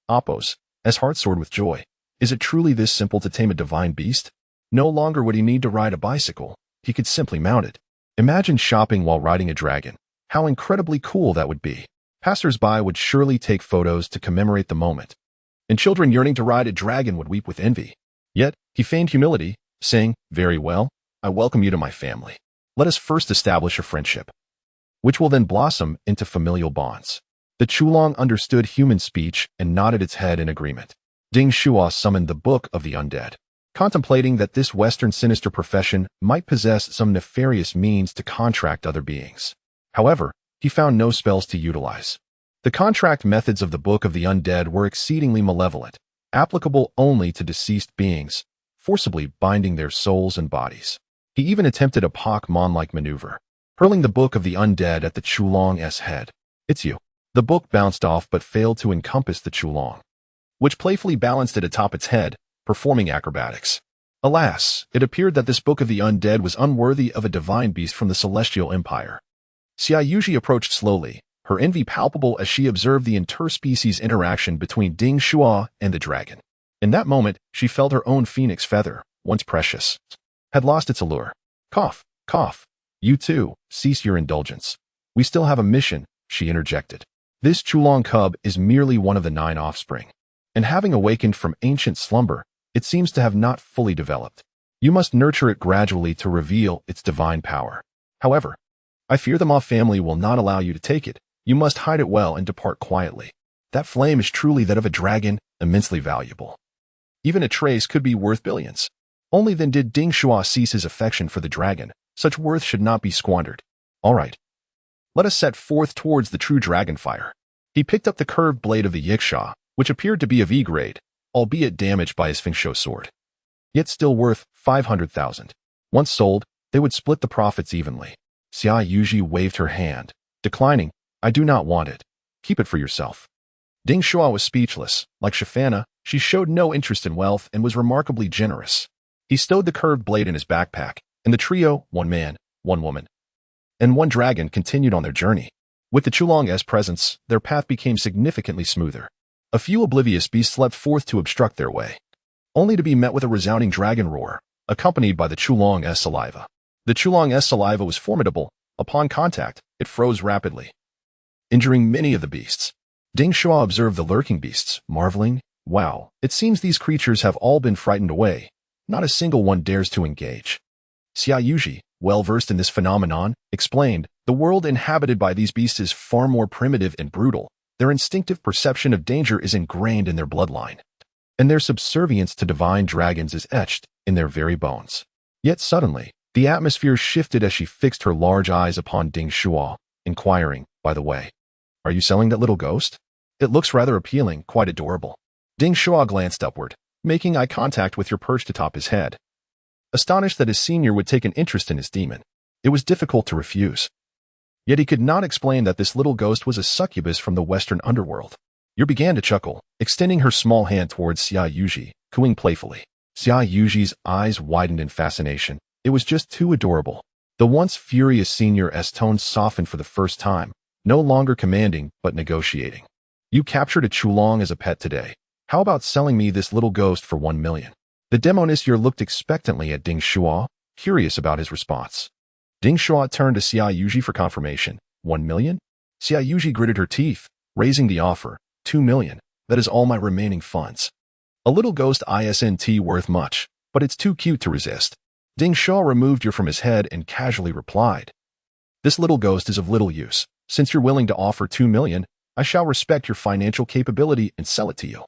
Apos' heart soared with joy. Is it truly this simple to tame a divine beast? No longer would he need to ride a bicycle. He could simply mount it. Imagine shopping while riding a dragon, How incredibly cool that would be. Passers-by would surely take photos to commemorate the moment, and children yearning to ride a dragon would weep with envy. Yet, he feigned humility, saying, "Very well, I welcome you to my family. Let us first establish a friendship, which will then blossom into familial bonds." The Chulong understood human speech and nodded its head in agreement. Ding Shuo summoned the Book of the Undead, contemplating that this Western sinister profession might possess some nefarious means to contract other beings. However, he found no spells to utilize. The contract methods of the Book of the Undead were exceedingly malevolent, applicable only to deceased beings, forcibly binding their souls and bodies. He even attempted a Pokemon-like maneuver, hurling the Book of the Undead at the Chulong's head. "It's you." The book bounced off but failed to encompass the Chulong, which playfully balanced it atop its head, performing acrobatics. Alas, it appeared that this Book of the Undead was unworthy of a divine beast from the Celestial Empire. Xiaoyuji approached slowly, her envy palpable as she observed the interspecies interaction between Ding Shuo and the dragon. In that moment, she felt her own phoenix feather, once precious, had lost its allure. "Cough, cough. You too, cease your indulgence. We still have a mission," she interjected. "This Chulong cub is merely one of the 9 offspring, and having awakened from ancient slumber, it seems to have not fully developed. You must nurture it gradually to reveal its divine power. However, I fear the Ma family will not allow you to take it. You must hide it well and depart quietly. That flame is truly that of a dragon, immensely valuable. Even a trace could be worth billions." Only then did Ding Shuo cease his affection for the dragon. Such worth should not be squandered. "All right. Let us set forth towards the true dragon fire." He picked up the curved blade of the Yiksha, which appeared to be of E grade, albeit damaged by his Fengsho sword, yet still worth 500,000. Once sold, they would split the profits evenly. Xiaoyuji waved her hand, declining, "I do not want it. Keep it for yourself." Ding Shuo was speechless. Like Shafana, she showed no interest in wealth and was remarkably generous. He stowed the curved blade in his backpack, and the trio, 1 man, 1 woman, and 1 dragon continued on their journey. With the Chulong's presence, their path became significantly smoother. A few oblivious beasts leapt forth to obstruct their way, only to be met with a resounding dragon roar, accompanied by the Chulong's saliva. The Chulong's saliva was formidable. Upon contact, it froze rapidly, injuring many of the beasts. Ding Shuo observed the lurking beasts, marveling, "Wow, it seems these creatures have all been frightened away. Not a single one dares to engage." Xiaoyuji, well-versed in this phenomenon, explained, "The world inhabited by these beasts is far more primitive and brutal. Their instinctive perception of danger is ingrained in their bloodline, and their subservience to divine dragons is etched in their very bones." Yet suddenly, the atmosphere shifted as she fixed her large eyes upon Ding Shuo, inquiring, "By the way, are you selling that little ghost? It looks rather appealing, quite adorable." Ding Shuo glanced upward, making eye contact with her perched atop his head. Astonished that his senior would take an interest in his demon, it was difficult to refuse. Yet he could not explain that this little ghost was a succubus from the Western underworld. Yu began to chuckle, extending her small hand towards Xiaoyuji, cooing playfully. Xiaoyuji's eyes widened in fascination. It was just too adorable. The once furious senior's tone softened for the first time, no longer commanding but negotiating. "You captured a Chulong as a pet today. How about selling me this little ghost for 1 million? The demonessier looked expectantly at Ding Shuo, curious about his response. Ding Shuo turned to Xiaoyuji for confirmation. 1 million? Xiaoyuji gritted her teeth, raising the offer. 2 million. That is all my remaining funds. A little ghost isn't worth much, but it's too cute to resist. Ding Shuo removed her from his head and casually replied, "This little ghost is of little use. Since you're willing to offer 2 million, I shall respect your financial capability and sell it to you."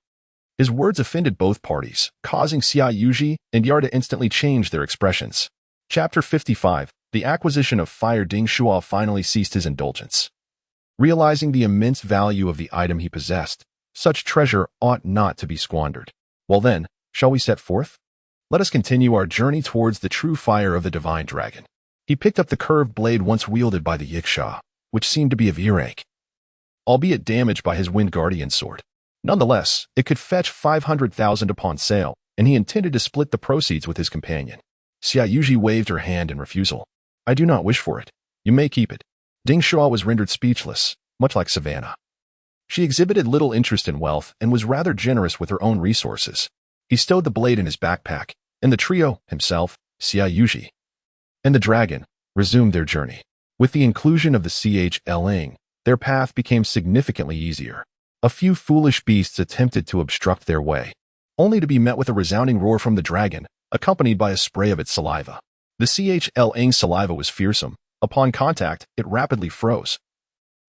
His words offended both parties, causing Xiaoyuji and Yar to instantly change their expressions. Chapter 55. The acquisition of fire. Ding Shuo finally ceased his indulgence. Realizing the immense value of the item he possessed, such treasure ought not to be squandered. "Well then, shall we set forth? Let us continue our journey towards the true fire of the divine dragon." He picked up the curved blade once wielded by the Yiksha, which seemed to be of earache, albeit damaged by his Wind Guardian sword. Nonetheless, it could fetch 500,000 upon sale, and he intended to split the proceeds with his companion. Xiaoyuji waved her hand in refusal. "I do not wish for it. You may keep it." Ding Shuo was rendered speechless, much like Savannah. She exhibited little interest in wealth and was rather generous with her own resources. He stowed the blade in his backpack, and the trio, himself, Xiaoyuji, and the dragon, resumed their journey. With the inclusion of the chling, their path became significantly easier. A few foolish beasts attempted to obstruct their way, only to be met with a resounding roar from the dragon, accompanied by a spray of its saliva. The chling's saliva was fearsome. Upon contact, it rapidly froze,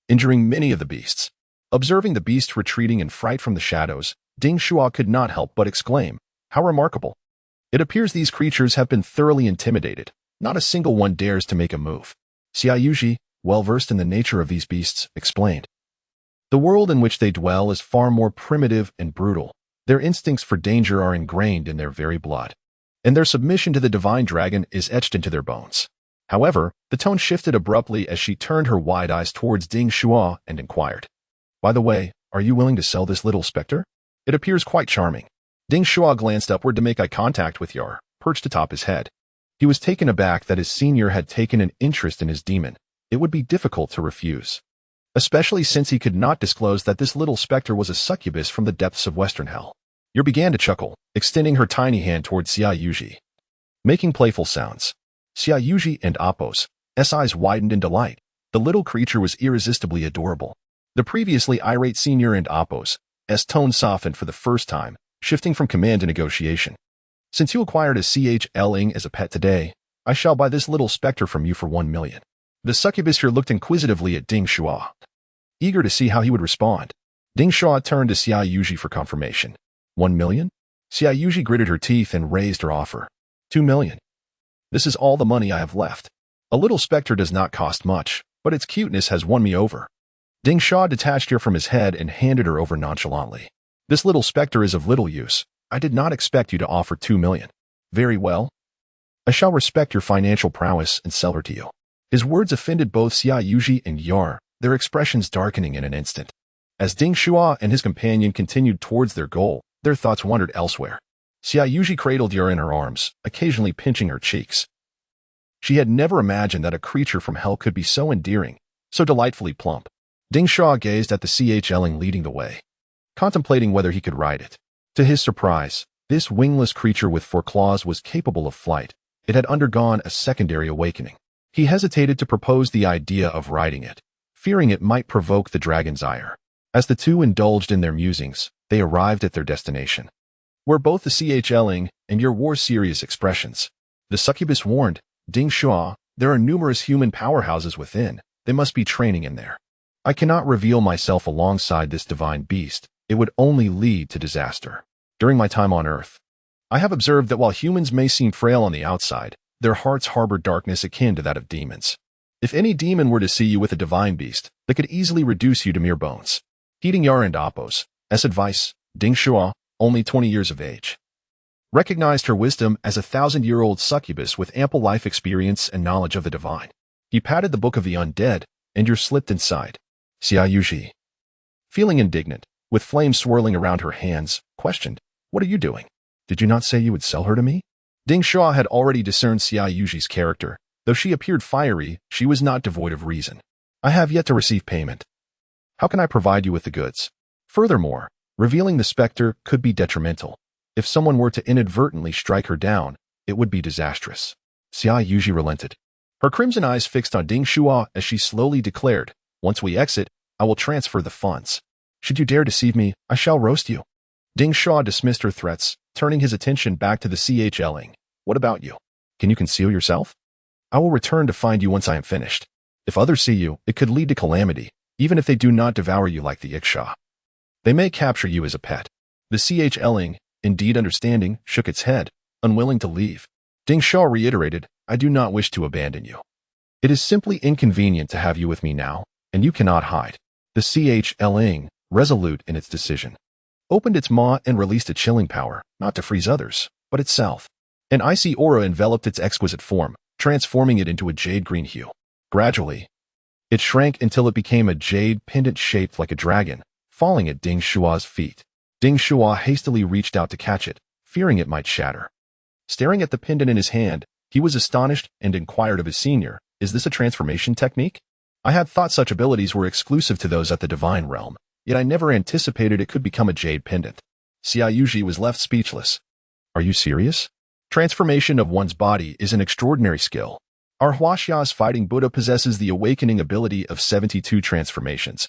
injuring many of the beasts. Observing the beast retreating in fright from the shadows, Ding Shuo could not help but exclaim, "How remarkable! It appears these creatures have been thoroughly intimidated. Not a single one dares to make a move." Xia Yuji, well versed in the nature of these beasts, explained. The world in which they dwell is far more primitive and brutal. Their instincts for danger are ingrained in their very blood, and their submission to the divine dragon is etched into their bones. However, the tone shifted abruptly as she turned her wide eyes towards Ding Shuo and inquired, "By the way, are you willing to sell this little specter? It appears quite charming." Ding Shuo glanced upward to make eye contact with Yar, perched atop his head. He was taken aback that his senior had taken an interest in his demon. It would be difficult to refuse, especially since he could not disclose that this little specter was a succubus from the depths of Western Hell. Yar began to chuckle, extending her tiny hand toward Xia Yuji, making playful sounds. Xia Yuji and Appo's eyes widened in delight. The little creature was irresistibly adorable. The previously irate senior and Appo's tone softened for the first time, shifting from command to negotiation. "Since you acquired a chling as a pet today, I shall buy this little specter from you for 1 million. The succubus here looked inquisitively at Ding Shuo, eager to see how he would respond. Ding Shuo turned to Xia Yuji for confirmation. 1 million? Xia Yuji gritted her teeth and raised her offer. 2 million. This is all the money I have left. A little specter does not cost much, but its cuteness has won me over." Ding Shuo detached her from his head and handed her over nonchalantly. "This little specter is of little use. I did not expect you to offer 2 million. Very well. I shall respect your financial prowess and sell her to you." His words offended both Xia Yuji and Yar, their expressions darkening in an instant. As Ding Shuo and his companion continued towards their goal, their thoughts wandered elsewhere. Xia Yuji cradled Yar in her arms, occasionally pinching her cheeks. She had never imagined that a creature from hell could be so endearing, so delightfully plump. Ding Shuo gazed at the chling leading the way, contemplating whether he could ride it. To his surprise, this wingless creature with 4 claws was capable of flight. It had undergone a secondary awakening. He hesitated to propose the idea of riding it, fearing it might provoke the dragon's ire. As the two indulged in their musings, they arrived at their destination, where both the chling and Yar wore serious expressions. The succubus warned, "Ding Shuo, there are numerous human powerhouses within. They must be training in there. I cannot reveal myself alongside this divine beast. It would only lead to disaster. During my time on Earth, I have observed that while humans may seem frail on the outside, their hearts harbor darkness akin to that of demons. If any demon were to see you with a divine beast, they could easily reduce you to mere bones." Heeding Yar and Appo's advice, Ding Shuo, only 20 years of age, recognized her wisdom as a 1,000-year-old succubus with ample life experience and knowledge of the divine. He patted the Book of the Undead, and Yar slipped inside. Xia Yuji, feeling indignant, with flames swirling around her hands, questioned, "What are you doing? Did you not say you would sell her to me?" Ding Shuo had already discerned Xia Yuji's character. Though she appeared fiery, she was not devoid of reason. "I have yet to receive payment. How can I provide you with the goods? Furthermore, revealing the specter could be detrimental. If someone were to inadvertently strike her down, it would be disastrous." Xia Yuji relented, her crimson eyes fixed on Ding Shuo as she slowly declared, "Once we exit, I will transfer the funds. Should you dare deceive me, I shall roast you." Ding Shuo dismissed her threats, turning his attention back to the chling. "What about you? Can you conceal yourself? I will return to find you once I am finished. If others see you, it could lead to calamity, even if they do not devour you like the Iksha. They may capture you as a pet." The chling, indeed understanding, shook its head, unwilling to leave. Ding Shuo reiterated, "I do not wish to abandon you. It is simply inconvenient to have you with me now, and you cannot hide." The chling, resolute in its decision, opened its maw and released a chilling power, not to freeze others, but itself. An icy aura enveloped its exquisite form, transforming it into a jade-green hue. Gradually, it shrank until it became a jade pendant shaped like a dragon, falling at Ding Shuo's feet. Ding Shuo hastily reached out to catch it, fearing it might shatter. Staring at the pendant in his hand, he was astonished and inquired of his senior, "Is this a transformation technique? I had thought such abilities were exclusive to those at the divine realm, yet I never anticipated it could become a jade pendant." Xia Yuji was left speechless. "Are you serious? Transformation of one's body is an extraordinary skill. Our Huaxia's fighting Buddha possesses the awakening ability of 72 transformations,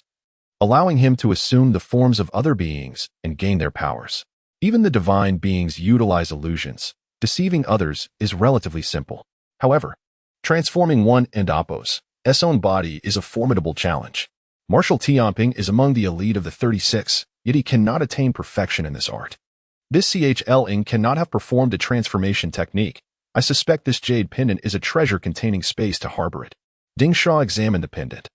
allowing him to assume the forms of other beings and gain their powers. Even the divine beings utilize illusions. Deceiving others is relatively simple. However, transforming one and Appo's own body is a formidable challenge. Martial Tianping is among the elite of the 36, yet he cannot attain perfection in this art. This CHL-ing cannot have performed a transformation technique. I suspect this jade pendant is a treasure containing space to harbor it. Ding Shuo examined the pendant.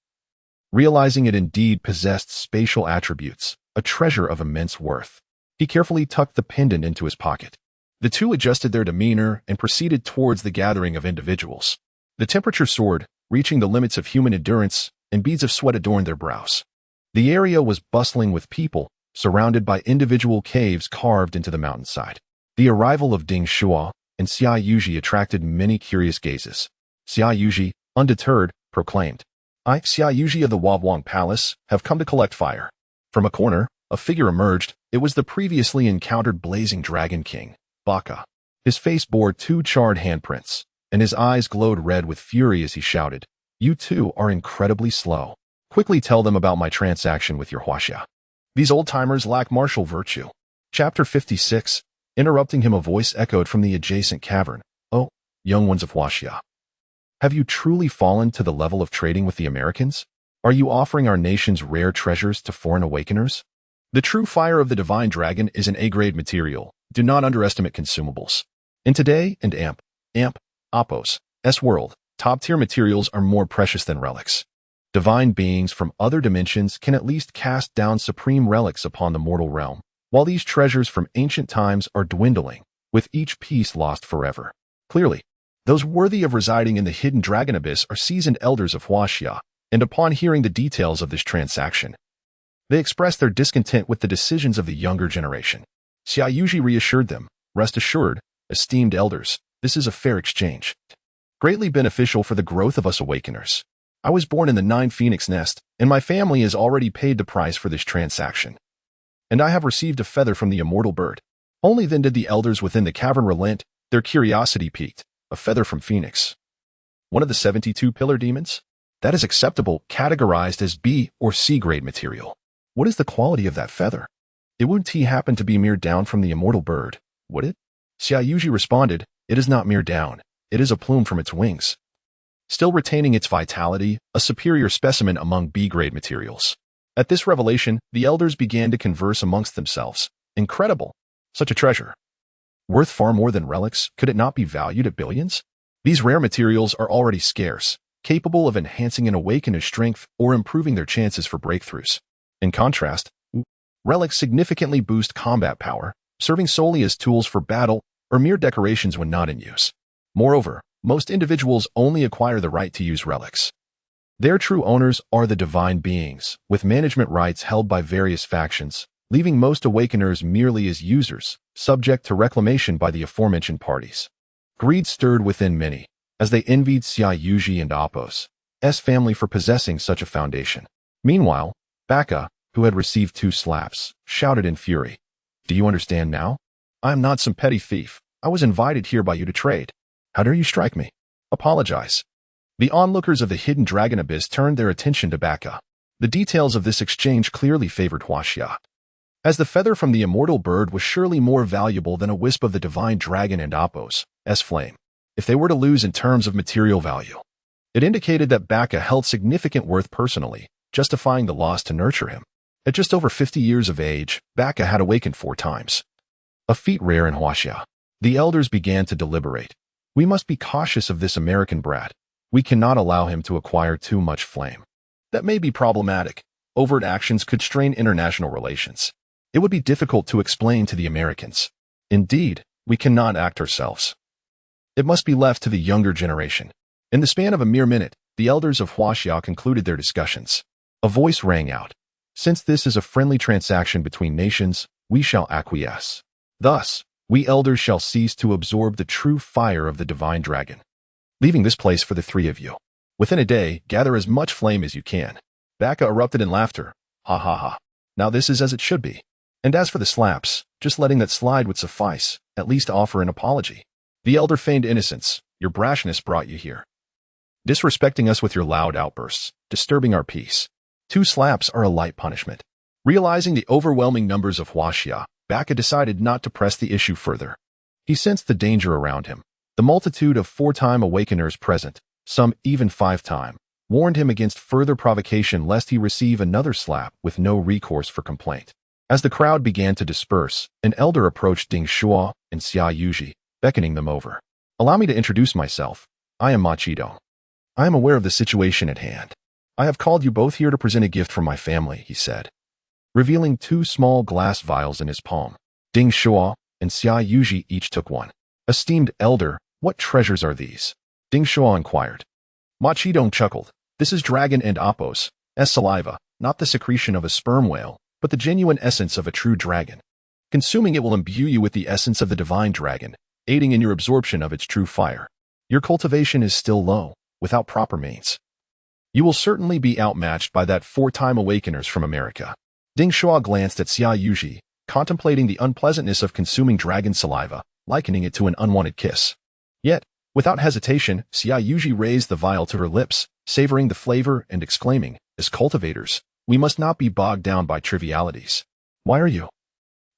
Realizing it indeed possessed spatial attributes, a treasure of immense worth, he carefully tucked the pendant into his pocket. The two adjusted their demeanor and proceeded towards the gathering of individuals. The temperature soared, reaching the limits of human endurance, and beads of sweat adorned their brows. The area was bustling with people, surrounded by individual caves carved into the mountainside. The arrival of Ding Shuo and Xia Yuji attracted many curious gazes. Xia Yuji, undeterred, proclaimed, "I, Xia Yuji of the Wabuang Palace, have come to collect fire." From a corner, a figure emerged. It was the previously encountered blazing dragon king, Baka. His face bore 2 charred handprints, and his eyes glowed red with fury as he shouted, "You two are incredibly slow. Quickly tell them about my transaction with your Huaxia. These old-timers lack martial virtue." Chapter 56. Interrupting him, a voice echoed from the adjacent cavern. "Oh, young ones of Huaxia. Have you truly fallen to the level of trading with the Americans? Are you offering our nation's rare treasures to foreign awakeners? The true fire of the divine dragon is an A-grade material. Do not underestimate consumables. In today and Appo's world, top-tier materials are more precious than relics. Divine beings from other dimensions can at least cast down supreme relics upon the mortal realm, while these treasures from ancient times are dwindling, with each piece lost forever. Clearly, those worthy of residing in the hidden dragon abyss are seasoned elders of Huaxia, and upon hearing the details of this transaction, they expressed their discontent with the decisions of the younger generation. Xia Yuji reassured them, "Rest assured, esteemed elders, this is a fair exchange, greatly beneficial for the growth of us awakeners. I was born in the 9 Phoenix Nest, and my family has already paid the price for this transaction. And I have received a feather from the immortal bird." Only then did the elders within the cavern relent, their curiosity piqued. A feather from Phoenix. One of the 72 pillar demons? That is acceptable, categorized as B or C grade material. What is the quality of that feather? It wouldn't happen to be mere down from the immortal bird, would it? Xia Yuji responded, "It is not mere down. It is a plume from its wings." Still retaining its vitality, a superior specimen among B-grade materials. At this revelation, the elders began to converse amongst themselves. Incredible! Such a treasure. Worth far more than relics, could it not be valued at billions? These rare materials are already scarce, capable of enhancing an awakener's strength or improving their chances for breakthroughs. In contrast, relics significantly boost combat power, serving solely as tools for battle or mere decorations when not in use. Moreover, most individuals only acquire the right to use relics. Their true owners are the divine beings, with management rights held by various factions, leaving most awakeners merely as users, subject to reclamation by the aforementioned parties. Greed stirred within many, as they envied Xia Yuji and Appo's family for possessing such a foundation. Meanwhile, Baka, who had received 2 slaps, shouted in fury, "Do you understand now? I am not some petty thief. I was invited here by you to trade. How dare you strike me? Apologize." The onlookers of the hidden dragon abyss turned their attention to Baka. The details of this exchange clearly favored Huaxia, as the feather from the immortal bird was surely more valuable than a wisp of the divine dragon and Appo's flame, if they were to lose in terms of material value. It indicated that Baka held significant worth personally, justifying the loss to nurture him. At just over 50 years of age, Baka had awakened 4 times. A feat rare in Huaxia. The elders began to deliberate. We must be cautious of this American brat. We cannot allow him to acquire too much flame. That may be problematic. Overt actions could strain international relations. It would be difficult to explain to the Americans. Indeed, we cannot act ourselves. It must be left to the younger generation. In the span of a mere minute, the elders of Huaxia concluded their discussions. A voice rang out. "Since this is a friendly transaction between nations, we shall acquiesce. Thus, we elders shall cease to absorb the true fire of the divine dragon. Leaving this place for the 3 of you. Within a day, gather as much flame as you can." Baka erupted in laughter. "Ha ha ha. Now this is as it should be. And as for the slaps, just letting that slide would suffice, at least offer an apology." The elder feigned innocence. "Your brashness brought you here. disrespecting us with your loud outbursts, disturbing our peace. 2 slaps are a light punishment. Realizing the overwhelming numbers of Huaxia, Baka decided not to press the issue further. He sensed the danger around him. The multitude of 4-time awakeners present, some even 5-time, warned him against further provocation lest he receive another slap with no recourse for complaint. As the crowd began to disperse, an elder approached Ding Shuo and Xia Yuji, beckoning them over. "Allow me to introduce myself. I am Machido. I am aware of the situation at hand. I have called you both here to present a gift from my family," he said, revealing 2 small glass vials in his palm. Ding Shuo and Xia Yuji each took one. "Esteemed elder, what treasures are these?" Ding Shuo inquired. Machido chuckled. "This is dragon and Apos, saliva, not the secretion of a sperm whale, but the genuine essence of a true dragon. Consuming it will imbue you with the essence of the divine dragon, aiding in your absorption of its true fire. Your cultivation is still low, without proper means. You will certainly be outmatched by that 4-time awakeners from America." Ding Shuo glanced at Xia Yuji, contemplating the unpleasantness of consuming dragon saliva, likening it to an unwanted kiss. Yet, without hesitation, Xia Yuji raised the vial to her lips, savoring the flavor and exclaiming, "As cultivators, we must not be bogged down by trivialities." "Why are you,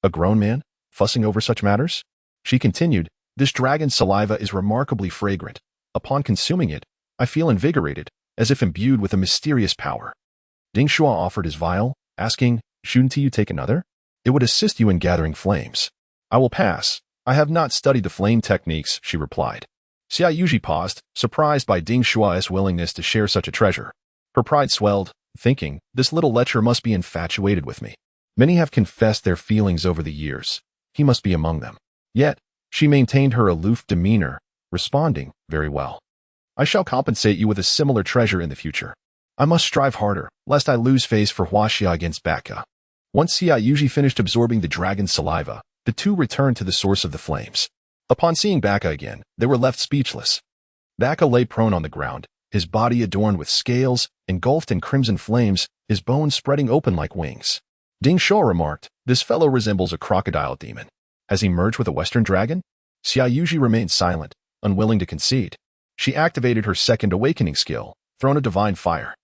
a grown man, fussing over such matters?" She continued, "This dragon saliva is remarkably fragrant. Upon consuming it, I feel invigorated, as if imbued with a mysterious power." Ding Shuo offered his vial, asking, "Shouldn't you take another? It would assist you in gathering flames." "I will pass. I have not studied the flame techniques," she replied. Xia Yuji paused, surprised by Ding Shuo's willingness to share such a treasure. Her pride swelled, thinking, "This little lecher must be infatuated with me. Many have confessed their feelings over the years. He must be among them." Yet, she maintained her aloof demeanor, responding, "Very well. I shall compensate you with a similar treasure in the future. I must strive harder, lest I lose face for Huaxia against Baka." Once Xia Yuji finished absorbing the dragon's saliva, the 2 returned to the source of the flames. Upon seeing Baka again, they were left speechless. Baka lay prone on the ground, his body adorned with scales, engulfed in crimson flames, his bones spreading open like wings. Ding Shuo remarked, "This fellow resembles a crocodile demon. Has he merged with a Western dragon?" Xia Yuji remained silent, unwilling to concede. She activated her second awakening skill, Throne of Divine Fire.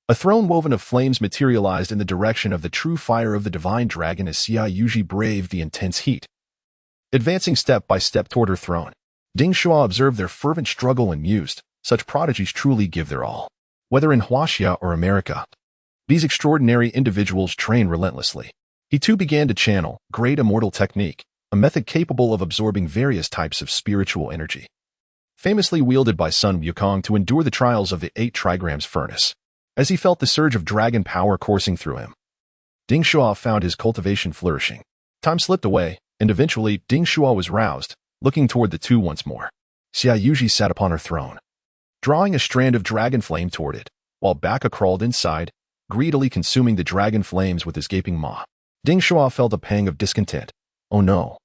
A throne woven of flames materialized in the direction of the true fire of the divine dragon as Xia Yuji braved the intense heat, advancing step by step toward her throne. Ding Shuo observed their fervent struggle and mused, "Such prodigies truly give their all. Whether in Huaxia or America, these extraordinary individuals train relentlessly." He too began to channel Great Immortal Technique, a method capable of absorbing various types of spiritual energy, famously wielded by Sun Wukong to endure the trials of the 8 trigrams furnace. As he felt the surge of dragon power coursing through him, Ding Shuo found his cultivation flourishing. Time slipped away, and eventually Ding Shuo was roused, looking toward the 2 once more. Xia Yuji sat upon her throne, drawing a strand of dragon flame toward it, while Baka crawled inside, greedily consuming the dragon flames with his gaping maw. Ding Shuo felt a pang of discontent. "Oh no.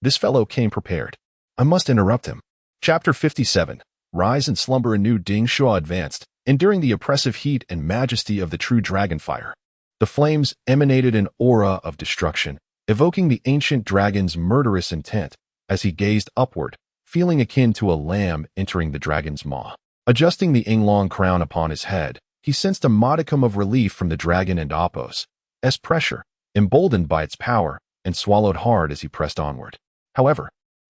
This fellow came prepared. I must interrupt him." Chapter 57. Rise and slumber anew. Ding Shuo advanced, enduring the oppressive heat and majesty of the true dragon fire. The flames emanated an aura of destruction, evoking the ancient dragon's murderous intent as he gazed upward, feeling akin to a lamb entering the dragon's maw. Adjusting the Yinglong crown upon his head, he sensed a modicum of relief from the dragon and Apos' pressure, emboldened by its power, and swallowed hard as he pressed onward. However,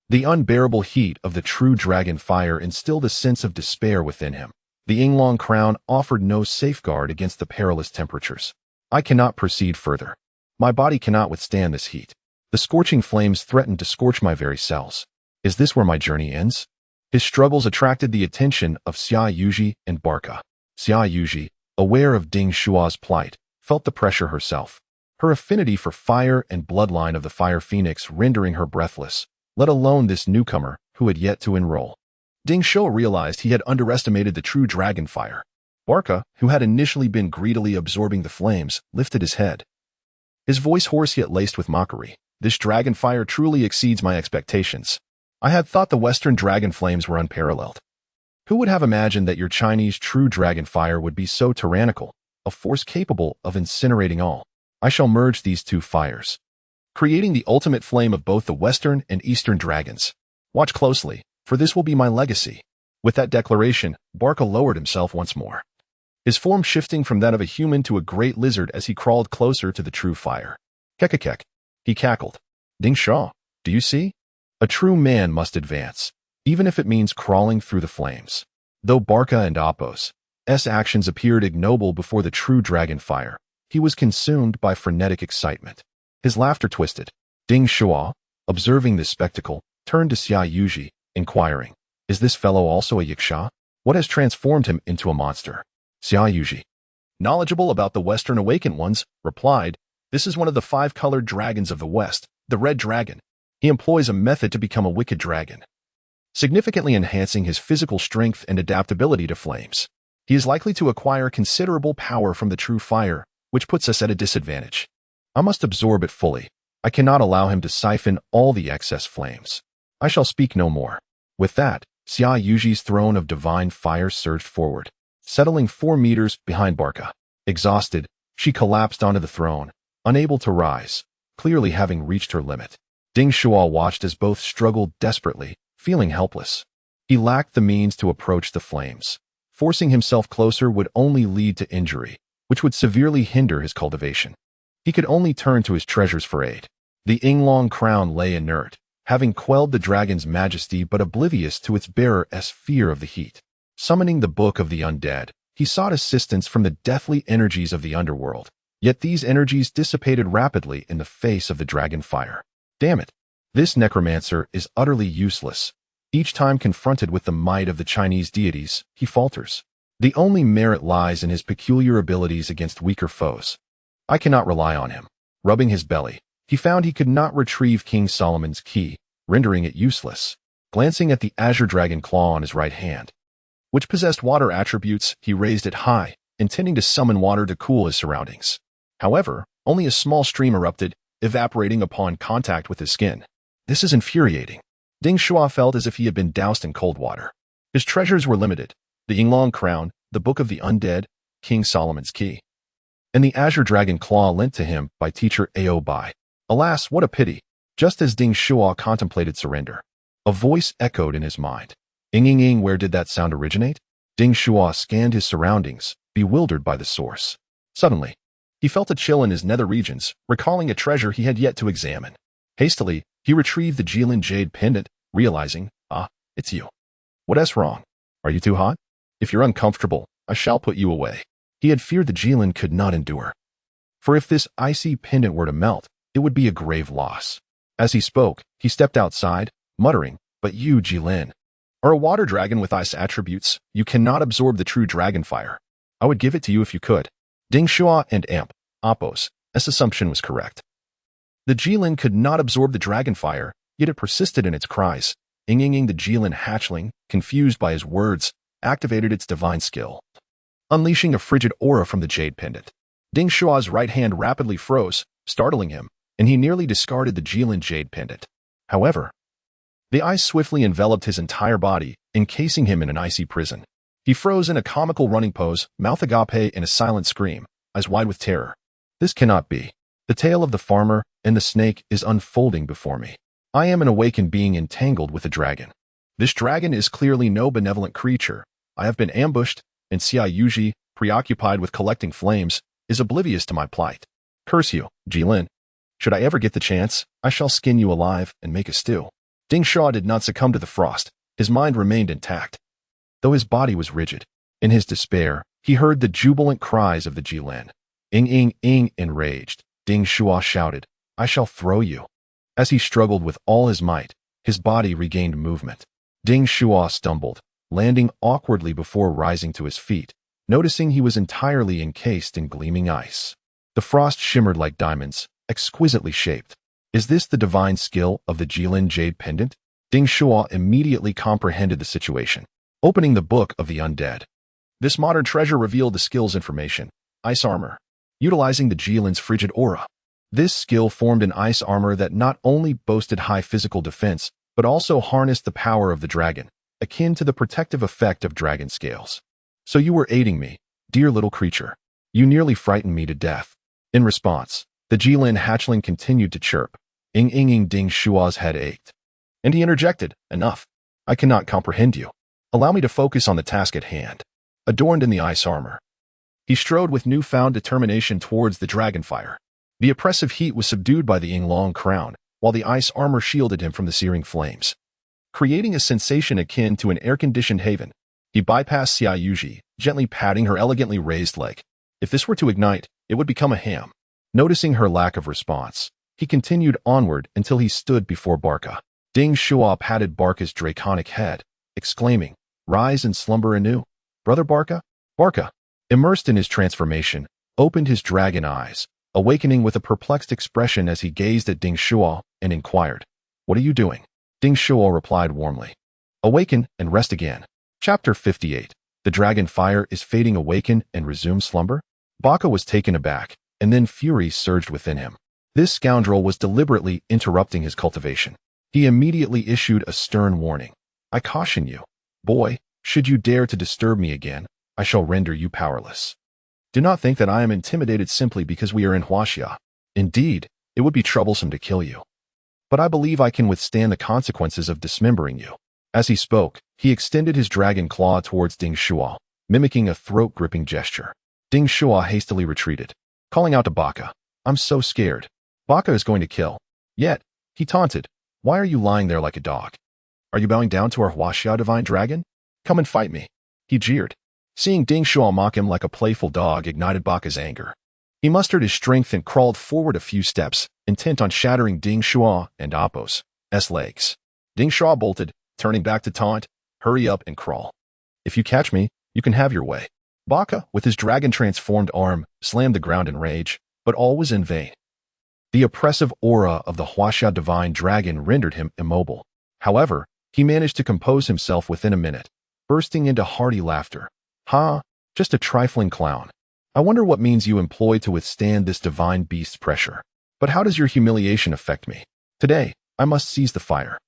the unbearable heat of the true dragon fire instilled a sense of despair within him. The Yinglong crown offered no safeguard against the perilous temperatures. "I cannot proceed further. My body cannot withstand this heat. The scorching flames threaten to scorch my very cells. Is this where my journey ends?" His struggles attracted the attention of Xia Yuji and Barca. Xia Yuji, aware of Ding Shuo's plight, felt the pressure herself. Her affinity for fire and bloodline of the fire phoenix rendering her breathless, let alone this newcomer who had yet to enroll. Ding Shuo realized he had underestimated the true dragon fire. Barca, who had initially been greedily absorbing the flames, lifted his head, his voice hoarse yet laced with mockery. "This dragon fire truly exceeds my expectations. I had thought the Western dragon flames were unparalleled. Who would have imagined that your Chinese true dragon fire would be so tyrannical, a force capable of incinerating all? I shall merge these 2 fires, creating the ultimate flame of both the Western and Eastern dragons. Watch closely, for this will be my legacy." With that declaration, Barca lowered himself once more, his form shifting from that of a human to a great lizard as he crawled closer to the true fire. Kekekek, he cackled. Ding Shuo, do you see? A true man must advance, even if it means crawling through the flames. Though Barca and Apos' actions appeared ignoble before the true dragon fire, he was consumed by frenetic excitement. His laughter twisted. Ding Shuo, observing this spectacle, turned to Xia Yuji, inquiring, is this fellow also a yiksha? What has transformed him into a monster? Xia Yuji, knowledgeable about the Western Awakened ones, replied, this is one of the 5-colored dragons of the West, the red dragon. He employs a method to become a wicked dragon, significantly enhancing his physical strength and adaptability to flames. He is likely to acquire considerable power from the true fire, which puts us at a disadvantage. I must absorb it fully. I cannot allow him to siphon all the excess flames. I shall speak no more. With that, Xia Yuji's throne of divine fire surged forward, settling 4 meters behind Barca. Exhausted, she collapsed onto the throne, unable to rise, clearly having reached her limit. Ding Shuo watched as both struggled desperately, feeling helpless. He lacked the means to approach the flames. Forcing himself closer would only lead to injury, which would severely hinder his cultivation. He could only turn to his treasures for aid. The Yinglong crown lay inert, having quelled the dragon's majesty but oblivious to its bearer's fear of the heat. Summoning the Book of the Undead, he sought assistance from the deathly energies of the underworld, yet these energies dissipated rapidly in the face of the dragon fire. Damn it! This necromancer is utterly useless. Each time confronted with the might of the Chinese deities, he falters. The only merit lies in his peculiar abilities against weaker foes. I cannot rely on him. Rubbing his belly, he found he could not retrieve King Solomon's key, rendering it useless. Glancing at the azure dragon claw on his right hand, which possessed water attributes, he raised it high, intending to summon water to cool his surroundings. However, only a small stream erupted, evaporating upon contact with his skin. This is infuriating. Ding Shuo felt as if he had been doused in cold water. His treasures were limited: the Yinglong crown, the Book of the Undead, King Solomon's key, and the azure dragon claw lent to him by teacher Ao Bai. Alas, what a pity! Just as Ding Shuo contemplated surrender, a voice echoed in his mind. Ing, where did that sound originate? Ding Shuo scanned his surroundings, bewildered by the source. Suddenly, he felt a chill in his nether regions, recalling a treasure he had yet to examine. Hastily, he retrieved the Jilin jade pendant, realizing, it's you. What's wrong? Are you too hot? If you're uncomfortable, I shall put you away. He had feared the Jilin could not endure. For if this icy pendant were to melt, it would be a grave loss. As he spoke, he stepped outside, muttering, but you, Jilin, are a water dragon with ice attributes. You cannot absorb the true dragon fire. I would give it to you if you could. Ding Shuo and Apos' assumption was correct. The Jilin could not absorb the dragon fire, yet it persisted in its cries. The Jilin hatchling, confused by his words, activated its divine skill, unleashing a frigid aura from the jade pendant. Ding Shuo's right hand rapidly froze, startling him, and he nearly discarded the Jilin jade pendant. However, the ice swiftly enveloped his entire body, encasing him in an icy prison. He froze in a comical running pose, mouth agape in a silent scream, eyes wide with terror. This cannot be. The tale of the farmer and the snake is unfolding before me. I am an awakened being entangled with a dragon. This dragon is clearly no benevolent creature. I have been ambushed, and Xia Yuji, preoccupied with collecting flames, is oblivious to my plight. Curse you, Jilin. Should I ever get the chance, I shall skin you alive and make a stew. Ding Shuo did not succumb to the frost. His mind remained intact, though his body was rigid. In his despair, he heard the jubilant cries of the Jilin. Ing, enraged, Ding Shuo shouted, I shall throw you. As he struggled with all his might, his body regained movement. Ding Shuo stumbled, landing awkwardly before rising to his feet, noticing he was entirely encased in gleaming ice. The frost shimmered like diamonds, exquisitely shaped. Is this the divine skill of the Jilin jade pendant? Ding Shuo immediately comprehended the situation, opening the Book of the Undead. This modern treasure revealed the skill's information: ice armor. Utilizing the Jilin's frigid aura, this skill formed an ice armor that not only boasted high physical defense, but also harnessed the power of the dragon, akin to the protective effect of dragon scales. So you were aiding me, dear little creature. You nearly frightened me to death. In response, the Jilin hatchling continued to chirp. Ding Shuo's head ached, and he interjected, enough. I cannot comprehend you. Allow me to focus on the task at hand. Adorned in the ice armor, he strode with newfound determination towards the dragonfire. The oppressive heat was subdued by the Yinglong crown, while the ice armor shielded him from the searing flames. Creating a sensation akin to an air-conditioned haven, he bypassed Xia Yuji, gently patting her elegantly raised leg. If this were to ignite, it would become a ham. Noticing her lack of response, he continued onward until he stood before Barca. Ding Shuo patted Barca's draconic head, exclaiming, "Rise and slumber anew, brother Barca." Barca, immersed in his transformation, opened his dragon eyes, awakening with a perplexed expression as he gazed at Ding Shuo and inquired, "What are you doing?" Ding Shuo replied warmly, "Awaken and rest again." Chapter 58. The dragon fire is fading. Awaken and resume slumber? Barca was taken aback, and then fury surged within him. This scoundrel was deliberately interrupting his cultivation. He immediately issued a stern warning. "I caution you, boy, should you dare to disturb me again, I shall render you powerless. Do not think that I am intimidated simply because we are in Huaxia. Indeed, it would be troublesome to kill you. But I believe I can withstand the consequences of dismembering you." As he spoke, he extended his dragon claw towards Ding Shuo, mimicking a throat-gripping gesture. Ding Shuo hastily retreated, calling out to Barca, "I'm so scared. Barca is going to kill." Yet, he taunted, "Why are you lying there like a dog? Are you bowing down to our Huaxia divine dragon? Come and fight me." He jeered. Seeing Ding Shuo mock him like a playful dog ignited Barca's anger. He mustered his strength and crawled forward a few steps, intent on shattering Ding Shuo and Appo's legs. Ding Shuo bolted, turning back to taunt, "Hurry up and crawl. If you catch me, you can have your way." Barca, with his dragon-transformed arm, slammed the ground in rage, but all was in vain. The oppressive aura of the Huaxia divine dragon rendered him immobile. However, he managed to compose himself within a minute, bursting into hearty laughter. "Ha, just a trifling clown. I wonder what means you employ to withstand this divine beast's pressure. But how does your humiliation affect me? Today, I must seize the fire.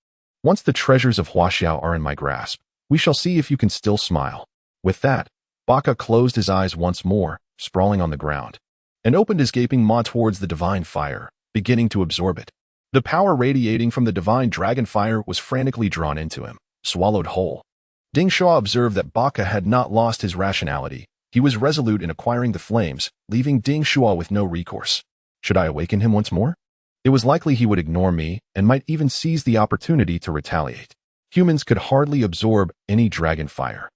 Once the treasures of Huaxia are in my grasp, we shall see if you can still smile." With that, Barca closed his eyes once more, sprawling on the ground, and opened his gaping maw towards the divine fire, beginning to absorb it. The power radiating from the divine dragon fire was frantically drawn into him, swallowed whole. Ding Shuo observed that Barca had not lost his rationality. He was resolute in acquiring the flames, leaving Ding Shuo with no recourse. Should I awaken him once more? It was likely he would ignore me and might even seize the opportunity to retaliate. Humans could hardly absorb any dragon fire.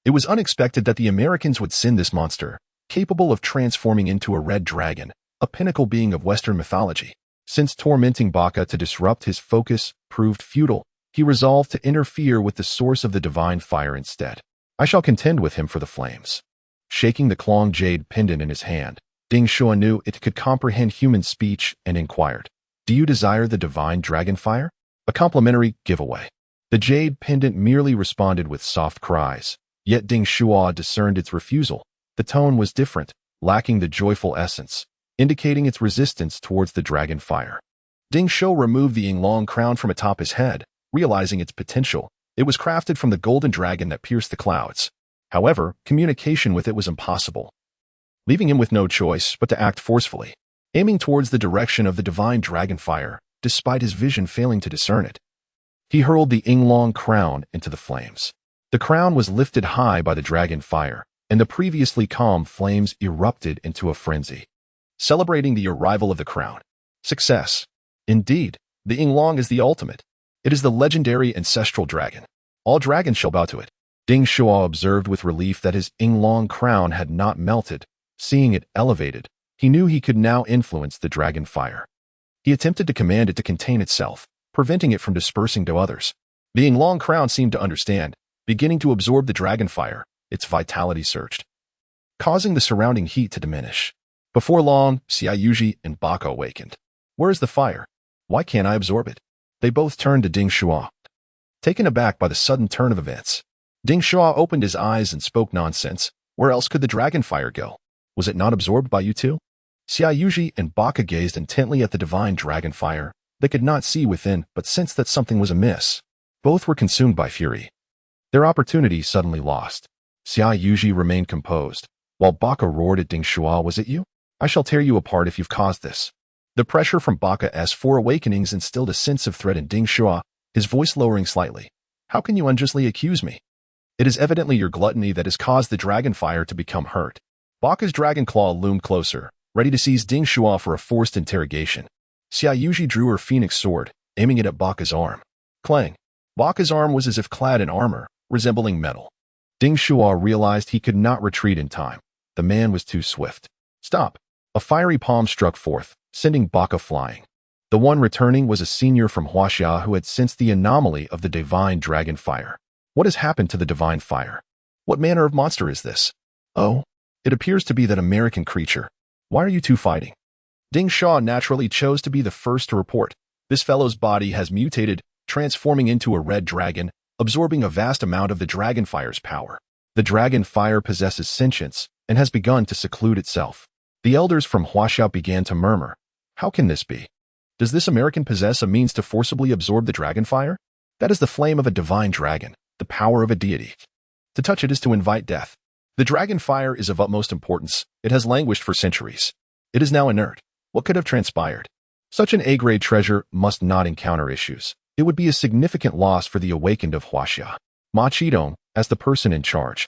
It was unexpected that the Americans would send this monster, capable of transforming into a red dragon, a pinnacle being of Western mythology. Since tormenting Barca to disrupt his focus proved futile, he resolved to interfere with the source of the divine fire instead. "I shall contend with him for the flames." Shaking the clawing jade pendant in his hand, Ding Shuo knew it could comprehend human speech and inquired, "Do you desire the divine dragon fire? A complimentary giveaway." The jade pendant merely responded with soft cries, yet Ding Shuo discerned its refusal. The tone was different, lacking the joyful essence, indicating its resistance towards the dragon fire. Ding Shuo removed the Yinglong crown from atop his head, realizing its potential. It was crafted from the golden dragon that pierced the clouds. However, communication with it was impossible, leaving him with no choice but to act forcefully, aiming towards the direction of the divine dragon fire, despite his vision failing to discern it. He hurled the Yinglong crown into the flames. The crown was lifted high by the dragon fire, and the previously calm flames erupted into a frenzy, celebrating the arrival of the crown. Success. Indeed, the Yinglong is the ultimate. It is the legendary ancestral dragon. All dragons shall bow to it. Ding Shuo observed with relief that his Yinglong crown had not melted. Seeing it elevated, he knew he could now influence the dragon fire. He attempted to command it to contain itself, preventing it from dispersing to others. The Yinglong crown seemed to understand, beginning to absorb the dragon fire. Its vitality surged, causing the surrounding heat to diminish. Before long, Xia Yuji and Barca awakened. "Where is the fire? Why can't I absorb it?" They both turned to Ding Shuo, taken aback by the sudden turn of events. Ding Shuo opened his eyes and spoke nonsense. "Where else could the dragon fire go? Was it not absorbed by you two?" Xia Yuji and Barca gazed intently at the divine dragon fire. They could not see within, but sensed that something was amiss. Both were consumed by fury. Their opportunity suddenly lost. Xia Yuji remained composed, while Barca roared at Ding Shuo, "Was it you? I shall tear you apart if you've caused this." The pressure from Barca's 4 awakenings instilled a sense of threat in Ding Shuo, his voice lowering slightly. "How can you unjustly accuse me?" It is evidently your gluttony that has caused the dragon fire to become hurt. Baka's dragon claw loomed closer, ready to seize Ding Shuo for a forced interrogation. Xiaoyuji drew her phoenix sword, aiming it at Baka's arm. Clang! Baka's arm was as if clad in armor, resembling metal. Ding Shuo realized he could not retreat in time. The man was too swift. Stop! A fiery palm struck forth, sending Baka flying. The one returning was a senior from Huaxia who had sensed the anomaly of the divine dragon fire. What has happened to the divine fire? What manner of monster is this? Oh, it appears to be that American creature. Why are you two fighting? Ding Shuo naturally chose to be the first to report. This fellow's body has mutated, transforming into a red dragon, absorbing a vast amount of the dragon fire's power. The dragon fire possesses sentience and has begun to seclude itself. The elders from Huaxia began to murmur. How can this be? Does this American possess a means to forcibly absorb the dragon fire? That is the flame of a divine dragon, the power of a deity. To touch it is to invite death. The dragon fire is of utmost importance. It has languished for centuries. It is now inert. What could have transpired? Such an A-grade treasure must not encounter issues. It would be a significant loss for the awakened of Huaxia. Ma Qidong, as the person in charge,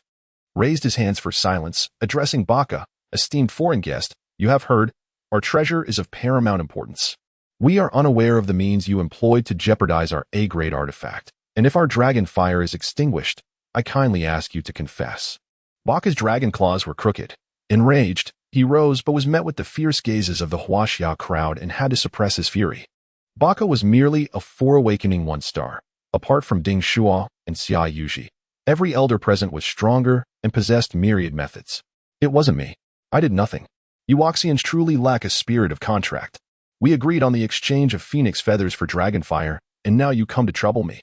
raised his hands for silence, addressing Baka. Esteemed foreign guest, you have heard, our treasure is of paramount importance. We are unaware of the means you employed to jeopardize our A-grade artifact, and if our dragon fire is extinguished, I kindly ask you to confess. Baka's dragon claws were crooked. Enraged, he rose but was met with the fierce gazes of the Huaxia crowd and had to suppress his fury. Baka was merely a foreawakening one-star. Apart from Ding Shuo and Xiaoyuji, every elder present was stronger and possessed myriad methods. It wasn't me. I did nothing. Euoxians truly lack a spirit of contract. We agreed on the exchange of phoenix feathers for dragon fire, and now you come to trouble me.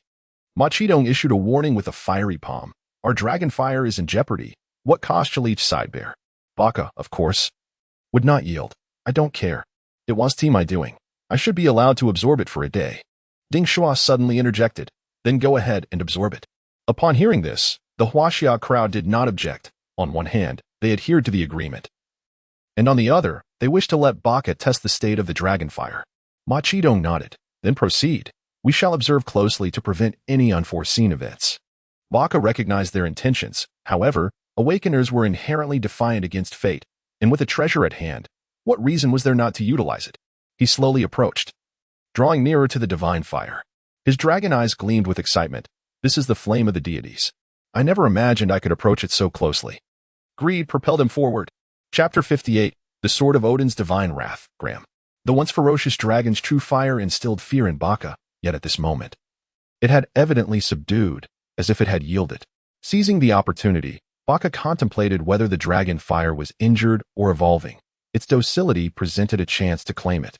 Ma Qidong issued a warning with a fiery palm. Our dragon fire is in jeopardy. What cost shall each side bear? Baka, of course, would not yield. I don't care. It was my doing. I should be allowed to absorb it for a day. Ding Shuo suddenly interjected. Then go ahead and absorb it. Upon hearing this, the Huaxia crowd did not object. On one hand, they adhered to the agreement, and on the other, they wished to let Baka test the state of the dragon fire. Ma Qidong nodded. Then proceed. We shall observe closely to prevent any unforeseen events. Baka recognized their intentions. However, awakeners were inherently defiant against fate, and with a treasure at hand, what reason was there not to utilize it? He slowly approached, drawing nearer to the divine fire. His dragon eyes gleamed with excitement. This is the flame of the deities. I never imagined I could approach it so closely. Greed propelled him forward. Chapter 58, The Sword of Odin's Divine Wrath, Graham. The once ferocious dragon's true fire instilled fear in Baka, yet at this moment, it had evidently subdued, as if it had yielded. Seizing the opportunity, Baka contemplated whether the dragon fire was injured or evolving. Its docility presented a chance to claim it,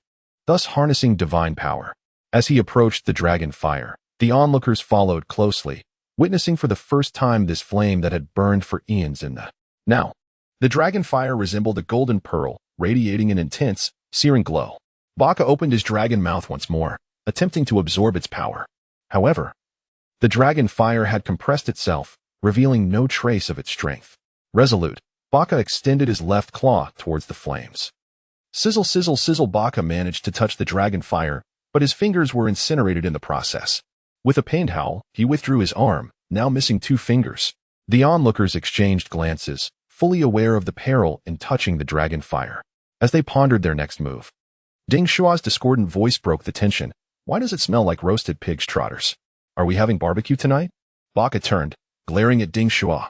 thus harnessing divine power. As he approached the dragon fire, the onlookers followed closely, witnessing for the first time this flame that had burned for eons in the now. The dragon fire resembled a golden pearl, radiating an intense, searing glow. Baka opened his dragon mouth once more, attempting to absorb its power. However, the dragon fire had compressed itself, revealing no trace of its strength. Resolute, Baka extended his left claw towards the flames. Sizzle, sizzle, sizzle. Baka managed to touch the dragon fire, but his fingers were incinerated in the process. With a pained howl, he withdrew his arm, now missing 2 fingers. The onlookers exchanged glances, fully aware of the peril in touching the dragon fire. As they pondered their next move, Ding Shuo's discordant voice broke the tension. Why does it smell like roasted pig's trotters? Are we having barbecue tonight? Baka turned, glaring at Ding Shuo,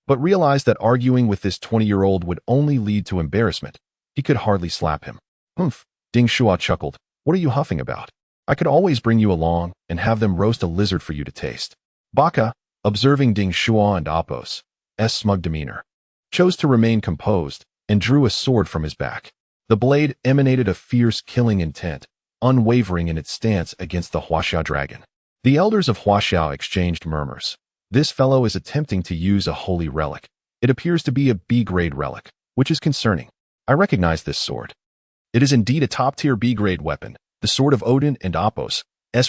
but realized that arguing with this 20-year-old would only lead to embarrassment. He could hardly slap him. Humph, Ding Shuo chuckled. What are you huffing about? I could always bring you along and have them roast a lizard for you to taste. Baka, observing Ding Shuo and Apos' smug demeanor, chose to remain composed and drew a sword from his back. The blade emanated a fierce killing intent, unwavering in its stance against the Huaxia dragon. The elders of Huaxia exchanged murmurs. This fellow is attempting to use a holy relic. It appears to be a B-grade relic, which is concerning. I recognize this sword. It is indeed a top-tier B-grade weapon, the sword of Odin and Apos'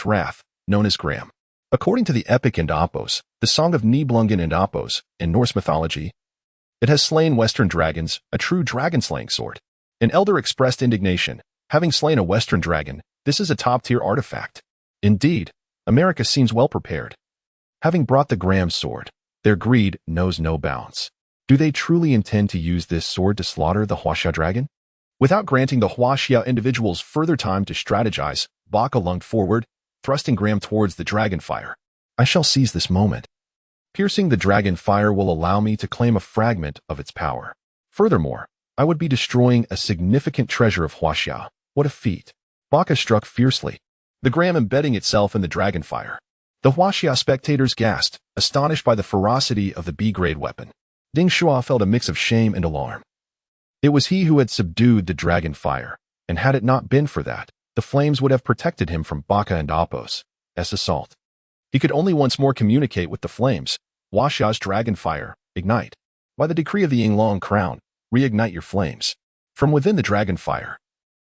wrath, known as Graham. According to the epic and Apos, the Song of Nibelungen and Apos, in Norse mythology, it has slain Western dragons, a true dragon-slaying sword. An elder expressed indignation. Having slain a Western dragon, this is a top-tier artifact. Indeed, America seems well prepared. Having brought the Graham sword, Their greed knows no bounds. Do they truly intend to use this sword to slaughter the Huaxia dragon? Without granting the Huaxia individuals further time to strategize, Baka lunged forward, thrusting Graham towards the dragon fire. I shall seize this moment. Piercing the dragon fire will allow me to claim a fragment of its power. Furthermore, I would be destroying a significant treasure of Huaxia. What a feat. Baka struck fiercely, the Graham embedding itself in the dragon fire. The Huaxia spectators gasped, astonished by the ferocity of the B-grade weapon. Ding Shuo felt a mix of shame and alarm. It was he who had subdued the dragon fire, and had it not been for that, the flames would have protected him from Baka and Appo's assault. He could only once more communicate with the flames. Huaxia's dragon fire, ignite. By the decree of the Yinglong crown, reignite your flames. From within the dragon fire,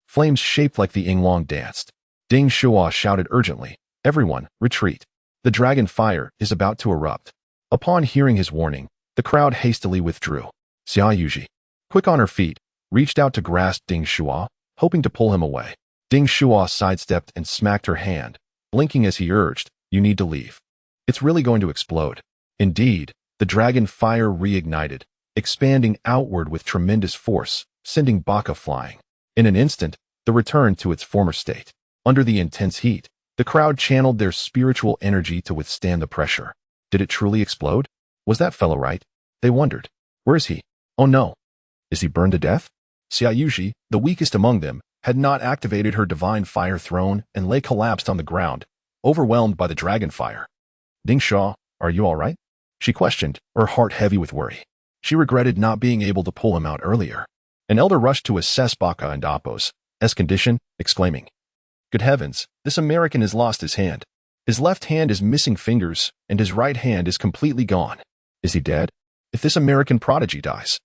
flames shaped like the Yinglong danced. Ding Shuo shouted urgently, everyone, retreat. The dragon fire is about to erupt. Upon hearing his warning, the crowd hastily withdrew. Xia Yuji, quick on her feet, reached out to grasp Ding Shuo, hoping to pull him away. Ding Shuo sidestepped and smacked her hand, blinking as he urged, you need to leave. It's really going to explode. Indeed, the dragon fire reignited, expanding outward with tremendous force, sending Baka flying. In an instant, the return to its former state. Under the intense heat, the crowd channeled their spiritual energy to withstand the pressure. Did it truly explode? Was that fellow right? They wondered. Where is he? Oh no. Is he burned to death? Xia Yuji, the weakest among them, had not activated her divine fire throne and lay collapsed on the ground, overwhelmed by the dragon fire. Ding Shuo, are you all right? She questioned, her heart heavy with worry. She regretted not being able to pull him out earlier. An elder rushed to assess Baka and Appo's condition, exclaiming, good heavens, this American has lost his hand. His left hand is missing fingers, and his right hand is completely gone. Is he dead? If this American prodigy dies,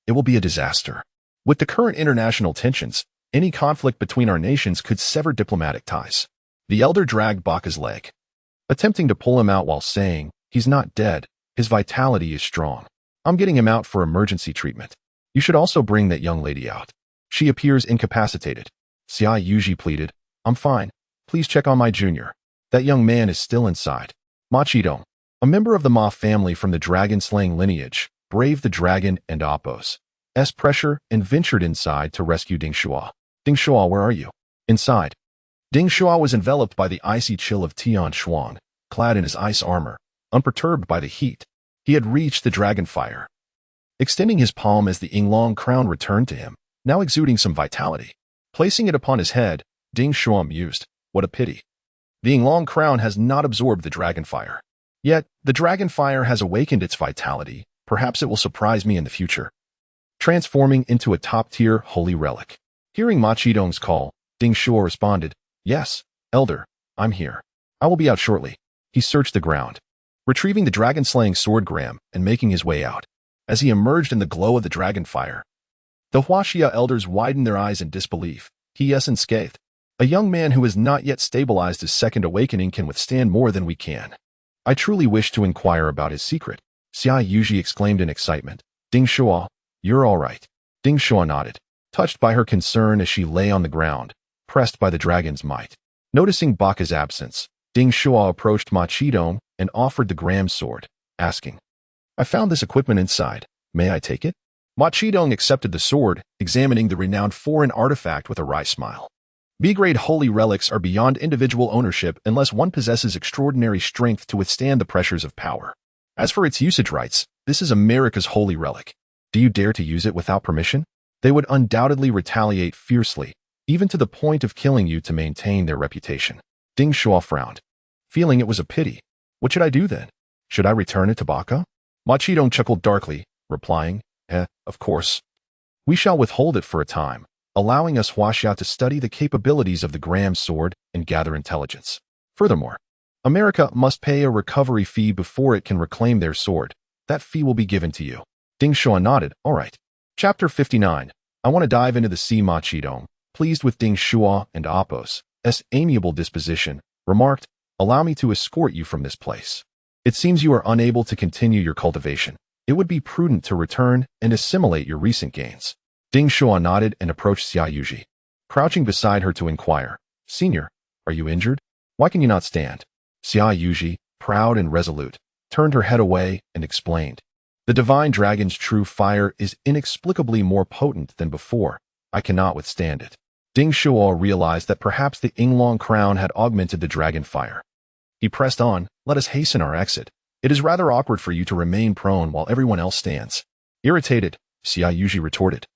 it will be a disaster. With the current international tensions, any conflict between our nations could sever diplomatic ties. The elder dragged Baka's leg, attempting to pull him out while saying, he's not dead, his vitality is strong. I'm getting him out for emergency treatment. You should also bring that young lady out. She appears incapacitated. Xia Yuji pleaded, I'm fine. Please check on my junior. That young man is still inside. Ma Qidong, a member of the Ma family from the dragon-slaying lineage, braved the dragon and Appo's pressure and ventured inside to rescue Ding Shuo. Ding Shuo, where are you? Inside. Ding Shuo was enveloped by the icy chill of Tian Shuang, clad in his ice armor, unperturbed by the heat. He had reached the dragon fire. Extending his palm as the Yinglong crown returned to him, now exuding some vitality. Placing it upon his head, Ding Shuo mused, what a pity. The Yinglong crown has not absorbed the dragon fire. Yet, the dragon fire has awakened its vitality. Perhaps it will surprise me in the future, transforming into a top-tier holy relic. Hearing Ma Qidong's call, Ding Shuo responded, yes, elder, I'm here. I will be out shortly. He searched the ground, retrieving the dragon-slaying sword Graham and making his way out. As he emerged in the glow of the dragon fire, the Huaxia elders widened their eyes in disbelief. He unscathed. A young man who has not yet stabilized his second awakening can withstand more than we can. I truly wish to inquire about his secret. Xia Yuji exclaimed in excitement. Ding Shuo, you're all right. Ding Shuo nodded, touched by her concern as she lay on the ground, pressed by the dragon's might. Noticing Baka's absence, Ding Shuo approached Ma Qidong and offered the Graham sword, asking, I found this equipment inside. May I take it? Ma Qidong accepted the sword, examining the renowned foreign artifact with a wry smile. B-grade holy relics are beyond individual ownership unless one possesses extraordinary strength to withstand the pressures of power. As for its usage rights, this is America's holy relic. Do you dare to use it without permission? They would undoubtedly retaliate fiercely, even to the point of killing you to maintain their reputation. Ding Shuo frowned, feeling it was a pity. What should I do then? Should I return it to Baka? Ma Qidong chuckled darkly, replying, of course. We shall withhold it for a time, allowing us Huaxia to study the capabilities of the Graham sword and gather intelligence. Furthermore, America must pay a recovery fee before it can reclaim their sword. That fee will be given to you. Ding Shuo nodded, all right. Chapter 59. I want to dive into the sea. Ma Qidong, pleased with Ding Shuo and Appo's amiable disposition, remarked, allow me to escort you from this place. It seems you are unable to continue your cultivation. It would be prudent to return and assimilate your recent gains. Ding Shuo nodded and approached Xia Yuji, crouching beside her to inquire, Senior, are you injured? Why can you not stand? Xia Yuji, proud and resolute, turned her head away and explained. The divine dragon's true fire is inexplicably more potent than before. I cannot withstand it. Ding Shuo realized that perhaps the Yinglong crown had augmented the dragon fire. He pressed on. Let us hasten our exit. It is rather awkward for you to remain prone while everyone else stands. Irritated, Xia Yuji retorted.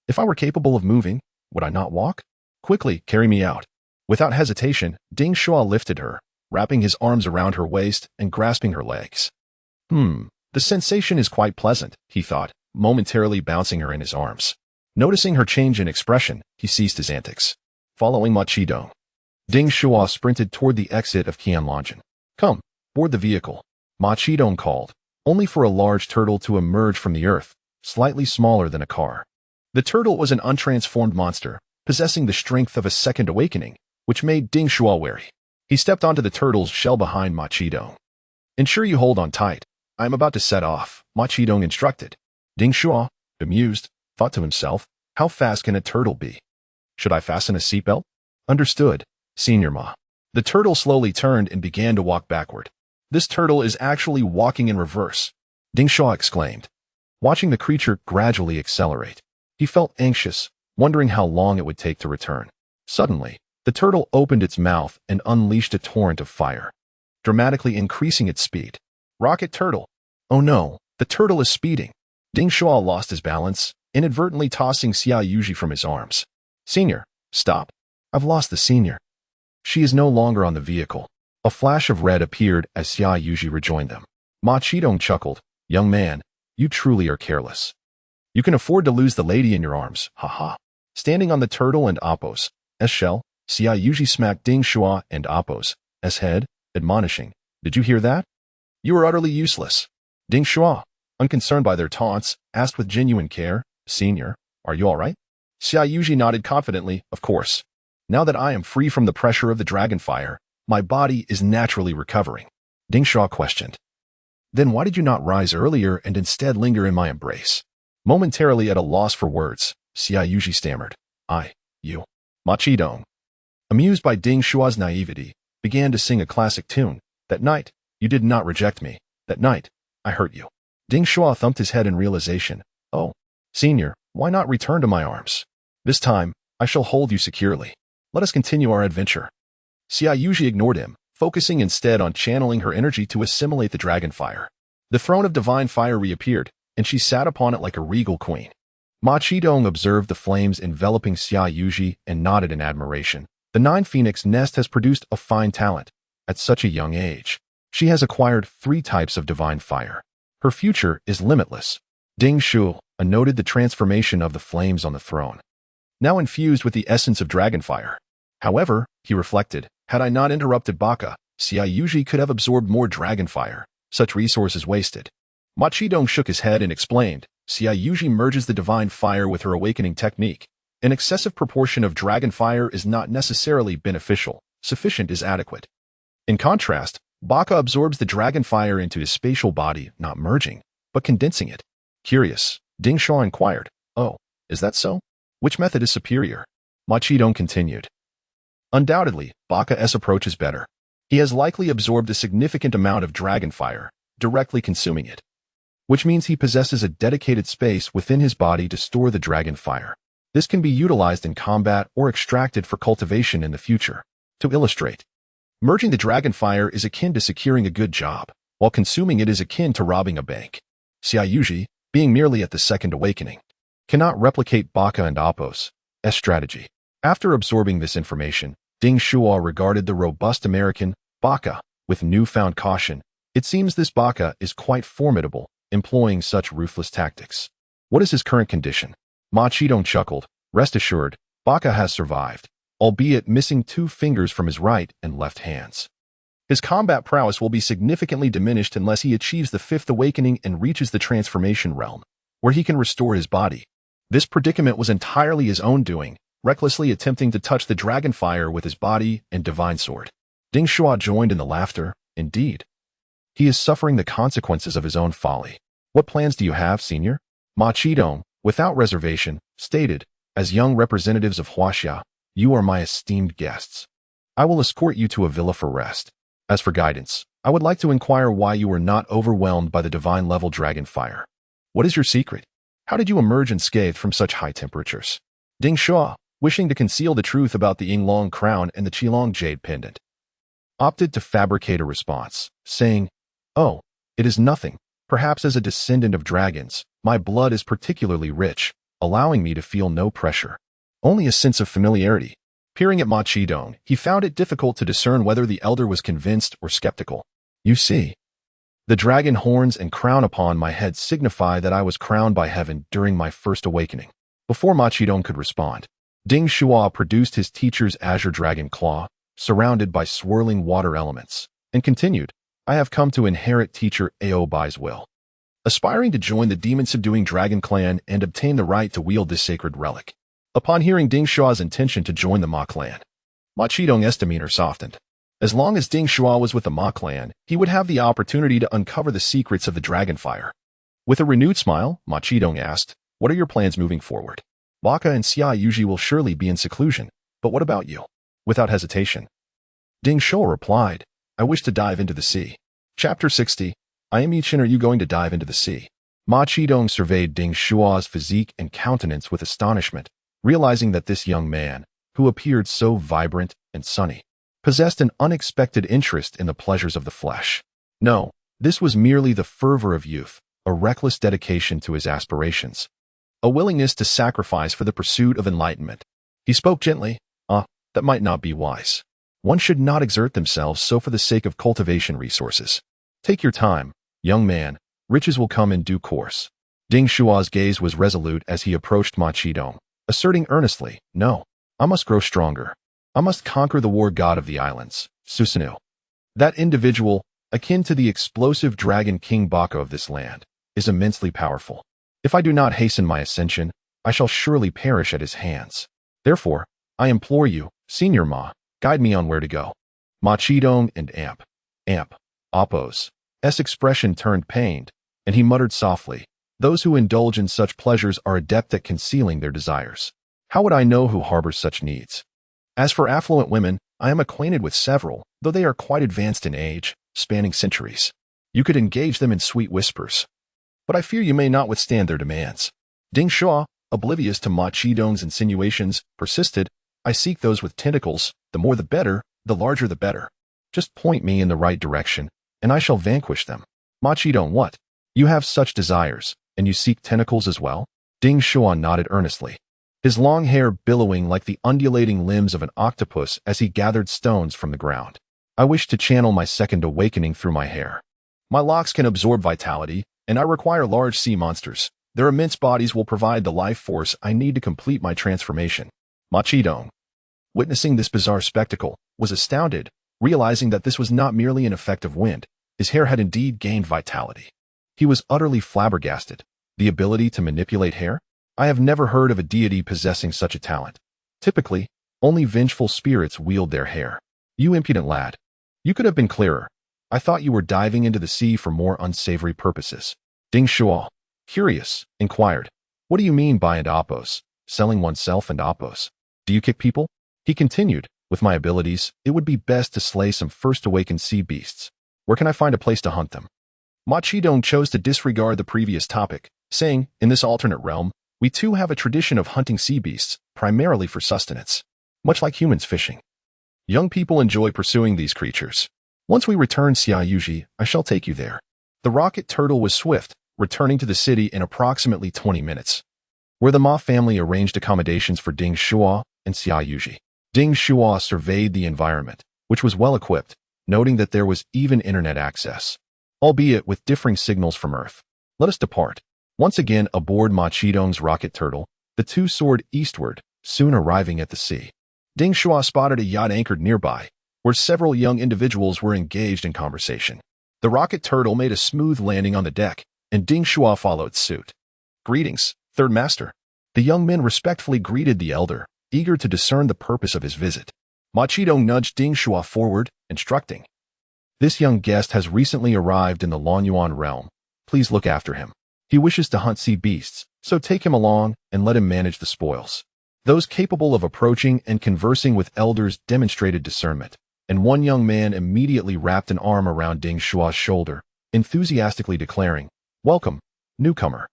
If I were capable of moving, would I not walk? Quickly, carry me out. Without hesitation, Ding Shuo lifted her, wrapping his arms around her waist and grasping her legs. The sensation is quite pleasant, he thought, momentarily bouncing her in his arms. Noticing her change in expression, he ceased his antics. Following Ma Qidong, Ding Shuo sprinted toward the exit of Qianlongjian. Come, board the vehicle. Ma Qidong called, only for a large turtle to emerge from the earth, slightly smaller than a car. The turtle was an untransformed monster, possessing the strength of a second awakening, which made Ding Shuo wary. He stepped onto the turtle's shell behind Ma Qidong. Ensure you hold on tight. I am about to set off, Ma Qidong instructed. Ding Shuo, bemused, thought to himself, how fast can a turtle be? Should I fasten a seatbelt? Understood, Senior Ma. The turtle slowly turned and began to walk backward. This turtle is actually walking in reverse, Ding Shuo exclaimed. Watching the creature gradually accelerate, he felt anxious, wondering how long it would take to return. Suddenly, the turtle opened its mouth and unleashed a torrent of fire, dramatically increasing its speed. Rocket turtle. Oh no, the turtle is speeding. Ding Shuo lost his balance, inadvertently tossing Xia Yuji from his arms. Senior, stop. I've lost the senior. She is no longer on the vehicle. A flash of red appeared as Xia Yuji rejoined them. Ma Qidong chuckled. Young man, you truly are careless. You can afford to lose the lady in your arms, haha. Standing on the turtle and Appo's shell, Xia Yuji smacked Ding Shuo and Appo's head, admonishing, did you hear that? You are utterly useless. Ding Shuo, unconcerned by their taunts, asked with genuine care, Senior, are you all right? Xia Yuji nodded confidently, of course. Now that I am free from the pressure of the dragon fire, my body is naturally recovering. Ding Shuo questioned. Then why did you not rise earlier and instead linger in my embrace? Momentarily at a loss for words, Xia Yuji stammered. You. Ma Qidong, amused by Ding Shuo's naivety, began to sing a classic tune. That night, you did not reject me. That night, I hurt you. Ding Shuo thumped his head in realization. Oh, Senior, why not return to my arms? This time, I shall hold you securely. Let us continue our adventure. Xia Yuji ignored him, focusing instead on channeling her energy to assimilate the dragon fire. The throne of divine fire reappeared, and she sat upon it like a regal queen. Ma Qidong observed the flames enveloping Xia Yuji and nodded in admiration. The Nine Phoenix Nest has produced a fine talent. At such a young age, she has acquired 3 types of divine fire. Her future is limitless. Ding Shuo noted the transformation of the flames on the throne, now infused with the essence of dragon fire. However, he reflected, had I not interrupted Baka, Xia Yuji could have absorbed more dragon fire. Such resources wasted. Ma Qidong shook his head and explained, Xia Yuji merges the divine fire with her awakening technique. An excessive proportion of dragon fire is not necessarily beneficial. Sufficient is adequate. In contrast, Baka absorbs the dragon fire into his spatial body, not merging, but condensing it. Curious, Ding Shuo inquired. Oh, is that so? Which method is superior? Ma Qidong continued. Undoubtedly, Baka's approach is better. He has likely absorbed a significant amount of dragon fire, directly consuming it, which means he possesses a dedicated space within his body to store the dragon fire. This can be utilized in combat or extracted for cultivation in the future. To illustrate, merging the dragon fire is akin to securing a good job, while consuming it is akin to robbing a bank. Xia Yuji, being merely at the second awakening, cannot replicate Baka and Appo's strategy. After absorbing this information, Ding Shuo regarded the robust American, Baka, with newfound caution. It seems this Baka is quite formidable, employing such ruthless tactics. What is his current condition? Ma Qidong chuckled. Rest assured, Baka has survived, albeit missing 2 fingers from his right and left hands. His combat prowess will be significantly diminished unless he achieves the 5th awakening and reaches the transformation realm, where he can restore his body. This predicament was entirely his own doing, recklessly attempting to touch the dragon fire with his body and divine sword. Ding Shuo joined in the laughter. Indeed, he is suffering the consequences of his own folly. What plans do you have, Senior? Ma Qidong, without reservation, stated, as young representatives of Huaxia, you are my esteemed guests. I will escort you to a villa for rest. As for guidance, I would like to inquire why you were not overwhelmed by the divine-level dragon fire. What is your secret? How did you emerge unscathed from such high temperatures? Ding Shuo, wishing to conceal the truth about the Yinglong crown and the Qilong jade pendant, opted to fabricate a response, saying, "Oh, it is nothing. Perhaps as a descendant of dragons, my blood is particularly rich, allowing me to feel no pressure. Only a sense of familiarity." Peering at Ma Qidong, he found it difficult to discern whether the elder was convinced or skeptical. "You see, the dragon horns and crown upon my head signify that I was crowned by heaven during my first awakening." Before Ma Qidong could respond, Ding Shuo produced his teacher's azure dragon claw, surrounded by swirling water elements, and continued, "I have come to inherit teacher Ao Bai's will, aspiring to join the demon-subduing dragon clan and obtain the right to wield this sacred relic." Upon hearing Ding Shuo's intention to join the Ma clan, Ma Qidong's demeanor softened. As long as Ding Shuo was with the Ma clan, he would have the opportunity to uncover the secrets of the dragon fire. With a renewed smile, Ma Qidong asked, "What are your plans moving forward? Baka and Xia Yuji will surely be in seclusion, but what about you?" Without hesitation, Ding Shuo replied, "I wish to dive into the sea." Chapter 60. I am Yichin. Are you going to dive into the sea? Ma Qidong surveyed Ding Shuo's physique and countenance with astonishment, realizing that this young man, who appeared so vibrant and sunny, possessed an unexpected interest in the pleasures of the flesh. No, this was merely the fervor of youth, a reckless dedication to his aspirations, a willingness to sacrifice for the pursuit of enlightenment. He spoke gently, that might not be wise. One should not exert themselves so for the sake of cultivation resources. Take your time, young man, riches will come in due course." Ding Shuo's gaze was resolute as he approached Ma Qidong, asserting earnestly, "No, I must grow stronger. I must conquer the war god of the islands, Susanoo. That individual, akin to the explosive dragon king Baka of this land, is immensely powerful. If I do not hasten my ascension, I shall surely perish at his hands. Therefore, I implore you, Senior Ma, guide me on where to go." Ma Qidong and Appo's expression turned pained, and he muttered softly, "Those who indulge in such pleasures are adept at concealing their desires. How would I know who harbors such needs? As for affluent women, I am acquainted with several, though they are quite advanced in age, spanning centuries. You could engage them in sweet whispers, but I fear you may not withstand their demands." Ding Shuo, oblivious to Ma Qidong's insinuations, persisted, "I seek those with tentacles, the more the better, the larger the better. Just point me in the right direction, and I shall vanquish them." Ma Qidong, "What? You have such desires, and you seek tentacles as well?" Ding Shuo nodded earnestly, his long hair billowing like the undulating limbs of an octopus as he gathered stones from the ground. "I wish to channel my second awakening through my hair. My locks can absorb vitality, and I require large sea monsters. Their immense bodies will provide the life force I need to complete my transformation." Ma Qidong, witnessing this bizarre spectacle, was astounded, realizing that this was not merely an effect of wind. His hair had indeed gained vitality. He was utterly flabbergasted. The ability to manipulate hair? I have never heard of a deity possessing such a talent. Typically, only vengeful spirits wield their hair. "You impudent lad. You could have been clearer. I thought you were diving into the sea for more unsavory purposes." Ding Shuo, curious, inquired, "What do you mean by and oppos, selling oneself and oppos? Do you kick people?" He continued, "With my abilities, it would be best to slay some first awakened sea beasts. Where can I find a place to hunt them?" Ma Qidong chose to disregard the previous topic, saying, "In this alternate realm, we too have a tradition of hunting sea beasts, primarily for sustenance. Much like humans fishing. Young people enjoy pursuing these creatures. Once we return Xia Yuji, I shall take you there." The rocket turtle was swift, returning to the city in approximately 20 minutes, where the Ma family arranged accommodations for Ding Shuo and Xia Yuji. Ding Shuo surveyed the environment, which was well equipped, noting that there was even internet access, albeit with differing signals from Earth. "Let us depart." Once again aboard Ma Qidong's rocket turtle, the two soared eastward, soon arriving at the sea. Ding Shuo spotted a yacht anchored nearby, where several young individuals were engaged in conversation. The rocket turtle made a smooth landing on the deck, and Ding Shuo followed suit. "Greetings, Third Master." The young men respectfully greeted the elder, eager to discern the purpose of his visit. Ma Qidong nudged Ding Shuo forward, instructing, "This young guest has recently arrived in the Lonyuan realm. Please look after him. He wishes to hunt sea beasts, so take him along and let him manage the spoils." Those capable of approaching and conversing with elders demonstrated discernment, and one young man immediately wrapped an arm around Ding Shuo's shoulder, enthusiastically declaring, "Welcome, newcomer.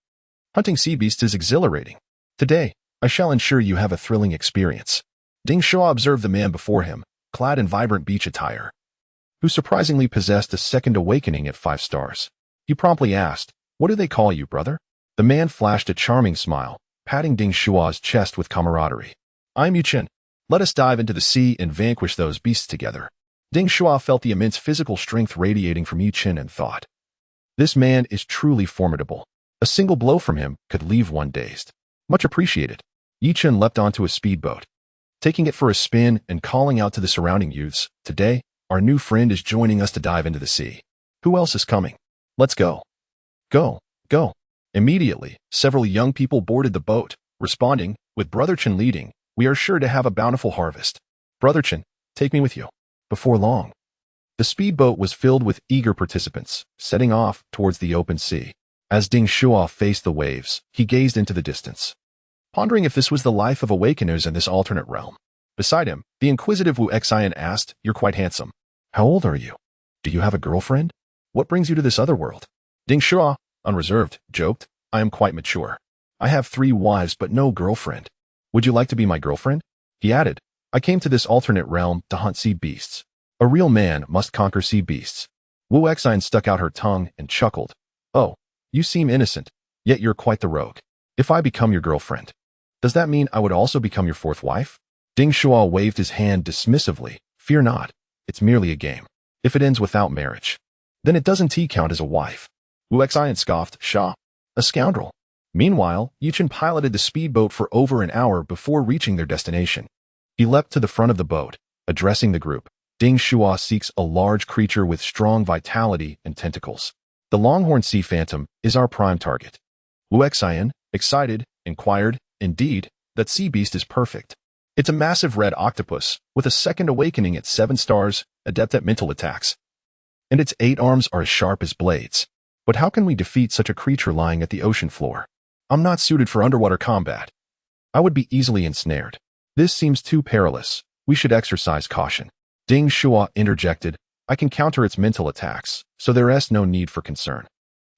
Hunting sea beasts is exhilarating. Today, I shall ensure you have a thrilling experience." Ding Shuo observed the man before him, clad in vibrant beach attire, who surprisingly possessed a second awakening at 5 stars. He promptly asked, "What do they call you, brother?" The man flashed a charming smile, patting Ding Shuo's chest with camaraderie. "I'm Yuchen. Let us dive into the sea and vanquish those beasts together." Ding Shuo felt the immense physical strength radiating from Yuchen and thought, "This man is truly formidable. A single blow from him could leave one dazed." Much appreciated. Yuchen leapt onto a speedboat, taking it for a spin and calling out to the surrounding youths, "Today, our new friend is joining us to dive into the sea. Who else is coming? Let's go." "Go, go." Immediately, several young people boarded the boat, responding, with Brother Chen leading, "We are sure to have a bountiful harvest. Brother Chen, take me with you." Before long, the speedboat was filled with eager participants, setting off towards the open sea. As Ding Shuo faced the waves, he gazed into the distance, pondering if this was the life of awakeners in this alternate realm. Beside him, the inquisitive Wu Xian asked, "You're quite handsome. How old are you? Do you have a girlfriend? What brings you to this other world?" Ding Shuo, unreserved, joked, "I am quite mature. I have 3 wives but no girlfriend. Would you like to be my girlfriend?" He added, "I came to this alternate realm to hunt sea beasts. A real man must conquer sea beasts." Wu Xian stuck out her tongue and chuckled, "Oh, you seem innocent, yet you're quite the rogue. If I become your girlfriend, does that mean I would also become your 4th wife?" Ding Shuo waved his hand dismissively, "Fear not, it's merely a game. If it ends without marriage, then it doesn't count as a wife." Wu Xian scoffed, "Sha, a scoundrel." Meanwhile, Yuchen piloted the speedboat for over an hour before reaching their destination. He leapt to the front of the boat, addressing the group. "Ding Shuo seeks a large creature with strong vitality and tentacles. The longhorn sea phantom is our prime target." Wu Xian, excited, inquired, "Indeed, that sea beast is perfect. It's a massive red octopus with a second awakening at 7 stars, adept at mental attacks. And its 8 arms are as sharp as blades. But how can we defeat such a creature lying at the ocean floor? I'm not suited for underwater combat. I would be easily ensnared. This seems too perilous. We should exercise caution." Ding Shuo interjected, "I can counter its mental attacks, so there is no need for concern.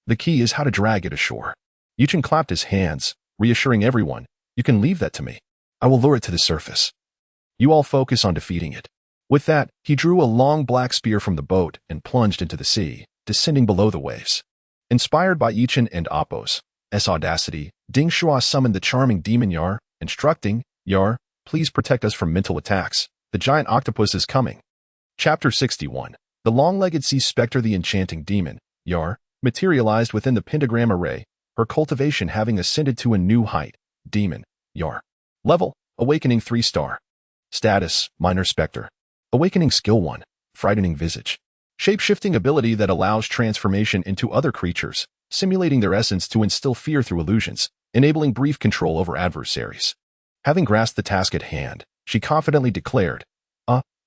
The key is how to drag it ashore." Yuchen clapped his hands, reassuring everyone, "You can leave that to me. I will lure it to the surface. You all focus on defeating it." With that, he drew a long black spear from the boat and plunged into the sea, descending below the waves. Inspired by Yuchen and Appo's audacity, Ding Shuo summoned the charming demon Yar, instructing, "Yar, please protect us from mental attacks. The giant octopus is coming." Chapter 61. The long-legged sea spectre. The enchanting demon, Yar, materialized within the pentagram array, her cultivation having ascended to a new height. Demon, Yar. Level, Awakening 3 star. Status, Minor Spectre. Awakening Skill 1, Frightening Visage. Shape-shifting ability that allows transformation into other creatures, simulating their essence to instill fear through illusions, enabling brief control over adversaries. Having grasped the task at hand, she confidently declared,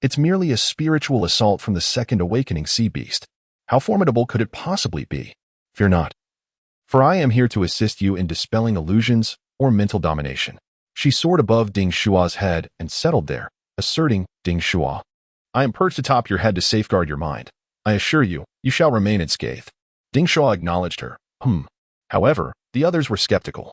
It's merely a spiritual assault from the second awakening sea beast. How formidable could it possibly be? Fear not, for I am here to assist you in dispelling illusions or mental domination." She soared above Ding Shuo's head and settled there, asserting, "Ding Shuo, I am perched atop your head to safeguard your mind. I assure you, you shall remain unscathed." Ding Shuo acknowledged her. However, the others were skeptical,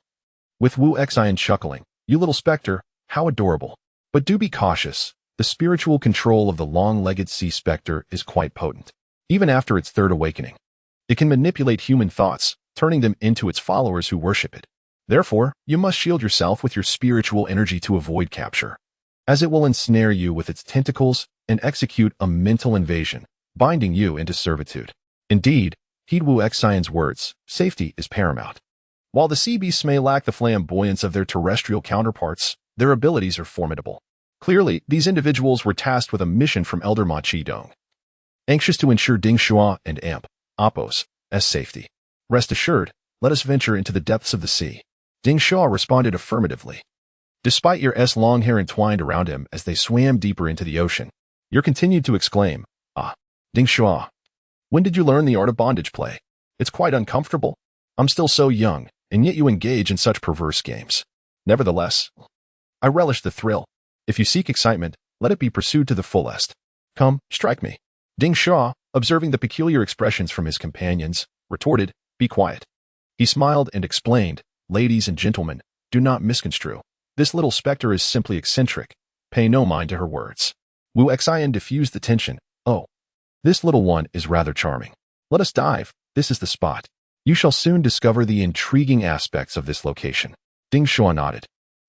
with Wu Xian chuckling, "You little spectre, how adorable. But do be cautious. The spiritual control of the long-legged sea spectre is quite potent. Even after its 3rd awakening, it can manipulate human thoughts, turning them into its followers who worship it. Therefore, you must shield yourself with your spiritual energy to avoid capture, as it will ensnare you with its tentacles and execute a mental invasion, binding you into servitude." Indeed, heed Wu Xian's words, safety is paramount. While the sea beasts may lack the flamboyance of their terrestrial counterparts, their abilities are formidable. Clearly, these individuals were tasked with a mission from Elder Ma Qidong, anxious to ensure Ding Shuo and Appo's safety. "Rest assured, let us venture into the depths of the sea." Ding Shuo responded affirmatively. Despite Yar's long hair entwined around him as they swam deeper into the ocean, Yar continued to exclaim, Ding Shuo, when did you learn the art of bondage play? It's quite uncomfortable. I'm still so young, and yet you engage in such perverse games. Nevertheless, I relish the thrill. If you seek excitement, let it be pursued to the fullest. Come, strike me. Ding Shuo, observing the peculiar expressions from his companions, retorted, Be quiet. He smiled and explained, Ladies and gentlemen, do not misconstrue. This little specter is simply eccentric. Pay no mind to her words. Wu Xian diffused the tension. Oh, this little one is rather charming. Let us dive. This is the spot. You shall soon discover the intriguing aspects of this location. Ding Shuo nodded,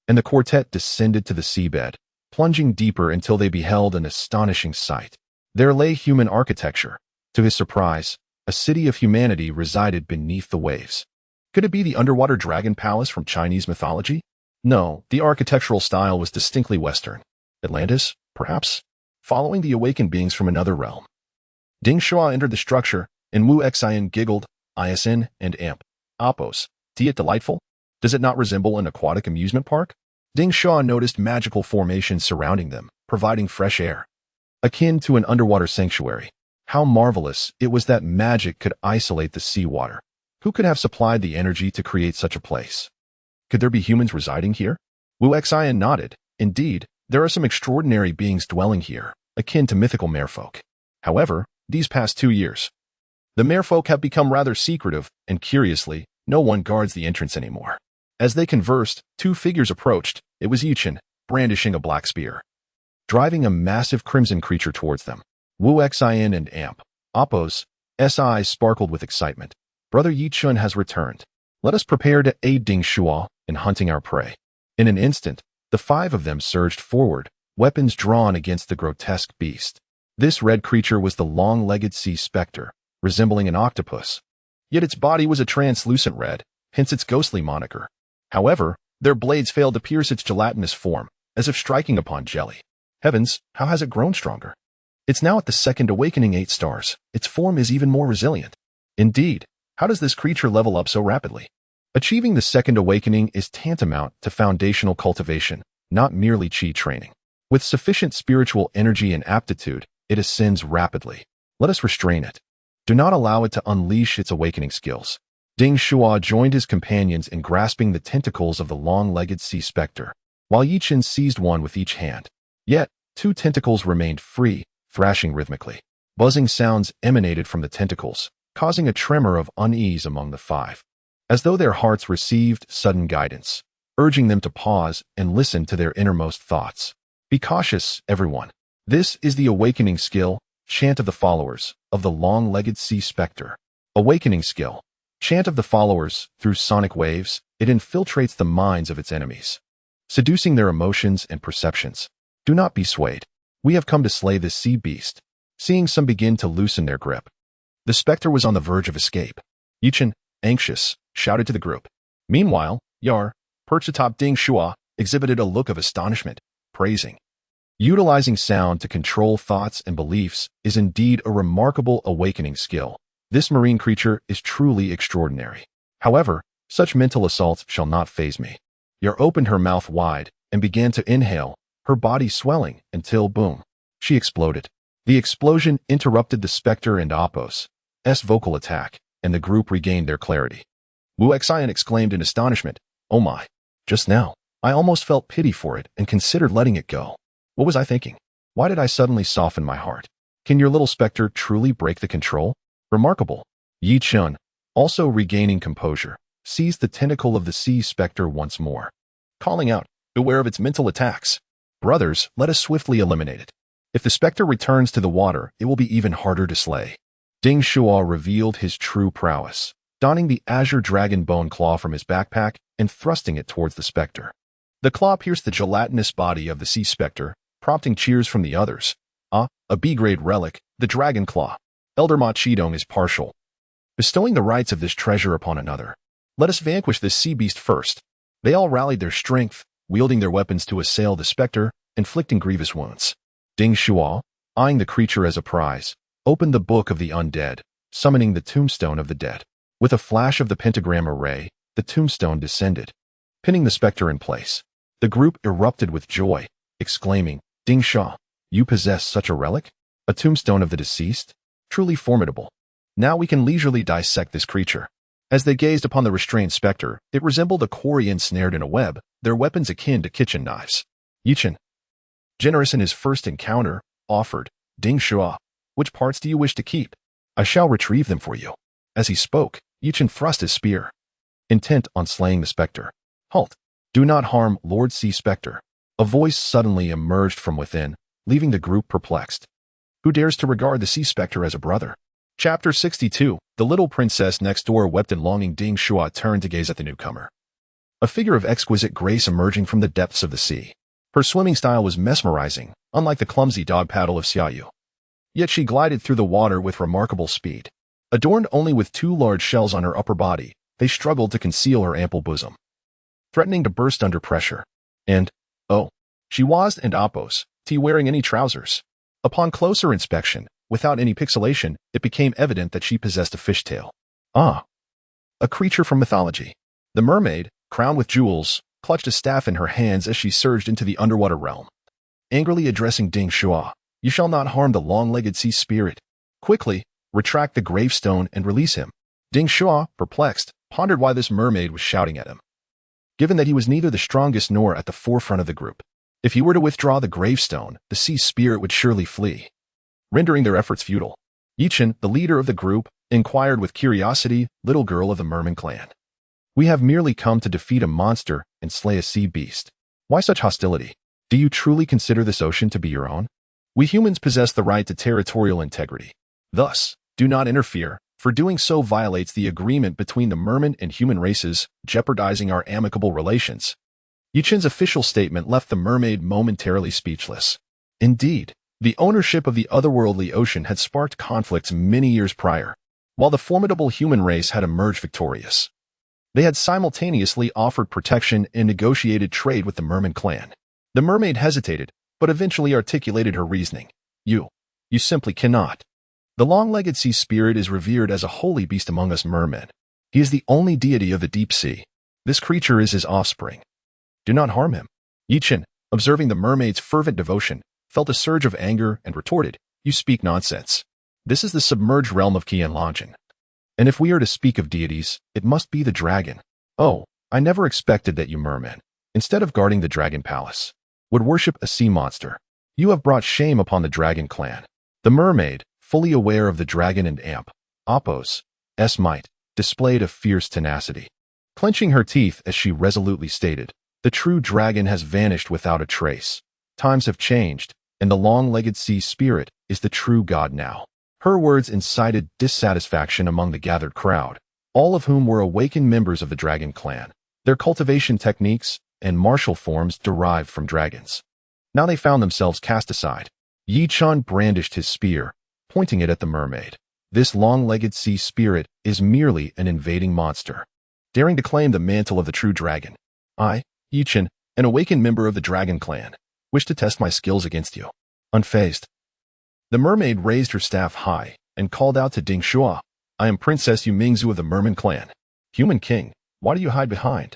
and the quartet descended to the seabed, plunging deeper until they beheld an astonishing sight. There lay human architecture. To his surprise, a city of humanity resided beneath the waves. Could it be the underwater dragon palace from Chinese mythology? No, the architectural style was distinctly Western. Atlantis, perhaps? Following the awakened beings from another realm. Ding Shuo entered the structure, and Wu Xian giggled, ISN and AMP. Appos. Is it delightful? Does it not resemble an aquatic amusement park? Ding Shuo noticed magical formations surrounding them, providing fresh air. Akin to an underwater sanctuary. How marvelous it was that magic could isolate the seawater. Who could have supplied the energy to create such a place? Could there be humans residing here? Wu Xian nodded. Indeed, there are some extraordinary beings dwelling here, akin to mythical merfolk. However, these past 2 years, the merfolk have become rather secretive, and curiously, no one guards the entrance anymore. As they conversed, 2 figures approached. It was Yichen, brandishing a black spear, driving a massive crimson creature towards them. Wu Xian and Amp. Appo's eyes sparkled with excitement. Brother Yichun has returned. Let us prepare to aid Ding Shuo in hunting our prey. In an instant, the 5 of them surged forward, weapons drawn against the grotesque beast. This red creature was the long-legged sea specter, resembling an octopus. Yet its body was a translucent red, hence its ghostly moniker. However, their blades failed to pierce its gelatinous form, as if striking upon jelly. Heavens, how has it grown stronger? It's now at the second awakening 8 stars. Its form is even more resilient. Indeed, how does this creature level up so rapidly? Achieving the second awakening is tantamount to foundational cultivation, not merely chi training. With sufficient spiritual energy and aptitude, it ascends rapidly. Let us restrain it. Do not allow it to unleash its awakening skills. Ding Shuo joined his companions in grasping the tentacles of the long-legged sea specter, while Yichen seized one with each hand. Yet, 2 tentacles remained free, thrashing rhythmically. Buzzing sounds emanated from the tentacles, causing a tremor of unease among the 5, as though their hearts received sudden guidance, urging them to pause and listen to their innermost thoughts. Be cautious, everyone. This is the awakening skill, chant of the followers, of the long-legged sea specter. Awakening skill. Chant of the followers, through sonic waves, it infiltrates the minds of its enemies, seducing their emotions and perceptions. Do not be swayed. We have come to slay this sea beast. Seeing some begin to loosen their grip, the specter was on the verge of escape. Yichen, anxious, shouted to the group. Meanwhile, Yar, perched atop Ding Shuo, exhibited a look of astonishment, praising. Utilizing sound to control thoughts and beliefs is indeed a remarkable awakening skill. This marine creature is truly extraordinary. However, such mental assaults shall not faze me. Yar opened her mouth wide and began to inhale, her body swelling until, boom, she exploded. The explosion interrupted the specter and Appos' vocal attack, and the group regained their clarity. Wu Xian exclaimed in astonishment, Oh my! Just now, I almost felt pity for it and considered letting it go. What was I thinking? Why did I suddenly soften my heart? Can your little specter truly break the control? Remarkable. Yi Chun, also regaining composure, seized the tentacle of the sea specter once more, calling out, Beware of its mental attacks. Brothers, let us swiftly eliminate it. If the specter returns to the water, it will be even harder to slay. Ding Shuo revealed his true prowess, donning the azure dragon bone claw from his backpack and thrusting it towards the specter. The claw pierced the gelatinous body of the sea specter, prompting cheers from the others. A B-grade relic, the dragon claw. Elder Ma Chidong is partial, bestowing the rights of this treasure upon another. Let us vanquish this sea beast first. They all rallied their strength, wielding their weapons to assail the specter, inflicting grievous wounds. Ding Shuo, eyeing the creature as a prize, opened the Book of the Undead, summoning the Tombstone of the Dead. With a flash of the pentagram array, the tombstone descended, pinning the specter in place. The group erupted with joy, exclaiming, Ding Shuo, you possess such a relic? A tombstone of the deceased? Truly formidable. Now we can leisurely dissect this creature. As they gazed upon the restrained specter, it resembled a quarry ensnared in a web, their weapons akin to kitchen knives. Yichen, generous in his first encounter, offered, Ding Shuo, which parts do you wish to keep? I shall retrieve them for you. As he spoke, Yichen thrust his spear, intent on slaying the specter. Halt! Do not harm Lord Sea Spectre. A voice suddenly emerged from within, leaving the group perplexed. Who dares to regard the sea spectre as a brother? Chapter 62. The little princess next door wept in longing. Ding Shuo turned to gaze at the newcomer. A figure of exquisite grace emerging from the depths of the sea. Her swimming style was mesmerizing, unlike the clumsy dog paddle of Xiaoyu. Yet she glided through the water with remarkable speed. Adorned only with two large shells on her upper body, they struggled to conceal her ample bosom, threatening to burst under pressure. And, oh, she wasn't and oppos, wearing any trousers. Upon closer inspection, without any pixelation, it became evident that she possessed a fishtail. Ah! A creature from mythology. The mermaid, crowned with jewels, clutched a staff in her hands as she surged into the underwater realm. Angrily addressing Ding Shuo, you shall not harm the long-legged sea spirit. Quickly, retract the gravestone and release him. Ding Shuo, perplexed, pondered why this mermaid was shouting at him, given that he was neither the strongest nor at the forefront of the group. If he were to withdraw the gravestone, the sea spirit would surely flee, rendering their efforts futile. Yichen, the leader of the group, inquired with curiosity, little girl of the merman clan. We have merely come to defeat a monster and slay a sea beast. Why such hostility? Do you truly consider this ocean to be your own? We humans possess the right to territorial integrity. Thus, do not interfere, for doing so violates the agreement between the merman and human races, jeopardizing our amicable relations. Yichen's official statement left the mermaid momentarily speechless. Indeed, the ownership of the otherworldly ocean had sparked conflicts many years prior, while the formidable human race had emerged victorious. They had simultaneously offered protection and negotiated trade with the merman clan. The mermaid hesitated, but eventually articulated her reasoning. You simply cannot. The long-legged sea spirit is revered as a holy beast among us mermen. He is the only deity of the deep sea. This creature is his offspring. Do not harm him. Yichen, observing the mermaid's fervent devotion, felt a surge of anger and retorted, you speak nonsense. This is the submerged realm of Qianlongjian. And if we are to speak of deities, it must be the dragon. Oh, I never expected that you mermen, instead of guarding the dragon palace, would worship a sea monster. You have brought shame upon the dragon clan. The mermaid, fully aware of the dragon and oppos' might, displayed a fierce tenacity. Clenching her teeth as she resolutely stated, the true dragon has vanished without a trace. Times have changed, and the long-legged sea spirit is the true god now. Her words incited dissatisfaction among the gathered crowd, all of whom were awakened members of the dragon clan. Their cultivation techniques and martial forms derived from dragons. Now they found themselves cast aside. Yichen brandished his spear, pointing it at the mermaid. This long-legged sea spirit is merely an invading monster, daring to claim the mantle of the true dragon. I, Yichen, an awakened member of the dragon clan, wish to test my skills against you. Unfazed, the mermaid raised her staff high and called out to Ding Shuo, I am Princess Yumingzu of the merman clan. Human king, why do you hide behind?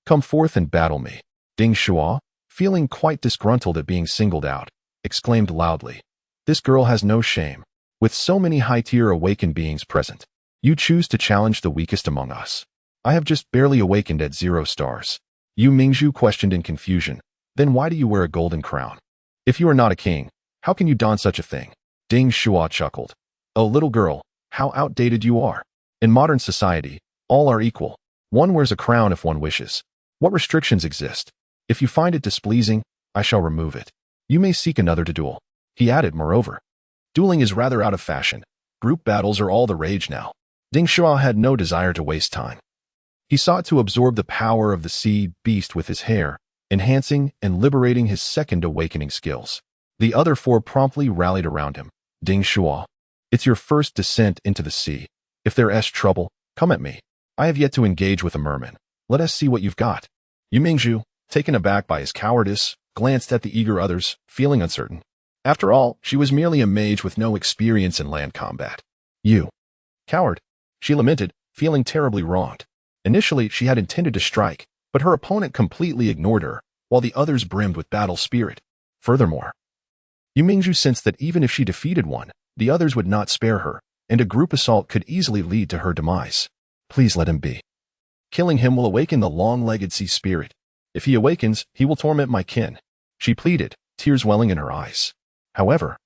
Come forth and battle me. Ding Shuo, feeling quite disgruntled at being singled out, exclaimed loudly, this girl has no shame. With so many high-tier awakened beings present, you choose to challenge the weakest among us. I have just barely awakened at 0 stars. Yu Mingzhu questioned in confusion, then why do you wear a golden crown? If you are not a king, how can you don such a thing? Ding Shuo chuckled. Oh, little girl, how outdated you are. In modern society, all are equal. One wears a crown if one wishes. What restrictions exist? If you find it displeasing, I shall remove it. You may seek another to duel. He added, moreover, dueling is rather out of fashion. Group battles are all the rage now. Ding Shuo had no desire to waste time. He sought to absorb the power of the sea beast with his hair, enhancing and liberating his second awakening skills. The other 4 promptly rallied around him. Ding Shuo, it's your first descent into the sea. If there's trouble, come at me. I have yet to engage with a merman. Let us see what you've got. Yu Mingzhu, taken aback by his cowardice, glanced at the eager others, feeling uncertain. After all, she was merely a mage with no experience in land combat. You coward, she lamented, feeling terribly wronged. Initially, she had intended to strike, but her opponent completely ignored her, while the others brimmed with battle spirit. Furthermore, Yu Mingzhu sensed that even if she defeated one, the others would not spare her, and a group assault could easily lead to her demise. Please let him be. Killing him will awaken the long-legged sea spirit. If he awakens, he will torment my kin. She pleaded, tears welling in her eyes. However,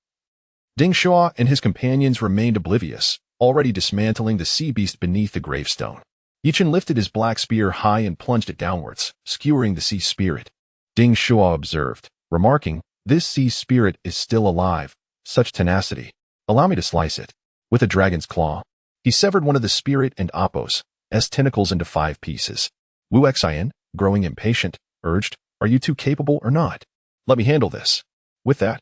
Ding Shuo and his companions remained oblivious, already dismantling the sea beast beneath the gravestone. Yichen lifted his black spear high and plunged it downwards, skewering the sea spirit. Ding Shuo observed, remarking, "This sea spirit is still alive. Such tenacity. Allow me to slice it." With a dragon's claw, he severed one of the spirit and Apos' tentacles into 5 pieces. Wu Xian, growing impatient, urged, "Are you too capable or not? Let me handle this." With that,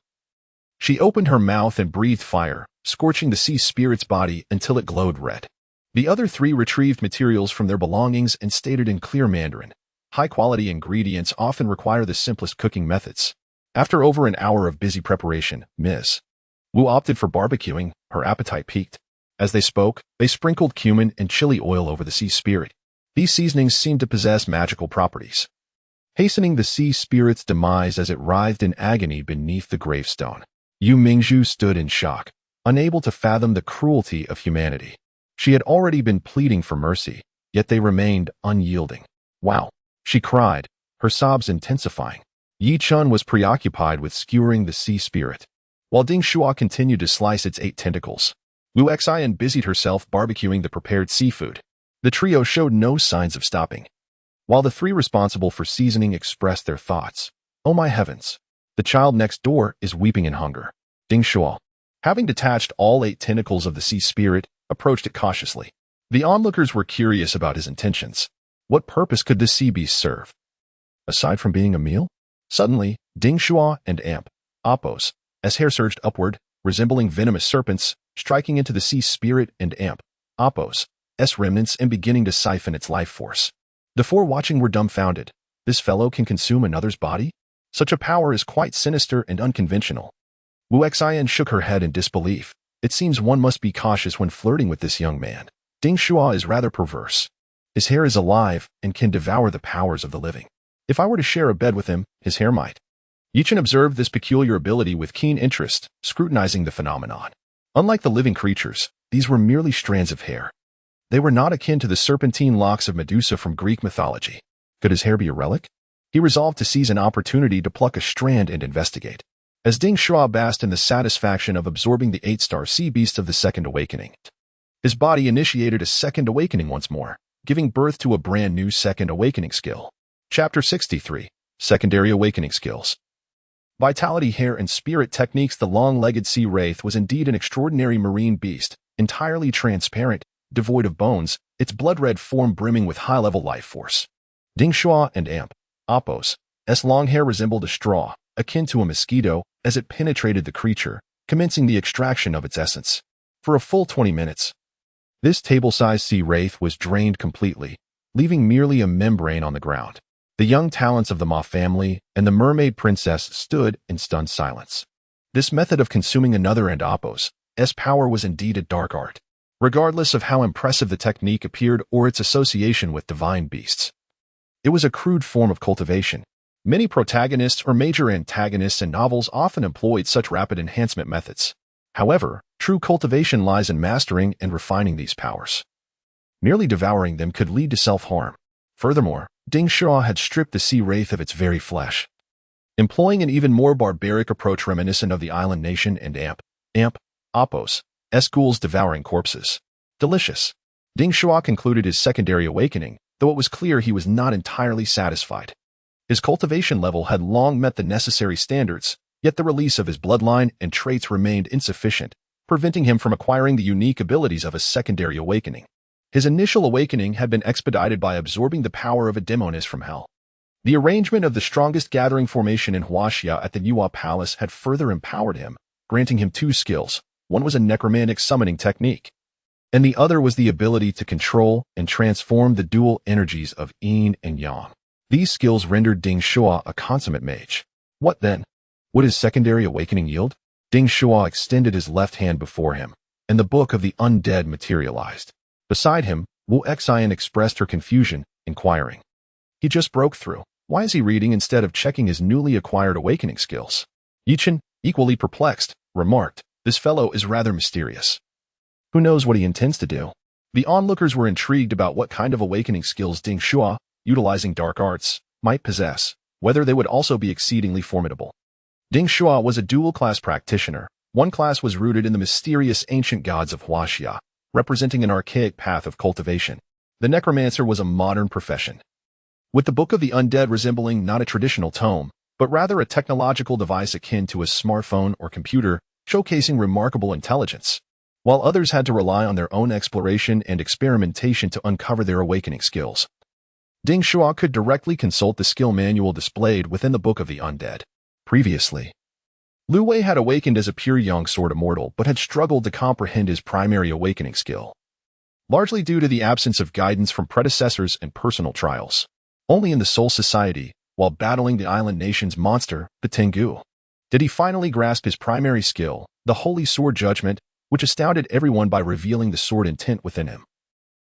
she opened her mouth and breathed fire, scorching the sea spirit's body until it glowed red. The other 3 retrieved materials from their belongings and stated in clear Mandarin, "High-quality ingredients often require the simplest cooking methods." After over an hour of busy preparation, Ms. Wu opted for barbecuing, her appetite piqued. As they spoke, they sprinkled cumin and chili oil over the sea spirit. These seasonings seemed to possess magical properties, hastening the sea spirit's demise as it writhed in agony beneath the gravestone. Yu Mingzhu stood in shock, unable to fathom the cruelty of humanity. She had already been pleading for mercy, yet they remained unyielding. "Wow!" she cried, her sobs intensifying. Yi Chun was preoccupied with skewering the sea spirit, while Ding Shuo continued to slice its 8 tentacles. Wu Xian busied herself barbecuing the prepared seafood. The trio showed no signs of stopping, while the 3 responsible for seasoning expressed their thoughts. "Oh my heavens! The child next door is weeping in hunger." Ding Shuo, having detached all 8 tentacles of the sea spirit, approached it cautiously. The onlookers were curious about his intentions. What purpose could this sea beast serve, aside from being a meal? Suddenly, Ding Shuo and Apos' hair surged upward, resembling venomous serpents, striking into the sea spirit and Apos' remnants and beginning to siphon its life force. The 4 watching were dumbfounded. This fellow can consume another's body? Such a power is quite sinister and unconventional. Wu Xian shook her head in disbelief. "It seems one must be cautious when flirting with this young man. Ding Shuo is rather perverse. His hair is alive and can devour the powers of the living. If I were to share a bed with him, his hair might." Yichen observed this peculiar ability with keen interest, scrutinizing the phenomenon. Unlike the living creatures, these were merely strands of hair. They were not akin to the serpentine locks of Medusa from Greek mythology. Could his hair be a relic? He resolved to seize an opportunity to pluck a strand and investigate. As Ding Shuo basked in the satisfaction of absorbing the 8-star sea beast of the second awakening, his body initiated a second awakening once more, giving birth to a brand new second awakening skill. Chapter 63, Secondary Awakening Skills. Vitality, hair, and spirit techniques. The long-legged sea wraith was indeed an extraordinary marine beast, entirely transparent, devoid of bones, its blood-red form brimming with high-level life force. Ding Shuo and Apos' long hair resembled a straw, akin to a mosquito, as it penetrated the creature, commencing the extraction of its essence. For a full 20 minutes, this table-sized sea wraith was drained completely, leaving merely a membrane on the ground. The young talents of the Ma family and the mermaid princess stood in stunned silence. This method of consuming another and Apos' power was indeed a dark art, regardless of how impressive the technique appeared or its association with divine beasts. It was a crude form of cultivation. Many protagonists or major antagonists in novels often employed such rapid enhancement methods. However, true cultivation lies in mastering and refining these powers. Merely devouring them could lead to self-harm. Furthermore, Ding Shuo had stripped the sea wraith of its very flesh, employing an even more barbaric approach reminiscent of the island nation and Apos' ghouls devouring corpses. Delicious. Ding Shuo concluded his secondary awakening, though it was clear he was not entirely satisfied. His cultivation level had long met the necessary standards, yet the release of his bloodline and traits remained insufficient, preventing him from acquiring the unique abilities of a secondary awakening. His initial awakening had been expedited by absorbing the power of a demoness from hell. The arrangement of the strongest gathering formation in Huaxia at the Yuhua Palace had further empowered him, granting him 2 skills. One was a necromantic summoning technique, and the other was the ability to control and transform the dual energies of yin and yang. These skills rendered Ding Shuo a consummate mage. What then? Would his secondary awakening yield? Ding Shuo extended his left hand before him, and the Book of the Undead materialized. Beside him, Wu Xian expressed her confusion, inquiring, "He just broke through. Why is he reading instead of checking his newly acquired awakening skills?" Yichen, equally perplexed, remarked, "This fellow is rather mysterious. Who knows what he intends to do?" The onlookers were intrigued about what kind of awakening skills Ding Shuo, utilizing dark arts, might possess, whether they would also be exceedingly formidable. Ding Shuo was a dual-class practitioner, One class was rooted in the mysterious ancient gods of Huaxia, representing an archaic path of cultivation. The necromancer was a modern profession, with the Book of the Undead resembling not a traditional tome, but rather a technological device akin to a smartphone or computer, showcasing remarkable intelligence, while others had to rely on their own exploration and experimentation to uncover their awakening skills. Ding Shuo could directly consult the skill manual displayed within the Book of the Undead. Previously, Lu Wei had awakened as a pure young sword immortal but had struggled to comprehend his primary awakening skill, largely due to the absence of guidance from predecessors and personal trials. Only in the Soul Society, while battling the island nation's monster, the Tengu, did he finally grasp his primary skill, the Holy Sword Judgment, which astounded everyone by revealing the sword intent within him,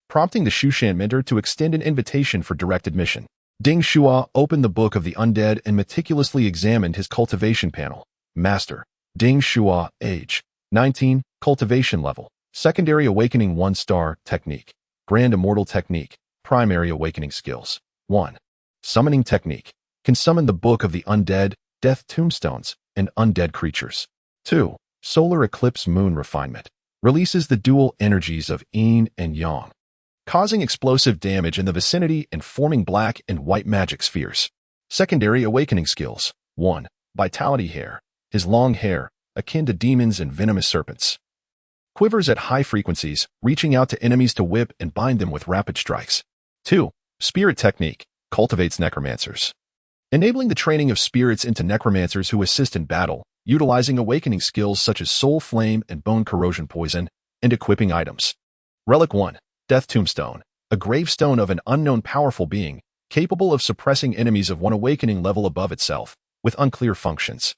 prompting the Shushan mentor to extend an invitation for direct admission. Ding Shuo opened the Book of the Undead and meticulously examined his cultivation panel. Master, Ding Shuo, age, 19, cultivation level, secondary awakening 1-star, technique, grand immortal technique, primary awakening skills. 1. Summoning technique, can summon the Book of the Undead, death tombstones, and undead creatures. 2. Solar eclipse moon refinement, releases the dual energies of yin and yang, causing explosive damage in the vicinity and forming black and white magic spheres. Secondary awakening skills. 1. Vitality hair, his long hair, akin to demons and venomous serpents, quivers at high frequencies, reaching out to enemies to whip and bind them with rapid strikes. 2. Spirit technique, cultivates necromancers, enabling the training of spirits into necromancers who assist in battle, utilizing awakening skills such as soul flame and bone corrosion poison, and equipping items. Relic 1. Death tombstone, a gravestone of an unknown powerful being, capable of suppressing enemies of one awakening level above itself, with unclear functions.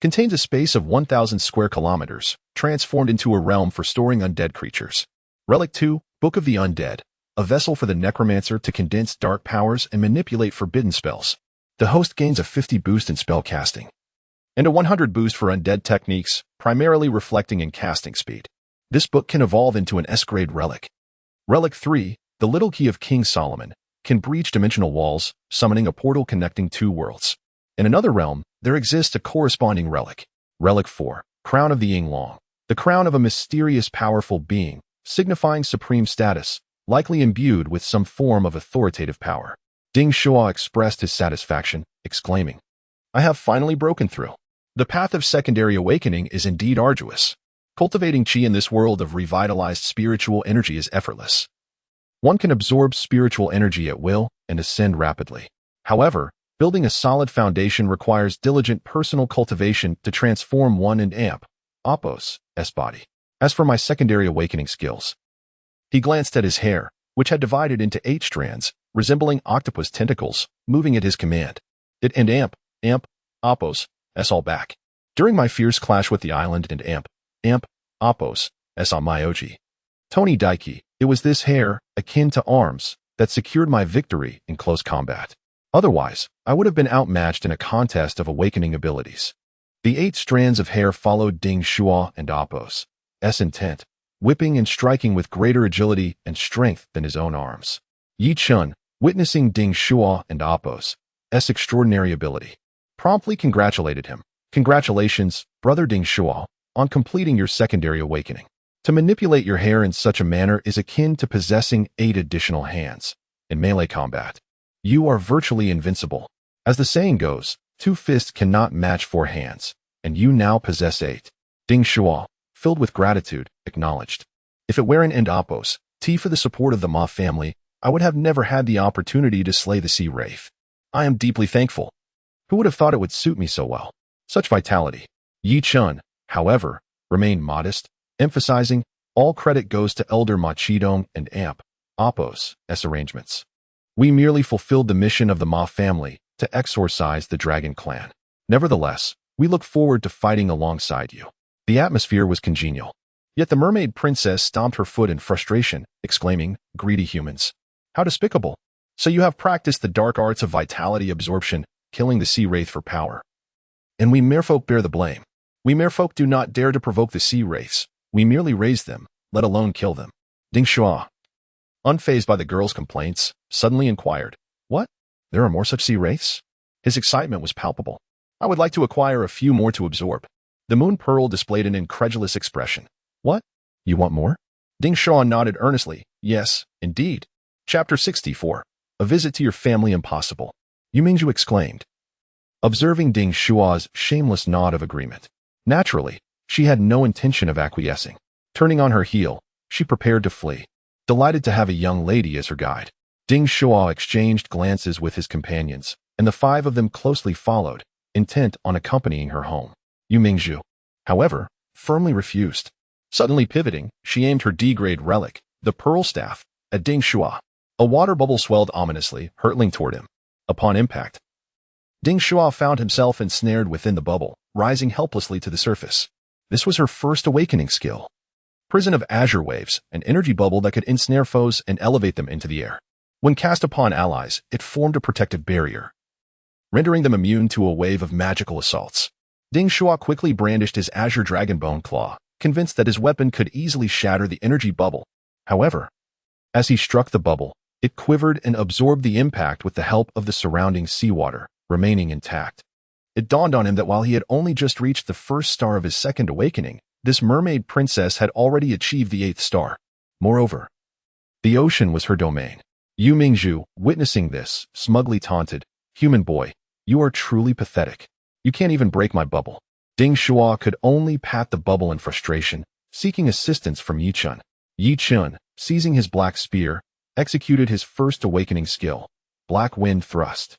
Contains a space of 1,000 square kilometers, transformed into a realm for storing undead creatures. Relic 2. Book of the Undead, a vessel for the necromancer to condense dark powers and manipulate forbidden spells. The host gains a 50 boost in spell casting, and a 100 boost for undead techniques, primarily reflecting in casting speed. This book can evolve into an S-grade relic. Relic 3. The Little Key of King Solomon, can breach dimensional walls, summoning a portal connecting two worlds. In another realm, there exists a corresponding relic. Relic 4. Crown of the Yinglong, the crown of a mysterious powerful being, signifying supreme status, likely imbued with some form of authoritative power. Ding Shuo expressed his satisfaction, exclaiming, I have finally broken through. The path of secondary awakening is indeed arduous. Cultivating qi in this world of revitalized spiritual energy is effortless. One can absorb spiritual energy at will and ascend rapidly. However, building a solid foundation requires diligent personal cultivation to transform one and amp, Apos, S-body. As for my secondary awakening skills, he glanced at his hair, which had divided into 8 strands, resembling octopus tentacles, moving at his command. It and amp, Apos, S all back. During my fierce clash with the island and amp, Apos, S on Myoji, Tony Daiki, it was this hair, akin to arms, that secured my victory in close combat. Otherwise, I would have been outmatched in a contest of awakening abilities. The 8 strands of hair followed Ding Shuo and Apos' intent, whipping and striking with greater agility and strength than his own arms. Yi Chun, witnessing Ding Shuo and Apos' extraordinary ability, promptly congratulated him. Congratulations, brother Ding Shuo, on completing your secondary awakening. To manipulate your hair in such a manner is akin to possessing 8 additional hands. In melee combat, you are virtually invincible. As the saying goes, 2 fists cannot match 4 hands, and you now possess 8. Ding Shuo, filled with gratitude, acknowledged. If it weren't and Apos, T for the support of the Ma family, I would have never had the opportunity to slay the sea wraith. I am deeply thankful. Who would have thought it would suit me so well? Such vitality. Yi Chun, however, remained modest, emphasizing, all credit goes to Elder Ma Chidong and Amp, Apos' arrangements. We merely fulfilled the mission of the Ma family to exorcise the dragon clan. Nevertheless, we look forward to fighting alongside you. The atmosphere was congenial. Yet the mermaid princess stomped her foot in frustration, exclaiming, greedy humans. How despicable. So you have practiced the dark arts of vitality absorption, killing the sea wraith for power. And we merfolk bear the blame. We merfolk do not dare to provoke the sea wraiths. We merely raise them, let alone kill them. Ding Shuo, unfazed by the girl's complaints, suddenly inquired, what? There are more such sea wraiths? His excitement was palpable. I would like to acquire a few more to absorb. The moon pearl displayed an incredulous expression. What? You want more? Ding Shuo nodded earnestly. Yes, indeed. Chapter 64. A visit to your family impossible. Yu Mingzhu exclaimed, observing Ding Shuo's shameless nod of agreement. Naturally, she had no intention of acquiescing. Turning on her heel, she prepared to flee, delighted to have a young lady as her guide. Ding Shuo exchanged glances with his companions, and the five of them closely followed, intent on accompanying her home. Yu Mingzhu, however, firmly refused. Suddenly pivoting, she aimed her D-grade relic, the pearl staff, at Ding Shuo. A water bubble swelled ominously, hurtling toward him. Upon impact, Ding Shuo found himself ensnared within the bubble, rising helplessly to the surface. This was her first awakening skill. Prison of Azure Waves, an energy bubble that could ensnare foes and elevate them into the air. When cast upon allies, it formed a protective barrier, rendering them immune to a wave of magical assaults. Ding Shuo quickly brandished his Azure Dragonbone Claw, convinced that his weapon could easily shatter the energy bubble. However, as he struck the bubble, it quivered and absorbed the impact with the help of the surrounding seawater, remaining intact. It dawned on him that while he had only just reached the first star of his second awakening, this mermaid princess had already achieved the 8th star. Moreover, the ocean was her domain. Yu Mingzhu, witnessing this, smugly taunted, "Human boy, you are truly pathetic. You can't even break my bubble." Ding Shuo could only pat the bubble in frustration, seeking assistance from Yi Chun. Yi Chun, seizing his black spear, executed his first awakening skill, Black Wind Thrust.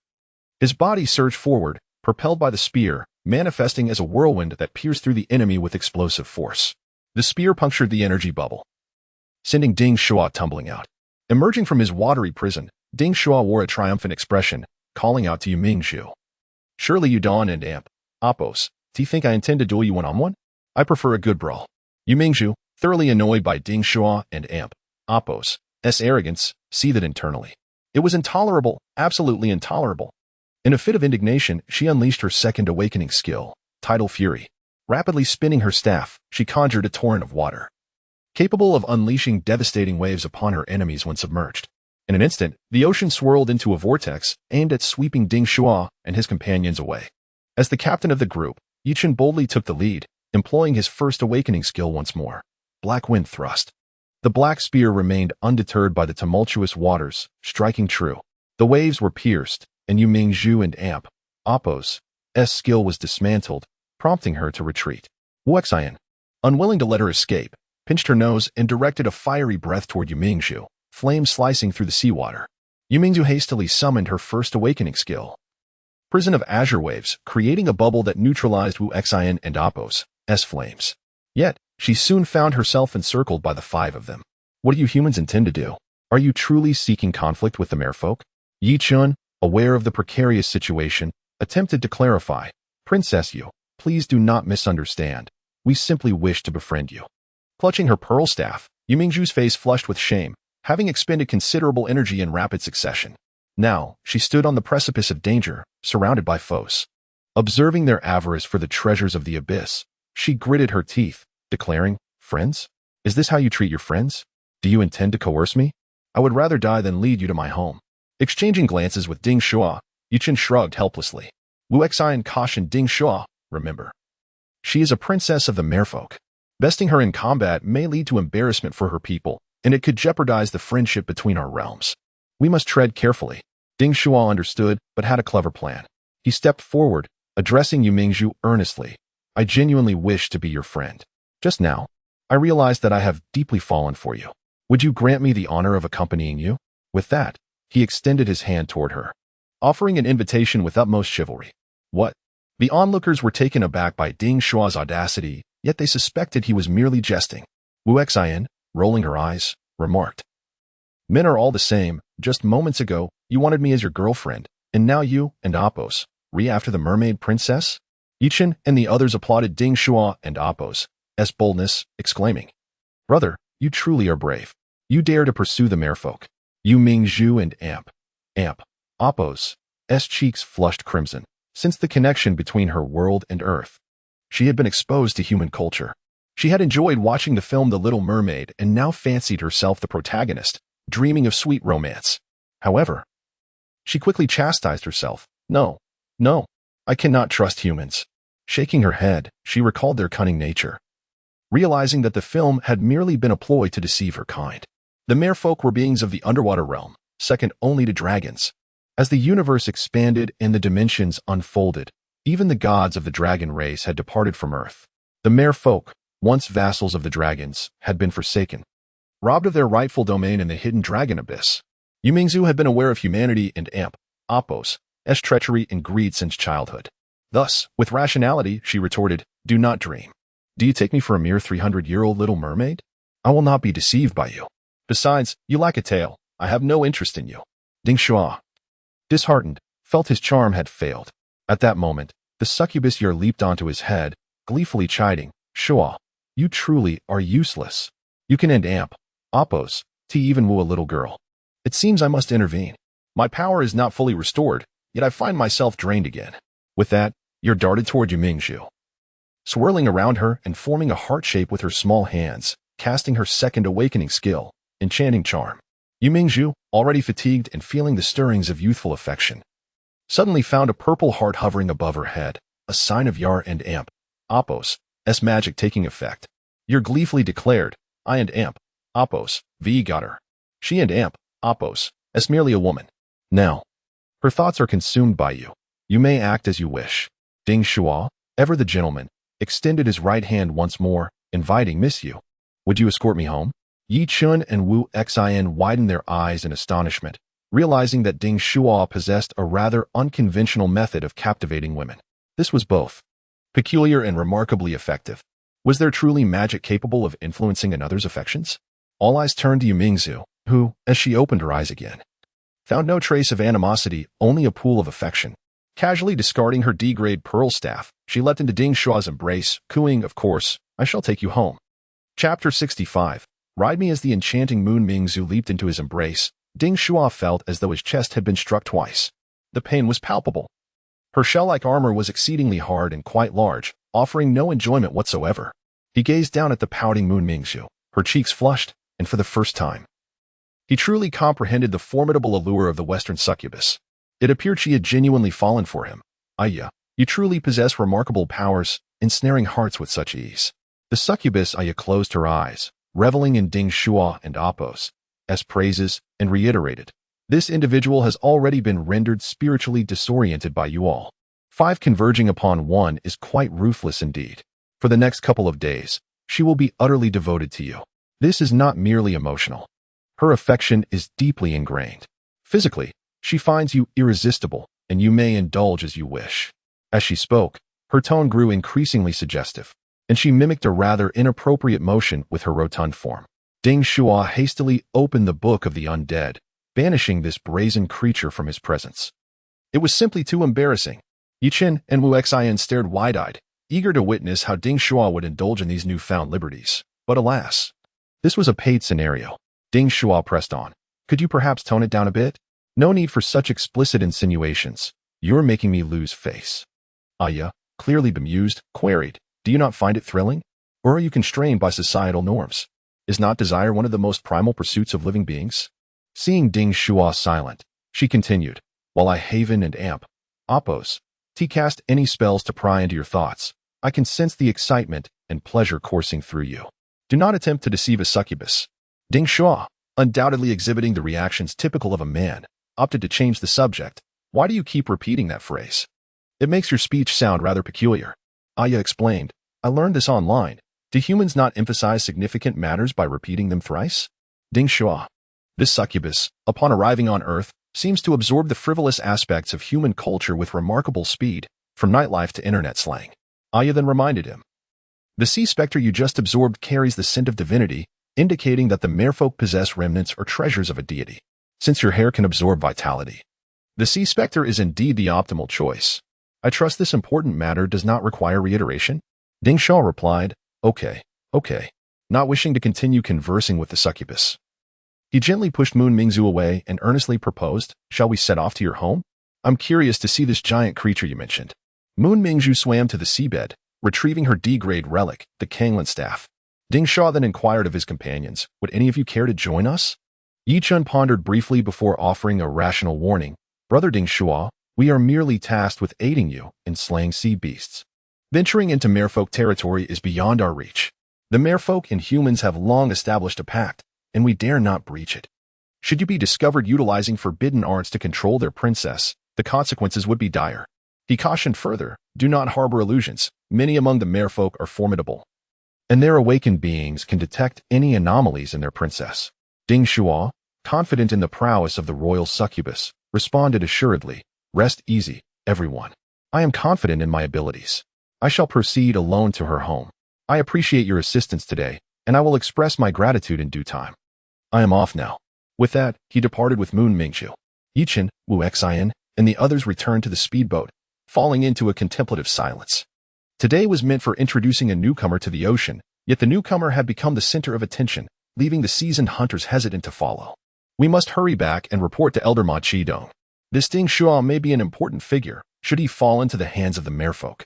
His body surged forward, propelled by the spear, manifesting as a whirlwind that pierced through the enemy with explosive force. The spear punctured the energy bubble, sending Ding Shuo tumbling out. Emerging from his watery prison, Ding Shuo wore a triumphant expression, calling out to Yu Mingzhu. "Surely you Dawn and Amp, Oppos, do you think I intend to duel you one-on-one? I prefer a good brawl." Yu Mingzhu, thoroughly annoyed by Ding Shuo and Amp, Oppos' arrogance, seethed internally. It was intolerable, absolutely intolerable. In a fit of indignation, she unleashed her second awakening skill, Tidal Fury. Rapidly spinning her staff, she conjured a torrent of water, capable of unleashing devastating waves upon her enemies when submerged. In an instant, the ocean swirled into a vortex aimed at sweeping Ding Shuo and his companions away. As the captain of the group, Yi Chun boldly took the lead, employing his first awakening skill once more, Black Wind Thrust. The black spear remained undeterred by the tumultuous waters, striking true. The waves were pierced, and Yu Mingzhu and Amp, Oppos' skill was dismantled, prompting her to retreat. Wu Xian, unwilling to let her escape, pinched her nose and directed a fiery breath toward Yu Mingzhu, flames slicing through the seawater. Yu Mingzhu hastily summoned her first awakening skill, Prison of Azure Waves, creating a bubble that neutralized Wu Xian and Oppos' flames. Yet, she soon found herself encircled by the five of them. What do you humans intend to do? Are you truly seeking conflict with the merfolk? Yi Chun, aware of the precarious situation, attempted to clarify. "Princess Yu, please do not misunderstand. We simply wish to befriend you." Clutching her pearl staff, Yu Mingzhu's face flushed with shame, having expended considerable energy in rapid succession. Now, she stood on the precipice of danger, surrounded by foes. Observing their avarice for the treasures of the abyss, she gritted her teeth, declaring, "Friends? Is this how you treat your friends? Do you intend to coerce me? I would rather die than lead you to my home." Exchanging glances with Ding Shuo, Yi Chun shrugged helplessly. Wu Xian cautioned Ding Shuo, "Remember, she is a princess of the merfolk. Besting her in combat may lead to embarrassment for her people, and it could jeopardize the friendship between our realms. We must tread carefully." Ding Shuo understood, but had a clever plan. He stepped forward, addressing Yu Mingzhu earnestly. "I genuinely wish to be your friend. Just now, I realized that I have deeply fallen for you. Would you grant me the honor of accompanying you?" With that, he extended his hand toward her, offering an invitation with utmost chivalry. What? The onlookers were taken aback by Ding Shuo's audacity, yet they suspected he was merely jesting. Wu Xian, rolling her eyes, remarked, "Men are all the same. Just moments ago, you wanted me as your girlfriend, and now you and Oppos after the mermaid princess?" Yi Chun and the others applauded Ding Shuo and Oppos' boldness, exclaiming, "Brother, you truly are brave. You dare to pursue the merfolk." Yu Mingzhu and Amp, Oppos' cheeks flushed crimson. Since the connection between her world and Earth, she had been exposed to human culture. She had enjoyed watching the film The Little Mermaid and now fancied herself the protagonist, dreaming of sweet romance. However, she quickly chastised herself. No, I cannot trust humans. Shaking her head, she recalled their cunning nature, realizing that the film had merely been a ploy to deceive her kind. The merfolk were beings of the underwater realm, second only to dragons. As the universe expanded and the dimensions unfolded, even the gods of the dragon race had departed from Earth. The merfolk, once vassals of the dragons, had been forsaken, robbed of their rightful domain in the hidden dragon abyss. Yumingzu had been aware of humanity and Apos' treachery and greed since childhood. Thus, with rationality, she retorted, "Do not dream. Do you take me for a mere 300-year-old little mermaid? I will not be deceived by you. Besides, you lack a tail. I have no interest in you." Ding Shuo, disheartened, felt his charm had failed. At that moment, the succubus year leaped onto his head, gleefully chiding, "Shuo, you truly are useless. You can end Apos, to even woo a little girl. It seems I must intervene. My power is not fully restored, yet I find myself drained again." With that, Yer darted toward Yumingzu, swirling around her and forming a heart shape with her small hands, casting her second awakening skill, Enchanting Charm. Yumingzu, already fatigued and feeling the stirrings of youthful affection, suddenly found a purple heart hovering above her head, a sign of Yar and Apos' magic taking effect. Yer gleefully declared, "I and Apos, got her. She and Apos, merely a woman. Now, her thoughts are consumed by you. You may act as you wish." Ding Shuo, ever the gentleman, extended his right hand once more, inviting Miss Yu. "Would you escort me home?" Yi Chun and Wu Xin widened their eyes in astonishment, realizing that Ding Shuo possessed a rather unconventional method of captivating women. This was both peculiar and remarkably effective. Was there truly magic capable of influencing another's affections? All eyes turned to Yumingzu, who, as she opened her eyes again, found no trace of animosity, only a pool of affection. Casually discarding her D-grade pearl staff, she leapt into Ding Shuo's embrace, cooing, "Of course, I shall take you home." Chapter 65. Ride me. As the enchanting Moon Mingzu leaped into his embrace, Ding Shuo felt as though his chest had been struck twice. The pain was palpable. Her shell-like armor was exceedingly hard and quite large, offering no enjoyment whatsoever. He gazed down at the pouting Moon Mingzu, her cheeks flushed, and for the first time, he truly comprehended the formidable allure of the Western succubus. It appeared she had genuinely fallen for him. "Aya, you truly possess remarkable powers, ensnaring hearts with such ease." The succubus Aya closed her eyes, reveling in Ding Shuo and Apos' praises, and reiterated, "This individual has already been rendered spiritually disoriented by you all. 5 converging upon 1 is quite ruthless indeed. For the next couple of days, she will be utterly devoted to you. This is not merely emotional. Her affection is deeply ingrained. Physically, she finds you irresistible, and you may indulge as you wish." As she spoke, her tone grew increasingly suggestive, and she mimicked a rather inappropriate motion with her rotund form. Ding Shuo hastily opened the Book of the Undead, banishing this brazen creature from his presence. It was simply too embarrassing. Yi Chen and Wu Xin stared wide-eyed, eager to witness how Ding Shuo would indulge in these newfound liberties. But alas, this was a paid scenario. Ding Shuo pressed on. "Could you perhaps tone it down a bit? No need for such explicit insinuations. You're making me lose face." Aya, clearly bemused, queried, "Do you not find it thrilling? Or are you constrained by societal norms? Is not desire one of the most primal pursuits of living beings?" Seeing Ding Shuo silent, she continued, "While I haven and Apos, cast any spells to pry into your thoughts, I can sense the excitement and pleasure coursing through you. Do not attempt to deceive a succubus." Ding Shuo, undoubtedly exhibiting the reactions typical of a man, opted to change the subject. "Why do you keep repeating that phrase? It makes your speech sound rather peculiar." Aya explained, "I learned this online. Do humans not emphasize significant matters by repeating them thrice?" Ding Shuo. This succubus, upon arriving on Earth, seems to absorb the frivolous aspects of human culture with remarkable speed, from nightlife to internet slang. Aya then reminded him, "The sea spectre you just absorbed carries the scent of divinity, indicating that the merfolk possess remnants or treasures of a deity. Since your hair can absorb vitality, the sea spectre is indeed the optimal choice. I trust this important matter does not require reiteration." Ding Shuo replied, Okay, not wishing to continue conversing with the succubus. He gently pushed Moon Mingzu away and earnestly proposed, "Shall we set off to your home? I'm curious to see this giant creature you mentioned." Moon Mingzu swam to the seabed, retrieving her D-grade relic, the Kanglan staff. Ding Shuo then inquired of his companions, "Would any of you care to join us?" Yi Chun pondered briefly before offering a rational warning, "Brother Ding Shuo, we are merely tasked with aiding you in slaying sea beasts. Venturing into merfolk territory is beyond our reach. The merfolk and humans have long established a pact, and we dare not breach it. Should you be discovered utilizing forbidden arts to control their princess, the consequences would be dire. He cautioned further, do not harbor illusions. Many among the merfolk are formidable, and their awakened beings can detect any anomalies in their princess. Ding Shuo, confident in the prowess of the royal succubus, responded assuredly, rest easy, everyone. I am confident in my abilities. I shall proceed alone to her home. I appreciate your assistance today, and I will express my gratitude in due time. I am off now. With that, he departed with Moon Mingzhu. Yichen, Wu Xian, and the others returned to the speedboat, falling into a contemplative silence. Today was meant for introducing a newcomer to the ocean, yet the newcomer had become the center of attention, leaving the seasoned hunters hesitant to follow. We must hurry back and report to Elder Ma Qidong. This Ding Shuo may be an important figure, should he fall into the hands of the merfolk.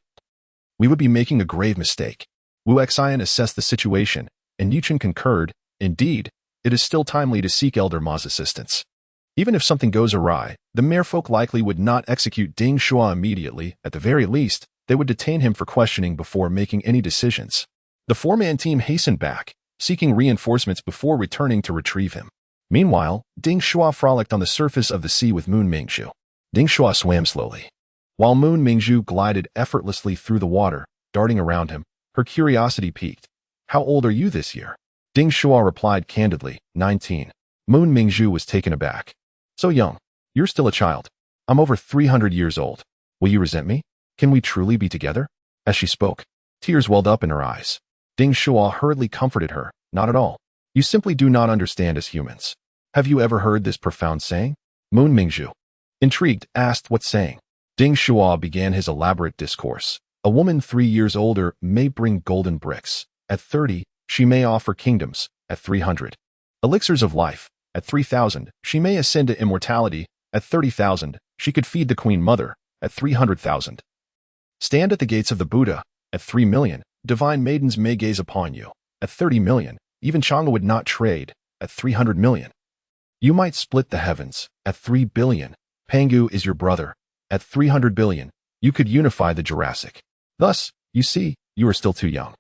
We would be making a grave mistake. Wu Xian assessed the situation, and Yichen concurred, indeed, it is still timely to seek Elder Ma's assistance. Even if something goes awry, the merfolk likely would not execute Ding Shuo immediately. At the very least, they would detain him for questioning before making any decisions. The four-man team hastened back, seeking reinforcements before returning to retrieve him. Meanwhile, Ding Shuo frolicked on the surface of the sea with Moon Mingzhu. Ding Shuo swam slowly, while Moon Mingzhu glided effortlessly through the water, darting around him. Her curiosity piqued. How old are you this year? Ding Shuo replied candidly, 19. Moon Mingzhu was taken aback. So young. You're still a child. I'm over 300 years old. Will you resent me? Can we truly be together? As she spoke, tears welled up in her eyes. Ding Shuo hurriedly comforted her, not at all. You simply do not understand as humans. Have you ever heard this profound saying? Moon Mingzhu, intrigued, asked what saying. Ding Shuo began his elaborate discourse. A woman 3 years older may bring golden bricks. At 30, she may offer kingdoms. At 300, elixirs of life. At 3,000, she may ascend to immortality. At 30,000, she could feed the Queen Mother. At 300,000, stand at the gates of the Buddha. At 3 million, divine maidens may gaze upon you. At 30 million, even Chang'e would not trade. At 300 million, you might split the heavens. At 3 billion, Pangu is your brother. At 300 billion, you could unify the Jurassic. Thus, you see, you are still too young.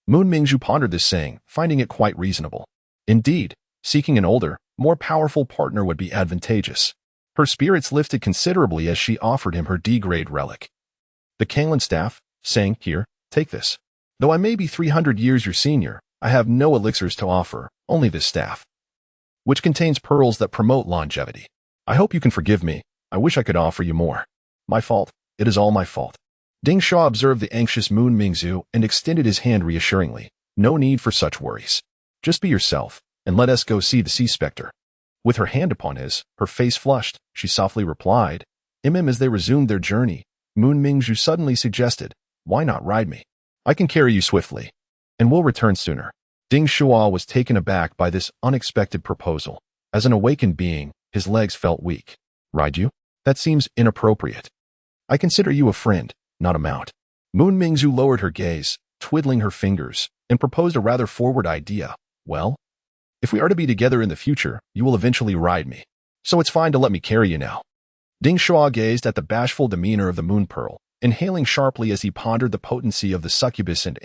Moon Mingzhu pondered this saying, finding it quite reasonable. Indeed, seeking an older, more powerful partner would be advantageous. Her spirits lifted considerably as she offered him her D-grade relic. The Kanglan staff, saying, here, take this. Though I may be 300 years your senior, I have no elixirs to offer, only this staff, which contains pearls that promote longevity. I hope you can forgive me. I wish I could offer you more. My fault. It is all my fault. Ding Shuo observed the anxious Moon Mingzhu and extended his hand reassuringly. No need for such worries. Just be yourself, and let us go see the sea specter. With her hand upon his, her face flushed, she softly replied, As they resumed their journey, Moon Mingzhu suddenly suggested, why not ride me? I can carry you swiftly, and we'll return sooner. Ding Shuo was taken aback by this unexpected proposal. As an awakened being, his legs felt weak. Ride you? That seems inappropriate. I consider you a friend, not a mount. Moon Mingzhu lowered her gaze, twiddling her fingers, and proposed a rather forward idea. Well, if we are to be together in the future, you will eventually ride me. So it's fine to let me carry you now. Ding Shuo gazed at the bashful demeanor of the Moon Pearl, inhaling sharply as he pondered the potency of the succubus and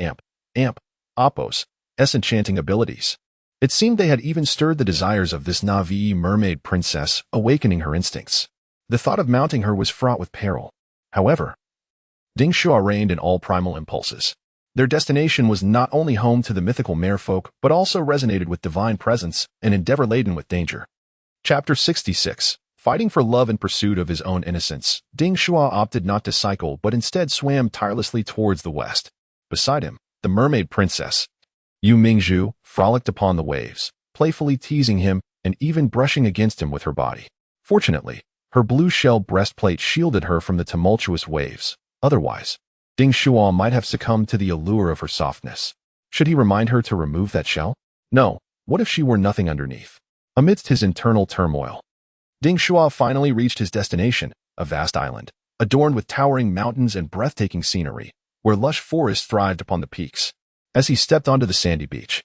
Appos, enchanting abilities. It seemed they had even stirred the desires of this Na'vi mermaid princess, awakening her instincts. The thought of mounting her was fraught with peril. However, Ding Shuo reined in all primal impulses. Their destination was not only home to the mythical merfolk, but also resonated with divine presence, an endeavor laden with danger. Chapter 66. Fighting for love in pursuit of his own innocence, Ding Shuo opted not to cycle but instead swam tirelessly towards the west. Beside him, the mermaid princess, Yu Mingzhu, frolicked upon the waves, playfully teasing him and even brushing against him with her body. Fortunately, her blue shell breastplate shielded her from the tumultuous waves. Otherwise, Ding Shuo might have succumbed to the allure of her softness. Should he remind her to remove that shell? No. What if she were nothing underneath? Amidst his internal turmoil, Ding Shuo finally reached his destination, a vast island, adorned with towering mountains and breathtaking scenery, where lush forests thrived upon the peaks. As he stepped onto the sandy beach,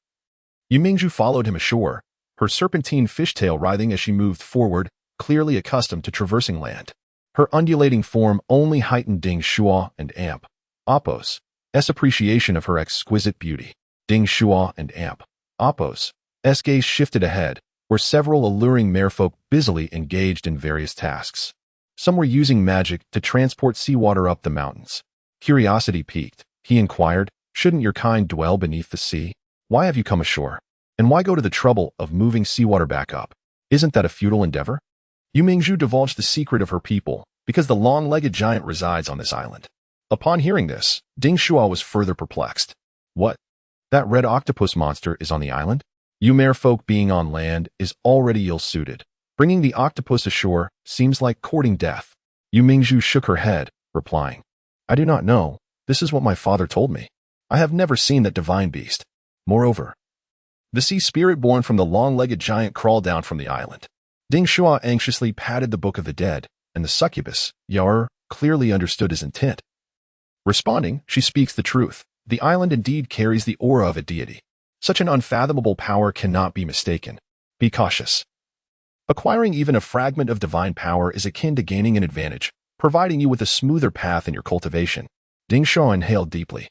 Yu Mingzhu followed him ashore, her serpentine fishtail writhing as she moved forward, clearly accustomed to traversing land. Her undulating form only heightened Ding Shuo and Appos' appreciation of her exquisite beauty. Ding Shuo and Apos' gaze shifted ahead, where several alluring merfolk busily engaged in various tasks. Some were using magic to transport seawater up the mountains. Curiosity piqued. He inquired, "Shouldn't your kind dwell beneath the sea? Why have you come ashore? And why go to the trouble of moving seawater back up? Isn't that a futile endeavor?" Yu Mingzhu divulged the secret of her people, because the long-legged giant resides on this island. Upon hearing this, Ding Shuo was further perplexed. What? That red octopus monster is on the island? You merfolk being on land is already ill-suited. Bringing the octopus ashore seems like courting death. Yu Mingzhu shook her head, replying, "I do not know. This is what my father told me. I have never seen that divine beast. Moreover, the sea spirit born from the long-legged giant crawled down from the island." Ding Shuo anxiously patted the Book of the Dead, and the succubus, Yar, clearly understood his intent. Responding, "She speaks the truth. The island indeed carries the aura of a deity. Such an unfathomable power cannot be mistaken. Be cautious. Acquiring even a fragment of divine power is akin to gaining an advantage, providing you with a smoother path in your cultivation." Ding Shuo inhaled deeply.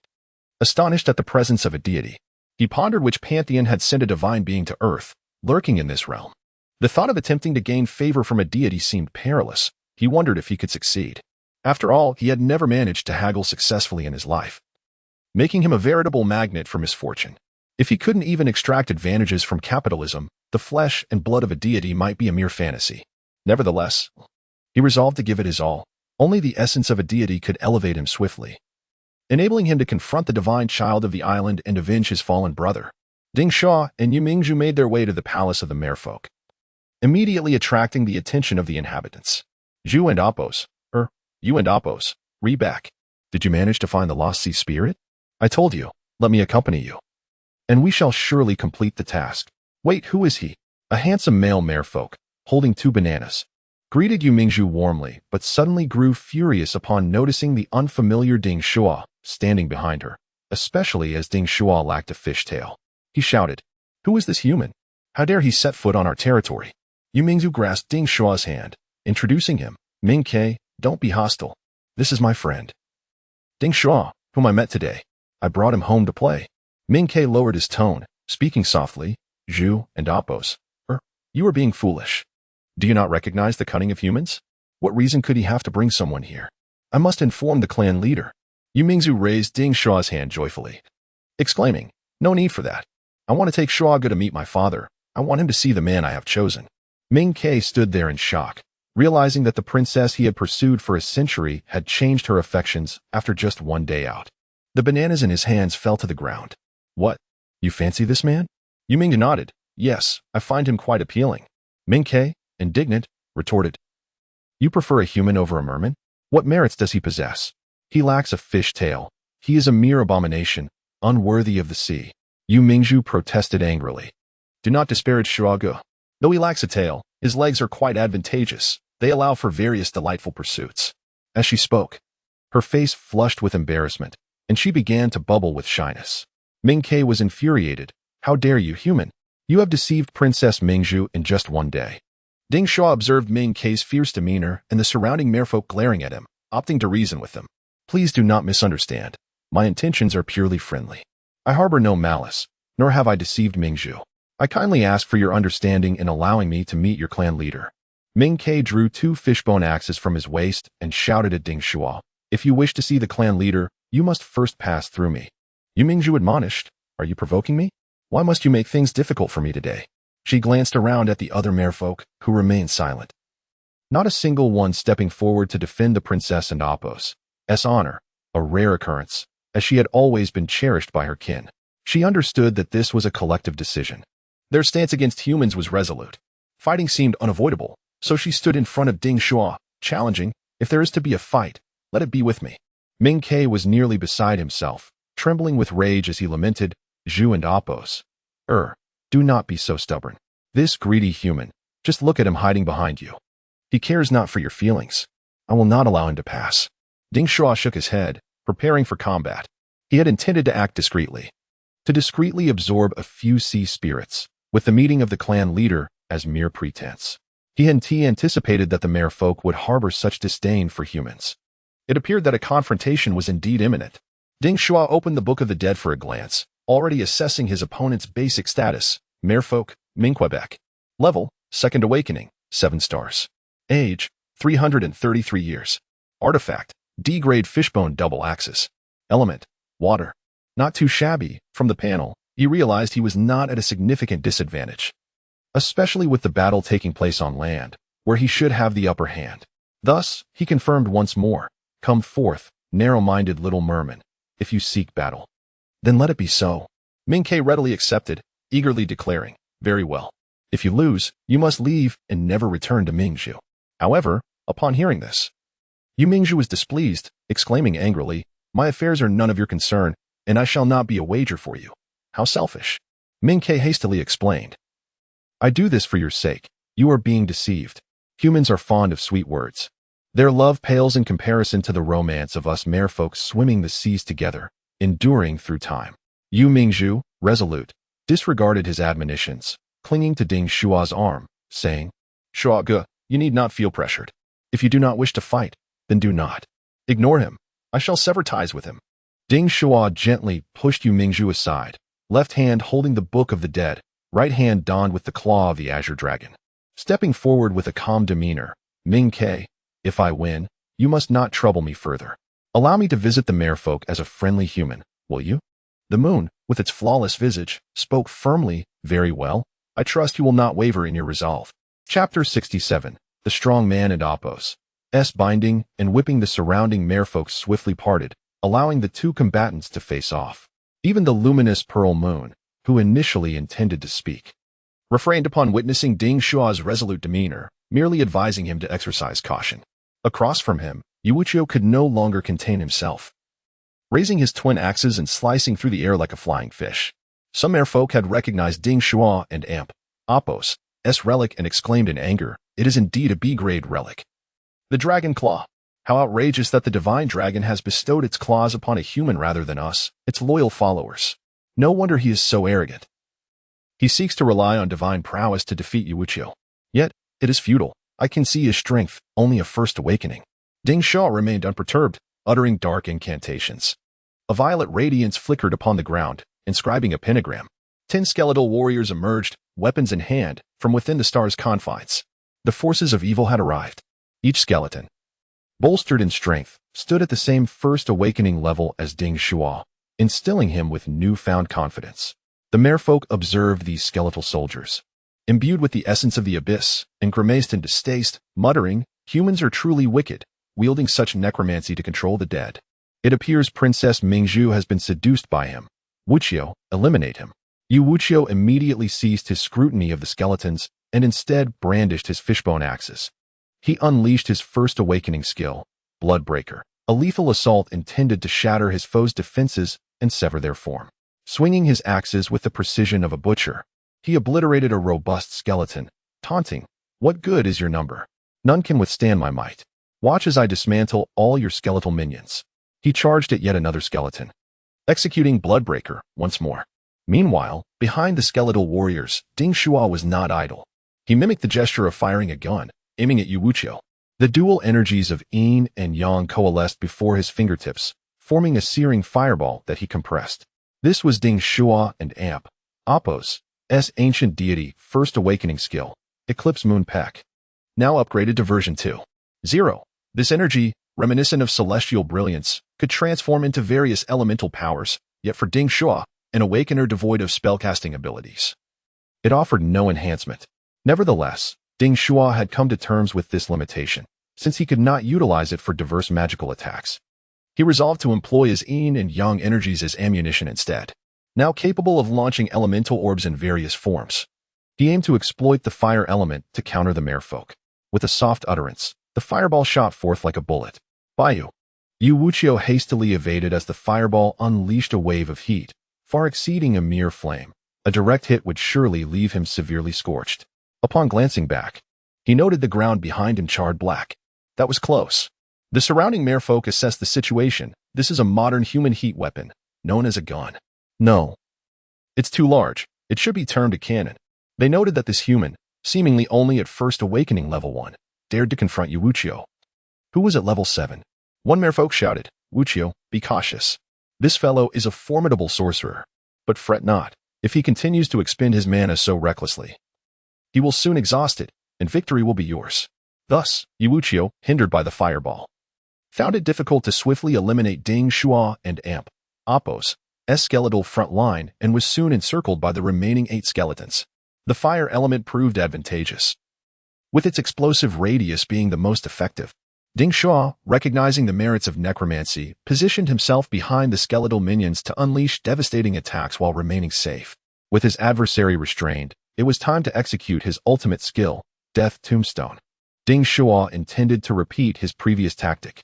Astonished at the presence of a deity, he pondered which pantheon had sent a divine being to Earth, lurking in this realm. The thought of attempting to gain favor from a deity seemed perilous. He wondered if he could succeed. After all, he had never managed to haggle successfully in his life, making him a veritable magnet for misfortune. If he couldn't even extract advantages from capitalism, the flesh and blood of a deity might be a mere fantasy. Nevertheless, he resolved to give it his all. Only the essence of a deity could elevate him swiftly, enabling him to confront the divine child of the island and avenge his fallen brother. Ding Shuo and Yu Mingzhu made their way to the palace of the merfolk, immediately attracting the attention of the inhabitants. You and Apos, read back. Did you manage to find the lost sea spirit? I told you, let me accompany you, and we shall surely complete the task. Wait, who is he? A handsome male merfolk, holding 2 bananas, greeted Yu Mingzhu warmly, but suddenly grew furious upon noticing the unfamiliar Ding Shuo standing behind her, especially as Ding Shuo lacked a fishtail. He shouted, "Who is this human? How dare he set foot on our territory?" Yu Mingzhu grasped Ding Shuo's hand, introducing him. "Ming Ke, don't be hostile. This is my friend, Ding Shuo, whom I met today. I brought him home to play." Ming Ke lowered his tone, speaking softly. "Zhu and Apos, you are being foolish. Do you not recognize the cunning of humans? What reason could he have to bring someone here? I must inform the clan leader." Yu Mingzhu raised Ding Shuo's hand joyfully, exclaiming, "No need for that. I want to take Shuo to meet my father. I want him to see the man I have chosen." Ming Ke stood there in shock, realizing that the princess he had pursued for a century had changed her affections after just one day out. The bananas in his hands fell to the ground. "What? You fancy this man?" Yu Mingzhu nodded. "Yes, I find him quite appealing." Ming Ke, indignant, retorted, "You prefer a human over a merman? What merits does he possess? He lacks a fish tail. He is a mere abomination, unworthy of the sea." Yu Mingzhu protested angrily. "Do not disparage Shuo. Though he lacks a tail, his legs are quite advantageous. They allow for various delightful pursuits." As she spoke, her face flushed with embarrassment, and she began to bubble with shyness. Ming Ke was infuriated. "How dare you, human? You have deceived Princess Mingzhu in just one day." Ding Shuo observed Ming Ke's fierce demeanor and the surrounding merfolk glaring at him, opting to reason with them. "Please do not misunderstand. My intentions are purely friendly. I harbor no malice, nor have I deceived Mingzhu. I kindly ask for your understanding in allowing me to meet your clan leader." Ming Ke drew 2 fishbone axes from his waist and shouted at Ding Shuo, "If you wish to see the clan leader, you must first pass through me." Yu Mingzhu admonished, "Are you provoking me? Why must you make things difficult for me today?" She glanced around at the other merfolk, who remained silent, not a single one stepping forward to defend the princess and Apos' honor, a rare occurrence, as she had always been cherished by her kin. She understood that this was a collective decision. Their stance against humans was resolute. Fighting seemed unavoidable, so she stood in front of Ding Shuo, challenging, "If there is to be a fight, let it be with me." Ming Ke was nearly beside himself, trembling with rage as he lamented, "Zhu and Apos, do not be so stubborn. This greedy human, just look at him hiding behind you. He cares not for your feelings. I will not allow him to pass." Ding Shuo shook his head, preparing for combat. He had intended to act discreetly, to discreetly absorb a few sea spirits, with the meeting of the clan leader as mere pretense. He anticipated that the merfolk would harbor such disdain for humans. It appeared that a confrontation was indeed imminent. Ding Shuo opened the Book of the Dead for a glance, already assessing his opponent's basic status. Merfolk, Ming Quebec. Level, Second Awakening, 7 stars. Age, 333 years. Artifact, D-grade fishbone double axis. Element, water. Not too shabby. From the panel, he realized he was not at a significant disadvantage, especially with the battle taking place on land, where he should have the upper hand. Thus, he confirmed once more, "Come forth, narrow-minded little merman. If you seek battle, then let it be so." Ming Ke readily accepted, eagerly declaring, "Very well. If you lose, you must leave and never return to Mingzhu." However, upon hearing this, Yu Mingzhu was displeased, exclaiming angrily, "My affairs are none of your concern, and I shall not be a wager for you." How selfish. Ming Ke hastily explained, "I do this for your sake. You are being deceived. Humans are fond of sweet words. Their love pales in comparison to the romance of us merfolk swimming the seas together, enduring through time." Yu Mingzhu, resolute, disregarded his admonitions, clinging to Ding Shuo's arm, saying, "Shuo Ge, you need not feel pressured. If you do not wish to fight, then do not. Ignore him. I shall sever ties with him." Ding Shuo gently pushed Yu Mingzhu aside, left hand holding the Book of the Dead, right hand donned with the claw of the Azure Dragon. Stepping forward with a calm demeanor, "Ming Ke, if I win, you must not trouble me further. Allow me to visit the merfolk as a friendly human, will you?" The moon, with its flawless visage, spoke firmly, "Very well. I trust you will not waver in your resolve." Chapter 67. The Strong Man and Oppos. Binding and whipping the surrounding merfolk swiftly parted, allowing the two combatants to face off. Even the luminous pearl moon, who initially intended to speak, refrained upon witnessing Ding Shuo's resolute demeanor, merely advising him to exercise caution. Across from him, Yuuchio could no longer contain himself, raising his twin axes and slicing through the air like a flying fish. Some merfolk had recognized Ding Shuo and Amp, Oppos' relic and exclaimed in anger, "It is indeed a B-grade relic. The dragon claw. How outrageous that the divine dragon has bestowed its claws upon a human rather than us, its loyal followers. No wonder he is so arrogant. He seeks to rely on divine prowess to defeat Yuuchio. Yet, it is futile. I can see his strength, only a first awakening." Ding Shuo remained unperturbed, uttering dark incantations. A violet radiance flickered upon the ground, inscribing a pentagram. 10 skeletal warriors emerged, weapons in hand, from within the star's confines. The forces of evil had arrived. Each skeleton, bolstered in strength, stood at the same first awakening level as Ding Shuo, instilling him with newfound confidence. The merfolk observed these skeletal soldiers, imbued with the essence of the abyss, and grimaced in distaste, muttering, "Humans are truly wicked, wielding such necromancy to control the dead. It appears Princess Mingzhu has been seduced by him. Wuchio, eliminate him." Yu Wuchio immediately ceased his scrutiny of the skeletons and instead brandished his fishbone axes. He unleashed his first awakening skill, Bloodbreaker, a lethal assault intended to shatter his foes' defenses and sever their form. Swinging his axes with the precision of a butcher, he obliterated a robust skeleton, taunting, "What good is your number? None can withstand my might. Watch as I dismantle all your skeletal minions." He charged at yet another skeleton, executing Bloodbreaker once more. Meanwhile, behind the skeletal warriors, Ding Shuo was not idle. He mimicked the gesture of firing a gun, aiming at Yu Wuchio. The dual energies of yin and yang coalesced before his fingertips, forming a searing fireball that he compressed. This was Ding Shuo and Amp, Oppos' ancient deity first awakening skill, Eclipse Moon Peck, now upgraded to version 2.0. This energy, reminiscent of celestial brilliance, could transform into various elemental powers, yet for Ding Shuo, an awakener devoid of spellcasting abilities, it offered no enhancement. Nevertheless, Ding Shuo had come to terms with this limitation, since he could not utilize it for diverse magical attacks. He resolved to employ his yin and yang energies as ammunition instead. Now capable of launching elemental orbs in various forms, he aimed to exploit the fire element to counter the merfolk. With a soft utterance, the fireball shot forth like a bullet. "Bayu." Yu Wuchio hastily evaded as the fireball unleashed a wave of heat, far exceeding a mere flame. A direct hit would surely leave him severely scorched. Upon glancing back, he noted the ground behind him charred black. That was close. The surrounding merfolk assessed the situation. This is a modern human heat weapon, known as a gun. No. It's too large. It should be termed a cannon. They noted that this human, seemingly only at first awakening level 1, dared to confront Yu Wuchio, who was at level 7. One merfolk shouted, "Wuchio, be cautious. This fellow is a formidable sorcerer. But fret not, if he continues to expend his mana so recklessly. He will soon exhaust it, and victory will be yours. Thus, Yuuchio, hindered by the fireball, found it difficult to swiftly eliminate Ding Shuo and Amp, Appo's skeletal front line, and was soon encircled by the remaining 8 skeletons. The fire element proved advantageous, with its explosive radius being the most effective. Ding Shuo, recognizing the merits of necromancy, positioned himself behind the skeletal minions to unleash devastating attacks while remaining safe. With his adversary restrained, it was time to execute his ultimate skill, Death Tombstone. Ding Shuo intended to repeat his previous tactic,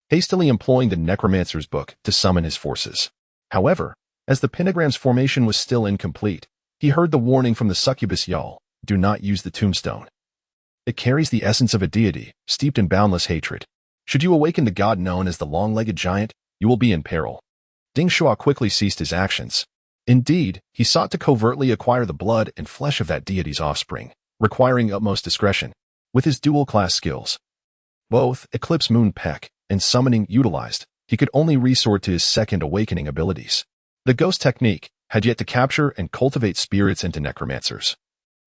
hastily employing the necromancer's book to summon his forces. However, as the pentagram's formation was still incomplete, he heard the warning from the succubus Yal, do not use the tombstone. It carries the essence of a deity, steeped in boundless hatred. Should you awaken the god known as the long-legged giant, you will be in peril. Ding Shuo quickly ceased his actions. Indeed, he sought to covertly acquire the blood and flesh of that deity's offspring, requiring utmost discretion. With his dual-class skills, both Eclipse Moon Peck and Summoning utilized, he could only resort to his second awakening abilities. The Ghost technique had yet to capture and cultivate spirits into necromancers,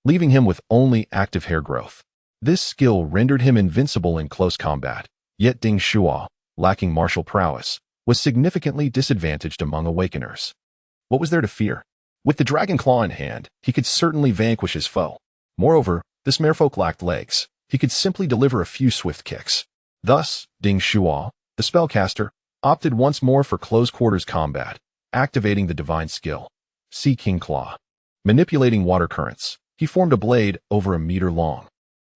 leaving him with only active hair growth. This skill rendered him invincible in close combat, yet Ding Shuo, lacking martial prowess, was significantly disadvantaged among awakeners. What was there to fear? With the dragon claw in hand, he could certainly vanquish his foe. Moreover, this merfolk lacked legs. He could simply deliver a few swift kicks. Thus, Ding Shuo, the spellcaster, opted once more for close-quarters combat, activating the divine skill, Sea King Claw. Manipulating water currents, he formed a blade over a meter long,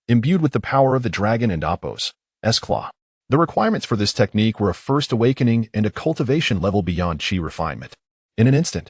imbued with the power of the dragon and Appo's claw. The requirements for this technique were a first awakening and a cultivation level beyond chi refinement. In an instant,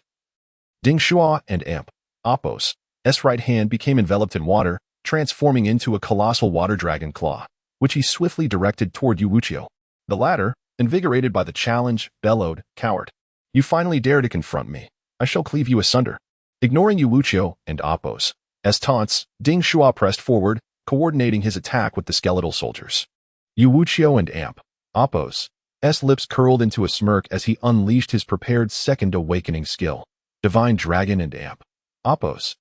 Ding Shuo and Amp, Appo's right hand became enveloped in water, transforming into a colossal water dragon claw, which he swiftly directed toward Yuuchio. The latter, invigorated by the challenge, bellowed, "Coward! You finally dare to confront me. I shall cleave you asunder." Ignoring Yuuchio and Appo's taunts, Ding Shuo pressed forward, coordinating his attack with the skeletal soldiers. Yuuchio and Amp, Appo's lips curled into a smirk as he unleashed his prepared second awakening skill, Divine Dragon and Amp, Appo's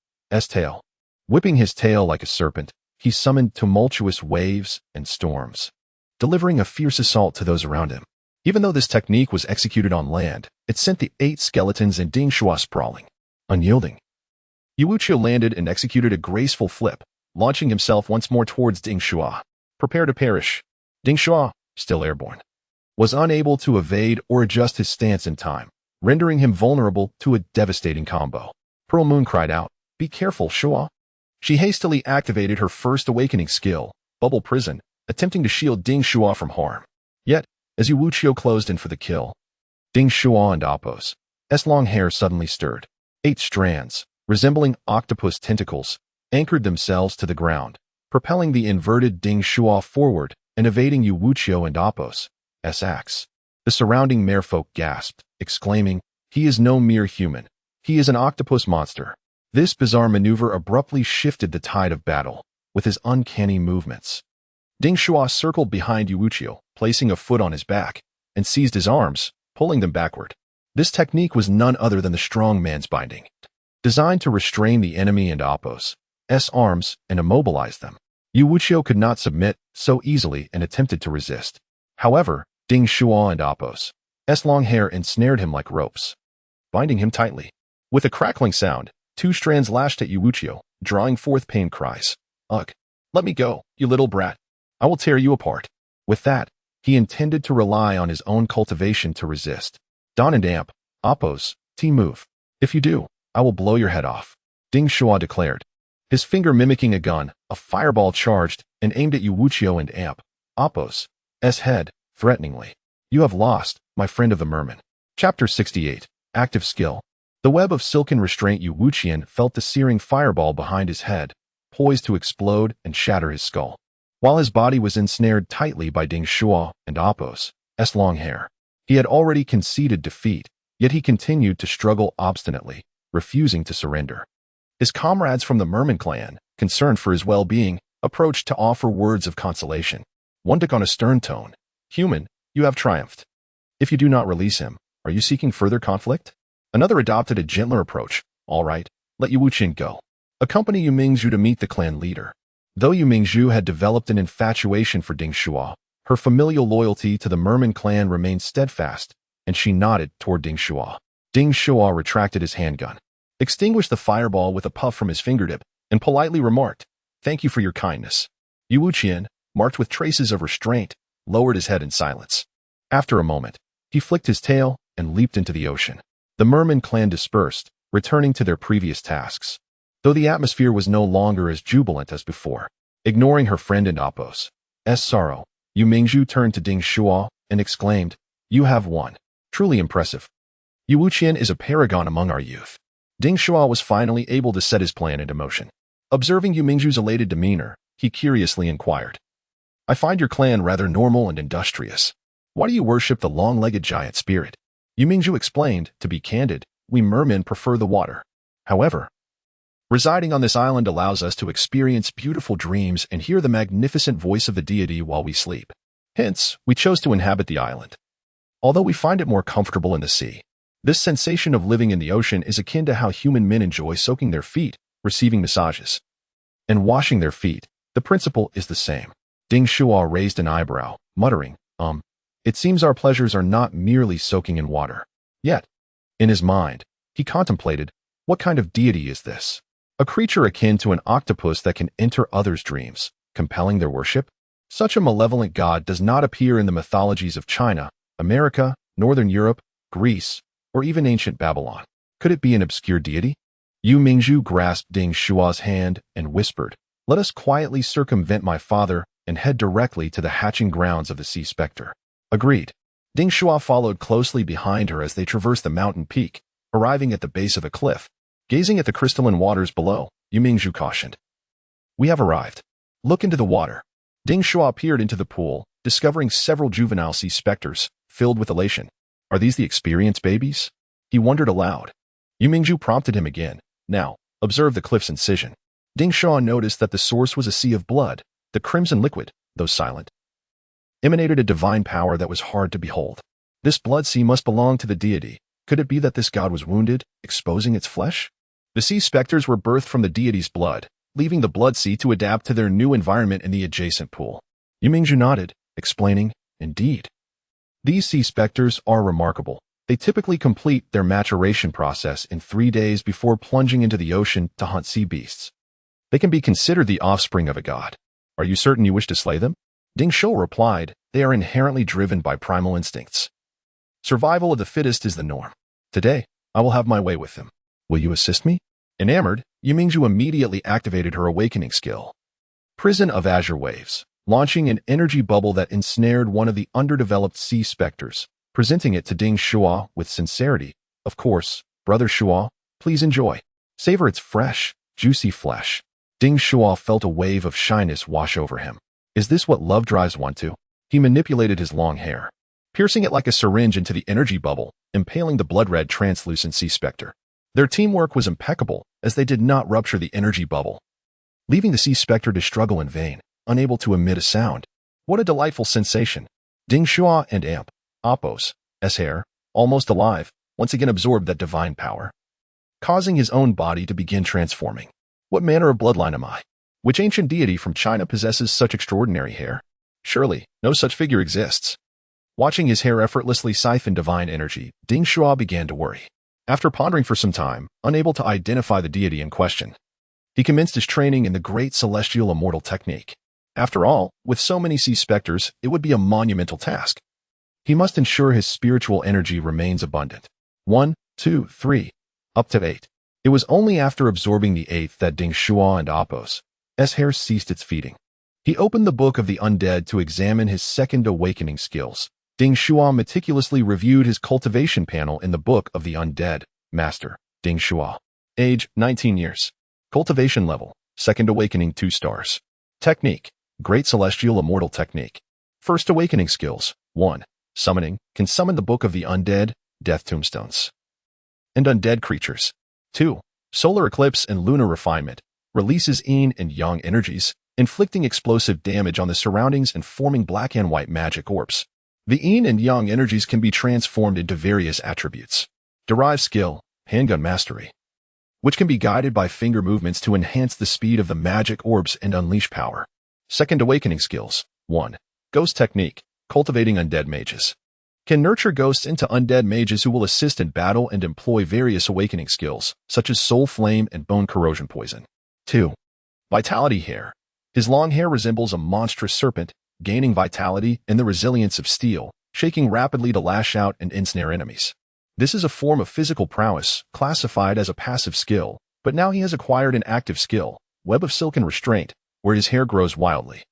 tail. Whipping his tail like a serpent, he summoned tumultuous waves and storms, delivering a fierce assault to those around him. Even though this technique was executed on land, it sent the 8 skeletons and Ding Shuo sprawling, unyielding. Yuuchio landed and executed a graceful flip, launching himself once more towards Ding Shuo. Prepare to perish. Ding Shuo, still airborne, was unable to evade or adjust his stance in time, rendering him vulnerable to a devastating combo. Pearl Moon cried out, "Be careful, Shuo." She hastily activated her first awakening skill, Bubble Prison, attempting to shield Ding Shuo from harm. Yet, as Yuuchio closed in for the kill, Ding Shuo and Appo's long hair suddenly stirred. 8 strands, resembling octopus tentacles, anchored themselves to the ground, propelling the inverted Ding Shuo forward and evading Yuuchio and Appo's axe. The surrounding merfolk gasped, exclaiming, "He is no mere human. He is an octopus monster." This bizarre maneuver abruptly shifted the tide of battle, with his uncanny movements. Ding Shuo circled behind Yuuchio, placing a foot on his back, and seized his arms, pulling them backward. This technique was none other than the strong man's binding, designed to restrain the enemy and Appo's arms and immobilize them. Yuuchio could not submit so easily and attempted to resist. However, Ding Shuo and Appo's long hair ensnared him like ropes, binding him tightly. With a crackling sound, 2 strands lashed at Yuuchio, drawing forth pain cries. "Ugh! Let me go, you little brat. I will tear you apart." With that, he intended to rely on his own cultivation to resist. Don and Amp, Appo's move. "If you do, I will blow your head off," Ding Shuo declared. His finger mimicking a gun, a fireball charged and aimed at Yuuchio and Amp, Appo's head, threateningly. "You have lost, my friend of the merman." Chapter 68. Active Skill. The web of silken restraint Yuuchian felt the searing fireball behind his head, poised to explode and shatter his skull. While his body was ensnared tightly by Ding Shuo and Appo's long hair, he had already conceded defeat, yet he continued to struggle obstinately, refusing to surrender. His comrades from the Merman clan, concerned for his well-being, approached to offer words of consolation. One took on a stern tone, "Human, you have triumphed. If you do not release him, Are you seeking further conflict? Another adopted a gentler approach. All right, let Yu Wuqian go. Accompany Yu Mingzhu to meet the clan leader. Though Yu Mingzhu had developed an infatuation for Ding Shuo, her familial loyalty to the Merman clan remained steadfast, and she nodded toward Ding Shuo. Ding Shuo retracted his handgun, extinguished the fireball with a puff from his fingertip, and politely remarked, "Thank you for your kindness." Yu Wuqian, marked with traces of restraint, lowered his head in silence. After a moment, he flicked his tail and leaped into the ocean. The Merman clan dispersed, returning to their previous tasks, though the atmosphere was no longer as jubilant as before. Ignoring her friend and Apos' sorrow, Yu Mingzhu turned to Ding Shuo and exclaimed, "You have won. Truly impressive. Yu Wuqian is a paragon among our youth." Ding Shuo was finally able to set his plan into motion. Observing Yu Mingzhu's elated demeanor, he curiously inquired, "I find your clan rather normal and industrious. Why do you worship the long-legged giant spirit?" Yu Mingzhu explained, "To be candid, we mermen prefer the water. However, residing on this island allows us to experience beautiful dreams and hear the magnificent voice of the deity while we sleep. Hence, we chose to inhabit the island. Although we find it more comfortable in the sea, this sensation of living in the ocean is akin to how human men enjoy soaking their feet, receiving massages, and washing their feet. The principle is the same." Ding Shuo raised an eyebrow, muttering, It seems our pleasures are not merely soaking in water." Yet, in his mind, he contemplated, what kind of deity is this? A creature akin to an octopus that can enter others' dreams, compelling their worship? Such a malevolent god does not appear in the mythologies of China, America, Northern Europe, Greece, or even ancient Babylon. Could it be an obscure deity? Yu Mingzhu grasped Ding Shuo's hand and whispered, "Let us quietly circumvent my father and head directly to the hatching grounds of the sea spectre." Agreed. Ding Shuo followed closely behind her as they traversed the mountain peak, arriving at the base of a cliff. Gazing at the crystalline waters below, Yu Mingzhu cautioned, "We have arrived. Look into the water." Ding Shuo peered into the pool, discovering several juvenile sea specters, filled with elation. "Are these the experienced babies?" He wondered aloud. Yu Mingzhu prompted him again. "Now, observe the cliff's incision." Ding Shuo noticed that the source was a sea of blood. The crimson liquid, though silent, emanated a divine power that was hard to behold. This blood sea must belong to the deity. Could it be that this god was wounded, exposing its flesh? The sea specters were birthed from the deity's blood, leaving the blood sea to adapt to their new environment in the adjacent pool. Yu Mingzhu nodded, explaining, "Indeed. These sea specters are remarkable. They typically complete their maturation process in 3 days before plunging into the ocean to hunt sea beasts. They can be considered the offspring of a god. Are you certain you wish to slay them?" Ding Shuo replied, "They are inherently driven by primal instincts. Survival of the fittest is the norm. Today, I will have my way with them. Will you assist me?" Enamored, Yu Mingzhu immediately activated her awakening skill, Prison of Azure Waves, launching an energy bubble that ensnared one of the underdeveloped sea specters, presenting it to Ding Shuo with sincerity. "Of course, brother Shuo, please enjoy. Savor its fresh, juicy flesh." Ding Shuo felt a wave of shyness wash over him. Is this what love drives one to? He manipulated his long hair, piercing it like a syringe into the energy bubble, impaling the blood-red translucent sea specter. Their teamwork was impeccable, as they did not rupture the energy bubble, leaving the sea specter to struggle in vain, unable to emit a sound. What a delightful sensation! Ding Shuo and Apos' hair, almost alive, once again absorbed that divine power, causing his own body to begin transforming. What manner of bloodline am I? Which ancient deity from China possesses such extraordinary hair? Surely, no such figure exists. Watching his hair effortlessly siphon divine energy, Ding Shuo began to worry. After pondering for some time, unable to identify the deity in question, he commenced his training in the great celestial immortal technique. After all, with so many sea specters, it would be a monumental task. He must ensure his spiritual energy remains abundant. 1, 2, 3, up to 8. It was only after absorbing the 8th that Ding Shuo and Apos' hair ceased its feeding. He opened the Book of the Undead to examine his second awakening skills. Ding Shuo meticulously reviewed his cultivation panel in the Book of the Undead. Master, Ding Shuo. Age, 19 years. Cultivation level, second awakening 2 stars. Technique, Great Celestial Immortal Technique. First awakening skills, 1. Summoning, can summon the Book of the Undead, Death Tombstones, and undead creatures. 2. Solar Eclipse and Lunar Refinement, releases yin and yang energies, inflicting explosive damage on the surroundings and forming black and white magic orbs. The yin and yang energies can be transformed into various attributes. Derive skill, handgun mastery, which can be guided by finger movements to enhance the speed of the magic orbs and unleash power. Second awakening skills. 1. Ghost technique, cultivating undead mages. Can nurture ghosts into undead mages who will assist in battle and employ various awakening skills, such as soul flame and bone corrosion poison. 2. Vitality hair. His long hair resembles a monstrous serpent, gaining vitality and the resilience of steel, shaking rapidly to lash out and ensnare enemies. This is a form of physical prowess, classified as a passive skill, but now he has acquired an active skill, web of silk and restraint, where his hair grows wildly.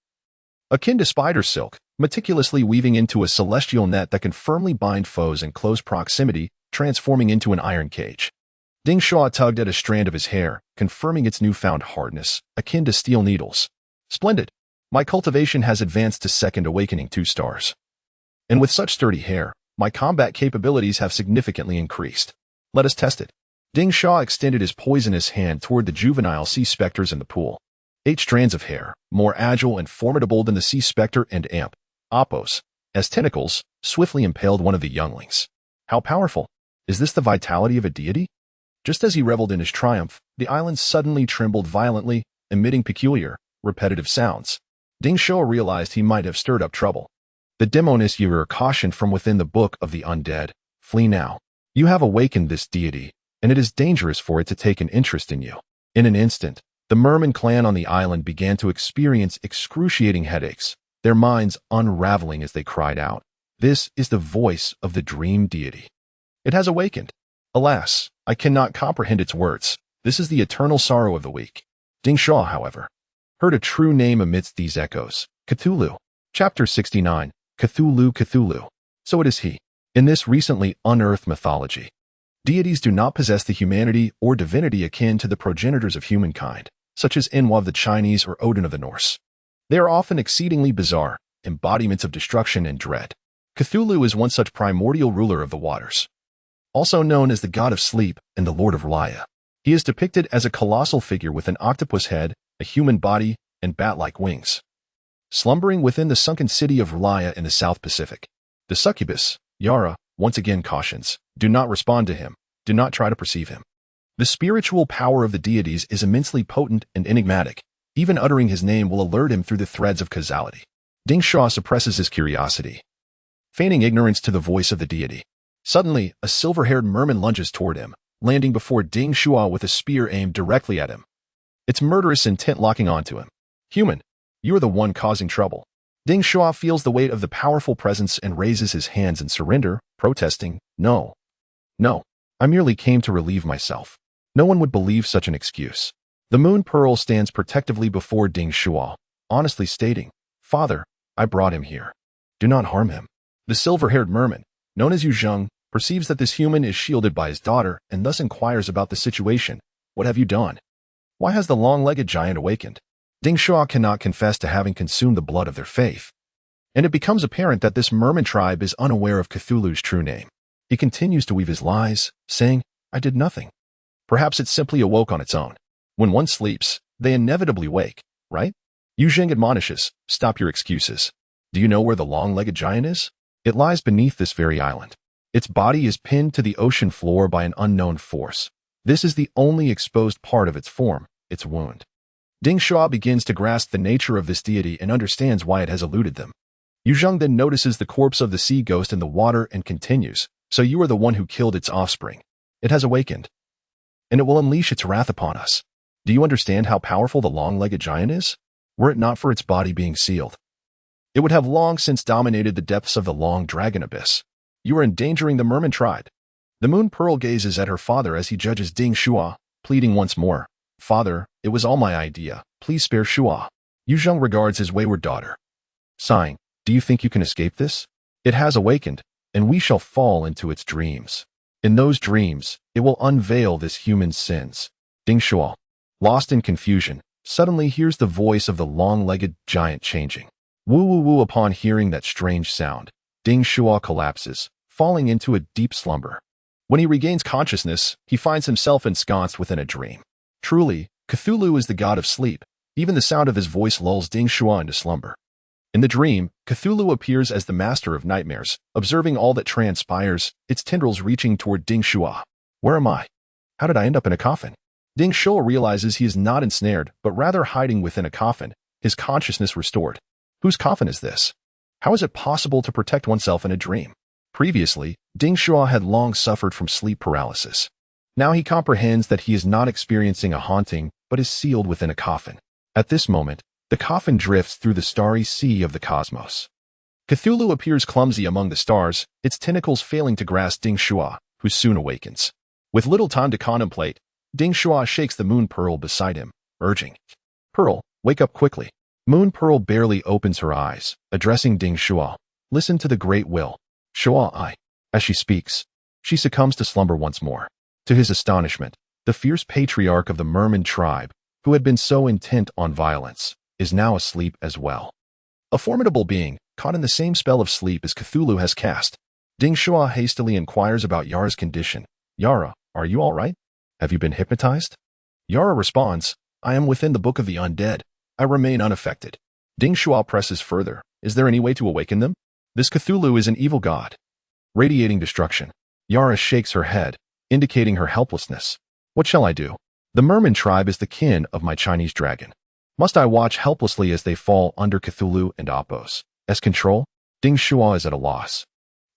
Akin to spider silk, meticulously weaving into a celestial net that can firmly bind foes in close proximity, transforming into an iron cage. Ding Shuo tugged at a strand of his hair, confirming its newfound hardness, akin to steel needles. Splendid. My cultivation has advanced to second awakening 2 stars. And with such sturdy hair, my combat capabilities have significantly increased. Let us test it. Ding Shuo extended his poisonous hand toward the juvenile sea specters in the pool. 8 strands of hair, more agile and formidable than the sea specter and amp, Opos, as tentacles, swiftly impaled one of the younglings. How powerful! Is this the vitality of a deity? Just as he reveled in his triumph, the island suddenly trembled violently, emitting peculiar, repetitive sounds. Ding Shuo realized he might have stirred up trouble. The demoness Yur cautioned from within the book of the undead, flee now. You have awakened this deity, and it is dangerous for it to take an interest in you. In an instant, the merman clan on the island began to experience excruciating headaches, their minds unraveling as they cried out. This is the voice of the dream deity. It has awakened. Alas, I cannot comprehend its words. This is the eternal sorrow of the weak. Ding Shuo, however, heard a true name amidst these echoes. Cthulhu. Chapter 69. Cthulhu, Cthulhu. So it is he. In this recently unearthed mythology, deities do not possess the humanity or divinity akin to the progenitors of humankind, such as Enwa of the Chinese or Odin of the Norse. They are often exceedingly bizarre, embodiments of destruction and dread. Cthulhu is one such primordial ruler of the waters, also known as the god of sleep and the lord of R'lyeh. He is depicted as a colossal figure with an octopus head, a human body, and bat-like wings, slumbering within the sunken city of R'lyeh in the South Pacific. The succubus, Yara, once again cautions, do not respond to him, do not try to perceive him. The spiritual power of the deities is immensely potent and enigmatic. Even uttering his name will alert him through the threads of causality. Ding Shuo suppresses his curiosity, feigning ignorance to the voice of the deity. Suddenly, a silver-haired merman lunges toward him, landing before Ding Shuo with a spear aimed directly at him, its murderous intent locking onto him. Human, you are the one causing trouble. Ding Shuo feels the weight of the powerful presence and raises his hands in surrender, protesting, No. No. I merely came to relieve myself. No one would believe such an excuse. The moon pearl stands protectively before Ding Shuo, honestly stating, Father, I brought him here. Do not harm him. The silver-haired merman, known as Yu Zheng, perceives that this human is shielded by his daughter and thus inquires about the situation. What have you done? Why has the long-legged giant awakened? Ding Shuo cannot confess to having consumed the blood of their faith, and it becomes apparent that this merman tribe is unaware of Cthulhu's true name. He continues to weave his lies, saying, I did nothing. Perhaps it simply awoke on its own. When one sleeps, they inevitably wake, right? Yu Zheng admonishes, stop your excuses. Do you know where the long-legged giant is? It lies beneath this very island. Its body is pinned to the ocean floor by an unknown force. This is the only exposed part of its form, its wound. Ding Shuo begins to grasp the nature of this deity and understands why it has eluded them. Yu Zheng then notices the corpse of the sea ghost in the water and continues, so you are the one who killed its offspring. It has awakened, and it will unleash its wrath upon us. Do you understand how powerful the long-legged giant is? Were it not for its body being sealed, it would have long since dominated the depths of the long dragon abyss. You are endangering the merman tribe. The moon pearl gazes at her father as he judges Ding Shuo, pleading once more, Father, it was all my idea. Please spare Shuo. Yu Zheng regards his wayward daughter, sighing, Do you think you can escape this? It has awakened, and we shall fall into its dreams. In those dreams, it will unveil this human's sins. Ding Shuo, lost in confusion, suddenly hears the voice of the long-legged giant changing. Woo woo woo. Upon hearing that strange sound, Ding Shuo collapses, falling into a deep slumber. When he regains consciousness, he finds himself ensconced within a dream. Truly, Cthulhu is the god of sleep. Even the sound of his voice lulls Ding Shuo into slumber. In the dream, Cthulhu appears as the master of nightmares, observing all that transpires, its tendrils reaching toward Ding Shuo. Where am I? How did I end up in a coffin? Ding Shuo realizes he is not ensnared, but rather hiding within a coffin, his consciousness restored. Whose coffin is this? How is it possible to protect oneself in a dream? Previously, Ding Shuo had long suffered from sleep paralysis. Now he comprehends that he is not experiencing a haunting, but is sealed within a coffin. At this moment, the coffin drifts through the starry sea of the cosmos. Cthulhu appears clumsy among the stars, its tentacles failing to grasp Ding Shuo, who soon awakens. With little time to contemplate, Ding Shuo shakes the moon pearl beside him, urging, "Pearl, wake up quickly." Moon Pearl barely opens her eyes, addressing Ding Shuo. "Listen to the great will. Shuo I." As she speaks, she succumbs to slumber once more. To his astonishment, the fierce patriarch of the merman tribe, who had been so intent on violence, is now asleep as well. A formidable being, caught in the same spell of sleep as Cthulhu has cast. Ding Shuo hastily inquires about Yara's condition. "Yara, are you all right? Have you been hypnotized?" Yara responds, "I am within the book of the undead. I remain unaffected." Ding Shuo presses further. "Is there any way to awaken them? This Cthulhu is an evil god, radiating destruction." Yara shakes her head, indicating her helplessness. "What shall I do? The merman tribe is the kin of my Chinese dragon. Must I watch helplessly as they fall under Cthulhu and Apos' control?" Ding Shuo is at a loss,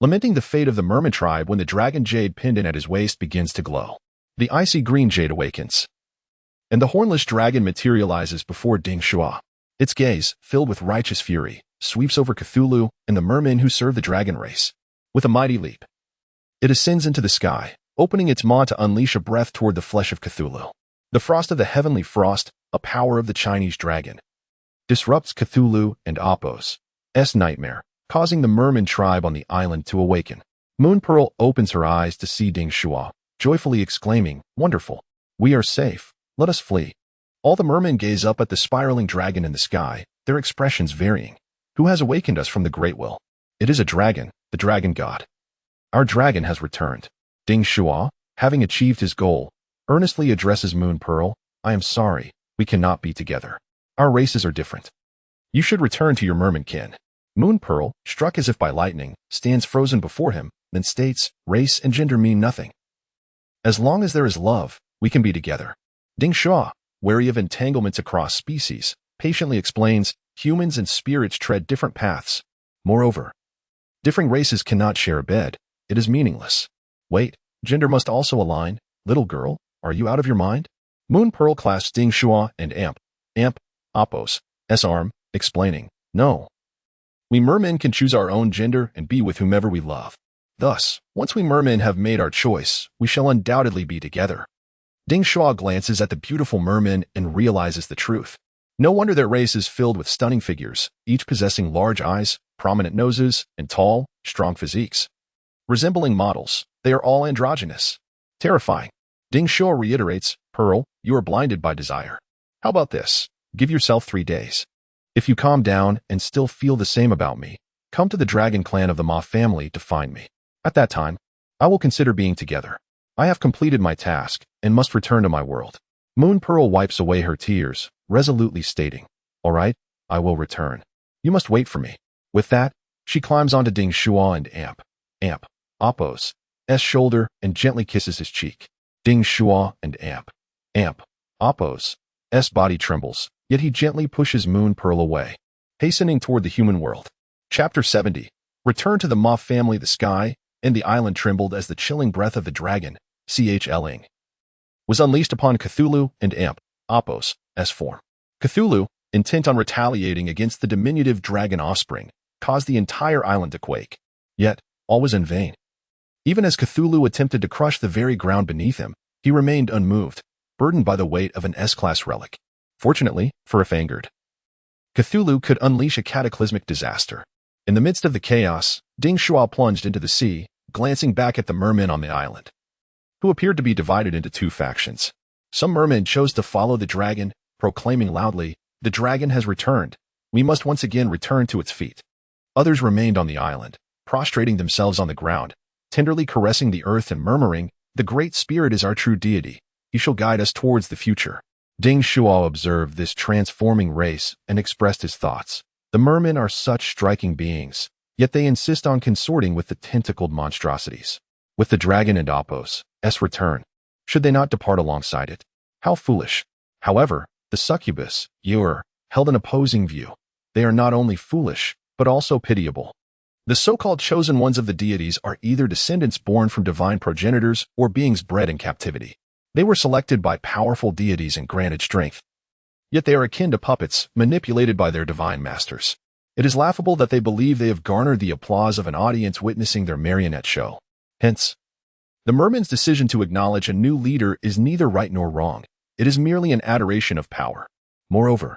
lamenting the fate of the merman tribe when the dragon jade pendant at his waist begins to glow. The icy green jade awakens, and the hornless dragon materializes before Ding Shuo. Its gaze, filled with righteous fury, sweeps over Cthulhu and the mermen who serve the dragon race. With a mighty leap, it ascends into the sky, opening its maw to unleash a breath toward the flesh of Cthulhu. The frost of the heavenly frost, a power of the Chinese dragon, disrupts Cthulhu and Apos' nightmare, causing the merman tribe on the island to awaken. Moon Pearl opens her eyes to see Ding Shuo, joyfully exclaiming, "Wonderful! We are safe. Let us flee." All the mermen gaze up at the spiraling dragon in the sky, their expressions varying. "Who has awakened us from the great will?" "It is a dragon, the dragon god. Our dragon has returned." Ding Shuo, having achieved his goal, earnestly addresses Moon Pearl. "I am sorry, we cannot be together. Our races are different. You should return to your merman kin." Moon Pearl, struck as if by lightning, stands frozen before him, then states, "Race and gender mean nothing. As long as there is love, we can be together." Ding Shuo, wary of entanglements across species, patiently explains, "Humans and spirits tread different paths. Moreover, differing races cannot share a bed. It is meaningless. Wait, gender must also align. Little girl, are you out of your mind?" Moon Pearl clasps Ding Shuo and Apos' arm, explaining, "No. We mermen can choose our own gender and be with whomever we love. Thus, once we mermen have made our choice, we shall undoubtedly be together." Ding Shuo glances at the beautiful mermen and realizes the truth. No wonder their race is filled with stunning figures, each possessing large eyes, prominent noses, and tall, strong physiques. Resembling models, they are all androgynous. Terrifying. Ding Shuo reiterates, "Pearl, you are blinded by desire. How about this? Give yourself 3 days. If you calm down and still feel the same about me, come to the dragon clan of the Ma family to find me. At that time, I will consider being together. I have completed my task and must return to my world." Moon Pearl wipes away her tears, resolutely stating, "All right, I will return. You must wait for me." With that, she climbs onto Ding Shuo and Apos' shoulder and gently kisses his cheek. Ding Shuo and Apos' body trembles, yet he gently pushes Moon Pearl away, hastening toward the human world. Chapter 70. Return to the Ma family. The sky and the island trembled as the chilling breath of the dragon, Ling, was unleashed upon Cthulhu and Apos' form. Cthulhu, intent on retaliating against the diminutive dragon offspring, caused the entire island to quake. Yet, all was in vain. Even as Cthulhu attempted to crush the very ground beneath him, he remained unmoved, burdened by the weight of an S-class relic. Fortunately, for if angered, Cthulhu could unleash a cataclysmic disaster. In the midst of the chaos, Ding Shuo plunged into the sea, glancing back at the mermen on the island, who appeared to be divided into 2 factions. Some mermen chose to follow the dragon, proclaiming loudly, "The dragon has returned. We must once again return to its feet." Others remained on the island, prostrating themselves on the ground, tenderly caressing the earth and murmuring, "The Great Spirit is our true deity. He shall guide us towards the future." Ding Shuo observed this transforming race and expressed his thoughts. The mermen are such striking beings, yet they insist on consorting with the tentacled monstrosities. With the dragon and Apos' return, should they not depart alongside it? How foolish. However, the succubus, held an opposing view. They are not only foolish, but also pitiable. The so-called chosen ones of the deities are either descendants born from divine progenitors or beings bred in captivity. They were selected by powerful deities and granted strength. Yet they are akin to puppets, manipulated by their divine masters. It is laughable that they believe they have garnered the applause of an audience witnessing their marionette show. Hence, the mermen's decision to acknowledge a new leader is neither right nor wrong. It is merely an adoration of power. Moreover,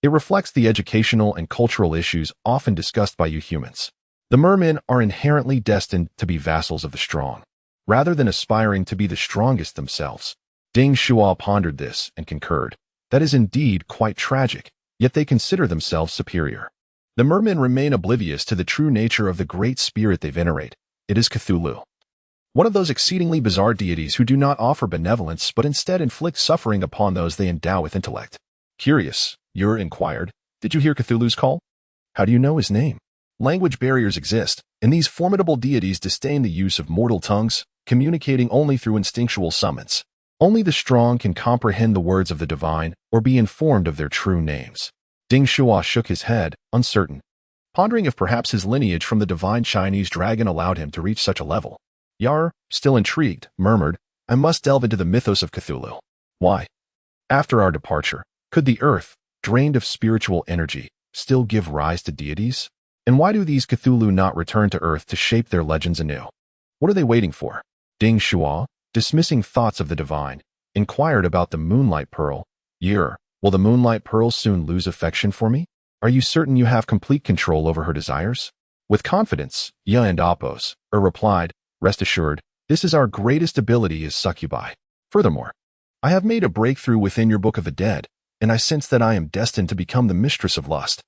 it reflects the educational and cultural issues often discussed by you humans. The mermen are inherently destined to be vassals of the strong, rather than aspiring to be the strongest themselves. Ding Shuo pondered this and concurred. That is indeed quite tragic, yet they consider themselves superior. The mermen remain oblivious to the true nature of the great spirit they venerate. It is Cthulhu, one of those exceedingly bizarre deities who do not offer benevolence but instead inflict suffering upon those they endow with intellect. Curious, Ur inquired, did you hear Cthulhu's call? How do you know his name? Language barriers exist, and these formidable deities disdain the use of mortal tongues, communicating only through instinctual summons. Only the strong can comprehend the words of the divine or be informed of their true names. Ding Shuo shook his head, uncertain, pondering if perhaps his lineage from the divine Chinese dragon allowed him to reach such a level. Yar, still intrigued, murmured, I must delve into the mythos of Cthulhu. Why? After our departure, could the earth, drained of spiritual energy, still give rise to deities? And why do these Cthulhu not return to Earth to shape their legends anew? What are they waiting for? Ding Shuo, dismissing thoughts of the divine, inquired about the Moonlight Pearl. Will the Moonlight Pearl soon lose affection for me? Are you certain you have complete control over her desires? With confidence, and Apos' replied, rest assured, this is our greatest ability as succubi. Furthermore, I have made a breakthrough within your Book of the Dead, and I sense that I am destined to become the mistress of lust.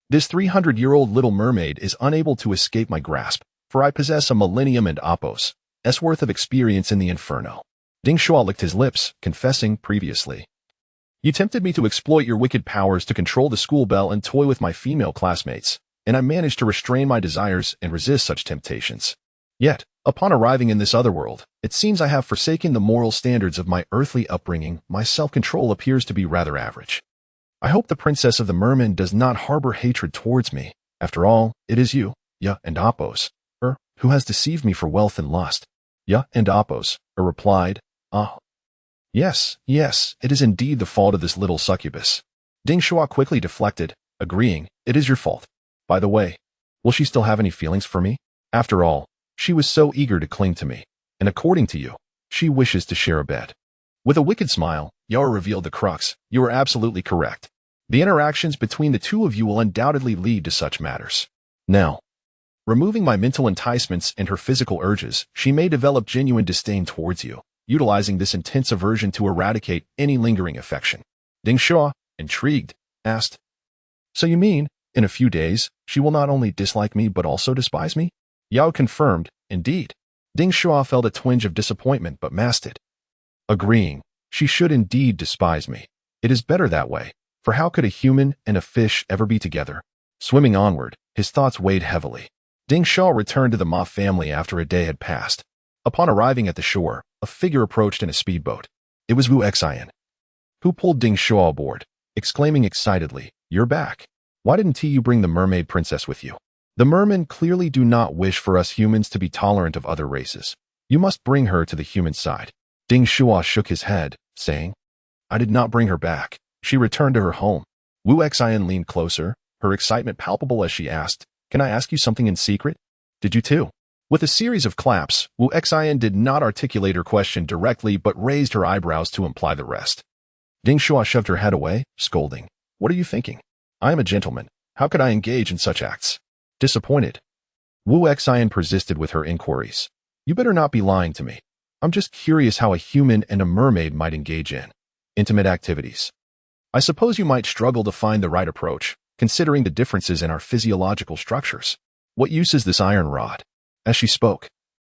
This 300-year-old little mermaid is unable to escape my grasp, for I possess a millennium and Apos' worth of experience in the inferno. Ding Shuo licked his lips, confessing previously. You tempted me to exploit your wicked powers to control the school bell and toy with my female classmates, and I managed to restrain my desires and resist such temptations. Yet, upon arriving in this other world, it seems I have forsaken the moral standards of my earthly upbringing. My self-control appears to be rather average. I hope the princess of the mermen does not harbor hatred towards me. After all, it is you, and Apos', who has deceived me for wealth and lust. And Apos' replied, Yes, it is indeed the fault of this little succubus. Ding Shuo quickly deflected, agreeing, it is your fault. By the way, will she still have any feelings for me? After all, she was so eager to cling to me, and according to you, she wishes to share a bed. With a wicked smile, Yar revealed the crux. You are absolutely correct. The interactions between the two of you will undoubtedly lead to such matters. Now, removing my mental enticements and her physical urges, she may develop genuine disdain towards you, utilizing this intense aversion to eradicate any lingering affection. Ding Shuo, intrigued, asked, So you mean, in a few days, she will not only dislike me but also despise me? Yao confirmed, indeed. Ding Shuo felt a twinge of disappointment but masked it. Agreeing, she should indeed despise me. It is better that way. For how could a human and a fish ever be together? Swimming onward, his thoughts weighed heavily. Ding Shuo returned to the Ma family after a day had passed. Upon arriving at the shore, a figure approached in a speedboat. It was Wu Xian, who pulled Ding Shuo aboard, exclaiming excitedly, You're back. Why didn't you bring the mermaid princess with you? The mermen clearly do not wish for us humans to be tolerant of other races. You must bring her to the human side. Ding Shuo shook his head, saying, I did not bring her back. She returned to her home. Wu Xian leaned closer, her excitement palpable as she asked, Can I ask you something in secret? Did you too? With a series of claps, Wu Xian did not articulate her question directly but raised her eyebrows to imply the rest. Ding Shuo shoved her head away, scolding, What are you thinking? I am a gentleman. How could I engage in such acts? Disappointed, Wu Xian persisted with her inquiries. You better not be lying to me. I'm just curious how a human and a mermaid might engage in intimate activities. I suppose you might struggle to find the right approach, considering the differences in our physiological structures. What use is this iron rod? As she spoke,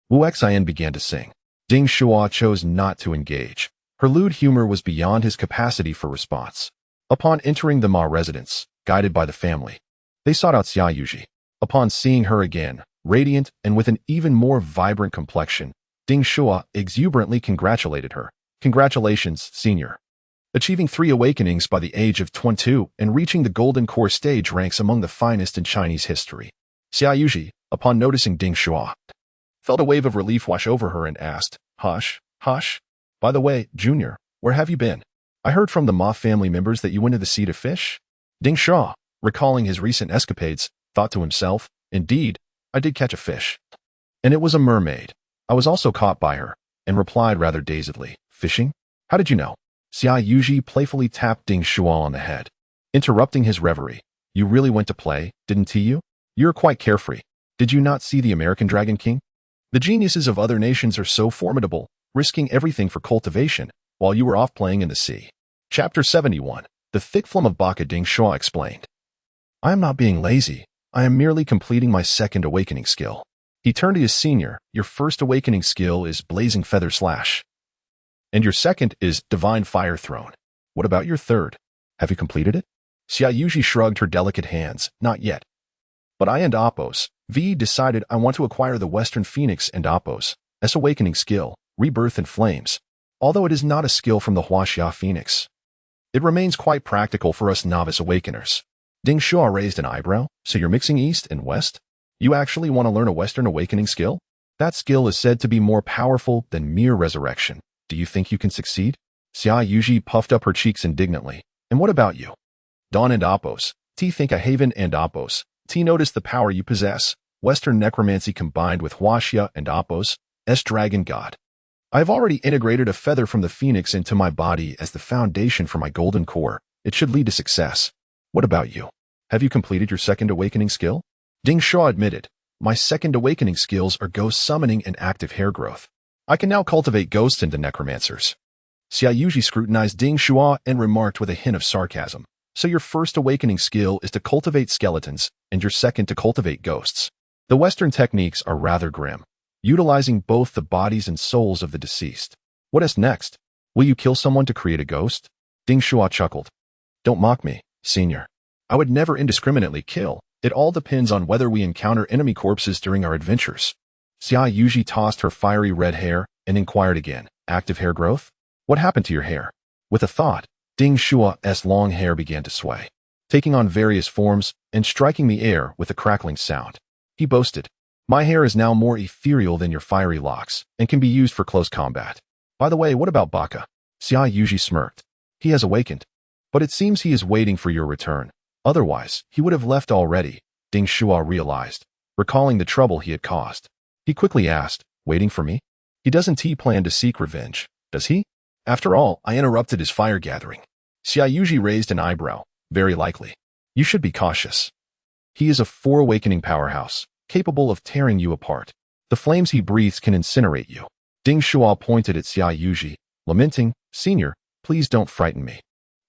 Wu Xian began to sing. Ding Shuo chose not to engage. Her lewd humor was beyond his capacity for response. Upon entering the Ma residence, guided by the family, They sought out Xia Yuji. Upon seeing her again, radiant and with an even more vibrant complexion, Ding Shuo exuberantly congratulated her. Congratulations, senior. Achieving 3 awakenings by the age of 22 and reaching the Golden Core stage ranks among the finest in Chinese history. Xia Yuji, upon noticing Ding Shuo, felt a wave of relief wash over her and asked, Hush, hush. By the way, Junior, where have you been? I heard from the Ma family members that you went to the sea to fish. Ding Shuo, recalling his recent escapades, thought to himself, Indeed, I did catch a fish. And it was a mermaid. I was also caught by her, and replied rather dazedly, Fishing? How did you know? Xia Yuji playfully tapped Ding Shuo on the head, interrupting his reverie. You really went to play, didn't you? You're quite carefree. Did you not see the American Dragon King? The geniuses of other nations are so formidable, risking everything for cultivation, while you were off playing in the sea. Chapter 71. The Thick Flame of Baka. Ding Shuo explained. I am not being lazy. I am merely completing my second awakening skill. He turned to his senior. Your first awakening skill is Blazing Feather Slash. And your second is Divine Fire Throne. What about your third? Have you completed it? Xia Yuji shrugged her delicate hands. Not yet. But I and Appos, V decided I want to acquire the Western Phoenix and Appos, S awakening skill, Rebirth in Flames. Although it is not a skill from the Huaxia Phoenix, it remains quite practical for us novice awakeners. Ding Shuo raised an eyebrow. So you're mixing East and West? You actually want to learn a Western awakening skill? That skill is said to be more powerful than mere resurrection. Do you think you can succeed? Xia Yuji puffed up her cheeks indignantly. And what about you? Dawn and Appos. T think a Haven and Appos. T notice the power you possess. Western necromancy combined with Huaxia and Appos, S dragon god. I have already integrated a feather from the Phoenix into my body as the foundation for my golden core. It should lead to success. What about you? Have you completed your second awakening skill? Ding Shuo admitted. My second awakening skills are ghost summoning and active hair growth. I can now cultivate ghosts into necromancers. Xia Yuji scrutinized Ding Shuo and remarked with a hint of sarcasm. So your first awakening skill is to cultivate skeletons, and your second to cultivate ghosts. The Western techniques are rather grim, utilizing both the bodies and souls of the deceased. What is next? Will you kill someone to create a ghost? Ding Shuo chuckled. Don't mock me, senior. I would never indiscriminately kill. It all depends on whether we encounter enemy corpses during our adventures. Xia Yuji tossed her fiery red hair and inquired again. Active hair growth? What happened to your hair? With a thought, Ding Shuo's long hair began to sway, taking on various forms and striking the air with a crackling sound. He boasted, My hair is now more ethereal than your fiery locks and can be used for close combat. By the way, what about Baka? Xia Yuji smirked. He has awakened, but it seems he is waiting for your return. Otherwise, he would have left already, Ding Shuo realized, recalling the trouble he had caused. He quickly asked, Waiting for me? He doesn't plan to seek revenge, does he? After all, I interrupted his fire gathering. Xia Yuji raised an eyebrow. Very likely. You should be cautious. He is a 4 awakening powerhouse, capable of tearing you apart. The flames he breathes can incinerate you. Ding Shuo pointed at Xia Yuji, lamenting, Senior, please don't frighten me.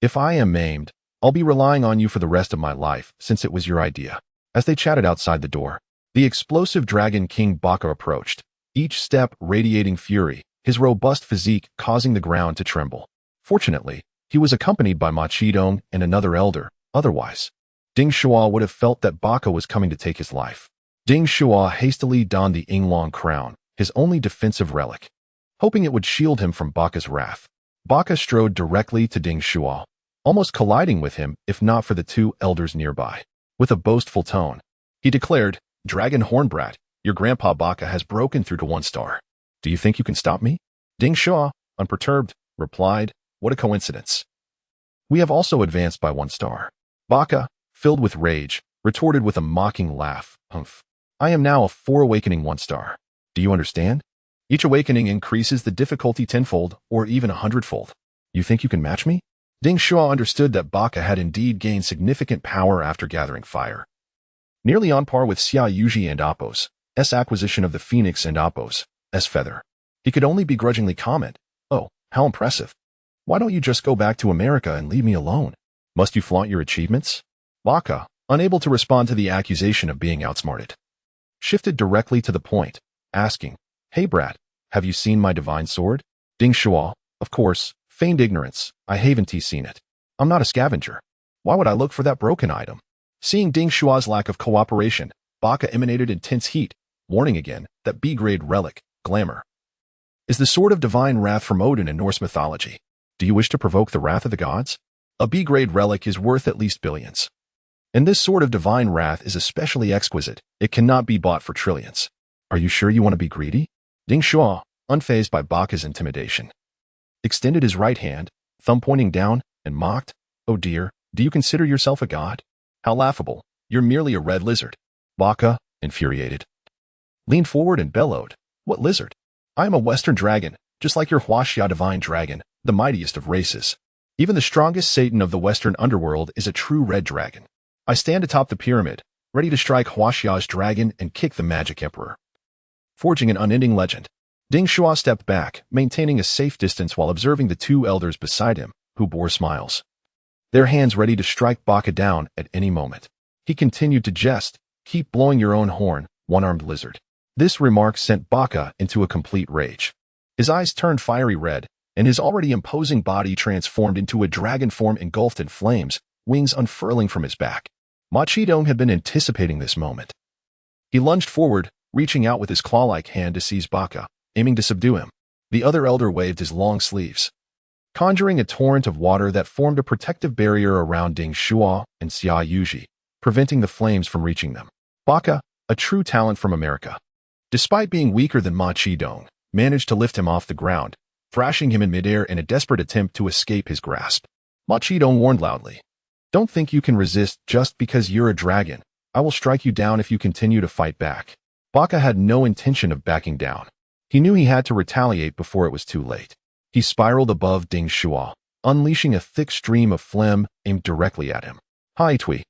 If I am maimed, I'll be relying on you for the rest of my life, since it was your idea. As they chatted outside the door, the explosive Dragon King Baka approached, each step radiating fury, his robust physique causing the ground to tremble. Fortunately, he was accompanied by Ma Qidong and another elder. Otherwise, Ding Shuo would have felt that Baka was coming to take his life. Ding Shuo hastily donned the Yinglong crown, his only defensive relic, hoping it would shield him from Baka's wrath. Baka strode directly to Ding Shuo, almost colliding with him if not for the 2 elders nearby. With a boastful tone, he declared, Dragon Hornbrat, your grandpa Baka has broken through to 1 star. Do you think you can stop me? Ding Shuo, unperturbed, replied, What a coincidence. We have also advanced by 1 star. Baka, filled with rage, retorted with a mocking laugh. Humph. I am now a 4 awakening 1 star. Do you understand? Each awakening increases the difficulty 10-fold or even 100-fold. You think you can match me? Ding Shuo understood that Baka had indeed gained significant power after gathering fire. Nearly on par with Xia Yuji and Appos' acquisition of the Phoenix and Appos' feather. He could only begrudgingly comment, Oh, how impressive. Why don't you just go back to America and leave me alone? Must you flaunt your achievements? Baka, unable to respond to the accusation of being outsmarted, shifted directly to the point, asking, Hey brat, have you seen my divine sword? Ding Shuo, of course, feigned ignorance. I haven't seen it. I'm not a scavenger. Why would I look for that broken item? Seeing Ding Shua's lack of cooperation, Baka emanated intense heat, warning again that B-grade relic, glamour, is the sword of divine wrath from Odin in Norse mythology. Do you wish to provoke the wrath of the gods? A B-grade relic is worth at least billions. And this sword of divine wrath is especially exquisite. It cannot be bought for trillions. Are you sure you want to be greedy? Ding Shuo, unfazed by Baka's intimidation, extended his right hand, thumb pointing down, and mocked, "Oh dear, do you consider yourself a god? How laughable. You're merely a red lizard." Baka, infuriated, leaned forward and bellowed, "What lizard? I am a Western dragon, just like your Huaxia divine dragon, the mightiest of races. Even the strongest Satan of the Western underworld is a true red dragon. I stand atop the pyramid, ready to strike Huaxia's dragon and kick the magic emperor." Forging an unending legend, Ding Shuo stepped back, maintaining a safe distance while observing the two elders beside him, who bore smiles, their hands ready to strike Baka down at any moment. He continued to jest, "Keep blowing your own horn, one-armed lizard." This remark sent Baka into a complete rage. His eyes turned fiery red, and his already imposing body transformed into a dragon form engulfed in flames, wings unfurling from his back. Ma Chidong had been anticipating this moment. He lunged forward, reaching out with his claw-like hand to seize Baka, aiming to subdue him. The other elder waved his long sleeves, conjuring a torrent of water that formed a protective barrier around Ding Shuo and Xia Yuji, preventing the flames from reaching them. Baka, a true talent from America, despite being weaker than Ma Chidong, managed to lift him off the ground, thrashing him in midair in a desperate attempt to escape his grasp. Ma Chidong warned loudly, "Don't think you can resist just because you're a dragon. I will strike you down if you continue to fight back." Baka had no intention of backing down. He knew he had to retaliate before it was too late. He spiraled above Ding Shuo, unleashing a thick stream of phlegm aimed directly at him. Hai Tui.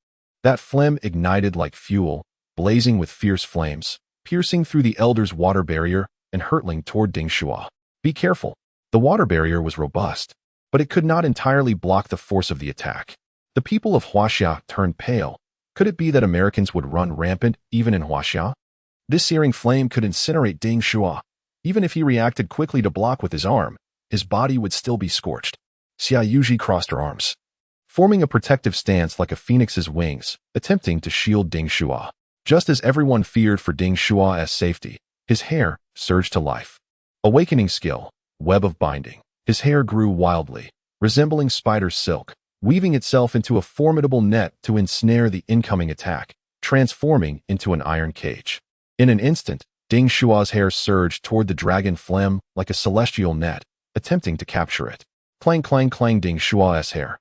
That phlegm ignited like fuel, blazing with fierce flames, piercing through the elder's water barrier and hurtling toward Ding Shuo. Be careful. The water barrier was robust, but it could not entirely block the force of the attack. The people of Huaxia turned pale. Could it be that Americans would run rampant even in Huaxia? This searing flame could incinerate Ding Shuo. Even if he reacted quickly to block with his arm, his body would still be scorched. Xia Yuji crossed her arms, forming a protective stance like a phoenix's wings, attempting to shield Ding Shuo. Just as everyone feared for Ding Shuo's safety, his hair surged to life. Awakening skill, web of binding. His hair grew wildly, resembling spider silk, weaving itself into a formidable net to ensnare the incoming attack, transforming into an iron cage. In an instant, Ding Shuo's hair surged toward the dragon phlegm like a celestial net, attempting to capture it. Clang, clang, clang. Ding Shuo's hair,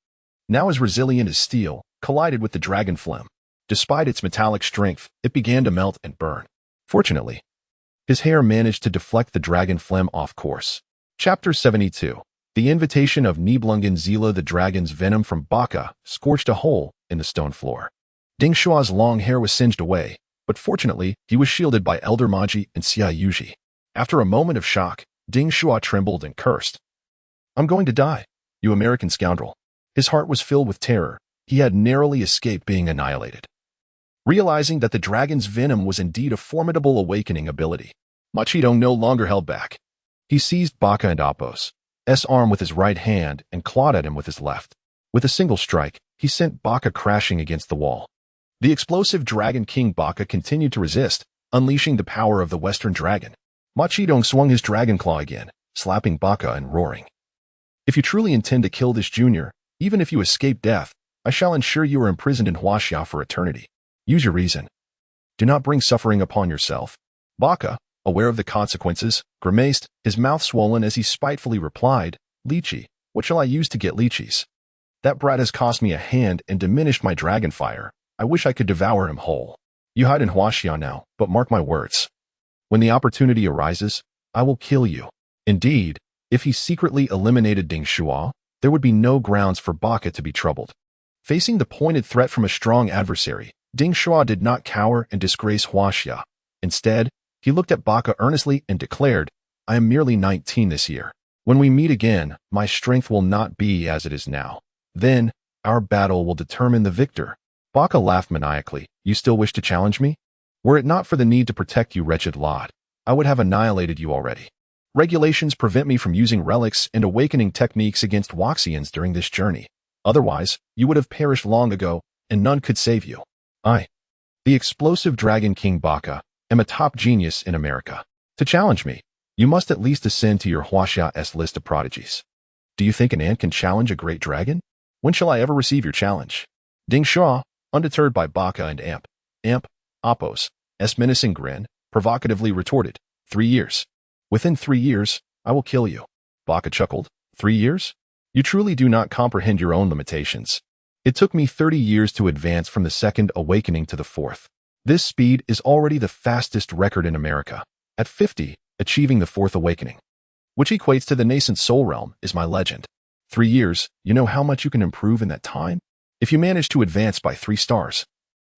now as resilient as steel, collided with the dragon phlegm. Despite its metallic strength, it began to melt and burn. Fortunately, his hair managed to deflect the dragon phlegm off course. Chapter 72. The invitation of Nibelungen Zila. The dragon's venom from Baka scorched a hole in the stone floor. Ding Shuo's long hair was singed away, but fortunately, he was shielded by Elder Maji and Xia Yuji. After a moment of shock, Ding Shuo trembled and cursed, "I'm going to die, you American scoundrel." His heart was filled with terror. He had narrowly escaped being annihilated. Realizing that the dragon's venom was indeed a formidable awakening ability, Ma Chidong no longer held back. He seized Baka and Appo's arm with his right hand and clawed at him with his left. With a single strike, he sent Baka crashing against the wall. The explosive Dragon King Baka continued to resist, unleashing the power of the Western dragon. Ma Chidong swung his dragon claw again, slapping Baka and roaring, "If you truly intend to kill this junior, even if you escape death, I shall ensure you are imprisoned in Huaxia for eternity. Use your reason. Do not bring suffering upon yourself." Baka, aware of the consequences, grimaced, his mouth swollen as he spitefully replied, "Lychee, what shall I use to get lychees? That brat has cost me a hand and diminished my dragon fire. I wish I could devour him whole. You hide in Huaxia now, but mark my words. When the opportunity arises, I will kill you." Indeed, if he secretly eliminated Ding Shuo, there would be no grounds for Baka to be troubled. Facing the pointed threat from a strong adversary, Ding Shuo did not cower and disgrace Huaxia. Instead, he looked at Baka earnestly and declared, "I am merely 19 this year. When we meet again, my strength will not be as it is now. Then, our battle will determine the victor." Baka laughed maniacally. "You still wish to challenge me? Were it not for the need to protect you, wretched lot, I would have annihilated you already. Regulations prevent me from using relics and awakening techniques against Waxians during this journey. Otherwise, you would have perished long ago, and none could save you." I, the explosive Dragon King Baka, am a top genius in America. To challenge me, you must at least ascend to your Huaxia's list of prodigies. Do you think an ant can challenge a great dragon? When shall I ever receive your challenge? Ding Shuo, undeterred by Baka and Amp, Appo's menacing grin, provocatively retorted, 3 years. Within 3 years, I will kill you. Baka chuckled, 3 years? You truly do not comprehend your own limitations. It took me 30 years to advance from the second awakening to the fourth. This speed is already the fastest record in America. At 50, achieving the fourth awakening, which equates to the nascent soul realm, is my legend. 3 years, you know how much you can improve in that time? If you manage to advance by 3 stars,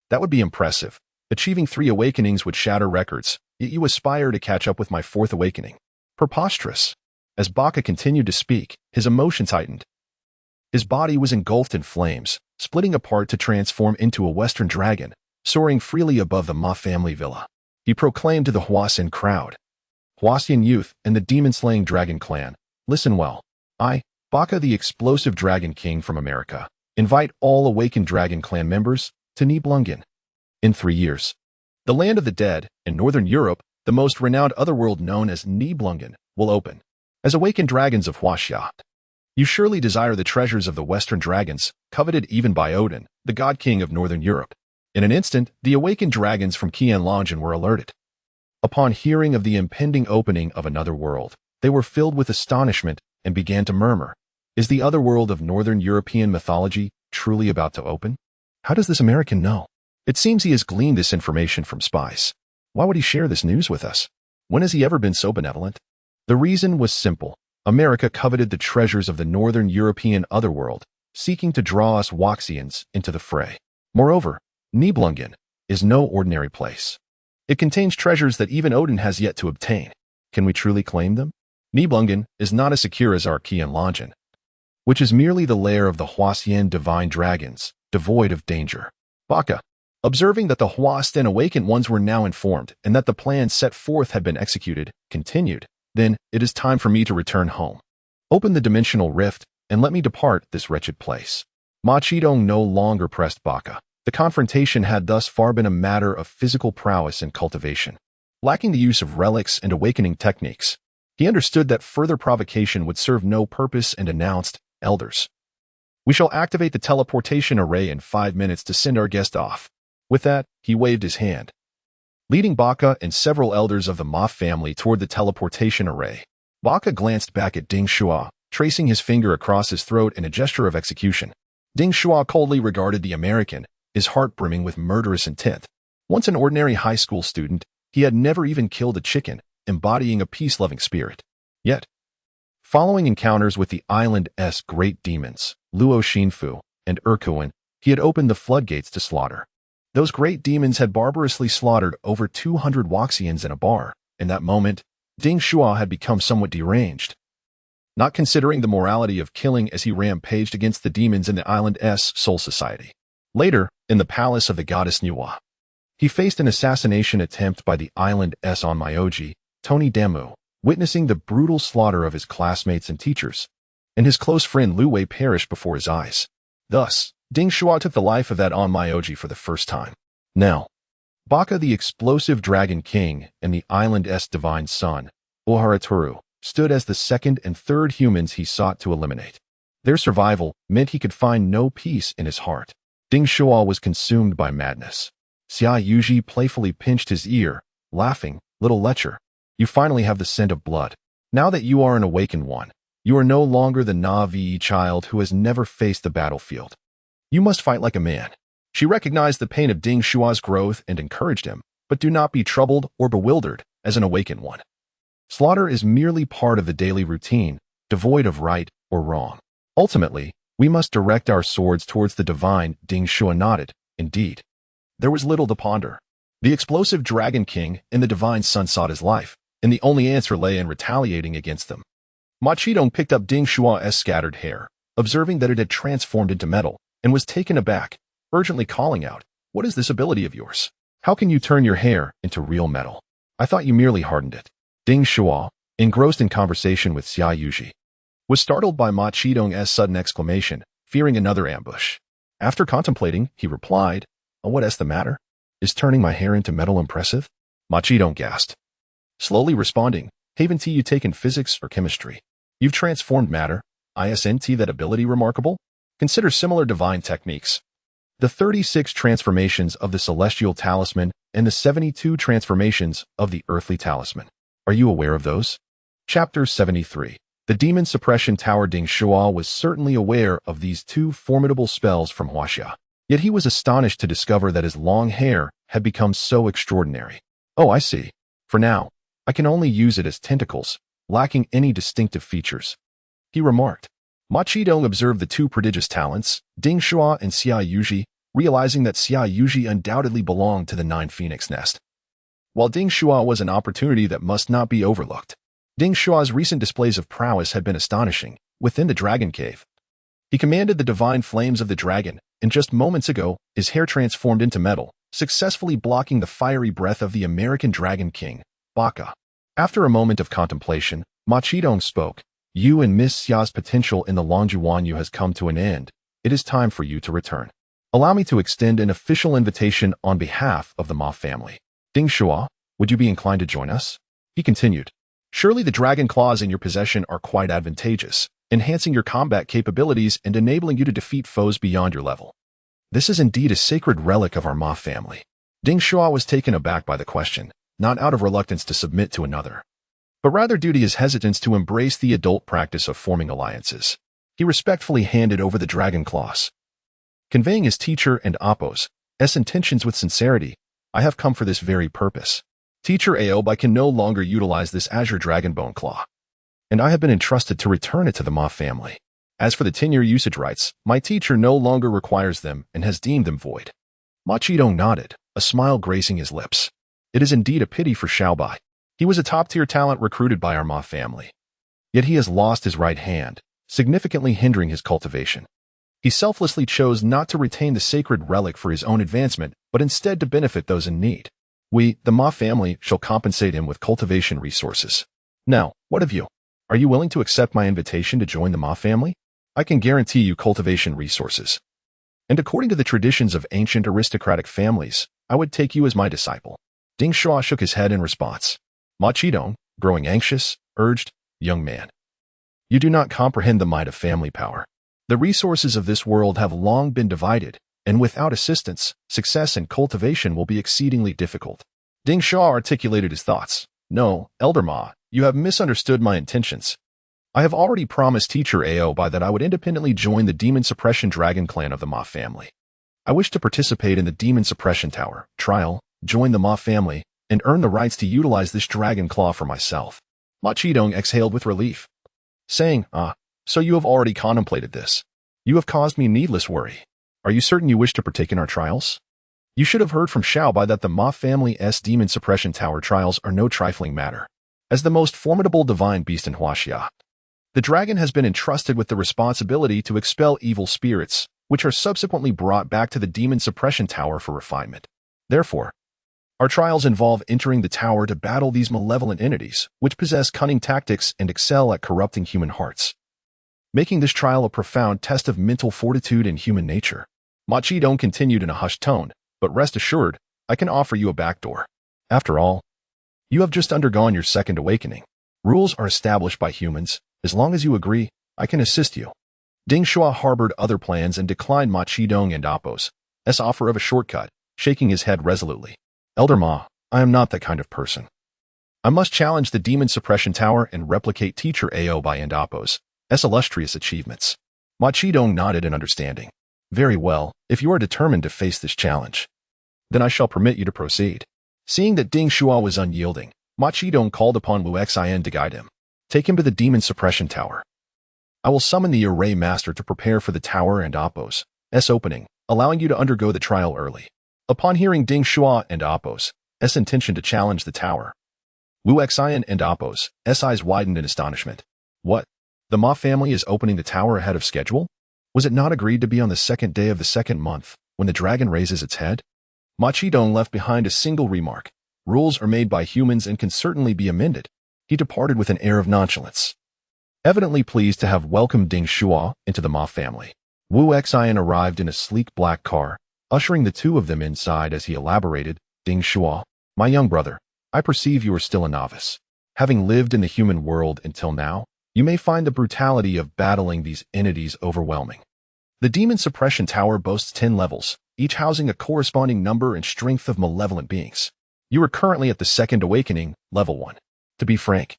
that would be impressive. Achieving 3 awakenings would shatter records, yet you aspire to catch up with my 4th awakening. Preposterous. As Baka continued to speak, his emotions heightened. His body was engulfed in flames, splitting apart to transform into a western dragon, soaring freely above the Ma family villa. He proclaimed to the Huasian crowd, Huasian youth and the demon-slaying dragon clan, listen well. I, Baka the explosive dragon king from America, invite all awakened dragon clan members to Nibelungen. In 3 years, the land of the dead, in northern Europe, the most renowned otherworld known as Nibelungen, will open. As awakened dragons of Huaxia, you surely desire the treasures of the western dragons, coveted even by Odin, the god king of northern Europe. In an instant, the awakened dragons from Qianlongjin were alerted. Upon hearing of the impending opening of another world, they were filled with astonishment and began to murmur, is the other world of northern European mythology truly about to open? How does this American know? It seems he has gleaned this information from spies. Why would he share this news with us? When has he ever been so benevolent? The reason was simple. America coveted the treasures of the northern European otherworld, seeking to draw us Waxians into the fray. Moreover, Nibelungen is no ordinary place. It contains treasures that even Odin has yet to obtain. Can we truly claim them? Nibelungen is not as secure as our Qianlongjin, which is merely the lair of the Huasian divine dragons, devoid of danger. Baka, observing that the Huasian awakened ones were now informed and that the plan set forth had been executed, continued, then it is time for me to return home. Open the dimensional rift and let me depart this wretched place. Ma Chidong no longer pressed Baka. The confrontation had thus far been a matter of physical prowess and cultivation. Lacking the use of relics and awakening techniques, he understood that further provocation would serve no purpose and announced, elders, we shall activate the teleportation array in 5 minutes to send our guest off. With that, he waved his hand, leading Baka and several elders of the Ma family toward the teleportation array. Baka glanced back at Ding Shuo, tracing his finger across his throat in a gesture of execution. Ding Shuo coldly regarded the American, his heart brimming with murderous intent. Once an ordinary high school student, he had never even killed a chicken, embodying a peace-loving spirit. Yet, following encounters with the island's great demons, Luo Xinfu and Erkuan, he had opened the floodgates to slaughter. Those great demons had barbarously slaughtered over 200 Waxians in a bar. In that moment, Ding Shuo had become somewhat deranged, not considering the morality of killing as he rampaged against the demons in the island's soul society. Later, in the palace of the goddess Nuwa, he faced an assassination attempt by the island's Onmyoji, Tony Damu, witnessing the brutal slaughter of his classmates and teachers, and his close friend Lu Wei perished before his eyes. Thus, Ding Shuo took the life of that Onmyoji for the first time. Now, Baka the explosive dragon king and the island's divine son, Oharaturu, stood as the second and third humans he sought to eliminate. Their survival meant he could find no peace in his heart. Ding Shuo was consumed by madness. Xia Yuji playfully pinched his ear, laughing, little lecher, you finally have the scent of blood. Now that you are an awakened one, you are no longer the Na'vi child who has never faced the battlefield. You must fight like a man. She recognized the pain of Ding Shuo's growth and encouraged him, but do not be troubled or bewildered as an awakened one. Slaughter is merely part of the daily routine, devoid of right or wrong. Ultimately, we must direct our swords towards the divine. Ding Shuo nodded. Indeed, there was little to ponder. The explosive Dragon King and the divine son sought his life, and the only answer lay in retaliating against them. Ma Chidong picked up Ding Shuo's scattered hair, observing that it had transformed into metal, and was taken aback, urgently calling out, what is this ability of yours? How can you turn your hair into real metal? I thought you merely hardened it. Ding Shuo, engrossed in conversation with Xia Yuji, was startled by Ma Chidong's sudden exclamation, fearing another ambush. After contemplating, he replied, What's the matter? Is turning my hair into metal impressive? Ma Qidong gasped. Slowly responding, haven't you taken physics or chemistry? You've transformed matter. Isn't that ability remarkable? Consider similar divine techniques. The 36 transformations of the celestial talisman and the 72 transformations of the earthly talisman. Are you aware of those? Chapter 73. The demon suppression tower. Ding Shuo was certainly aware of these two formidable spells from Huaxia. Yet he was astonished to discover that his long hair had become so extraordinary. Oh, I see. For now, I can only use it as tentacles, lacking any distinctive features, he remarked. Ma Qidong observed the two prodigious talents, Ding Shuo and Xia Yuji, realizing that Xia Yuji undoubtedly belonged to the Nine Phoenix Nest. While Ding Shuo was an opportunity that must not be overlooked, Ding Shuo's recent displays of prowess had been astonishing within the dragon cave. He commanded the divine flames of the dragon, and just moments ago, his hair transformed into metal, successfully blocking the fiery breath of the American Dragon King, Baka. After a moment of contemplation, Ma Qidong spoke. You and Miss Xia's potential in the Longjuan has come to an end. It is time for you to return. Allow me to extend an official invitation on behalf of the Ma family. Ding Shuo, would you be inclined to join us? He continued. Surely the dragon claws in your possession are quite advantageous, enhancing your combat capabilities and enabling you to defeat foes beyond your level. This is indeed a sacred relic of our Ma family. Ding Shuo was taken aback by the question, not out of reluctance to submit to another, but rather due to his hesitance to embrace the adult practice of forming alliances. He respectfully handed over the dragon claws. Conveying his teacher and Appo's intentions with sincerity, I have come for this very purpose. Teacher Aobai can no longer utilize this azure dragon bone claw, and I have been entrusted to return it to the Ma family. As for the tenure usage rights, my teacher no longer requires them and has deemed them void. Ma Qidong nodded, a smile gracing his lips. It is indeed a pity for Xiaobai. He was a top-tier talent recruited by our Ma family. Yet he has lost his right hand, significantly hindering his cultivation. He selflessly chose not to retain the sacred relic for his own advancement, but instead to benefit those in need. We, the Ma family, shall compensate him with cultivation resources. Now, what of you? Are you willing to accept my invitation to join the Ma family? I can guarantee you cultivation resources. And according to the traditions of ancient aristocratic families, I would take you as my disciple. Ding Shuo shook his head in response. Ma Qidong, growing anxious, urged, Young man, you do not comprehend the might of family power. The resources of this world have long been divided, and without assistance, success in cultivation will be exceedingly difficult. Ding Shuo articulated his thoughts. No, Elder Ma, you have misunderstood my intentions. I have already promised Teacher Aobai that I would independently join the Demon Suppression Dragon clan of the Ma family. I wish to participate in the Demon Suppression Tower trial, join the Ma family, and earn the rights to utilize this dragon claw for myself. Ma Qidong exhaled with relief, saying, so you have already contemplated this. You have caused me needless worry. Are you certain you wish to partake in our trials? You should have heard from Xiaobai that the Ma family's Demon Suppression Tower trials are no trifling matter. As the most formidable divine beast in Huaxia, the dragon has been entrusted with the responsibility to expel evil spirits, which are subsequently brought back to the Demon Suppression Tower for refinement. Therefore, our trials involve entering the tower to battle these malevolent entities, which possess cunning tactics and excel at corrupting human hearts, making this trial a profound test of mental fortitude and human nature. Ma Qidong continued in a hushed tone, but rest assured, I can offer you a backdoor. After all, you have just undergone your second awakening. Rules are established by humans. As long as you agree, I can assist you. Ding Shuo harbored other plans and declined Ma Qidong and Appo's offer of a shortcut, shaking his head resolutely. Elder Ma, I am not that kind of person. I must challenge the Demon Suppression Tower and replicate Teacher Aobai and Appo's illustrious achievements. Ma Qidong nodded in understanding. Very well, if you are determined to face this challenge, then I shall permit you to proceed. Seeing that Ding Shuo was unyielding, Ma Qidong called upon Wu Xin to guide him. Take him to the Demon Suppression Tower. I will summon the Array Master to prepare for the tower and Appo's opening, allowing you to undergo the trial early. Upon hearing Ding Shuo and Appo's intention to challenge the tower, Wu Xin and Appo's eyes widened in astonishment. What? The Ma family is opening the tower ahead of schedule? Was it not agreed to be on the second day of the second month, when the dragon raises its head? Ma Qidong left behind a single remark. Rules are made by humans and can certainly be amended. He departed with an air of nonchalance, evidently pleased to have welcomed Ding Shuo into the Ma family. Wu Xin arrived in a sleek black car, ushering the two of them inside as he elaborated, Ding Shuo, my young brother, I perceive you are still a novice. Having lived in the human world until now, you may find the brutality of battling these entities overwhelming. The Demon Suppression Tower boasts 10 levels, each housing a corresponding number and strength of malevolent beings. You are currently at the second awakening, level 1. To be frank,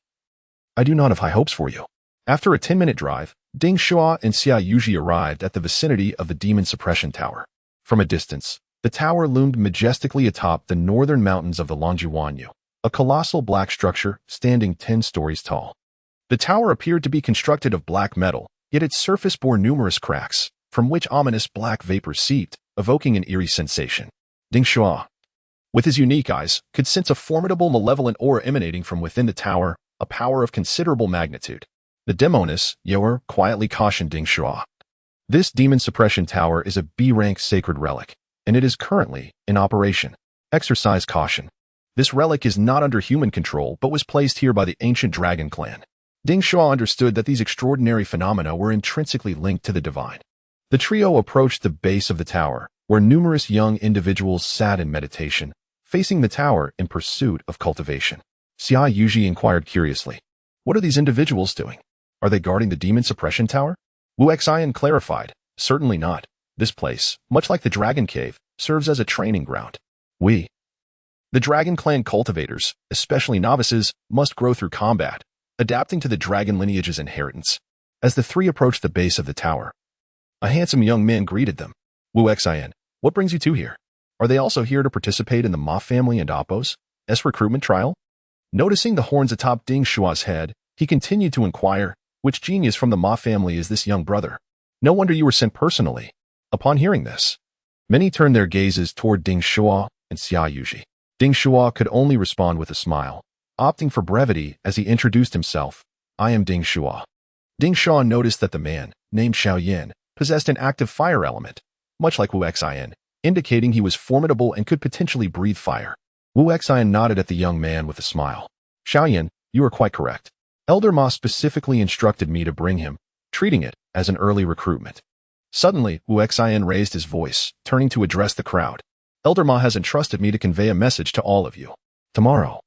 I do not have high hopes for you. After a 10-minute drive, Ding Shuo and Xia Yuji arrived at the vicinity of the Demon Suppression Tower. From a distance, the tower loomed majestically atop the northern mountains of the Longjuanyu, a colossal black structure standing 10 stories tall. The tower appeared to be constructed of black metal, yet its surface bore numerous cracks, from which ominous black vapor seeped, evoking an eerie sensation. Ding Shuo, with his unique eyes, could sense a formidable malevolent aura emanating from within the tower, a power of considerable magnitude. The Demoness, Yoer, quietly cautioned Ding Shuo. This Demon Suppression Tower is a B-rank sacred relic, and it is currently in operation. Exercise caution. This relic is not under human control, but was placed here by the ancient dragon clan. Ding Shuo understood that these extraordinary phenomena were intrinsically linked to the divine. The trio approached the base of the tower, where numerous young individuals sat in meditation, facing the tower in pursuit of cultivation. Xia Yuji inquired curiously, what are these individuals doing? Are they guarding the Demon Suppression Tower? Wu Xian clarified, certainly not. This place, much like the Dragon Cave, serves as a training ground. The Dragon Clan cultivators, especially novices, must grow through combat, adapting to the dragon lineage's inheritance. As the three approached the base of the tower, a handsome young man greeted them. Wu Xian, what brings you two here? Are they also here to participate in the Ma family and Appo's recruitment trial? Noticing the horns atop Ding Shuo's head, he continued to inquire, which genius from the Ma family is this young brother? No wonder you were sent personally. Upon hearing this, many turned their gazes toward Ding Shuo and Xia Yuji. Ding Shuo could only respond with a smile, opting for brevity as he introduced himself. I am Ding Shuo. Ding Shuo noticed that the man, named Xiaoyan, possessed an active fire element, much like Wu Xian, indicating he was formidable and could potentially breathe fire. Wu Xian nodded at the young man with a smile. Xiaoyan, you are quite correct. Elder Ma specifically instructed me to bring him, treating it as an early recruitment. Suddenly, Wu Xian raised his voice, turning to address the crowd. Elder Ma has entrusted me to convey a message to all of you. Tomorrow,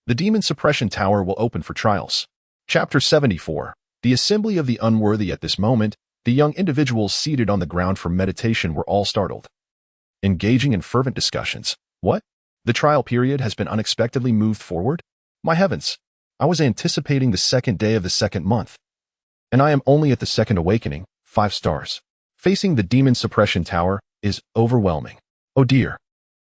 the Demon Suppression Tower will open for trials. Chapter 74. The Assembly of the Unworthy. At this moment, the young individuals seated on the ground for meditation were all startled. Engaging in fervent discussions. What? The trial period has been unexpectedly moved forward? My heavens! I was anticipating the second day of the second month. And I am only at the second awakening, 5 stars. Facing the Demon Suppression Tower is overwhelming. Oh dear.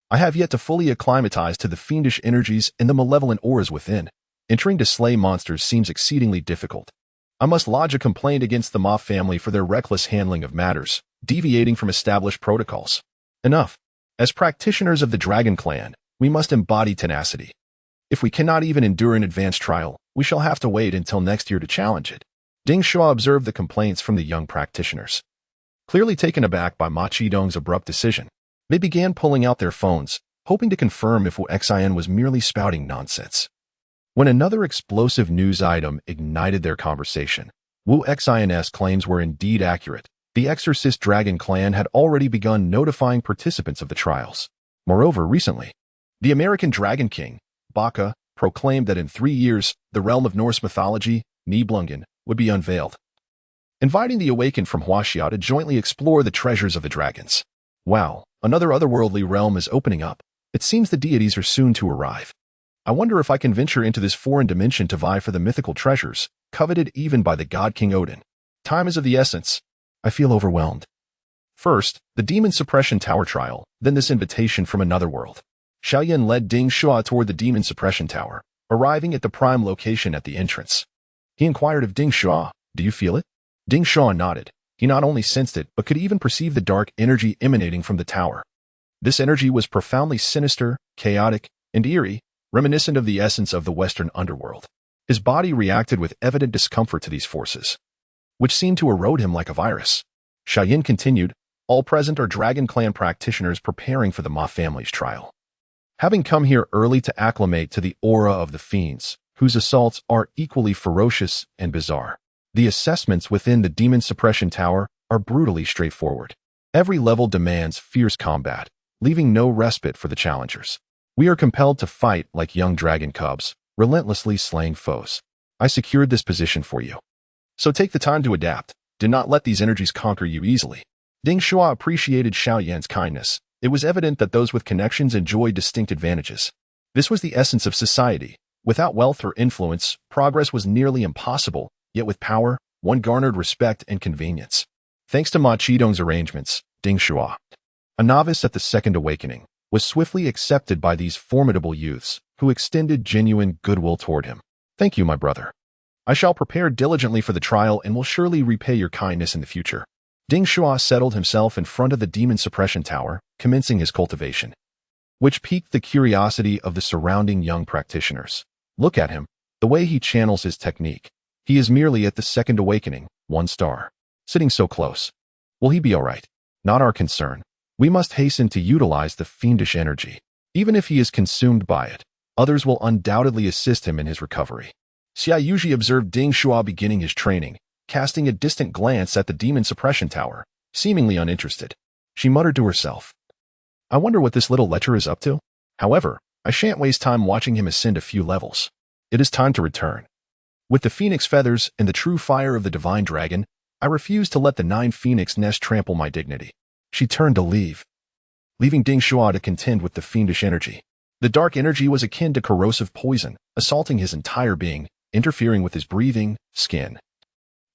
I have yet to fully acclimatize to the fiendish energies and the malevolent auras within. Entering to slay monsters seems exceedingly difficult. I must lodge a complaint against the Ma family for their reckless handling of matters, deviating from established protocols. Enough. As practitioners of the Dragon Clan, we must embody tenacity. If we cannot even endure an advanced trial, we shall have to wait until next year to challenge it. Ding Shuo observed the complaints from the young practitioners. Clearly taken aback by Ma Qidong's abrupt decision, they began pulling out their phones, hoping to confirm if Wu Xian was merely spouting nonsense. When another explosive news item ignited their conversation, Wu Xian's claims were indeed accurate. The Exorcist Dragon Clan had already begun notifying participants of the trials. Moreover, recently, the American Dragon King, Baka, proclaimed that in 3 years, the realm of Norse mythology, Nibelungen, would be unveiled, inviting the Awaken from Huaxia to jointly explore the treasures of the dragons. Wow, another otherworldly realm is opening up. It seems the deities are soon to arrive. I wonder if I can venture into this foreign dimension to vie for the mythical treasures, coveted even by the god King Odin. Time is of the essence. I feel overwhelmed. First, the Demon Suppression Tower trial, then this invitation from another world. Xiaoyan led Ding Shuo toward the Demon Suppression Tower, arriving at the prime location at the entrance. He inquired of Ding Shuo, do you feel it? Ding Shuo nodded. He not only sensed it, but could even perceive the dark energy emanating from the tower. This energy was profoundly sinister, chaotic, and eerie, reminiscent of the essence of the Western underworld. His body reacted with evident discomfort to these forces, which seemed to erode him like a virus. Xiaoyan continued, all present are Dragon Clan practitioners preparing for the Ma family's trial. Having come here early to acclimate to the aura of the fiends, whose assaults are equally ferocious and bizarre. The assessments within the Demon Suppression Tower are brutally straightforward. Every level demands fierce combat, leaving no respite for the challengers. We are compelled to fight like young dragon cubs, relentlessly slaying foes. I secured this position for you. So take the time to adapt. Do not let these energies conquer you easily. Ding Shuo appreciated Xiao Yan's kindness. It was evident that those with connections enjoyed distinct advantages. This was the essence of society. Without wealth or influence, progress was nearly impossible, yet with power, one garnered respect and convenience. Thanks to Ma Qidong's arrangements, Ding Shuo, a novice at the Second Awakening, was swiftly accepted by these formidable youths, who extended genuine goodwill toward him. Thank you, my brother. I shall prepare diligently for the trial and will surely repay your kindness in the future. Ding Shuo settled himself in front of the demon suppression tower, commencing his cultivation, which piqued the curiosity of the surrounding young practitioners. Look at him, the way he channels his technique. He is merely at the Second Awakening, 1 star. Sitting so close. Will he be all right? Not our concern. We must hasten to utilize the fiendish energy. Even if he is consumed by it, others will undoubtedly assist him in his recovery. Xia Yuji observed Ding Shuo beginning his training, casting a distant glance at the demon suppression tower, seemingly uninterested. She muttered to herself, I wonder what this little lecher is up to. However, I shan't waste time watching him ascend a few levels. It is time to return. With the phoenix feathers and the true fire of the divine dragon, I refuse to let the 9 phoenix nest trample my dignity. She turned to leave, leaving Ding Shuo to contend with the fiendish energy. The dark energy was akin to corrosive poison, assaulting his entire being, interfering with his breathing, skin,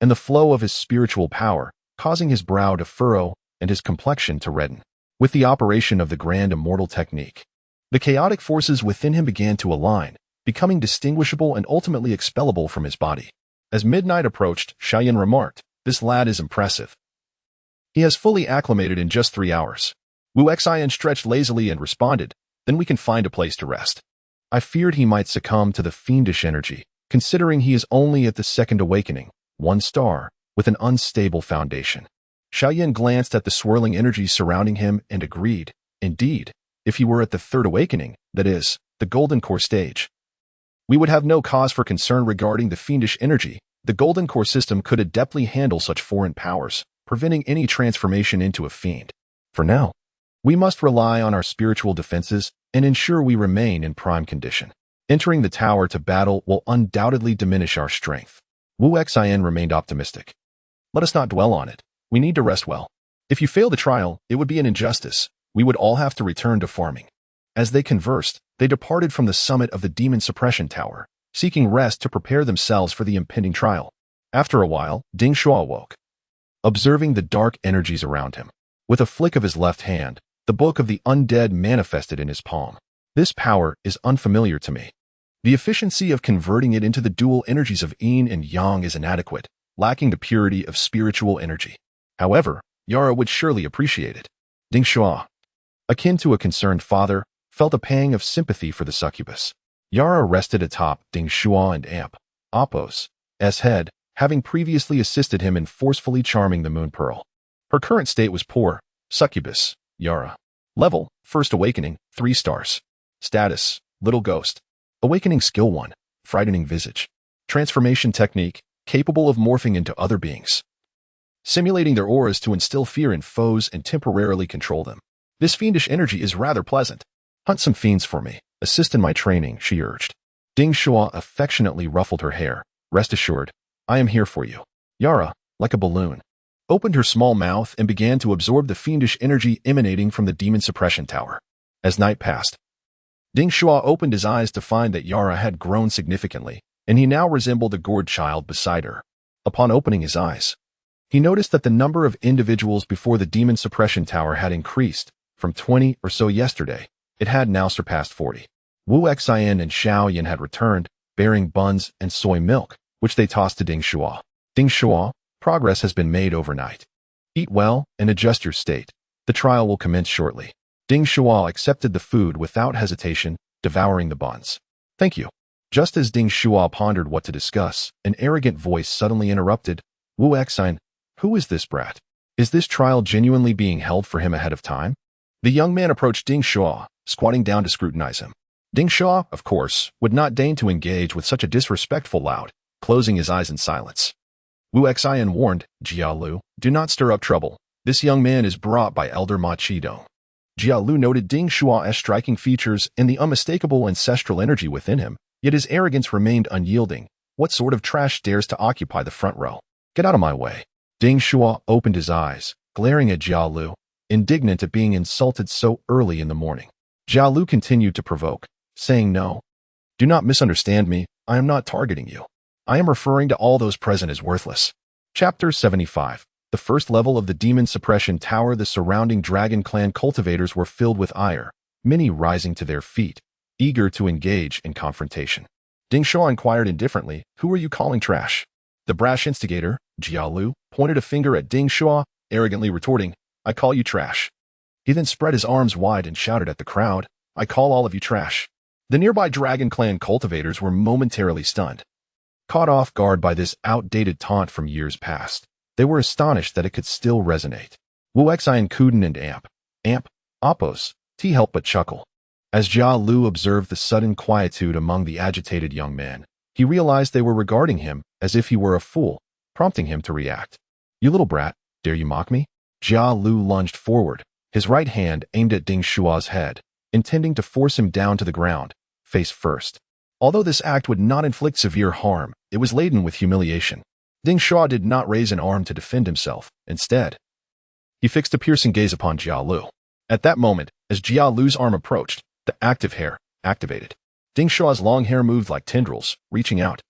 and the flow of his spiritual power, causing his brow to furrow and his complexion to redden. With the operation of the grand immortal technique, the chaotic forces within him began to align, becoming distinguishable and ultimately expellable from his body. As midnight approached, Xiaoyan remarked, This lad is impressive. He has fully acclimated in just 3 hours. Wu Xian stretched lazily and responded, Then we can find a place to rest. I feared he might succumb to the fiendish energy, considering he is only at the Second Awakening, 1 star, with an unstable foundation. Xiaoyan glanced at the swirling energies surrounding him and agreed. Indeed, if he were at the Third Awakening, that is, the Golden Core stage, we would have no cause for concern regarding the fiendish energy. The Golden Core system could adeptly handle such foreign powers, preventing any transformation into a fiend. For now, we must rely on our spiritual defenses and ensure we remain in prime condition. Entering the tower to battle will undoubtedly diminish our strength. Wu Xian remained optimistic. Let us not dwell on it. We need to rest well. If you fail the trial, it would be an injustice. We would all have to return to farming. As they conversed, they departed from the summit of the demon suppression tower, seeking rest to prepare themselves for the impending trial. After a while, Ding Shuo awoke, observing the dark energies around him. With a flick of his left hand, the book of the undead manifested in his palm. This power is unfamiliar to me. The efficiency of converting it into the dual energies of yin and yang is inadequate, lacking the purity of spiritual energy. However, Yara would surely appreciate it. Ding Shuo, akin to a concerned father, felt a pang of sympathy for the succubus. Yara rested atop Ding Shuo and Appo's head, having previously assisted him in forcefully charming the moon pearl. Her current state was poor. Succubus, Yara. Level, First Awakening, 3 stars. Status, Little Ghost. Awakening Skill 1, Frightening Visage. Transformation Technique, capable of morphing into other beings, simulating their auras to instill fear in foes and temporarily control them. This fiendish energy is rather pleasant. Hunt some fiends for me. Assist in my training, she urged. Ding Shuo affectionately ruffled her hair. Rest assured, I am here for you. Yara, like a balloon, opened her small mouth and began to absorb the fiendish energy emanating from the demon suppression tower. As night passed, Ding Shuo opened his eyes to find that Yara had grown significantly, and he now resembled a gourd child beside her. Upon opening his eyes, he noticed that the number of individuals before the demon suppression tower had increased. From 20 or so yesterday, it had now surpassed 40. Wu Xian and Xiao Yan had returned, bearing buns and soy milk, which they tossed to Ding Shuo. Ding Shuo, progress has been made overnight. Eat well and adjust your state. The trial will commence shortly. Ding Shuo accepted the food without hesitation, devouring the buns. Thank you. Just as Ding Shuo pondered what to discuss, an arrogant voice suddenly interrupted. Wu Xian, who is this brat? Is this trial genuinely being held for him ahead of time? The young man approached Ding Shuo, squatting down to scrutinize him. Ding Shuo, of course, would not deign to engage with such a disrespectful lout, closing his eyes in silence. Wu Xian warned, Jialu, do not stir up trouble. This young man is brought by Elder Ma Qidong. Jia Lu noted Ding Shua's striking features and the unmistakable ancestral energy within him, yet his arrogance remained unyielding. What sort of trash dares to occupy the front row? Get out of my way. Ding Shuo opened his eyes, glaring at Jia Lu, indignant at being insulted so early in the morning. Jia Lu continued to provoke, saying, "No. Do not misunderstand me. I am not targeting you. I am referring to all those present as worthless." Chapter 75. The first level of the Demon Suppression Tower. The surrounding Dragon Clan cultivators were filled with ire, many rising to their feet, eager to engage in confrontation. Ding Shuo inquired indifferently, "Who are you calling trash?" The brash instigator, Jia Lu, pointed a finger at Ding Shuo, arrogantly retorting, "I call you trash." He then spread his arms wide and shouted at the crowd, "I call all of you trash." The nearby Dragon Clan cultivators were momentarily stunned. Caught off guard by this outdated taunt from years past, they were astonished that it could still resonate. Wu Xian, Kuden, and Amp, Oppos, T helped but chuckle. As Jia Lu observed the sudden quietude among the agitated young men, he realized they were regarding him as if he were a fool, prompting him to react. "You little brat, dare you mock me?" Jia Lu lunged forward, his right hand aimed at Ding Shua's head, intending to force him down to the ground, face first. Although this act would not inflict severe harm, it was laden with humiliation. Ding Shuo did not raise an arm to defend himself. Instead, he fixed a piercing gaze upon Jia Lu. At that moment, as Jia Lu's arm approached, the active hair activated. Ding Shuo's long hair moved like tendrils, reaching out.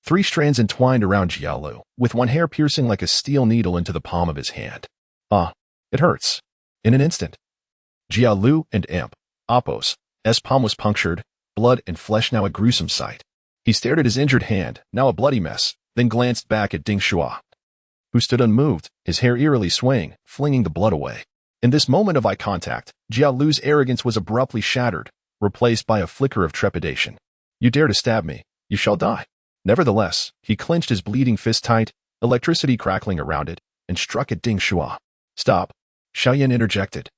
3 strands entwined around Jia Lu, with one hair piercing like a steel needle into the palm of his hand. "Ah, it hurts." In an instant, Jia Lu and Oppos' palm was punctured, blood and flesh now a gruesome sight. He stared at his injured hand, now a bloody mess, then glanced back at Ding Shuo, who stood unmoved, his hair eerily swaying, flinging the blood away. In this moment of eye contact, Jia Lu's arrogance was abruptly shattered, replaced by a flicker of trepidation. "You dare to stab me, you shall die." Nevertheless, he clenched his bleeding fist tight, electricity crackling around it, and struck at Ding Shuo. "Stop," Xiaoyan interjected,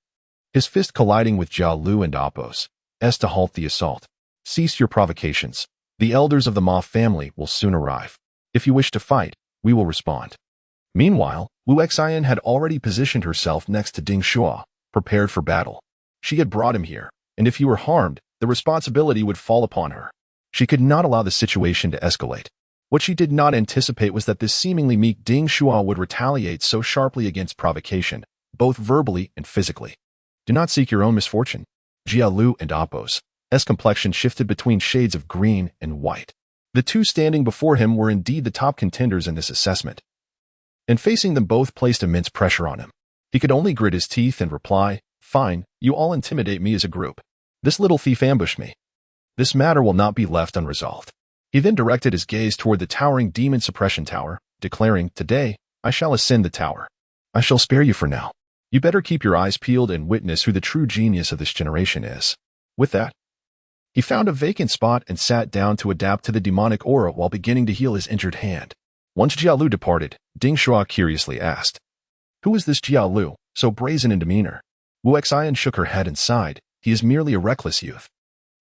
his fist colliding with Jia Lu and Oppos' to halt the assault. "Cease your provocations. The elders of the Ma family will soon arrive. If you wish to fight, we will respond." Meanwhile, Wu Xian had already positioned herself next to Ding Shuo, prepared for battle. She had brought him here, and if he were harmed, the responsibility would fall upon her. She could not allow the situation to escalate. What she did not anticipate was that this seemingly meek Ding Shuo would retaliate so sharply against provocation, both verbally and physically. "Do not seek your own misfortune." Jia Lu and Oppos' complexion shifted between shades of green and white. The two standing before him were indeed the top contenders in this assessment, and facing them both placed immense pressure on him. He could only grit his teeth and reply, "Fine, you all intimidate me as a group. This little thief ambushed me. This matter will not be left unresolved." He then directed his gaze toward the towering Demon Suppression Tower, declaring, "Today, I shall ascend the tower. I shall spare you for now. You better keep your eyes peeled and witness who the true genius of this generation is." With that, he found a vacant spot and sat down to adapt to the demonic aura while beginning to heal his injured hand. Once Jia Lu departed, Ding Shuo curiously asked, "Who is this Jia Lu, so brazen in demeanor?" Wu Xian shook her head and sighed. "He is merely a reckless youth.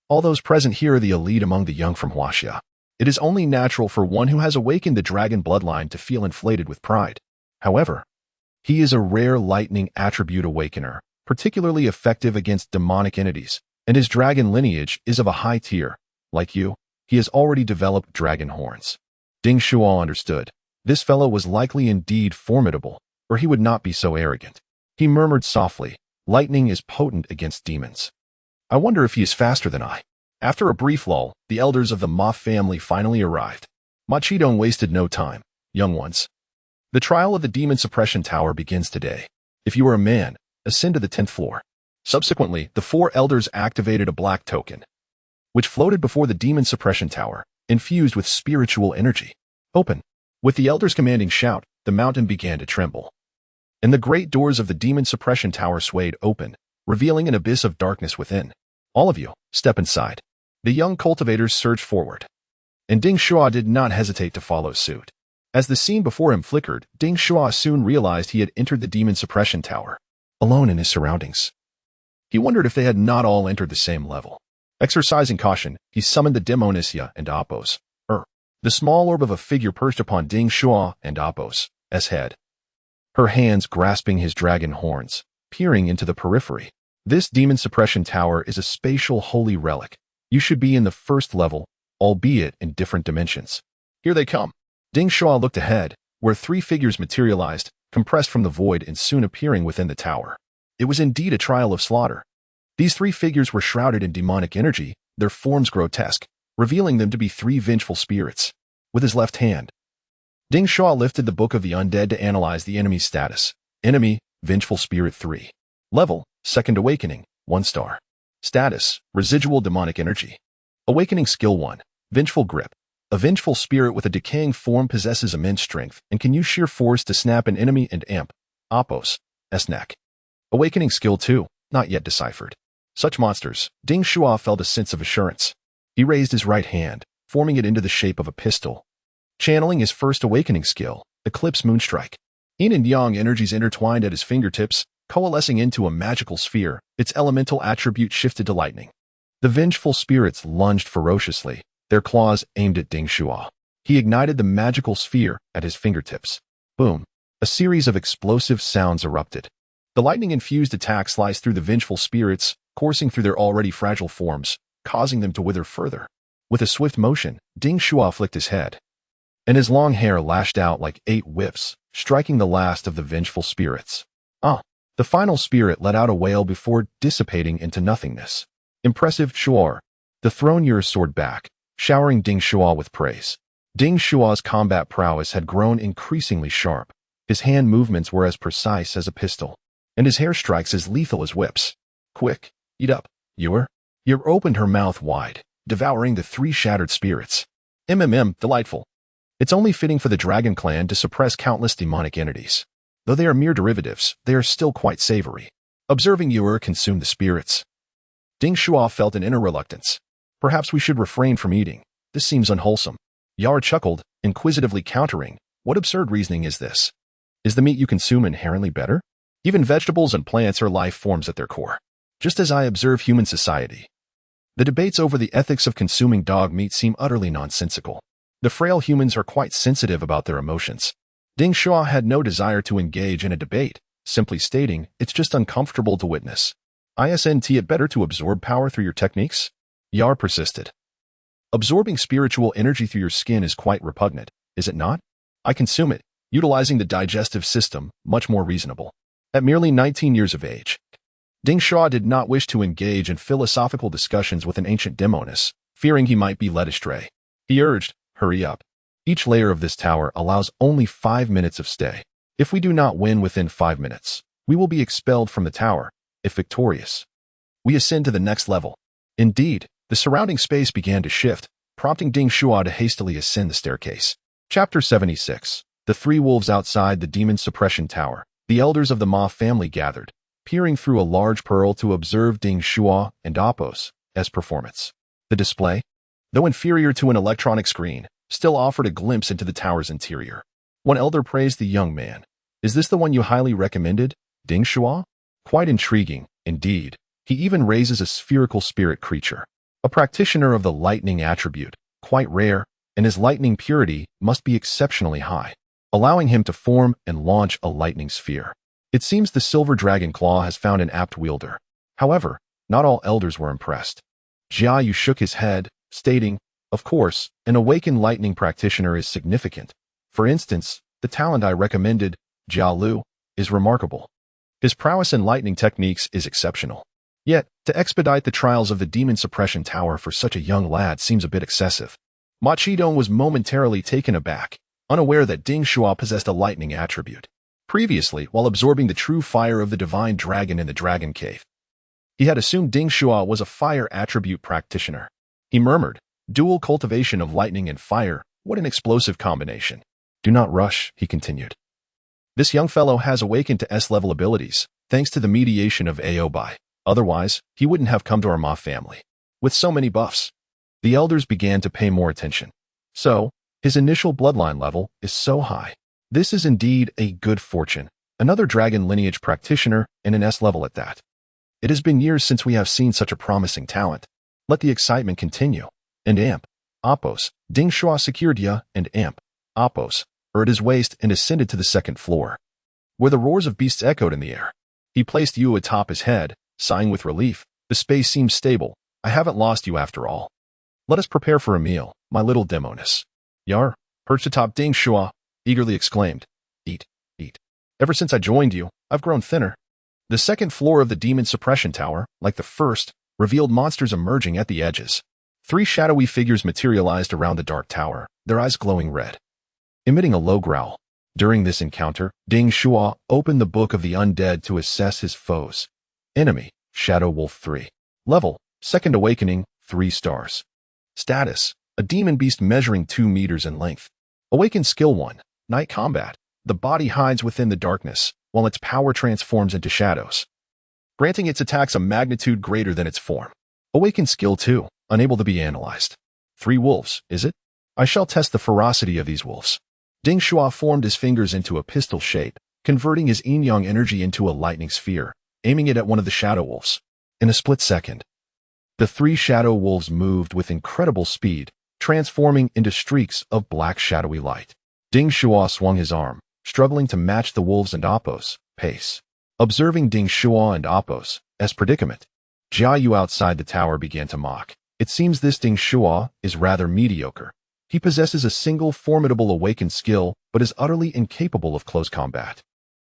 All those present here are the elite among the young from Huaxia. It is only natural for one who has awakened the dragon bloodline to feel inflated with pride. However, he is a rare lightning attribute awakener, particularly effective against demonic entities, and his dragon lineage is of a high tier. Like you, he has already developed dragon horns." Ding Shuo understood. This fellow was likely indeed formidable, or he would not be so arrogant. He murmured softly, "Lightning is potent against demons. I wonder if he is faster than I." After a brief lull, the elders of the Ma family finally arrived. Ma Qidong wasted no time. "Young ones, the trial of the Demon Suppression Tower begins today. If you are a man, ascend to the 10th floor." Subsequently, the 4 elders activated a black token, which floated before the Demon Suppression Tower, infused with spiritual energy. "Open." With the elders' commanding shout, the mountain began to tremble, and the great doors of the Demon Suppression Tower swayed open, revealing an abyss of darkness within. "All of you, step inside." The young cultivators surged forward, and Ding Shuo did not hesitate to follow suit. As the scene before him flickered, Ding Shuo soon realized he had entered the Demon Suppression Tower, alone in his surroundings. He wondered if they had not all entered the same level. Exercising caution, he summoned the Demonisya and Oppos'. The small orb of a figure perched upon Ding Shuo and Oppos' head. her hands grasping his dragon horns, peering into the periphery. This demon suppression tower is a spatial holy relic. You should be in the first level, albeit in different dimensions. Here they come. Ding Shuo looked ahead, where three figures materialized, compressed from the void and soon appearing within the tower. It was indeed a trial of slaughter. These three figures were shrouded in demonic energy, their forms grotesque, revealing them to be three vengeful spirits. With his left hand, Ding Shuo lifted the Book of the Undead to analyze the enemy's status. Enemy, Vengeful Spirit 3. Level, Second Awakening, 1 star. Status, Residual Demonic Energy. Awakening Skill 1, Vengeful Grip. A vengeful spirit with a decaying form possesses immense strength and can use sheer force to snap an enemy and amp, Opos, S-neck. Awakening Skill 2, not yet deciphered. Such monsters, Ding Shuo felt a sense of assurance. He raised his right hand, forming it into the shape of a pistol. Channeling his first awakening skill, Eclipse Moonstrike. Yin and Yang energies intertwined at his fingertips, coalescing into a magical sphere, its elemental attribute shifted to lightning. The vengeful spirits lunged ferociously, their claws aimed at Ding Shuo. He ignited the magical sphere at his fingertips. Boom! A series of explosive sounds erupted. The lightning-infused attack sliced through the vengeful spirits, coursing through their already fragile forms, causing them to wither further. With a swift motion, Ding Shuo flicked his head, and his long hair lashed out like 8 whips, striking the last of the vengeful spirits. The final spirit let out a wail before dissipating into nothingness. Impressive, Shuo. The throne soared back, showering Ding Shuo with praise. Ding Shuo's combat prowess had grown increasingly sharp. His hand movements were as precise as a pistol, and his hair strikes as lethal as whips. Quick, eat up, Yuer. Yuer opened her mouth wide, devouring the 3 shattered spirits. Delightful. It's only fitting for the Dragon Clan to suppress countless demonic entities. Though they are mere derivatives, they are still quite savory. Observing Yuer consume the spirits, Ding Shuo felt an inner reluctance. Perhaps we should refrain from eating. This seems unwholesome. Yar chuckled, inquisitively countering. What absurd reasoning is this? Is the meat you consume inherently better? Even vegetables and plants are life forms at their core. Just as I observe human society, the debates over the ethics of consuming dog meat seem utterly nonsensical. The frail humans are quite sensitive about their emotions. Ding Shuo had no desire to engage in a debate, simply stating, it's just uncomfortable to witness. Isn't it better to absorb power through your techniques? Yar persisted. Absorbing spiritual energy through your skin is quite repugnant, is it not? I consume it, utilizing the digestive system, much more reasonable. At merely 19 years of age, Ding Shuo did not wish to engage in philosophical discussions with an ancient demoness, fearing he might be led astray. He urged, hurry up. Each layer of this tower allows only 5 minutes of stay. If we do not win within 5 minutes, we will be expelled from the tower. If victorious, we ascend to the next level. Indeed, the surrounding space began to shift, prompting Ding Shuo to hastily ascend the staircase. Chapter 76. The 3 wolves outside the demon suppression tower. The elders of the Ma family gathered, peering through a large pearl to observe Ding Shuo and Opos' performance. The display, though inferior to an electronic screen, still offered a glimpse into the tower's interior. One elder praised the young man. Is this the one you highly recommended, Ding Shuo? Quite intriguing, indeed. He even raises a spherical spirit creature, a practitioner of the lightning attribute, quite rare, and his lightning purity must be exceptionally high, allowing him to form and launch a lightning sphere. It seems the silver dragon claw has found an apt wielder. However, not all elders were impressed. Jia Yu shook his head, stating, of course, an awakened lightning practitioner is significant. For instance, the talent I recommended, Jia Lu, is remarkable. His prowess in lightning techniques is exceptional. Yet, to expedite the trials of the demon suppression tower for such a young lad seems a bit excessive. Ma Qidong was momentarily taken aback, unaware that Ding Shuo possessed a lightning attribute. Previously, while absorbing the true fire of the divine dragon in the dragon cave, he had assumed Ding Shuo was a fire attribute practitioner. He murmured, dual cultivation of lightning and fire, what an explosive combination. Do not rush, he continued. This young fellow has awakened to S-level abilities, thanks to the mediation of Aobai. Otherwise, he wouldn't have come to our Ma family. With so many buffs, the elders began to pay more attention. So, his initial bloodline level is so high. This is indeed a good fortune. Another dragon lineage practitioner and an S-level at that. It has been years since we have seen such a promising talent. Let the excitement continue. And amp, Opos, Ding Shuo secured Ya and amp, Opos, at his waist and ascended to the second floor. where the roars of beasts echoed in the air. He placed Yu atop his head, sighing with relief. The space seems stable. I haven't lost you after all. Let us prepare for a meal, my little demoness. Yar, perched atop Ding Shuo, eagerly exclaimed. Eat, eat. Ever since I joined you, I've grown thinner. The second floor of the demon suppression tower, like the first, revealed monsters emerging at the edges. 3 shadowy figures materialized around the dark tower, their eyes glowing red. Emitting a low growl. During this encounter, Ding Shuo opened the Book of the Undead to assess his foes. Enemy, Shadow Wolf 3. Level, Second Awakening, 3 stars. Status, a demon beast measuring 2 meters in length. Awaken Skill 1, Night Combat. The body hides within the darkness, while its power transforms into shadows, granting its attacks a magnitude greater than its form. Awaken Skill 2, Unable to be analyzed. 3 wolves, is it? I shall test the ferocity of these wolves. Ding Shuo formed his fingers into a pistol shape, converting his yin-yang energy into a lightning sphere, aiming it at one of the shadow wolves. In a split second, the 3 shadow wolves moved with incredible speed, transforming into streaks of black shadowy light. Ding Shuo swung his arm, struggling to match the wolves and Appo's pace. Observing Ding Shuo and Appo's predicament, Jia Yu outside the tower began to mock. It seems this Ding Shuo is rather mediocre. He possesses a single formidable awakened skill, but is utterly incapable of close combat.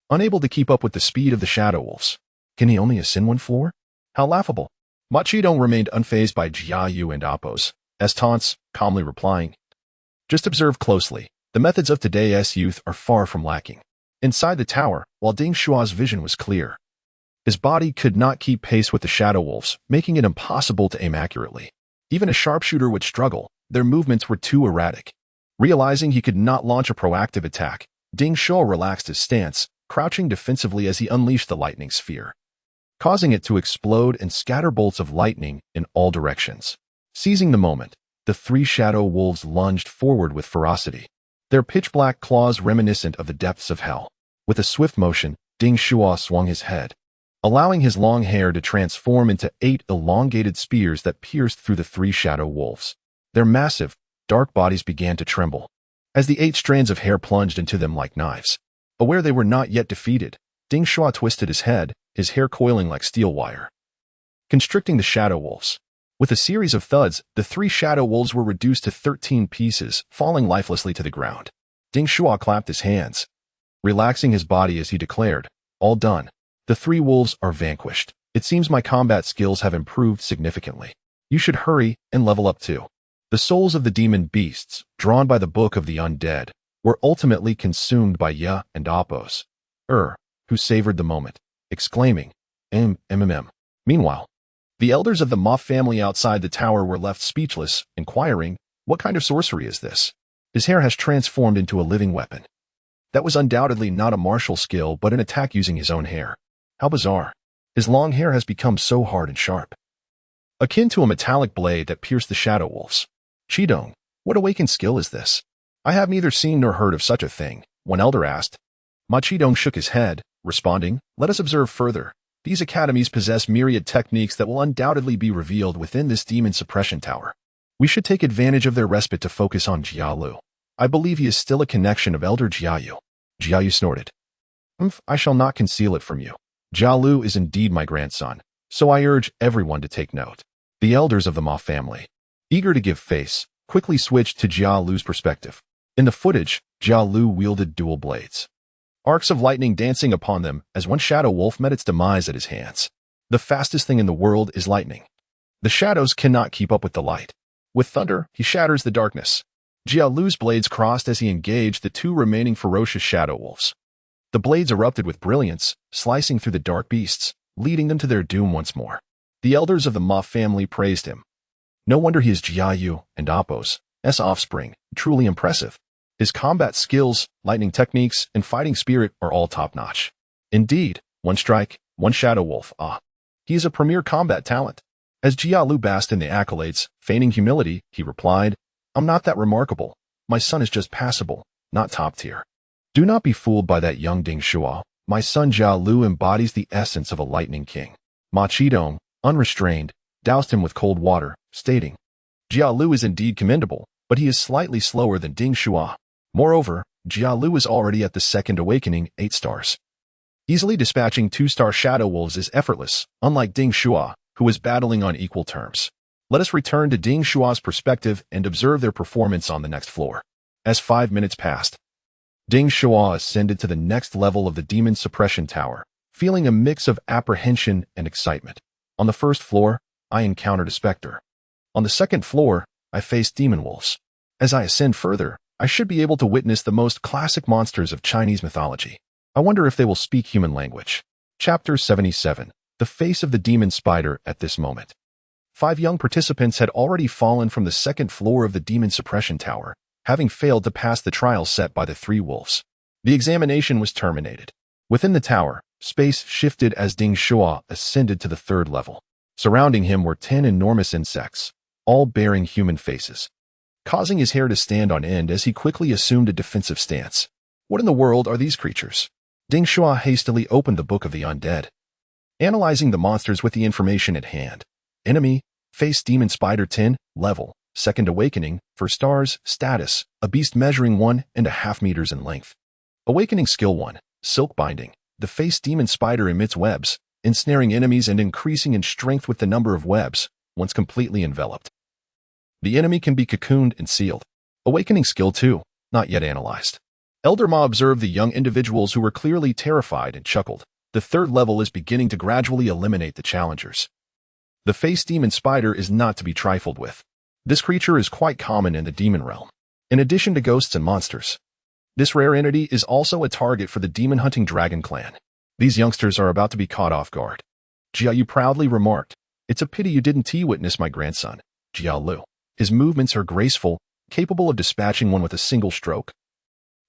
Unable to keep up with the speed of the shadow wolves. Can he only ascend 1 floor? How laughable. Ma Qidong remained unfazed by Jia Yu and Appo's taunts, calmly replying, just observe closely. The methods of today's youth are far from lacking. Inside the tower, while Ding Shuo's vision was clear, his body could not keep pace with the shadow wolves, making it impossible to aim accurately. Even a sharpshooter would struggle. Their movements were too erratic. Realizing he could not launch a proactive attack, Ding Shuo relaxed his stance, crouching defensively as he unleashed the lightning sphere, causing it to explode and scatter bolts of lightning in all directions. Seizing the moment, the 3 shadow wolves lunged forward with ferocity, their pitch-black claws reminiscent of the depths of hell. With a swift motion, Ding Shuo swung his head, allowing his long hair to transform into 8 elongated spears that pierced through the 3 shadow wolves. Their massive, dark bodies began to tremble as the 8 strands of hair plunged into them like knives. Aware they were not yet defeated, Ding Shuo twisted his head, his hair coiling like steel wire, constricting the shadow wolves. With a series of thuds, the 3 shadow wolves were reduced to 13 pieces, falling lifelessly to the ground. Ding Shuo clapped his hands, relaxing his body as he declared, all done. The 3 wolves are vanquished. It seems my combat skills have improved significantly. You should hurry and level up too. The souls of the demon beasts, drawn by the Book of the Undead, were ultimately consumed by Ye and Appo's, who savored the moment, exclaiming, Meanwhile, the elders of the Ma family outside the tower were left speechless, inquiring, what kind of sorcery is this? His hair has transformed into a living weapon. That was undoubtedly not a martial skill, but an attack using his own hair. How bizarre. His long hair has become so hard and sharp, akin to a metallic blade that pierced the shadow wolves. Qidong, what awakened skill is this? I have neither seen nor heard of such a thing, one elder asked. Ma Qidong shook his head, responding, let us observe further. These academies possess myriad techniques that will undoubtedly be revealed within this demon suppression tower. We should take advantage of their respite to focus on Jia Lu. I believe he is still a connection of Elder Jia Yu. Jia Yu snorted. I shall not conceal it from you. Jia Lu is indeed my grandson, so I urge everyone to take note. The elders of the Ma family, eager to give face, quickly switched to Jia Lu's perspective. In the footage, Jia Lu wielded dual blades, arcs of lightning dancing upon them as one shadow wolf met its demise at his hands. The fastest thing in the world is lightning. The shadows cannot keep up with the light. With thunder, he shatters the darkness. Jia Lu's blades crossed as he engaged the 2 remaining ferocious shadow wolves. The blades erupted with brilliance, slicing through the dark beasts, leading them to their doom once more. The elders of the Ma family praised him. No wonder he is Jia Yu and Appo's offspring, truly impressive. His combat skills, lightning techniques, and fighting spirit are all top-notch. Indeed, one strike, one shadow wolf, he is a premier combat talent. As Jia Lu basked in the accolades, feigning humility, he replied, I'm not that remarkable. My son is just passable, not top tier. Do not be fooled by that young Ding Shuo. My son Jia Lu embodies the essence of a lightning king. Ma Qidong, unrestrained, doused him with cold water, stating, Jia Lu is indeed commendable, but he is slightly slower than Ding Shuo. Moreover, Jia Lu is already at the second awakening, 8 stars. Easily dispatching 2-star shadow wolves is effortless, unlike Ding Shuo, who is battling on equal terms. Let us return to Ding Shuo's perspective and observe their performance on the next floor. As 5 minutes passed, Ding Shuo ascended to the next level of the demon suppression tower, feeling a mix of apprehension and excitement. On the first floor, I encountered a specter. On the second floor, I faced demon wolves. As I ascend further, I should be able to witness the most classic monsters of Chinese mythology. I wonder if they will speak human language. Chapter 77. The Face of the Demon Spider at this moment. 5 young participants had already fallen from the second floor of the demon suppression tower, having failed to pass the trial set by the 3 wolves. The examination was terminated. Within the tower, space shifted as Ding Shuo ascended to the 3rd level. Surrounding him were 10 enormous insects, all bearing human faces, causing his hair to stand on end as he quickly assumed a defensive stance. What in the world are these creatures? Ding Shuo hastily opened the Book of the Undead, analyzing the monsters with the information at hand. Enemy, face demon spider 10, level, 2nd awakening, 4 stars, status, a beast measuring 1.5 meters in length. Awakening skill 1, silk binding. The face demon spider emits webs, ensnaring enemies and increasing in strength with the number of webs, once completely enveloped. The enemy can be cocooned and sealed. Awakening skill 2, not yet analyzed. Elder Ma observed the young individuals who were clearly terrified and chuckled. The 3rd level is beginning to gradually eliminate the challengers. The face demon spider is not to be trifled with. This creature is quite common in the demon realm. In addition to ghosts and monsters, this rare entity is also a target for the demon-hunting dragon clan. These youngsters are about to be caught off guard. Jia Yu proudly remarked, "It's a pity you didn't witness my grandson, Jia Lu. His movements are graceful, capable of dispatching one with a single stroke,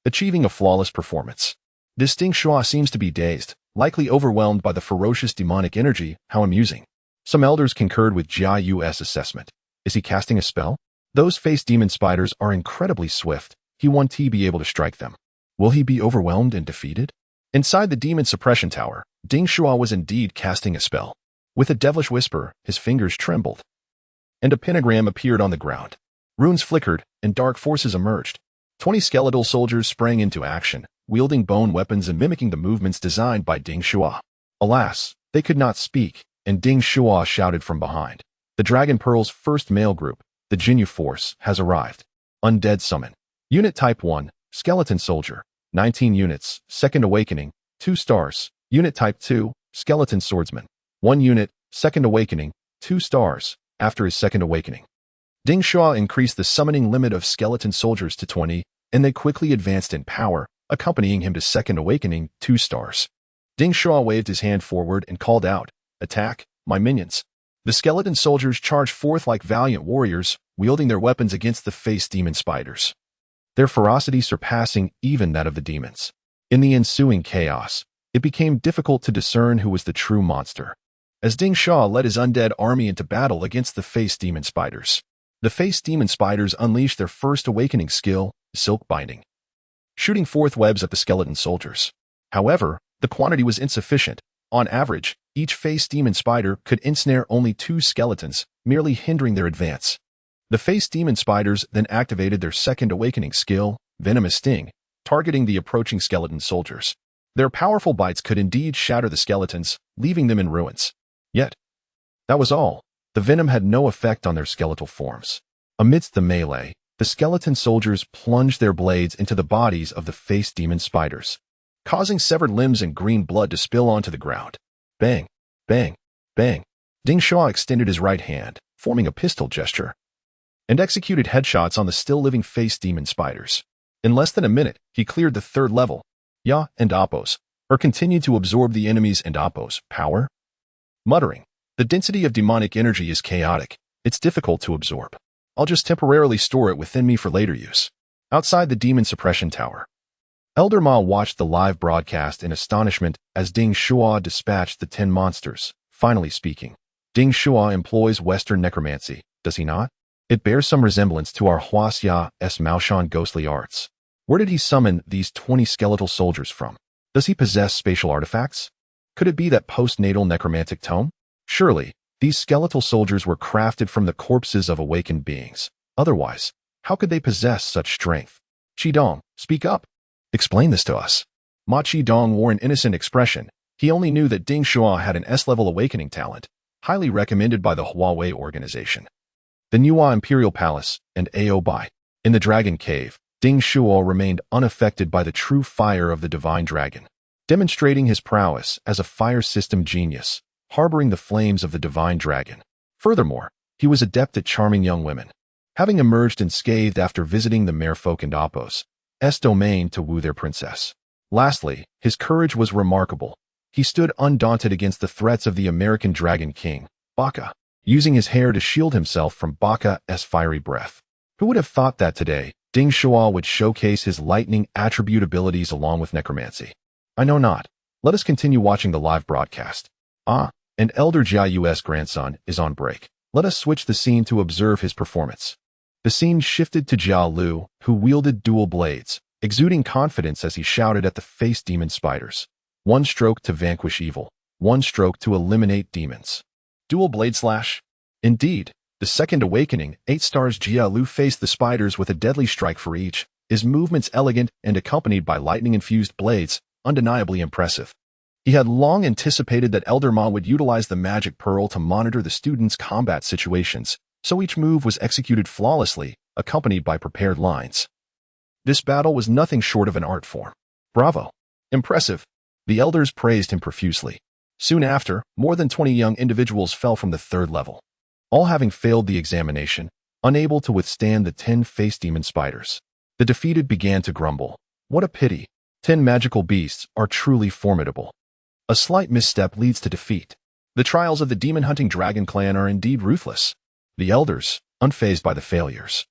achieving a flawless performance." This Ding Shuo seems to be dazed, likely overwhelmed by the ferocious demonic energy. How amusing. Some elders concurred with Jia Yu's assessment. Is he casting a spell? Those face demon spiders are incredibly swift. He won't be able to strike them. Will he be overwhelmed and defeated? Inside the demon suppression tower, Ding Shuo was indeed casting a spell. With a devilish whisper, his fingers trembled, and a pentagram appeared on the ground. Runes flickered, and dark forces emerged. 20 skeletal soldiers sprang into action, wielding bone weapons and mimicking the movements designed by Ding Shuo. Alas, they could not speak, and Ding Shuo shouted from behind. The Dragon Pearl's first male group, the Jinyu Force, has arrived. Undead Summon. Unit Type 1, Skeleton Soldier. 19 units, 2nd Awakening, 2 stars. Unit Type 2, Skeleton Swordsman. 1 unit, 2nd Awakening, 2 stars. After his 2nd Awakening, Ding Shuo increased the summoning limit of skeleton soldiers to 20, and they quickly advanced in power, accompanying him to 2nd Awakening, 2 stars. Ding Shuo waved his hand forward and called out, "Attack, my minions." The skeleton soldiers charged forth like valiant warriors, wielding their weapons against the face demon spiders, their ferocity surpassing even that of the demons. In the ensuing chaos, it became difficult to discern who was the true monster, as Ding Shuo led his undead army into battle against the face demon spiders. The face demon spiders unleashed their first awakening skill, silk binding, shooting forth webs at the skeleton soldiers. However, the quantity was insufficient. On average, each face demon spider could ensnare only 2 skeletons, merely hindering their advance. The face demon spiders then activated their 2nd awakening skill, Venomous Sting, targeting the approaching skeleton soldiers. Their powerful bites could indeed shatter the skeletons, leaving them in ruins. Yet, that was all. The venom had no effect on their skeletal forms. Amidst the melee, the skeleton soldiers plunged their blades into the bodies of the face demon spiders, causing severed limbs and green blood to spill onto the ground. Bang, bang, bang. Ding Shuo extended his right hand, forming a pistol gesture, and executed headshots on the still-living face demon spiders. In less than a minute, he cleared the 3rd level. Ya and Appos, or continued to absorb the enemy's and Appos' power. Muttering, "The density of demonic energy is chaotic. It's difficult to absorb. I'll just temporarily store it within me for later use." Outside the demon suppression tower, Elder Ma watched the live broadcast in astonishment as Ding Shuo dispatched the 10 monsters. Finally speaking, Ding Shuo employs Western necromancy, does he not? It bears some resemblance to our Huaxia's Maoshan ghostly arts. Where did he summon these 20 skeletal soldiers from? Does he possess spatial artifacts? Could it be that postnatal necromantic tome? Surely, these skeletal soldiers were crafted from the corpses of awakened beings. Otherwise, how could they possess such strength? Qidong, speak up. Explain this to us. Ma Qidong wore an innocent expression. He only knew that Ding Shuo had an S-level awakening talent, highly recommended by the Huawei organization. The Nuwa Imperial Palace and Ao Bai. In the Dragon Cave, Ding Shuo remained unaffected by the true fire of the Divine Dragon, demonstrating his prowess as a fire system genius, harboring the flames of the Divine Dragon. Furthermore, he was adept at charming young women, having emerged unscathed after visiting the merfolk and Apos' domain to woo their princess. Lastly, his courage was remarkable. He stood undaunted against the threats of the American Dragon King, Baka, using his hair to shield himself from Baka's fiery breath. Who would have thought that today, Ding Shuo would showcase his lightning attribute abilities along with necromancy? I know not. Let us continue watching the live broadcast. And Elder Jiayu's grandson is on break. Let us switch the scene to observe his performance. The scene shifted to Jia Lu, who wielded dual blades, exuding confidence as he shouted at the face demon spiders. One stroke to vanquish evil, one stroke to eliminate demons. Dual blade slash? Indeed, the second awakening, 8 stars. Jia Lu faced the spiders with a deadly strike for each, his movements elegant and accompanied by lightning-infused blades, undeniably impressive. He had long anticipated that Elder Ma would utilize the magic pearl to monitor the students' combat situations, so each move was executed flawlessly, accompanied by prepared lines. This battle was nothing short of an art form. Bravo! Impressive! The elders praised him profusely. Soon after, more than 20 young individuals fell from the 3rd level, all having failed the examination, unable to withstand the 10 face demon spiders. The defeated began to grumble. What a pity! 10 magical beasts are truly formidable. A slight misstep leads to defeat. The trials of the demon-hunting dragon clan are indeed ruthless. The elders, unfazed by the failures,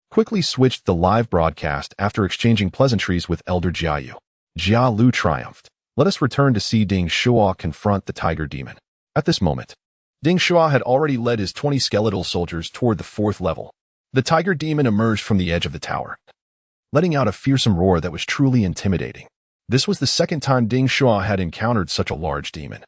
quickly switched the live broadcast after exchanging pleasantries with Elder Jiayu. Jia Lu triumphed. Let us return to see Ding Shuo confront the tiger demon. At this moment, Ding Shuo had already led his 20 skeletal soldiers toward the 4th level. The tiger demon emerged from the edge of the tower, letting out a fearsome roar that was truly intimidating. This was the 2nd time Ding Shuo had encountered such a large demon.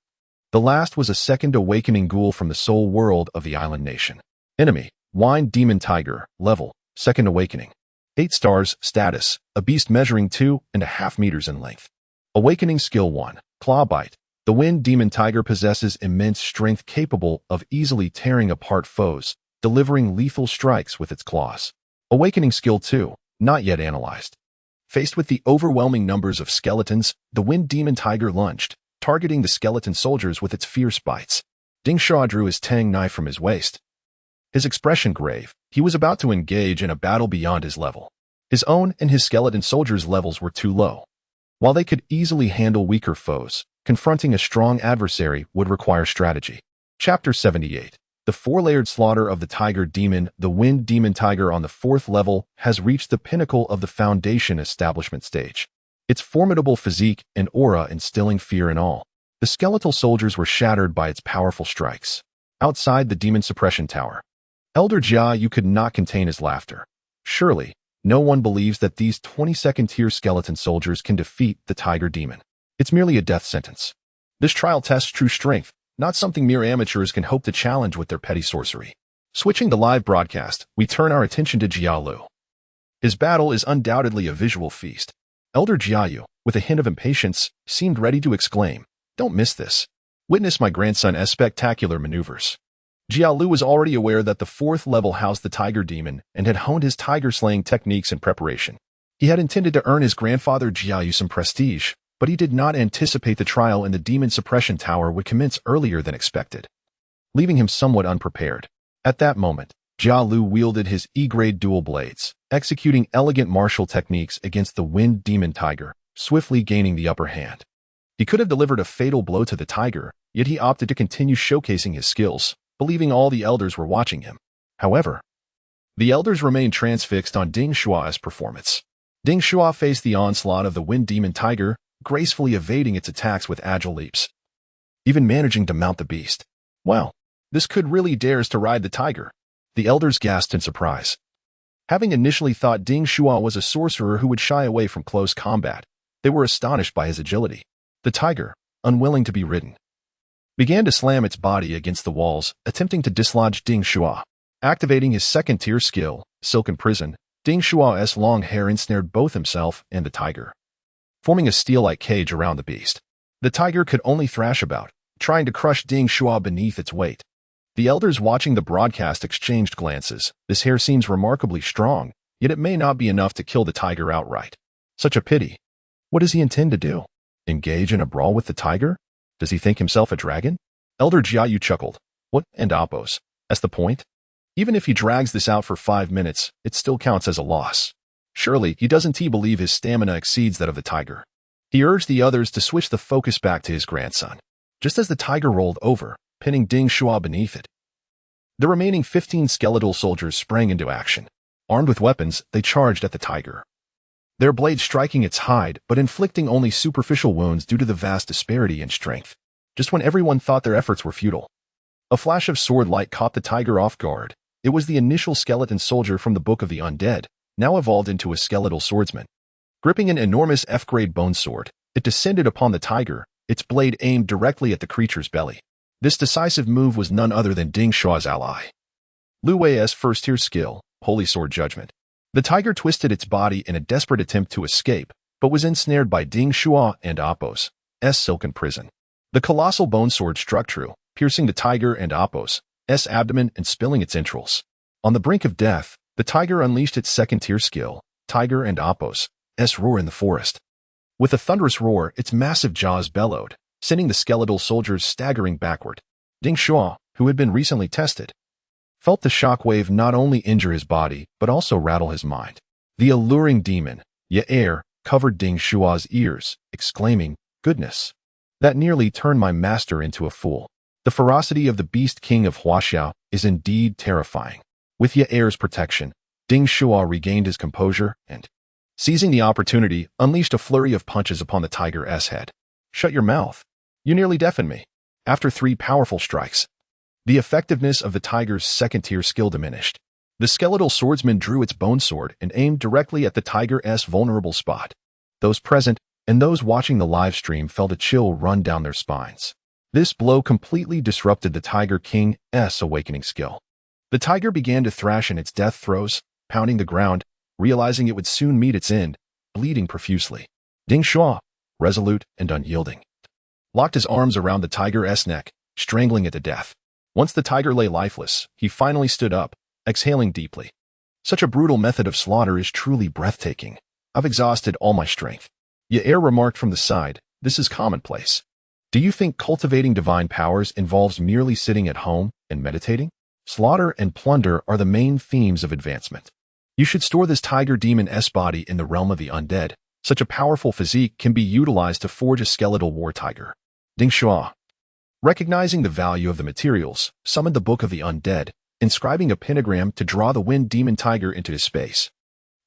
The last was a second awakening ghoul from the soul world of the island nation. Enemy, Wine Demon Tiger, level, 2nd awakening. 8 stars, status, a beast measuring 2.5 meters in length. Awakening skill 1, Claw Bite. The Wind Demon Tiger possesses immense strength capable of easily tearing apart foes, delivering lethal strikes with its claws. Awakening skill 2, not yet analyzed. Faced with the overwhelming numbers of skeletons, the Wind Demon Tiger lunged, targeting the skeleton soldiers with its fierce bites. Ding Shuo drew his tang knife from his waist. His expression grave. He was about to engage in a battle beyond his level. His own and his skeleton soldiers' levels were too low. While they could easily handle weaker foes, confronting a strong adversary would require strategy. Chapter 78. The 4-layered slaughter of the tiger demon. The Wind Demon Tiger on the 4th level has reached the pinnacle of the foundation establishment stage. Its formidable physique and aura instilling fear in all. The skeletal soldiers were shattered by its powerful strikes. Outside the demon suppression tower, Elder Jiayu could not contain his laughter. Surely, no one believes that these 22nd-tier skeleton soldiers can defeat the tiger demon. It's merely a death sentence. This trial tests true strength, not something mere amateurs can hope to challenge with their petty sorcery. Switching the live broadcast, we turn our attention to Jia Lu. His battle is undoubtedly a visual feast. Elder Jiayu, with a hint of impatience, seemed ready to exclaim, "Don't miss this. Witness my grandson's spectacular maneuvers." Jia Lu was already aware that the 4th level housed the tiger demon and had honed his tiger-slaying techniques in preparation. He had intended to earn his grandfather Jiayu some prestige, but he did not anticipate the trial in the demon suppression tower would commence earlier than expected, leaving him somewhat unprepared. At that moment, Jia Lu wielded his E-grade dual blades, executing elegant martial techniques against the Wind Demon Tiger, swiftly gaining the upper hand. He could have delivered a fatal blow to the tiger, yet he opted to continue showcasing his skills, believing all the elders were watching him. However, the elders remained transfixed on Ding Shuo's performance. Ding Shuo faced the onslaught of the Wind Demon Tiger, gracefully evading its attacks with agile leaps, even managing to mount the beast. Wow, this kid really dares to ride the tiger. The elders gasped in surprise. Having initially thought Ding Shuo was a sorcerer who would shy away from close combat, they were astonished by his agility. The tiger, unwilling to be ridden, began to slam its body against the walls, attempting to dislodge Ding Shuo. Activating his 2nd-tier skill, Silken Prison, Ding Shuo's long hair ensnared both himself and the tiger. forming a steel-like cage around the beast. The tiger could only thrash about, trying to crush Ding Shuo beneath its weight. The elders watching the broadcast exchanged glances. This hair seems remarkably strong, yet it may not be enough to kill the tiger outright. Such a pity. What does he intend to do? Engage in a brawl with the tiger? Does he think himself a dragon? Elder Jiayu chuckled. What, and Appos? That's the point? Even if he drags this out for 5 minutes, it still counts as a loss. Surely, he doesn't believe his stamina exceeds that of the tiger. He urged the others to switch the focus back to his grandson. Just as the tiger rolled over, pinning Ding Shuo beneath it, the remaining 15 skeletal soldiers sprang into action. Armed with weapons, they charged at the tiger, their blades striking its hide but inflicting only superficial wounds due to the vast disparity in strength. Just when everyone thought their efforts were futile, a flash of sword light caught the tiger off guard. It was the initial skeleton soldier from the Book of the Undead, now evolved into a skeletal swordsman. Gripping an enormous F-grade bone sword, it descended upon the tiger, its blade aimed directly at the creature's belly. This decisive move was none other than Ding Shuo's ally. Lu Wei's first-tier skill, Holy Sword Judgment. The tiger twisted its body in a desperate attempt to escape, but was ensnared by Ding Shuo and Appos' silken prison. The colossal bone sword struck true, piercing the tiger and Appos' abdomen and spilling its entrails. On the brink of death, the tiger unleashed its second-tier skill, Tiger and Appos' roar in the forest. With a thunderous roar, its massive jaws bellowed, sending the skeletal soldiers staggering backward. Ding Shuo, who had been recently tested, felt the shockwave not only injure his body, but also rattle his mind. The alluring demon, Yair, covered Ding Shuo's ears, exclaiming, "Goodness! That nearly turned my master into a fool." The ferocity of the beast king of Huaxiao is indeed terrifying. With Yair's protection, Ding Shuo regained his composure and, seizing the opportunity, unleashed a flurry of punches upon the tiger's head. "Shut your mouth. You nearly deafened me." After 3 powerful strikes, the effectiveness of the tiger's second-tier skill diminished. The skeletal swordsman drew its bone sword and aimed directly at the tiger's vulnerable spot. Those present and those watching the live stream felt a chill run down their spines. This blow completely disrupted the Tiger King's awakening skill. The tiger began to thrash in its death throes, pounding the ground, realizing it would soon meet its end, bleeding profusely. Ding Shuo, resolute and unyielding, locked his arms around the tiger's neck, strangling it to death. Once the tiger lay lifeless, he finally stood up, exhaling deeply. Such a brutal method of slaughter is truly breathtaking. I've exhausted all my strength. Yair remarked from the side, "This is commonplace. Do you think cultivating divine powers involves merely sitting at home and meditating? Slaughter and plunder are the main themes of advancement. You should store this tiger demon's body in the realm of the undead. Such a powerful physique can be utilized to forge a skeletal war tiger." Ding Shuo, recognizing the value of the materials, summoned the Book of the Undead, inscribing a pentagram to draw the wind demon tiger into his space.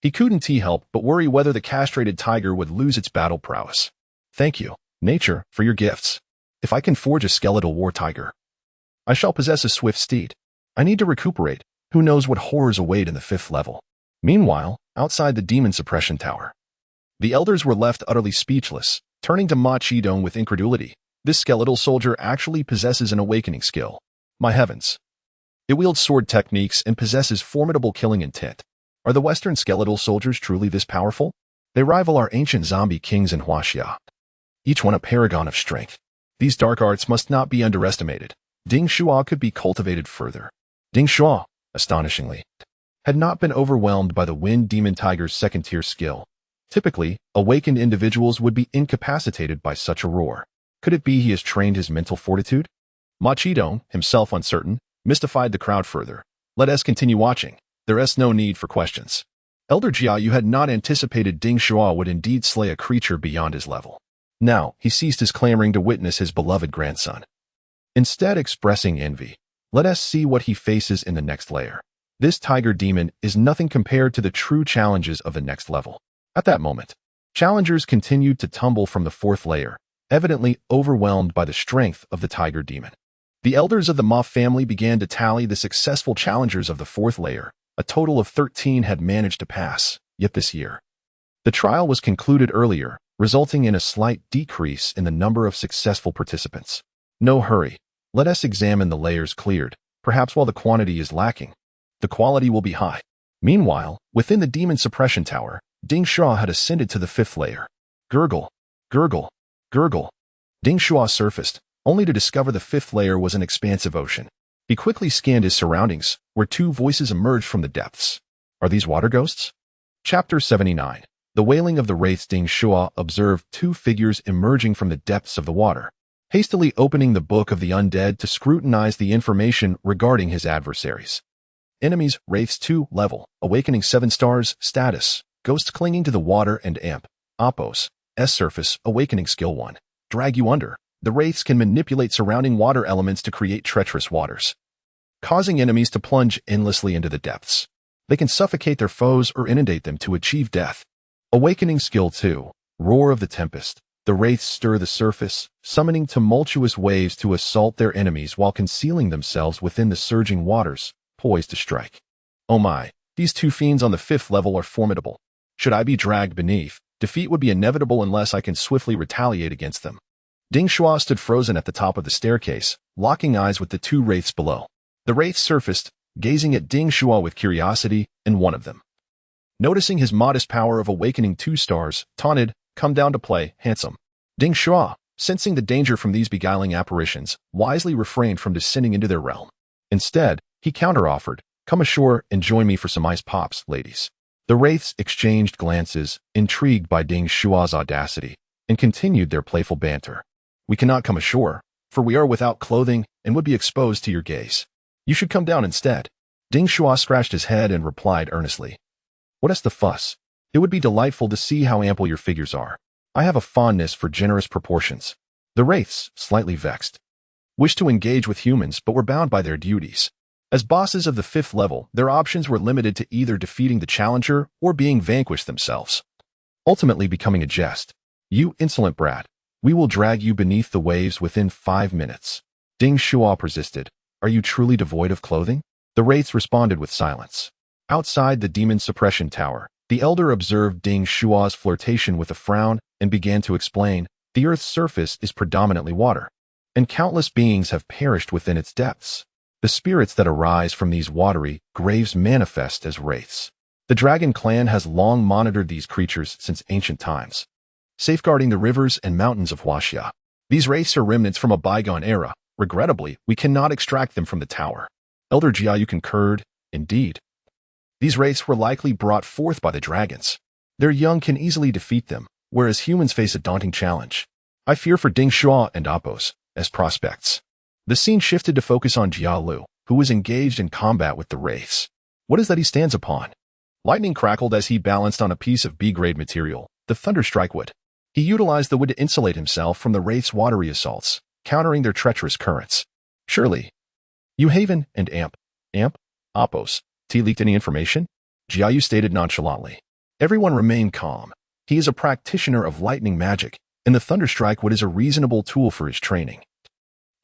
He couldn't help but worry whether the castrated tiger would lose its battle prowess. "Thank you, nature, for your gifts. If I can forge a skeletal war tiger, I shall possess a swift steed. I need to recuperate. Who knows what horrors await in the 5th level." Meanwhile, outside the demon suppression tower, the elders were left utterly speechless, turning to Ma Qidong with incredulity. This skeletal soldier actually possesses an awakening skill. My heavens. It wields sword techniques and possesses formidable killing intent. Are the Western skeletal soldiers truly this powerful? They rival our ancient zombie kings in Huaxia, each one a paragon of strength. These dark arts must not be underestimated. Ding Shuo could be cultivated further. Ding Shuo, astonishingly, had not been overwhelmed by the wind demon tiger's second-tier skill. Typically, awakened individuals would be incapacitated by such a roar. Could it be he has trained his mental fortitude? Ma Qidong, himself uncertain, mystified the crowd further. Let us continue watching. There is no need for questions. Elder Jiayu had not anticipated Ding Shuo would indeed slay a creature beyond his level. Now, he ceased his clamoring to witness his beloved grandson, instead expressing envy. Let us see what he faces in the next layer. This tiger demon is nothing compared to the true challenges of the next level. At that moment, challengers continued to tumble from the 4th layer, evidently overwhelmed by the strength of the tiger demon. The elders of the Ma family began to tally the successful challengers of the 4th layer. A total of 13 had managed to pass, yet this year, the trial was concluded earlier, resulting in a slight decrease in the number of successful participants. No hurry. Let us examine the layers cleared. Perhaps while the quantity is lacking, the quality will be high. Meanwhile, within the demon suppression tower, Ding Shuo had ascended to the 5th layer. Gurgle, gurgle, gurgle. Ding Shuo surfaced, only to discover the fifth layer was an expansive ocean. He quickly scanned his surroundings, where two voices emerged from the depths. Are these water ghosts? Chapter 79. The Wailing of the Wraiths. Ding Shuo observed two figures emerging from the depths of the water, hastily opening the Book of the Undead to scrutinize the information regarding his adversaries. Enemies, Wraiths 2, level, awakening 7 stars, status, ghosts clinging to the water and amp, Oppos, S surface, awakening skill 1, drag you under. The Wraiths can manipulate surrounding water elements to create treacherous waters, causing enemies to plunge endlessly into the depths. They can suffocate their foes or inundate them to achieve death. Awakening skill 2, roar of the tempest. The Wraiths stir the surface, summoning tumultuous waves to assault their enemies while concealing themselves within the surging waters, poised to strike. Oh my, these two fiends on the 5th level are formidable. Should I be dragged beneath, defeat would be inevitable unless I can swiftly retaliate against them. Ding Shuo stood frozen at the top of the staircase, locking eyes with the two Wraiths below. The Wraiths surfaced, gazing at Ding Shuo with curiosity, and one of them, noticing his modest power of awakening 2 stars, taunted, "Come down to play, handsome." Ding Shuo, sensing the danger from these beguiling apparitions, wisely refrained from descending into their realm. Instead, he counteroffered, "Come ashore and join me for some ice pops, ladies." The Wraiths exchanged glances, intrigued by Ding Shuo's audacity, and continued their playful banter. "We cannot come ashore, for we are without clothing and would be exposed to your gaze. You should come down instead." Ding Shuo scratched his head and replied earnestly, "What is the fuss? It would be delightful to see how ample your figures are. I have a fondness for generous proportions." The Wraiths, slightly vexed, wished to engage with humans but were bound by their duties. As bosses of the 5th level, their options were limited to either defeating the challenger or being vanquished themselves, ultimately becoming a jest. "You insolent brat, we will drag you beneath the waves within 5 minutes." Ding Shuo persisted, "Are you truly devoid of clothing?" The Wraiths responded with silence. Outside the demon suppression tower, the elder observed Ding Shuo's flirtation with a frown and began to explain, "The Earth's surface is predominantly water, and countless beings have perished within its depths. The spirits that arise from these watery graves manifest as wraiths. The dragon clan has long monitored these creatures since ancient times, safeguarding the rivers and mountains of Huaxia. These wraiths are remnants from a bygone era. Regrettably, we cannot extract them from the tower." Elder Jiayu concurred, "Indeed. These wraiths were likely brought forth by the dragons. Their young can easily defeat them, whereas humans face a daunting challenge. I fear for Ding Shuo and Oppos as prospects." The scene shifted to focus on Jialu, who was engaged in combat with the wraiths. What is that he stands upon? Lightning crackled as he balanced on a piece of B-grade material, the thunderstrike wood. He utilized the wood to insulate himself from the wraiths' watery assaults, countering their treacherous currents. "Surely, you Haven and Amp, Oppos, T leaked any information?" Jiayu stated nonchalantly. Everyone remained calm. He is a practitioner of lightning magic, and the thunderstrike wood is a reasonable tool for his training.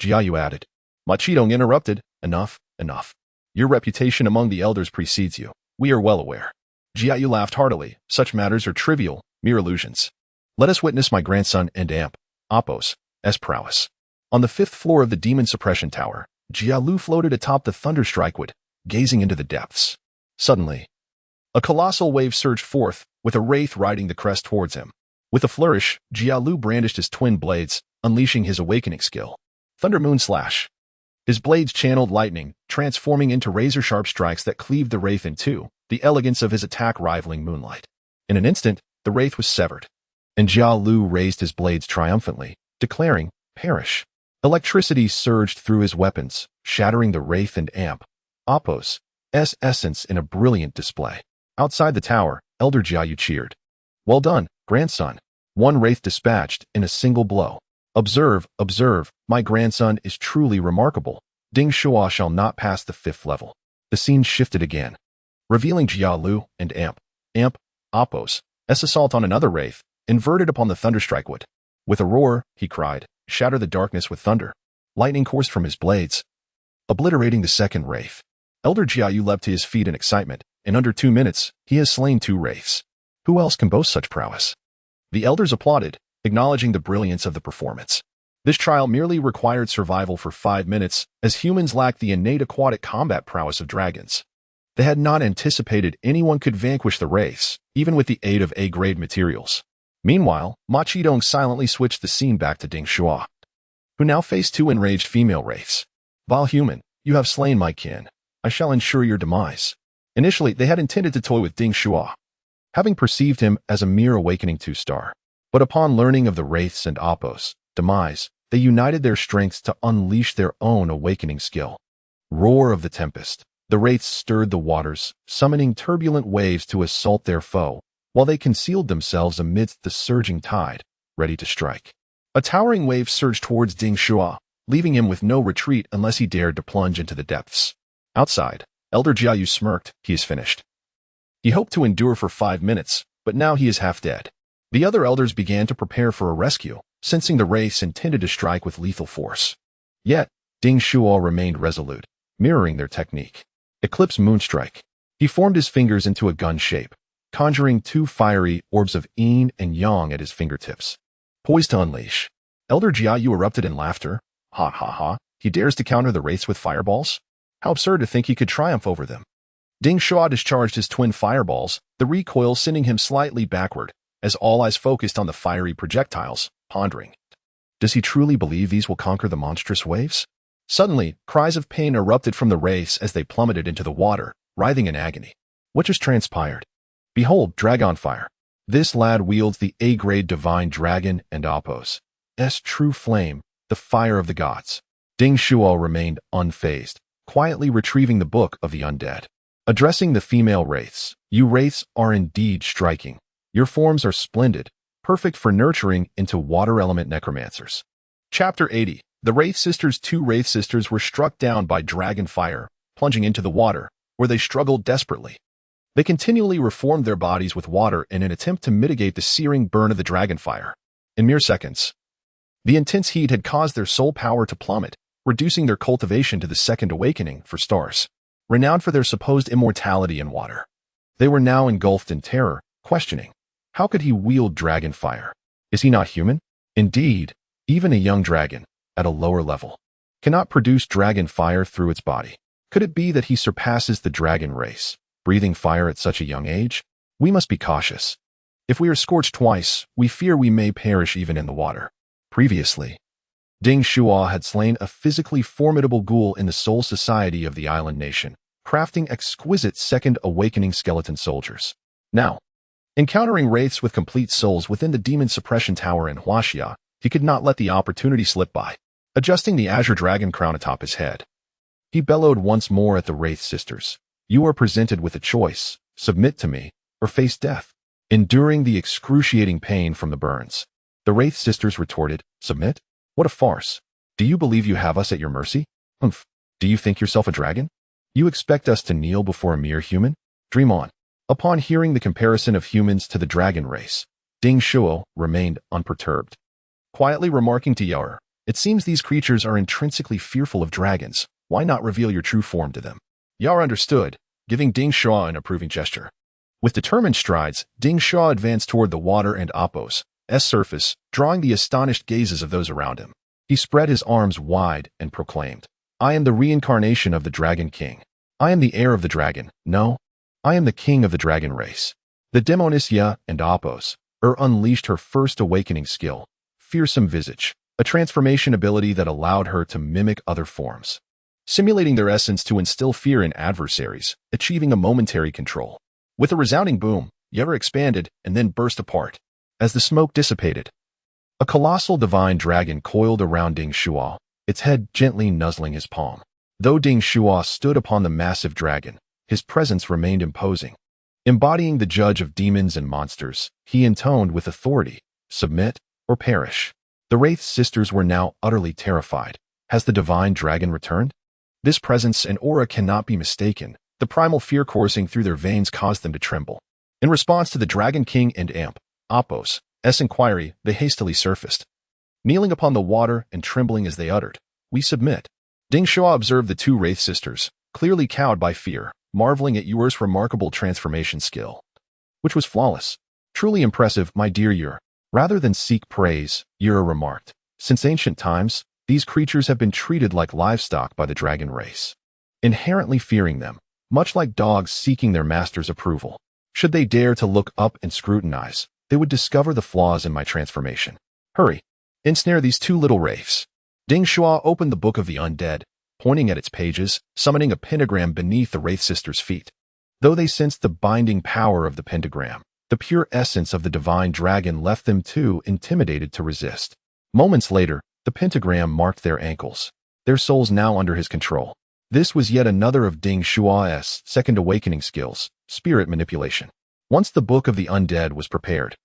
Jiayu added. Ma Qidong interrupted, "Enough, enough. Your reputation among the elders precedes you. We are well aware." Jiayu laughed heartily. "Such matters are trivial, mere illusions. Let us witness my grandson and Amp, Oppos, S prowess." On the 5th floor of the demon suppression tower, Jialu floated atop the thunderstrike wood, gazing into the depths. Suddenly, a colossal wave surged forth, with a wraith riding the crest towards him. With a flourish, Jialu brandished his twin blades, unleashing his awakening skill. Thunder Moon Slash. His blades channeled lightning, transforming into razor-sharp strikes that cleaved the wraith in two, the elegance of his attack rivaling moonlight. In an instant, the wraith was severed, and Jialu raised his blades triumphantly, declaring, "Perish." Electricity surged through his weapons, shattering the wraith and Amp, Oppos' essence in a brilliant display. Outside the tower, Elder Jiayu cheered. "Well done, grandson. One wraith dispatched in a single blow. Observe, my grandson is truly remarkable. Ding Shuo shall not pass the 5th level." The scene shifted again, revealing Jialu and Amp, Oppos' assault on another wraith, inverted upon the thunderstrike wood. With a roar, he cried, "Shatter the darkness with thunder." Lightning coursed from his blades, obliterating the second wraith. Elder Jiayu leapt to his feet in excitement. In under 2 minutes, he has slain 2 wraiths. Who else can boast such prowess? The elders applauded, acknowledging the brilliance of the performance. This trial merely required survival for 5 minutes, as humans lacked the innate aquatic combat prowess of dragons. They had not anticipated anyone could vanquish the wraiths, even with the aid of A-grade materials. Meanwhile, Ma Qidong silently switched the scene back to Ding Shuo, who now faced two enraged female wraiths. Vile human, you have slain my kin. I shall ensure your demise. Initially, they had intended to toy with Ding Shuo, having perceived him as a mere awakening two-star. But upon learning of the wraiths and Appo's demise, they united their strengths to unleash their own awakening skill. Roar of the tempest. The wraiths stirred the waters, summoning turbulent waves to assault their foe, while they concealed themselves amidst the surging tide, ready to strike. A towering wave surged towards Ding Shuo, leaving him with no retreat unless he dared to plunge into the depths. Outside, Elder Jiayu smirked. He is finished. He hoped to endure for 5 minutes, but now he is half dead. The other elders began to prepare for a rescue, sensing the wraiths intended to strike with lethal force. Yet, Ding Shuo remained resolute, mirroring their technique. Eclipse Moonstrike. He formed his fingers into a gun shape, conjuring 2 fiery orbs of yin and yang at his fingertips. Poised to unleash. Elder Jiayu erupted in laughter. Ha ha ha, he dares to counter the wraiths with fireballs? How absurd to think he could triumph over them. Ding Shuo discharged his twin fireballs, the recoil sending him slightly backward, as all eyes focused on the fiery projectiles, pondering. Does he truly believe these will conquer the monstrous waves? Suddenly, cries of pain erupted from the wraiths as they plummeted into the water, writhing in agony. What just transpired? Behold, Dragon Fire. This lad wields the A-grade divine dragon and Appo's true flame, the fire of the gods. Ding Shuo remained unfazed, quietly retrieving the Book of the Undead. Addressing the female wraiths, you wraiths are indeed striking. Your forms are splendid, perfect for nurturing into water element necromancers. Chapter 80. The Wraith Sisters. 2 Wraith Sisters were struck down by dragon fire, plunging into the water, where they struggled desperately. They continually reformed their bodies with water in an attempt to mitigate the searing burn of the dragon fire. In mere seconds, the intense heat had caused their soul power to plummet, reducing their cultivation to the second awakening for stars, renowned for their supposed immortality in water. They were now engulfed in terror, questioning, how could he wield dragon fire? Is he not human? Indeed, even a young dragon, at a lower level, cannot produce dragon fire through its body. Could it be that he surpasses the dragon race, breathing fire at such a young age? We must be cautious. If we are scorched twice, we fear we may perish even in the water. Previously, Ding Shuo had slain a physically formidable ghoul in the Soul Society of the island nation, crafting exquisite second awakening skeleton soldiers. Now, encountering wraiths with complete souls within the demon suppression tower in Huaxia, he could not let the opportunity slip by. Adjusting the azure dragon crown atop his head, he bellowed once more at the Wraith Sisters. You are presented with a choice: submit to me, or face death. Enduring the excruciating pain from the burns, the Wraith Sisters retorted, submit? What a farce. Do you believe you have us at your mercy? Humph. Do you think yourself a dragon? You expect us to kneel before a mere human? Dream on. Upon hearing the comparison of humans to the dragon race, Ding Shuo remained unperturbed, quietly remarking to Yaor, it seems these creatures are intrinsically fearful of dragons. Why not reveal your true form to them? Yaor understood, giving Ding Shuo an approving gesture. With determined strides, Ding Shuo advanced toward the water and Appo's surface, drawing the astonished gazes of those around him. He spread his arms wide and proclaimed, I am the reincarnation of the Dragon King. I am the heir of the dragon. No, I am the king of the dragon race. The Demonisya and Appo's unleashed her first awakening skill, Fearsome Visage, a transformation ability that allowed her to mimic other forms, simulating their essence to instill fear in adversaries, achieving a momentary control. With a resounding boom, Yaor expanded and then burst apart. As the smoke dissipated, a colossal divine dragon coiled around Ding Shuo, its head gently nuzzling his palm. Though Ding Shuo stood upon the massive dragon, his presence remained imposing. Embodying the judge of demons and monsters, he intoned with authority, submit or perish. The Wraith Sisters were now utterly terrified. Has the divine dragon returned? This presence and aura cannot be mistaken. The primal fear coursing through their veins caused them to tremble. In response to the Dragon King and Appo's inquiry, they hastily surfaced, kneeling upon the water and trembling as they uttered, we submit. Ding Shuo observed the 2 Wraith Sisters, clearly cowed by fear, marveling at Yaor's remarkable transformation skill, which was flawless. Truly impressive, my dear Yaor. Rather than seek praise, Yaor remarked, since ancient times, these creatures have been treated like livestock by the dragon race, inherently fearing them, much like dogs seeking their master's approval. Should they dare to look up and scrutinize, they would discover the flaws in my transformation. Hurry, ensnare these two little wraiths. Ding Shuo opened the Book of the Undead, pointing at its pages, summoning a pentagram beneath the Wraith Sisters' feet. Though they sensed the binding power of the pentagram, the pure essence of the divine dragon left them too intimidated to resist. Moments later, the pentagram marked their ankles, their souls now under his control. This was yet another of Ding Shuo's second awakening skills, spirit manipulation. Once the Book of the Undead was prepared,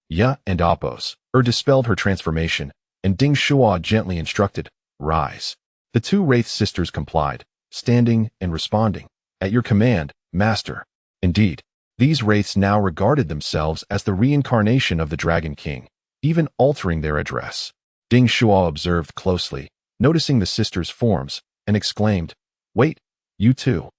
Ya and Appos dispelled her transformation, and Ding Shuo gently instructed, "Rise." The two Wraith sisters complied, standing and responding. "At your command, Master." Indeed, these Wraiths now regarded themselves as the reincarnation of the Dragon King, even altering their address. Ding Shuo observed closely, noticing the sisters' forms, and exclaimed, "Wait, you two.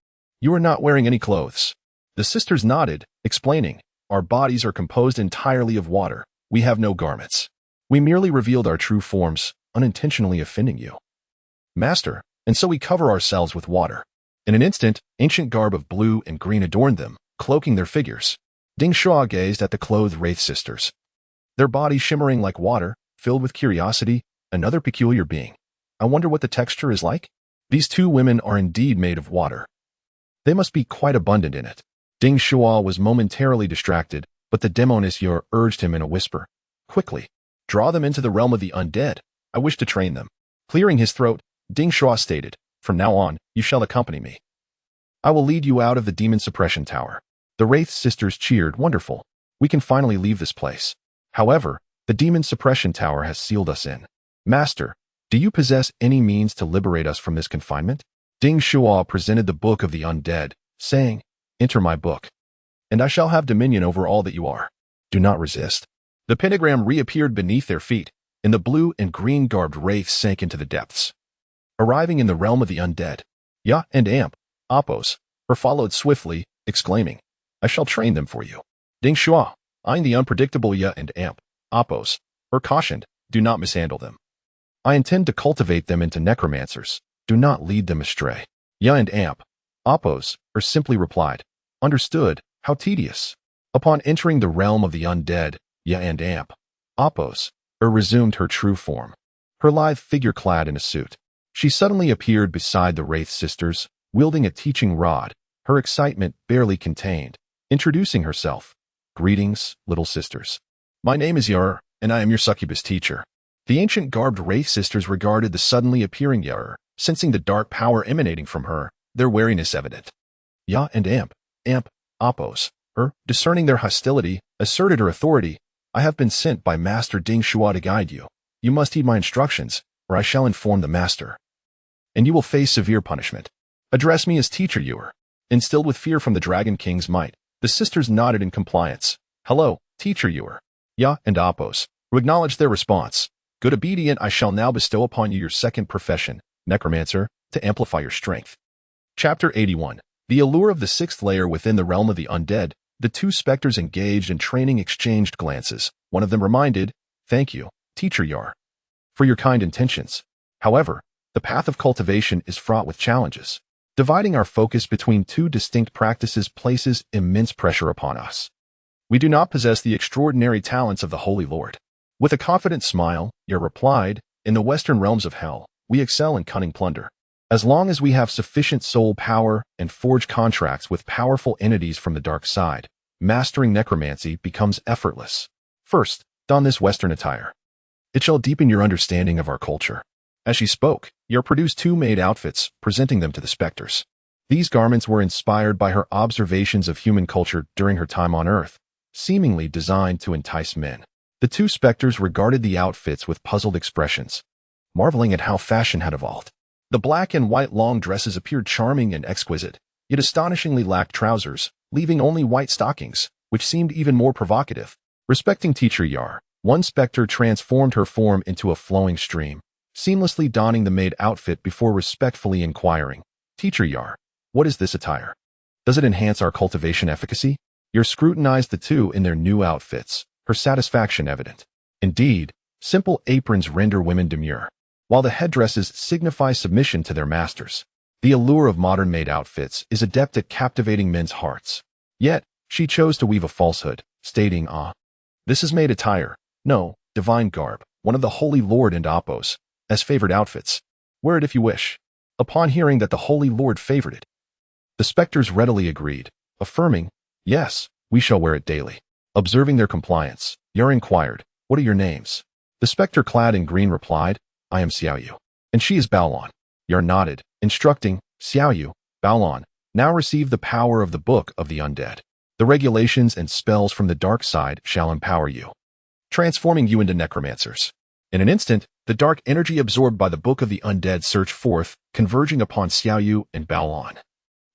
You are not wearing any clothes." The sisters nodded, explaining, "Our bodies are composed entirely of water. We have no garments. We merely revealed our true forms, unintentionally offending you, Master, and so we cover ourselves with water." In an instant, ancient garb of blue and green adorned them, cloaking their figures. Ding Shuo gazed at the clothed Wraith sisters, their bodies shimmering like water, filled with curiosity. Another peculiar being. I wonder what the texture is like? These two women are indeed made of water. They must be quite abundant in it. Ding Shuo was momentarily distracted, but the Demonessieur urged him in a whisper, "Quickly, draw them into the realm of the undead. I wish to train them." Clearing his throat, Ding Shuo stated, "From now on, you shall accompany me. I will lead you out of the demon suppression tower." The Wraith sisters cheered, "Wonderful. We can finally leave this place. However, the demon suppression tower has sealed us in. Master, do you possess any means to liberate us from this confinement?" Ding Shuo presented the Book of the Undead, saying, "Enter my book, and I shall have dominion over all that you are. Do not resist." The pentagram reappeared beneath their feet, and the blue and green garbed wraiths sank into the depths. Arriving in the realm of the undead, Ya and Appos followed swiftly, exclaiming, "I shall train them for you." Ding Shuo, eyeing the unpredictable Ya and Appos, cautioned, "Do not mishandle them. I intend to cultivate them into necromancers. Do not lead them astray." Ya and Appos simply replied, "Understood. How tedious." Upon entering the realm of the undead, Ya and Appos resumed her true form, her lithe figure clad in a suit. She suddenly appeared beside the Wraith sisters, wielding a teaching rod, her excitement barely contained, introducing herself. "Greetings, little sisters. My name is Yer, and I am your succubus teacher." The ancient garbed Wraith sisters regarded the suddenly appearing Yer, sensing the dark power emanating from her, their wariness evident. Ya and Appos, discerning their hostility, asserted her authority. "I have been sent by Master Ding Shuo to guide you. You must heed my instructions, or I shall inform the Master, and you will face severe punishment. Address me as Teacher Yer." Instilled with fear from the Dragon King's might, the sisters nodded in compliance. "Hello, Teacher Yer." Ya and Appos acknowledged their response. "Good obedient, I shall now bestow upon you your second profession, necromancer, to amplify your strength." Chapter 81. The allure of the sixth layer within the realm of the undead. The two specters engaged in training exchanged glances. One of them reminded, "Thank you, Teacher Yer, for your kind intentions. However, the path of cultivation is fraught with challenges. Dividing our focus between two distinct practices places immense pressure upon us. We do not possess the extraordinary talents of the Holy Lord." With a confident smile, Yer replied, "In the western realms of hell, we excel in cunning plunder. As long as we have sufficient soul power and forge contracts with powerful entities from the dark side, mastering necromancy becomes effortless. First, don this western attire. It shall deepen your understanding of our culture." As she spoke, Yer produced two maid outfits, presenting them to the specters. These garments were inspired by her observations of human culture during her time on Earth, seemingly designed to entice men. The two specters regarded the outfits with puzzled expressions, marveling at how fashion had evolved. The black and white long dresses appeared charming and exquisite, yet astonishingly lacked trousers, leaving only white stockings, which seemed even more provocative. Respecting Teacher Yer, one specter transformed her form into a flowing stream, seamlessly donning the maid outfit before respectfully inquiring, "Teacher Yer, what is this attire? Does it enhance our cultivation efficacy?" Yer scrutinized the two in their new outfits, her satisfaction evident. Indeed, simple aprons render women demure, while the headdresses signify submission to their masters. The allure of modern maid outfits is adept at captivating men's hearts. Yet, she chose to weave a falsehood, stating, This is made attire. No, divine garb, one of the Holy Lord and Apos, as favored outfits. Wear it if you wish. Upon hearing that the Holy Lord favored it, the specters readily agreed, affirming, yes, we shall wear it daily. Observing their compliance, Yar inquired, what are your names? The specter clad in green replied, I am Xiaoyu. And she is Baolon. Yar nodded, instructing, Xiaoyu, Baolon, now receive the power of the Book of the Undead. The regulations and spells from the dark side shall empower you, transforming you into necromancers. In an instant, the dark energy absorbed by the Book of the Undead surged forth, converging upon Xiaoyu and Baolon,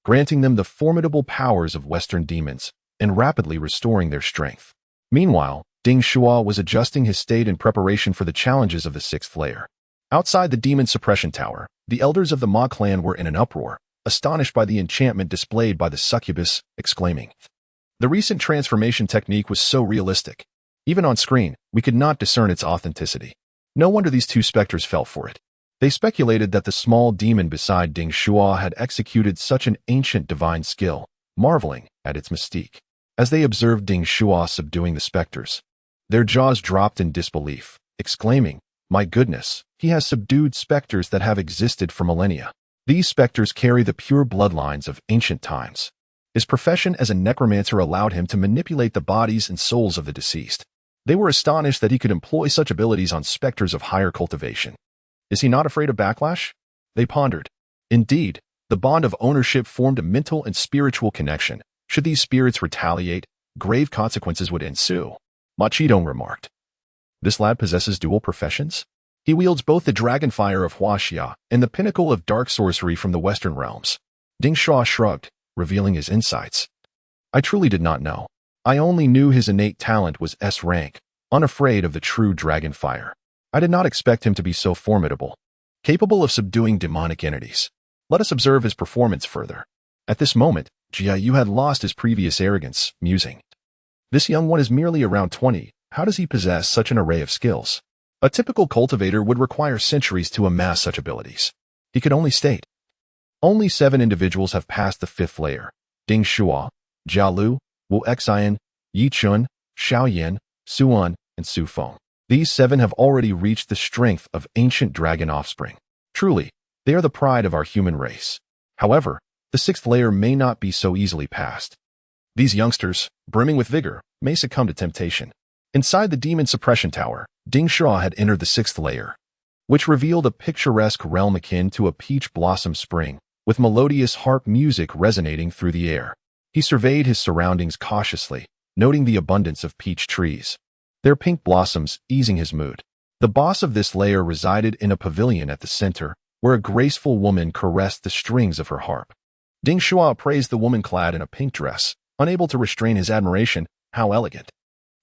granting them the formidable powers of Western demons and rapidly restoring their strength. Meanwhile, Ding Shuo was adjusting his state in preparation for the challenges of the sixth layer. Outside the demon suppression tower, the elders of the Ma clan were in an uproar, astonished by the enchantment displayed by the succubus, exclaiming, the recent transformation technique was so realistic. Even on screen, we could not discern its authenticity. No wonder these two specters fell for it. They speculated that the small demon beside Ding Shuo had executed such an ancient divine skill, marveling at its mystique. As they observed Ding Shuo subduing the specters, their jaws dropped in disbelief, exclaiming, my goodness, he has subdued specters that have existed for millennia. These specters carry the pure bloodlines of ancient times. His profession as a necromancer allowed him to manipulate the bodies and souls of the deceased. They were astonished that he could employ such abilities on specters of higher cultivation. Is he not afraid of backlash? They pondered. Indeed, the bond of ownership formed a mental and spiritual connection. Should these spirits retaliate, grave consequences would ensue. Machidong remarked. This lad possesses dual professions? He wields both the dragonfire of Huaxia and the pinnacle of dark sorcery from the Western realms. Ding Shuo shrugged, revealing his insights. I truly did not know. I only knew his innate talent was S rank, unafraid of the true dragonfire. I did not expect him to be so formidable, capable of subduing demonic entities. Let us observe his performance further. At this moment, Jiayu had lost his previous arrogance, musing. This young one is merely around 20. How does he possess such an array of skills? A typical cultivator would require centuries to amass such abilities. He could only state. Only 7 individuals have passed the 5th layer. Ding Shuo, Jialu, Wu Xian, Yi Chun, Xiao Yan, Suan, and Su Feng. These 7 have already reached the strength of ancient dragon offspring. Truly, they are the pride of our human race. However, the 6th layer may not be so easily passed. These youngsters, brimming with vigor, may succumb to temptation. Inside the demon suppression tower, Ding Shuo had entered the 6th layer, which revealed a picturesque realm akin to a peach blossom spring, with melodious harp music resonating through the air. He surveyed his surroundings cautiously, noting the abundance of peach trees, their pink blossoms easing his mood. The boss of this layer resided in a pavilion at the center, where a graceful woman caressed the strings of her harp. Ding Shuo praised the woman clad in a pink dress, unable to restrain his admiration. How elegant!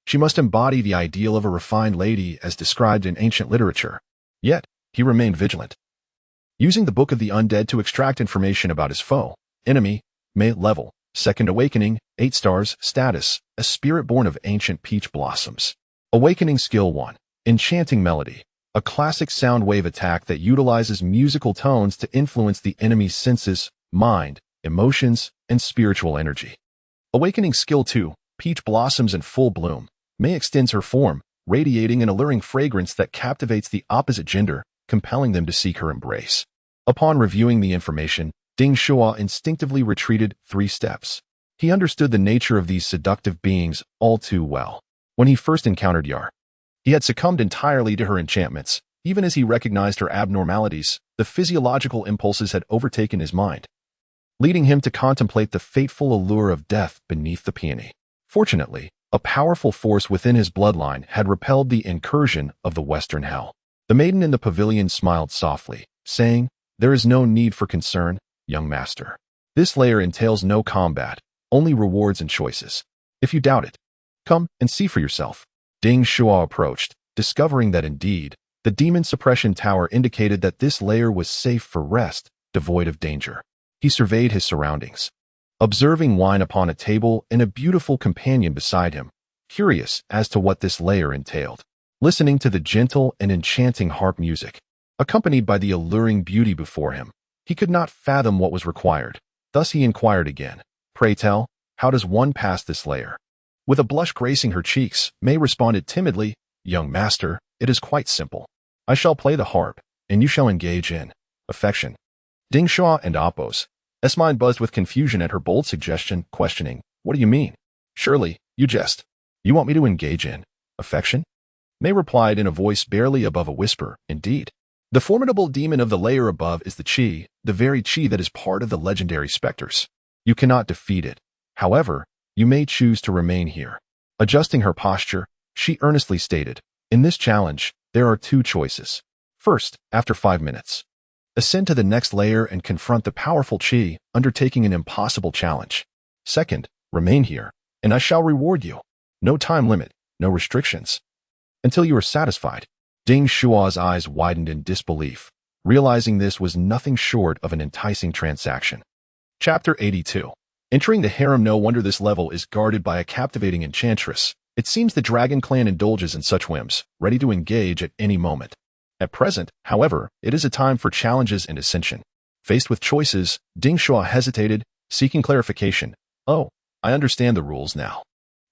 She must embody the ideal of a refined lady as described in ancient literature. Yet, he remained vigilant. Using the Book of the Undead to extract information about his foe, enemy, mate level, 2nd awakening, 8 stars, status, a spirit born of ancient peach blossoms. Awakening skill 1, enchanting melody, a classic sound wave attack that utilizes musical tones to influence the enemy's senses, mind, emotions, and spiritual energy. Awakening skill 2, peach blossoms in full bloom, May extends her form, radiating an alluring fragrance that captivates the opposite gender, compelling them to seek her embrace. Upon reviewing the information, Ding Shuo instinctively retreated 3 steps. He understood the nature of these seductive beings all too well. When he first encountered Yar, he had succumbed entirely to her enchantments. Even as he recognized her abnormalities, the physiological impulses had overtaken his mind, leading him to contemplate the fateful allure of death beneath the peony. Fortunately, a powerful force within his bloodline had repelled the incursion of the Western Hell. The maiden in the pavilion smiled softly, saying, "There is no need for concern, young master. This layer entails no combat, only rewards and choices. If you doubt it, come and see for yourself." Ding Shuo approached, discovering that indeed, the demon suppression tower indicated that this layer was safe for rest, devoid of danger. He surveyed his surroundings, observing wine upon a table and a beautiful companion beside him, curious as to what this layer entailed. Listening to the gentle and enchanting harp music, accompanied by the alluring beauty before him, he could not fathom what was required. Thus he inquired again, "Pray tell, how does one pass this layer?" With a blush gracing her cheeks, May responded timidly, "Young master, it is quite simple. I shall play the harp, and you shall engage in affection." Ding Shuo and Apos. S mind buzzed with confusion at her bold suggestion, questioning, "What do you mean? Surely, you jest. You want me to engage in affection?" May replied in a voice barely above a whisper, "Indeed. The formidable demon of the layer above is the Qi, the very Qi that is part of the legendary specters. You cannot defeat it. However, you may choose to remain here." Adjusting her posture, she earnestly stated, "In this challenge, there are two choices. First, after 5 minutes, ascend to the next layer and confront the powerful Qi, undertaking an impossible challenge. Second, remain here, and I shall reward you. No time limit, no restrictions. Until you are satisfied." Ding Shuo's eyes widened in disbelief, realizing this was nothing short of an enticing transaction. Chapter 82. Entering the harem. No wonder this level is guarded by a captivating enchantress. It seems the Dragon Clan indulges in such whims, ready to engage at any moment. At present, however, it is a time for challenges and ascension. Faced with choices, Ding Shuo hesitated, seeking clarification. "Oh, I understand the rules now.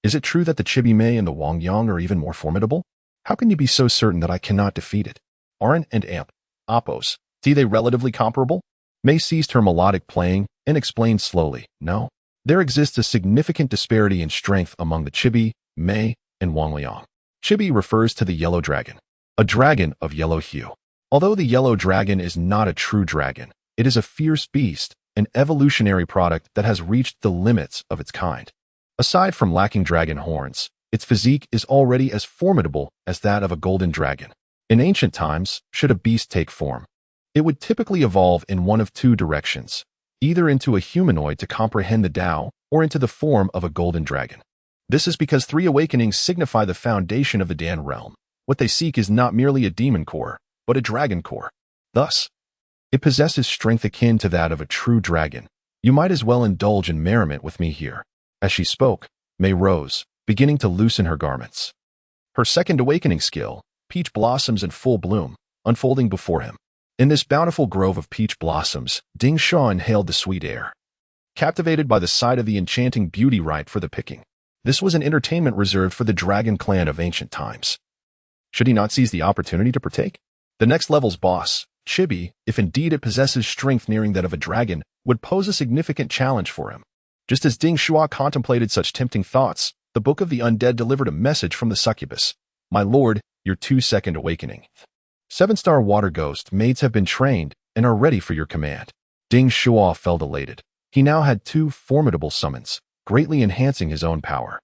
Is it true that the Chibi Mei and the Wang Yang are even more formidable? How can you be so certain that I cannot defeat it? Aren't and Amp, Apos, they relatively comparable?" May ceased her melodic playing and explained slowly, "No. There exists a significant disparity in strength among the Chibi, Mei, and Wang Liang. Chibi refers to the yellow dragon, a dragon of yellow hue. Although the yellow dragon is not a true dragon, it is a fierce beast, an evolutionary product that has reached the limits of its kind. Aside from lacking dragon horns, its physique is already as formidable as that of a golden dragon. In ancient times, should a beast take form, it would typically evolve in one of two directions, either into a humanoid to comprehend the Tao or into the form of a golden dragon. This is because 3 awakenings signify the foundation of the Dan realm. What they seek is not merely a demon core, but a dragon core. Thus, it possesses strength akin to that of a true dragon. You might as well indulge in merriment with me here." As she spoke, May rose, beginning to loosen her garments. Her second awakening skill, peach blossoms in full bloom, unfolding before him. In this bountiful grove of peach blossoms, Ding Shuo inhaled the sweet air, captivated by the sight of the enchanting beauty ripe for the picking. This was an entertainment reserved for the Dragon Clan of ancient times. Should he not seize the opportunity to partake? The next level's boss, Chibi, if indeed it possesses strength nearing that of a dragon, would pose a significant challenge for him. Just as Ding Shuo contemplated such tempting thoughts, the Book of the Undead delivered a message from the succubus. "My lord, your 2-second awakening. 7-star water ghost mates have been trained and are ready for your command." Ding Shuo felt elated. He now had 2 formidable summons, greatly enhancing his own power.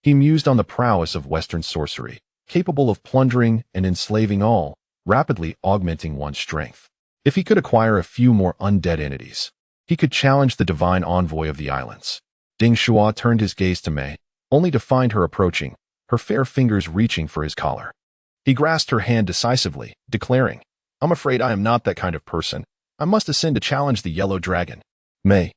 He mused on the prowess of Western sorcery, capable of plundering and enslaving all, rapidly augmenting one's strength. If he could acquire a few more undead entities, he could challenge the divine envoy of the islands. Ding Shuo turned his gaze to May, only to find her approaching, her fair fingers reaching for his collar. He grasped her hand decisively, declaring, "I'm afraid I am not that kind of person. I must ascend to challenge the yellow dragon." May,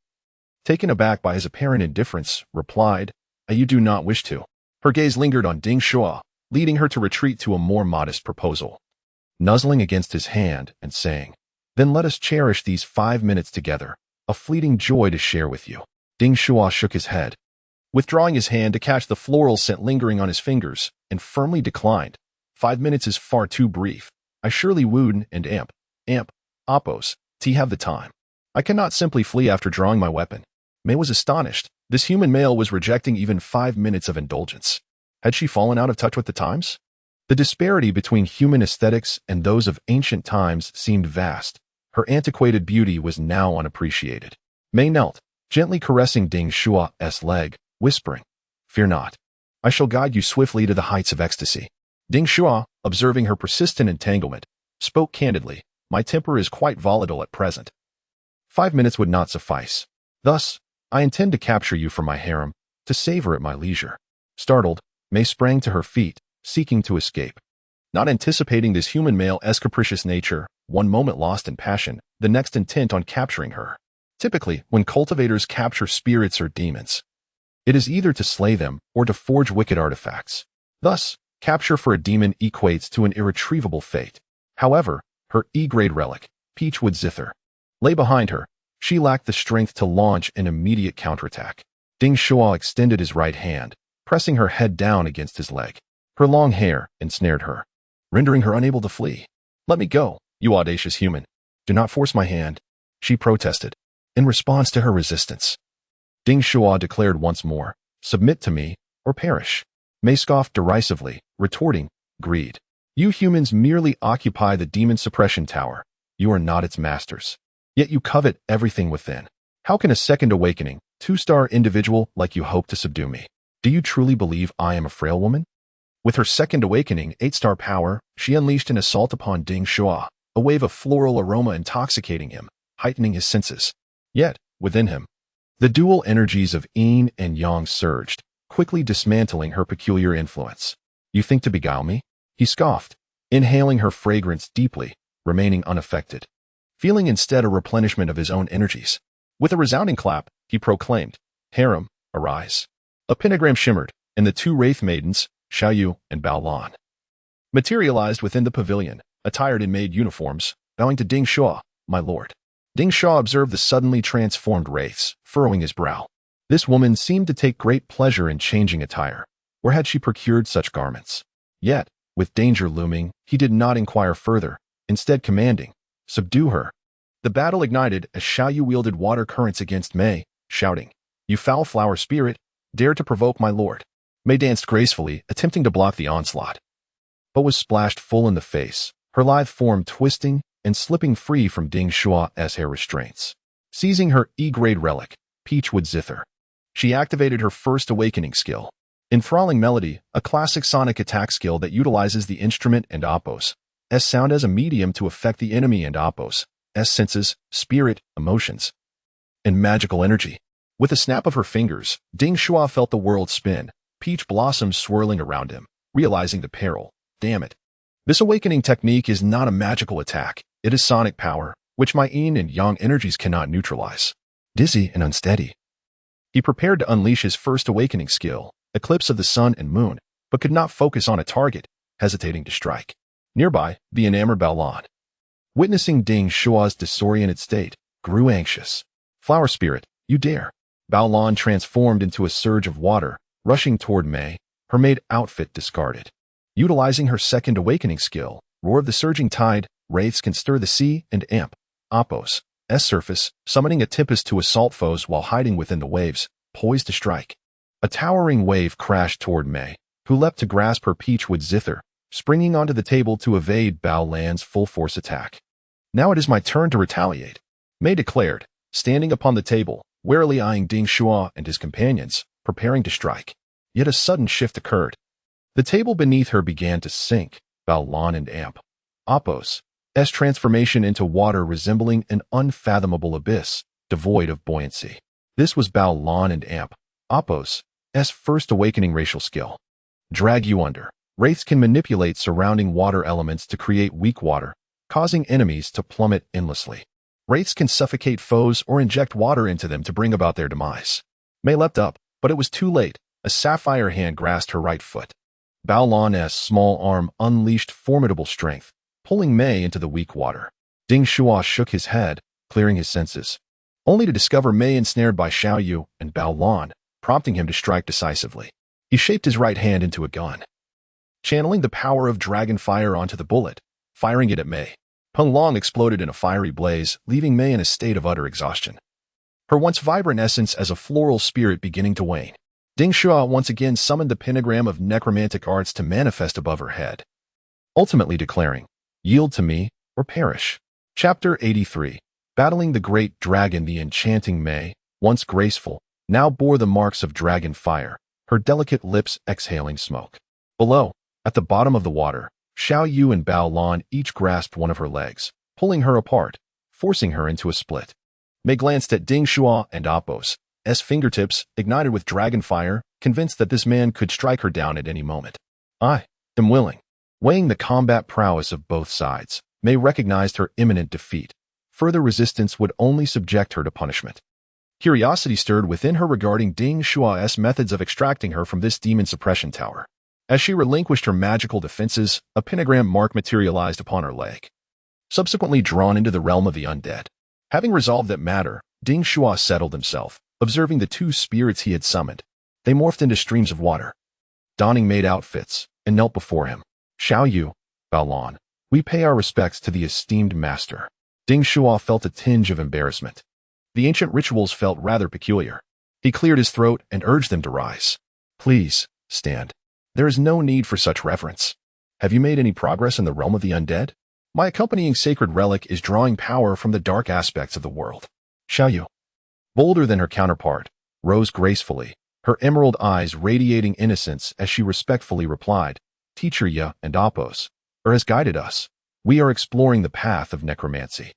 taken aback by his apparent indifference, replied, "You do not wish to." Her gaze lingered on Ding Shuo, leading her to retreat to a more modest proposal. Nuzzling against his hand and saying, "Then let us cherish these 5 minutes together, a fleeting joy to share with you." Ding Shuo shook his head, withdrawing his hand to catch the floral scent lingering on his fingers, and firmly declined. 5 minutes is far too brief. I surely would and Amp, Apos, have the time. I cannot simply flee after drawing my weapon." May was astonished. This human male was rejecting even 5 minutes of indulgence. Had she fallen out of touch with the times? The disparity between human aesthetics and those of ancient times seemed vast. Her antiquated beauty was now unappreciated. May knelt, gently caressing Ding Shuo's leg, whispering, "Fear not. I shall guide you swiftly to the heights of ecstasy." Ding Shuo, observing her persistent entanglement, spoke candidly, "My temper is quite volatile at present. 5 minutes would not suffice. Thus, I intend to capture you for my harem, to savor at my leisure." Startled, May sprang to her feet, seeking to escape. Not anticipating this human male's capricious nature, one moment lost in passion, the next intent on capturing her. Typically, when cultivators capture spirits or demons, it is either to slay them or to forge wicked artifacts. Thus, capture for a demon equates to an irretrievable fate. However, her E-grade relic, Peachwood Zither, lay behind her. She lacked the strength to launch an immediate counterattack. Ding Shuo extended his right hand, pressing her head down against his leg. Her long hair ensnared her, rendering her unable to flee. "Let me go, you audacious human. Do not force my hand," she protested, in response to her resistance. Ding Shuo declared once more, "Submit to me, or perish." Mei scoffed derisively, retorting, "Greed. You humans merely occupy the demon suppression tower. You are not its masters. Yet you covet everything within. How can a second awakening, 2-star individual like you hope to subdue me? Do you truly believe I am a frail woman?" With her second awakening, 8-star power, she unleashed an assault upon Ding Shuo, a wave of floral aroma intoxicating him, heightening his senses. Yet, within him, the dual energies of yin and yang surged, quickly dismantling her peculiar influence. "You think to beguile me?" he scoffed, inhaling her fragrance deeply, remaining unaffected, feeling instead a replenishment of his own energies. With a resounding clap, he proclaimed, "Harem, arise." A pentagram shimmered, and the 2 wraith maidens, Xiaoyu and Baolan, materialized within the pavilion, attired in maid uniforms, bowing to Ding Shuo, "My lord." Ding Shuo observed the suddenly transformed wraiths, furrowing his brow. This woman seemed to take great pleasure in changing attire. Where had she procured such garments? Yet, with danger looming, he did not inquire further, instead commanding, "Subdue her." The battle ignited as Xiaoyu wielded water currents against Mei, shouting, "You foul flower spirit, dare to provoke my lord." Mei danced gracefully, attempting to block the onslaught, but was splashed full in the face, her lithe form twisting and slipping free from Ding Shuo's hair restraints. Seizing her E-grade relic, Peachwood Zither, she activated her first awakening skill. Enthralling Melody, a classic sonic attack skill that utilizes the instrument and Oppo's sound as a medium to affect the enemy and Oppo's senses, spirit, emotions, and magical energy. With a snap of her fingers, Ding Shuo felt the world spin, peach blossoms swirling around him, realizing the peril. Damn it. This awakening technique is not a magical attack. It is sonic power, which my yin and yang energies cannot neutralize. Dizzy and unsteady, he prepared to unleash his first awakening skill, Eclipse of the Sun and Moon, but could not focus on a target, hesitating to strike. Nearby, the enamored Baolan, witnessing Ding Shuo's disoriented state, grew anxious. "Flower spirit, you dare." Baolan transformed into a surge of water, rushing toward Mei, her maid outfit discarded. Utilizing her second awakening skill, Roar of the Surging Tide, wraiths can stir the sea and amp Oppo's surface, summoning a tempest to assault foes while hiding within the waves, poised to strike. A towering wave crashed toward Mei, who leapt to grasp her Peachwood Zither, springing onto the table to evade Baolan's full-force attack. "Now it is my turn to retaliate," Mei declared, standing upon the table, warily eyeing Ding Shuo and his companions, preparing to strike. Yet a sudden shift occurred. The table beneath her began to sink, Baolan and amp Oppo's transformation into water resembling an unfathomable abyss, devoid of buoyancy. This was Baolan and amp Oppo's first awakening racial skill. Drag you under. Wraiths can manipulate surrounding water elements to create weak water, causing enemies to plummet endlessly. Wraiths can suffocate foes or inject water into them to bring about their demise. Mei leapt up, but it was too late. A sapphire hand grasped her right foot. Baolan's small arm unleashed formidable strength, pulling Mei into the weak water. Ding Shuo shook his head, clearing his senses, only to discover Mei ensnared by Xiaoyu and Baolan, prompting him to strike decisively. He shaped his right hand into a gun, channeling the power of dragon fire onto the bullet, firing it at Mei. Peng Long exploded in a fiery blaze, leaving Mei in a state of utter exhaustion, her once vibrant essence as a floral spirit beginning to wane. Ding Shuo once again summoned the pentagram of necromantic arts to manifest above her head, ultimately declaring, "Yield to me, or perish." Chapter 83. Battling the Great Dragon. The enchanting Mei, once graceful, now bore the marks of dragon fire, her delicate lips exhaling smoke. Below, at the bottom of the water, Xiaoyu and Baolan each grasped one of her legs, pulling her apart, forcing her into a split. Mei glanced at Ding Shuo and Oppo's fingertips, ignited with dragon fire, convinced that this man could strike her down at any moment. "I am willing." Weighing the combat prowess of both sides, Mei recognized her imminent defeat. Further resistance would only subject her to punishment. Curiosity stirred within her regarding Ding Shuo's methods of extracting her from this demon suppression tower. As she relinquished her magical defenses, a pentagram mark materialized upon her leg, subsequently drawn into the realm of the undead. Having resolved that matter, Ding Shuo settled himself, observing the 2 spirits he had summoned. They morphed into streams of water, donning maid outfits, and knelt before him. Xiao Yu, Baolon, we pay our respects to the esteemed master. Ding Shuo felt a tinge of embarrassment. The ancient rituals felt rather peculiar. He cleared his throat and urged them to rise. Please, stand. There is no need for such reverence. Have you made any progress in the realm of the undead? My accompanying sacred relic is drawing power from the dark aspects of the world. Xiao Yu, bolder than her counterpart, rose gracefully, her emerald eyes radiating innocence as she respectfully replied, Teacher Ya and Apos, has guided us. We are exploring the path of necromancy.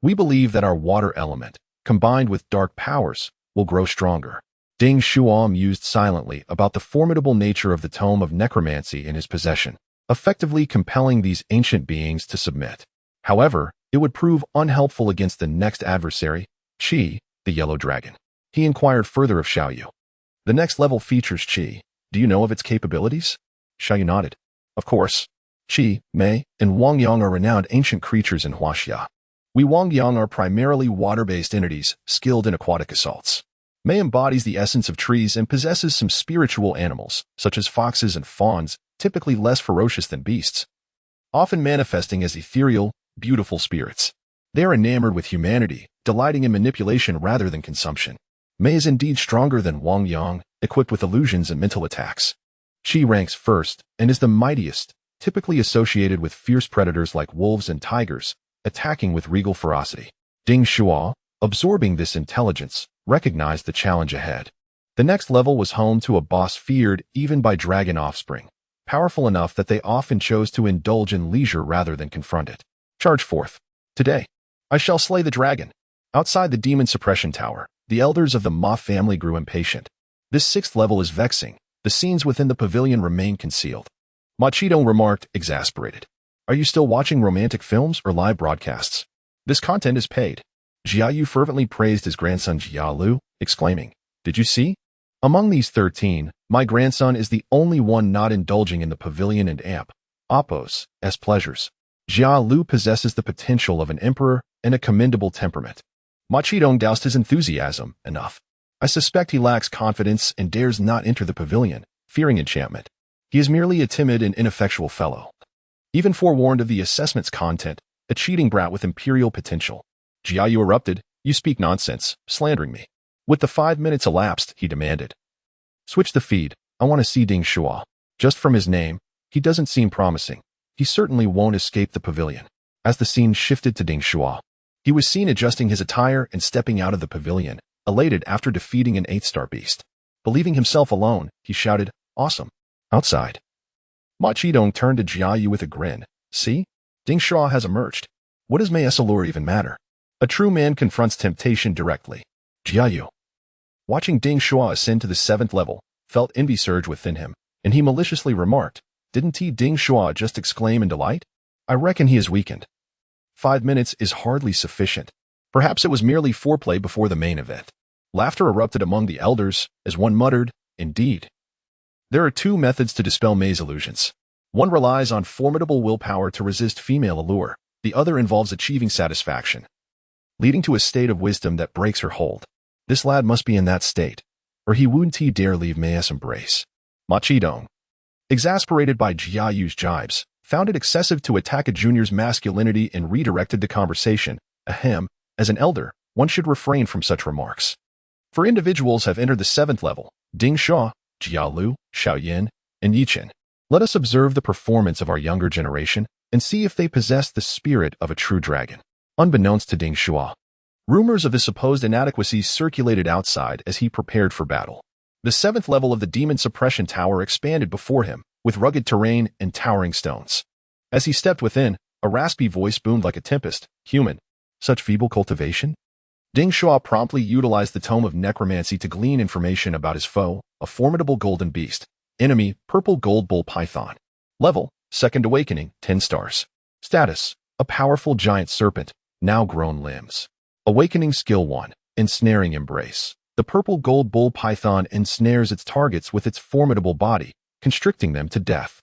We believe that our water element, combined with dark powers, will grow stronger. Ding Shuo mused silently about the formidable nature of the tome of necromancy in his possession, effectively compelling these ancient beings to submit. However, it would prove unhelpful against the next adversary, Qi, the yellow dragon. He inquired further of Xiao Yu. The next level features Qi. Do you know of its capabilities? Xiao Yu nodded. Of course. Qi, Mei, and Wang Yang are renowned ancient creatures in Huaxia. We Wang Yang are primarily water-based entities, skilled in aquatic assaults. Mei embodies the essence of trees and possesses some spiritual animals, such as foxes and fawns, typically less ferocious than beasts, often manifesting as ethereal, beautiful spirits. They are enamored with humanity, delighting in manipulation rather than consumption. Mei is indeed stronger than Wang Yang, equipped with illusions and mental attacks. Qi ranks first and is the mightiest, typically associated with fierce predators like wolves and tigers, attacking with regal ferocity. Ding Shuo, absorbing this intelligence, recognized the challenge ahead. The next level was home to a boss feared even by dragon offspring, powerful enough that they often chose to indulge in leisure rather than confront it. Charge forth. Today, I shall slay the dragon. Outside the demon suppression tower, the elders of the Ma family grew impatient. This sixth level is vexing. The scenes within the pavilion remain concealed. Ma Qidong remarked, exasperated. Are you still watching romantic films or live broadcasts? This content is paid. Jia Yu fervently praised his grandson Jia Lu, exclaiming, Did you see? Among these 13, my grandson is the only one not indulging in the pavilion and Apos, as pleasures. Jia Lu possesses the potential of an emperor and a commendable temperament. Ma Qidong doused his enthusiasm enough. I suspect he lacks confidence and dares not enter the pavilion, fearing enchantment. He is merely a timid and ineffectual fellow. Even forewarned of the assessment's content, a cheating brat with imperial potential. Jia Yu erupted, You speak nonsense, slandering me. With the 5 minutes elapsed, he demanded. Switch the feed, I want to see Ding Shuo. Just from his name, he doesn't seem promising. He certainly won't escape the pavilion. As the scene shifted to Ding Shuo, he was seen adjusting his attire and stepping out of the pavilion, elated after defeating an 8-star beast. Believing himself alone, he shouted, Awesome. Outside. Ma Qidong turned to Jia Yu with a grin. See? Ding Shuo has emerged. What does Mei's allure even matter? A true man confronts temptation directly. Jia Yu, watching Ding Shuo ascend to the 7th level, felt envy surge within him, and he maliciously remarked, Didn't Ding Shuo just exclaim in delight? I reckon he is weakened. 5 minutes is hardly sufficient. Perhaps it was merely foreplay before the main event. Laughter erupted among the elders, as one muttered, Indeed. There are 2 methods to dispel Mei's illusions. One relies on formidable willpower to resist female allure. The other involves achieving satisfaction, leading to a state of wisdom that breaks her hold. This lad must be in that state, or he wouldn't dare leave Mei's embrace. Ma Qidong, exasperated by Jia Yu's jibes, found it excessive to attack a junior's masculinity and redirected the conversation. Ahem, as an elder, one should refrain from such remarks. For individuals have entered the 7th level, Ding Shuo, Jia Lu, Xiao Yin, and Yichen. Let us observe the performance of our younger generation and see if they possess the spirit of a true dragon. Unbeknownst to Ding Shuo, rumors of his supposed inadequacies circulated outside as he prepared for battle. The 7th level of the demon suppression tower expanded before him, with rugged terrain and towering stones. As he stepped within, a raspy voice boomed like a tempest. Human. Such feeble cultivation? Ding Shuo promptly utilized the tome of necromancy to glean information about his foe, a formidable golden beast. Enemy, purple gold bull python. Level, 2nd awakening, 10 stars. Status, a powerful giant serpent, now grown limbs. Awakening skill 1, ensnaring embrace. The purple gold bull python ensnares its targets with its formidable body, constricting them to death.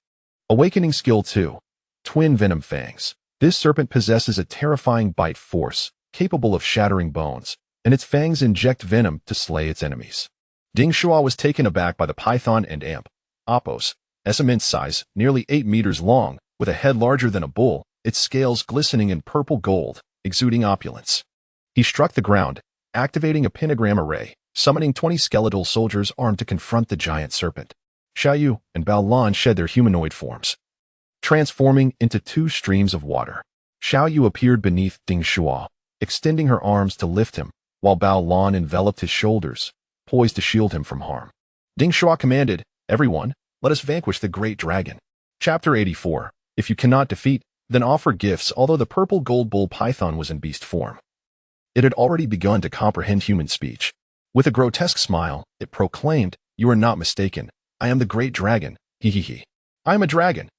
Awakening skill 2, twin venom fangs. This serpent possesses a terrifying bite force, capable of shattering bones, and its fangs inject venom to slay its enemies. Ding Shuo was taken aback by the python and amp. Oppos, as immense size, nearly 8 meters long, with a head larger than a bull, its scales glistening in purple gold, exuding opulence. He struck the ground, activating a pentagram array, summoning 20 skeletal soldiers armed to confront the giant serpent. Xiaoyu and Baolan shed their humanoid forms, transforming into 2 streams of water. Xiaoyu appeared beneath Ding Shuo, extending her arms to lift him, while Baolan enveloped his shoulders, poised to shield him from harm. Ding Shuo commanded, "Everyone, let us vanquish the great dragon." Chapter 84. If you cannot defeat, then offer gifts. Although the purple gold bull python was in beast form, it had already begun to comprehend human speech. With a grotesque smile, it proclaimed, "You are not mistaken. I am the great dragon. He. I am a dragon.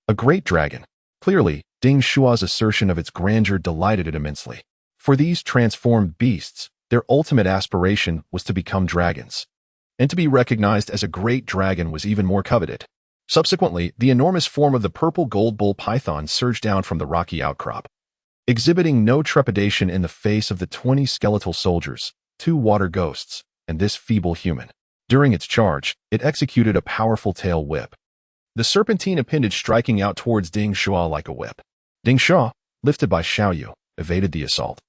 A great dragon." Clearly, Ding Shuo's assertion of its grandeur delighted it immensely. For these transformed beasts, their ultimate aspiration was to become dragons. And to be recognized as a great dragon was even more coveted. Subsequently, the enormous form of the purple gold bull python surged down from the rocky outcrop, exhibiting no trepidation in the face of the 20 skeletal soldiers, 2 water ghosts, and this feeble human. During its charge, it executed a powerful tail whip, the serpentine appendage striking out towards Ding Shuo like a whip. Ding Shuo, lifted by Xiaoyu, evaded the assault,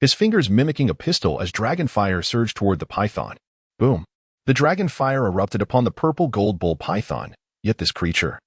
his fingers mimicking a pistol as dragon fire surged toward the python. Boom! The dragon fire erupted upon the purple gold bull python, yet this creature,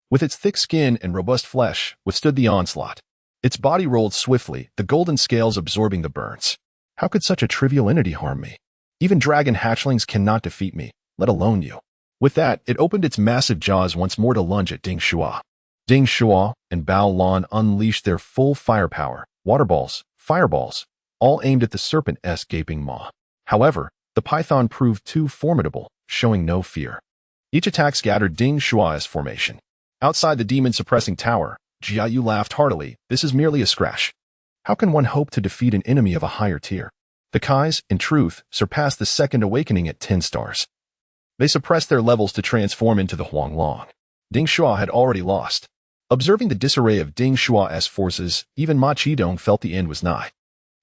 with its thick skin and robust flesh, withstood the onslaught. Its body rolled swiftly, the golden scales absorbing the burns. How could such a trivial entity harm me? Even dragon hatchlings cannot defeat me, let alone you. With that, it opened its massive jaws once more to lunge at Ding Shuo. Ding Shuo and Baolan unleashed their full firepower, water balls, fireballs, all aimed at the serpent's gaping maw. However, the python proved too formidable, showing no fear. Each attack scattered Ding Shuo's formation. Outside the demon-suppressing tower, Jiayu laughed heartily. This is merely a scratch. How can one hope to defeat an enemy of a higher tier? The Kais, in truth, surpassed the second awakening at 10 stars. They suppressed their levels to transform into the Huanglong. Ding Shuo had already lost. Observing the disarray of Ding Shuo's forces, even Ma Qidong felt the end was nigh.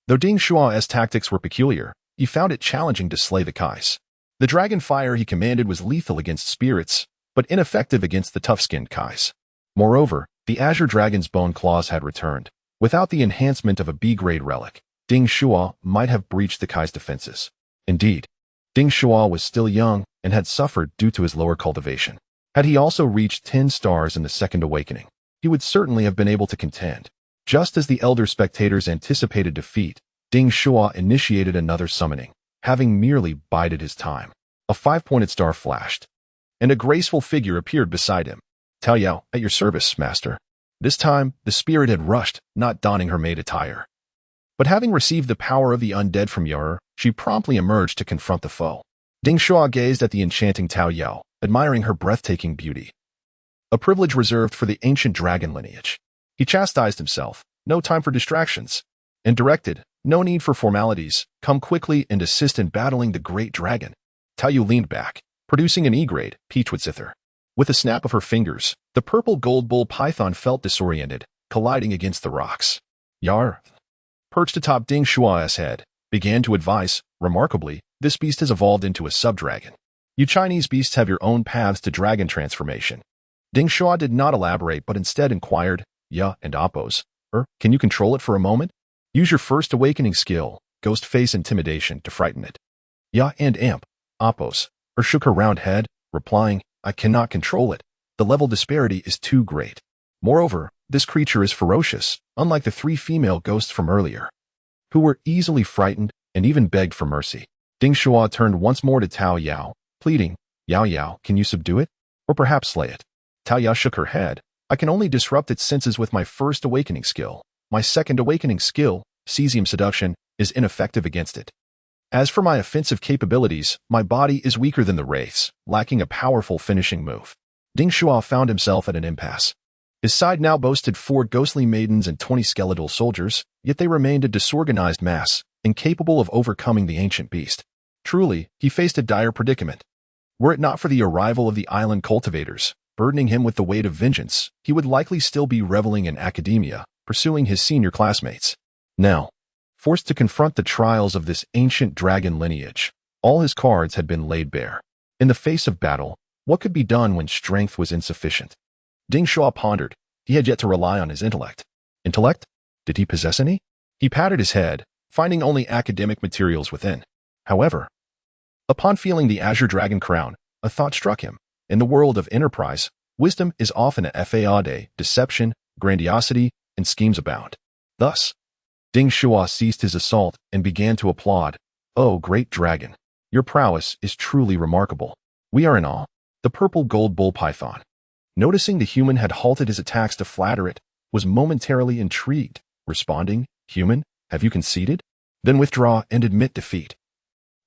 Though Ding Shuo's tactics were peculiar, he found it challenging to slay the Kais. The dragon fire he commanded was lethal against spirits, but ineffective against the tough-skinned Kais. Moreover, the Azure Dragon's bone claws had returned. Without the enhancement of a B-grade relic, Ding Shuo might have breached the Kai's defenses. Indeed, Ding Shuo was still young and had suffered due to his lower cultivation. Had he also reached 10 stars in the second awakening, he would certainly have been able to contend. Just as the elder spectators anticipated defeat, Ding Shuo initiated another summoning, having merely bided his time. A 5-pointed star flashed, and a graceful figure appeared beside him. "Tao Yao, at your service, master." This time, the spirit had rushed, not donning her maid attire. But having received the power of the undead from Yer, she promptly emerged to confront the foe. Ding Shuo gazed at the enchanting Tao Yao, admiring her breathtaking beauty, a privilege reserved for the ancient dragon lineage. He chastised himself, no time for distractions, and directed, no need for formalities, come quickly and assist in battling the great dragon. Tao Yu leaned back, producing an E-grade, Peachwood Sither. With a snap of her fingers, the purple gold bull python felt disoriented, colliding against the rocks. Yar, perched atop Ding Shuo's head, began to advise, "Remarkably, this beast has evolved into a sub-dragon. You Chinese beasts have your own paths to dragon transformation." Ding Shuo did not elaborate but instead inquired, "Ya and Oppos, can you control it for a moment? Use your first awakening skill, Ghost Face Intimidation, to frighten it." Ya and Amp, Oppos, shook her round head, replying, "I cannot control it. The level disparity is too great. Moreover, this creature is ferocious, unlike the 3 female ghosts from earlier, who were easily frightened and even begged for mercy." Ding Shuo turned once more to Tao Yao, pleading, "Yao Yao, can you subdue it? Or perhaps slay it?" Tao Yao shook her head. "I can only disrupt its senses with my first awakening skill. My second awakening skill, Cesium Seduction, is ineffective against it. As for my offensive capabilities, my body is weaker than the wraiths, lacking a powerful finishing move." Ding Shuo found himself at an impasse. His side now boasted 4 ghostly maidens and 20 skeletal soldiers, yet they remained a disorganized mass, incapable of overcoming the ancient beast. Truly, he faced a dire predicament. Were it not for the arrival of the island cultivators, burdening him with the weight of vengeance, he would likely still be reveling in academia, pursuing his senior classmates. Now, forced to confront the trials of this ancient dragon lineage, All his cards had been laid bare. In the face of battle, what could be done when strength was insufficient? Ding Shuo pondered. He had yet to rely on his intellect. Intellect? Did he possess any? He patted his head, finding only academic materials within. However, upon feeling the azure dragon crown, a thought struck him. In the world of enterprise, wisdom is often a fade, deception, grandiosity, and schemes abound. Thus, Ding Shuo ceased his assault and began to applaud. "Oh, great dragon, your prowess is truly remarkable. We are in awe." The purple gold bull python, noticing the human had halted his attacks to flatter it, was momentarily intrigued, responding, "Human, have you conceded? Then withdraw and admit defeat.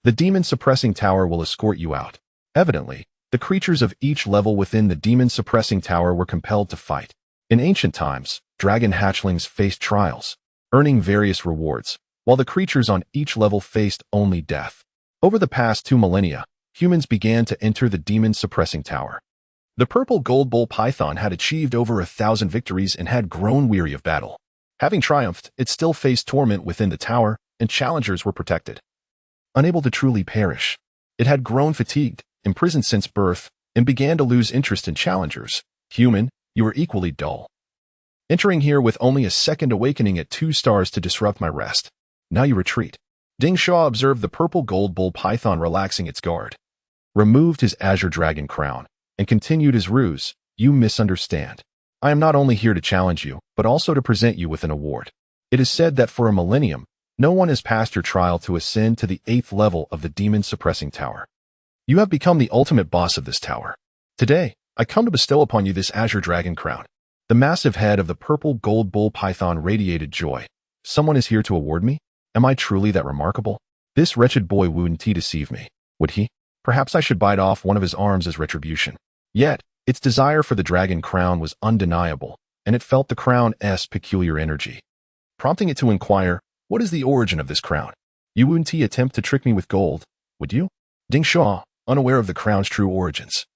The demon-suppressing tower will escort you out." Evidently, the creatures of each level within the demon-suppressing tower were compelled to fight. In ancient times, dragon hatchlings faced trials, earning various rewards, while the creatures on each level faced only death. Over the past 2 millennia, humans began to enter the demon-suppressing tower. The purple gold bull python had achieved over 1,000 victories and had grown weary of battle. Having triumphed, it still faced torment within the tower, and challengers were protected. Unable to truly perish, it had grown fatigued, imprisoned since birth, and began to lose interest in challengers. "Human, you are equally dull. Entering here with only a second awakening at 2 stars to disrupt my rest. Now you retreat." Ding Shuo observed the purple gold bull python relaxing its guard, removed his azure dragon crown, and continued his ruse. "You misunderstand. I am not only here to challenge you, but also to present you with an award. It is said that for a millennium, no one has passed your trial to ascend to the 8th level of the demon-suppressing tower. You have become the ultimate boss of this tower. Today, I come to bestow upon you this azure dragon crown." The massive head of the purple gold bull python radiated joy. "Someone is here to award me? Am I truly that remarkable? This wretched boy wouldn't he deceive me, would he? Perhaps I should bite off one of his arms as retribution." Yet, its desire for the dragon crown was undeniable, and it felt the crown's peculiar energy, prompting it to inquire, "What is the origin of this crown? You wouldn't attempt to trick me with gold, would you?" Ding Shuo, unaware of the crown's true origins,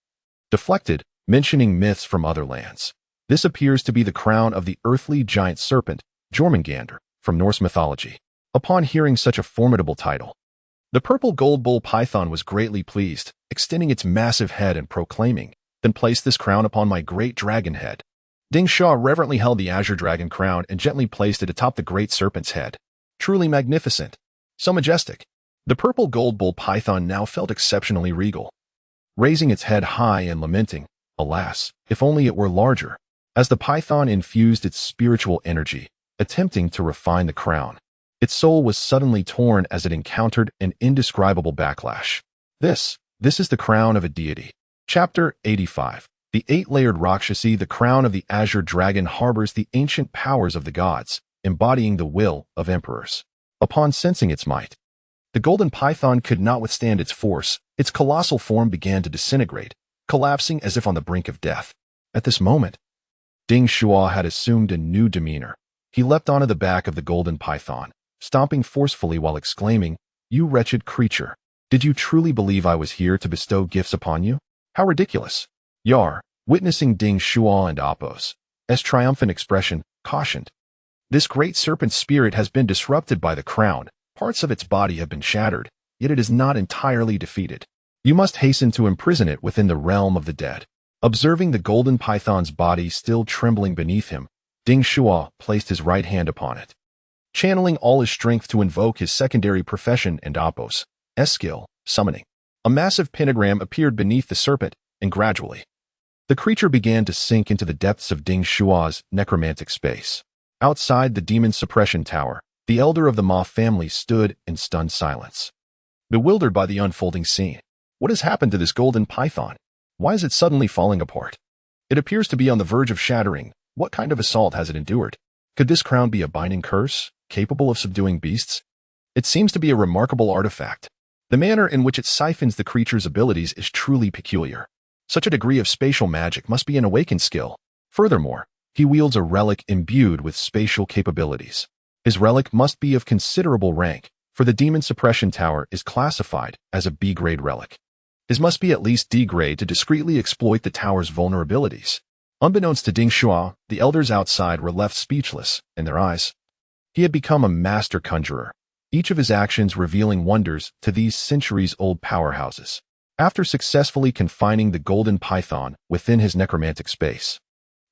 deflected, mentioning myths from other lands. This appears to be the crown of the earthly giant serpent, Jormungandr, from Norse mythology. Upon hearing such a formidable title, the purple gold bull python was greatly pleased, extending its massive head and proclaiming, "Then place this crown upon my great dragon head." Ding Shuo reverently held the azure dragon crown and gently placed it atop the great serpent's head. Truly magnificent. So majestic. The purple gold bull python now felt exceptionally regal, raising its head high and lamenting, "Alas, if only it were larger." As the python infused its spiritual energy, attempting to refine the crown, its soul was suddenly torn as it encountered an indescribable backlash. This is the crown of a deity. Chapter 85. The 8-layered Rakshasi, the crown of the azure dragon, harbors the ancient powers of the gods, embodying the will of emperors. Upon sensing its might, the golden python could not withstand its force. Its colossal form began to disintegrate, collapsing as if on the brink of death. At this moment, Ding Shuo had assumed a new demeanor. He leapt onto the back of the golden python, stomping forcefully while exclaiming, "You wretched creature! Did you truly believe I was here to bestow gifts upon you? How ridiculous!" Yar, witnessing Ding Shuo and Apos' triumphant expression, cautioned, "This great serpent spirit has been disrupted by the crown. Parts of its body have been shattered, yet it is not entirely defeated. You must hasten to imprison it within the realm of the dead." Observing the golden python's body still trembling beneath him, Ding Shuo placed his right hand upon it, channeling all his strength to invoke his secondary profession and Apos' skill, summoning. A massive pentagram appeared beneath the serpent, and gradually, the creature began to sink into the depths of Ding Shuo's necromantic space. Outside the demon suppression tower, the elder of the Ma family stood in stunned silence, bewildered by the unfolding scene. What has happened to this golden python? Why is it suddenly falling apart? It appears to be on the verge of shattering. What kind of assault has it endured? Could this crown be a binding curse, capable of subduing beasts? It seems to be a remarkable artifact. The manner in which it siphons the creature's abilities is truly peculiar. Such a degree of spatial magic must be an awakened skill. Furthermore, he wields a relic imbued with spatial capabilities. His relic must be of considerable rank, for the demon suppression tower is classified as a B-grade relic. His must be at least D-grade to discreetly exploit the tower's vulnerabilities. Unbeknownst to Ding Shuo, the elders outside were left speechless in their eyes. He had become a master conjurer, each of his actions revealing wonders to these centuries-old powerhouses. After successfully confining the golden python within his necromantic space,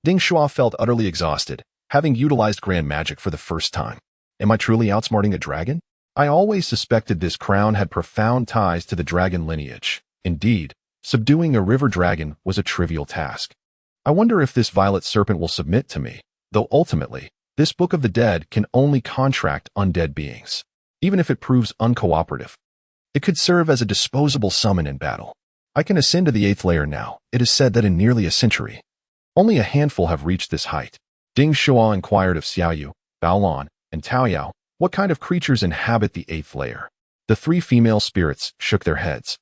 Ding Shuo felt utterly exhausted, having utilized grand magic for the first time. Am I truly outsmarting a dragon? I always suspected this crown had profound ties to the dragon lineage. Indeed, subduing a river dragon was a trivial task. I wonder if this violet serpent will submit to me, though ultimately, this Book of the Dead can only contract undead beings. Even if it proves uncooperative, it could serve as a disposable summon in battle. I can ascend to the 8th layer now. It is said that in nearly a century, only a handful have reached this height. Ding Shuo inquired of Xiaoyu, Baolan, and Taoyao, what kind of creatures inhabit the 8th layer. The 3 female spirits shook their heads,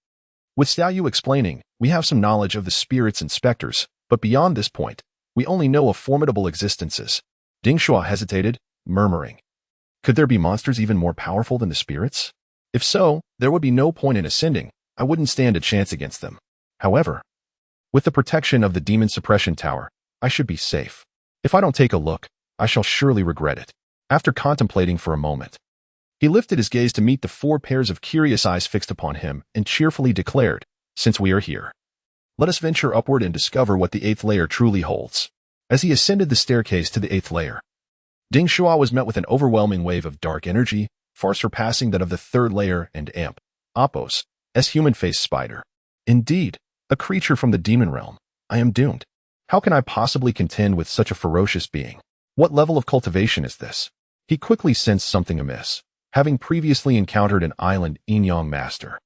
with Xiaoyu explaining, we have some knowledge of the spirits and specters, but beyond this point, we only know of formidable existences. Ding Shuo hesitated, murmuring, could there be monsters even more powerful than the spirits? If so, there would be no point in ascending. I wouldn't stand a chance against them. However, with the protection of the demon suppression tower, I should be safe. If I don't take a look, I shall surely regret it. After contemplating for a moment, he lifted his gaze to meet the 4 pairs of curious eyes fixed upon him and cheerfully declared, since we are here, let us venture upward and discover what the 8th layer truly holds. As he ascended the staircase to the 8th layer, Ding Shuo was met with an overwhelming wave of dark energy, far surpassing that of the 3rd layer and Amp, Appos, human-faced spider. Indeed, a creature from the demon realm. I am doomed. How can I possibly contend with such a ferocious being? What level of cultivation is this? He quickly sensed something amiss. Having previously encountered an island Yin-Yang master,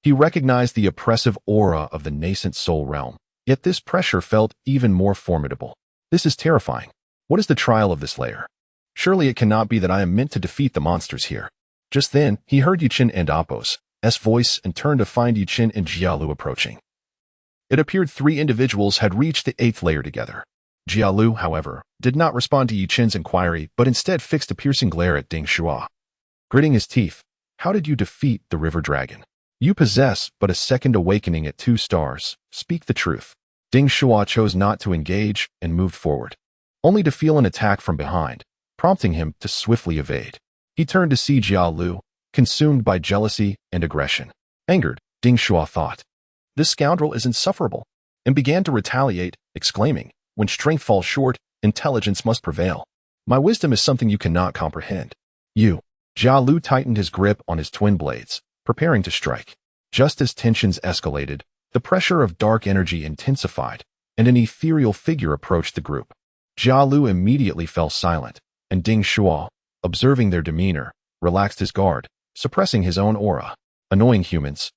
he recognized the oppressive aura of the nascent soul realm. Yet this pressure felt even more formidable. This is terrifying. What is the trial of this layer? Surely it cannot be that I am meant to defeat the monsters here. Just then, he heard Yuqin and Appos' voice and turned to find Yuqin and Jialu approaching. It appeared 3 individuals had reached the 8th layer together. Jialu, however, did not respond to Yuqin's inquiry, but instead fixed a piercing glare at Ding Shuo. Gritting his teeth, how did you defeat the river dragon? You possess but a second awakening at 2 stars. Speak the truth. Ding Shuo chose not to engage and moved forward, only to feel an attack from behind, prompting him to swiftly evade. He turned to see Jialu, consumed by jealousy and aggression. Angered, Ding Shuo thought, this scoundrel is insufferable, and began to retaliate, exclaiming, when strength falls short, intelligence must prevail. My wisdom is something you cannot comprehend. You. Jialu tightened his grip on his twin blades, preparing to strike. Just as tensions escalated, the pressure of dark energy intensified, and an ethereal figure approached the group. Jialu immediately fell silent, and Ding Shuo, observing their demeanor, relaxed his guard, suppressing his own aura. Annoying humans.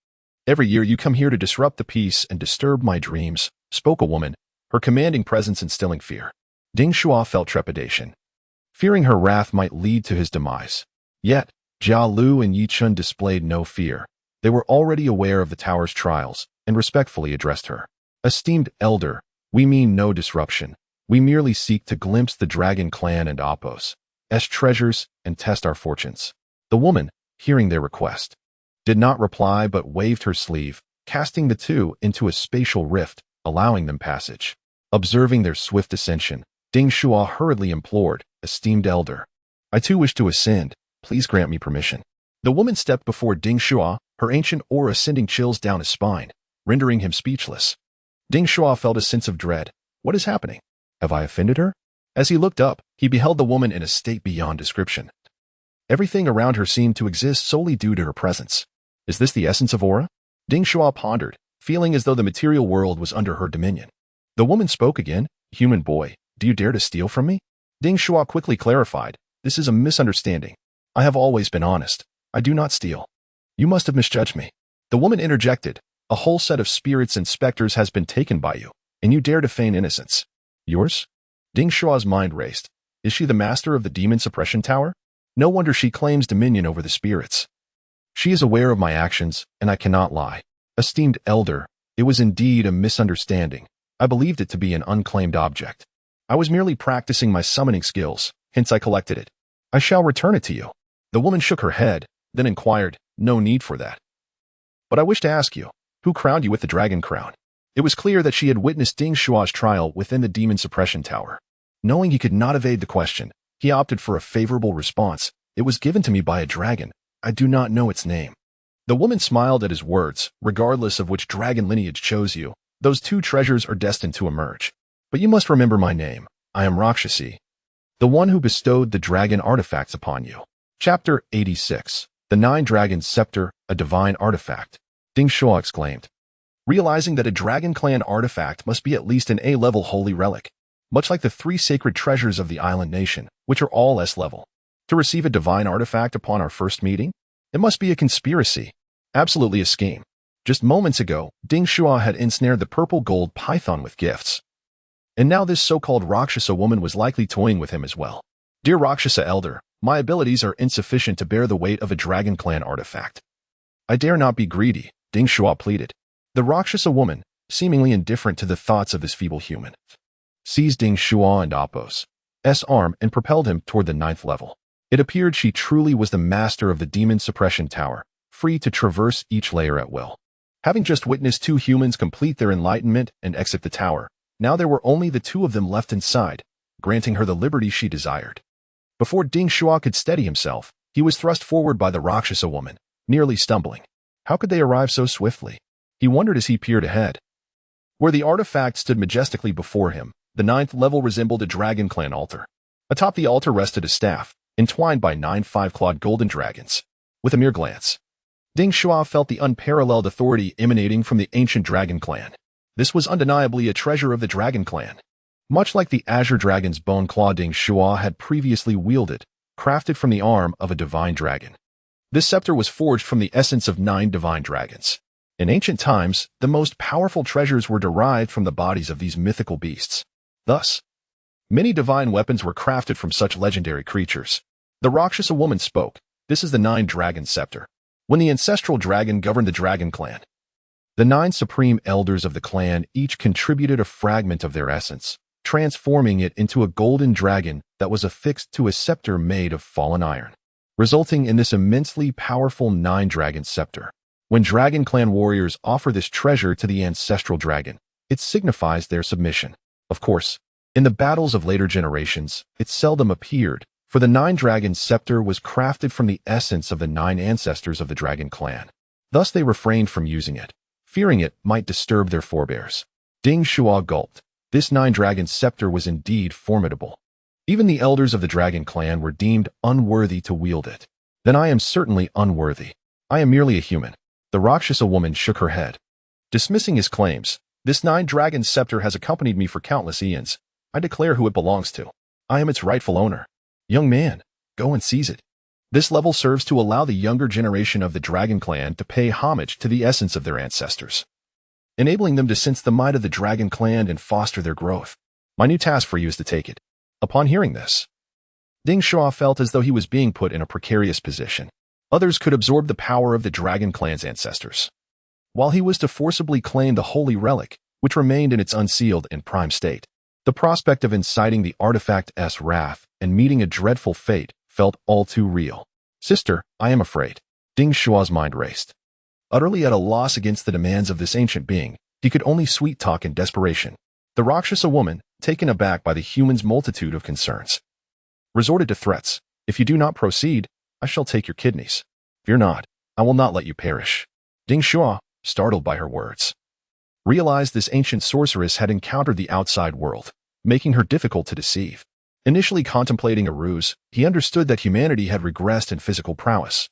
Every year you come here to disrupt the peace and disturb my dreams, spoke a woman, her commanding presence instilling fear. Ding Shuo felt trepidation, fearing her wrath might lead to his demise. Yet, Jialu and Yichun displayed no fear. They were already aware of the tower's trials and respectfully addressed her. Esteemed elder, we mean no disruption. We merely seek to glimpse the dragon clan and Appos' treasures and test our fortunes. The woman, hearing their request, did not reply but waved her sleeve, casting the 2 into a spatial rift, allowing them passage. Observing their swift ascension, Ding Shuo hurriedly implored, esteemed elder, I too wish to ascend. Please grant me permission. The woman stepped before Ding Shuo, her ancient aura sending chills down his spine, rendering him speechless. Ding Shuo felt a sense of dread. What is happening? Have I offended her? As he looked up, he beheld the woman in a state beyond description. Everything around her seemed to exist solely due to her presence. Is this the essence of aura? Ding Shuo pondered, feeling as though the material world was under her dominion. The woman spoke again. Human boy, do you dare to steal from me? Ding Shuo quickly clarified, this is a misunderstanding. I have always been honest. I do not steal. You must have misjudged me. The woman interjected, a whole set of spirits and specters has been taken by you, and you dare to feign innocence. Yours? Ding Shuo's mind raced. Is she the master of the demon suppression tower? No wonder she claims dominion over the spirits. She is aware of my actions, and I cannot lie. Esteemed elder, it was indeed a misunderstanding. I believed it to be an unclaimed object. I was merely practicing my summoning skills, hence I collected it. I shall return it to you. The woman shook her head, then inquired, no need for that. But I wish to ask you, who crowned you with the dragon crown? It was clear that she had witnessed Ding Shuo's trial within the demon suppression tower. Knowing he could not evade the question, he opted for a favorable response. It was given to me by a dragon, I do not know its name. The woman smiled at his words. Regardless of which dragon lineage chose you, those two treasures are destined to emerge. But you must remember my name. I am Rakshasi, the one who bestowed the dragon artifacts upon you. Chapter 86. The Nine Dragons Scepter, a Divine Artifact. Ding Shuo exclaimed, realizing that a Dragon Clan artifact must be at least an A-level holy relic, much like the three sacred treasures of the island nation, which are all S-level. To receive a divine artifact upon our first meeting? It must be a conspiracy. Absolutely a scheme. Just moments ago, Ding Shuo had ensnared the purple-gold python with gifts. And now this so-called Rakshasa woman was likely toying with him as well. Dear Rakshasa Elder, my abilities are insufficient to bear the weight of a Dragon Clan artifact. I dare not be greedy, Ding Shuo pleaded. The Rakshasa woman, seemingly indifferent to the thoughts of this feeble human, seized Ding Shuo and Appo's arm and propelled him toward the 9th level. It appeared she truly was the master of the Demon Suppression Tower, free to traverse each layer at will. Having just witnessed two humans complete their enlightenment and exit the tower, now there were only the two of them left inside, granting her the liberty she desired. Before Ding Shuo could steady himself, he was thrust forward by the Rakshasa woman, nearly stumbling. How could they arrive so swiftly? He wondered as he peered ahead. Where the artifact stood majestically before him, the 9th level resembled a Dragon Clan altar. Atop the altar rested a staff, entwined by 9 five-clawed golden dragons. With a mere glance, Ding Shuo felt the unparalleled authority emanating from the ancient Dragon Clan. This was undeniably a treasure of the Dragon Clan. Much like the Azure Dragon's bone claw Ding Shuo had previously wielded, crafted from the arm of a divine dragon. This scepter was forged from the essence of 9 divine dragons. In ancient times, the most powerful treasures were derived from the bodies of these mythical beasts. Thus, many divine weapons were crafted from such legendary creatures. The Rakshasa woman spoke. This is the 9 Dragon Scepter. When the ancestral dragon governed the Dragon Clan, the 9 supreme elders of the clan each contributed a fragment of their essence, transforming it into a golden dragon that was affixed to a scepter made of fallen iron, resulting in this immensely powerful 9 Dragon Scepter. When Dragon Clan warriors offer this treasure to the ancestral dragon, it signifies their submission. Of course, in the battles of later generations, it seldom appeared, for the 9 Dragon Scepter was crafted from the essence of the 9 ancestors of the Dragon Clan. Thus they refrained from using it, fearing it might disturb their forebears. Ding Shuo gulped. This 9 Dragon Scepter was indeed formidable. Even the elders of the Dragon Clan were deemed unworthy to wield it. Then I am certainly unworthy. I am merely a human. The Rakshasa woman shook her head, dismissing his claims. This 9 Dragon Scepter has accompanied me for countless eons. I declare who it belongs to. I am its rightful owner. Young man, go and seize it. This level serves to allow the younger generation of the Dragon Clan to pay homage to the essence of their ancestors, enabling them to sense the might of the Dragon Clan and foster their growth. My new task for you is to take it. Upon hearing this, Ding Shuo felt as though he was being put in a precarious position. Others could absorb the power of the Dragon Clan's ancestors, while he was to forcibly claim the holy relic, which remained in its unsealed and prime state. The prospect of inciting the artifact's wrath and meeting a dreadful fate felt all too real. Sister, I am afraid. Ding Shuo's mind raced. Utterly at a loss against the demands of this ancient being, he could only sweet-talk in desperation. The Rakshasa woman, taken aback by the human's multitude of concerns, resorted to threats. If you do not proceed, I shall take your kidneys. Fear not, I will not let you perish. Ding Shuo, startled by her words, realized this ancient sorceress had encountered the outside world, making her difficult to deceive. Initially contemplating a ruse, he understood that humanity had regressed in physical prowess,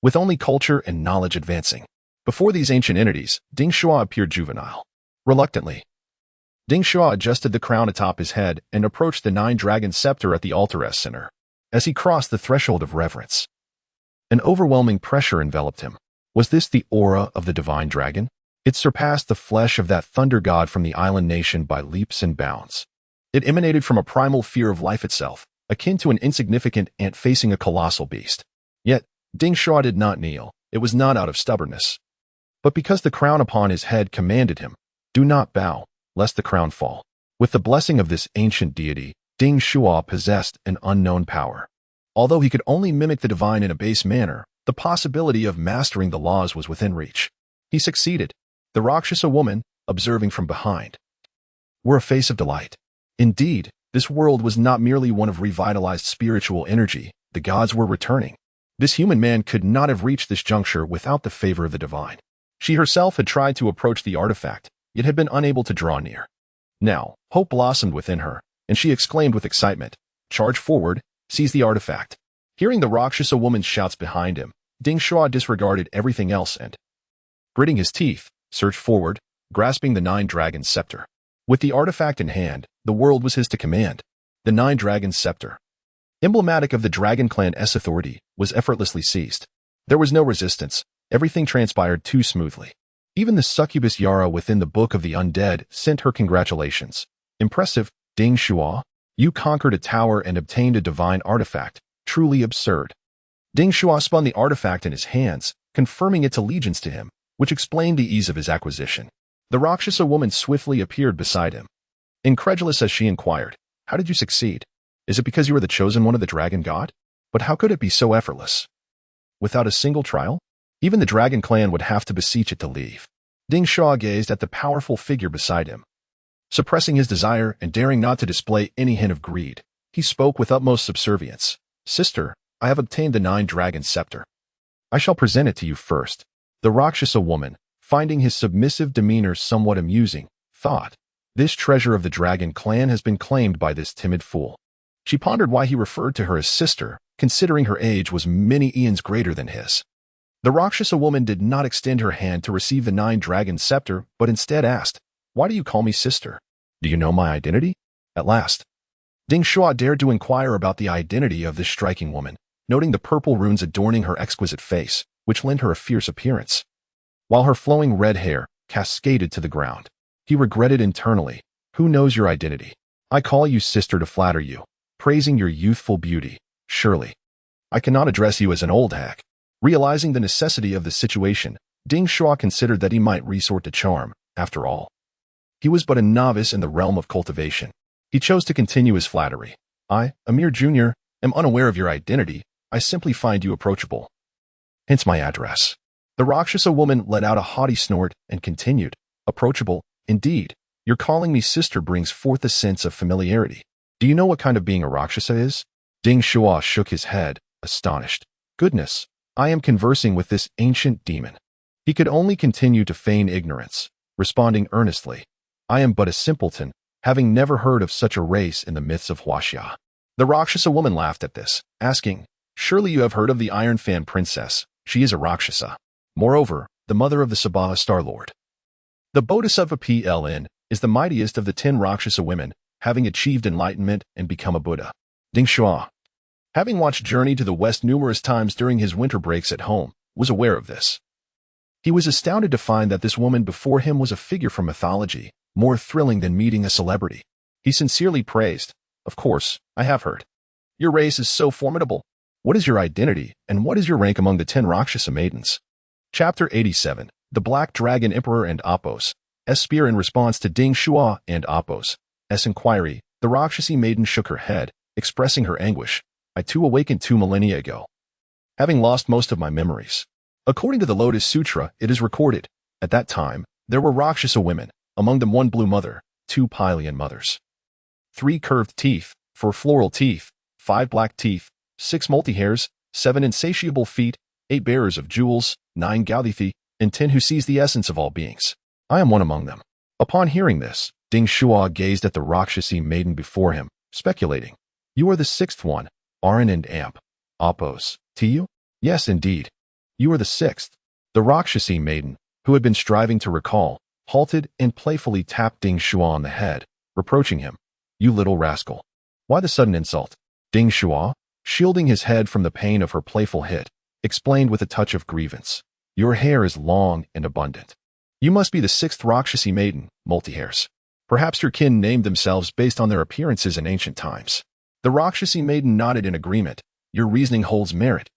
with only culture and knowledge advancing. Before these ancient entities, Ding Shuo appeared juvenile. Reluctantly, Ding Shuo adjusted the crown atop his head and approached the 9 Dragon Scepter at the altar's center. As he crossed the threshold of reverence, an overwhelming pressure enveloped him. Was this the aura of the divine dragon? It surpassed the flesh of that thunder god from the island nation by leaps and bounds. It emanated from a primal fear of life itself, akin to an insignificant ant facing a colossal beast. Yet, Ding Shuo did not kneel. It was not out of stubbornness, but because the crown upon his head commanded him, do not bow, lest the crown fall. With the blessing of this ancient deity, Ding Shuo possessed an unknown power. Although he could only mimic the divine in a base manner, the possibility of mastering the laws was within reach. He succeeded. The Rakshasa woman, observing from behind, wore a face of delight. Indeed, this world was not merely one of revitalized spiritual energy. The gods were returning. This human man could not have reached this juncture without the favor of the divine. She herself had tried to approach the artifact, yet had been unable to draw near. Now, hope blossomed within her, and she exclaimed with excitement, "Charge forward, seize the artifact." Hearing the Rakshasa woman's shouts behind him, Ding Shuo disregarded everything else and, gritting his teeth, surged forward, grasping the Nine-Dragon Scepter. With the artifact in hand, the world was his to command. The Nine-Dragon Scepter, emblematic of the Dragon Clan's authority, was effortlessly seized. There was no resistance. Everything transpired too smoothly. Even the succubus Yara within the Book of the Undead sent her congratulations. "Impressive, Ding Shuo. You conquered a tower and obtained a divine artifact. Truly absurd." Ding Shuo spun the artifact in his hands, confirming its allegiance to him, which explained the ease of his acquisition. The Rakshasa woman swiftly appeared beside him. Incredulous as she inquired, "How did you succeed? Is it because you were the chosen one of the dragon god? But how could it be so effortless? Without a single trial? Even the Dragon Clan would have to beseech it to leave." Ding Shuo gazed at the powerful figure beside him. Suppressing his desire and daring not to display any hint of greed, he spoke with utmost subservience. "Sister, I have obtained the Nine-Dragon Scepter. I shall present it to you first." The Rakshasa woman, finding his submissive demeanor somewhat amusing, thought, "This treasure of the Dragon Clan has been claimed by this timid fool." She pondered why he referred to her as sister, considering her age was many eons greater than his. The Rakshasa woman did not extend her hand to receive the Nine-Dragon Scepter, but instead asked, "Why do you call me sister? Do you know my identity?" At last, Ding Shuo dared to inquire about the identity of this striking woman, noting the purple runes adorning her exquisite face, which lent her a fierce appearance. While her flowing red hair cascaded to the ground, he regretted internally, "Who knows your identity? I call you sister to flatter you, praising your youthful beauty. Surely, I cannot address you as an old hag." Realizing the necessity of the situation, Ding Shuo considered that he might resort to charm. After all, he was but a novice in the realm of cultivation. He chose to continue his flattery. "I, a mere junior, am unaware of your identity. I simply find you approachable. Hence my address." The Rakshasa woman let out a haughty snort and continued, "Approachable, indeed. Your calling me sister brings forth a sense of familiarity. Do you know what kind of being a Rakshasa is?" Ding Shuo shook his head, astonished. "Goodness, I am conversing with this ancient demon." He could only continue to feign ignorance, responding earnestly, "I am but a simpleton, having never heard of such a race in the myths of Huaxia." The Rakshasa woman laughed at this, asking, "Surely you have heard of the Iron Fan Princess. She is a Rakshasa. Moreover, the mother of the Sabaha Star-Lord. The Bodhisattva PLN is the mightiest of the 10 Rakshasa women, having achieved enlightenment and become a Buddha." Ding Shuo, having watched Journey to the West numerous times during his winter breaks at home, was aware of this. He was astounded to find that this woman before him was a figure from mythology, more thrilling than meeting a celebrity. He sincerely praised, "Of course, I have heard. Your race is so formidable. What is your identity, and what is your rank among the 10 Rakshasa maidens?" Chapter 87, The Black Dragon Emperor and Apos. Spear. In response to Ding Shuo and Apos' inquiry, the Rakshasi maiden shook her head, expressing her anguish. "I too awakened 2 millennia ago, having lost most of my memories." According to the Lotus Sutra, it is recorded, at that time, there were Rakshasa women, among them 1 blue mother, 2 Pylian mothers, 3 curved teeth, 4 floral teeth, 5 black teeth, 6 multi-hairs, 7 insatiable feet, 8 bearers of jewels, 9 Gaudithi, and 10 who seize the essence of all beings. I am one among them. Upon hearing this, Ding Shuo gazed at the Rakshasi maiden before him, speculating. "You are the 6th one, Aran and Amp. Apos, to you?" "Yes, indeed. You are the 6th. The Rakshasi maiden, who had been striving to recall, halted and playfully tapped Ding Shuo on the head, reproaching him. "You little rascal. Why the sudden insult?" Ding Shuo, shielding his head from the pain of her playful hit, explained with a touch of grievance. "Your hair is long and abundant. You must be the 6th Rakshasi maiden, multi-hairs. Perhaps your kin named themselves based on their appearances in ancient times." The Rakshasi maiden nodded in agreement. "Your reasoning holds merit.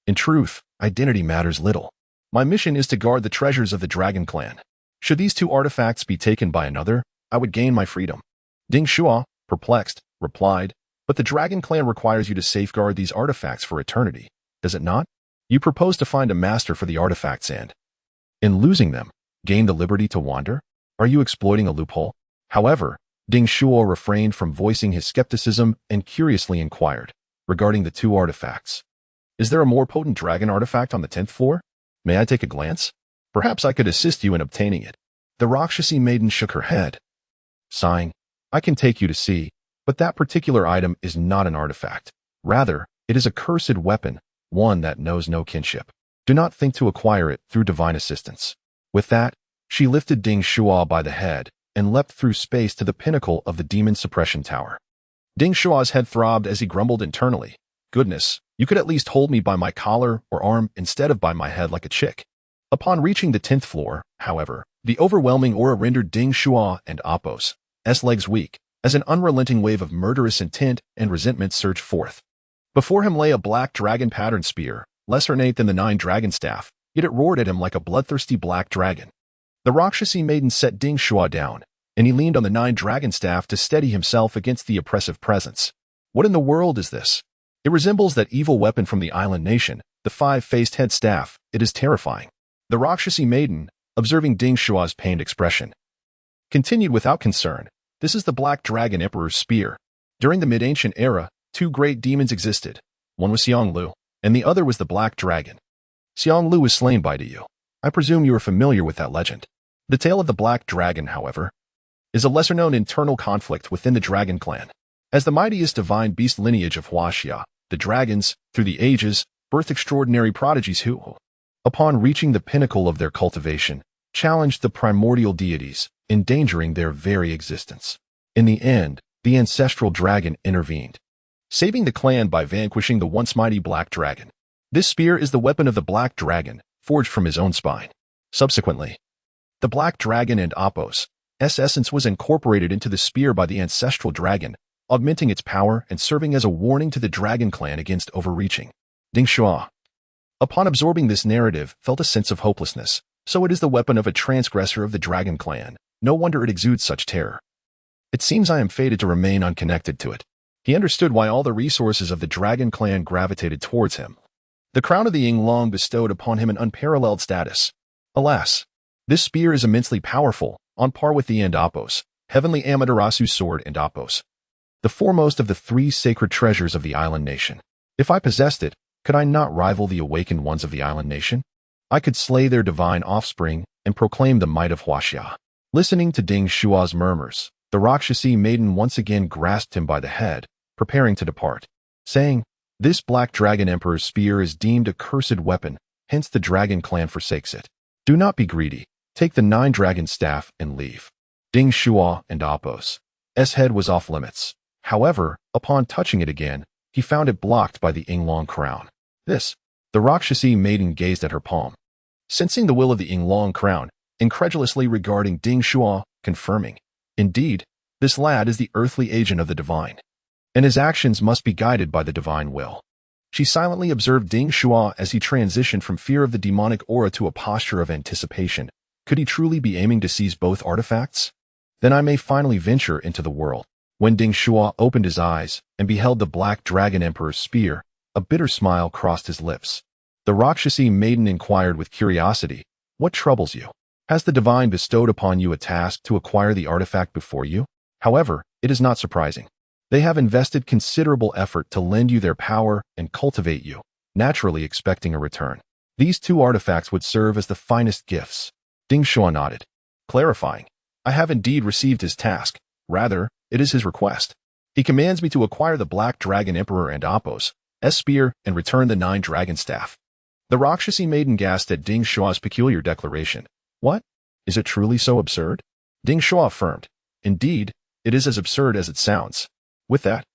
In truth, identity matters little. My mission is to guard the treasures of the Dragon Clan. Should these 2 artifacts be taken by another, I would gain my freedom." Ding Shuo, perplexed, replied, "But the Dragon Clan requires you to safeguard these artifacts for eternity, does it not? You propose to find a master for the artifacts and, in losing them, gain the liberty to wander? Are you exploiting a loophole?" However, Ding Shuo refrained from voicing his skepticism and curiously inquired, regarding the 2 artifacts. Is there a more potent dragon artifact on the 10th floor? May I take a glance? Perhaps I could assist you in obtaining it. The Rakshasi maiden shook her head, sighing. I can take you to see, but that particular item is not an artifact. Rather, it is a cursed weapon, one that knows no kinship. Do not think to acquire it through divine assistance. With that, she lifted Ding Shuo by the head and leapt through space to the pinnacle of the demon suppression tower. Ding Shuo's head throbbed as he grumbled internally. Goodness, you could at least hold me by my collar or arm instead of by my head like a chick. Upon reaching the 10th floor, however, the overwhelming aura rendered Ding Shuo and Apos' legs weak, as an unrelenting wave of murderous intent and resentment surged forth. Before him lay a black dragon-patterned spear, less ornate than the 9 dragon staff, yet it roared at him like a bloodthirsty black dragon. The Rakshasi maiden set Ding Shuo down, and he leaned on the 9 dragon staff to steady himself against the oppressive presence. What in the world is this? It resembles that evil weapon from the island nation, the 5-faced head staff. It is terrifying. The Rakshasi maiden, observing Ding Shuo's pained expression, continued without concern. This is the Black Dragon Emperor's spear. During the mid-ancient era, 2 great demons existed. One was Xiong Lu, and the other was the Black Dragon. Xiong Lu was slain by Diyu. I presume you are familiar with that legend. The tale of the Black Dragon, however, is a lesser-known internal conflict within the Dragon clan. As the mightiest divine beast lineage of Huaxia, the dragons, through the ages, birthed extraordinary prodigies who, upon reaching the pinnacle of their cultivation, challenged the primordial deities, endangering their very existence. In the end, the ancestral dragon intervened, saving the clan by vanquishing the once mighty Black Dragon. This spear is the weapon of the Black Dragon, forged from his own spine. Subsequently, the Black Dragon and Apos' essence was incorporated into the spear by the ancestral dragon, augmenting its power and serving as a warning to the Dragon clan against overreaching. Ding Shuo, upon absorbing this narrative, felt a sense of hopelessness. So it is the weapon of a transgressor of the Dragon clan. No wonder it exudes such terror. It seems I am fated to remain unconnected to it. He understood why all the resources of the Dragon clan gravitated towards him. The crown of the Ying Long bestowed upon him an unparalleled status. Alas, this spear is immensely powerful, on par with the Apos, heavenly Amaterasu's sword and Apos, the foremost of the 3 sacred treasures of the island nation. If I possessed it, could I not rival the awakened ones of the island nation? I could slay their divine offspring and proclaim the might of Huaxia. Listening to Ding Shuo's murmurs, the Rakshasi maiden once again grasped him by the head, preparing to depart, saying, This Black Dragon Emperor's spear is deemed a cursed weapon, hence the Dragon clan forsakes it. Do not be greedy. Take the 9 dragon staff and leave. Ding Shuo and Apos' head was off limits. However, upon touching it again, he found it blocked by the Yinglong crown. The Rakshasi maiden gazed at her palm, sensing the will of the Yinglong crown, incredulously regarding Ding Shuo, confirming, Indeed, this lad is the earthly agent of the divine, and his actions must be guided by the divine will. She silently observed Ding Shuo as he transitioned from fear of the demonic aura to a posture of anticipation. Could he truly be aiming to seize both artifacts? Then I may finally venture into the world. When Ding Shuo opened his eyes and beheld the Black Dragon Emperor's spear, a bitter smile crossed his lips. The Rakshasi maiden inquired with curiosity, What troubles you? Has the divine bestowed upon you a task to acquire the artifact before you? However, it is not surprising. They have invested considerable effort to lend you their power and cultivate you, naturally expecting a return. These 2 artifacts would serve as the finest gifts. Ding Shuo nodded, clarifying, I have indeed received his task. Rather, it is his request. He commands me to acquire the Black Dragon Emperor and Apos' spear and return the 9 dragon staff. The Rakshasi maiden gasped at Ding Shuo's peculiar declaration. What? Is it truly so absurd? Ding Shuo affirmed, Indeed, it is as absurd as it sounds. With that,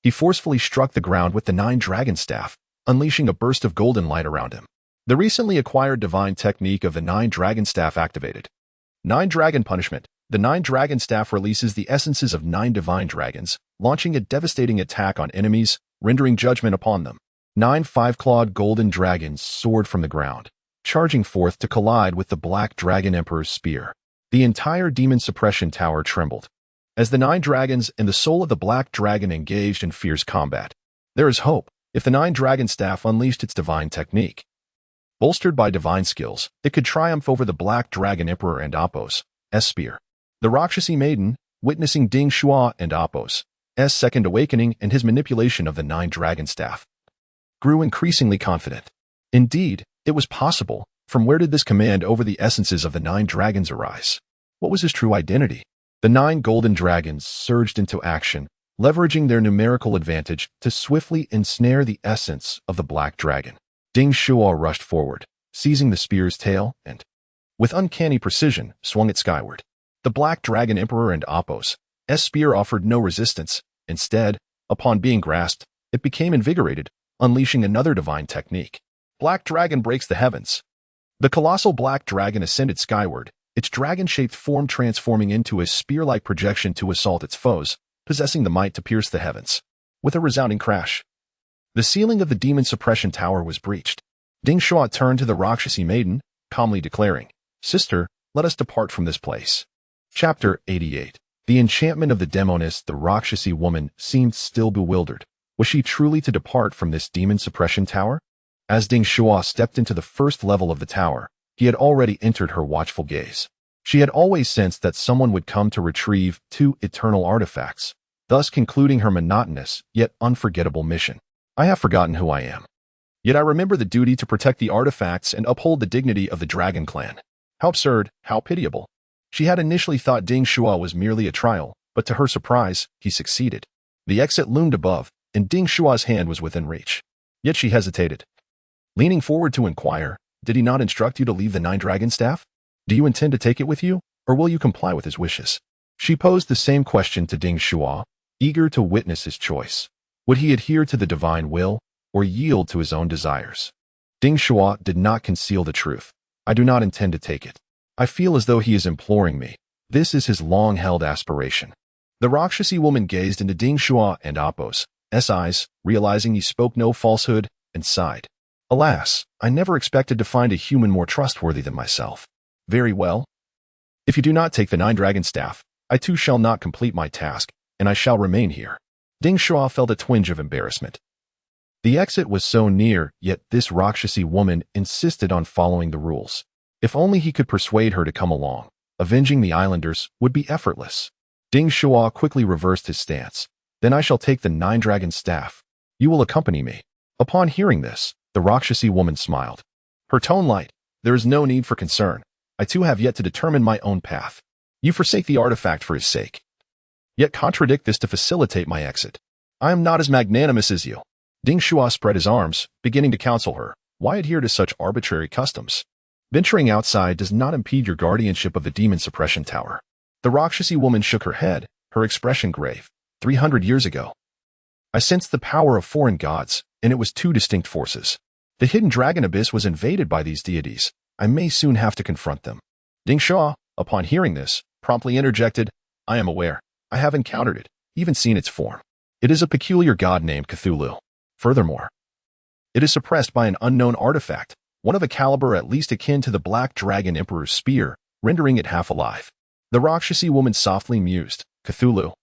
he forcefully struck the ground with the 9 dragon staff, unleashing a burst of golden light around him. The recently acquired divine technique of the 9 dragon staff activated. 9 dragon punishment. The 9 dragon staff releases the essences of 9 divine dragons, launching a devastating attack on enemies, rendering judgment upon them. 9 5-clawed golden dragons soared from the ground, charging forth to collide with the Black Dragon Emperor's spear. The entire demon suppression tower trembled as the 9 dragons and the soul of the Black Dragon engaged in fierce combat. There is hope. If the 9 dragon staff unleashed its divine technique, bolstered by divine skills, it could triumph over the Black Dragon Emperor and Apos' spear. The Rakshasi maiden, witnessing Ding Shuo and Apos' second awakening and his manipulation of the 9 dragon staff, grew increasingly confident. Indeed, it was possible. From where did this command over the essences of the 9 dragons arise? What was his true identity? The 9 golden dragons surged into action, leveraging their numerical advantage to swiftly ensnare the essence of the black dragon. Ding Shuo rushed forward, seizing the spear's tail and, with uncanny precision, swung it skyward. The black dragon emperor and Apos' spear offered no resistance. Instead, upon being grasped, it became invigorated, unleashing another divine technique. Black dragon breaks the heavens. The colossal black dragon ascended skyward, its dragon-shaped form transforming into a spear-like projection to assault its foes, possessing the might to pierce the heavens. With a resounding crash, the ceiling of the demon suppression tower was breached. Ding Shuo turned to the Rakshasi maiden, calmly declaring, "Sister, let us depart from this place." Chapter 88. The enchantment of the demoness. The Rakshasi woman seemed still bewildered. Was she truly to depart from this demon suppression tower? As Ding Shuo stepped into the first level of the tower, he had already entered her watchful gaze. She had always sensed that someone would come to retrieve 2 eternal artifacts, thus concluding her monotonous yet unforgettable mission. I have forgotten who I am. Yet I remember the duty to protect the artifacts and uphold the dignity of the Dragon Clan. How absurd, how pitiable. She had initially thought Ding Shuo was merely a trial, but to her surprise, he succeeded. The exit loomed above, and Ding Shuo's hand was within reach. Yet she hesitated. Leaning forward to inquire, did he not instruct you to leave the 9 dragon staff? Do you intend to take it with you, or will you comply with his wishes? She posed the same question to Ding Shuo, eager to witness his choice. Would he adhere to the divine will, or yield to his own desires? Ding Shuo did not conceal the truth. I do not intend to take it. I feel as though he is imploring me. This is his long-held aspiration. The Rakshasi woman gazed into Ding Shuo and Apos' eyes, realizing he spoke no falsehood, and sighed. Alas, I never expected to find a human more trustworthy than myself. Very well. If you do not take the 9 dragon staff, I too shall not complete my task, and I shall remain here. Ding Shuo felt a twinge of embarrassment. The exit was so near, yet this Rakshasi woman insisted on following the rules. If only he could persuade her to come along, avenging the islanders would be effortless. Ding Shuo quickly reversed his stance. Then I shall take the 9 dragon staff. You will accompany me. Upon hearing this, the Rakshasi woman smiled. Her tone light. There is no need for concern. I too have yet to determine my own path. You forsake the artifact for his sake, yet contradict this to facilitate my exit. I am not as magnanimous as you. Ding Shuo spread his arms, beginning to counsel her. Why adhere to such arbitrary customs? Venturing outside does not impede your guardianship of the demon suppression tower. The Rakshasi woman shook her head, her expression grave. 300 years ago, I sensed the power of foreign gods, and it was 2 distinct forces. The hidden dragon abyss was invaded by these deities. I may soon have to confront them. Ding Shuo, upon hearing this, promptly interjected, I am aware. I have encountered it, even seen its form. It is a peculiar god named Cthulhu. Furthermore, it is suppressed by an unknown artifact, one of a caliber at least akin to the Black Dragon Emperor's spear, rendering it half alive. The Rakshasi woman softly mused, Cthulhu.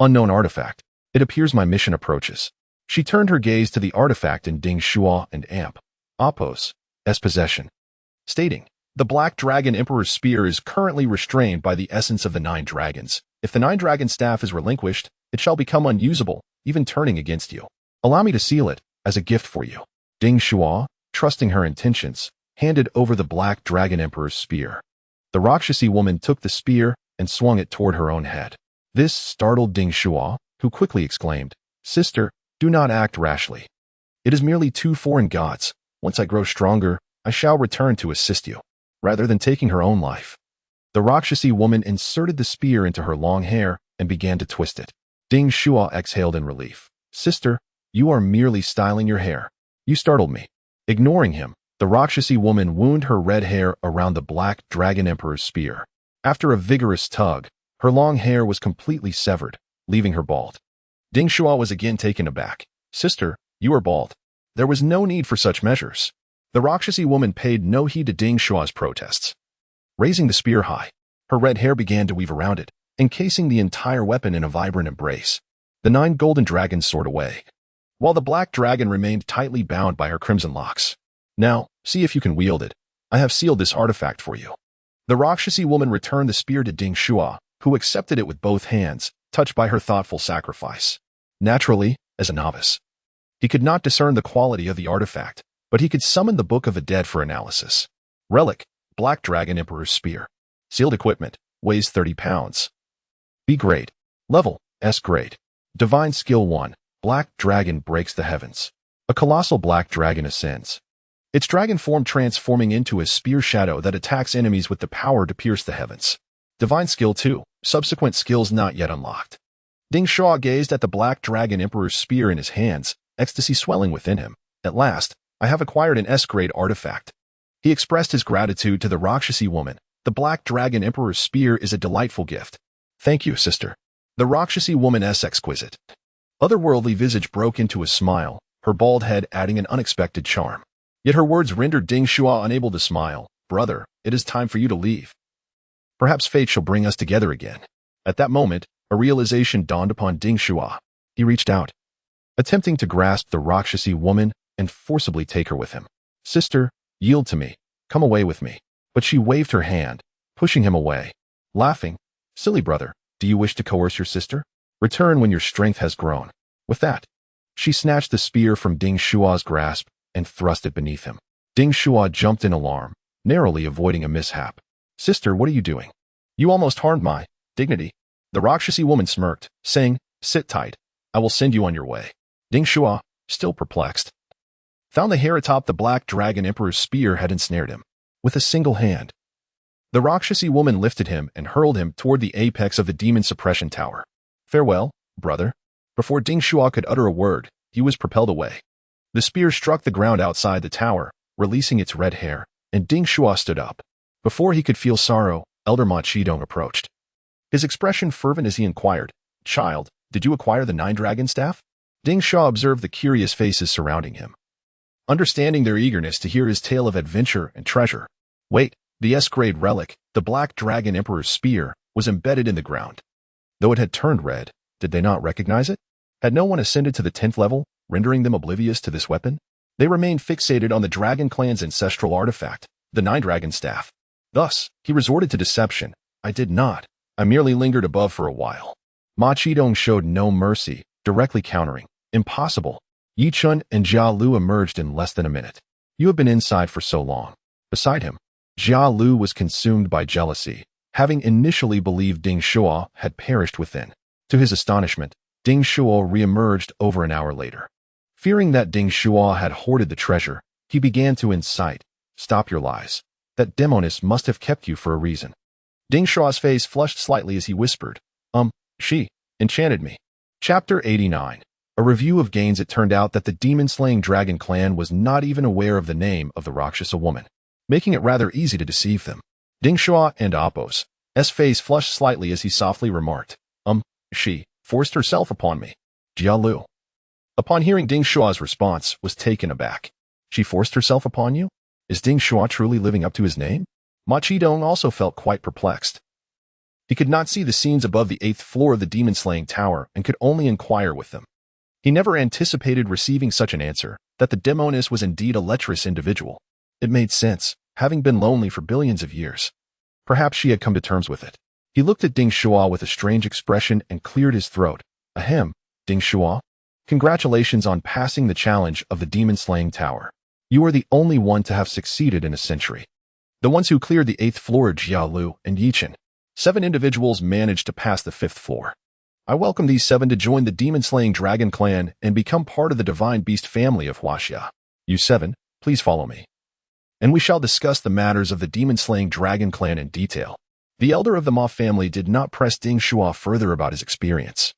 Unknown artifact. It appears my mission approaches. She turned her gaze to the artifact in Ding Shuo and Apos' possession, stating, the Black Dragon Emperor's spear is currently restrained by the essence of the 9 dragons. If the 9 dragon staff is relinquished, it shall become unusable, even turning against you. Allow me to seal it, as a gift for you. Ding Shuo, trusting her intentions, handed over the Black Dragon Emperor's spear. The Rakshasi woman took the spear and swung it toward her own head. This startled Ding Shuo, who quickly exclaimed, Sister, do not act rashly. It is merely 2 foreign gods. Once I grow stronger, I shall return to assist you, rather than taking her own life. The Rakshasi woman inserted the spear into her long hair and began to twist it. Ding Shuo exhaled in relief. Sister, you are merely styling your hair. You startled me. Ignoring him, the Rakshasi woman wound her red hair around the Black Dragon Emperor's spear. After a vigorous tug, her long hair was completely severed, leaving her bald. Ding Shuo was again taken aback. Sister, you are bald. There was no need for such measures. The Rakshasi woman paid no heed to Ding Shuo's protests. Raising the spear high, her red hair began to weave around it, encasing the entire weapon in a vibrant embrace. The 9 golden dragons soared away, while the black dragon remained tightly bound by her crimson locks. Now, see if you can wield it. I have sealed this artifact for you. The Rakshasi woman returned the spear to Ding Shuo, who accepted it with both hands, touched by her thoughtful sacrifice. Naturally, as a novice, He could not discern the quality of the artifact, but he could summon the Book of the Dead for analysis. Relic, Black Dragon Emperor's Spear. Sealed equipment, weighs 30 pounds. B grade. Level, S grade. Divine Skill 1, Black Dragon breaks the heavens. A colossal black dragon ascends. Its dragon form transforming into a spear shadow that attacks enemies with the power to pierce the heavens. Divine Skill 2, subsequent skills not yet unlocked. Ding Shuo gazed at the Black Dragon Emperor's spear in his hands, ecstasy swelling within him. At last, I have acquired an S-grade artifact. He expressed his gratitude to the Rakshasi woman. The Black Dragon Emperor's spear is a delightful gift. Thank you, sister. The Rakshasi woman's exquisite, otherworldly visage broke into a smile, her bald head adding an unexpected charm. Yet her words rendered Ding Shuo unable to smile. Brother, it is time for you to leave. Perhaps fate shall bring us together again. At that moment, a realization dawned upon Ding Shuo. He reached out, attempting to grasp the Rakshasi woman and forcibly take her with him. Sister, yield to me. Come away with me. But she waved her hand, pushing him away. Laughing, silly brother, do you wish to coerce your sister? Return when your strength has grown. With that, she snatched the spear from Ding Shuo's grasp and thrust it beneath him. Ding Shuo jumped in alarm, narrowly avoiding a mishap. Sister, what are you doing? You almost harmed my dignity. The Rakshasi woman smirked, saying, sit tight. I will send you on your way. Ding Shuo, still perplexed, found the hair atop the Black Dragon Emperor's spear had ensnared him. With a single hand, the Rakshasi woman lifted him and hurled him toward the apex of the demon suppression tower. Farewell, brother. Before Ding Shuo could utter a word, he was propelled away. The spear struck the ground outside the tower, releasing its red hair, and Ding Shuo stood up. Before he could feel sorrow, Elder Ma Qidong approached. His expression fervent as he inquired, Child, did you acquire the 9-dragon staff? Ding Shuo observed the curious faces surrounding him, understanding their eagerness to hear his tale of adventure and treasure. Wait, the S-grade relic, the Black Dragon Emperor's spear, was embedded in the ground. Though it had turned red, did they not recognize it? Had no one ascended to the 10th level, rendering them oblivious to this weapon? They remained fixated on the Dragon Clan's ancestral artifact, the 9-dragon staff. Thus, he resorted to deception. I did not. I merely lingered above for a while. Ma Qidong showed no mercy, directly countering. Impossible. Yi Chun and Jia Lu emerged in less than a minute. You have been inside for so long. Beside him, Jia Lu was consumed by jealousy, having initially believed Ding Shuo had perished within. To his astonishment, Ding Shuo re-emerged over an hour later. Fearing that Ding Shuo had hoarded the treasure, he began to incite. Stop your lies. That demoness must have kept you for a reason. Ding Shuo's face flushed slightly as he whispered, she enchanted me. Chapter 89. A review of gains. It turned out that the demon-slaying dragon clan was not even aware of the name of the Rakshasa woman, making it rather easy to deceive them. Ding Shuo and Appo's face flushed slightly as he softly remarked, she forced herself upon me. Jia Lu, upon hearing Ding Shuo's response, was taken aback. She forced herself upon you? Is Ding Shuo truly living up to his name? Ma Qidong also felt quite perplexed. He could not see the scenes above the 8th floor of the demon-slaying tower and could only inquire with them. He never anticipated receiving such an answer, that the demoness was indeed a lecherous individual. It made sense, having been lonely for billions of years. Perhaps she had come to terms with it. He looked at Ding Shuo with a strange expression and cleared his throat. Ahem, Ding Shuo. Congratulations on passing the challenge of the demon-slaying tower. You are the only one to have succeeded in a century. The ones who cleared the 8th floor are Jia Lu and Yi Chen. 7 individuals managed to pass the 5th floor. I welcome these 7 to join the demon-slaying dragon clan and become part of the divine beast family of Huaxia. You 7, please follow me, and we shall discuss the matters of the demon-slaying dragon clan in detail. The elder of the Ma family did not press Ding Shuo further about his experience,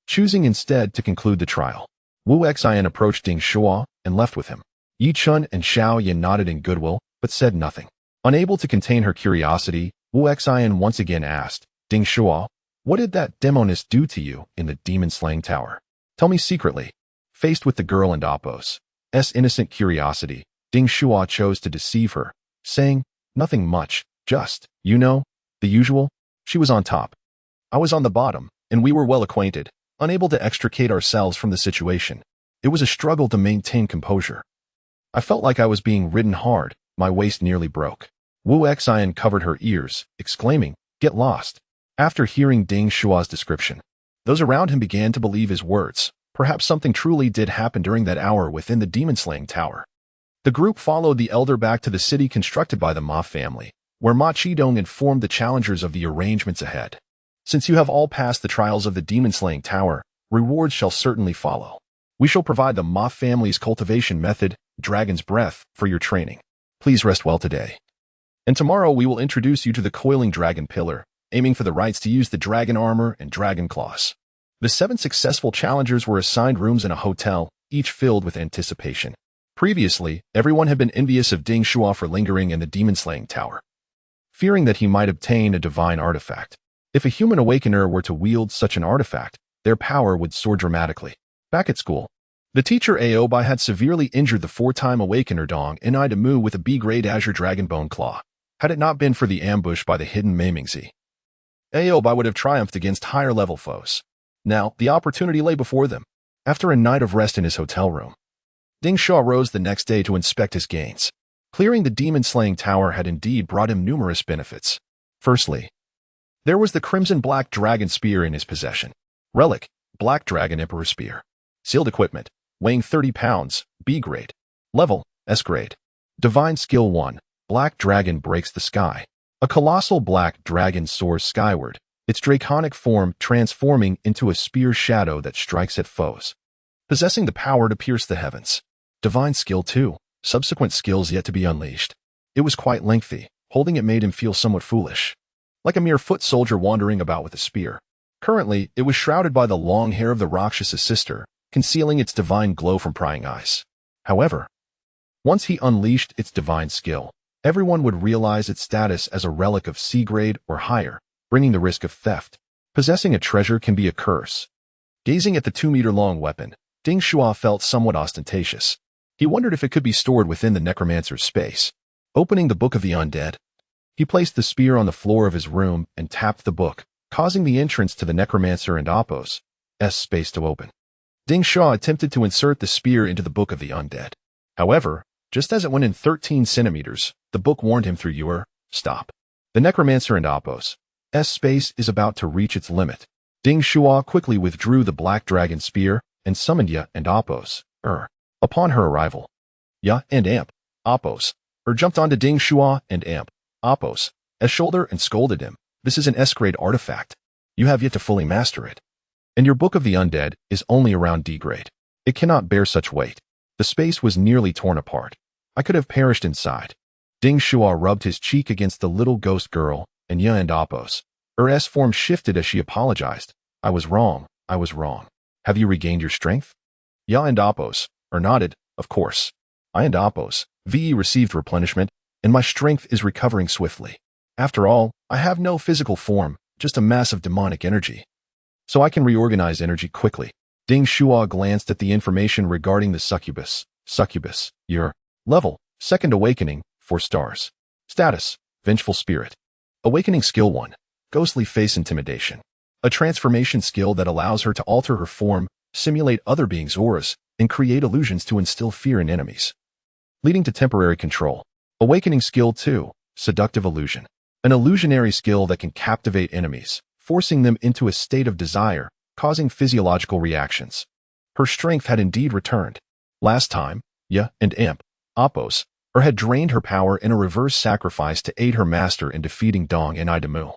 choosing instead to conclude the trial. Wu Xian approached Ding Shuo and left with him. Yi Chun and Xiao Yan nodded in goodwill, but said nothing. Unable to contain her curiosity, Wu Xian once again asked, Ding Shuo, what did that demoness do to you in the demon-slaying tower? Tell me secretly. Faced with the girl and Appo's innocent curiosity, Ding Shuo chose to deceive her, saying, nothing much, just, the usual. She was on top. I was on the bottom, and we were well acquainted, unable to extricate ourselves from the situation. It was a struggle to maintain composure. I felt like I was being ridden hard, my waist nearly broke. Wu Xian covered her ears, exclaiming, get lost. After hearing Ding Shuo's description, those around him began to believe his words. Perhaps something truly did happen during that hour within the demon-slaying tower. The group followed the elder back to the city constructed by the Ma family, where Ma Qidong informed the challengers of the arrangements ahead. Since you have all passed the trials of the demon-slaying tower, rewards shall certainly follow. We shall provide the Ma family's cultivation method, Dragon's Breath, for your training. Please rest well today. And tomorrow we will introduce you to the coiling dragon pillar, aiming for the rights to use the dragon armor and dragon claws. The 7 successful challengers were assigned rooms in a hotel, each filled with anticipation. Previously, everyone had been envious of Ding Shuo for lingering in the demon-slaying tower, fearing that he might obtain a divine artifact. If a human awakener were to wield such an artifact, their power would soar dramatically. Back at school, the teacher Aobai had severely injured the 4-time awakener Dong in Idamu with a B-grade Azure Dragon Bone Claw. Had it not been for the ambush by the hidden Maimingzi, Aobai would have triumphed against higher-level foes. Now, the opportunity lay before them. After a night of rest in his hotel room, Ding Shuo rose the next day to inspect his gains. Clearing the demon-slaying tower had indeed brought him numerous benefits. Firstly, there was the crimson black dragon spear in his possession. Relic, Black Dragon Emperor Spear. Sealed equipment, weighing 30 pounds, B-grade. Level, S-grade. Divine Skill 1, Black Dragon Breaks the Sky. A colossal black dragon soars skyward, its draconic form transforming into a spear shadow that strikes at foes, possessing the power to pierce the heavens. Divine Skill 2, Subsequent skills yet to be unleashed. It was quite lengthy, holding it made him feel somewhat foolish, like a mere foot soldier wandering about with a spear. Currently, it was shrouded by the long hair of the Rakshasa sister, concealing its divine glow from prying eyes. However, once he unleashed its divine skill, everyone would realize its status as a relic of C-grade or higher, bringing the risk of theft. Possessing a treasure can be a curse. Gazing at the 2-meter-long weapon, Ding Shuo felt somewhat ostentatious. He wondered if it could be stored within the necromancer's space. Opening the Book of the Undead, he placed the spear on the floor of his room and tapped the book, causing the entrance to the necromancer and Apos' space to open. Ding Shuo attempted to insert the spear into the Book of the Undead. However, just as it went in 13 centimeters, the book warned him through your stop. The necromancer and Apos' space is about to reach its limit. Ding Shuo quickly withdrew the black dragon spear and summoned Ya and Apos'. Upon her arrival, Ya and Apos' jumped onto Ding Shuo and Apos' shoulder and scolded him. This is an S-grade artifact. You have yet to fully master it. And your Book of the Undead is only around D-grade. It cannot bear such weight. The space was nearly torn apart. I could have perished inside. Ding Shuo rubbed his cheek against the little ghost girl, and Ya and Apos' form shifted as she apologized. I was wrong. I was wrong. Have you regained your strength? Ya and Apos' nodded. Of course. I and Apos' received replenishment, and my strength is recovering swiftly. After all, I have no physical form, just a mass of demonic energy. So I can reorganize energy quickly. Ding Shuo glanced at the information regarding the succubus. Succubus, your level, 2nd awakening, 4 stars. Status, Vengeful Spirit. Awakening Skill 1, Ghostly Face Intimidation. A transformation skill that allows her to alter her form, simulate other beings' auras, and create illusions to instill fear in enemies, leading to temporary control. Awakening Skill 2, Seductive Illusion. An illusionary skill that can captivate enemies, forcing them into a state of desire, causing physiological reactions. Her strength had indeed returned. Last time, Ya and Apos' had drained her power in a reverse sacrifice to aid her master in defeating Dong and Idamu.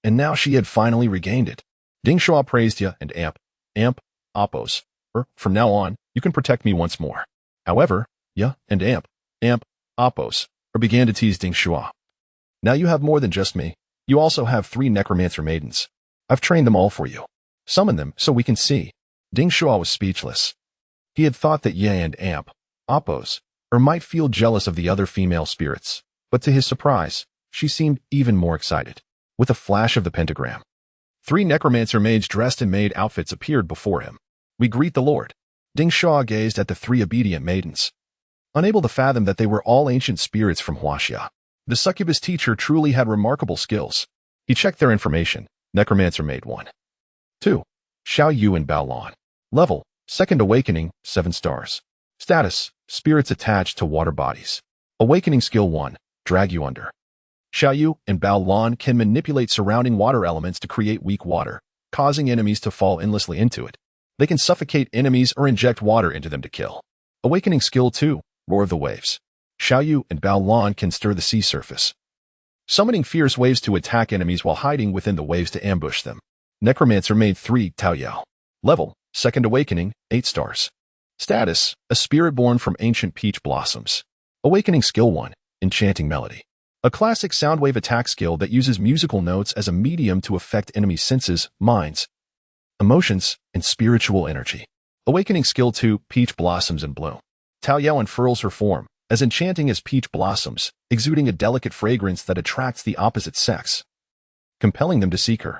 And now she had finally regained it. Ding Shuo praised Ya and Apos'. From now on, you can protect me once more. However, Ya and Apos' began to tease Ding Shuo. Now you have more than just me. You also have 3 necromancer maidens. I've trained them all for you. Summon them so we can see. Ding Shuo was speechless. He had thought that Ye and Apos' might feel jealous of the other female spirits, but to his surprise, she seemed even more excited. With a flash of the pentagram, 3 necromancer maids dressed in maid outfits appeared before him. We greet the Lord. Ding Shuo gazed at the 3 obedient maidens, unable to fathom that they were all ancient spirits from Huaxia. The succubus teacher truly had remarkable skills. He checked their information. Necromancer Maid 1. 2. Xiao Yu and Bao Lan. Level, 2nd awakening, 7 stars. Status, spirits attached to water bodies. Awakening Skill 1, Drag You Under. Xiao Yu and Bao Lan can manipulate surrounding water elements to create weak water, causing enemies to fall endlessly into it. They can suffocate enemies or inject water into them to kill. Awakening Skill 2, Roar of the Waves. Xiaoyu and Bao Lan can stir the sea surface, summoning fierce waves to attack enemies while hiding within the waves to ambush them. Necromancer made 3 Tao Yao. Level, Second Awakening, 8 stars. Status, a spirit born from ancient peach blossoms. Awakening Skill 1, Enchanting Melody. A classic soundwave attack skill that uses musical notes as a medium to affect enemy senses, minds, emotions, and spiritual energy. Awakening Skill 2, Peach Blossoms in Bloom. Tao Yao unfurls her form, as enchanting as peach blossoms, exuding a delicate fragrance that attracts the opposite sex, compelling them to seek her.